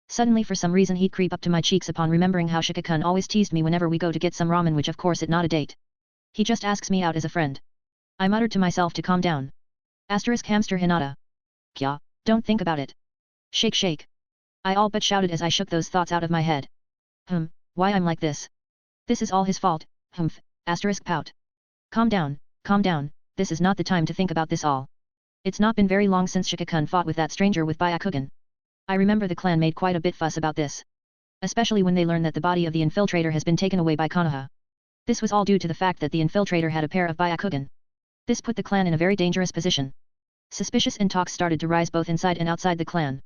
Suddenly for some reason he'd creep up to my cheeks upon remembering how Shika-kun always teased me whenever we go to get some ramen, which of course it not a date. He just asks me out as a friend. I muttered to myself to calm down. Asterisk hamster Hinata. Kya, don't think about it. Shake shake. I all but shouted as I shook those thoughts out of my head. Why I'm like this? This is all his fault, humph, asterisk pout. Calm down, this is not the time to think about this all. It's not been very long since Shika-kun fought with that stranger with Byakugan. I remember the clan made quite a bit fuss about this. Especially when they learned that the body of the infiltrator has been taken away by Konoha. This was all due to the fact that the infiltrator had a pair of Byakugan. This put the clan in a very dangerous position. Suspicious and talks started to rise both inside and outside the clan.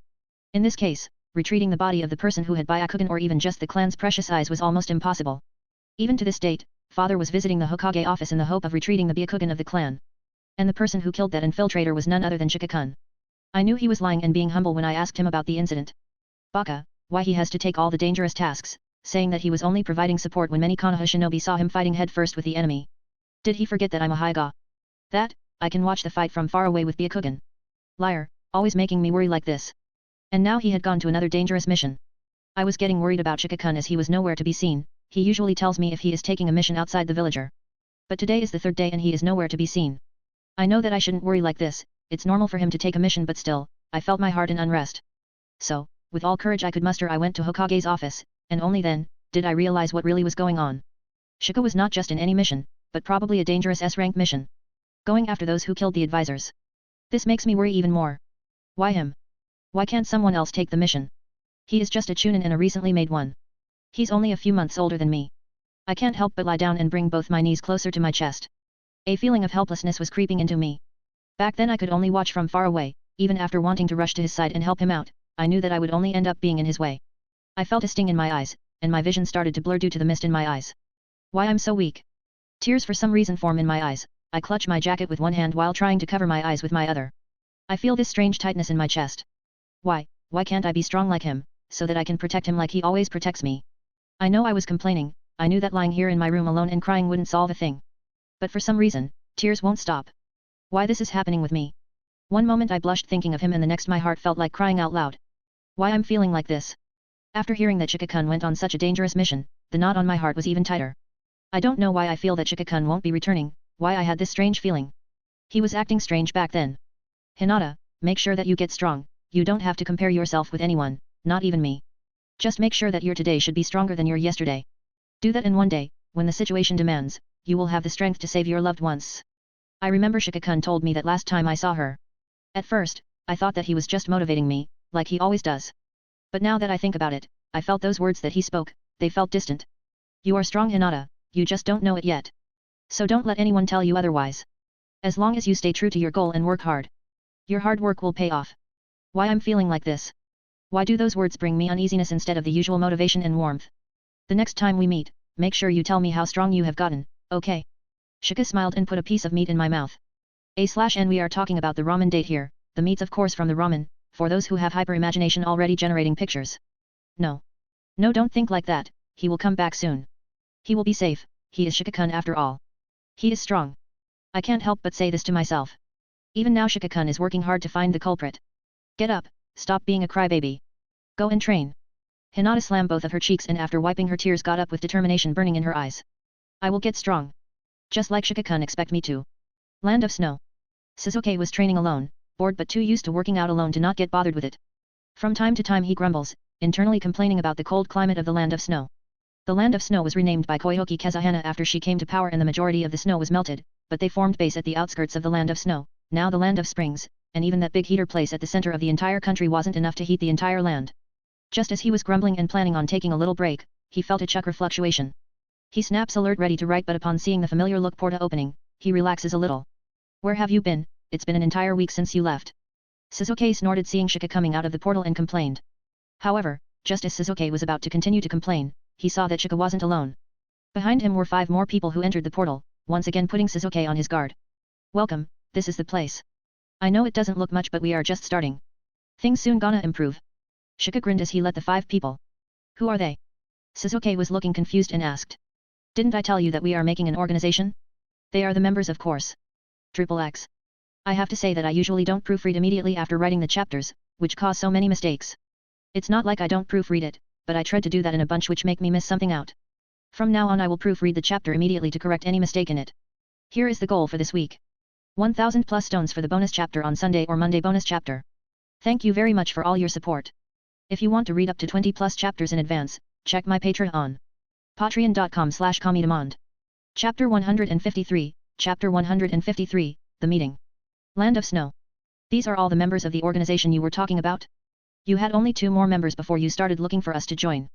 In this case, retrieving the body of the person who had Byakugan or even just the clan's precious eyes was almost impossible. Even to this date, father was visiting the Hokage office in the hope of retrieving the Byakugan of the clan. And the person who killed that infiltrator was none other than Shika-kun. I knew he was lying and being humble when I asked him about the incident. Baka, why he has to take all the dangerous tasks, saying that he was only providing support when many Konoha shinobi saw him fighting head first with the enemy. Did he forget that I'm a Hyuga? That, I can watch the fight from far away with Byakugan. Liar, always making me worry like this. And now he had gone to another dangerous mission. I was getting worried about Shika-kun as he was nowhere to be seen. He usually tells me if he is taking a mission outside the villager. But today is the third day and he is nowhere to be seen. I know that I shouldn't worry like this, it's normal for him to take a mission, but still, I felt my heart in unrest. So, with all courage I could muster I went to Hokage's office, and only then, did I realize what really was going on. Shika was not just in any mission, but probably a dangerous S-rank mission. Going after those who killed the advisors. This makes me worry even more. Why him? Why can't someone else take the mission? He is just a Chunin and a recently made one. He's only a few months older than me. I can't help but lie down and bring both my knees closer to my chest. A feeling of helplessness was creeping into me. Back then I could only watch from far away, even after wanting to rush to his side and help him out, I knew that I would only end up being in his way. I felt a sting in my eyes, and my vision started to blur due to the mist in my eyes. Why I'm so weak? Tears for some reason form in my eyes, I clutch my jacket with one hand while trying to cover my eyes with my other. I feel this strange tightness in my chest. Why can't I be strong like him, so that I can protect him like he always protects me? I know I was complaining, I knew that lying here in my room alone and crying wouldn't solve a thing. But for some reason, tears won't stop. Why this is happening with me? One moment I blushed thinking of him and the next my heart felt like crying out loud. Why I'm feeling like this? After hearing that Shika-kun went on such a dangerous mission, the knot on my heart was even tighter. I don't know why I feel that Shika-kun won't be returning, why I had this strange feeling. He was acting strange back then. Hinata, make sure that you get strong, you don't have to compare yourself with anyone, not even me. Just make sure that your today should be stronger than your yesterday. Do that in one day, when the situation demands, you will have the strength to save your loved ones. I remember Shika-kun told me that last time I saw her. At first, I thought that he was just motivating me, like he always does. But now that I think about it, I felt those words that he spoke, they felt distant. You are strong Hinata, you just don't know it yet. So don't let anyone tell you otherwise. As long as you stay true to your goal and work hard. Your hard work will pay off. Why I'm feeling like this? Why do those words bring me uneasiness instead of the usual motivation and warmth? The next time we meet, make sure you tell me how strong you have gotten, okay? Shika smiled and put a piece of meat in my mouth. And we are talking about the ramen date here, the meat's of course from the ramen, for those who have hyper-imagination already generating pictures. No, don't think like that, he will come back soon. He will be safe, he is Shika-kun after all. He is strong. I can't help but say this to myself. Even now Shika-kun is working hard to find the culprit. Get up, stop being a crybaby. Go and train. Hinata slammed both of her cheeks and after wiping her tears got up with determination burning in her eyes. I will get strong. Just like Shika-kun expect me to. Land of Snow. Sasuke was training alone, bored but too used to working out alone to not get bothered with it. From time to time he grumbles, internally complaining about the cold climate of the Land of Snow. The Land of Snow was renamed by Koyoki Kazuhana after she came to power and the majority of the snow was melted, but they formed base at the outskirts of the Land of Snow, now the Land of Springs, and even that big heater place at the center of the entire country wasn't enough to heat the entire land. Just as he was grumbling and planning on taking a little break, he felt a chakra fluctuation. He snaps alert ready to write but upon seeing the familiar look porta opening, he relaxes a little. Where have you been? It's been an entire week since you left. Sasuke snorted seeing Shika coming out of the portal and complained. However, just as Sasuke was about to continue to complain, he saw that Shika wasn't alone. Behind him were 5 more people who entered the portal, once again putting Sasuke on his guard. Welcome, this is the place. I know it doesn't look much but we are just starting. Things soon gonna improve. Shika grinned as he let the 5 people. Who are they? Sasuke was looking confused and asked. Didn't I tell you that we are making an organization? They are the members of course. XXX. I have to say that I usually don't proofread immediately after writing the chapters, which cause so many mistakes. It's not like I don't proofread it, but I try to do that in a bunch which make me miss something out. From now on I will proofread the chapter immediately to correct any mistake in it. Here is the goal for this week. 1000 plus stones for the bonus chapter on Sunday or Monday bonus chapter. Thank you very much for all your support. If you want to read up to 20 plus chapters in advance, check my Patreon on patreon.com/comedemond. Chapter 153, Chapter 153, The Meeting. Land of Snow. These are all the members of the organization you were talking about? You had only 2 more members before you started looking for us to join.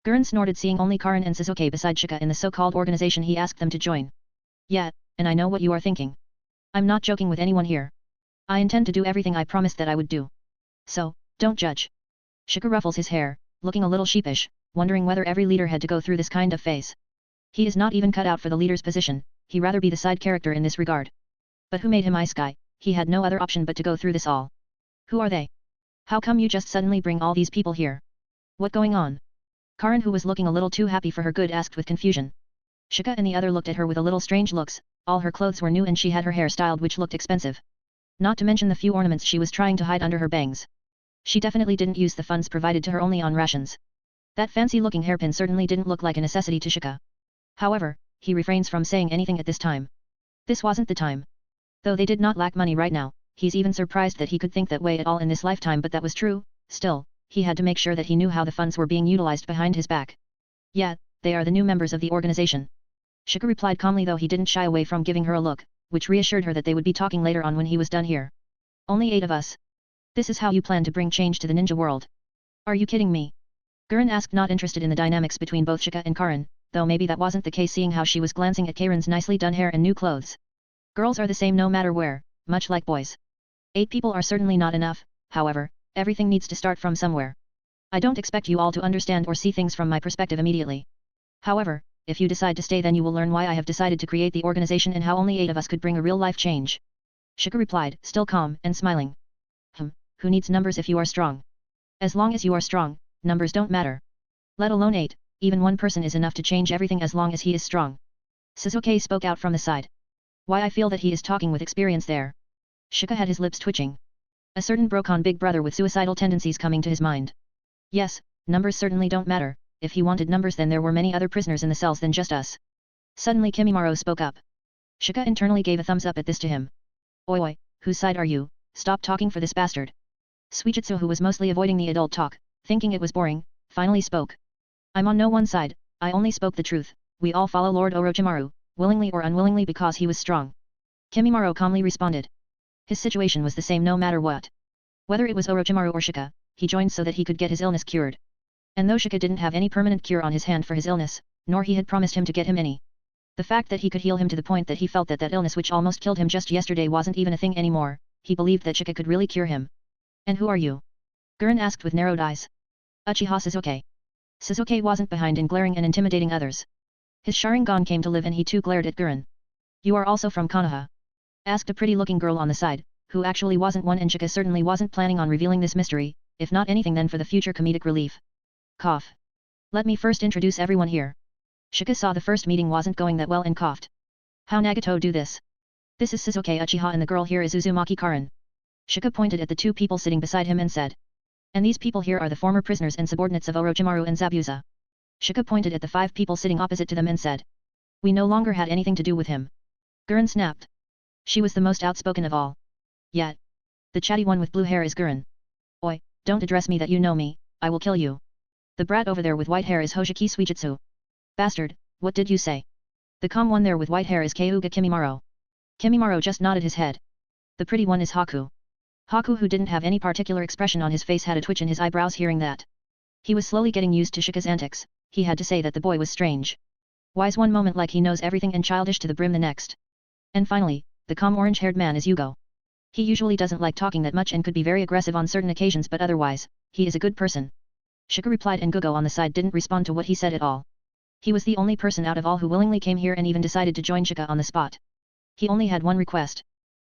Karin snorted seeing only Karin and Sasuke beside Shika in the so-called organization he asked them to join. Yeah, and I know what you are thinking. I'm not joking with anyone here. I intend to do everything I promised that I would do. So, don't judge. Shika ruffles his hair, looking a little sheepish, wondering whether every leader had to go through this kind of phase. He is not even cut out for the leader's position, he rather be the side character in this regard. But who made him Ice Guy? He had no other option but to go through this all. Who are they? How come you just suddenly bring all these people here? What going on? Karin, who was looking a little too happy for her good, asked with confusion. Shika and the other looked at her with a little strange looks, all her clothes were new and she had her hair styled which looked expensive. Not to mention the few ornaments she was trying to hide under her bangs. She definitely didn't use the funds provided to her only on rations. That fancy-looking hairpin certainly didn't look like a necessity to Shika. However, he refrains from saying anything at this time. This wasn't the time. Though they did not lack money right now, he's even surprised that he could think that way at all in this lifetime, but that was true. Still, he had to make sure that he knew how the funds were being utilized behind his back. Yeah, they are the new members of the organization. Shika replied calmly, though he didn't shy away from giving her a look, which reassured her that they would be talking later on when he was done here. Only 8 of us. This is how you plan to bring change to the ninja world? Are you kidding me? Karin asked, not interested in the dynamics between both Shika and Karin, though maybe that wasn't the case seeing how she was glancing at Karin's nicely done hair and new clothes. Girls are the same no matter where, much like boys. 8 people are certainly not enough, however, everything needs to start from somewhere. I don't expect you all to understand or see things from my perspective immediately. However, if you decide to stay then you will learn why I have decided to create the organization and how only 8 of us could bring a real life change. Shika replied, still calm and smiling. Who needs numbers if you are strong? As long as you are strong, numbers don't matter. Let alone 8, even 1 person is enough to change everything as long as he is strong. Sasuke spoke out from the side. Why, I feel that he is talking with experience there. Shika had his lips twitching. A certain broken big brother with suicidal tendencies coming to his mind. Yes, numbers certainly don't matter, if he wanted numbers then there were many other prisoners in the cells than just us. Suddenly Kimimaro spoke up. Shika internally gave a thumbs up at this to him. Oi, whose side are you? Stop talking for this bastard. Suijutsu, who was mostly avoiding the adult talk, thinking it was boring, finally spoke. I'm on no one side, I only spoke the truth. We all follow Lord Orochimaru, willingly or unwillingly because he was strong. Kimimaro calmly responded. His situation was the same no matter what. Whether it was Orochimaru or Shika, he joined so that he could get his illness cured. And though Shika didn't have any permanent cure on his hand for his illness, nor he had promised him to get him any. The fact that he could heal him to the point that he felt that illness which almost killed him just yesterday wasn't even a thing anymore, he believed that Shika could really cure him. And who are you? Karin asked with narrowed eyes. Uchiha Sasuke. Sasuke wasn't behind in glaring and intimidating others. His Sharingan came to live and he too glared at Karin. You are also from Konoha? Asked a pretty-looking girl on the side, who actually wasn't one, and Shika certainly wasn't planning on revealing this mystery, if not anything then for the future comedic relief. Cough. Let me first introduce everyone here. Shika saw the first meeting wasn't going that well and coughed. How Nagato do this? This is Sasuke Uchiha and the girl here is Uzumaki Karin. Shika pointed at the 2 people sitting beside him and said. And these people here are the former prisoners and subordinates of Orochimaru and Zabuza. Shika pointed at the 5 people sitting opposite to them and said. We no longer had anything to do with him. Karin snapped. She was the most outspoken of all. Yet. The chatty one with blue hair is Garin. Oi, don't address me that you know me, I will kill you. The brat over there with white hair is Hoshiki Suijutsu. Bastard, what did you say? The calm one there with white hair is Kyuga Kimimaro. Kimimaro just nodded his head. The pretty one is Haku. Haku, who didn't have any particular expression on his face, had a twitch in his eyebrows hearing that. He was slowly getting used to Shika's antics. He had to say that the boy was strange. Wise one moment like he knows everything and childish to the brim the next. And finally, the calm orange-haired man is Yugo. He usually doesn't like talking that much and could be very aggressive on certain occasions, but otherwise, he is a good person. Shika replied, and Gugo on the side didn't respond to what he said at all. He was the only person out of all who willingly came here and even decided to join Shika on the spot. He only had one request.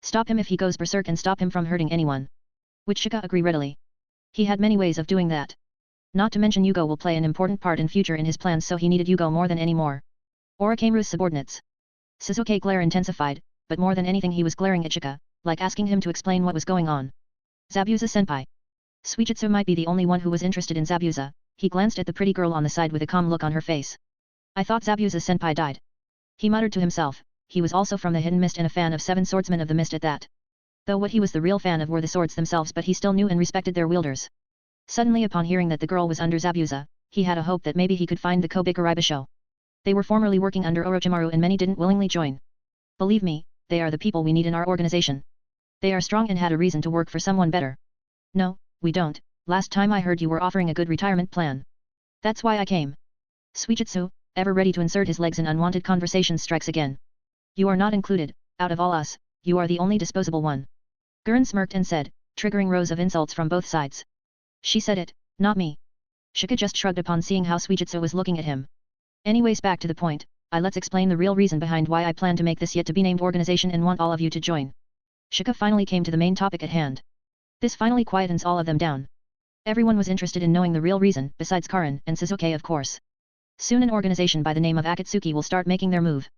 Stop him if he goes berserk and stop him from hurting anyone. Which Shika agreed readily. He had many ways of doing that. Not to mention Yugo will play an important part in future in his plans, so he needed Yugo more than any more. Orochimaru's subordinates. Sasuke's glare intensified, but more than anything he was glaring at Shika, like asking him to explain what was going on. Zabuza-senpai. Suijutsu might be the only one who was interested in Zabuza. He glanced at the pretty girl on the side with a calm look on her face. I thought Zabuza-senpai died. He muttered to himself. He was also from the Hidden Mist and a fan of 7 Swordsmen of the Mist at that. Though what he was the real fan of were the swords themselves, but he still knew and respected their wielders. Suddenly, upon hearing that the girl was under Zabuza, he had a hope that maybe he could find the Kobe Karaibasho. They were formerly working under Orochimaru and many didn't willingly join. Believe me, they are the people we need in our organization. They are strong and had a reason to work for someone better. No, we don't. Last time I heard you were offering a good retirement plan. That's why I came. Suijutsu, ever ready to insert his legs in unwanted conversations, strikes again. You are not included. Out of all us, you are the only disposable one. Garin smirked and said, triggering rows of insults from both sides. She said it, not me. Shika just shrugged upon seeing how Suijutsu was looking at him. Anyways, back to the point, let's explain the real reason behind why I plan to make this yet-to-be-named organization and want all of you to join. Shika finally came to the main topic at hand. This finally quietens all of them down. Everyone was interested in knowing the real reason, besides Karin and Sasuke of course. Soon an organization by the name of Akatsuki will start making their move.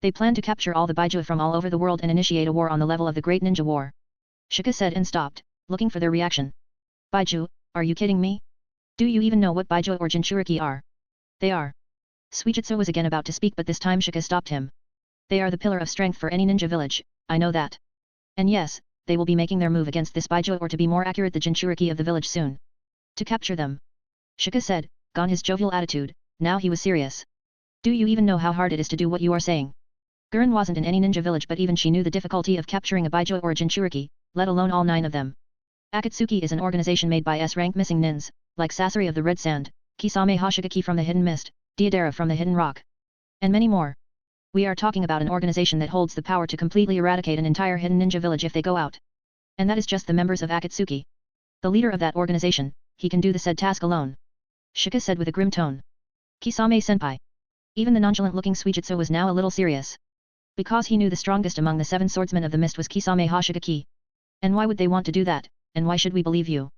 They plan to capture all the Baiju from all over the world and initiate a war on the level of the Great Ninja War. Shika said and stopped, looking for their reaction. Baiju, are you kidding me? Do you even know what Baiju or Jinchuriki are? They are. Suijutsu was again about to speak, but this time Shika stopped him. They are the pillar of strength for any ninja village, I know that. And yes, they will be making their move against this Baiju, or to be more accurate, the Jinchuriki of the village soon. To capture them. Shika said, gone his jovial attitude, now he was serious. Do you even know how hard it is to do what you are saying? Garin wasn't in any ninja village, but even she knew the difficulty of capturing a Baiju or a Jinchuriki, let alone all 9 of them. Akatsuki is an organization made by S-rank missing nins, like Sasori of the Red Sand, Kisame Hoshigaki from the Hidden Mist, Deidara from the Hidden Rock. And many more. We are talking about an organization that holds the power to completely eradicate an entire hidden ninja village if they go out. And that is just the members of Akatsuki. The leader of that organization, he can do the said task alone. Shika said with a grim tone. Kisame-senpai. Even the nonchalant-looking Suijutsu was now a little serious. Because he knew the strongest among the 7 swordsmen of the mist was Kisame Hoshigaki. And why would they want to do that, and why should we believe you?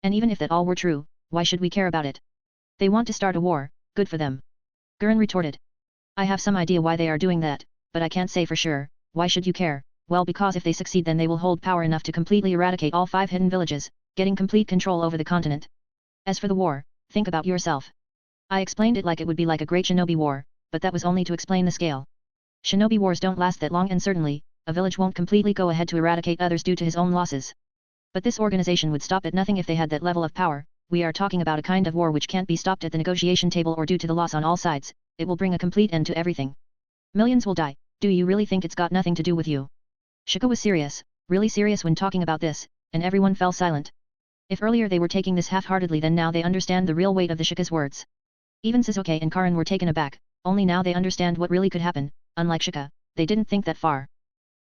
And even if that all were true, why should we care about it? They want to start a war, good for them. Garin retorted. I have some idea why they are doing that, but I can't say for sure. Why should you care? Well, because if they succeed, then they will hold power enough to completely eradicate all 5 hidden villages, getting complete control over the continent. As for the war, think about yourself. I explained it like it would be like a great shinobi war, but that was only to explain the scale. Shinobi wars don't last that long, and certainly, a village won't completely go ahead to eradicate others due to his own losses. But this organization would stop at nothing if they had that level of power. We are talking about a kind of war which can't be stopped at the negotiation table or due to the loss on all sides. It will bring a complete end to everything. Millions will die. Do you really think it's got nothing to do with you? Shika was serious, really serious when talking about this, and everyone fell silent. If earlier they were taking this half-heartedly, then now they understand the real weight of the Shika's words. Even Sasuke and Karin were taken aback, only now they understand what really could happen. Unlike Shika, they didn't think that far.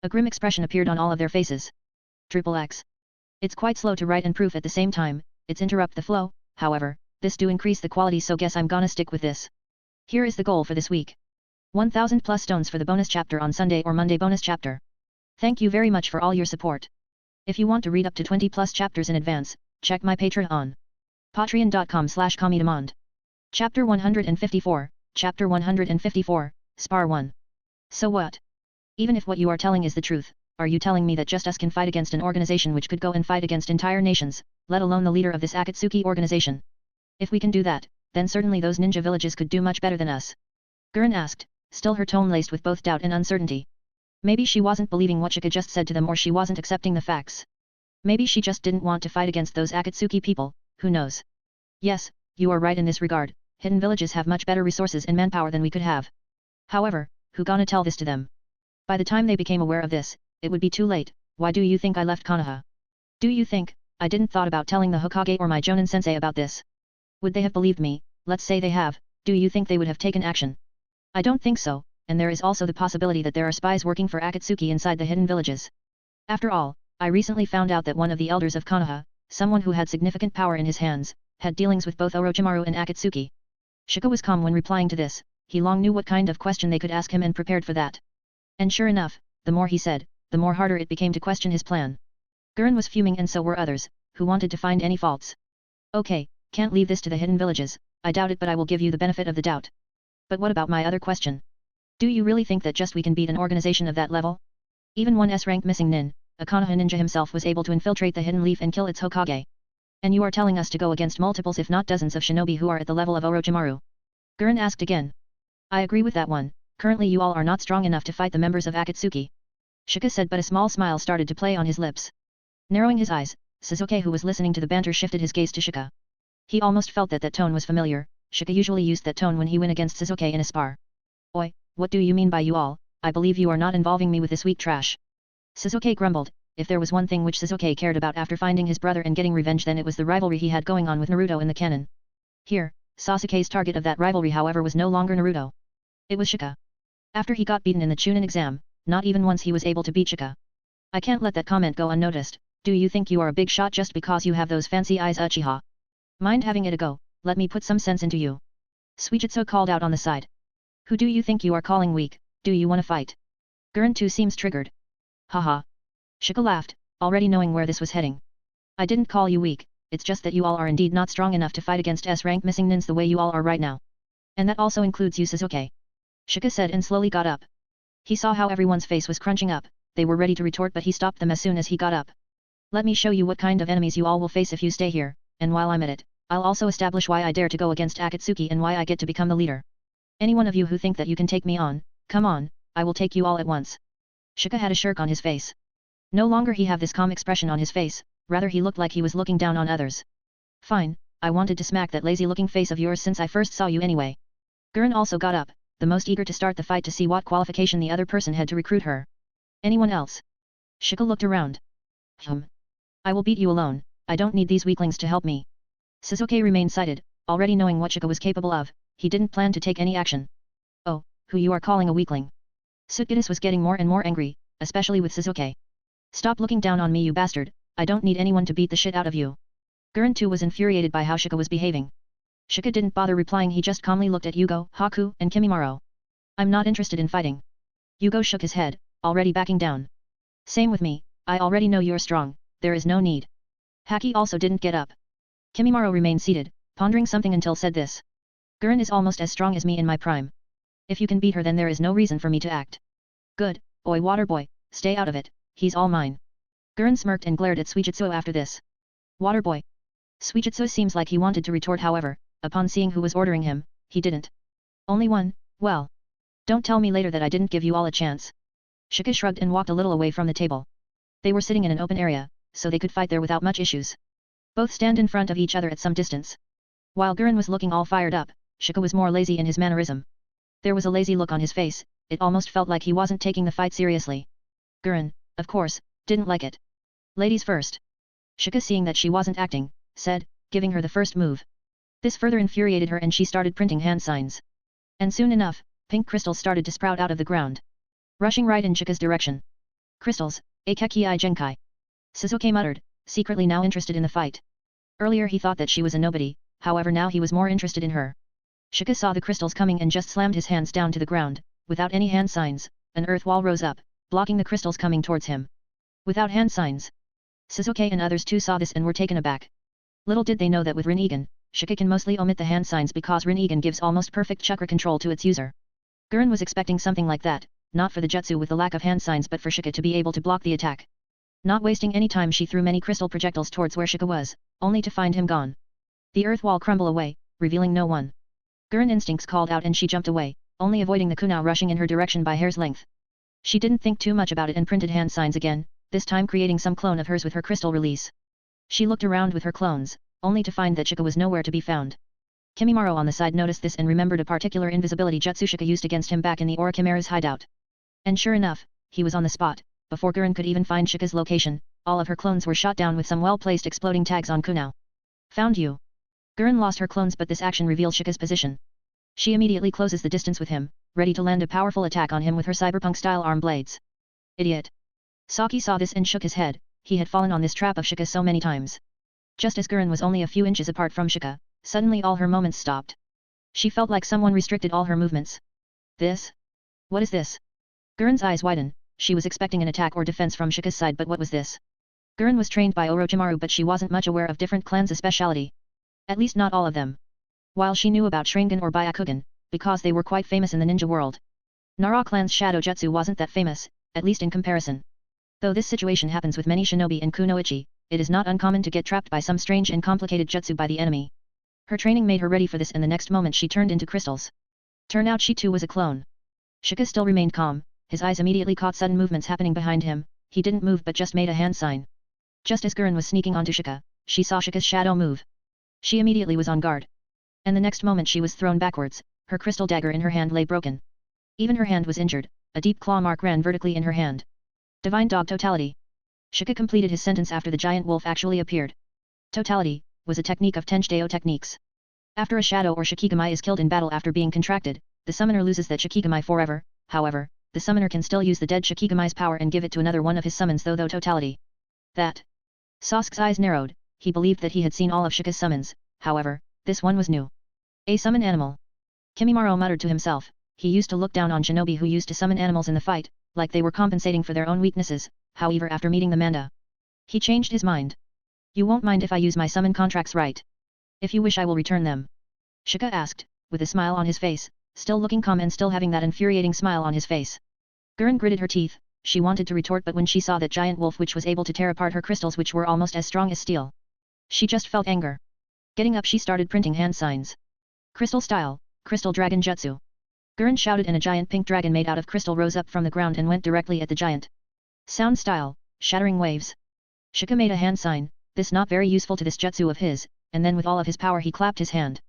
A grim expression appeared on all of their faces. XXX. It's quite slow to write and proof at the same time, it's interrupt the flow, however, this do increase the quality, so guess I'm gonna stick with this. Here is the goal for this week. 1000 plus stones for the bonus chapter on Sunday or Monday bonus chapter. Thank you very much for all your support. If you want to read up to 20 plus chapters in advance, check my Patreon on patreon.com/comedemand. Chapter 154, Chapter 154, Spar 1. So what? Even if what you are telling is the truth, are you telling me that just us can fight against an organization which could go and fight against entire nations, let alone the leader of this Akatsuki organization? If we can do that, then certainly those ninja villages could do much better than us. Garin asked, still her tone laced with both doubt and uncertainty. Maybe she wasn't believing what Shika just said to them, or she wasn't accepting the facts. Maybe she just didn't want to fight against those Akatsuki people, who knows. Yes, you are right in this regard, hidden villages have much better resources and manpower than we could have. However, who gonna tell this to them? By the time they became aware of this, it would be too late. Why do you think I left Konoha? Do you think I didn't thought about telling the Hokage or my Jonin sensei about this? Would they have believed me? Let's say they have, do you think they would have taken action? I don't think so, and there is also the possibility that there are spies working for Akatsuki inside the hidden villages. After all, I recently found out that one of the elders of Konoha, someone who had significant power in his hands, had dealings with both Orochimaru and Akatsuki. Shika was calm when replying to this, he long knew what kind of question they could ask him and prepared for that. And sure enough, the more he said, the more harder it became to question his plan. Gurren was fuming and so were others, who wanted to find any faults. Okay, can't leave this to the hidden villages, I doubt it but I will give you the benefit of the doubt. But what about my other question? Do you really think that just we can beat an organization of that level? Even one S-rank missing nin, a Konoha ninja himself was able to infiltrate the hidden leaf and kill its Hokage. And you are telling us to go against multiples if not dozens of shinobi who are at the level of Orochimaru? Gurren asked again. I agree with that one, currently you all are not strong enough to fight the members of Akatsuki. Shika said but a small smile started to play on his lips. Narrowing his eyes, Sasuke who was listening to the banter shifted his gaze to Shika. He almost felt that that tone was familiar, Shika usually used that tone when he went against Sasuke in a spar. Oi, what do you mean by you all? I believe you are not involving me with this weak trash. Sasuke grumbled, if there was one thing which Sasuke cared about after finding his brother and getting revenge then it was the rivalry he had going on with Naruto in the canon. Here, Sasuke's target of that rivalry however was no longer Naruto. It was Shika. After he got beaten in the Chunin exam, not even once he was able to beat Shika. I can't let that comment go unnoticed, do you think you are a big shot just because you have those fancy eyes Uchiha? Mind having it a go, let me put some sense into you. Suijutsu called out on the side. Who do you think you are calling weak, do you wanna fight? Gurren too seems triggered. Haha. Shika laughed, already knowing where this was heading. I didn't call you weak, it's just that you all are indeed not strong enough to fight against S-rank missing nins the way you all are right now. And that also includes you Sasuke. Shika said and slowly got up. He saw how everyone's face was crunching up, they were ready to retort but he stopped them as soon as he got up. Let me show you what kind of enemies you all will face if you stay here, and while I'm at it, I'll also establish why I dare to go against Akatsuki and why I get to become the leader. Any one of you who think that you can take me on, come on, I will take you all at once. Shika had a smirk on his face. No longer he have this calm expression on his face, rather he looked like he was looking down on others. Fine, I wanted to smack that lazy looking face of yours since I first saw you anyway. Gurren also got up, the most eager to start the fight to see what qualification the other person had to recruit her. Anyone else? Shika looked around. I will beat you alone, I don't need these weaklings to help me. Sasuke remained sighted, already knowing what Shika was capable of, he didn't plan to take any action. Oh, who you are calling a weakling? Suijutsu was getting more and more angry, especially with Sasuke. Stop looking down on me you bastard, I don't need anyone to beat the shit out of you. Gurren too was infuriated by how Shika was behaving. Shika didn't bother replying he just calmly looked at Yugo, Haku, and Kimimaro. I'm not interested in fighting. Yugo shook his head, already backing down. Same with me, I already know you're strong, there is no need. Haki also didn't get up. Kimimaro remained seated, pondering something until said this. Gurren is almost as strong as me in my prime. If you can beat her then there is no reason for me to act. Good, oi water boy, stay out of it, he's all mine. Gurren smirked and glared at Suijutsu after this. Water boy. Suijutsu seems like he wanted to retort however, upon seeing who was ordering him, he didn't. Only one, well. Don't tell me later that I didn't give you all a chance. Shika shrugged and walked a little away from the table. They were sitting in an open area, so they could fight there without much issues. Both stand in front of each other at some distance. While Gurren was looking all fired up, Shika was more lazy in his mannerism. There was a lazy look on his face, it almost felt like he wasn't taking the fight seriously. Gurren, of course, didn't like it. Ladies first. Shika seeing that she wasn't acting, said, giving her the first move. This further infuriated her and she started printing hand signs. And soon enough, pink crystals started to sprout out of the ground. Rushing right in Shika's direction. Crystals, Akatsuki Genkai. Sasuke muttered, secretly now interested in the fight. Earlier he thought that she was a nobody, however now he was more interested in her. Shika saw the crystals coming and just slammed his hands down to the ground, without any hand signs, an earth wall rose up, blocking the crystals coming towards him. Without hand signs. Sasuke and others too saw this and were taken aback. Little did they know that with Rinnegan, Shika can mostly omit the hand signs because Rinnegan gives almost perfect chakra control to its user. Gurren was expecting something like that, not for the jutsu with the lack of hand signs but for Shika to be able to block the attack. Not wasting any time she threw many crystal projectiles towards where Shika was, only to find him gone. The earth wall crumble away, revealing no one. Gurren instincts called out and she jumped away, only avoiding the kunai rushing in her direction by hair's length. She didn't think too much about it and printed hand signs again, this time creating some clone of hers with her crystal release. She looked around with her clones, only to find that Shika was nowhere to be found. Kimimaro on the side noticed this and remembered a particular invisibility jutsu Shika used against him back in the Orochimaru's hideout. And sure enough, he was on the spot. Before Garin could even find Shika's location, all of her clones were shot down with some well-placed exploding tags on Kunao. Found you. Garin lost her clones, but this action revealed Shika's position. She immediately closes the distance with him, ready to land a powerful attack on him with her cyberpunk-style arm blades. Idiot. Saki saw this and shook his head. He had fallen on this trap of Shika so many times. Just as Garin was only a few inches apart from Shika, suddenly all her moments stopped. She felt like someone restricted all her movements. This? What is this? Garin's eyes widened. She was expecting an attack or defense from Shika's side, but what was this? Garin was trained by Orochimaru, but she wasn't much aware of different clans' speciality. At least not all of them. While she knew about Sharingan or Byakugan, because they were quite famous in the ninja world. Nara clan's shadow jutsu wasn't that famous, at least in comparison. Though this situation happens with many shinobi in kunoichi, it is not uncommon to get trapped by some strange and complicated jutsu by the enemy. Her training made her ready for this, and the next moment she turned into crystals. Turn out she too was a clone. Shika still remained calm, his eyes immediately caught sudden movements happening behind him. He didn't move but just made a hand sign. Just as Garin was sneaking onto Shika, she saw Shika's shadow move. She immediately was on guard. And the next moment she was thrown backwards, her crystal dagger in her hand lay broken. Even her hand was injured, a deep claw mark ran vertically in her hand. Divine Dog Totality. Shika completed his sentence after the giant wolf actually appeared. Totality was a technique of Tenjideo techniques. After a shadow or Shikigami is killed in battle after being contracted, the summoner loses that Shikigami forever. However, the summoner can still use the dead Shikigami's power and give it to another one of his summons, though totality. That. Sasuke's eyes narrowed. He believed that he had seen all of Shika's summons, however, this one was new. A summon animal. Kimimaro muttered to himself. He used to look down on shinobi who used to summon animals in the fight, like they were compensating for their own weaknesses. However, after meeting the Manda, he changed his mind. You won't mind if I use my summon contracts, right? If you wish, I will return them. Shika asked, with a smile on his face, still looking calm and still having that infuriating smile on his face. Garin gritted her teeth. She wanted to retort, but when she saw that giant wolf which was able to tear apart her crystals which were almost as strong as steel, she just felt anger. Getting up, she started printing hand signs. Crystal style, crystal dragon jutsu. Garin shouted and a giant pink dragon made out of crystal rose up from the ground and went directly at the giant. Sound style, shattering waves. Shika made a hand sign, this not very useful to this jutsu of his, and then with all of his power he clapped his hand.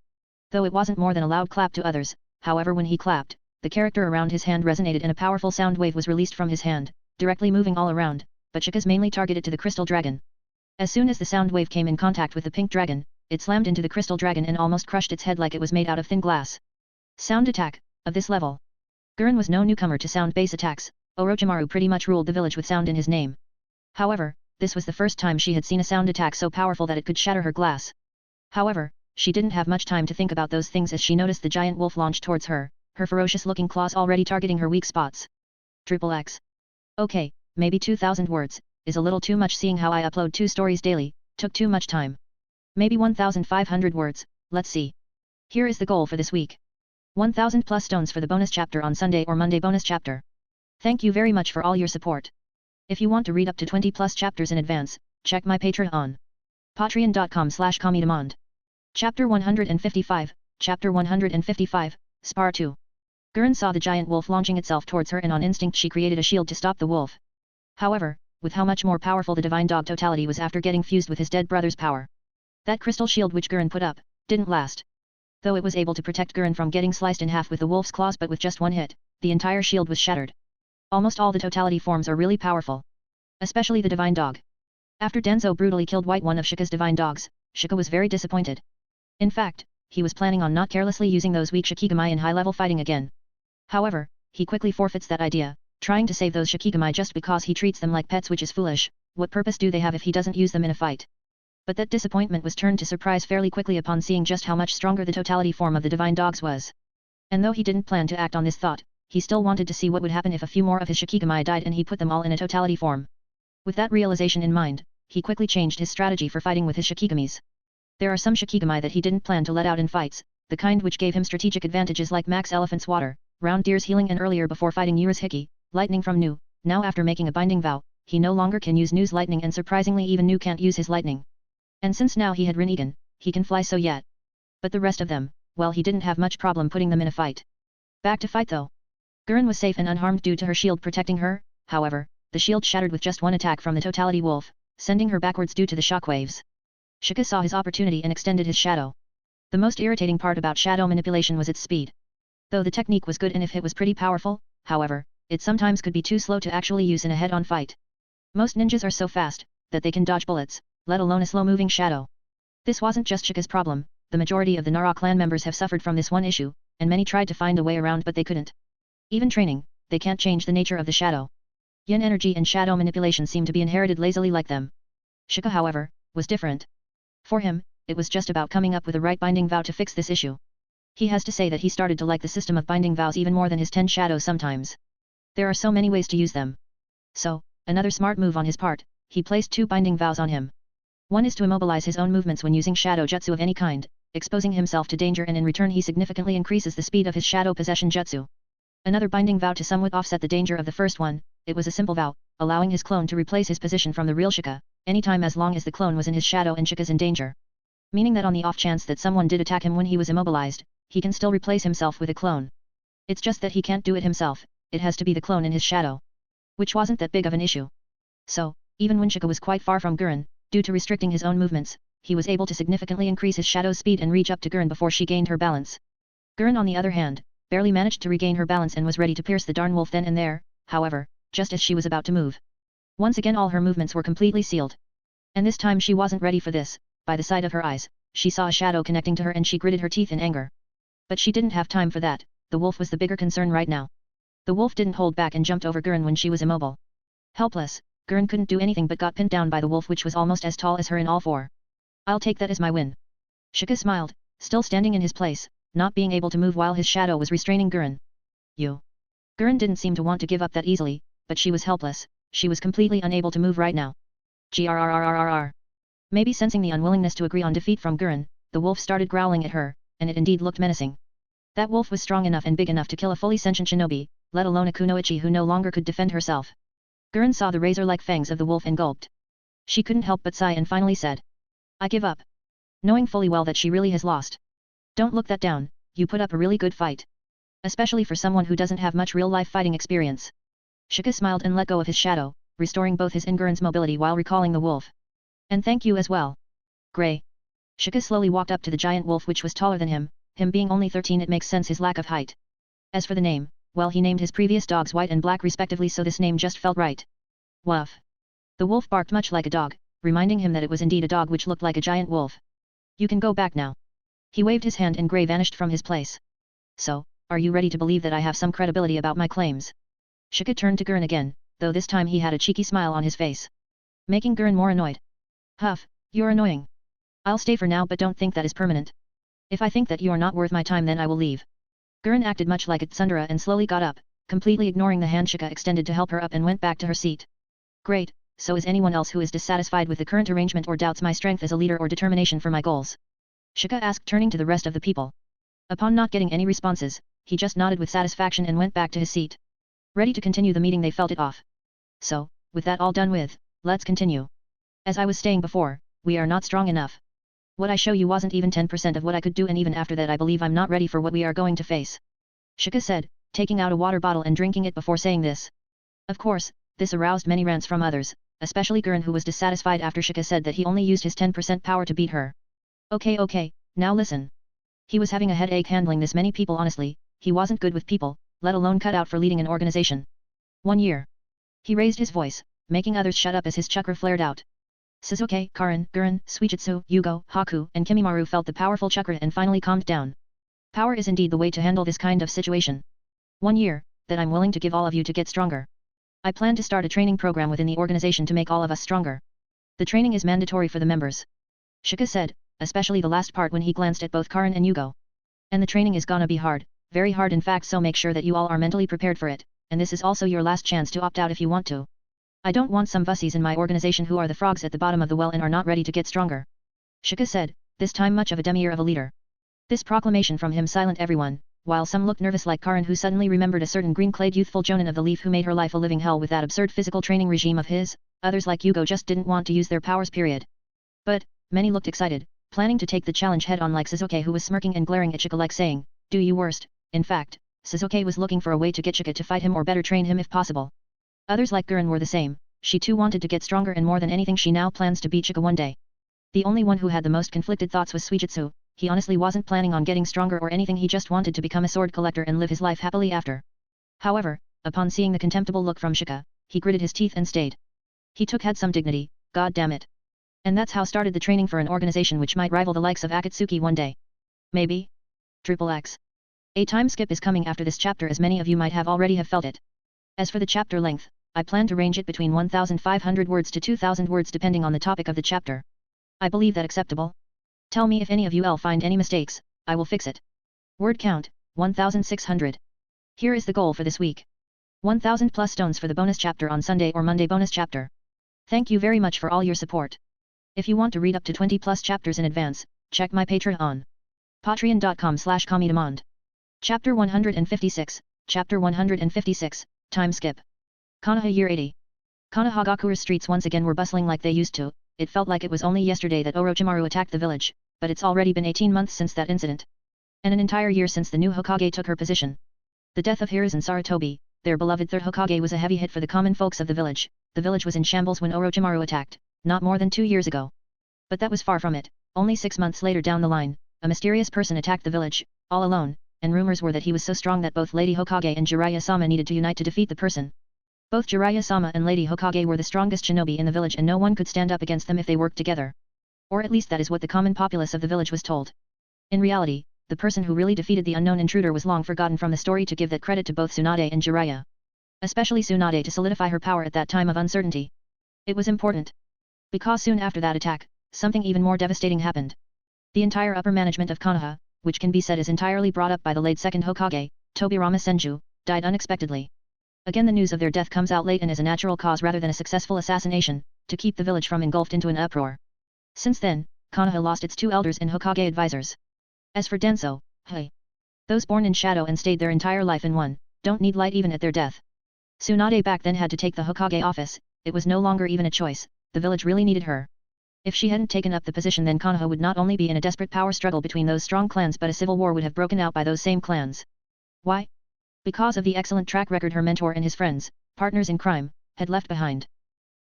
Though it wasn't more than a loud clap to others, however when he clapped, the character around his hand resonated and a powerful sound wave was released from his hand, directly moving all around, but Shika's mainly targeted to the crystal dragon. As soon as the sound wave came in contact with the pink dragon, it slammed into the crystal dragon and almost crushed its head like it was made out of thin glass. Sound attack. Of this level, Garin was no newcomer to sound-based attacks. Orochimaru pretty much ruled the village with sound in his name. However, this was the first time she had seen a sound attack so powerful that it could shatter her glass. However, she didn't have much time to think about those things as she noticed the giant wolf launch towards her, her ferocious-looking claws already targeting her weak spots. XXX. Okay, maybe 2,000 words, is a little too much seeing how I upload 2 stories daily, took too much time. Maybe 1,500 words, let's see. Here is the goal for this week. 1,000 plus stones for the bonus chapter on Sunday or Monday bonus chapter. Thank you very much for all your support. If you want to read up to 20 plus chapters in advance, check my Patreon on patreon.com/comedemond. Chapter 155, Chapter 155, Spar 2. Garin saw the giant wolf launching itself towards her and on instinct she created a shield to stop the wolf. However, with how much more powerful the divine dog totality was after getting fused with his dead brother's power, that crystal shield which Garin put up, didn't last. Though it was able to protect Garin from getting sliced in half with the wolf's claws, but with just one hit, the entire shield was shattered. Almost all the totality forms are really powerful. Especially the divine dog. After Danzo brutally killed one of Shika's divine dogs, Shika was very disappointed. In fact, he was planning on not carelessly using those weak Shikigami in high-level fighting again. However, he quickly forfeits that idea, trying to save those Shikigami just because he treats them like pets, which is foolish. What purpose do they have if he doesn't use them in a fight? But that disappointment was turned to surprise fairly quickly upon seeing just how much stronger the totality form of the divine dogs was. And though he didn't plan to act on this thought, he still wanted to see what would happen if a few more of his Shikigami died and he put them all in a totality form. With that realization in mind, he quickly changed his strategy for fighting with his Shikigamis. There are some Shikigami that he didn't plan to let out in fights, the kind which gave him strategic advantages like Max Elephant's Water, Round Deer's Healing, and earlier before fighting Urashiki, Lightning from Nu. Now after making a binding vow, he no longer can use Nu's lightning, and surprisingly even Nu can't use his lightning. And since now he had Rinnegan, he can fly so yet. But the rest of them, well, he didn't have much problem putting them in a fight. Back to fight though. Garin was safe and unharmed due to her shield protecting her. However, the shield shattered with just one attack from the Totality Wolf, sending her backwards due to the shockwaves. Shika saw his opportunity and extended his shadow. The most irritating part about shadow manipulation was its speed. Though the technique was good and if it was pretty powerful, however, it sometimes could be too slow to actually use in a head-on fight. Most ninjas are so fast, that they can dodge bullets, let alone a slow-moving shadow. This wasn't just Shika's problem, the majority of the Nara clan members have suffered from this one issue, and many tried to find a way around but they couldn't. Even training, they can't change the nature of the shadow. Yin energy and shadow manipulation seem to be inherited lazily like them. Shika, however, was different. For him, it was just about coming up with a right binding vow to fix this issue. He has to say that he started to like the system of binding vows even more than his 10 shadows sometimes. There are so many ways to use them. So, another smart move on his part, he placed 2 binding vows on him. One is to immobilize his own movements when using shadow jutsu of any kind, exposing himself to danger, and in return he significantly increases the speed of his shadow possession jutsu. Another binding vow to somewhat offset the danger of the first one, it was a simple vow, allowing his clone to replace his position from the real Shika, anytime as long as the clone was in his shadow and Shika's in danger. Meaning that on the off chance that someone did attack him when he was immobilized, he can still replace himself with a clone. It's just that he can't do it himself, it has to be the clone in his shadow. Which wasn't that big of an issue. So, even when Shika was quite far from Gurren, due to restricting his own movements, he was able to significantly increase his shadow's speed and reach up to Gurren before she gained her balance. Gurren on the other hand, barely managed to regain her balance and was ready to pierce the darn wolf then and there, however, just as she was about to move. Once again all her movements were completely sealed. And this time she wasn't ready for this, by the side of her eyes, she saw a shadow connecting to her and she gritted her teeth in anger. But she didn't have time for that, the wolf was the bigger concern right now. The wolf didn't hold back and jumped over Gurren when she was immobile. Helpless, Gurren couldn't do anything but got pinned down by the wolf which was almost as tall as her in all 4. I'll take that as my win. Shika smiled, still standing in his place, not being able to move while his shadow was restraining Gurren. You. Gurren didn't seem to want to give up that easily, but she was helpless, she was completely unable to move right now. Grrrrrrrr. Maybe sensing the unwillingness to agree on defeat from Gurren, the wolf started growling at her, and it indeed looked menacing. That wolf was strong enough and big enough to kill a fully sentient shinobi, let alone a kunoichi who no longer could defend herself. Gurren saw the razor-like fangs of the wolf and gulped. She couldn't help but sigh and finally said, I give up. Knowing fully well that she really has lost. Don't look that down, you put up a really good fight. Especially for someone who doesn't have much real-life fighting experience. Shika smiled and let go of his shadow, restoring both his and Gurren's mobility while recalling the wolf. And thank you as well. Grey. Shika slowly walked up to the giant wolf which was taller than him being only 13 it makes sense his lack of height. As for the name, well he named his previous dogs White and Black respectively so this name just felt right. Woof. The wolf barked much like a dog, reminding him that it was indeed a dog which looked like a giant wolf. You can go back now. He waved his hand and Grey vanished from his place. So, are you ready to believe that I have some credibility about my claims? Shika turned to Gurren again, though this time he had a cheeky smile on his face. Making Gurren more annoyed. Huff, you're annoying. I'll stay for now but don't think that is permanent. If I think that you are not worth my time then I will leave. Gurren acted much like a tsundere and slowly got up, completely ignoring the hand Shika extended to help her up and went back to her seat. Great, so is anyone else who is dissatisfied with the current arrangement or doubts my strength as a leader or determination for my goals? Shika asked turning to the rest of the people. Upon not getting any responses, he just nodded with satisfaction and went back to his seat. Ready to continue the meeting they felt it off. So, with that all done with, let's continue. As I was saying before, we are not strong enough. What I show you wasn't even 10% of what I could do and even after that I believe I'm not ready for what we are going to face. Shika said, taking out a water bottle and drinking it before saying this. Of course, this aroused many rants from others, especially Gurren who was dissatisfied after Shika said that he only used his 10% power to beat her. Okay, now listen. He was having a headache handling this many people honestly, he wasn't good with people, let alone cut out for leading an organization. 1 year. He raised his voice, making others shut up as his chakra flared out. Sasuke, Karin, Gurren, Suijutsu, Yugo, Haku, and Kimimaru felt the powerful chakra and finally calmed down. Power is indeed the way to handle this kind of situation. 1 year, that I'm willing to give all of you to get stronger. I plan to start a training program within the organization to make all of us stronger. The training is mandatory for the members. Shika said, especially the last part when he glanced at both Karin and Yugo. And the training is gonna be hard, very hard in fact so make sure that you all are mentally prepared for it, and this is also your last chance to opt out if you want to. I don't want some vussies in my organization who are the frogs at the bottom of the well and are not ready to get stronger. Shika said, this time much of a demi-year of a leader. This proclamation from him silenced everyone, while some looked nervous like Karin who suddenly remembered a certain green-clad youthful jonin of the leaf who made her life a living hell with that absurd physical training regime of his, others like Yugo just didn't want to use their powers period. But, many looked excited, planning to take the challenge head on like Sasuke who was smirking and glaring at Shika like saying, do you worst. In fact, Sasuke was looking for a way to get Shika to fight him or better train him if possible. Others like Garin were the same, she too wanted to get stronger and more than anything she now plans to beat Shika one day. The only one who had the most conflicted thoughts was Suijutsu. He honestly wasn't planning on getting stronger or anything, he just wanted to become a sword collector and live his life happily after. However, upon seeing the contemptible look from Shika, he gritted his teeth and stayed. He had some dignity, god damn it. And that's how started the training for an organization which might rival the likes of Akatsuki one day. Maybe? XXX. A time skip is coming after this chapter, as many of you might have already felt it. As for the chapter length, I plan to range it between 1,500 words to 2,000 words depending on the topic of the chapter. I believe that acceptable? Tell me if any of you'll find any mistakes, I will fix it. Word count, 1,600. Here is the goal for this week. 1,000 plus stones for the bonus chapter on Sunday or Monday bonus chapter. Thank you very much for all your support. If you want to read up to 20 plus chapters in advance, check my Patreon on patreon.com/comedemond. Chapter 156, Chapter 156, Time Skip. Konoha Year 80. Konohagakure streets once again were bustling like they used to. It felt like it was only yesterday that Orochimaru attacked the village, but it's already been 18 months since that incident. And an entire year since the new Hokage took her position. The death of Hiruzen Sarutobi, their beloved third Hokage, was a heavy hit for the common folks of the village. The village was in shambles when Orochimaru attacked, not more than 2 years ago. But that was far from it. Only 6 months later down the line, a mysterious person attacked the village, all alone, and rumors were that he was so strong that both Lady Hokage and Jiraiya-sama needed to unite to defeat the person. Both Jiraiya-sama and Lady Hokage were the strongest shinobi in the village and no one could stand up against them if they worked together. Or at least that is what the common populace of the village was told. In reality, the person who really defeated the unknown intruder was long forgotten from the story, to give that credit to both Tsunade and Jiraiya. Especially Tsunade to solidify her power at that time of uncertainty. It was important. Because soon after that attack, something even more devastating happened. The entire upper management of Konoha, which can be said is entirely brought up by the late second Hokage, Tobirama Senju, died unexpectedly. Again, the news of their death comes out late and as a natural cause rather than a successful assassination, to keep the village from engulfed into an uproar. Since then, Konoha lost its 2 elders and Hokage advisors. As for Danzo, those born in shadow and stayed their entire life in one, don't need light even at their death. Tsunade back then had to take the Hokage office. It was no longer even a choice, the village really needed her. If she hadn't taken up the position, then Konoha would not only be in a desperate power struggle between those strong clans, but a civil war would have broken out by those same clans. Why? Because of the excellent track record her mentor and his friends, partners in crime, had left behind.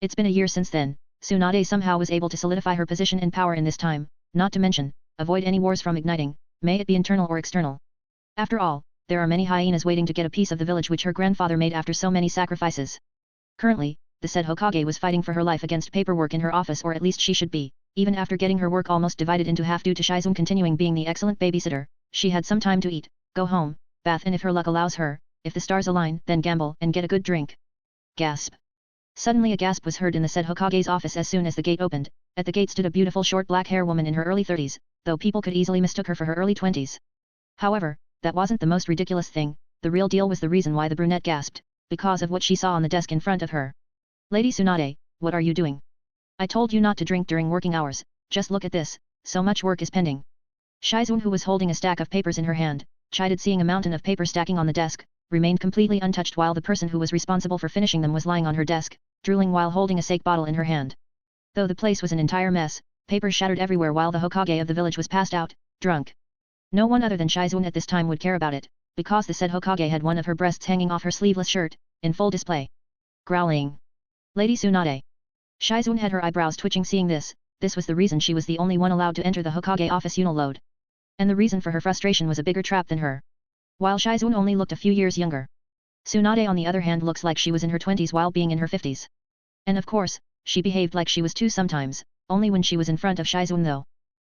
It's been a year since then. Tsunade somehow was able to solidify her position and power in this time, not to mention, avoid any wars from igniting, may it be internal or external. After all, there are many hyenas waiting to get a piece of the village which her grandfather made after so many sacrifices. Currently, the said Hokage was fighting for her life against paperwork in her office, or at least she should be, even after getting her work almost divided into half due to Shizune continuing being the excellent babysitter. She had some time to eat, go home, bath, and if her luck allows her, if the stars align, then gamble and get a good drink. Gasp. Suddenly a gasp was heard in the said Hokage's office as soon as the gate opened. At the gate stood a beautiful short black hair woman in her early 30s, though people could easily mistook her for her early 20s. However, that wasn't the most ridiculous thing. The real deal was the reason why the brunette gasped, because of what she saw on the desk in front of her. Lady Tsunade, what are you doing? I told you not to drink during working hours, just look at this, so much work is pending. Shizune, who was holding a stack of papers in her hand, chided seeing a mountain of paper stacking on the desk, remained completely untouched while the person who was responsible for finishing them was lying on her desk, drooling while holding a sake bottle in her hand. Though the place was an entire mess, papers shattered everywhere while the Hokage of the village was passed out, drunk. No one other than Shizune at this time would care about it, because the said Hokage had one of her breasts hanging off her sleeveless shirt, in full display. Growling. Lady Tsunade. Shizune had her eyebrows twitching seeing this. This was the reason she was the only one allowed to enter the Hokage office unload. And the reason for her frustration was a bigger trap than her. While Shizune only looked a few years younger. Tsunade on the other hand looks like she was in her 20s while being in her 50s. And of course, she behaved like she was too sometimes, only when she was in front of Shizune though.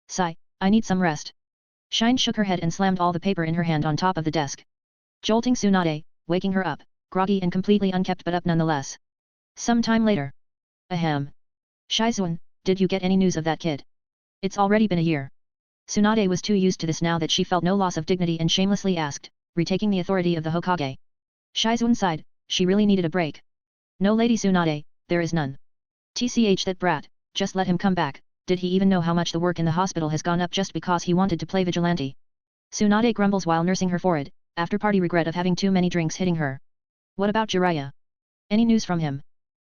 Sigh, I need some rest. Shine shook her head and slammed all the paper in her hand on top of the desk. Jolting Tsunade, waking her up, groggy and completely unkempt but up nonetheless. Some time later. Ahem. Shizune, did you get any news of that kid? It's already been a year. Tsunade was too used to this now that she felt no loss of dignity and shamelessly asked, retaking the authority of the Hokage. Shizune sighed, she really needed a break. No, Lady Tsunade, there is none. TCH that brat, just let him come back. Did he even know how much the work in the hospital has gone up just because he wanted to play vigilante? Tsunade grumbles while nursing her forehead, after-party regret of having too many drinks hitting her. What about Jiraiya? Any news from him?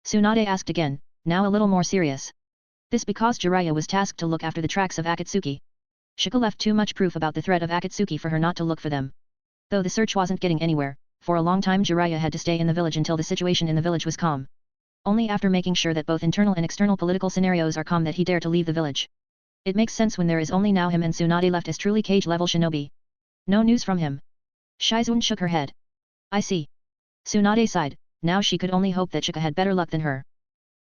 Tsunade asked again, now a little more serious. This because Jiraiya was tasked to look after the tracks of Akatsuki. Shika left too much proof about the threat of Akatsuki for her not to look for them. Though the search wasn't getting anywhere, For a long time Jiraiya had to stay in the village until the situation in the village was calm. Only after making sure that both internal and external political scenarios are calm that he dared to leave the village. It makes sense when there is only now him and Tsunade left as truly cage-level shinobi. No news from him. Shizun shook her head. I see. Tsunade sighed, now she could only hope that Shika had better luck than her.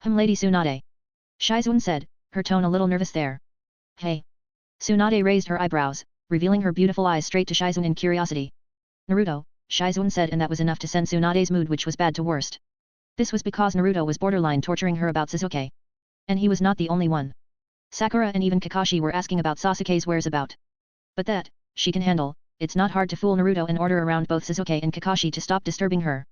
Lady Tsunade. Shizun said, her tone a little nervous there. Hey. Tsunade raised her eyebrows, revealing her beautiful eyes straight to Shizun in curiosity. Naruto, Shizun said, and that was enough to send Tsunade's mood, which was bad, to worst. This was because Naruto was borderline torturing her about Sasuke. And he was not the only one. Sakura and even Kakashi were asking about Sasuke's whereabouts. But that, she can handle. It's not hard to fool Naruto and order around both Sasuke and Kakashi to stop disturbing her.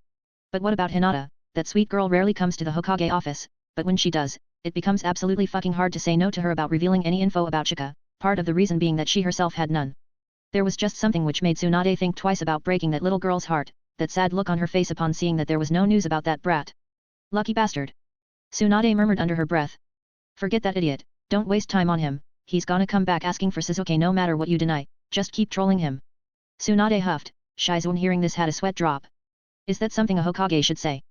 But what about Hinata? That sweet girl rarely comes to the Hokage office, but when she does, it becomes absolutely fucking hard to say no to her about revealing any info about Shika, part of the reason being that she herself had none. There was just something which made Tsunade think twice about breaking that little girl's heart, that sad look on her face upon seeing that there was no news about that brat. Lucky bastard. Tsunade murmured under her breath. Forget that idiot, don't waste time on him, he's gonna come back asking for Sasuke no matter what you deny, just keep trolling him. Tsunade huffed. Shizun hearing this had a sweat drop. Is that something a Hokage should say?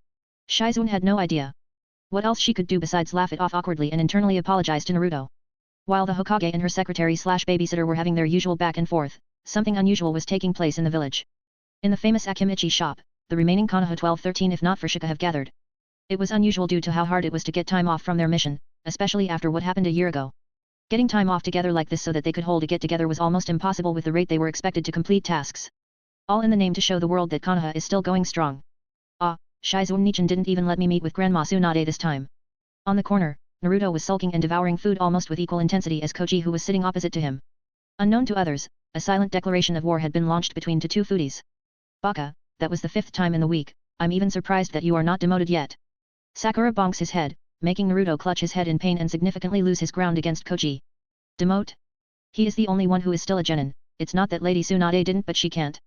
Shizun had no idea. What else she could do besides laugh it off awkwardly and internally apologize to Naruto. While the Hokage and her secretary/babysitter were having their usual back and forth, something unusual was taking place in the village. In the famous Akimichi shop, the remaining Konoha 12-13 if not for Shika have gathered. It was unusual due to how hard it was to get time off from their mission, especially after what happened a year ago. Getting time off together like this so that they could hold a get-together was almost impossible with the rate they were expected to complete tasks. All in the name to show the world that Konoha is still going strong. Shizun Nichan didn't even let me meet with Grandma Tsunade this time. On the corner, Naruto was sulking and devouring food almost with equal intensity as Koji, who was sitting opposite to him. Unknown to others, a silent declaration of war had been launched between the two foodies. Baka, that was the 5th time in the week, I'm even surprised that you are not demoted yet. Sakura bonks his head, making Naruto clutch his head in pain and significantly lose his ground against Koji. Demote? He is the only one who is still a genin, it's not that Lady Tsunade didn't but she can't.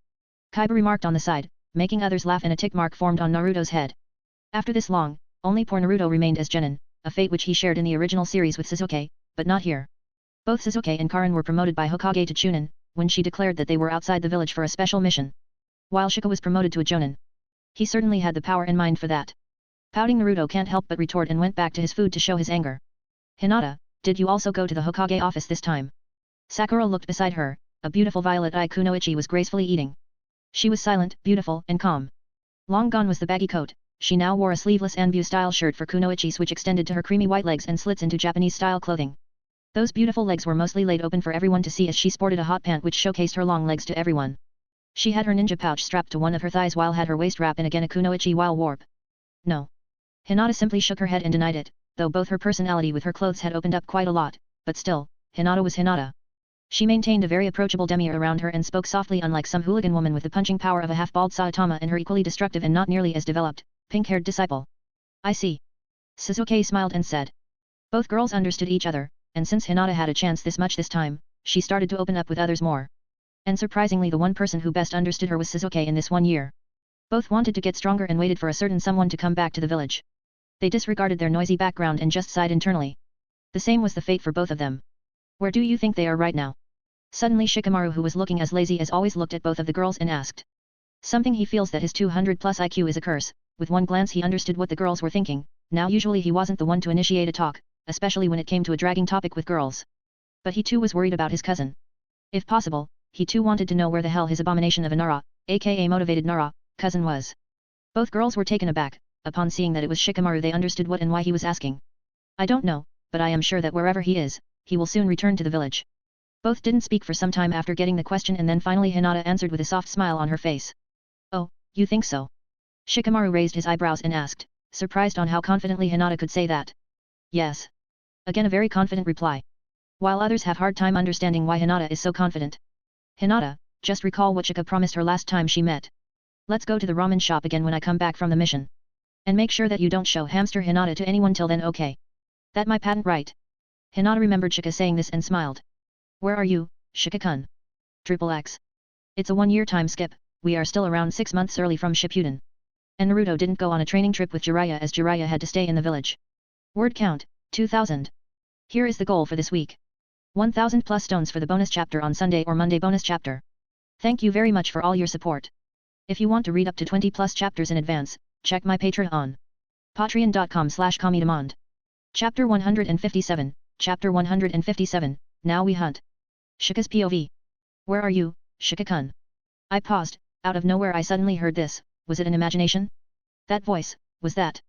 Kaiba remarked on the side, making others laugh, and a tick mark formed on Naruto's head. After this long, only poor Naruto remained as genin, a fate which he shared in the original series with Sasuke, but not here. Both Sasuke and Karin were promoted by Hokage to Chunin, when she declared that they were outside the village for a special mission. While Shika was promoted to a Jonin. He certainly had the power in mind for that. Pouting Naruto can't help but retort and went back to his food to show his anger. Hinata, did you also go to the Hokage office this time? Sakura looked beside her, a beautiful violet-eyed kunoichi was gracefully eating. She was silent, beautiful, and calm. Long gone was the baggy coat, she now wore a sleeveless Anbu-style shirt for kunoichis which extended to her creamy white legs and slits into Japanese-style clothing. Those beautiful legs were mostly laid open for everyone to see as she sported a hot pant which showcased her long legs to everyone. She had her ninja pouch strapped to one of her thighs while had her waist wrap in again a kunoichi while warp. No. Hinata simply shook her head and denied it, though both her personality with her clothes had opened up quite a lot, but still, Hinata was Hinata. She maintained a very approachable demeanor around her and spoke softly, unlike some hooligan woman with the punching power of a half-bald Saitama and her equally destructive and not nearly as developed, pink-haired disciple. I see. Sasuke smiled and said. Both girls understood each other, and since Hinata had a chance this much this time, she started to open up with others more. And surprisingly the one person who best understood her was Sasuke in this 1 year. Both wanted to get stronger and waited for a certain someone to come back to the village. They disregarded their noisy background and just sighed internally. The same was the fate for both of them. Where do you think they are right now? Suddenly Shikamaru, who was looking as lazy as always, looked at both of the girls and asked. Something he feels that his 200+ IQ is a curse. With one glance he understood what the girls were thinking. Now usually he wasn't the one to initiate a talk, especially when it came to a dragging topic with girls. But he too was worried about his cousin. If possible, he too wanted to know where the hell his abomination of a Nara, aka motivated Nara, cousin was. Both girls were taken aback. Upon seeing that it was Shikamaru they understood what and why he was asking. I don't know, but I am sure that wherever he is, he will soon return to the village. Both didn't speak for some time after getting the question, and then finally Hinata answered with a soft smile on her face. Oh, you think so? Shikamaru raised his eyebrows and asked, surprised on how confidently Hinata could say that. Yes. Again a very confident reply. While others have hard time understanding why Hinata is so confident. Hinata, just recall what Shika promised her last time she met. Let's go to the ramen shop again when I come back from the mission. And make sure that you don't show hamster Hinata to anyone till then, okay? That my patent right. Hinata remembered Shika saying this and smiled. Where are you, Shika-kun? XXX. It's a 1-year time skip, we are still around 6 months early from Shippuden. And Naruto didn't go on a training trip with Jiraiya as Jiraiya had to stay in the village. Word count, 2000. Here is the goal for this week. 1000 plus stones for the bonus chapter on Sunday or Monday bonus chapter. Thank you very much for all your support. If you want to read up to 20 plus chapters in advance, check my Patreon. Patreon.com/Kamidemand. Chapter 157, Chapter 157, Now We Hunt. Shika's POV. Where are you, Shika-kun? I paused. Out of nowhere I suddenly heard this. Was it an imagination? That voice, was that?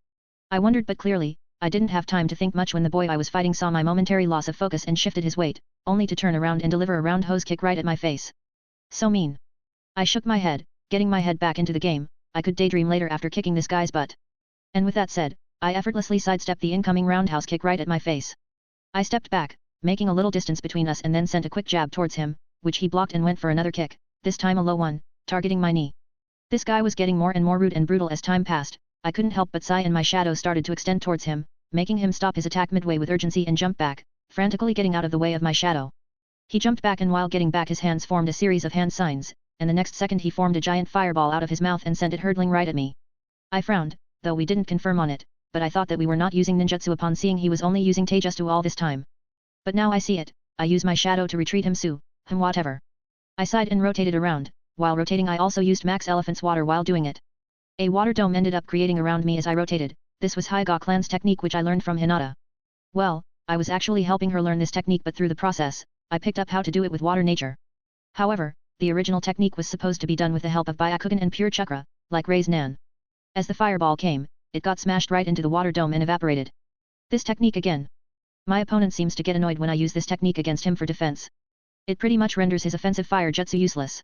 I wondered, but clearly, I didn't have time to think much when the boy I was fighting saw my momentary loss of focus and shifted his weight, only to turn around and deliver a round hose kick right at my face. So mean. I shook my head, getting my head back into the game. I could daydream later after kicking this guy's butt. And with that said, I effortlessly sidestepped the incoming roundhouse kick right at my face. I stepped back, making a little distance between us, and then sent a quick jab towards him, which he blocked and went for another kick, this time a low one, targeting my knee. This guy was getting more and more rude and brutal as time passed. I couldn't help but sigh, and my shadow started to extend towards him, making him stop his attack midway with urgency and jump back, frantically getting out of the way of my shadow. He jumped back, and while getting back his hands formed a series of hand signs, and the next second he formed a giant fireball out of his mouth and sent it hurtling right at me. I frowned, though we didn't confirm on it, but I thought that we were not using ninjutsu upon seeing he was only using taijutsu all this time. But now I see it. I use my shadow to retreat him, whatever. I sighed and rotated around. While rotating I also used Max Elephant's water while doing it. A water dome ended up creating around me as I rotated. This was Hyuga clan's technique, which I learned from Hinata. Well, I was actually helping her learn this technique, but through the process, I picked up how to do it with water nature. However, the original technique was supposed to be done with the help of Byakugan and pure chakra, like Rei's Nan. As the fireball came, it got smashed right into the water dome and evaporated. This technique again. My opponent seems to get annoyed when I use this technique against him for defense. It pretty much renders his offensive fire jutsu useless.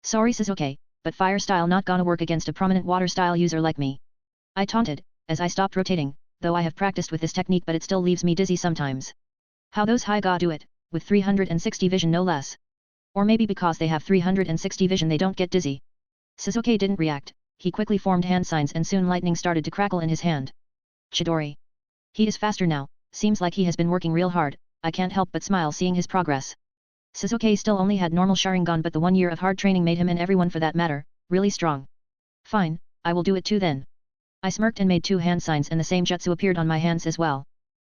Sorry Sasuke, but fire style not gonna work against a prominent water style user like me. I taunted, as I stopped rotating, though I have practiced with this technique, but it still leaves me dizzy sometimes. How those Hyuga do it, with 360 vision no less. Or maybe because they have 360 vision they don't get dizzy. Sasuke didn't react. He quickly formed hand signs and soon lightning started to crackle in his hand. Chidori. He is faster now, seems like he has been working real hard. I can't help but smile seeing his progress. Sasuke still only had normal Sharingan, but the 1 year of hard training made him, and everyone for that matter, really strong. Fine, I will do it too then. I smirked and made 2 hand signs, and the same jutsu appeared on my hands as well.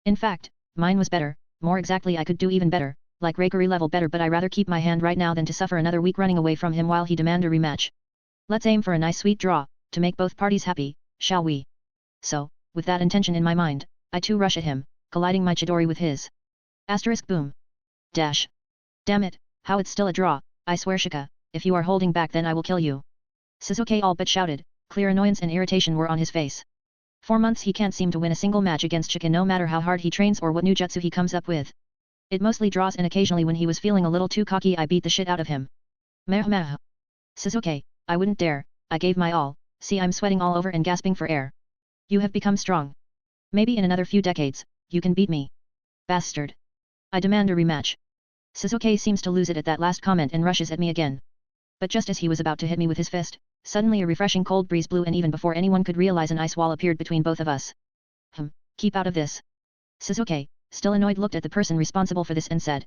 In fact, mine was better, more exactly I could do even better, like Reikari level better, but I rather keep my hand right now than to suffer another week running away from him while he demand a rematch. Let's aim for a nice sweet draw, to make both parties happy, shall we? So, with that intention in my mind, I too rush at him, colliding my Chidori with his. Asterisk boom. Dash. Damn it, how it's still a draw, I swear Shika, if you are holding back then I will kill you. Sasuke all but shouted, clear annoyance and irritation were on his face. For months he can't seem to win a single match against Shika, no matter how hard he trains or what new jutsu he comes up with. It mostly draws, and occasionally when he was feeling a little too cocky I beat the shit out of him. Meh. Sasuke, I wouldn't dare, I gave my all, see I'm sweating all over and gasping for air. You have become strong. Maybe in another few decades, you can beat me. Bastard. I demand a rematch. Sasuke seems to lose it at that last comment and rushes at me again. But just as he was about to hit me with his fist, suddenly a refreshing cold breeze blew, and even before anyone could realize an ice wall appeared between both of us. Keep out of this. Sasuke, still annoyed, looked at the person responsible for this and said.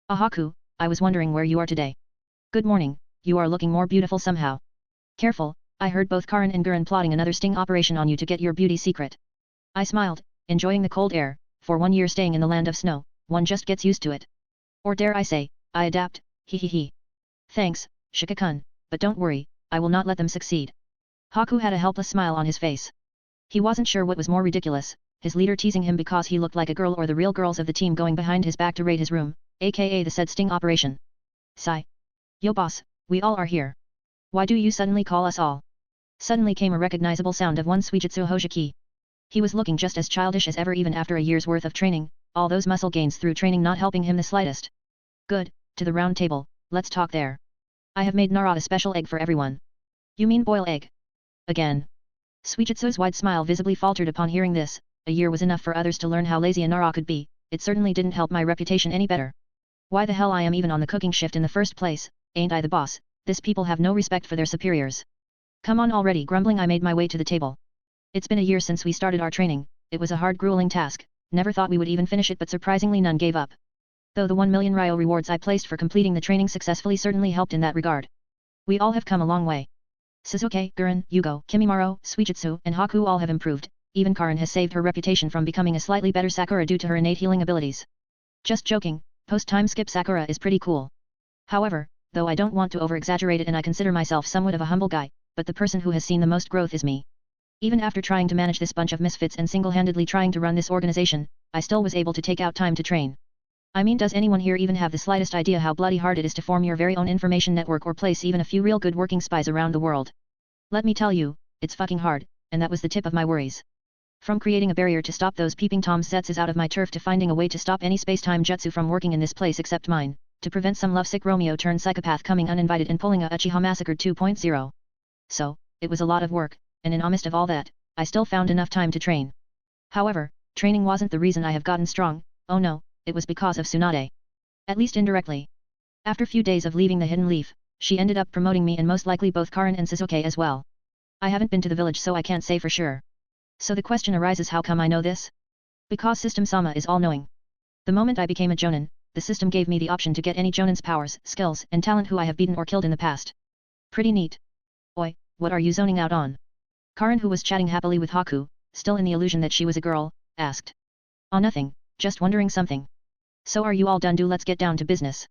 Haku, I was wondering where you are today. Good morning, you are looking more beautiful somehow. Careful, I heard both Karin and Gaara plotting another sting operation on you to get your beauty secret. I smiled, enjoying the cold air. For 1 year staying in the land of snow, one just gets used to it. Or dare I say, I adapt, he. Thanks, Shika-kun, but don't worry, I will not let them succeed. Haku had a helpless smile on his face. He wasn't sure what was more ridiculous, his leader teasing him because he looked like a girl, or the real girls of the team going behind his back to raid his room, aka the said sting operation. Sigh. Yo boss, we all are here. Why do you suddenly call us all? Suddenly came a recognizable sound of one Suijutsu Hojiki. He was looking just as childish as ever, even after a year's worth of training, all those muscle gains through training not helping him the slightest. Good, to the round table, let's talk there. I have made Nara a special egg for everyone. You mean boil egg? Again. Suijutsu's wide smile visibly faltered upon hearing this. A year was enough for others to learn how lazy a Nara could be. It certainly didn't help my reputation any better. Why the hell I am even on the cooking shift in the first place? Ain't I the boss? This people have no respect for their superiors. Come on already, grumbling I made my way to the table. It's been a year since we started our training. It was a hard, grueling task. Never thought we would even finish it, but surprisingly none gave up. Though the 1 million Ryo rewards I placed for completing the training successfully certainly helped in that regard. We all have come a long way. Sasuke, Gaara, Yugo, Kimimaro, Suijutsu, and Haku all have improved. Even Karin has saved her reputation from becoming a slightly better Sakura due to her innate healing abilities. Just joking, post-time skip Sakura is pretty cool. However, though I don't want to over-exaggerate it and I consider myself somewhat of a humble guy, but the person who has seen the most growth is me. Even after trying to manage this bunch of misfits and single-handedly trying to run this organization, I still was able to take out time to train. I mean, does anyone here even have the slightest idea how bloody hard it is to form your very own information network or place even a few real good working spies around the world? Let me tell you, it's fucking hard, and that was the tip of my worries. From creating a barrier to stop those peeping Tom Setsus out of my turf to finding a way to stop any space-time jutsu from working in this place except mine, to prevent some lovesick Romeo-turned-psychopath coming uninvited and pulling a Uchiha Massacre 2.0. So, it was a lot of work, and in amidst of all that, I still found enough time to train. However, training wasn't the reason I have gotten strong, oh no, it was because of Tsunade. At least indirectly. After few days of leaving the Hidden Leaf, she ended up promoting me and most likely both Karin and Sasuke as well. I haven't been to the village so I can't say for sure. So the question arises, how come I know this? Because System Sama is all-knowing. The moment I became a Jonin, the system gave me the option to get any Jonin's powers, skills, and talent who I have beaten or killed in the past. Pretty neat. Oi, what are you zoning out on? Karin, who was chatting happily with Haku, still in the illusion that she was a girl, asked. Oh, nothing, just wondering something. So are you all done? Let's get down to business.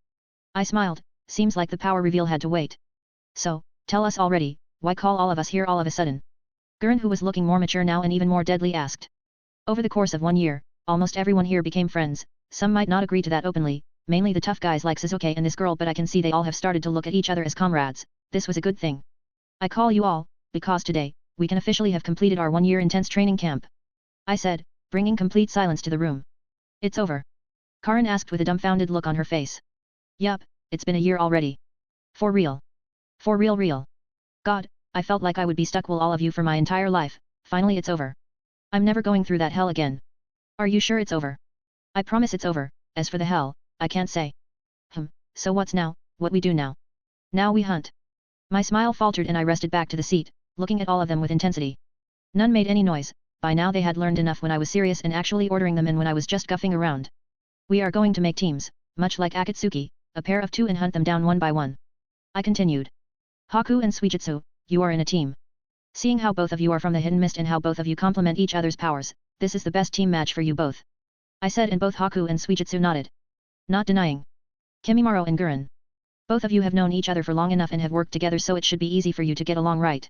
I smiled, seems like the power reveal had to wait. So, tell us already, why call all of us here all of a sudden? Karin, who was looking more mature now and even more deadly, asked. Over the course of 1 year, almost everyone here became friends. Some might not agree to that openly, mainly the tough guys like Sasuke and this girl, but I can see they all have started to look at each other as comrades. This was a good thing. I call you all, because today, we can officially have completed our 1-year intense training camp. I said, bringing complete silence to the room. It's over. Karin asked with a dumbfounded look on her face. Yup, it's been a year already. For real. For real. God, I felt like I would be stuck with all of you for my entire life. Finally it's over. I'm never going through that hell again. Are you sure it's over? I promise it's over. As for the hell, I can't say. So what's now, what we do now? Now we hunt. My smile faltered and I rested back to the seat, looking at all of them with intensity. None made any noise. By now they had learned enough when I was serious and actually ordering them in when I was just guffing around. We are going to make teams, much like Akatsuki, a pair of 2 and hunt them down one by one. I continued. Haku and Suijutsu, you are in a team. Seeing how both of you are from the Hidden Mist and how both of you complement each other's powers, this is the best team match for you both. I said, and both Haku and Suijutsu nodded. Not denying. Kimimaro and Garin. Both of you have known each other for long enough and have worked together, so it should be easy for you to get along, right?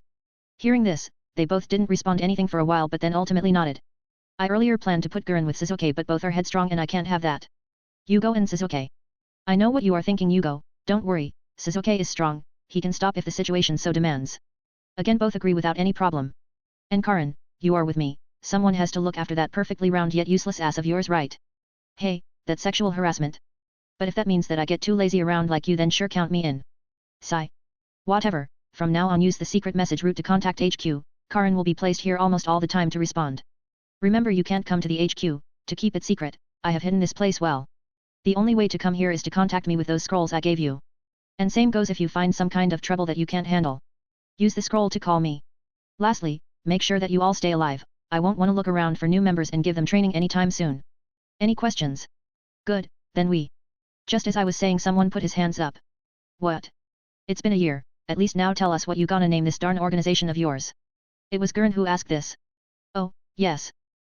Hearing this, they both didn't respond anything for a while but then ultimately nodded. I earlier planned to put Garin with Sasuke, but both are headstrong and I can't have that. Yugo and Sasuke. I know what you are thinking, Yugo, don't worry, Sasuke is strong, he can stop if the situation so demands. Again both agree without any problem. And Karin, you are with me, someone has to look after that perfectly round yet useless ass of yours, right? Hey, that's sexual harassment. But if that means that I get too lazy around like you, then sure, count me in. Sigh. Whatever, from now on use the secret message route to contact HQ, Karin will be placed here almost all the time to respond. Remember, you can't come to the HQ, to keep it secret, I have hidden this place well. The only way to come here is to contact me with those scrolls I gave you. And same goes if you find some kind of trouble that you can't handle. Use the scroll to call me. Lastly, make sure that you all stay alive, I won't want to look around for new members and give them training anytime soon. Any questions? Good, then we. Just as I was saying, someone put his hands up. What? It's been a year, at least now tell us what you gonna name this darn organization of yours. It was Garin who asked this. Oh, yes.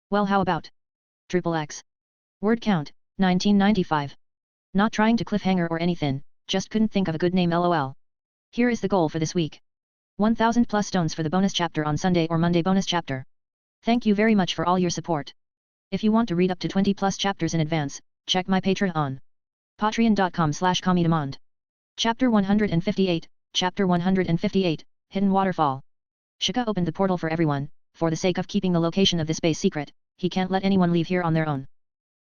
Well, how about XXX? Word count, 1995. Not trying to cliffhanger or anything, just couldn't think of a good name, lol. Here is the goal for this week. 1000 plus stones for the bonus chapter on Sunday or Monday bonus chapter. Thank you very much for all your support. If you want to read up to 20 plus chapters in advance, check my Patreon. Patreon.com/Kamidemand. Chapter 158, Chapter 158, Hidden Waterfall. Shika opened the portal for everyone. For the sake of keeping the location of this base secret, he can't let anyone leave here on their own.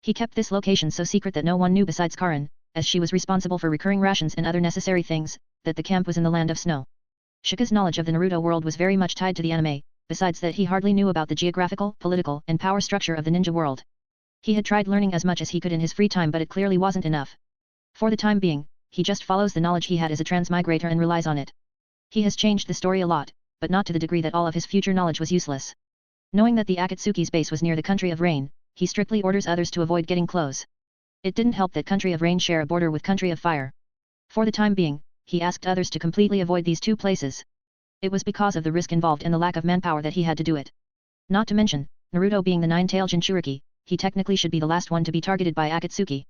He kept this location so secret that no one knew besides Karin, as she was responsible for recurring rations and other necessary things, that the camp was in the land of snow. Shika's knowledge of the Naruto world was very much tied to the anime, besides that he hardly knew about the geographical, political, and power structure of the ninja world. He had tried learning as much as he could in his free time, but it clearly wasn't enough. For the time being, he just follows the knowledge he had as a transmigrator and relies on it. He has changed the story a lot, but not to the degree that all of his future knowledge was useless. Knowing that the Akatsuki's base was near the Country of Rain, he strictly orders others to avoid getting close. It didn't help that Country of Rain share a border with Country of Fire. For the time being, he asked others to completely avoid these two places. It was because of the risk involved and the lack of manpower that he had to do it. Not to mention, Naruto being the nine-tailed Jinchuriki, he technically should be the last one to be targeted by Akatsuki.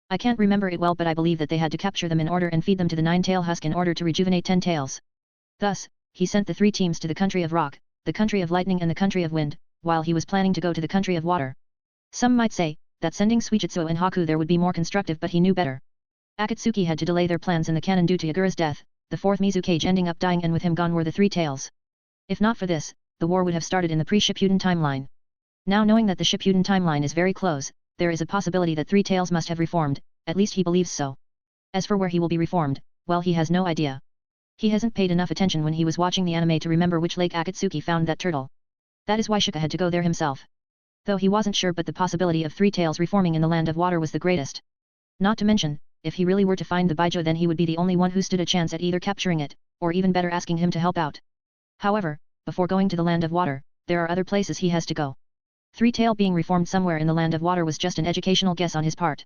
I can't remember it well, but I believe that they had to capture them in order and feed them to the nine-tail husk in order to rejuvenate 10 tails. Thus, he sent the 3 teams to the country of rock, the country of lightning and the country of wind, while he was planning to go to the country of water. Some might say, that sending Suijutsu and Haku there would be more constructive, but he knew better. Akatsuki had to delay their plans in the canon due to Yagura's death, the 4th Mizukage ending up dying, and with him gone were the 3 tails. If not for this, the war would have started in the pre-Shippuden timeline. Now knowing that the Shippuden timeline is very close, there is a possibility that 3 tails must have reformed, at least he believes so. As for where he will be reformed, well, he has no idea. He hasn't paid enough attention when he was watching the anime to remember which lake Akatsuki found that turtle. That is why Shika had to go there himself. Though he wasn't sure, but the possibility of 3 tails reforming in the land of water was the greatest. Not to mention, if he really were to find the Baijo, then he would be the only one who stood a chance at either capturing it, or even better, asking him to help out. However, before going to the land of water, there are other places he has to go. 3 tail being reformed somewhere in the land of water was just an educational guess on his part.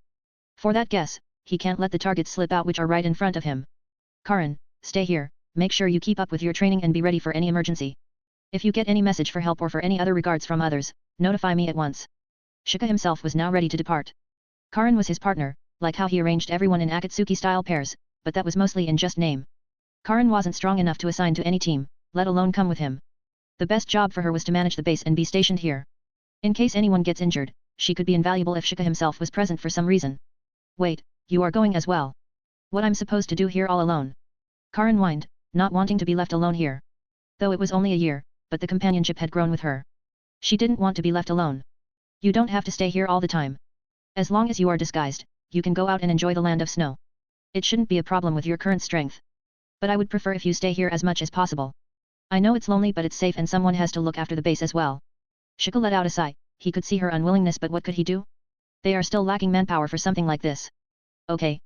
For that guess, he can't let the targets slip out which are right in front of him. Karin, stay here, make sure you keep up with your training and be ready for any emergency. If you get any message for help or for any other regards from others, notify me at once. Shika himself was now ready to depart. Karin was his partner, like how he arranged everyone in Akatsuki-style pairs, but that was mostly in just name. Karin wasn't strong enough to assign to any team, let alone come with him. The best job for her was to manage the base and be stationed here. In case anyone gets injured, she could be invaluable if Shika himself was present for some reason. Wait, you are going as well? What I'm supposed to do here all alone? Karin whined, not wanting to be left alone here. Though it was only a year, but the companionship had grown with her. She didn't want to be left alone. You don't have to stay here all the time. As long as you are disguised, you can go out and enjoy the land of snow. It shouldn't be a problem with your current strength. But I would prefer if you stay here as much as possible. I know it's lonely, but it's safe and someone has to look after the base as well. Shika let out a sigh. He could see her unwillingness, but what could he do? They are still lacking manpower for something like this. Okay.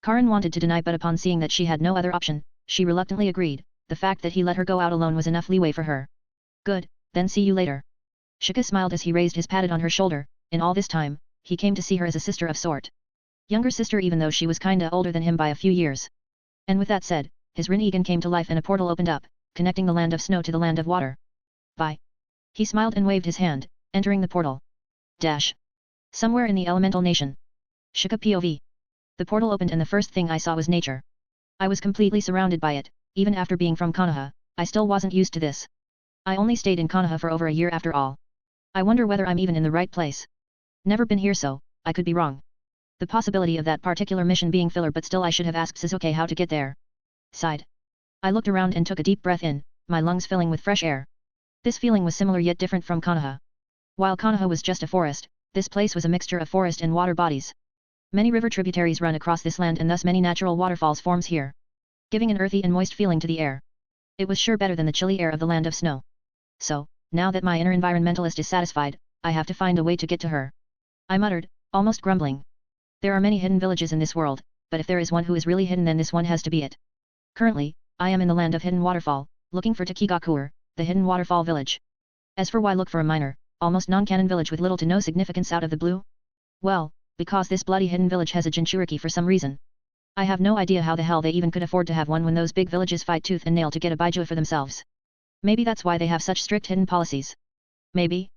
Karin wanted to deny, but upon seeing that she had no other option, she reluctantly agreed. The fact that he let her go out alone was enough leeway for her. Good, then see you later. Shika smiled as he raised his patted on her shoulder. In all this time, he came to see her as a sister of sort. Younger sister, even though she was kinda older than him by a few years. And with that said, his Rinnegan came to life and a portal opened up, connecting the land of snow to the land of water. Bye. He smiled and waved his hand, entering the portal. Dash. Somewhere in the elemental nation. Shika POV. The portal opened and the first thing I saw was nature. I was completely surrounded by it. Even after being from Konoha, I still wasn't used to this. I only stayed in Konoha for over a year after all. I wonder whether I'm even in the right place. Never been here, so I could be wrong. The possibility of that particular mission being filler, but still I should have asked Sasuke how to get there. Sighed. I looked around and took a deep breath in, my lungs filling with fresh air. This feeling was similar yet different from Konoha. While Konoha was just a forest, this place was a mixture of forest and water bodies. Many river tributaries run across this land and thus many natural waterfalls forms here, giving an earthy and moist feeling to the air. It was sure better than the chilly air of the land of snow. So, now that my inner environmentalist is satisfied, I have to find a way to get to her. I muttered, almost grumbling. There are many hidden villages in this world, but if there is one who is really hidden, then this one has to be it. Currently, I am in the land of hidden waterfall, looking for Takigakuer, the hidden waterfall village. As for why look for a minor, almost non-canon village with little to no significance out of the blue? Well, because this bloody hidden village has a Jinchuriki for some reason. I have no idea how the hell they even could afford to have one when those big villages fight tooth and nail to get a Baijo for themselves. Maybe that's why they have such strict hidden policies. Maybe.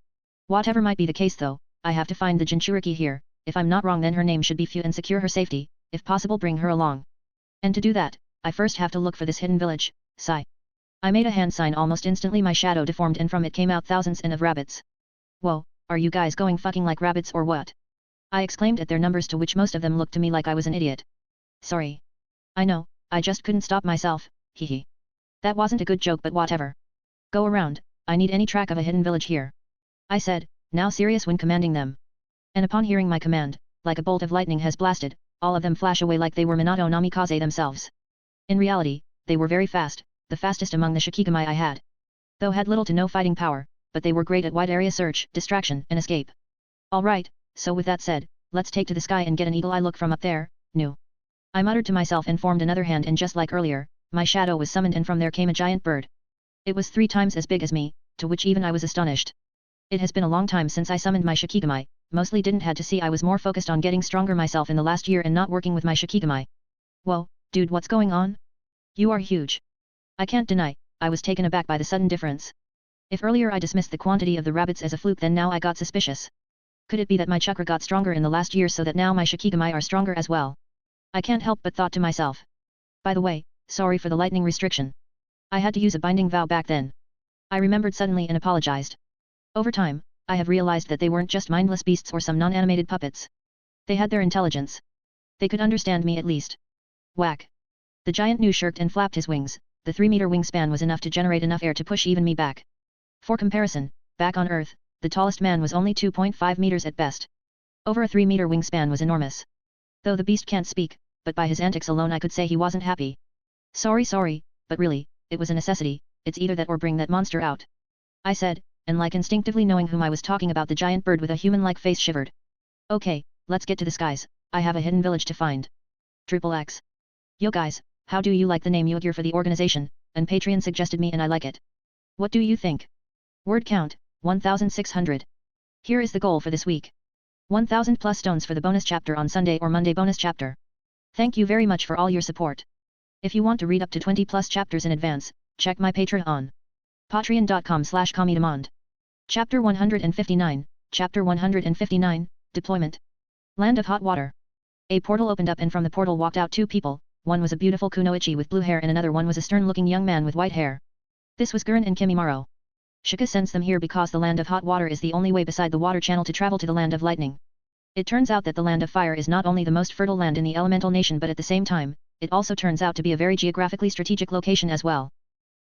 Whatever might be the case though, I have to find the Jinchuriki here. If I'm not wrong, then her name should be Fu, and secure her safety, if possible bring her along. And to do that, I first have to look for this hidden village. Sigh. I made a hand sign. Almost instantly my shadow deformed and from it came out thousands of rabbits. Whoa, are you guys going fucking like rabbits or what? I exclaimed at their numbers, to which most of them looked to me like I was an idiot. Sorry. I know, I just couldn't stop myself, hehe. That wasn't a good joke, but whatever. Go around, I need any track of a hidden village here. I said, now serious when commanding them. And upon hearing my command, like a bolt of lightning has blasted, all of them flash away like they were Minato Namikaze themselves. In reality, they were very fast, the fastest among the Shikigami I had. Though had little to no fighting power, but they were great at wide area search, distraction, and escape. Alright, so with that said, let's take to the sky and get an eagle eye look from up there, no. I muttered to myself and formed another hand, and just like earlier, my shadow was summoned and from there came a giant bird. It was 3 times as big as me, to which even I was astonished. It has been a long time since I summoned my Shikigami, mostly didn't had to see I was more focused on getting stronger myself in the last year and not working with my Shikigami. Whoa, dude, what's going on? You are huge. I can't deny, I was taken aback by the sudden difference. If earlier I dismissed the quantity of the rabbits as a fluke, then now I got suspicious. Could it be that my chakra got stronger in the last year so that now my Shikigami are stronger as well? I can't help but thought to myself. By the way, sorry for the lightning restriction. I had to use a binding vow back then. I remembered suddenly and apologized. Over time, I have realized that they weren't just mindless beasts or some non-animated puppets. They had their intelligence. They could understand me at least. Whack. The giant gnu shirked and flapped his wings. The 3-meter wingspan was enough to generate enough air to push even me back. For comparison, back on Earth, the tallest man was only 2.5 meters at best. Over a 3-meter wingspan was enormous. Though the beast can't speak, but by his antics alone I could say he wasn't happy. Sorry, but really, it was a necessity, it's either that or bring that monster out. I said, and like instinctively knowing whom I was talking about, the giant bird with a human-like face shivered. Okay, let's get to the skies, I have a hidden village to find. XXX. Yo guys, how do you like the name Yogir for the organization? And Patreon suggested me and I like it. What do you think? Word count, 1600. Here is the goal for this week. 1000 plus stones for the bonus chapter on Sunday or Monday bonus chapter. Thank you very much for all your support. If you want to read up to 20 plus chapters in advance, check my Patreon. patreon.com/comedemand. Chapter 159, Chapter 159, Deployment. Land of Hot Water. A portal opened up and from the portal walked out 2 people, one was a beautiful kunoichi with blue hair and another one was a stern-looking young man with white hair. This was Karin and Shikamaru. Shika sends them here because the Land of Hot Water is the only way beside the water channel to travel to the Land of Lightning. It turns out that the Land of Fire is not only the most fertile land in the elemental nation but at the same time, it also turns out to be a very geographically strategic location as well.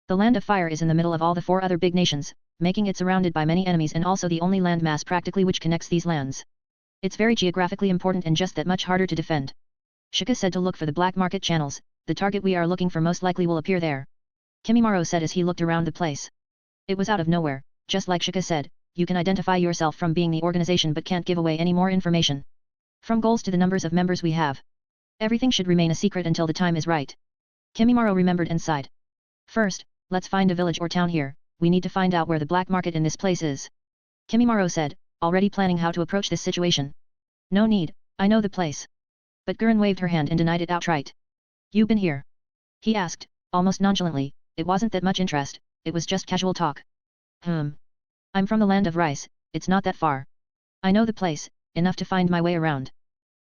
The Land of Fire is in the middle of all the 4 other big nations, making it surrounded by many enemies and also the only landmass practically which connects these lands. It's very geographically important and just that much harder to defend. Shika said to look for the black market channels, the target we are looking for most likely will appear there. Shikamaru said as he looked around the place. It was out of nowhere, just like Shika said, you can identify yourself from being the organization but can't give away any more information. From goals to the numbers of members we have. Everything should remain a secret until the time is right. Shikamaru remembered and sighed. First, let's find a village or town here, we need to find out where the black market in this place is. Shikamaru said, already planning how to approach this situation. No need, I know the place. But Karin waved her hand and denied it outright. You been here? He asked, almost nonchalantly, it wasn't that much interest, it was just casual talk. I'm from the Land of Rice, it's not that far. I know the place, enough to find my way around.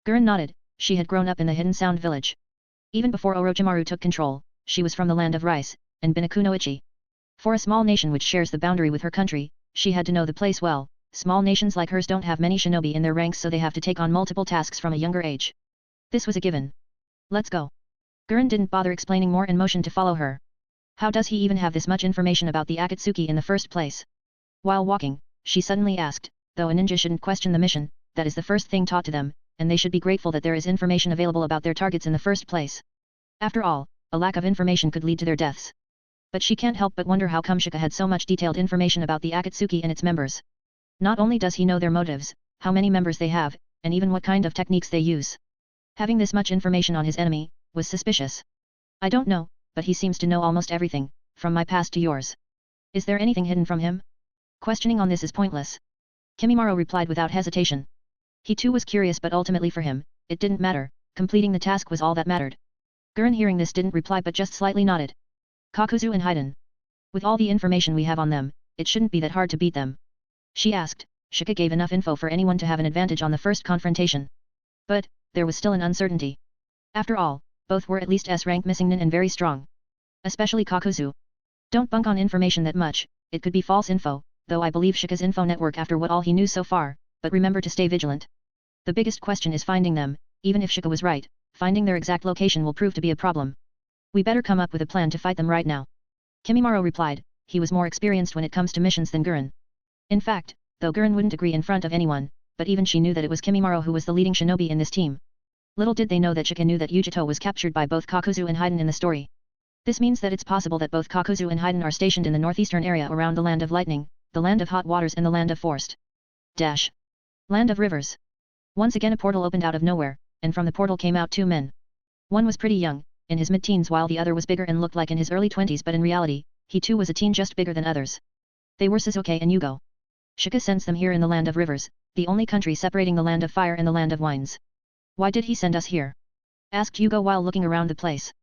Karin nodded, she had grown up in the Hidden Sound village. Even before Orochimaru took control, she was from the Land of Rice, and been a kunoichi. For a small nation which shares the boundary with her country, she had to know the place well. Small nations like hers don't have many shinobi in their ranks so they have to take on multiple tasks from a younger age. This was a given. Let's go. Karin didn't bother explaining more and motioned to follow her. How does he even have this much information about the Akatsuki in the first place? While walking, she suddenly asked, though a ninja shouldn't question the mission, that is the first thing taught to them, and they should be grateful that there is information available about their targets in the first place. After all, a lack of information could lead to their deaths. But she can't help but wonder how come Shika had so much detailed information about the Akatsuki and its members. Not only does he know their motives, how many members they have, and even what kind of techniques they use. Having this much information on his enemy, was suspicious. I don't know, but he seems to know almost everything, from my past to yours. Is there anything hidden from him? Questioning on this is pointless. Shikamaru replied without hesitation. He too was curious but ultimately for him, it didn't matter, completing the task was all that mattered. Karin hearing this didn't reply but just slightly nodded. Kakuzu and Haiden. With all the information we have on them, it shouldn't be that hard to beat them. She asked. Shika gave enough info for anyone to have an advantage on the first confrontation. But, there was still an uncertainty. After all, both were at least S-rank missing nin and very strong. Especially Kakuzu. Don't bunk on information that much, it could be false info, though I believe Shika's info network after what all he knew so far, but remember to stay vigilant. The biggest question is finding them, even if Shika was right, finding their exact location will prove to be a problem. We better come up with a plan to fight them right now. Shikamaru replied, he was more experienced when it comes to missions than Karin. In fact, though Karin wouldn't agree in front of anyone, but even she knew that it was Shikamaru who was the leading shinobi in this team. Little did they know that Shika knew that Ujito was captured by both Kakuzu and Haiden in the story. This means that it's possible that both Kakuzu and Haiden are stationed in the northeastern area around the Land of Lightning, the Land of Hot Waters and the Land of Forest. Land of Rivers. Once again a portal opened out of nowhere, and from the portal came out 2 men. One was pretty young, in his mid-teens while the other was bigger and looked like in his early 20s but in reality, he too was a teen just bigger than others. They were Sasuke and Yugo. Shika sends them here in the Land of Rivers, the only country separating the Land of Fire and the Land of Wines. Why did he send us here? Asked Yugo while looking around the place.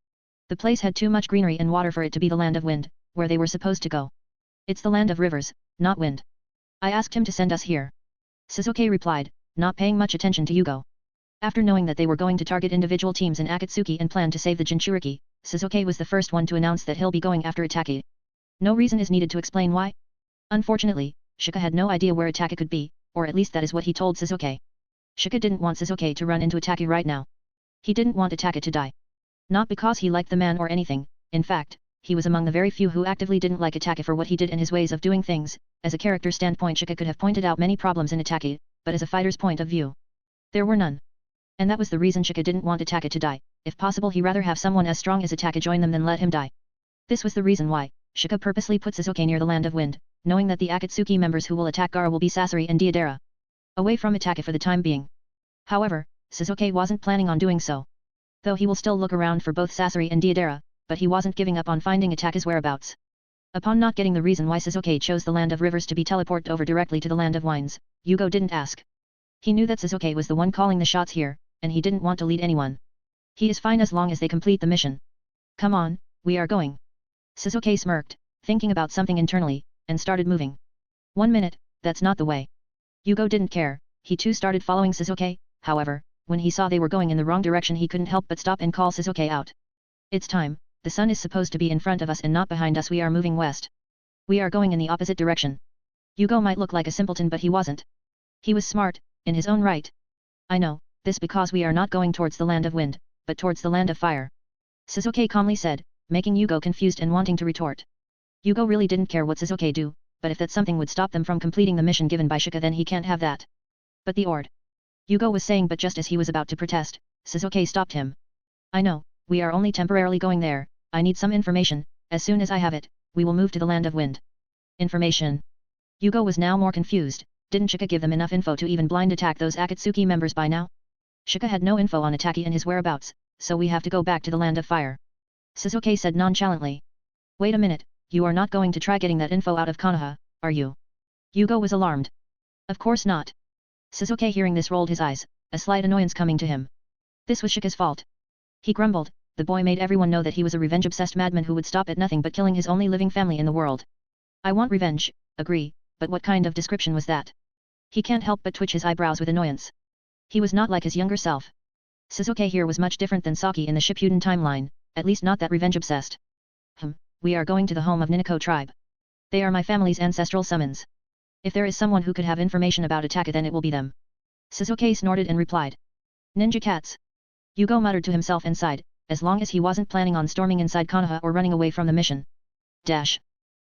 The place had too much greenery and water for it to be the Land of Wind, where they were supposed to go. It's the Land of Rivers, not wind. I asked him to send us here. Sasuke replied, not paying much attention to Yugo. After knowing that they were going to target individual teams in Akatsuki and plan to save the Jinchuriki, Sasuke was the first one to announce that he'll be going after Itachi. No reason is needed to explain why. Unfortunately, Shika had no idea where Itachi could be, or at least that is what he told Sasuke. Shika didn't want Sasuke to run into Itachi right now. He didn't want Itachi to die. Not because he liked the man or anything, in fact, he was among the very few who actively didn't like Itachi for what he did and his ways of doing things. As a character standpoint, Shika could have pointed out many problems in Itachi, but as a fighter's point of view, there were none. And that was the reason Shika didn't want Itachi to die. If possible, he rather have someone as strong as Itachi join them than let him die. This was the reason why Shika purposely put Sasuke near the Land of Wind, knowing that the Akatsuki members who will attack Gaara will be Sasori and Deidara, away from Itachi for the time being. However, Sasuke wasn't planning on doing so. Though he will still look around for both Sasori and Deidara, but he wasn't giving up on finding Itachi's whereabouts. Upon not getting the reason why Sasuke chose the Land of Rivers to be teleported over directly to the Land of Wines, Yugo didn't ask. He knew that Sasuke was the one calling the shots here, and he didn't want to lead anyone. He is fine as long as they complete the mission. Come on, we are going. Sasuke smirked, thinking about something internally, and started moving. 1 minute, that's not the way. Yugo didn't care, he too started following Sasuke. However, when he saw they were going in the wrong direction, he couldn't help but stop and call Sasuke out. It's time, the sun is supposed to be in front of us and not behind us. We are moving west. We are going in the opposite direction. Yugo might look like a simpleton, but he wasn't. He was smart, in his own right. I know, this because we are not going towards the Land of Wind, but towards the Land of Fire. Sasuke calmly said, making Yugo confused and wanting to retort. Yugo really didn't care what Sasuke do, but if that something would stop them from completing the mission given by Shika, then he can't have that. But the Ord. Yugo was saying, but just as he was about to protest, Sasuke stopped him. I know, we are only temporarily going there, I need some information, as soon as I have it, we will move to the Land of Wind. Information. Yugo was now more confused, didn't Shika give them enough info to even blind attack those Akatsuki members by now? Shika had no info on Itachi and his whereabouts, so we have to go back to the Land of Fire. Sasuke said nonchalantly. Wait a minute, you are not going to try getting that info out of Konoha, are you? Yugo was alarmed. Of course not. Sasuke hearing this rolled his eyes, a slight annoyance coming to him. This was Shika's fault. He grumbled, the boy made everyone know that he was a revenge-obsessed madman who would stop at nothing but killing his only living family in the world. I want revenge, agree, but what kind of description was that? He can't help but twitch his eyebrows with annoyance. He was not like his younger self. Sasuke here was much different than Saki in the Shippuden timeline, at least not that revenge-obsessed. We are going to the home of Ninako tribe. They are my family's ancestral summons. If there is someone who could have information about Itachi, then it will be them. Sasuke snorted and replied. Ninja cats. Yugo muttered to himself and sighed, as long as he wasn't planning on storming inside Konoha or running away from the mission. Dash.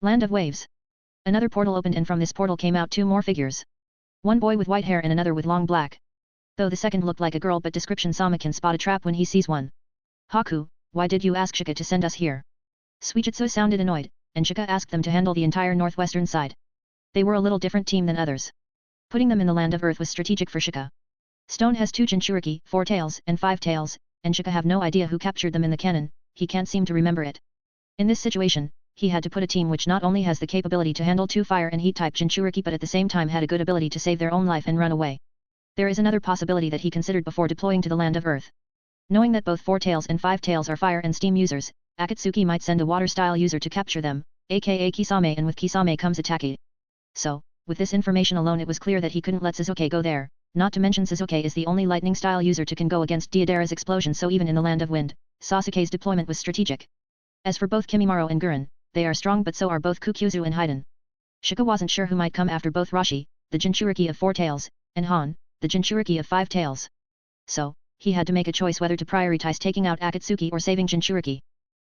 Land of Waves. Another portal opened, and from this portal came out two more figures. One boy with white hair and another with long black. Though the second looked like a girl, but description Sama can spot a trap when he sees one. Haku, why did you ask Shika to send us here? Suijutsu sounded annoyed, and Shika asked them to handle the entire northwestern side. They were a little different team than others. Putting them in the Land of Earth was strategic for Shika. Stone has 2 Jinchuriki, 4 tails and 5 tails, and Shika have no idea who captured them in the canon, he can't seem to remember it. In this situation, he had to put a team which not only has the capability to handle 2 fire and heat type Jinchuriki, but at the same time had a good ability to save their own life and run away. There is another possibility that he considered before deploying to the Land of Earth. Knowing that both 4 tails and 5 tails are fire and steam users, Akatsuki might send a water-style user to capture them, aka Kisame, and with Kisame comes Itachi. So, with this information alone, it was clear that he couldn't let Sasuke go there, not to mention Sasuke is the only lightning-style user to can go against Deidara's explosion, so even in the Land of Wind, Sasuke's deployment was strategic. As for both Kimimaro and Gurren, they are strong, but so are both Kukyuzu and Haiden. Shika wasn't sure who might come after both Rashi, the Jinchuriki of 4 tails, and Han, the Jinchuriki of 5 tails. So, he had to make a choice whether to prioritize taking out Akatsuki or saving Jinchuriki.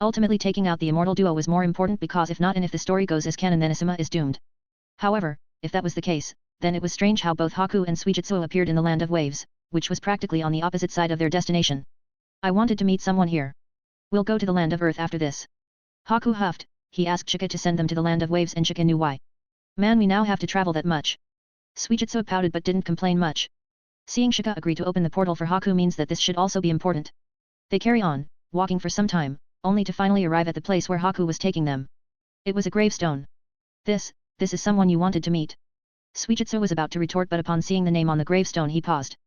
Ultimately, taking out the immortal duo was more important, because if not, and if the story goes as canon, then Asuma is doomed. However, if that was the case, then it was strange how both Haku and Suijutsu appeared in the Land of Waves, which was practically on the opposite side of their destination. I wanted to meet someone here. We'll go to the Land of Earth after this. Haku huffed, he asked Shika to send them to the Land of Waves, and Shika knew why. Man, we now have to travel that much. Suijutsu pouted but didn't complain much. Seeing Shika agree to open the portal for Haku means that this should also be important. They carry on, walking for some time, only to finally arrive at the place where Haku was taking them. It was a gravestone. This is someone you wanted to meet. Suijutsu was about to retort, but upon seeing the name on the gravestone he paused.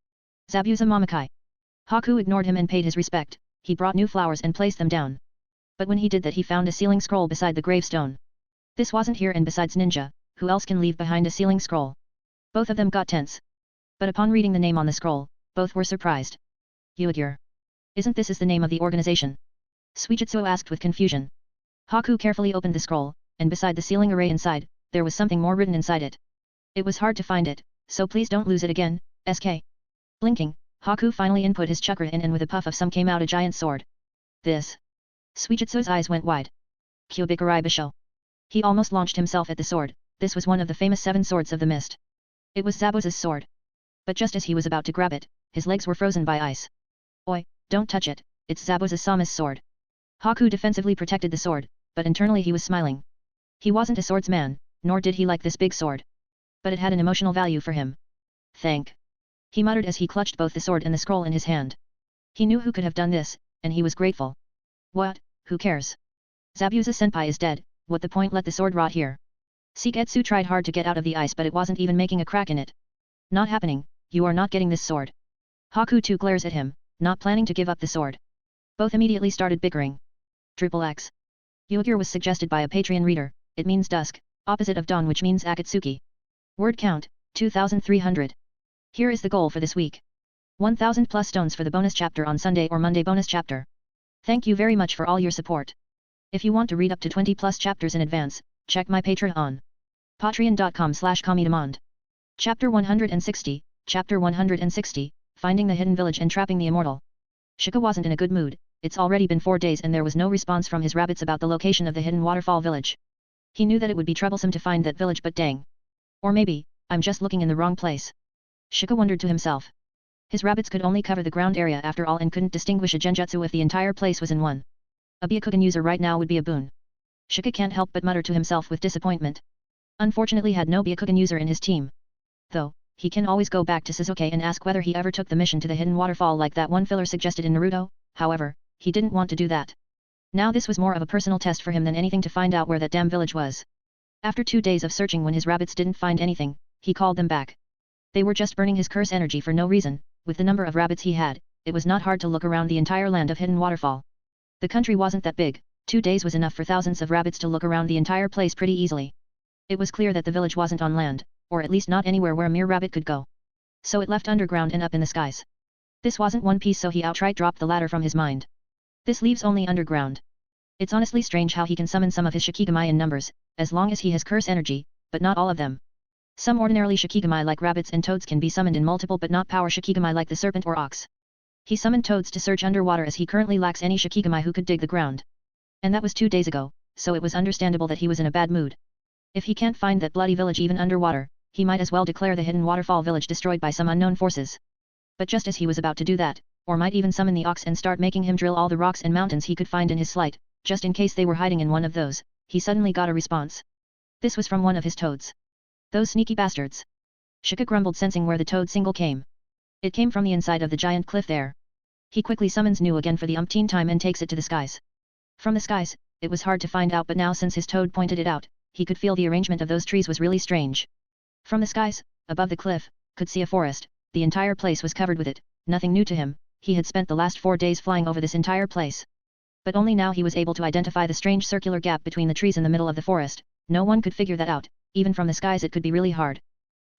Zabuza Mamakai. Haku ignored him and paid his respect. He brought new flowers and placed them down. But when he did that, he found a sealing scroll beside the gravestone. This wasn't here, and besides ninja, who else can leave behind a sealing scroll? Both of them got tense. But upon reading the name on the scroll, both were surprised. Uigur. Isn't this is the name of the organization? Suijutsu asked with confusion. Haku carefully opened the scroll, and beside the sealing array inside, there was something more written inside it. It was hard to find it, so please don't lose it again, SK. Blinking, Haku finally input his chakra in and with a puff of some came out a giant sword. This. Suijutsu's eyes went wide. Kyubikarai Bisho. He almost launched himself at the sword. This was one of the famous 7 swords of the mist. It was Zabuza's sword. But just as he was about to grab it, his legs were frozen by ice. Oi, don't touch it, it's Zabuza-sama's sword. Haku defensively protected the sword, but internally he was smiling. He wasn't a swordsman, nor did he like this big sword. But it had an emotional value for him. Thank. He muttered as he clutched both the sword and the scroll in his hand. He knew who could have done this, and he was grateful. What, who cares? Zabuza-senpai is dead, what the point, let the sword rot here. Seketsu tried hard to get out of the ice but it wasn't even making a crack in it. Not happening, you are not getting this sword. Haku too glares at him, not planning to give up the sword. Both immediately started bickering. X. Yugir was suggested by a Patreon reader, it means dusk, opposite of dawn which means Akatsuki. Word count, 2300. Here is the goal for this week. 1000 plus stones for the bonus chapter on Sunday or Monday bonus chapter. Thank you very much for all your support. If you want to read up to 20 plus chapters in advance, check my Patreon on patreon.com/comedemond. Chapter 160, Chapter 160, Finding the Hidden Village and Trapping the Immortal. Shika wasn't in a good mood, it's already been 4 days and there was no response from his rabbits about the location of the hidden waterfall village. He knew that it would be troublesome to find that village but dang. Or maybe, I'm just looking in the wrong place. Shika wondered to himself. His rabbits could only cover the ground area after all and couldn't distinguish a genjutsu if the entire place was in one. A Byakugan user right now would be a boon. Shika can't help but mutter to himself with disappointment. Unfortunately had no Byakugan user in his team. Though, he can always go back to Sasuke and ask whether he ever took the mission to the hidden waterfall like that one filler suggested in Naruto, however, he didn't want to do that. Now this was more of a personal test for him than anything to find out where that damn village was. After 2 days of searching when his rabbits didn't find anything, he called them back. They were just burning his curse energy for no reason, with the number of rabbits he had, it was not hard to look around the entire land of hidden waterfall. The country wasn't that big, 2 days was enough for thousands of rabbits to look around the entire place pretty easily. It was clear that the village wasn't on land, or at least not anywhere where a mere rabbit could go. So it left underground and up in the skies. This wasn't One Piece so he outright dropped the latter from his mind. This leaves only underground. It's honestly strange how he can summon some of his Shikigami in numbers, as long as he has curse energy, but not all of them. Some ordinarily Shikigami like rabbits and toads can be summoned in multiple but not power Shikigami like the serpent or ox. He summoned toads to search underwater as he currently lacks any Shikigami who could dig the ground. And that was 2 days ago, so it was understandable that he was in a bad mood. If he can't find that bloody village even underwater, he might as well declare the hidden waterfall village destroyed by some unknown forces. But just as he was about to do that, or might even summon the ox and start making him drill all the rocks and mountains he could find in his slight, just in case they were hiding in one of those, he suddenly got a response. This was from one of his toads. Those sneaky bastards. Shika grumbled sensing where the toad signal came. It came from the inside of the giant cliff there. He quickly summons Nu again for the umpteenth time and takes it to the skies. From the skies, it was hard to find out but now since his toad pointed it out, he could feel the arrangement of those trees was really strange. From the skies, above the cliff, could see a forest, the entire place was covered with it, nothing new to him, he had spent the last 4 days flying over this entire place. But only now he was able to identify the strange circular gap between the trees in the middle of the forest, no one could figure that out, even from the skies it could be really hard.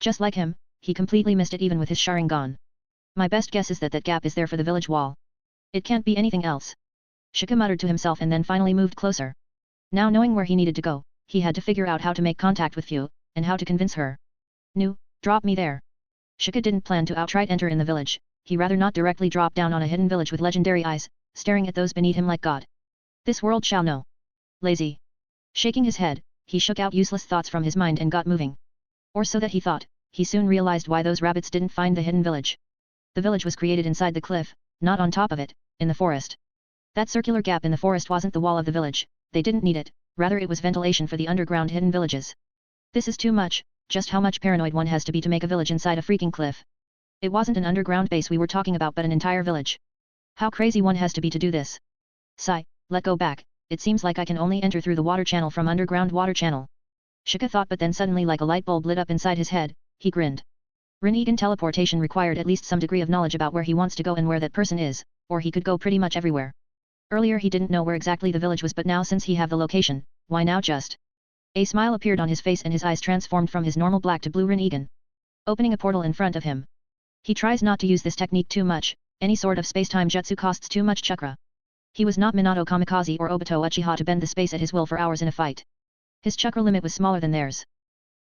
Just like him, he completely missed it even with his Sharingan. My best guess is that that gap is there for the village wall. It can't be anything else. Shika muttered to himself and then finally moved closer. Now knowing where he needed to go, he had to figure out how to make contact with Fu, and how to convince her. Nu, drop me there. Shika didn't plan to outright enter in the village, he rather not directly drop down on a hidden village with legendary eyes, staring at those beneath him like God. This world shall know. Lazy. Shaking his head, he shook out useless thoughts from his mind and got moving. Or so that he thought, he soon realized why those rabbits didn't find the hidden village. The village was created inside the cliff, not on top of it, in the forest. That circular gap in the forest wasn't the wall of the village, they didn't need it, rather it was ventilation for the underground hidden villages. This is too much, just how much paranoid one has to be to make a village inside a freaking cliff. It wasn't an underground base we were talking about but an entire village. How crazy one has to be to do this. Sigh, let go back, it seems like I can only enter through the water channel from underground water channel. Shika thought but then suddenly like a light bulb lit up inside his head, he grinned. Rinnegan teleportation required at least some degree of knowledge about where he wants to go and where that person is, or he could go pretty much everywhere. Earlier he didn't know where exactly the village was but now since he have the location, why now just. A smile appeared on his face and his eyes transformed from his normal black to blue Rinnegan. Opening a portal in front of him. He tries not to use this technique too much, any sort of space-time jutsu costs too much chakra. He was not Minato Kamikaze or Obito Uchiha to bend the space at his will for hours in a fight. His chakra limit was smaller than theirs.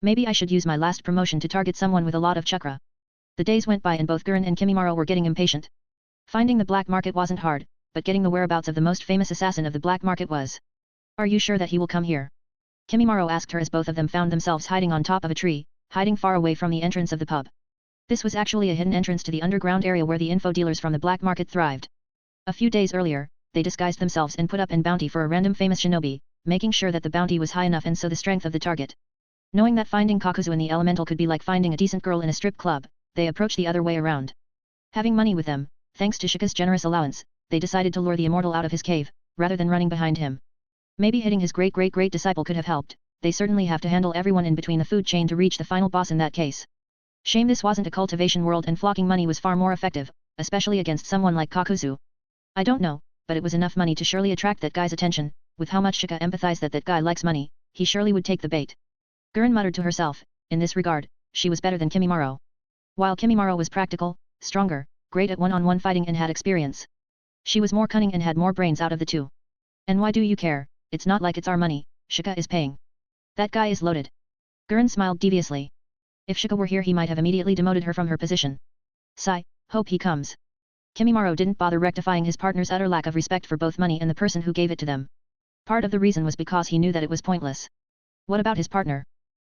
Maybe I should use my last promotion to target someone with a lot of chakra. The days went by and both Karin and Kimimaro were getting impatient. Finding the black market wasn't hard, but getting the whereabouts of the most famous assassin of the black market was. Are you sure that he will come here? Kimimaro asked her as both of them found themselves hiding on top of a tree, hiding far away from the entrance of the pub. This was actually a hidden entrance to the underground area where the info dealers from the black market thrived. A few days earlier, they disguised themselves and put up an bounty for a random famous shinobi, making sure that the bounty was high enough and so the strength of the target. Knowing that finding Kakuzu in the elemental could be like finding a decent girl in a strip club, they approached the other way around. Having money with them, thanks to Shika's generous allowance, they decided to lure the immortal out of his cave, rather than running behind him. Maybe hitting his great-great-great disciple could have helped, they certainly have to handle everyone in between the food chain to reach the final boss in that case. Shame this wasn't a cultivation world and flocking money was far more effective, especially against someone like Kakuzu. I don't know, but it was enough money to surely attract that guy's attention, with how much Shika empathized that guy likes money, he surely would take the bait. Karin muttered to herself, in this regard, she was better than Kimimaro. While Kimimaro was practical, stronger, great at one-on-one fighting and had experience. She was more cunning and had more brains out of the two. And why do you care, it's not like it's our money, Shika is paying. That guy is loaded. Karin smiled deviously. If Shika were here he might have immediately demoted her from her position. Sigh, hope he comes. Kimimaro didn't bother rectifying his partner's utter lack of respect for both money and the person who gave it to them. Part of the reason was because he knew that it was pointless. What about his partner?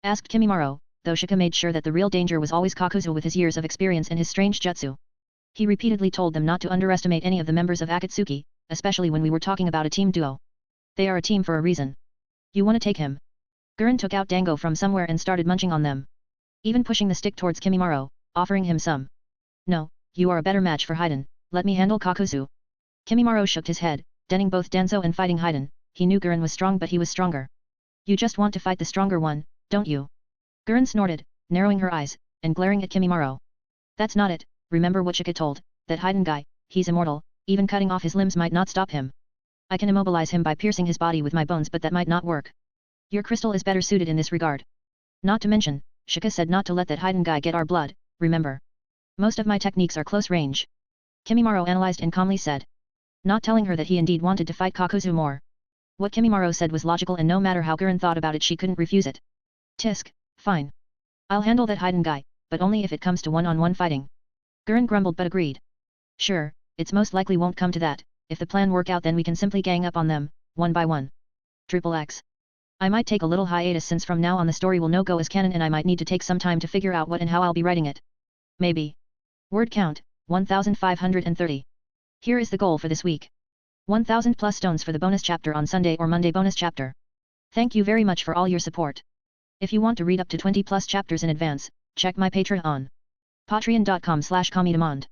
Asked Kimimaro, though Shika made sure that the real danger was always Kakuzu with his years of experience and his strange jutsu. He repeatedly told them not to underestimate any of the members of Akatsuki, especially when we were talking about a team duo. They are a team for a reason. You want to take him? Karin took out dango from somewhere and started munching on them. Even pushing the stick towards Kimimaro, offering him some. No, you are a better match for Haiden, let me handle Kakuzu. Kimimaro shook his head, denning both Danzo and fighting Haiden, he knew Karin was strong but he was stronger. You just want to fight the stronger one, don't you? Karin snorted, narrowing her eyes, and glaring at Kimimaro. That's not it, remember what Shika told, that Haiden guy, he's immortal, even cutting off his limbs might not stop him. I can immobilize him by piercing his body with my bones but that might not work. Your crystal is better suited in this regard. Not to mention, Shika said not to let that Haiden guy get our blood, remember. Most of my techniques are close range. Kimimaro analyzed and calmly said. Not telling her that he indeed wanted to fight Kakuzu more. What Kimimaro said was logical and no matter how Karin thought about it she couldn't refuse it. Tisk, fine. I'll handle that Haiden guy, but only if it comes to one-on-one fighting. Karin grumbled but agreed. Sure, it's most likely won't come to that, if the plan work out then we can simply gang up on them, one by one. XXX. I might take a little hiatus since from now on the story will no go as canon and I might need to take some time to figure out what and how I'll be writing it. Maybe. Word count, 1530. Here is the goal for this week. 1000 plus stones for the bonus chapter on Sunday or Monday bonus chapter. Thank you very much for all your support. If you want to read up to 20 plus chapters in advance, check my Patreon. Patreon.com/Kamidemand.